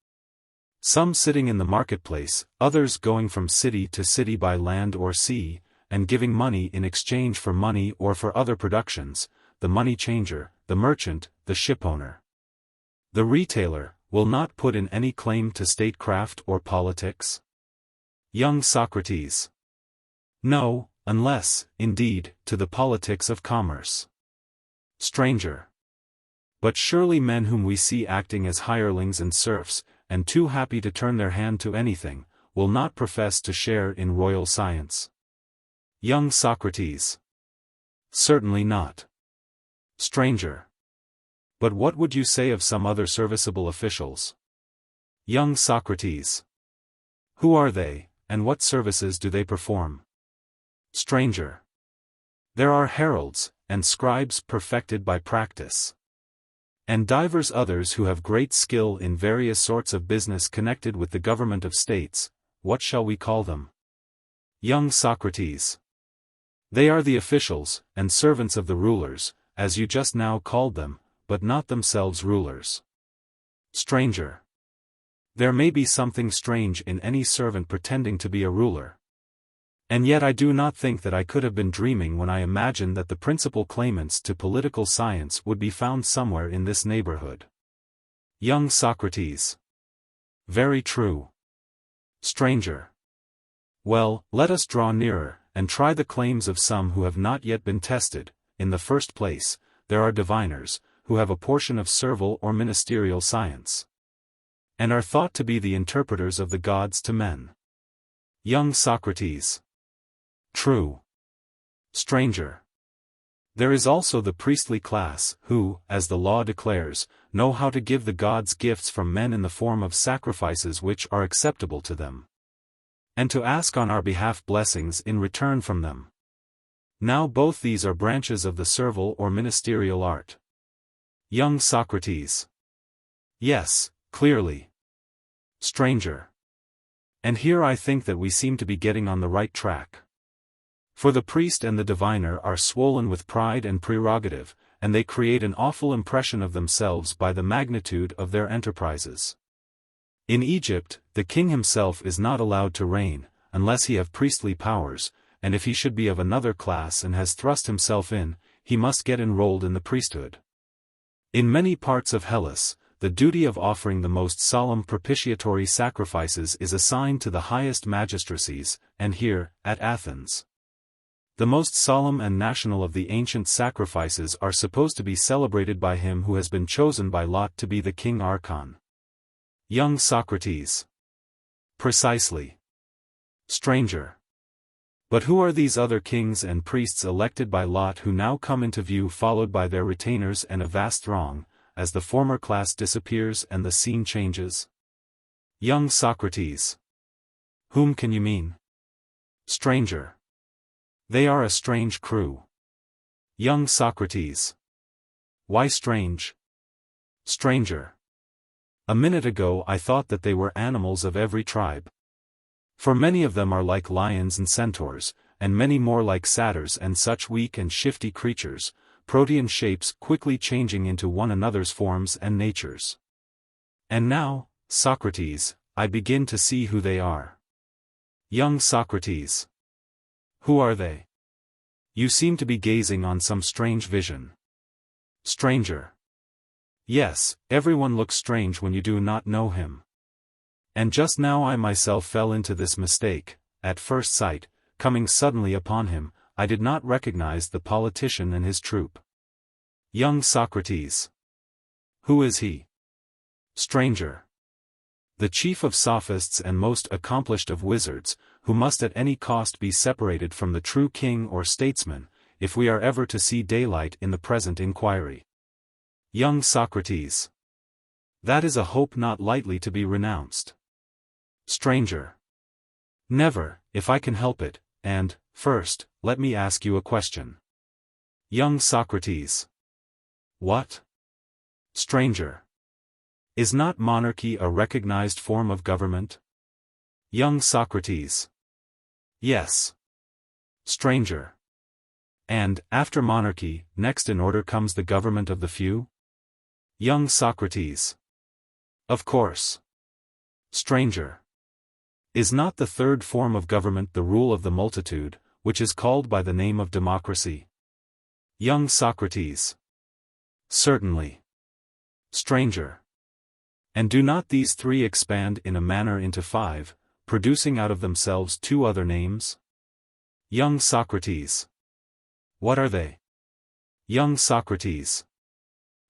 Some sitting in the marketplace, others going from city to city by land or sea, and giving money in exchange for money or for other productions, the money changer, the merchant, the shipowner. The retailer will not put in any claim to statecraft or politics? Young Socrates. No, unless, indeed, to the politics of commerce. Stranger. But surely men whom we see acting as hirelings and serfs, and too happy to turn their hand to anything, will not profess to share in royal science. Young Socrates. Certainly not. Stranger. But what would you say of some other serviceable officials? Young Socrates. Who are they, and what services do they perform? Stranger. There are heralds, and scribes perfected by practice. And divers others who have great skill in various sorts of business connected with the government of states. What shall we call them? Young Socrates. They are the officials, and servants of the rulers, as you just now called them, but not themselves rulers. Stranger. There may be something strange in any servant pretending to be a ruler. And yet I do not think that I could have been dreaming when I imagined that the principal claimants to political science would be found somewhere in this neighborhood. Young Socrates. Very true. Stranger. Well, let us draw nearer, and try the claims of some who have not yet been tested. In the first place, there are diviners, who have a portion of servile or ministerial science, and are thought to be the interpreters of the gods to men. Young Socrates. True. Stranger. There is also the priestly class, who, as the law declares, know how to give the gods gifts from men in the form of sacrifices which are acceptable to them, and to ask on our behalf blessings in return from them. Now both these are branches of the servile or ministerial art. Young Socrates. Yes, clearly. Stranger. And here I think that we seem to be getting on the right track. For the priest and the diviner are swollen with pride and prerogative, and they create an awful impression of themselves by the magnitude of their enterprises. In Egypt, the king himself is not allowed to reign, unless he have priestly powers, and if he should be of another class and has thrust himself in, he must get enrolled in the priesthood. In many parts of Hellas, the duty of offering the most solemn propitiatory sacrifices is assigned to the highest magistracies, and here, at Athens, the most solemn and national of the ancient sacrifices are supposed to be celebrated by him who has been chosen by lot to be the king archon. Young Socrates. Precisely. Stranger. But who are these other kings and priests elected by lot who now come into view followed by their retainers and a vast throng, as the former class disappears and the scene changes? Young Socrates. Whom can you mean? Stranger. They are a strange crew. Young Socrates. Why strange? Stranger. A minute ago I thought that they were animals of every tribe. For many of them are like lions and centaurs, and many more like satyrs and such weak and shifty creatures, protean shapes quickly changing into one another's forms and natures. And now, Socrates, I begin to see who they are. Young Socrates. Who are they? You seem to be gazing on some strange vision. Stranger. Yes, everyone looks strange when you do not know him. And just now I myself fell into this mistake. At first sight, coming suddenly upon him, I did not recognize the politician and his troop. Young Socrates. Who is he? Stranger. The chief of sophists and most accomplished of wizards, who must at any cost be separated from the true king or statesman, if we are ever to see daylight in the present inquiry. Young Socrates. That is a hope not lightly to be renounced. Stranger. Never, if I can help it, and, first, let me ask you a question. Young Socrates. What? Stranger. Is not monarchy a recognized form of government? Young Socrates. Yes. Stranger. And, after monarchy, next in order comes the government of the few? Young Socrates. Of course. Stranger. Is not the third form of government the rule of the multitude, which is called by the name of democracy? Young Socrates. Certainly. Stranger. And do not these three expand in a manner into five, producing out of themselves two other names? Young Socrates. What are they? Young Socrates.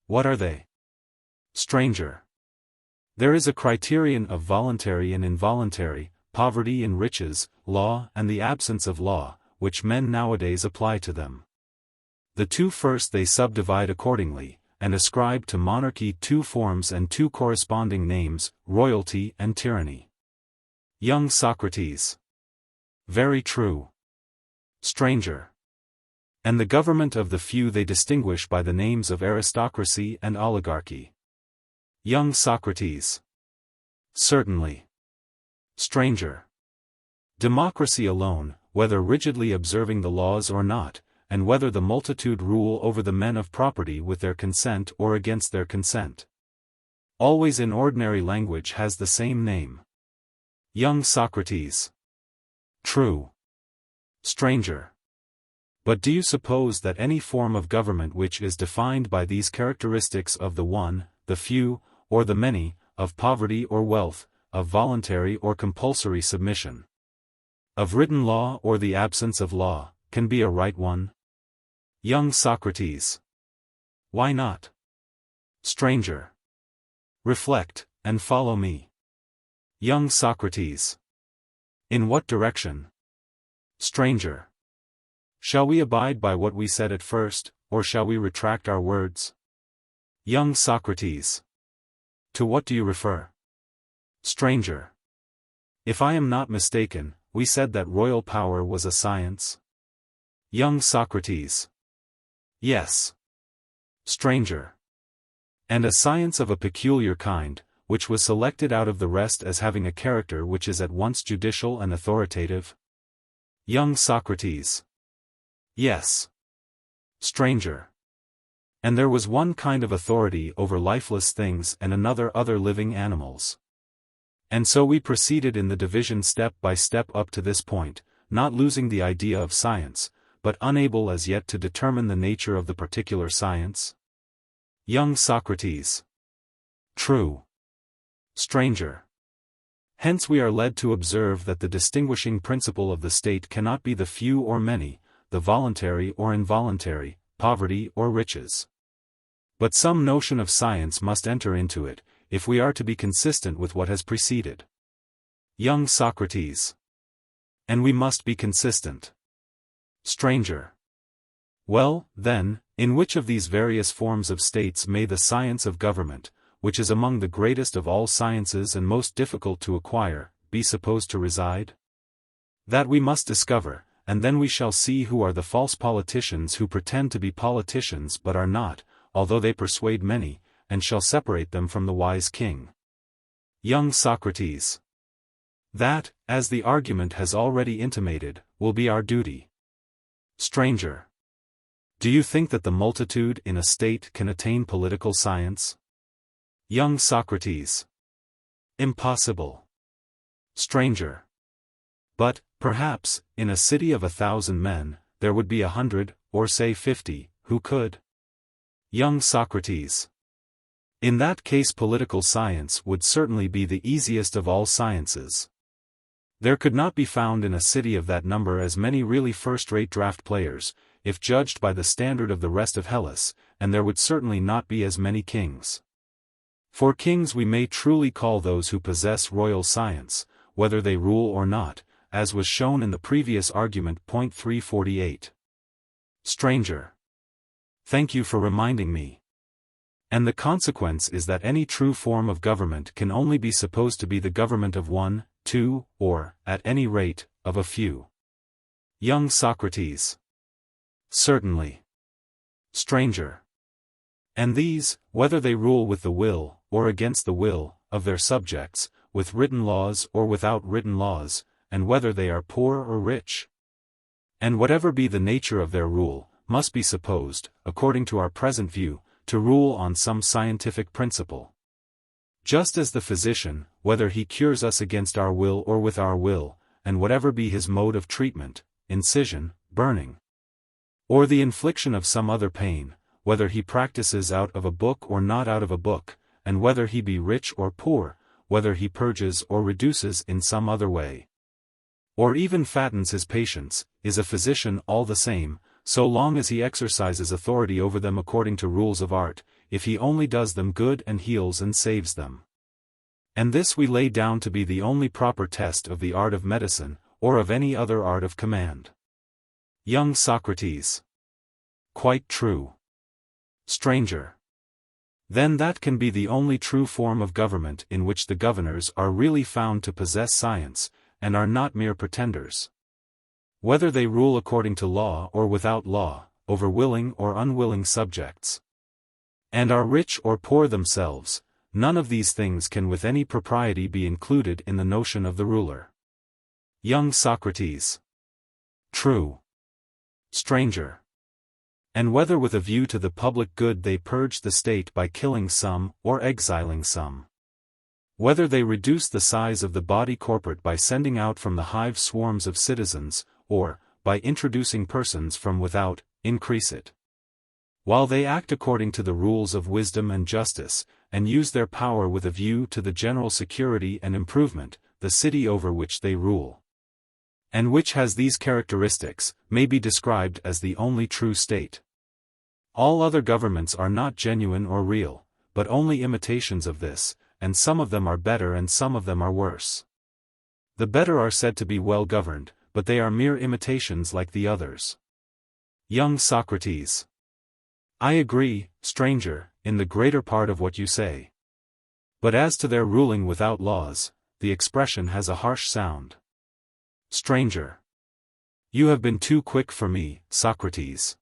What are they? Stranger. There is a criterion of voluntary and involuntary, poverty and riches, law and the absence of law, which men nowadays apply to them. The two first they subdivide accordingly, and ascribe to monarchy two forms and two corresponding names, royalty and tyranny. Young Socrates. Very true. Stranger. And the government of the few they distinguish by the names of aristocracy and oligarchy. Young Socrates. Certainly. Stranger. Democracy alone, whether rigidly observing the laws or not, and whether the multitude rule over the men of property with their consent or against their consent. Always in ordinary language has the same name. Young Socrates. True. Stranger. But do you suppose that any form of government which is defined by these characteristics of the one, the few, or the many, of poverty or wealth, of voluntary or compulsory submission, of written law or the absence of law, can be a right one? Young Socrates. Why not? Stranger. Reflect, and follow me. Young Socrates. In what direction? Stranger. Shall we abide by what we said at first, or shall we retract our words? Young Socrates. To what do you refer? Stranger. If I am not mistaken, we said that royal power was a science? Young Socrates. Yes. Stranger. And a science of a peculiar kind, which was selected out of the rest as having a character which is at once judicial and authoritative? Young Socrates. Yes. Stranger. And there was one kind of authority over lifeless things and another other living animals. And so we proceeded in the division step by step up to this point, not losing the idea of science, but unable as yet to determine the nature of the particular science? Young Socrates. True. Stranger. Hence we are led to observe that the distinguishing principle of the state cannot be the few or many, the voluntary or involuntary, poverty or riches. But some notion of science must enter into it, if we are to be consistent with what has preceded. Young Socrates. And we must be consistent. Stranger. Well, then, in which of these various forms of states may the science of government, which is among the greatest of all sciences and most difficult to acquire, be supposed to reside? That we must discover, and then we shall see who are the false politicians who pretend to be politicians but are not, although they persuade many, and shall separate them from the wise king. Young Socrates. That, as the argument has already intimated, will be our duty. Stranger. Do you think that the multitude in a state can attain political science? Young Socrates. Impossible. Stranger. But, perhaps, in a city of 1,000 men, there would be 100, or say 50, who could. Young Socrates. In that case political science would certainly be the easiest of all sciences. There could not be found in a city of that number as many really first-rate draft players, if judged by the standard of the rest of Hellas, and there would certainly not be as many kings. For kings we may truly call those who possess royal science, whether they rule or not, as was shown in the previous argument. Point 348. Stranger. Thank you for reminding me. And the consequence is that any true form of government can only be supposed to be the government of one, two, or, at any rate, of a few. Young Socrates. Certainly. Stranger. And these, whether they rule with the will, or against the will, of their subjects, with written laws or without written laws, and whether they are poor or rich. And whatever be the nature of their rule, must be supposed, according to our present view, to rule on some scientific principle. Just as the physician, whether he cures us against our will or with our will, and whatever be his mode of treatment, incision, burning, or the infliction of some other pain, whether he practices out of a book or not out of a book, and whether he be rich or poor, whether he purges or reduces in some other way, or even fattens his patients, is a physician all the same, so long as he exercises authority over them according to rules of art, if he only does them good and heals and saves them. And this we lay down to be the only proper test of the art of medicine, or of any other art of command. Young Socrates. Quite true. Stranger. Then that can be the only true form of government in which the governors are really found to possess science, and are not mere pretenders. Whether they rule according to law or without law, over willing or unwilling subjects, and are rich or poor themselves, none of these things can with any propriety be included in the notion of the ruler. Young Socrates. True. Stranger. And whether with a view to the public good they purge the state by killing some, or exiling some. Whether they reduce the size of the body corporate by sending out from the hive swarms of citizens, or, by introducing persons from without, increase it. While they act according to the rules of wisdom and justice, and use their power with a view to the general security and improvement, the city over which they rule, and which has these characteristics, may be described as the only true state. All other governments are not genuine or real, but only imitations of this, and some of them are better and some of them are worse. The better are said to be well governed, but they are mere imitations like the others. Young Socrates. I agree, stranger, in the greater part of what you say. But as to their ruling without laws, the expression has a harsh sound. Stranger. You have been too quick for me, Socrates.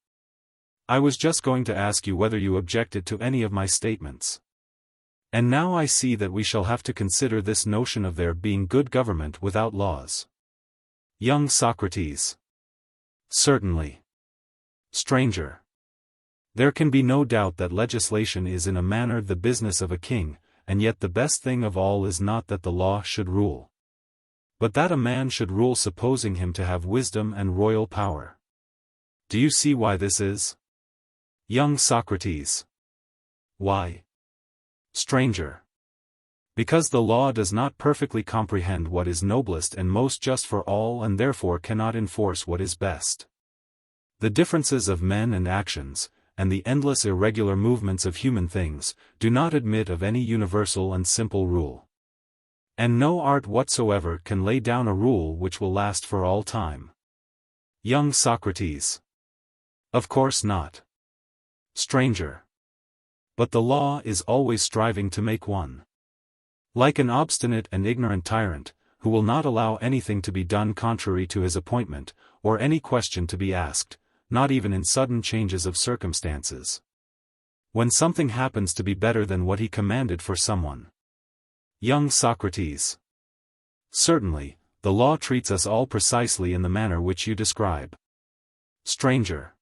I was just going to ask you whether you objected to any of my statements. And now I see that we shall have to consider this notion of there being good government without laws. Young Socrates. Certainly. Stranger. There can be no doubt that legislation is in a manner the business of a king, and yet the best thing of all is not that the law should rule, but that a man should rule supposing him to have wisdom and royal power. Do you see why this is? Young Socrates. Why? Stranger. Because the law does not perfectly comprehend what is noblest and most just for all and therefore cannot enforce what is best. The differences of men and actions, and the endless irregular movements of human things, do not admit of any universal and simple rule. And no art whatsoever can lay down a rule which will last for all time. Young Socrates. Of course not. Stranger. But the law is always striving to make one. Like an obstinate and ignorant tyrant, who will not allow anything to be done contrary to his appointment, or any question to be asked, not even in sudden changes of circumstances. When something happens to be better than what he commanded for someone. Young Socrates. Certainly, the law treats us all precisely in the manner which you describe. Stranger.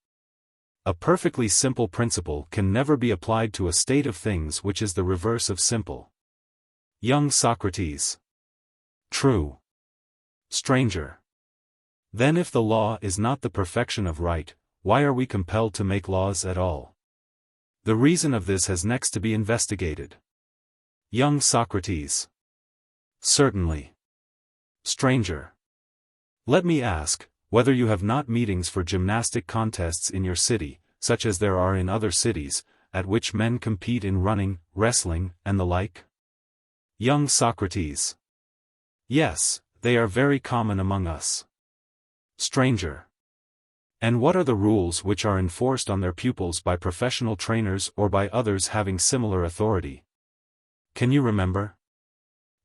A perfectly simple principle can never be applied to a state of things which is the reverse of simple. Young Socrates. True. Stranger. Then if the law is not the perfection of right, why are we compelled to make laws at all? The reason of this has next to be investigated. Young Socrates. Certainly. Stranger. Let me ask, whether you have not meetings for gymnastic contests in your city, such as there are in other cities, at which men compete in running, wrestling, and the like? Young Socrates. Yes, they are very common among us. Stranger. And what are the rules which are enforced on their pupils by professional trainers or by others having similar authority? Can you remember?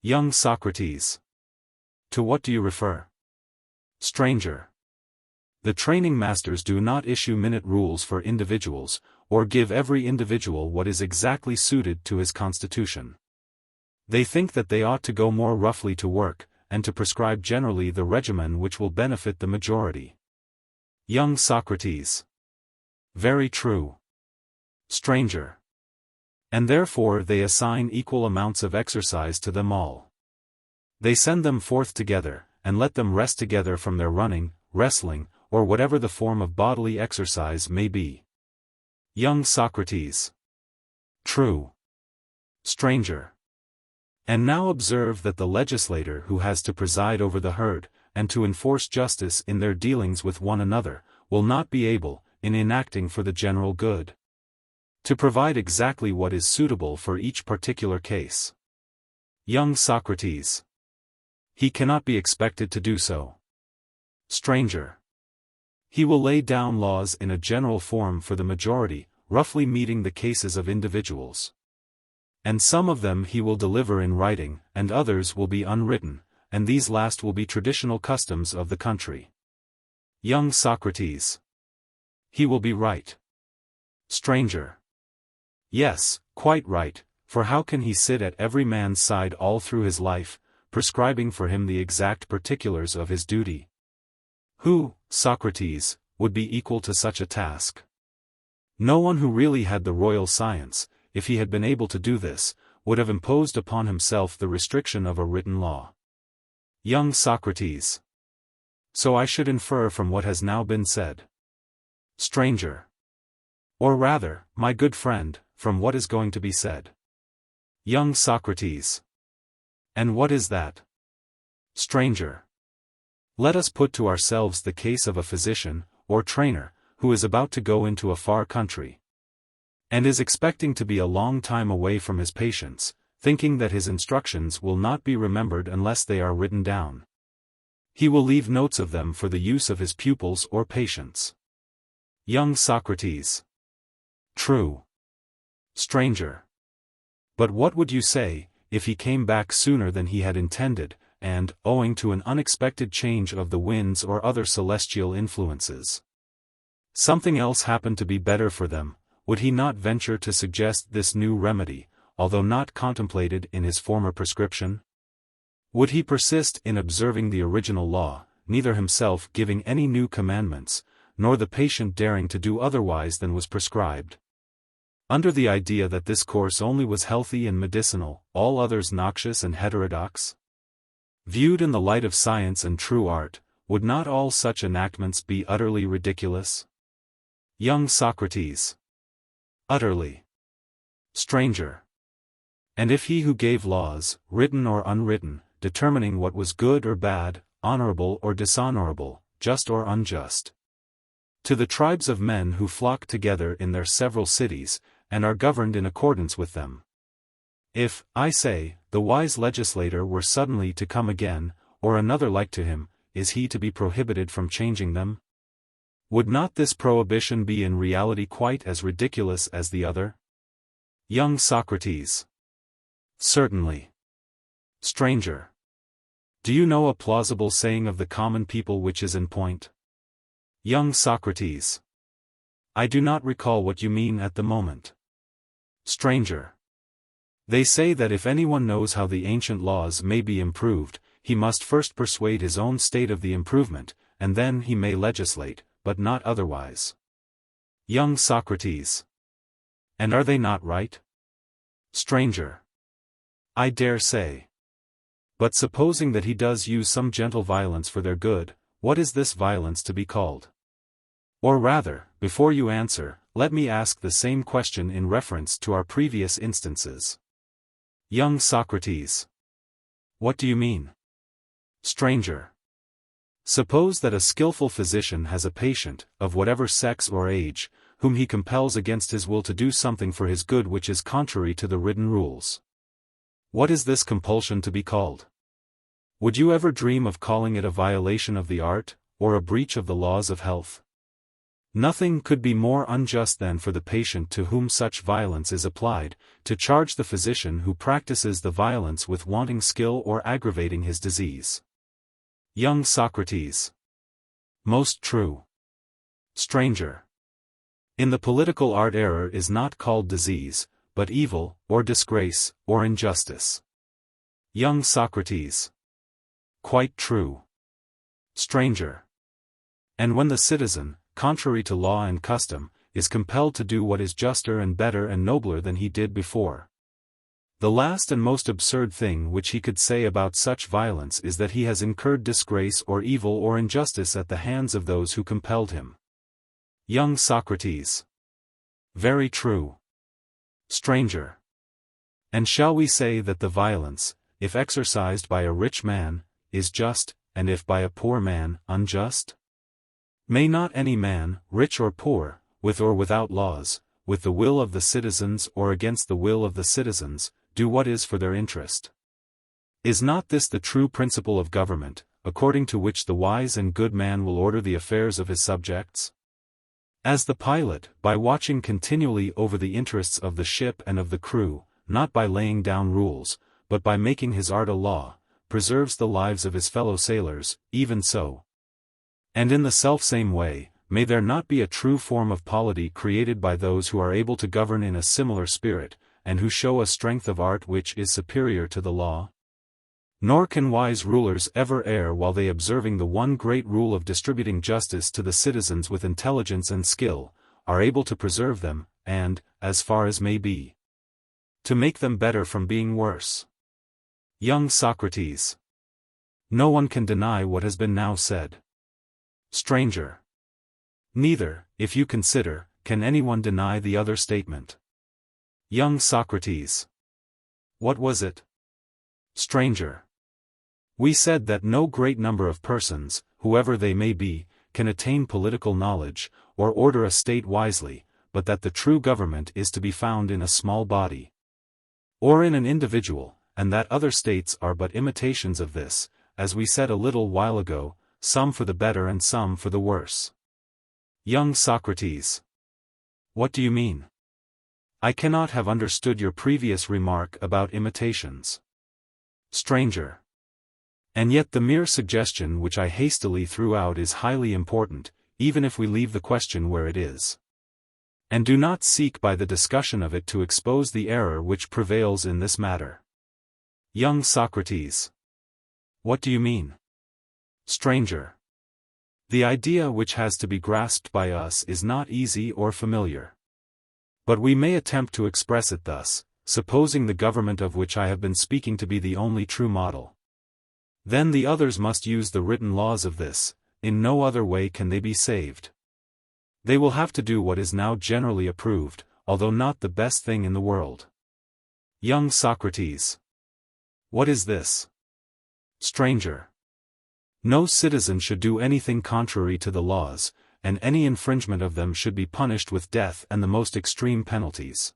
Young Socrates. To what do you refer? Stranger. The training masters do not issue minute rules for individuals, or give every individual what is exactly suited to his constitution. They think that they ought to go more roughly to work, and to prescribe generally the regimen which will benefit the majority. Young Socrates. Very true. Stranger. And therefore they assign equal amounts of exercise to them all. They send them forth together, and let them rest together from their running, wrestling, or whatever the form of bodily exercise may be. Young Socrates. True. Stranger. And now observe that the legislator who has to preside over the herd, and to enforce justice in their dealings with one another, will not be able, in enacting for the general good, to provide exactly what is suitable for each particular case. Young Socrates. He cannot be expected to do so. Stranger. He will lay down laws in a general form for the majority, roughly meeting the cases of individuals. And some of them he will deliver in writing, and others will be unwritten, and these last will be traditional customs of the country. Young Socrates. He will be right. Stranger. Yes, quite right, for how can he sit at every man's side all through his life, prescribing for him the exact particulars of his duty? Who, Socrates, would be equal to such a task? No one who really had the royal science, if he had been able to do this, would have imposed upon himself the restriction of a written law. Young Socrates. So I should infer from what has now been said. Stranger. Or rather, my good friend, from what is going to be said. Young Socrates. And what is that? Stranger. Let us put to ourselves the case of a physician, or trainer, who is about to go into a far country, and is expecting to be a long time away from his patients, thinking that his instructions will not be remembered unless they are written down. He will leave notes of them for the use of his pupils or patients. Young Socrates. True. Stranger. But what would you say, if he came back sooner than he had intended, and, owing to an unexpected change of the winds or other celestial influences, something else happened to be better for them? Would he not venture to suggest this new remedy, although not contemplated in his former prescription? Would he persist in observing the original law, neither himself giving any new commandments, nor the patient daring to do otherwise than was prescribed? Under the idea that this course only was healthy and medicinal, all others noxious and heterodox? Viewed in the light of science and true art, would not all such enactments be utterly ridiculous? Young Socrates. Utterly. Stranger. And if he who gave laws, written or unwritten, determining what was good or bad, honorable or dishonorable, just or unjust, to the tribes of men who flock together in their several cities, and are governed in accordance with them, if, I say, the wise legislator were suddenly to come again, or another like to him, is he to be prohibited from changing them? Would not this prohibition be in reality quite as ridiculous as the other? Young Socrates. Certainly. Stranger. Do you know a plausible saying of the common people which is in point? Young Socrates. I do not recall what you mean at the moment. Stranger. They say that if anyone knows how the ancient laws may be improved, he must first persuade his own state of the improvement, and then he may legislate, but not otherwise. Young Socrates. And are they not right? Stranger. I dare say. But supposing that he does use some gentle violence for their good, what is this violence to be called? Or rather, before you answer, let me ask the same question in reference to our previous instances. Young Socrates. What do you mean? Stranger. Suppose that a skillful physician has a patient, of whatever sex or age, whom he compels against his will to do something for his good which is contrary to the written rules. What is this compulsion to be called? Would you ever dream of calling it a violation of the art, or a breach of the laws of health? Nothing could be more unjust than for the patient to whom such violence is applied, to charge the physician who practices the violence with wanting skill or aggravating his disease. Young Socrates. Most true. Stranger. In the political art error is not called disease, but evil, or disgrace, or injustice. Young Socrates. Quite true. Stranger. And when the citizen, contrary to law and custom, is compelled to do what is juster and better and nobler than he did before. The last and most absurd thing which he could say about such violence is that he has incurred disgrace or evil or injustice at the hands of those who compelled him. Young Socrates. Very true. Stranger. And shall we say that the violence, if exercised by a rich man, is just, and if by a poor man, unjust? May not any man, rich or poor, with or without laws, with the will of the citizens or against the will of the citizens, do what is for their interest? Is not this the true principle of government, according to which the wise and good man will order the affairs of his subjects? As the pilot, by watching continually over the interests of the ship and of the crew, not by laying down rules, but by making his art a law, preserves the lives of his fellow sailors, even so. And in the selfsame way, may there not be a true form of polity created by those who are able to govern in a similar spirit, and who show a strength of art which is superior to the law? Nor can wise rulers ever err while they observing the one great rule of distributing justice to the citizens with intelligence and skill, are able to preserve them, and, as far as may be, to make them better from being worse. Young Socrates. No one can deny what has been now said. Stranger. Neither, if you consider, can anyone deny the other statement. Young Socrates. What was it? Stranger. We said that no great number of persons, whoever they may be, can attain political knowledge, or order a state wisely, but that the true government is to be found in a small body, or in an individual, and that other states are but imitations of this, as we said a little while ago, some for the better and some for the worse. Young Socrates. What do you mean? I cannot have understood your previous remark about imitations. Stranger. And yet the mere suggestion which I hastily threw out is highly important, even if we leave the question where it is, and do not seek by the discussion of it to expose the error which prevails in this matter. Young Socrates. What do you mean? Stranger. The idea which has to be grasped by us is not easy or familiar. But we may attempt to express it thus, supposing the government of which I have been speaking to be the only true model. Then the others must use the written laws of this, in no other way can they be saved. They will have to do what is now generally approved, although not the best thing in the world. Young Socrates. What is this? Stranger. No citizen should do anything contrary to the laws, and any infringement of them should be punished with death and the most extreme penalties.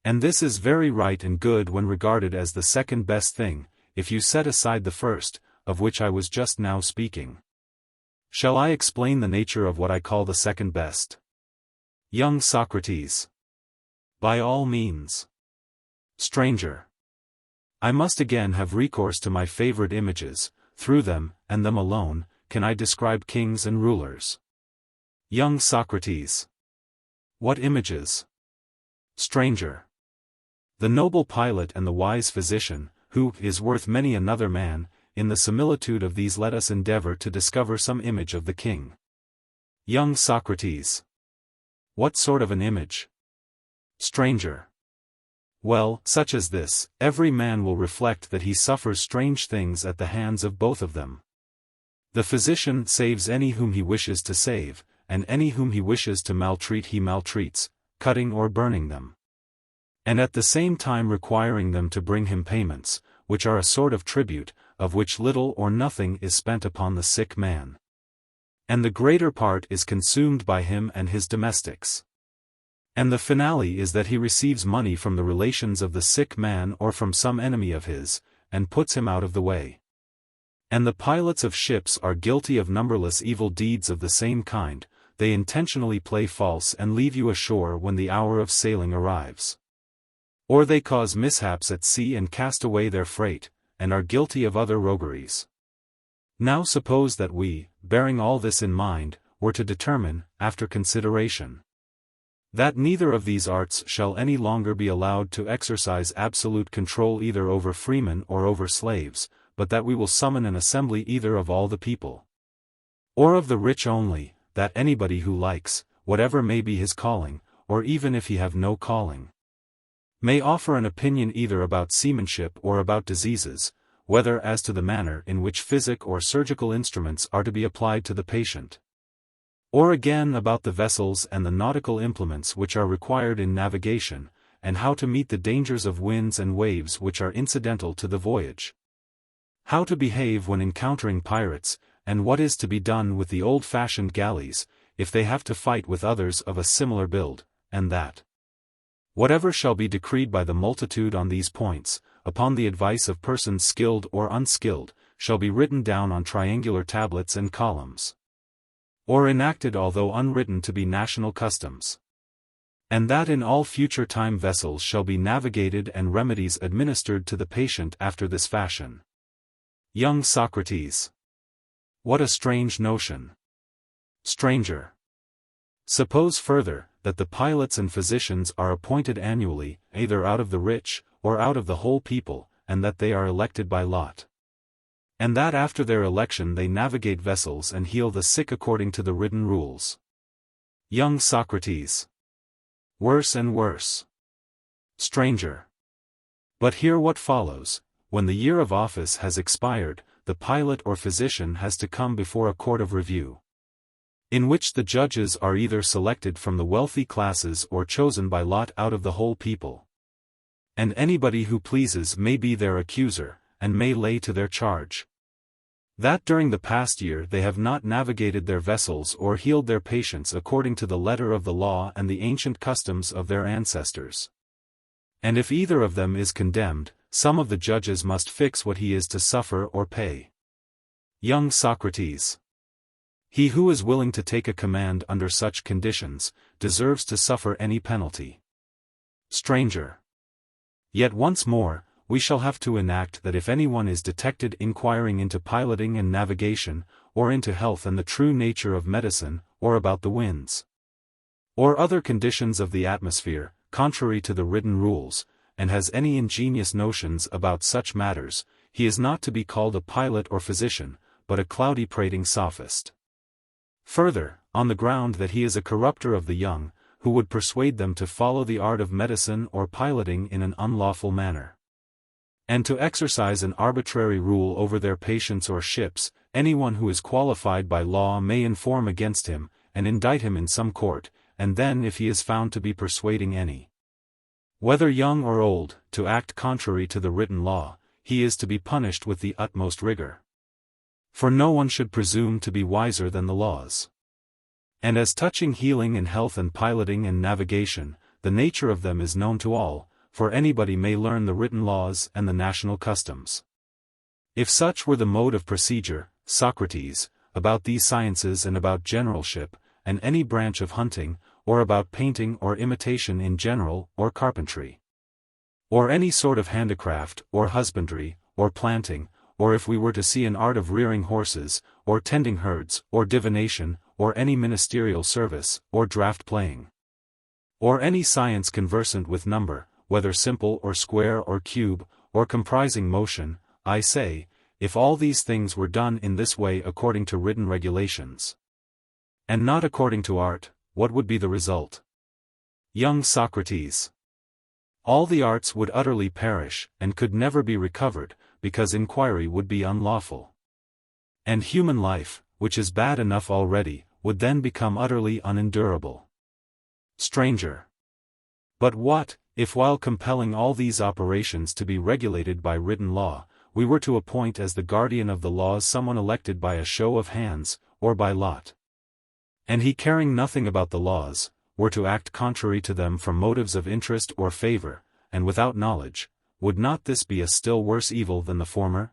And this is very right and good when regarded as the second best thing, if you set aside the first, of which I was just now speaking. Shall I explain the nature of what I call the second best? Young Socrates. By all means. Stranger. I must again have recourse to my favorite images. Through them, and them alone, can I describe kings and rulers. Young Socrates. What images? Stranger. The noble pilot and the wise physician, who is worth many another man, in the similitude of these let us endeavor to discover some image of the king. Young Socrates. What sort of an image? Stranger. Well, such as this, every man will reflect that he suffers strange things at the hands of both of them. The physician saves any whom he wishes to save, and any whom he wishes to maltreat he maltreats, cutting or burning them, and at the same time requiring them to bring him payments, which are a sort of tribute, of which little or nothing is spent upon the sick man, and the greater part is consumed by him and his domestics. And the finale is that he receives money from the relations of the sick man or from some enemy of his, and puts him out of the way. And the pilots of ships are guilty of numberless evil deeds of the same kind, they intentionally play false and leave you ashore when the hour of sailing arrives. Or they cause mishaps at sea and cast away their freight, and are guilty of other rogueries. Now suppose that we, bearing all this in mind, were to determine, after consideration, that neither of these arts shall any longer be allowed to exercise absolute control either over freemen or over slaves, but that we will summon an assembly either of all the people, or of the rich only, that anybody who likes, whatever may be his calling, or even if he have no calling, may offer an opinion either about seamanship or about diseases, whether as to the manner in which physic or surgical instruments are to be applied to the patient, or again about the vessels and the nautical implements which are required in navigation, and how to meet the dangers of winds and waves which are incidental to the voyage, how to behave when encountering pirates, and what is to be done with the old-fashioned galleys, if they have to fight with others of a similar build, and that whatever shall be decreed by the multitude on these points, upon the advice of persons skilled or unskilled, shall be written down on triangular tablets and columns, or enacted although unwritten to be national customs, and that in all future time vessels shall be navigated and remedies administered to the patient after this fashion. Young Socrates. What a strange notion. Stranger. Suppose further, that the pilots and physicians are appointed annually, either out of the rich, or out of the whole people, and that they are elected by lot, and that after their election they navigate vessels and heal the sick according to the written rules. Young Socrates. Worse and worse. Stranger. But hear what follows. When the year of office has expired, the pilot or physician has to come before a court of review, in which the judges are either selected from the wealthy classes or chosen by lot out of the whole people, and anybody who pleases may be their accuser, and may lay to their charge that during the past year they have not navigated their vessels or healed their patients according to the letter of the law and the ancient customs of their ancestors. And if either of them is condemned, some of the judges must fix what he is to suffer or pay. Young Socrates. He who is willing to take a command under such conditions, deserves to suffer any penalty. Stranger. Yet once more, we shall have to enact that if anyone is detected inquiring into piloting and navigation, or into health and the true nature of medicine, or about the winds, or other conditions of the atmosphere, contrary to the written rules, and has any ingenious notions about such matters, he is not to be called a pilot or physician, but a cloudy prating sophist. Further, on the ground that he is a corrupter of the young, who would persuade them to follow the art of medicine or piloting in an unlawful manner, and to exercise an arbitrary rule over their patients or ships, anyone who is qualified by law may inform against him, and indict him in some court, and then if he is found to be persuading any, whether young or old, to act contrary to the written law, he is to be punished with the utmost rigor. For no one should presume to be wiser than the laws. And as touching healing and health and piloting and navigation, the nature of them is known to all, for anybody may learn the written laws and the national customs. If such were the mode of procedure, Socrates, about these sciences and about generalship, and any branch of hunting, or about painting or imitation in general, or carpentry, or any sort of handicraft, or husbandry, or planting, or if we were to see an art of rearing horses, or tending herds, or divination, or any ministerial service, or draught playing, or any science conversant with number, whether simple or square or cube, or comprising motion, I say, if all these things were done in this way according to written regulations, and not according to art, what would be the result? Young Socrates. All the arts would utterly perish, and could never be recovered, because inquiry would be unlawful. And human life, which is bad enough already, would then become utterly unendurable. Stranger. But what, if while compelling all these operations to be regulated by written law, we were to appoint as the guardian of the laws someone elected by a show of hands, or by lot, and he caring nothing about the laws, were to act contrary to them from motives of interest or favor, and without knowledge, would not this be a still worse evil than the former?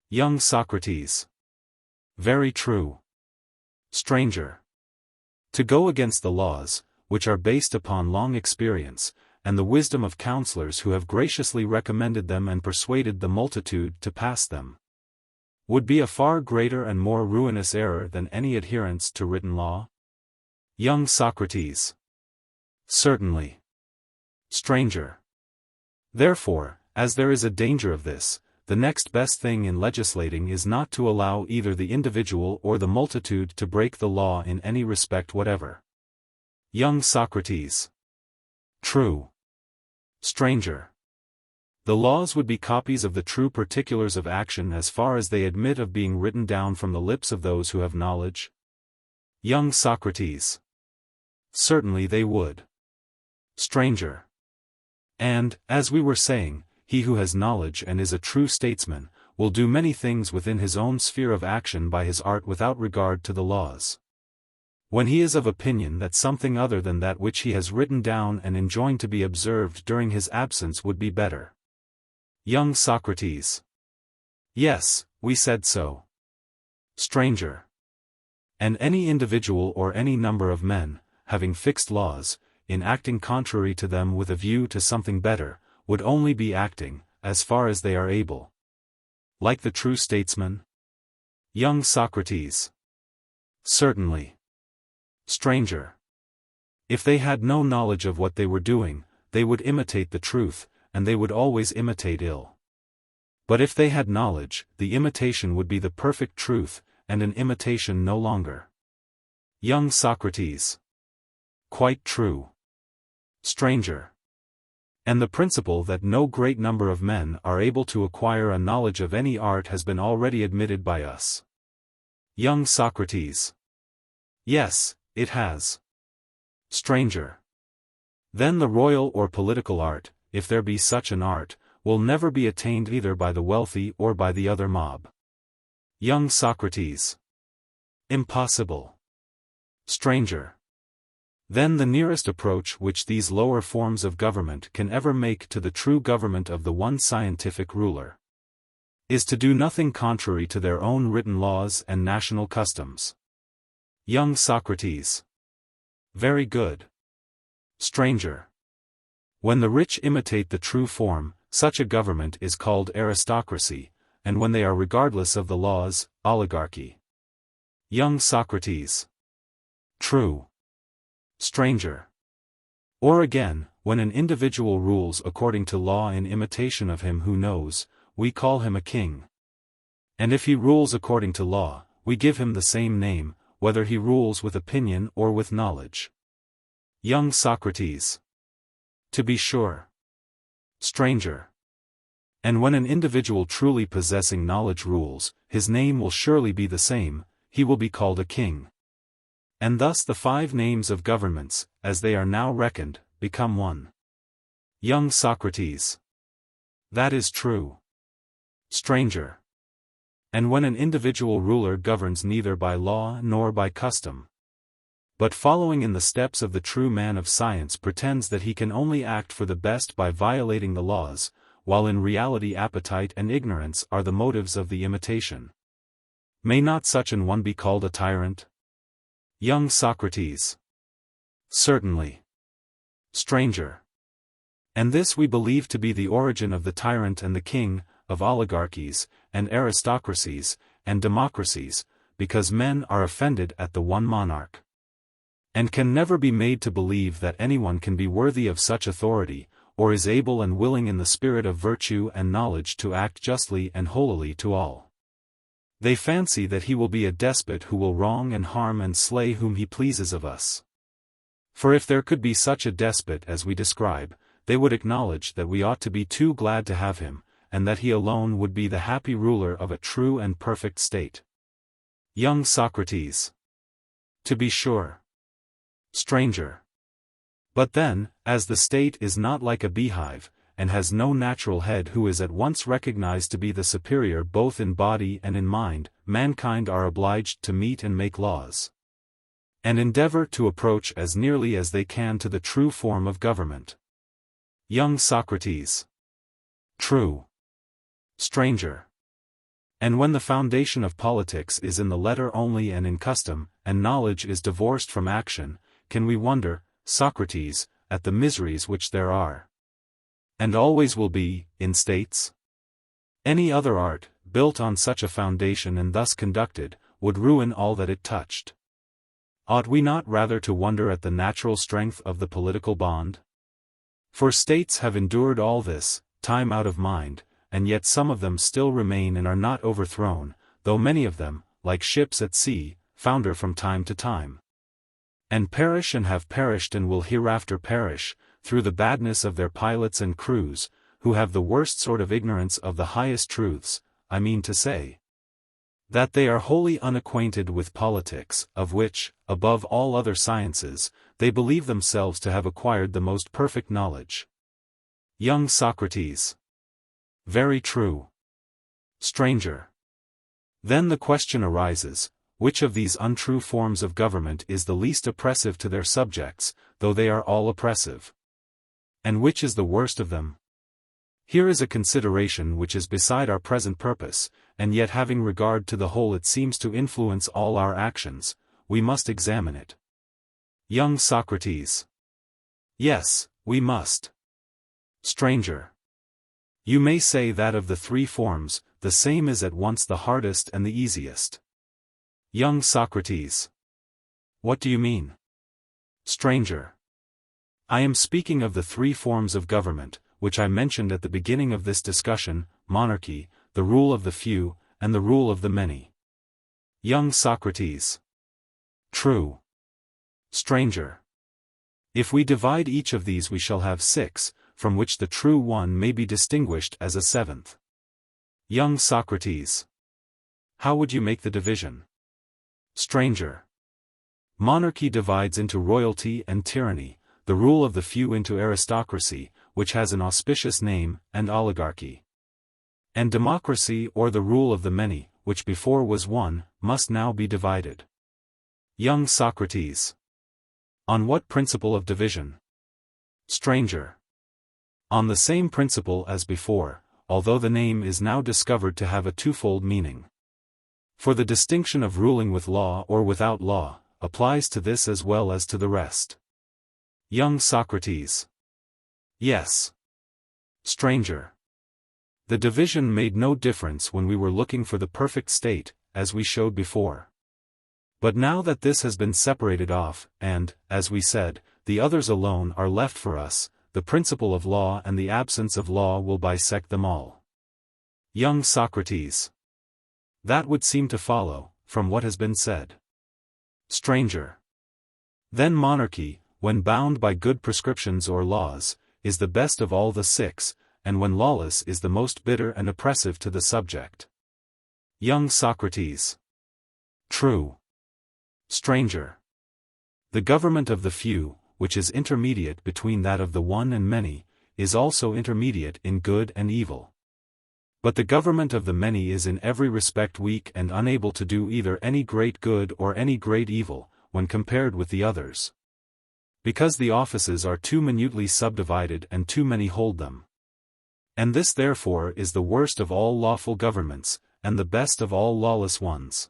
Young Socrates. Very true. Stranger. To go against the laws, which are based upon long experience, and the wisdom of counselors who have graciously recommended them and persuaded the multitude to pass them, would be a far greater and more ruinous error than any adherence to written law. Young Socrates. Certainly. Stranger. Therefore, as there is a danger of this, the next best thing in legislating is not to allow either the individual or the multitude to break the law in any respect whatever. Young Socrates. True. Stranger. The laws would be copies of the true particulars of action as far as they admit of being written down from the lips of those who have knowledge. Young Socrates. Certainly they would. Stranger. And, as we were saying, he who has knowledge and is a true statesman, will do many things within his own sphere of action by his art without regard to the laws. When he is of opinion that something other than that which he has written down and enjoined to be observed during his absence would be better. Young Socrates. Yes, we said so. Stranger. And any individual or any number of men, having fixed laws, in acting contrary to them with a view to something better, would only be acting, as far as they are able. Like the true statesman? Young Socrates. Certainly. Stranger. If they had no knowledge of what they were doing, they would imitate the truth, and they would always imitate ill. But if they had knowledge, the imitation would be the perfect truth, and an imitation no longer. Young Socrates. Quite true. Stranger. And the principle that no great number of men are able to acquire a knowledge of any art has been already admitted by us. Young Socrates. Yes, it has. Stranger. Then the royal or political art, if there be such an art, will never be attained either by the wealthy or by the other mob. Young Socrates. Impossible. Stranger. Then the nearest approach which these lower forms of government can ever make to the true government of the one scientific ruler is to do nothing contrary to their own written laws and national customs. Young Socrates. Very good. Stranger. When the rich imitate the true form, such a government is called aristocracy, and when they are regardless of the laws, oligarchy. Young Socrates. True. Stranger. Or again, when an individual rules according to law in imitation of him who knows, we call him a king. And if he rules according to law, we give him the same name, whether he rules with opinion or with knowledge. Young Socrates. To be sure. Stranger. And when an individual truly possessing knowledge rules, his name will surely be the same, he will be called a king. And thus the 5 names of governments, as they are now reckoned, become one. Young Socrates. That is true. Stranger. And when an individual ruler governs neither by law nor by custom, but following in the steps of the true man of science pretends that he can only act for the best by violating the laws, while in reality appetite and ignorance are the motives of the imitation, may not such an one be called a tyrant? Young Socrates. Certainly. Stranger. And this we believe to be the origin of the tyrant and the king, of oligarchies, and aristocracies, and democracies, because men are offended at the one monarch, and can never be made to believe that anyone can be worthy of such authority, or is able and willing in the spirit of virtue and knowledge to act justly and holily to all. They fancy that he will be a despot who will wrong and harm and slay whom he pleases of us. For if there could be such a despot as we describe, they would acknowledge that we ought to be too glad to have him, and that he alone would be the happy ruler of a true and perfect state. Young Socrates. To be sure. Stranger. But then, as the state is not like a beehive, and has no natural head who is at once recognized to be the superior both in body and in mind, mankind are obliged to meet and make laws, and endeavor to approach as nearly as they can to the true form of government. Young Socrates. True. Stranger. And when the foundation of politics is in the letter only and in custom, and knowledge is divorced from action, can we wonder, Socrates, at the miseries which there are, and always will be, in states? Any other art, built on such a foundation and thus conducted, would ruin all that it touched. Ought we not rather to wonder at the natural strength of the political bond? For states have endured all this, time out of mind, and yet some of them still remain and are not overthrown, though many of them, like ships at sea, founder from time to time, and perish and have perished and will hereafter perish, through the badness of their pilots and crews, who have the worst sort of ignorance of the highest truths, I mean to say, that they are wholly unacquainted with politics, of which, above all other sciences, they believe themselves to have acquired the most perfect knowledge. Young Socrates. Very true. Stranger. Then the question arises, which of these untrue forms of government is the least oppressive to their subjects, though they are all oppressive? And which is the worst of them? Here is a consideration which is beside our present purpose, and yet having regard to the whole it seems to influence all our actions, we must examine it. Young Socrates. Yes, we must. Stranger. You may say that of the three forms, the same is at once the hardest and the easiest. Young Socrates. What do you mean? Stranger. I am speaking of the three forms of government, which I mentioned at the beginning of this discussion: monarchy, the rule of the few, and the rule of the many. Young Socrates. True. Stranger. If we divide each of these we shall have 6, from which the true one may be distinguished as a 7th. Young Socrates. How would you make the division? Stranger. Monarchy divides into royalty and tyranny, the rule of the few into aristocracy, which has an auspicious name, and oligarchy. And democracy, or the rule of the many, which before was one, must now be divided. Young Socrates. On what principle of division? Stranger. On the same principle as before, although the name is now discovered to have a twofold meaning. For the distinction of ruling with law or without law, applies to this as well as to the rest. Young Socrates. Yes. Stranger. The division made no difference when we were looking for the perfect state, as we showed before. But now that this has been separated off, and, as we said, the others alone are left for us, the principle of law and the absence of law will bisect them all. Young Socrates. That would seem to follow, from what has been said. Stranger. Then monarchy, when bound by good prescriptions or laws, is the best of all the 6, and when lawless is the most bitter and oppressive to the subject. Young Socrates. True. Stranger. The government of the few, which is intermediate between that of the one and many, is also intermediate in good and evil. But the government of the many is in every respect weak and unable to do either any great good or any great evil, when compared with the others. Because the offices are too minutely subdivided and too many hold them. And this therefore is the worst of all lawful governments, and the best of all lawless ones.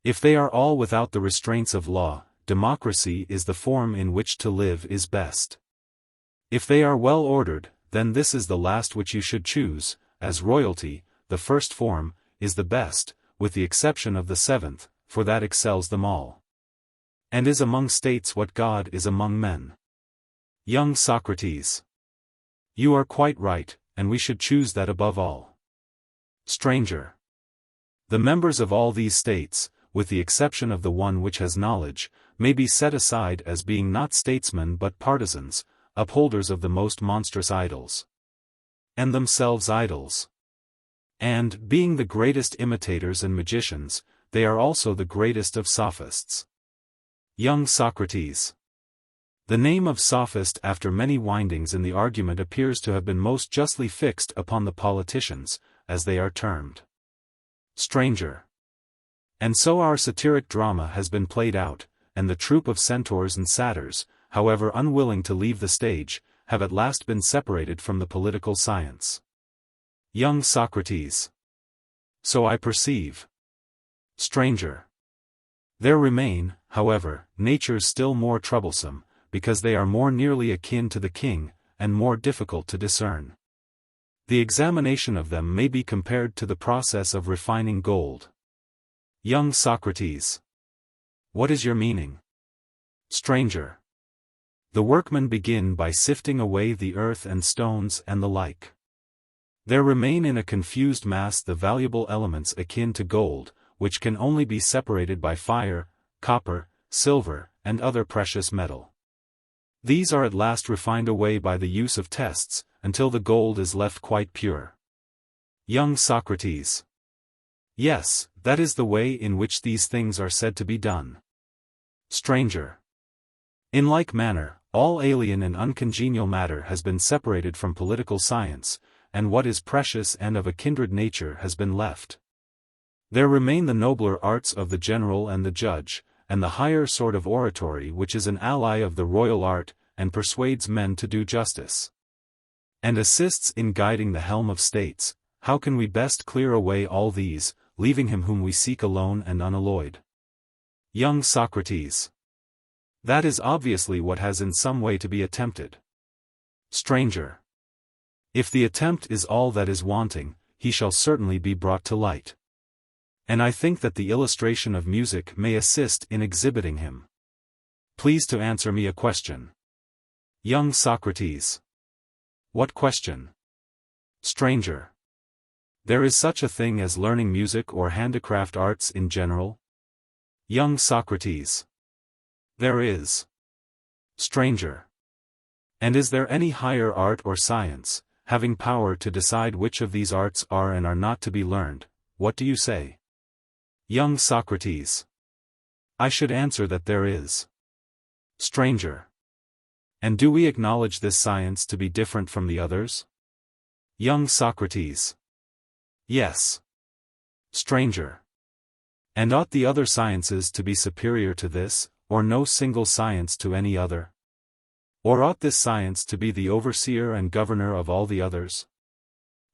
If they are all without the restraints of law, democracy is the form in which to live is best. If they are well ordered, then this is the last which you should choose, as royalty, the first form, is the best, with the exception of the 7th, for that excels them all. And is among states what God is among men. Young Socrates. You are quite right, and we should choose that above all. Stranger. The members of all these states, with the exception of the one which has knowledge, may be set aside as being not statesmen but partisans, upholders of the most monstrous idols. And themselves idols. And, being the greatest imitators and magicians, they are also the greatest of sophists. Young Socrates. The name of sophist after many windings in the argument appears to have been most justly fixed upon the politicians, as they are termed. Stranger. And so our satiric drama has been played out, and the troupe of centaurs and satyrs, however unwilling to leave the stage, have at last been separated from the political science. Young Socrates. So I perceive. Stranger. There remain, however, natures still more troublesome, because they are more nearly akin to the king, and more difficult to discern. The examination of them may be compared to the process of refining gold. Young Socrates. What is your meaning? Stranger. The workmen begin by sifting away the earth and stones and the like. There remain in a confused mass the valuable elements akin to gold, which can only be separated by fire, copper, silver, and other precious metal. These are at last refined away by the use of tests, until the gold is left quite pure. Young Socrates. Yes, that is the way in which these things are said to be done. Stranger. In like manner, all alien and uncongenial matter has been separated from political science, and what is precious and of a kindred nature has been left. There remain the nobler arts of the general and the judge, and the higher sort of oratory which is an ally of the royal art, and persuades men to do justice, and assists in guiding the helm of states. How can we best clear away all these, leaving him whom we seek alone and unalloyed? Young Socrates. That is obviously what has in some way to be attempted. Stranger. If the attempt is all that is wanting, he shall certainly be brought to light. And I think that the illustration of music may assist in exhibiting him. Please to answer me a question. Young Socrates. What question? Stranger. There is such a thing as learning music or handicraft arts in general? Young Socrates. There is. Stranger. And is there any higher art or science, having power to decide which of these arts are and are not to be learned? What do you say? Young Socrates. I should answer that there is. Stranger. And do we acknowledge this science to be different from the others? Young Socrates. Yes. Stranger. And ought the other sciences to be superior to this, or no single science to any other? Or ought this science to be the overseer and governor of all the others?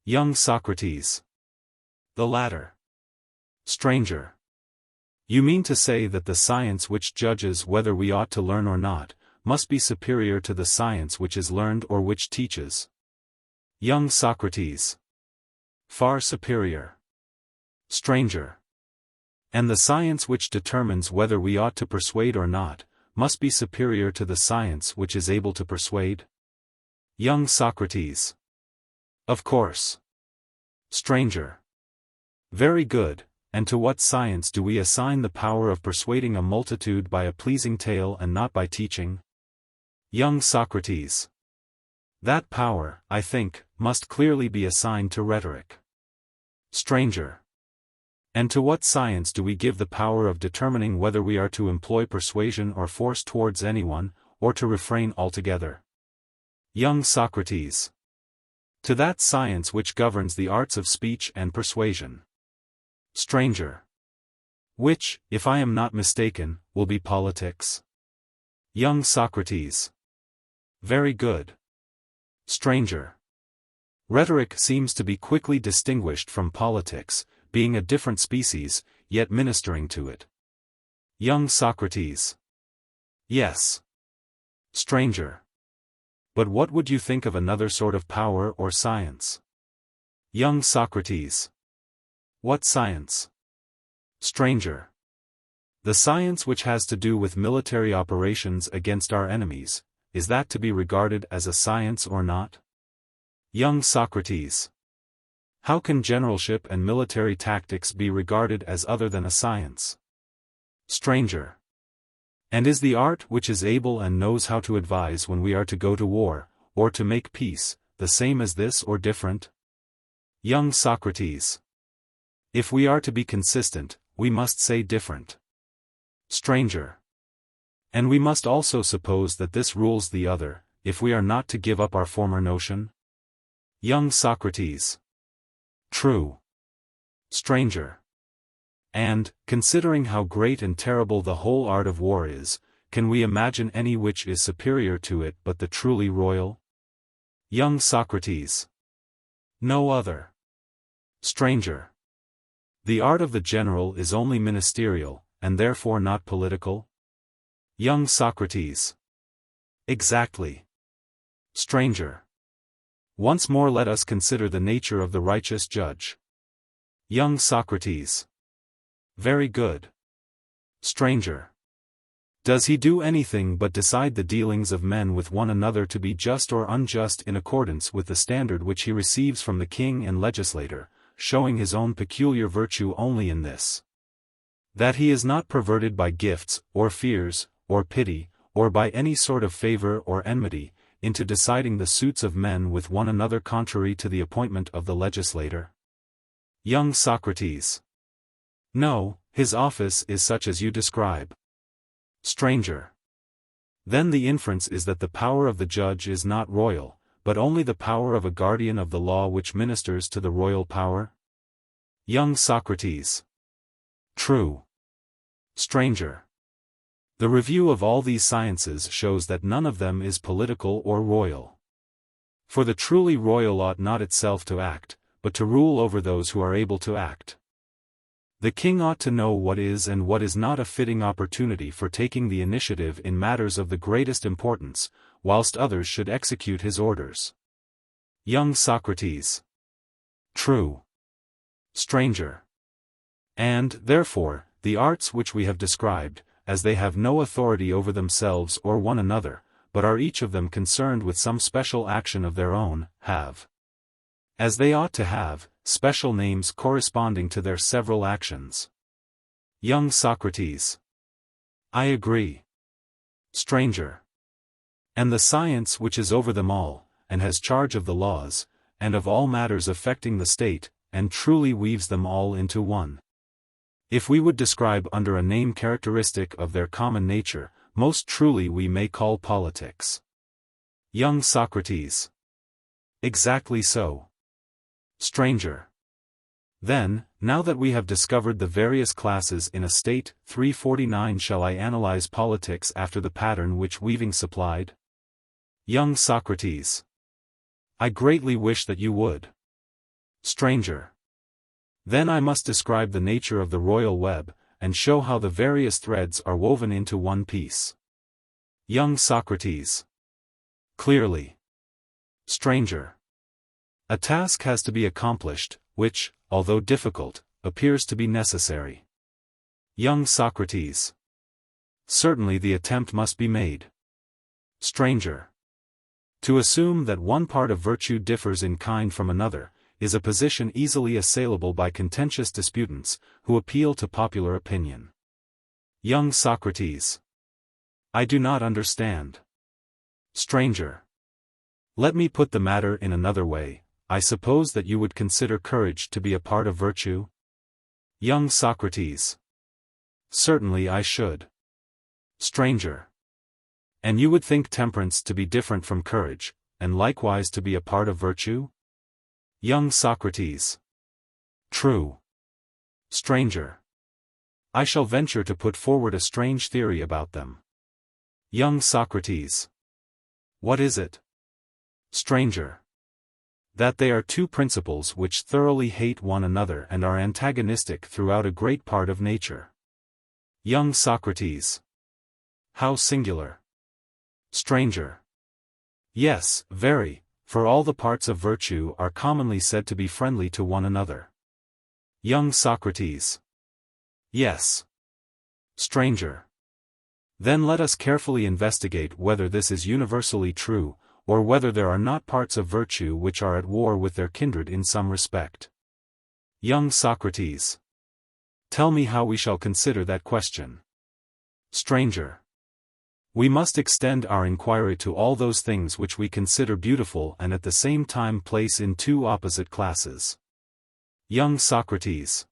Young Socrates. The latter. Stranger. You mean to say that the science which judges whether we ought to learn or not, must be superior to the science which is learned or which teaches? Young Socrates. Far superior. Stranger. And the science which determines whether we ought to persuade or not, must be superior to the science which is able to persuade? Young Socrates. Of course. Stranger. Very good. And to what science do we assign the power of persuading a multitude by a pleasing tale and not by teaching? Young Socrates. That power, I think, must clearly be assigned to rhetoric. Stranger. And to what science do we give the power of determining whether we are to employ persuasion or force towards anyone, or to refrain altogether? Young Socrates. To that science which governs the arts of speech and persuasion. Stranger. Which, if I am not mistaken, will be politics? Young Socrates. Very good. Stranger. Rhetoric seems to be quickly distinguished from politics, being a different species, yet ministering to it. Young Socrates. Yes. Stranger. But what would you think of another sort of power or science? Young Socrates. What science? Stranger. The science which has to do with military operations against our enemies, is that to be regarded as a science or not? Young Socrates. How can generalship and military tactics be regarded as other than a science? Stranger. And is the art which is able and knows how to advise when we are to go to war, or to make peace, the same as this or different? Young Socrates. If we are to be consistent, we must say different. Stranger. And we must also suppose that this rules the other, if we are not to give up our former notion? Young Socrates. True. Stranger. And, considering how great and terrible the whole art of war is, can we imagine any which is superior to it but the truly royal? Young Socrates. No other. Stranger. The art of the general is only ministerial, and therefore not political? Young Socrates. Exactly. Stranger. Once more let us consider the nature of the righteous judge. Young Socrates. Very good. Stranger. Does he do anything but decide the dealings of men with one another to be just or unjust in accordance with the standard which he receives from the king and legislator, showing his own peculiar virtue only in this: that he is not perverted by gifts, or fears, or pity, or by any sort of favor or enmity, into deciding the suits of men with one another contrary to the appointment of the legislator? Young Socrates. No, his office is such as you describe. Stranger. Then the inference is that the power of the judge is not royal, but only the power of a guardian of the law which ministers to the royal power? Young Socrates. True. Stranger. The review of all these sciences shows that none of them is political or royal. For the truly royal ought not itself to act, but to rule over those who are able to act. The king ought to know what is and what is not a fitting opportunity for taking the initiative in matters of the greatest importance, whilst others should execute his orders. Young Socrates. True. Stranger. And, therefore, the arts which we have described, as they have no authority over themselves or one another, but are each of them concerned with some special action of their own, have, as they ought to have, special names corresponding to their several actions. Young Socrates. I agree. Stranger. And the science which is over them all, and has charge of the laws, and of all matters affecting the state, and truly weaves them all into one. If we would describe under a name characteristic of their common nature, most truly we may call politics. Young Socrates. Exactly so. Stranger. Then, now that we have discovered the various classes in a state, 349, shall I analyze politics after the pattern which weaving supplied? Young Socrates. I greatly wish that you would. Stranger. Then I must describe the nature of the royal web, and show how the various threads are woven into one piece. Young Socrates. Clearly. Stranger. A task has to be accomplished, which, although difficult, appears to be necessary. Young Socrates. Certainly the attempt must be made. Stranger. To assume that one part of virtue differs in kind from another, is a position easily assailable by contentious disputants, who appeal to popular opinion. Young Socrates. I do not understand. Stranger. Let me put the matter in another way. I suppose that you would consider courage to be a part of virtue? Young Socrates. Certainly I should. Stranger. And you would think temperance to be different from courage, and likewise to be a part of virtue? Young Socrates. True. Stranger. I shall venture to put forward a strange theory about them. Young Socrates. What is it? Stranger. That they are two principles which thoroughly hate one another and are antagonistic throughout a great part of nature. Young Socrates. How singular. Stranger. Yes, very, for all the parts of virtue are commonly said to be friendly to one another. Young Socrates. Yes. Stranger. Then let us carefully investigate whether this is universally true, or whether there are not parts of virtue which are at war with their kindred in some respect. Young Socrates. Tell me how we shall consider that question. Stranger. We must extend our inquiry to all those things which we consider beautiful and at the same time place in two opposite classes. Young Socrates.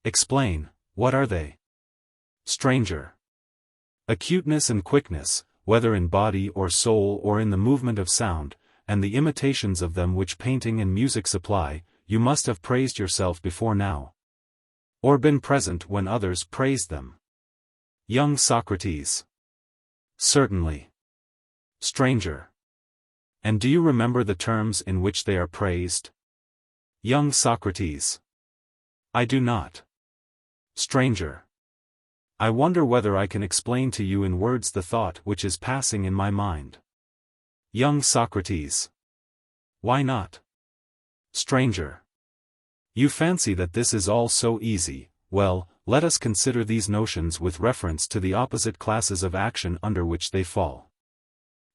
Explain, what are they? Stranger. Acuteness and quickness, whether in body or soul or in the movement of sound, and the imitations of them which painting and music supply, you must have praised yourself before now. Or been present when others praised them. Young Socrates. Certainly. Stranger. And do you remember the terms in which they are praised? Young Socrates. I do not. Stranger. I wonder whether I can explain to you in words the thought which is passing in my mind. Young Socrates. Why not? Stranger. You fancy that this is all so easy. Well, let us consider these notions with reference to the opposite classes of action under which they fall.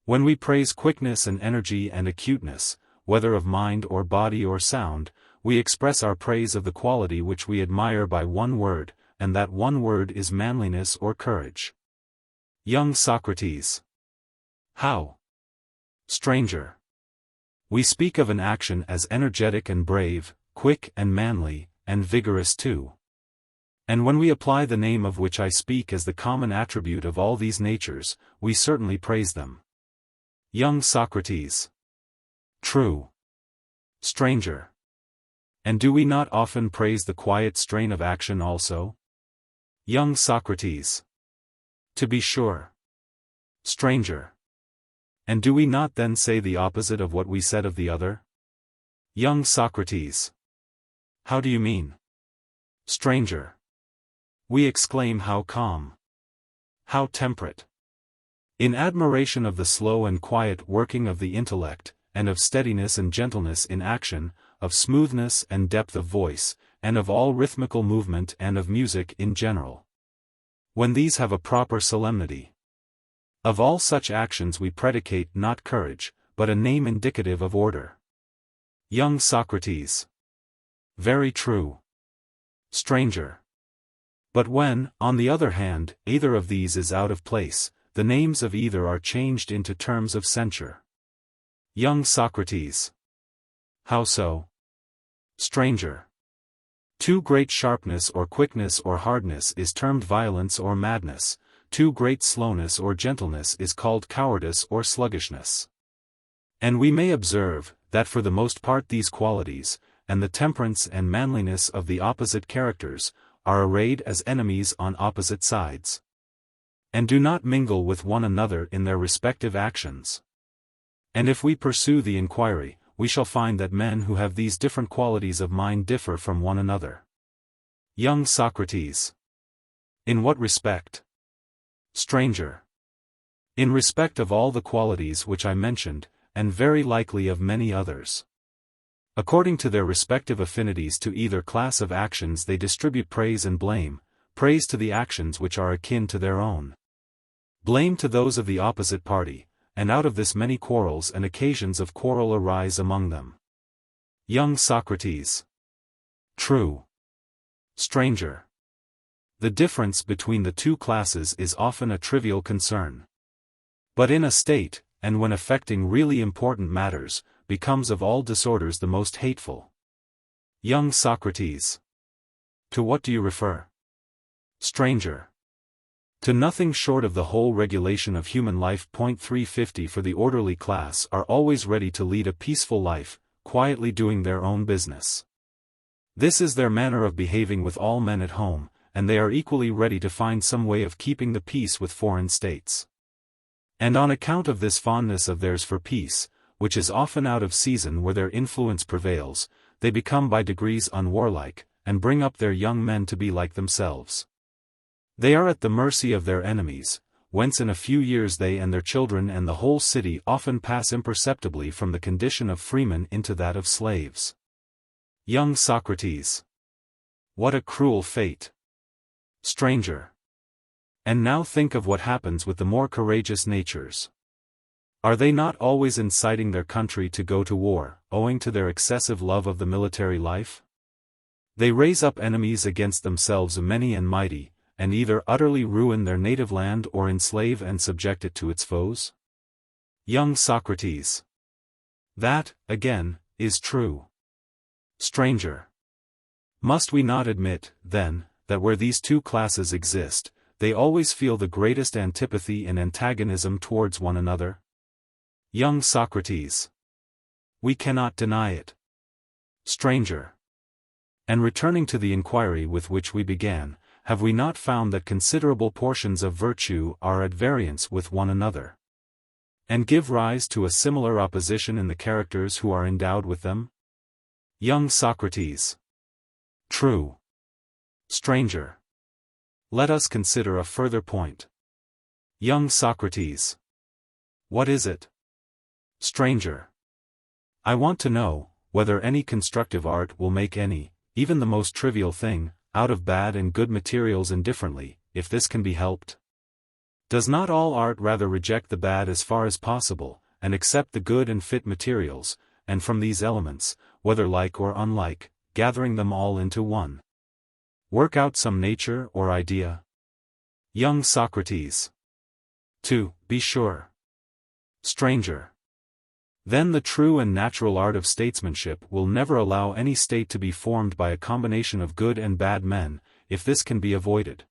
When we praise quickness and energy and acuteness, whether of mind or body or sound, we express our praise of the quality which we admire by one word, and that one word is manliness or courage. Young Socrates. How? Stranger. We speak of an action as energetic and brave, quick and manly, and vigorous too. And when we apply the name of which I speak as the common attribute of all these natures, we certainly praise them. Young Socrates. True. Stranger. And do we not often praise the quiet strain of action also? Young Socrates. To be sure. Stranger. And do we not then say the opposite of what we said of the other? Young Socrates. How do you mean? Stranger. We exclaim how calm. How temperate. In admiration of the slow and quiet working of the intellect, and of steadiness and gentleness in action, of smoothness and depth of voice, and of all rhythmical movement and of music in general. When these have a proper solemnity. Of all such actions we predicate not courage, but a name indicative of order. Young Socrates. Very true. Stranger. But when, on the other hand, either of these is out of place, the names of either are changed into terms of censure. Young Socrates. How so? Stranger. Too great sharpness or quickness or hardness is termed violence or madness, too great slowness or gentleness is called cowardice or sluggishness. And we may observe, that for the most part these qualities, and the temperance and manliness of the opposite characters, are arrayed as enemies on opposite sides, and do not mingle with one another in their respective actions. And if we pursue the inquiry, we shall find that men who have these different qualities of mind differ from one another. Young Socrates. In what respect? Stranger. In respect of all the qualities which I mentioned, and very likely of many others. According to their respective affinities to either class of actions they distribute praise and blame, praise to the actions which are akin to their own, blame to those of the opposite party, and out of this many quarrels and occasions of quarrel arise among them. Young Socrates. True. Stranger. The difference between the two classes is often a trivial concern. But in a state, and when affecting really important matters, becomes of all disorders the most hateful. Young Socrates. To what do you refer? Stranger. To nothing short of the whole regulation of human life. 350 For the orderly class are always ready to lead a peaceful life, quietly doing their own business. This is their manner of behaving with all men at home, and they are equally ready to find some way of keeping the peace with foreign states. And on account of this fondness of theirs for peace, which is often out of season where their influence prevails, they become by degrees unwarlike, and bring up their young men to be like themselves. They are at the mercy of their enemies, whence in a few years they and their children and the whole city often pass imperceptibly from the condition of freemen into that of slaves. Young Socrates. What a cruel fate! Stranger. And now think of what happens with the more courageous natures. Are they not always inciting their country to go to war, owing to their excessive love of the military life? They raise up enemies against themselves many and mighty, and either utterly ruin their native land or enslave and subject it to its foes? Young Socrates. That, again, is true. Stranger. Must we not admit, then, that where these two classes exist, they always feel the greatest antipathy and antagonism towards one another? Young Socrates. We cannot deny it. Stranger. And returning to the inquiry with which we began, have we not found that considerable portions of virtue are at variance with one another, and give rise to a similar opposition in the characters who are endowed with them? Young Socrates. True. Stranger. Let us consider a further point. Young Socrates. What is it? Stranger. I want to know, whether any constructive art will make any, even the most trivial thing, out of bad and good materials indifferently, if this can be helped. Does not all art rather reject the bad as far as possible, and accept the good and fit materials, and from these elements, whether like or unlike, gathering them all into one, work out some nature or idea? Young Socrates. To be sure. Stranger. Then the true and natural art of statesmanship will never allow any state to be formed by a combination of good and bad men, if this can be avoided.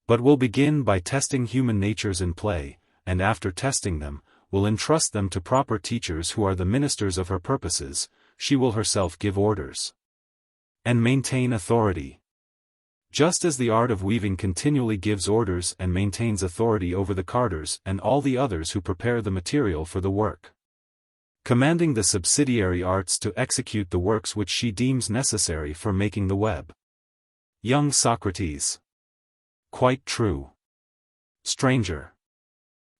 But will begin by testing human natures in play, and after testing them, will entrust them to proper teachers who are the ministers of her purposes. She will herself give orders and maintain authority. Just as the art of weaving continually gives orders and maintains authority over the carders and all the others who prepare the material for the work, commanding the subsidiary arts to execute the works which she deems necessary for making the web. Young Socrates. Quite true. Stranger.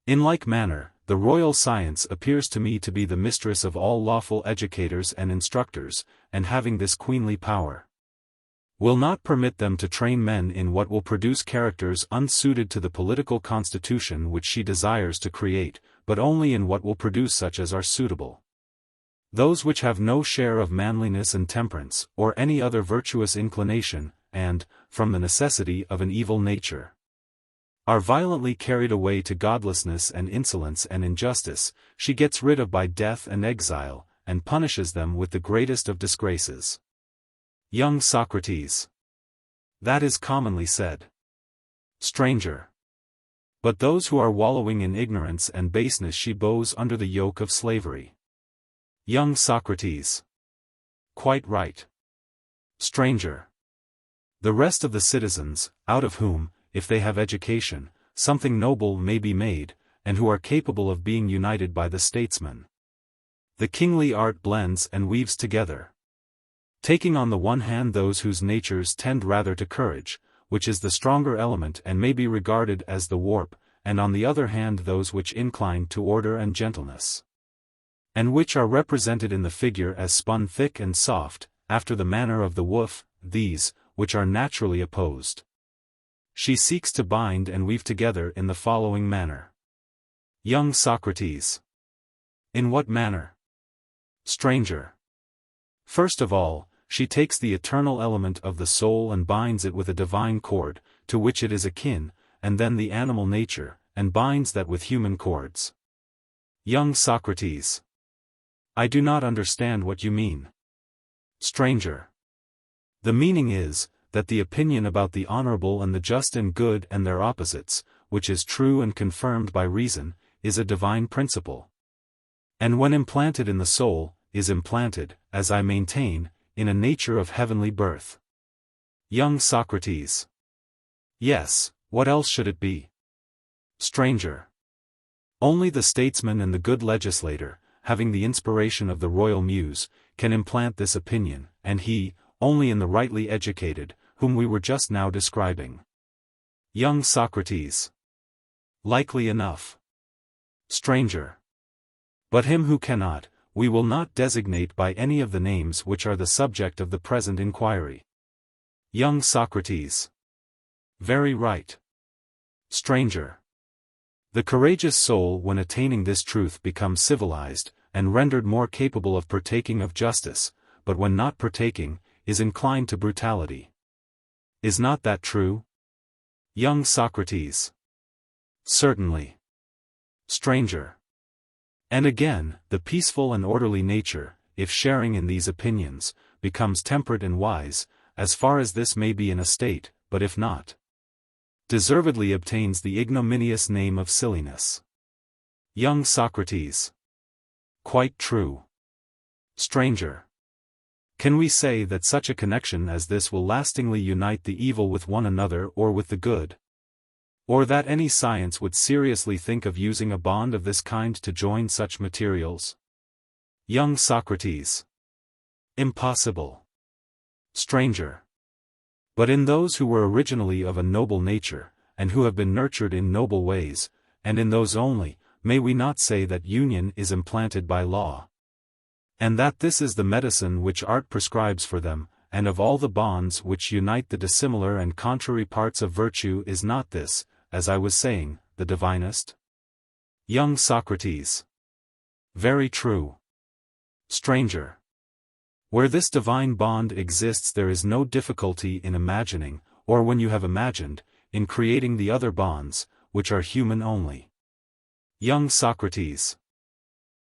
In like manner, the royal science appears to me to be the mistress of all lawful educators and instructors, and having this queenly power, will not permit them to train men in what will produce characters unsuited to the political constitution which she desires to create, but only in what will produce such as are suitable. Those which have no share of manliness and temperance, or any other virtuous inclination, and, from the necessity of an evil nature, are violently carried away to godlessness and insolence and injustice, she gets rid of by death and exile, and punishes them with the greatest of disgraces. Young Socrates. That is commonly said. Stranger. But those who are wallowing in ignorance and baseness she bows under the yoke of slavery. Young Socrates. Quite right. Stranger. The rest of the citizens, out of whom, if they have education, something noble may be made, and who are capable of being united by the statesman, the kingly art blends and weaves together, taking on the one hand those whose natures tend rather to courage, which is the stronger element and may be regarded as the warp, and on the other hand those which incline to order and gentleness, and which are represented in the figure as spun thick and soft, after the manner of the woof, these, which are naturally opposed, she seeks to bind and weave together in the following manner. Young Socrates. In what manner? Stranger. First of all, she takes the eternal element of the soul and binds it with a divine cord, to which it is akin, and then the animal nature, and binds that with human cords. Young Socrates. I do not understand what you mean. Stranger. The meaning is, that the opinion about the honorable and the just and good and their opposites, which is true and confirmed by reason, is a divine principle, and when implanted in the soul, is implanted, as I maintain, in a nature of heavenly birth. Young Socrates. Yes, what else should it be? Stranger. Only the statesman and the good legislator, having the inspiration of the royal muse, can implant this opinion, and he, only in the rightly educated, whom we were just now describing. Young Socrates. Likely enough. Stranger. But him who cannot, we will not designate by any of the names which are the subject of the present inquiry. Young Socrates. Very right. Stranger. The courageous soul when attaining this truth becomes civilized, and rendered more capable of partaking of justice, but when not partaking, is inclined to brutality. Is not that true? Young Socrates. Certainly. Stranger. And again, the peaceful and orderly nature, if sharing in these opinions, becomes temperate and wise, as far as this may be in a state, but if not, deservedly obtains the ignominious name of silliness. Young Socrates. Quite true. Stranger. Can we say that such a connection as this will lastingly unite the evil with one another or with the good? Or that any science would seriously think of using a bond of this kind to join such materials? Young Socrates. Impossible. Stranger. But in those who were originally of a noble nature, and who have been nurtured in noble ways, and in those only, may we not say that union is implanted by law? And that this is the medicine which art prescribes for them, and of all the bonds which unite the dissimilar and contrary parts of virtue is not this, as I was saying, the divinest? Young Socrates. Very true. Stranger. Where this divine bond exists there is no difficulty in imagining, or when you have imagined, in creating the other bonds, which are human only. Young Socrates.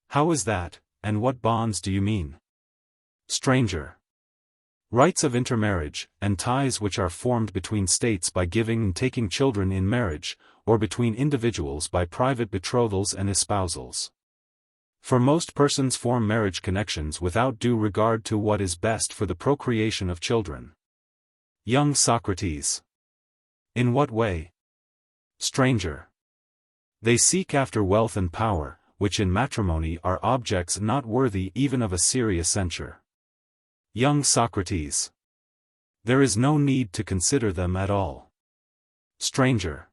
How is that, and what bonds do you mean? Stranger. Rights of intermarriage, and ties which are formed between states by giving and taking children in marriage, or between individuals by private betrothals and espousals. For most persons form marriage connections without due regard to what is best for the procreation of children. Young Socrates. In what way? Stranger. They seek after wealth and power, which in matrimony are objects not worthy even of a serious censure. Young Socrates. There is no need to consider them at all. Stranger.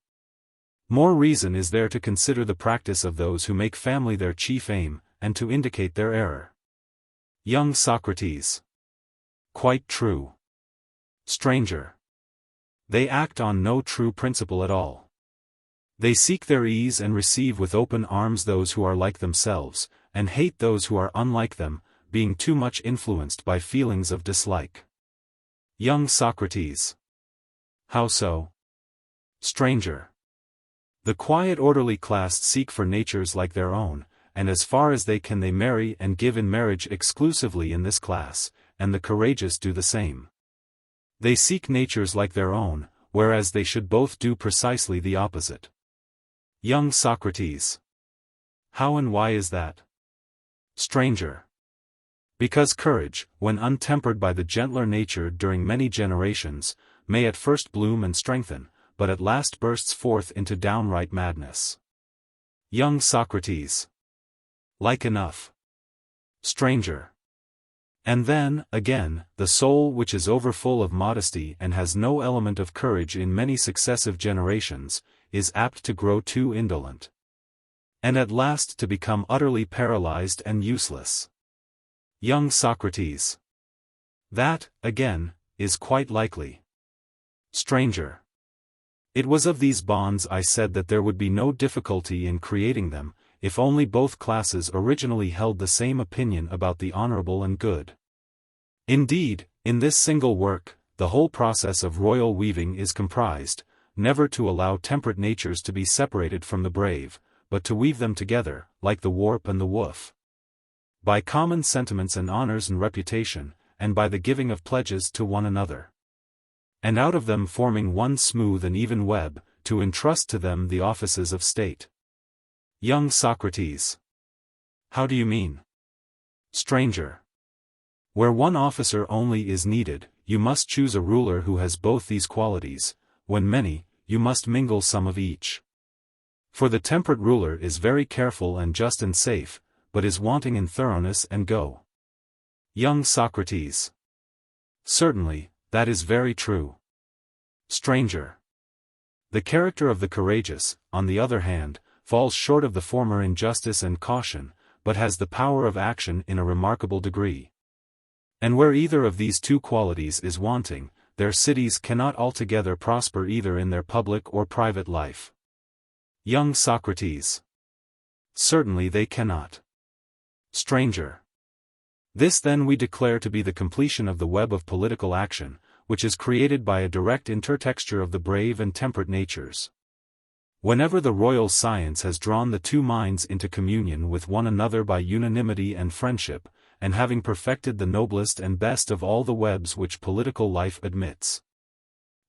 More reason is there to consider the practice of those who make family their chief aim, and to indicate their error. Young Socrates. Quite true. Stranger. They act on no true principle at all. They seek their ease and receive with open arms those who are like themselves, and hate those who are unlike them, being too much influenced by feelings of dislike. Young Socrates. How so? Stranger. The quiet orderly class seek for natures like their own, and as far as they can they marry and give in marriage exclusively in this class, and the courageous do the same. They seek natures like their own, whereas they should both do precisely the opposite. Young Socrates. How and why is that? Stranger. Because courage, when untempered by the gentler nature during many generations, may at first bloom and strengthen, but at last bursts forth into downright madness. Young Socrates. Like enough. Stranger. And then, again, the soul which is overfull of modesty and has no element of courage in many successive generations, is apt to grow too indolent. And at last to become utterly paralyzed and useless. Young Socrates. That, again, is quite likely. Stranger. It was of these bonds I said that there would be no difficulty in creating them, if only both classes originally held the same opinion about the honorable and good. Indeed, in this single work, the whole process of royal weaving is comprised, never to allow temperate natures to be separated from the brave, but to weave them together, like the warp and the woof. By common sentiments and honors and reputation, and by the giving of pledges to one another. And out of them forming one smooth and even web, to entrust to them the offices of state. Young Socrates. How do you mean? Stranger. Where one officer only is needed, you must choose a ruler who has both these qualities, when many, you must mingle some of each. For the temperate ruler is very careful and just and safe, but is wanting in thoroughness and go. Young Socrates. Certainly, that is very true. Stranger. The character of the courageous, on the other hand, falls short of the former in justice and caution, but has the power of action in a remarkable degree. And where either of these two qualities is wanting, their cities cannot altogether prosper either in their public or private life. Young Socrates. Certainly they cannot. Stranger. This then we declare to be the completion of the web of political action, which is created by a direct intertexture of the brave and temperate natures. Whenever the royal science has drawn the two minds into communion with one another by unanimity and friendship, and having perfected the noblest and best of all the webs which political life admits,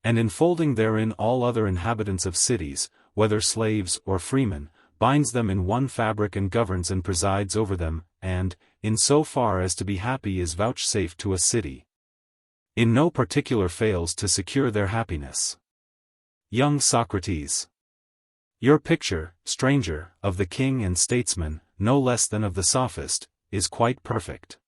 and enfolding therein all other inhabitants of cities, whether slaves or freemen, binds them in one fabric and governs and presides over them, and, in so far as to be happy is vouchsafed to a city, in no particular fails to secure their happiness. Young Socrates. Your picture, stranger, of the king and statesman, no less than of the sophist, is quite perfect.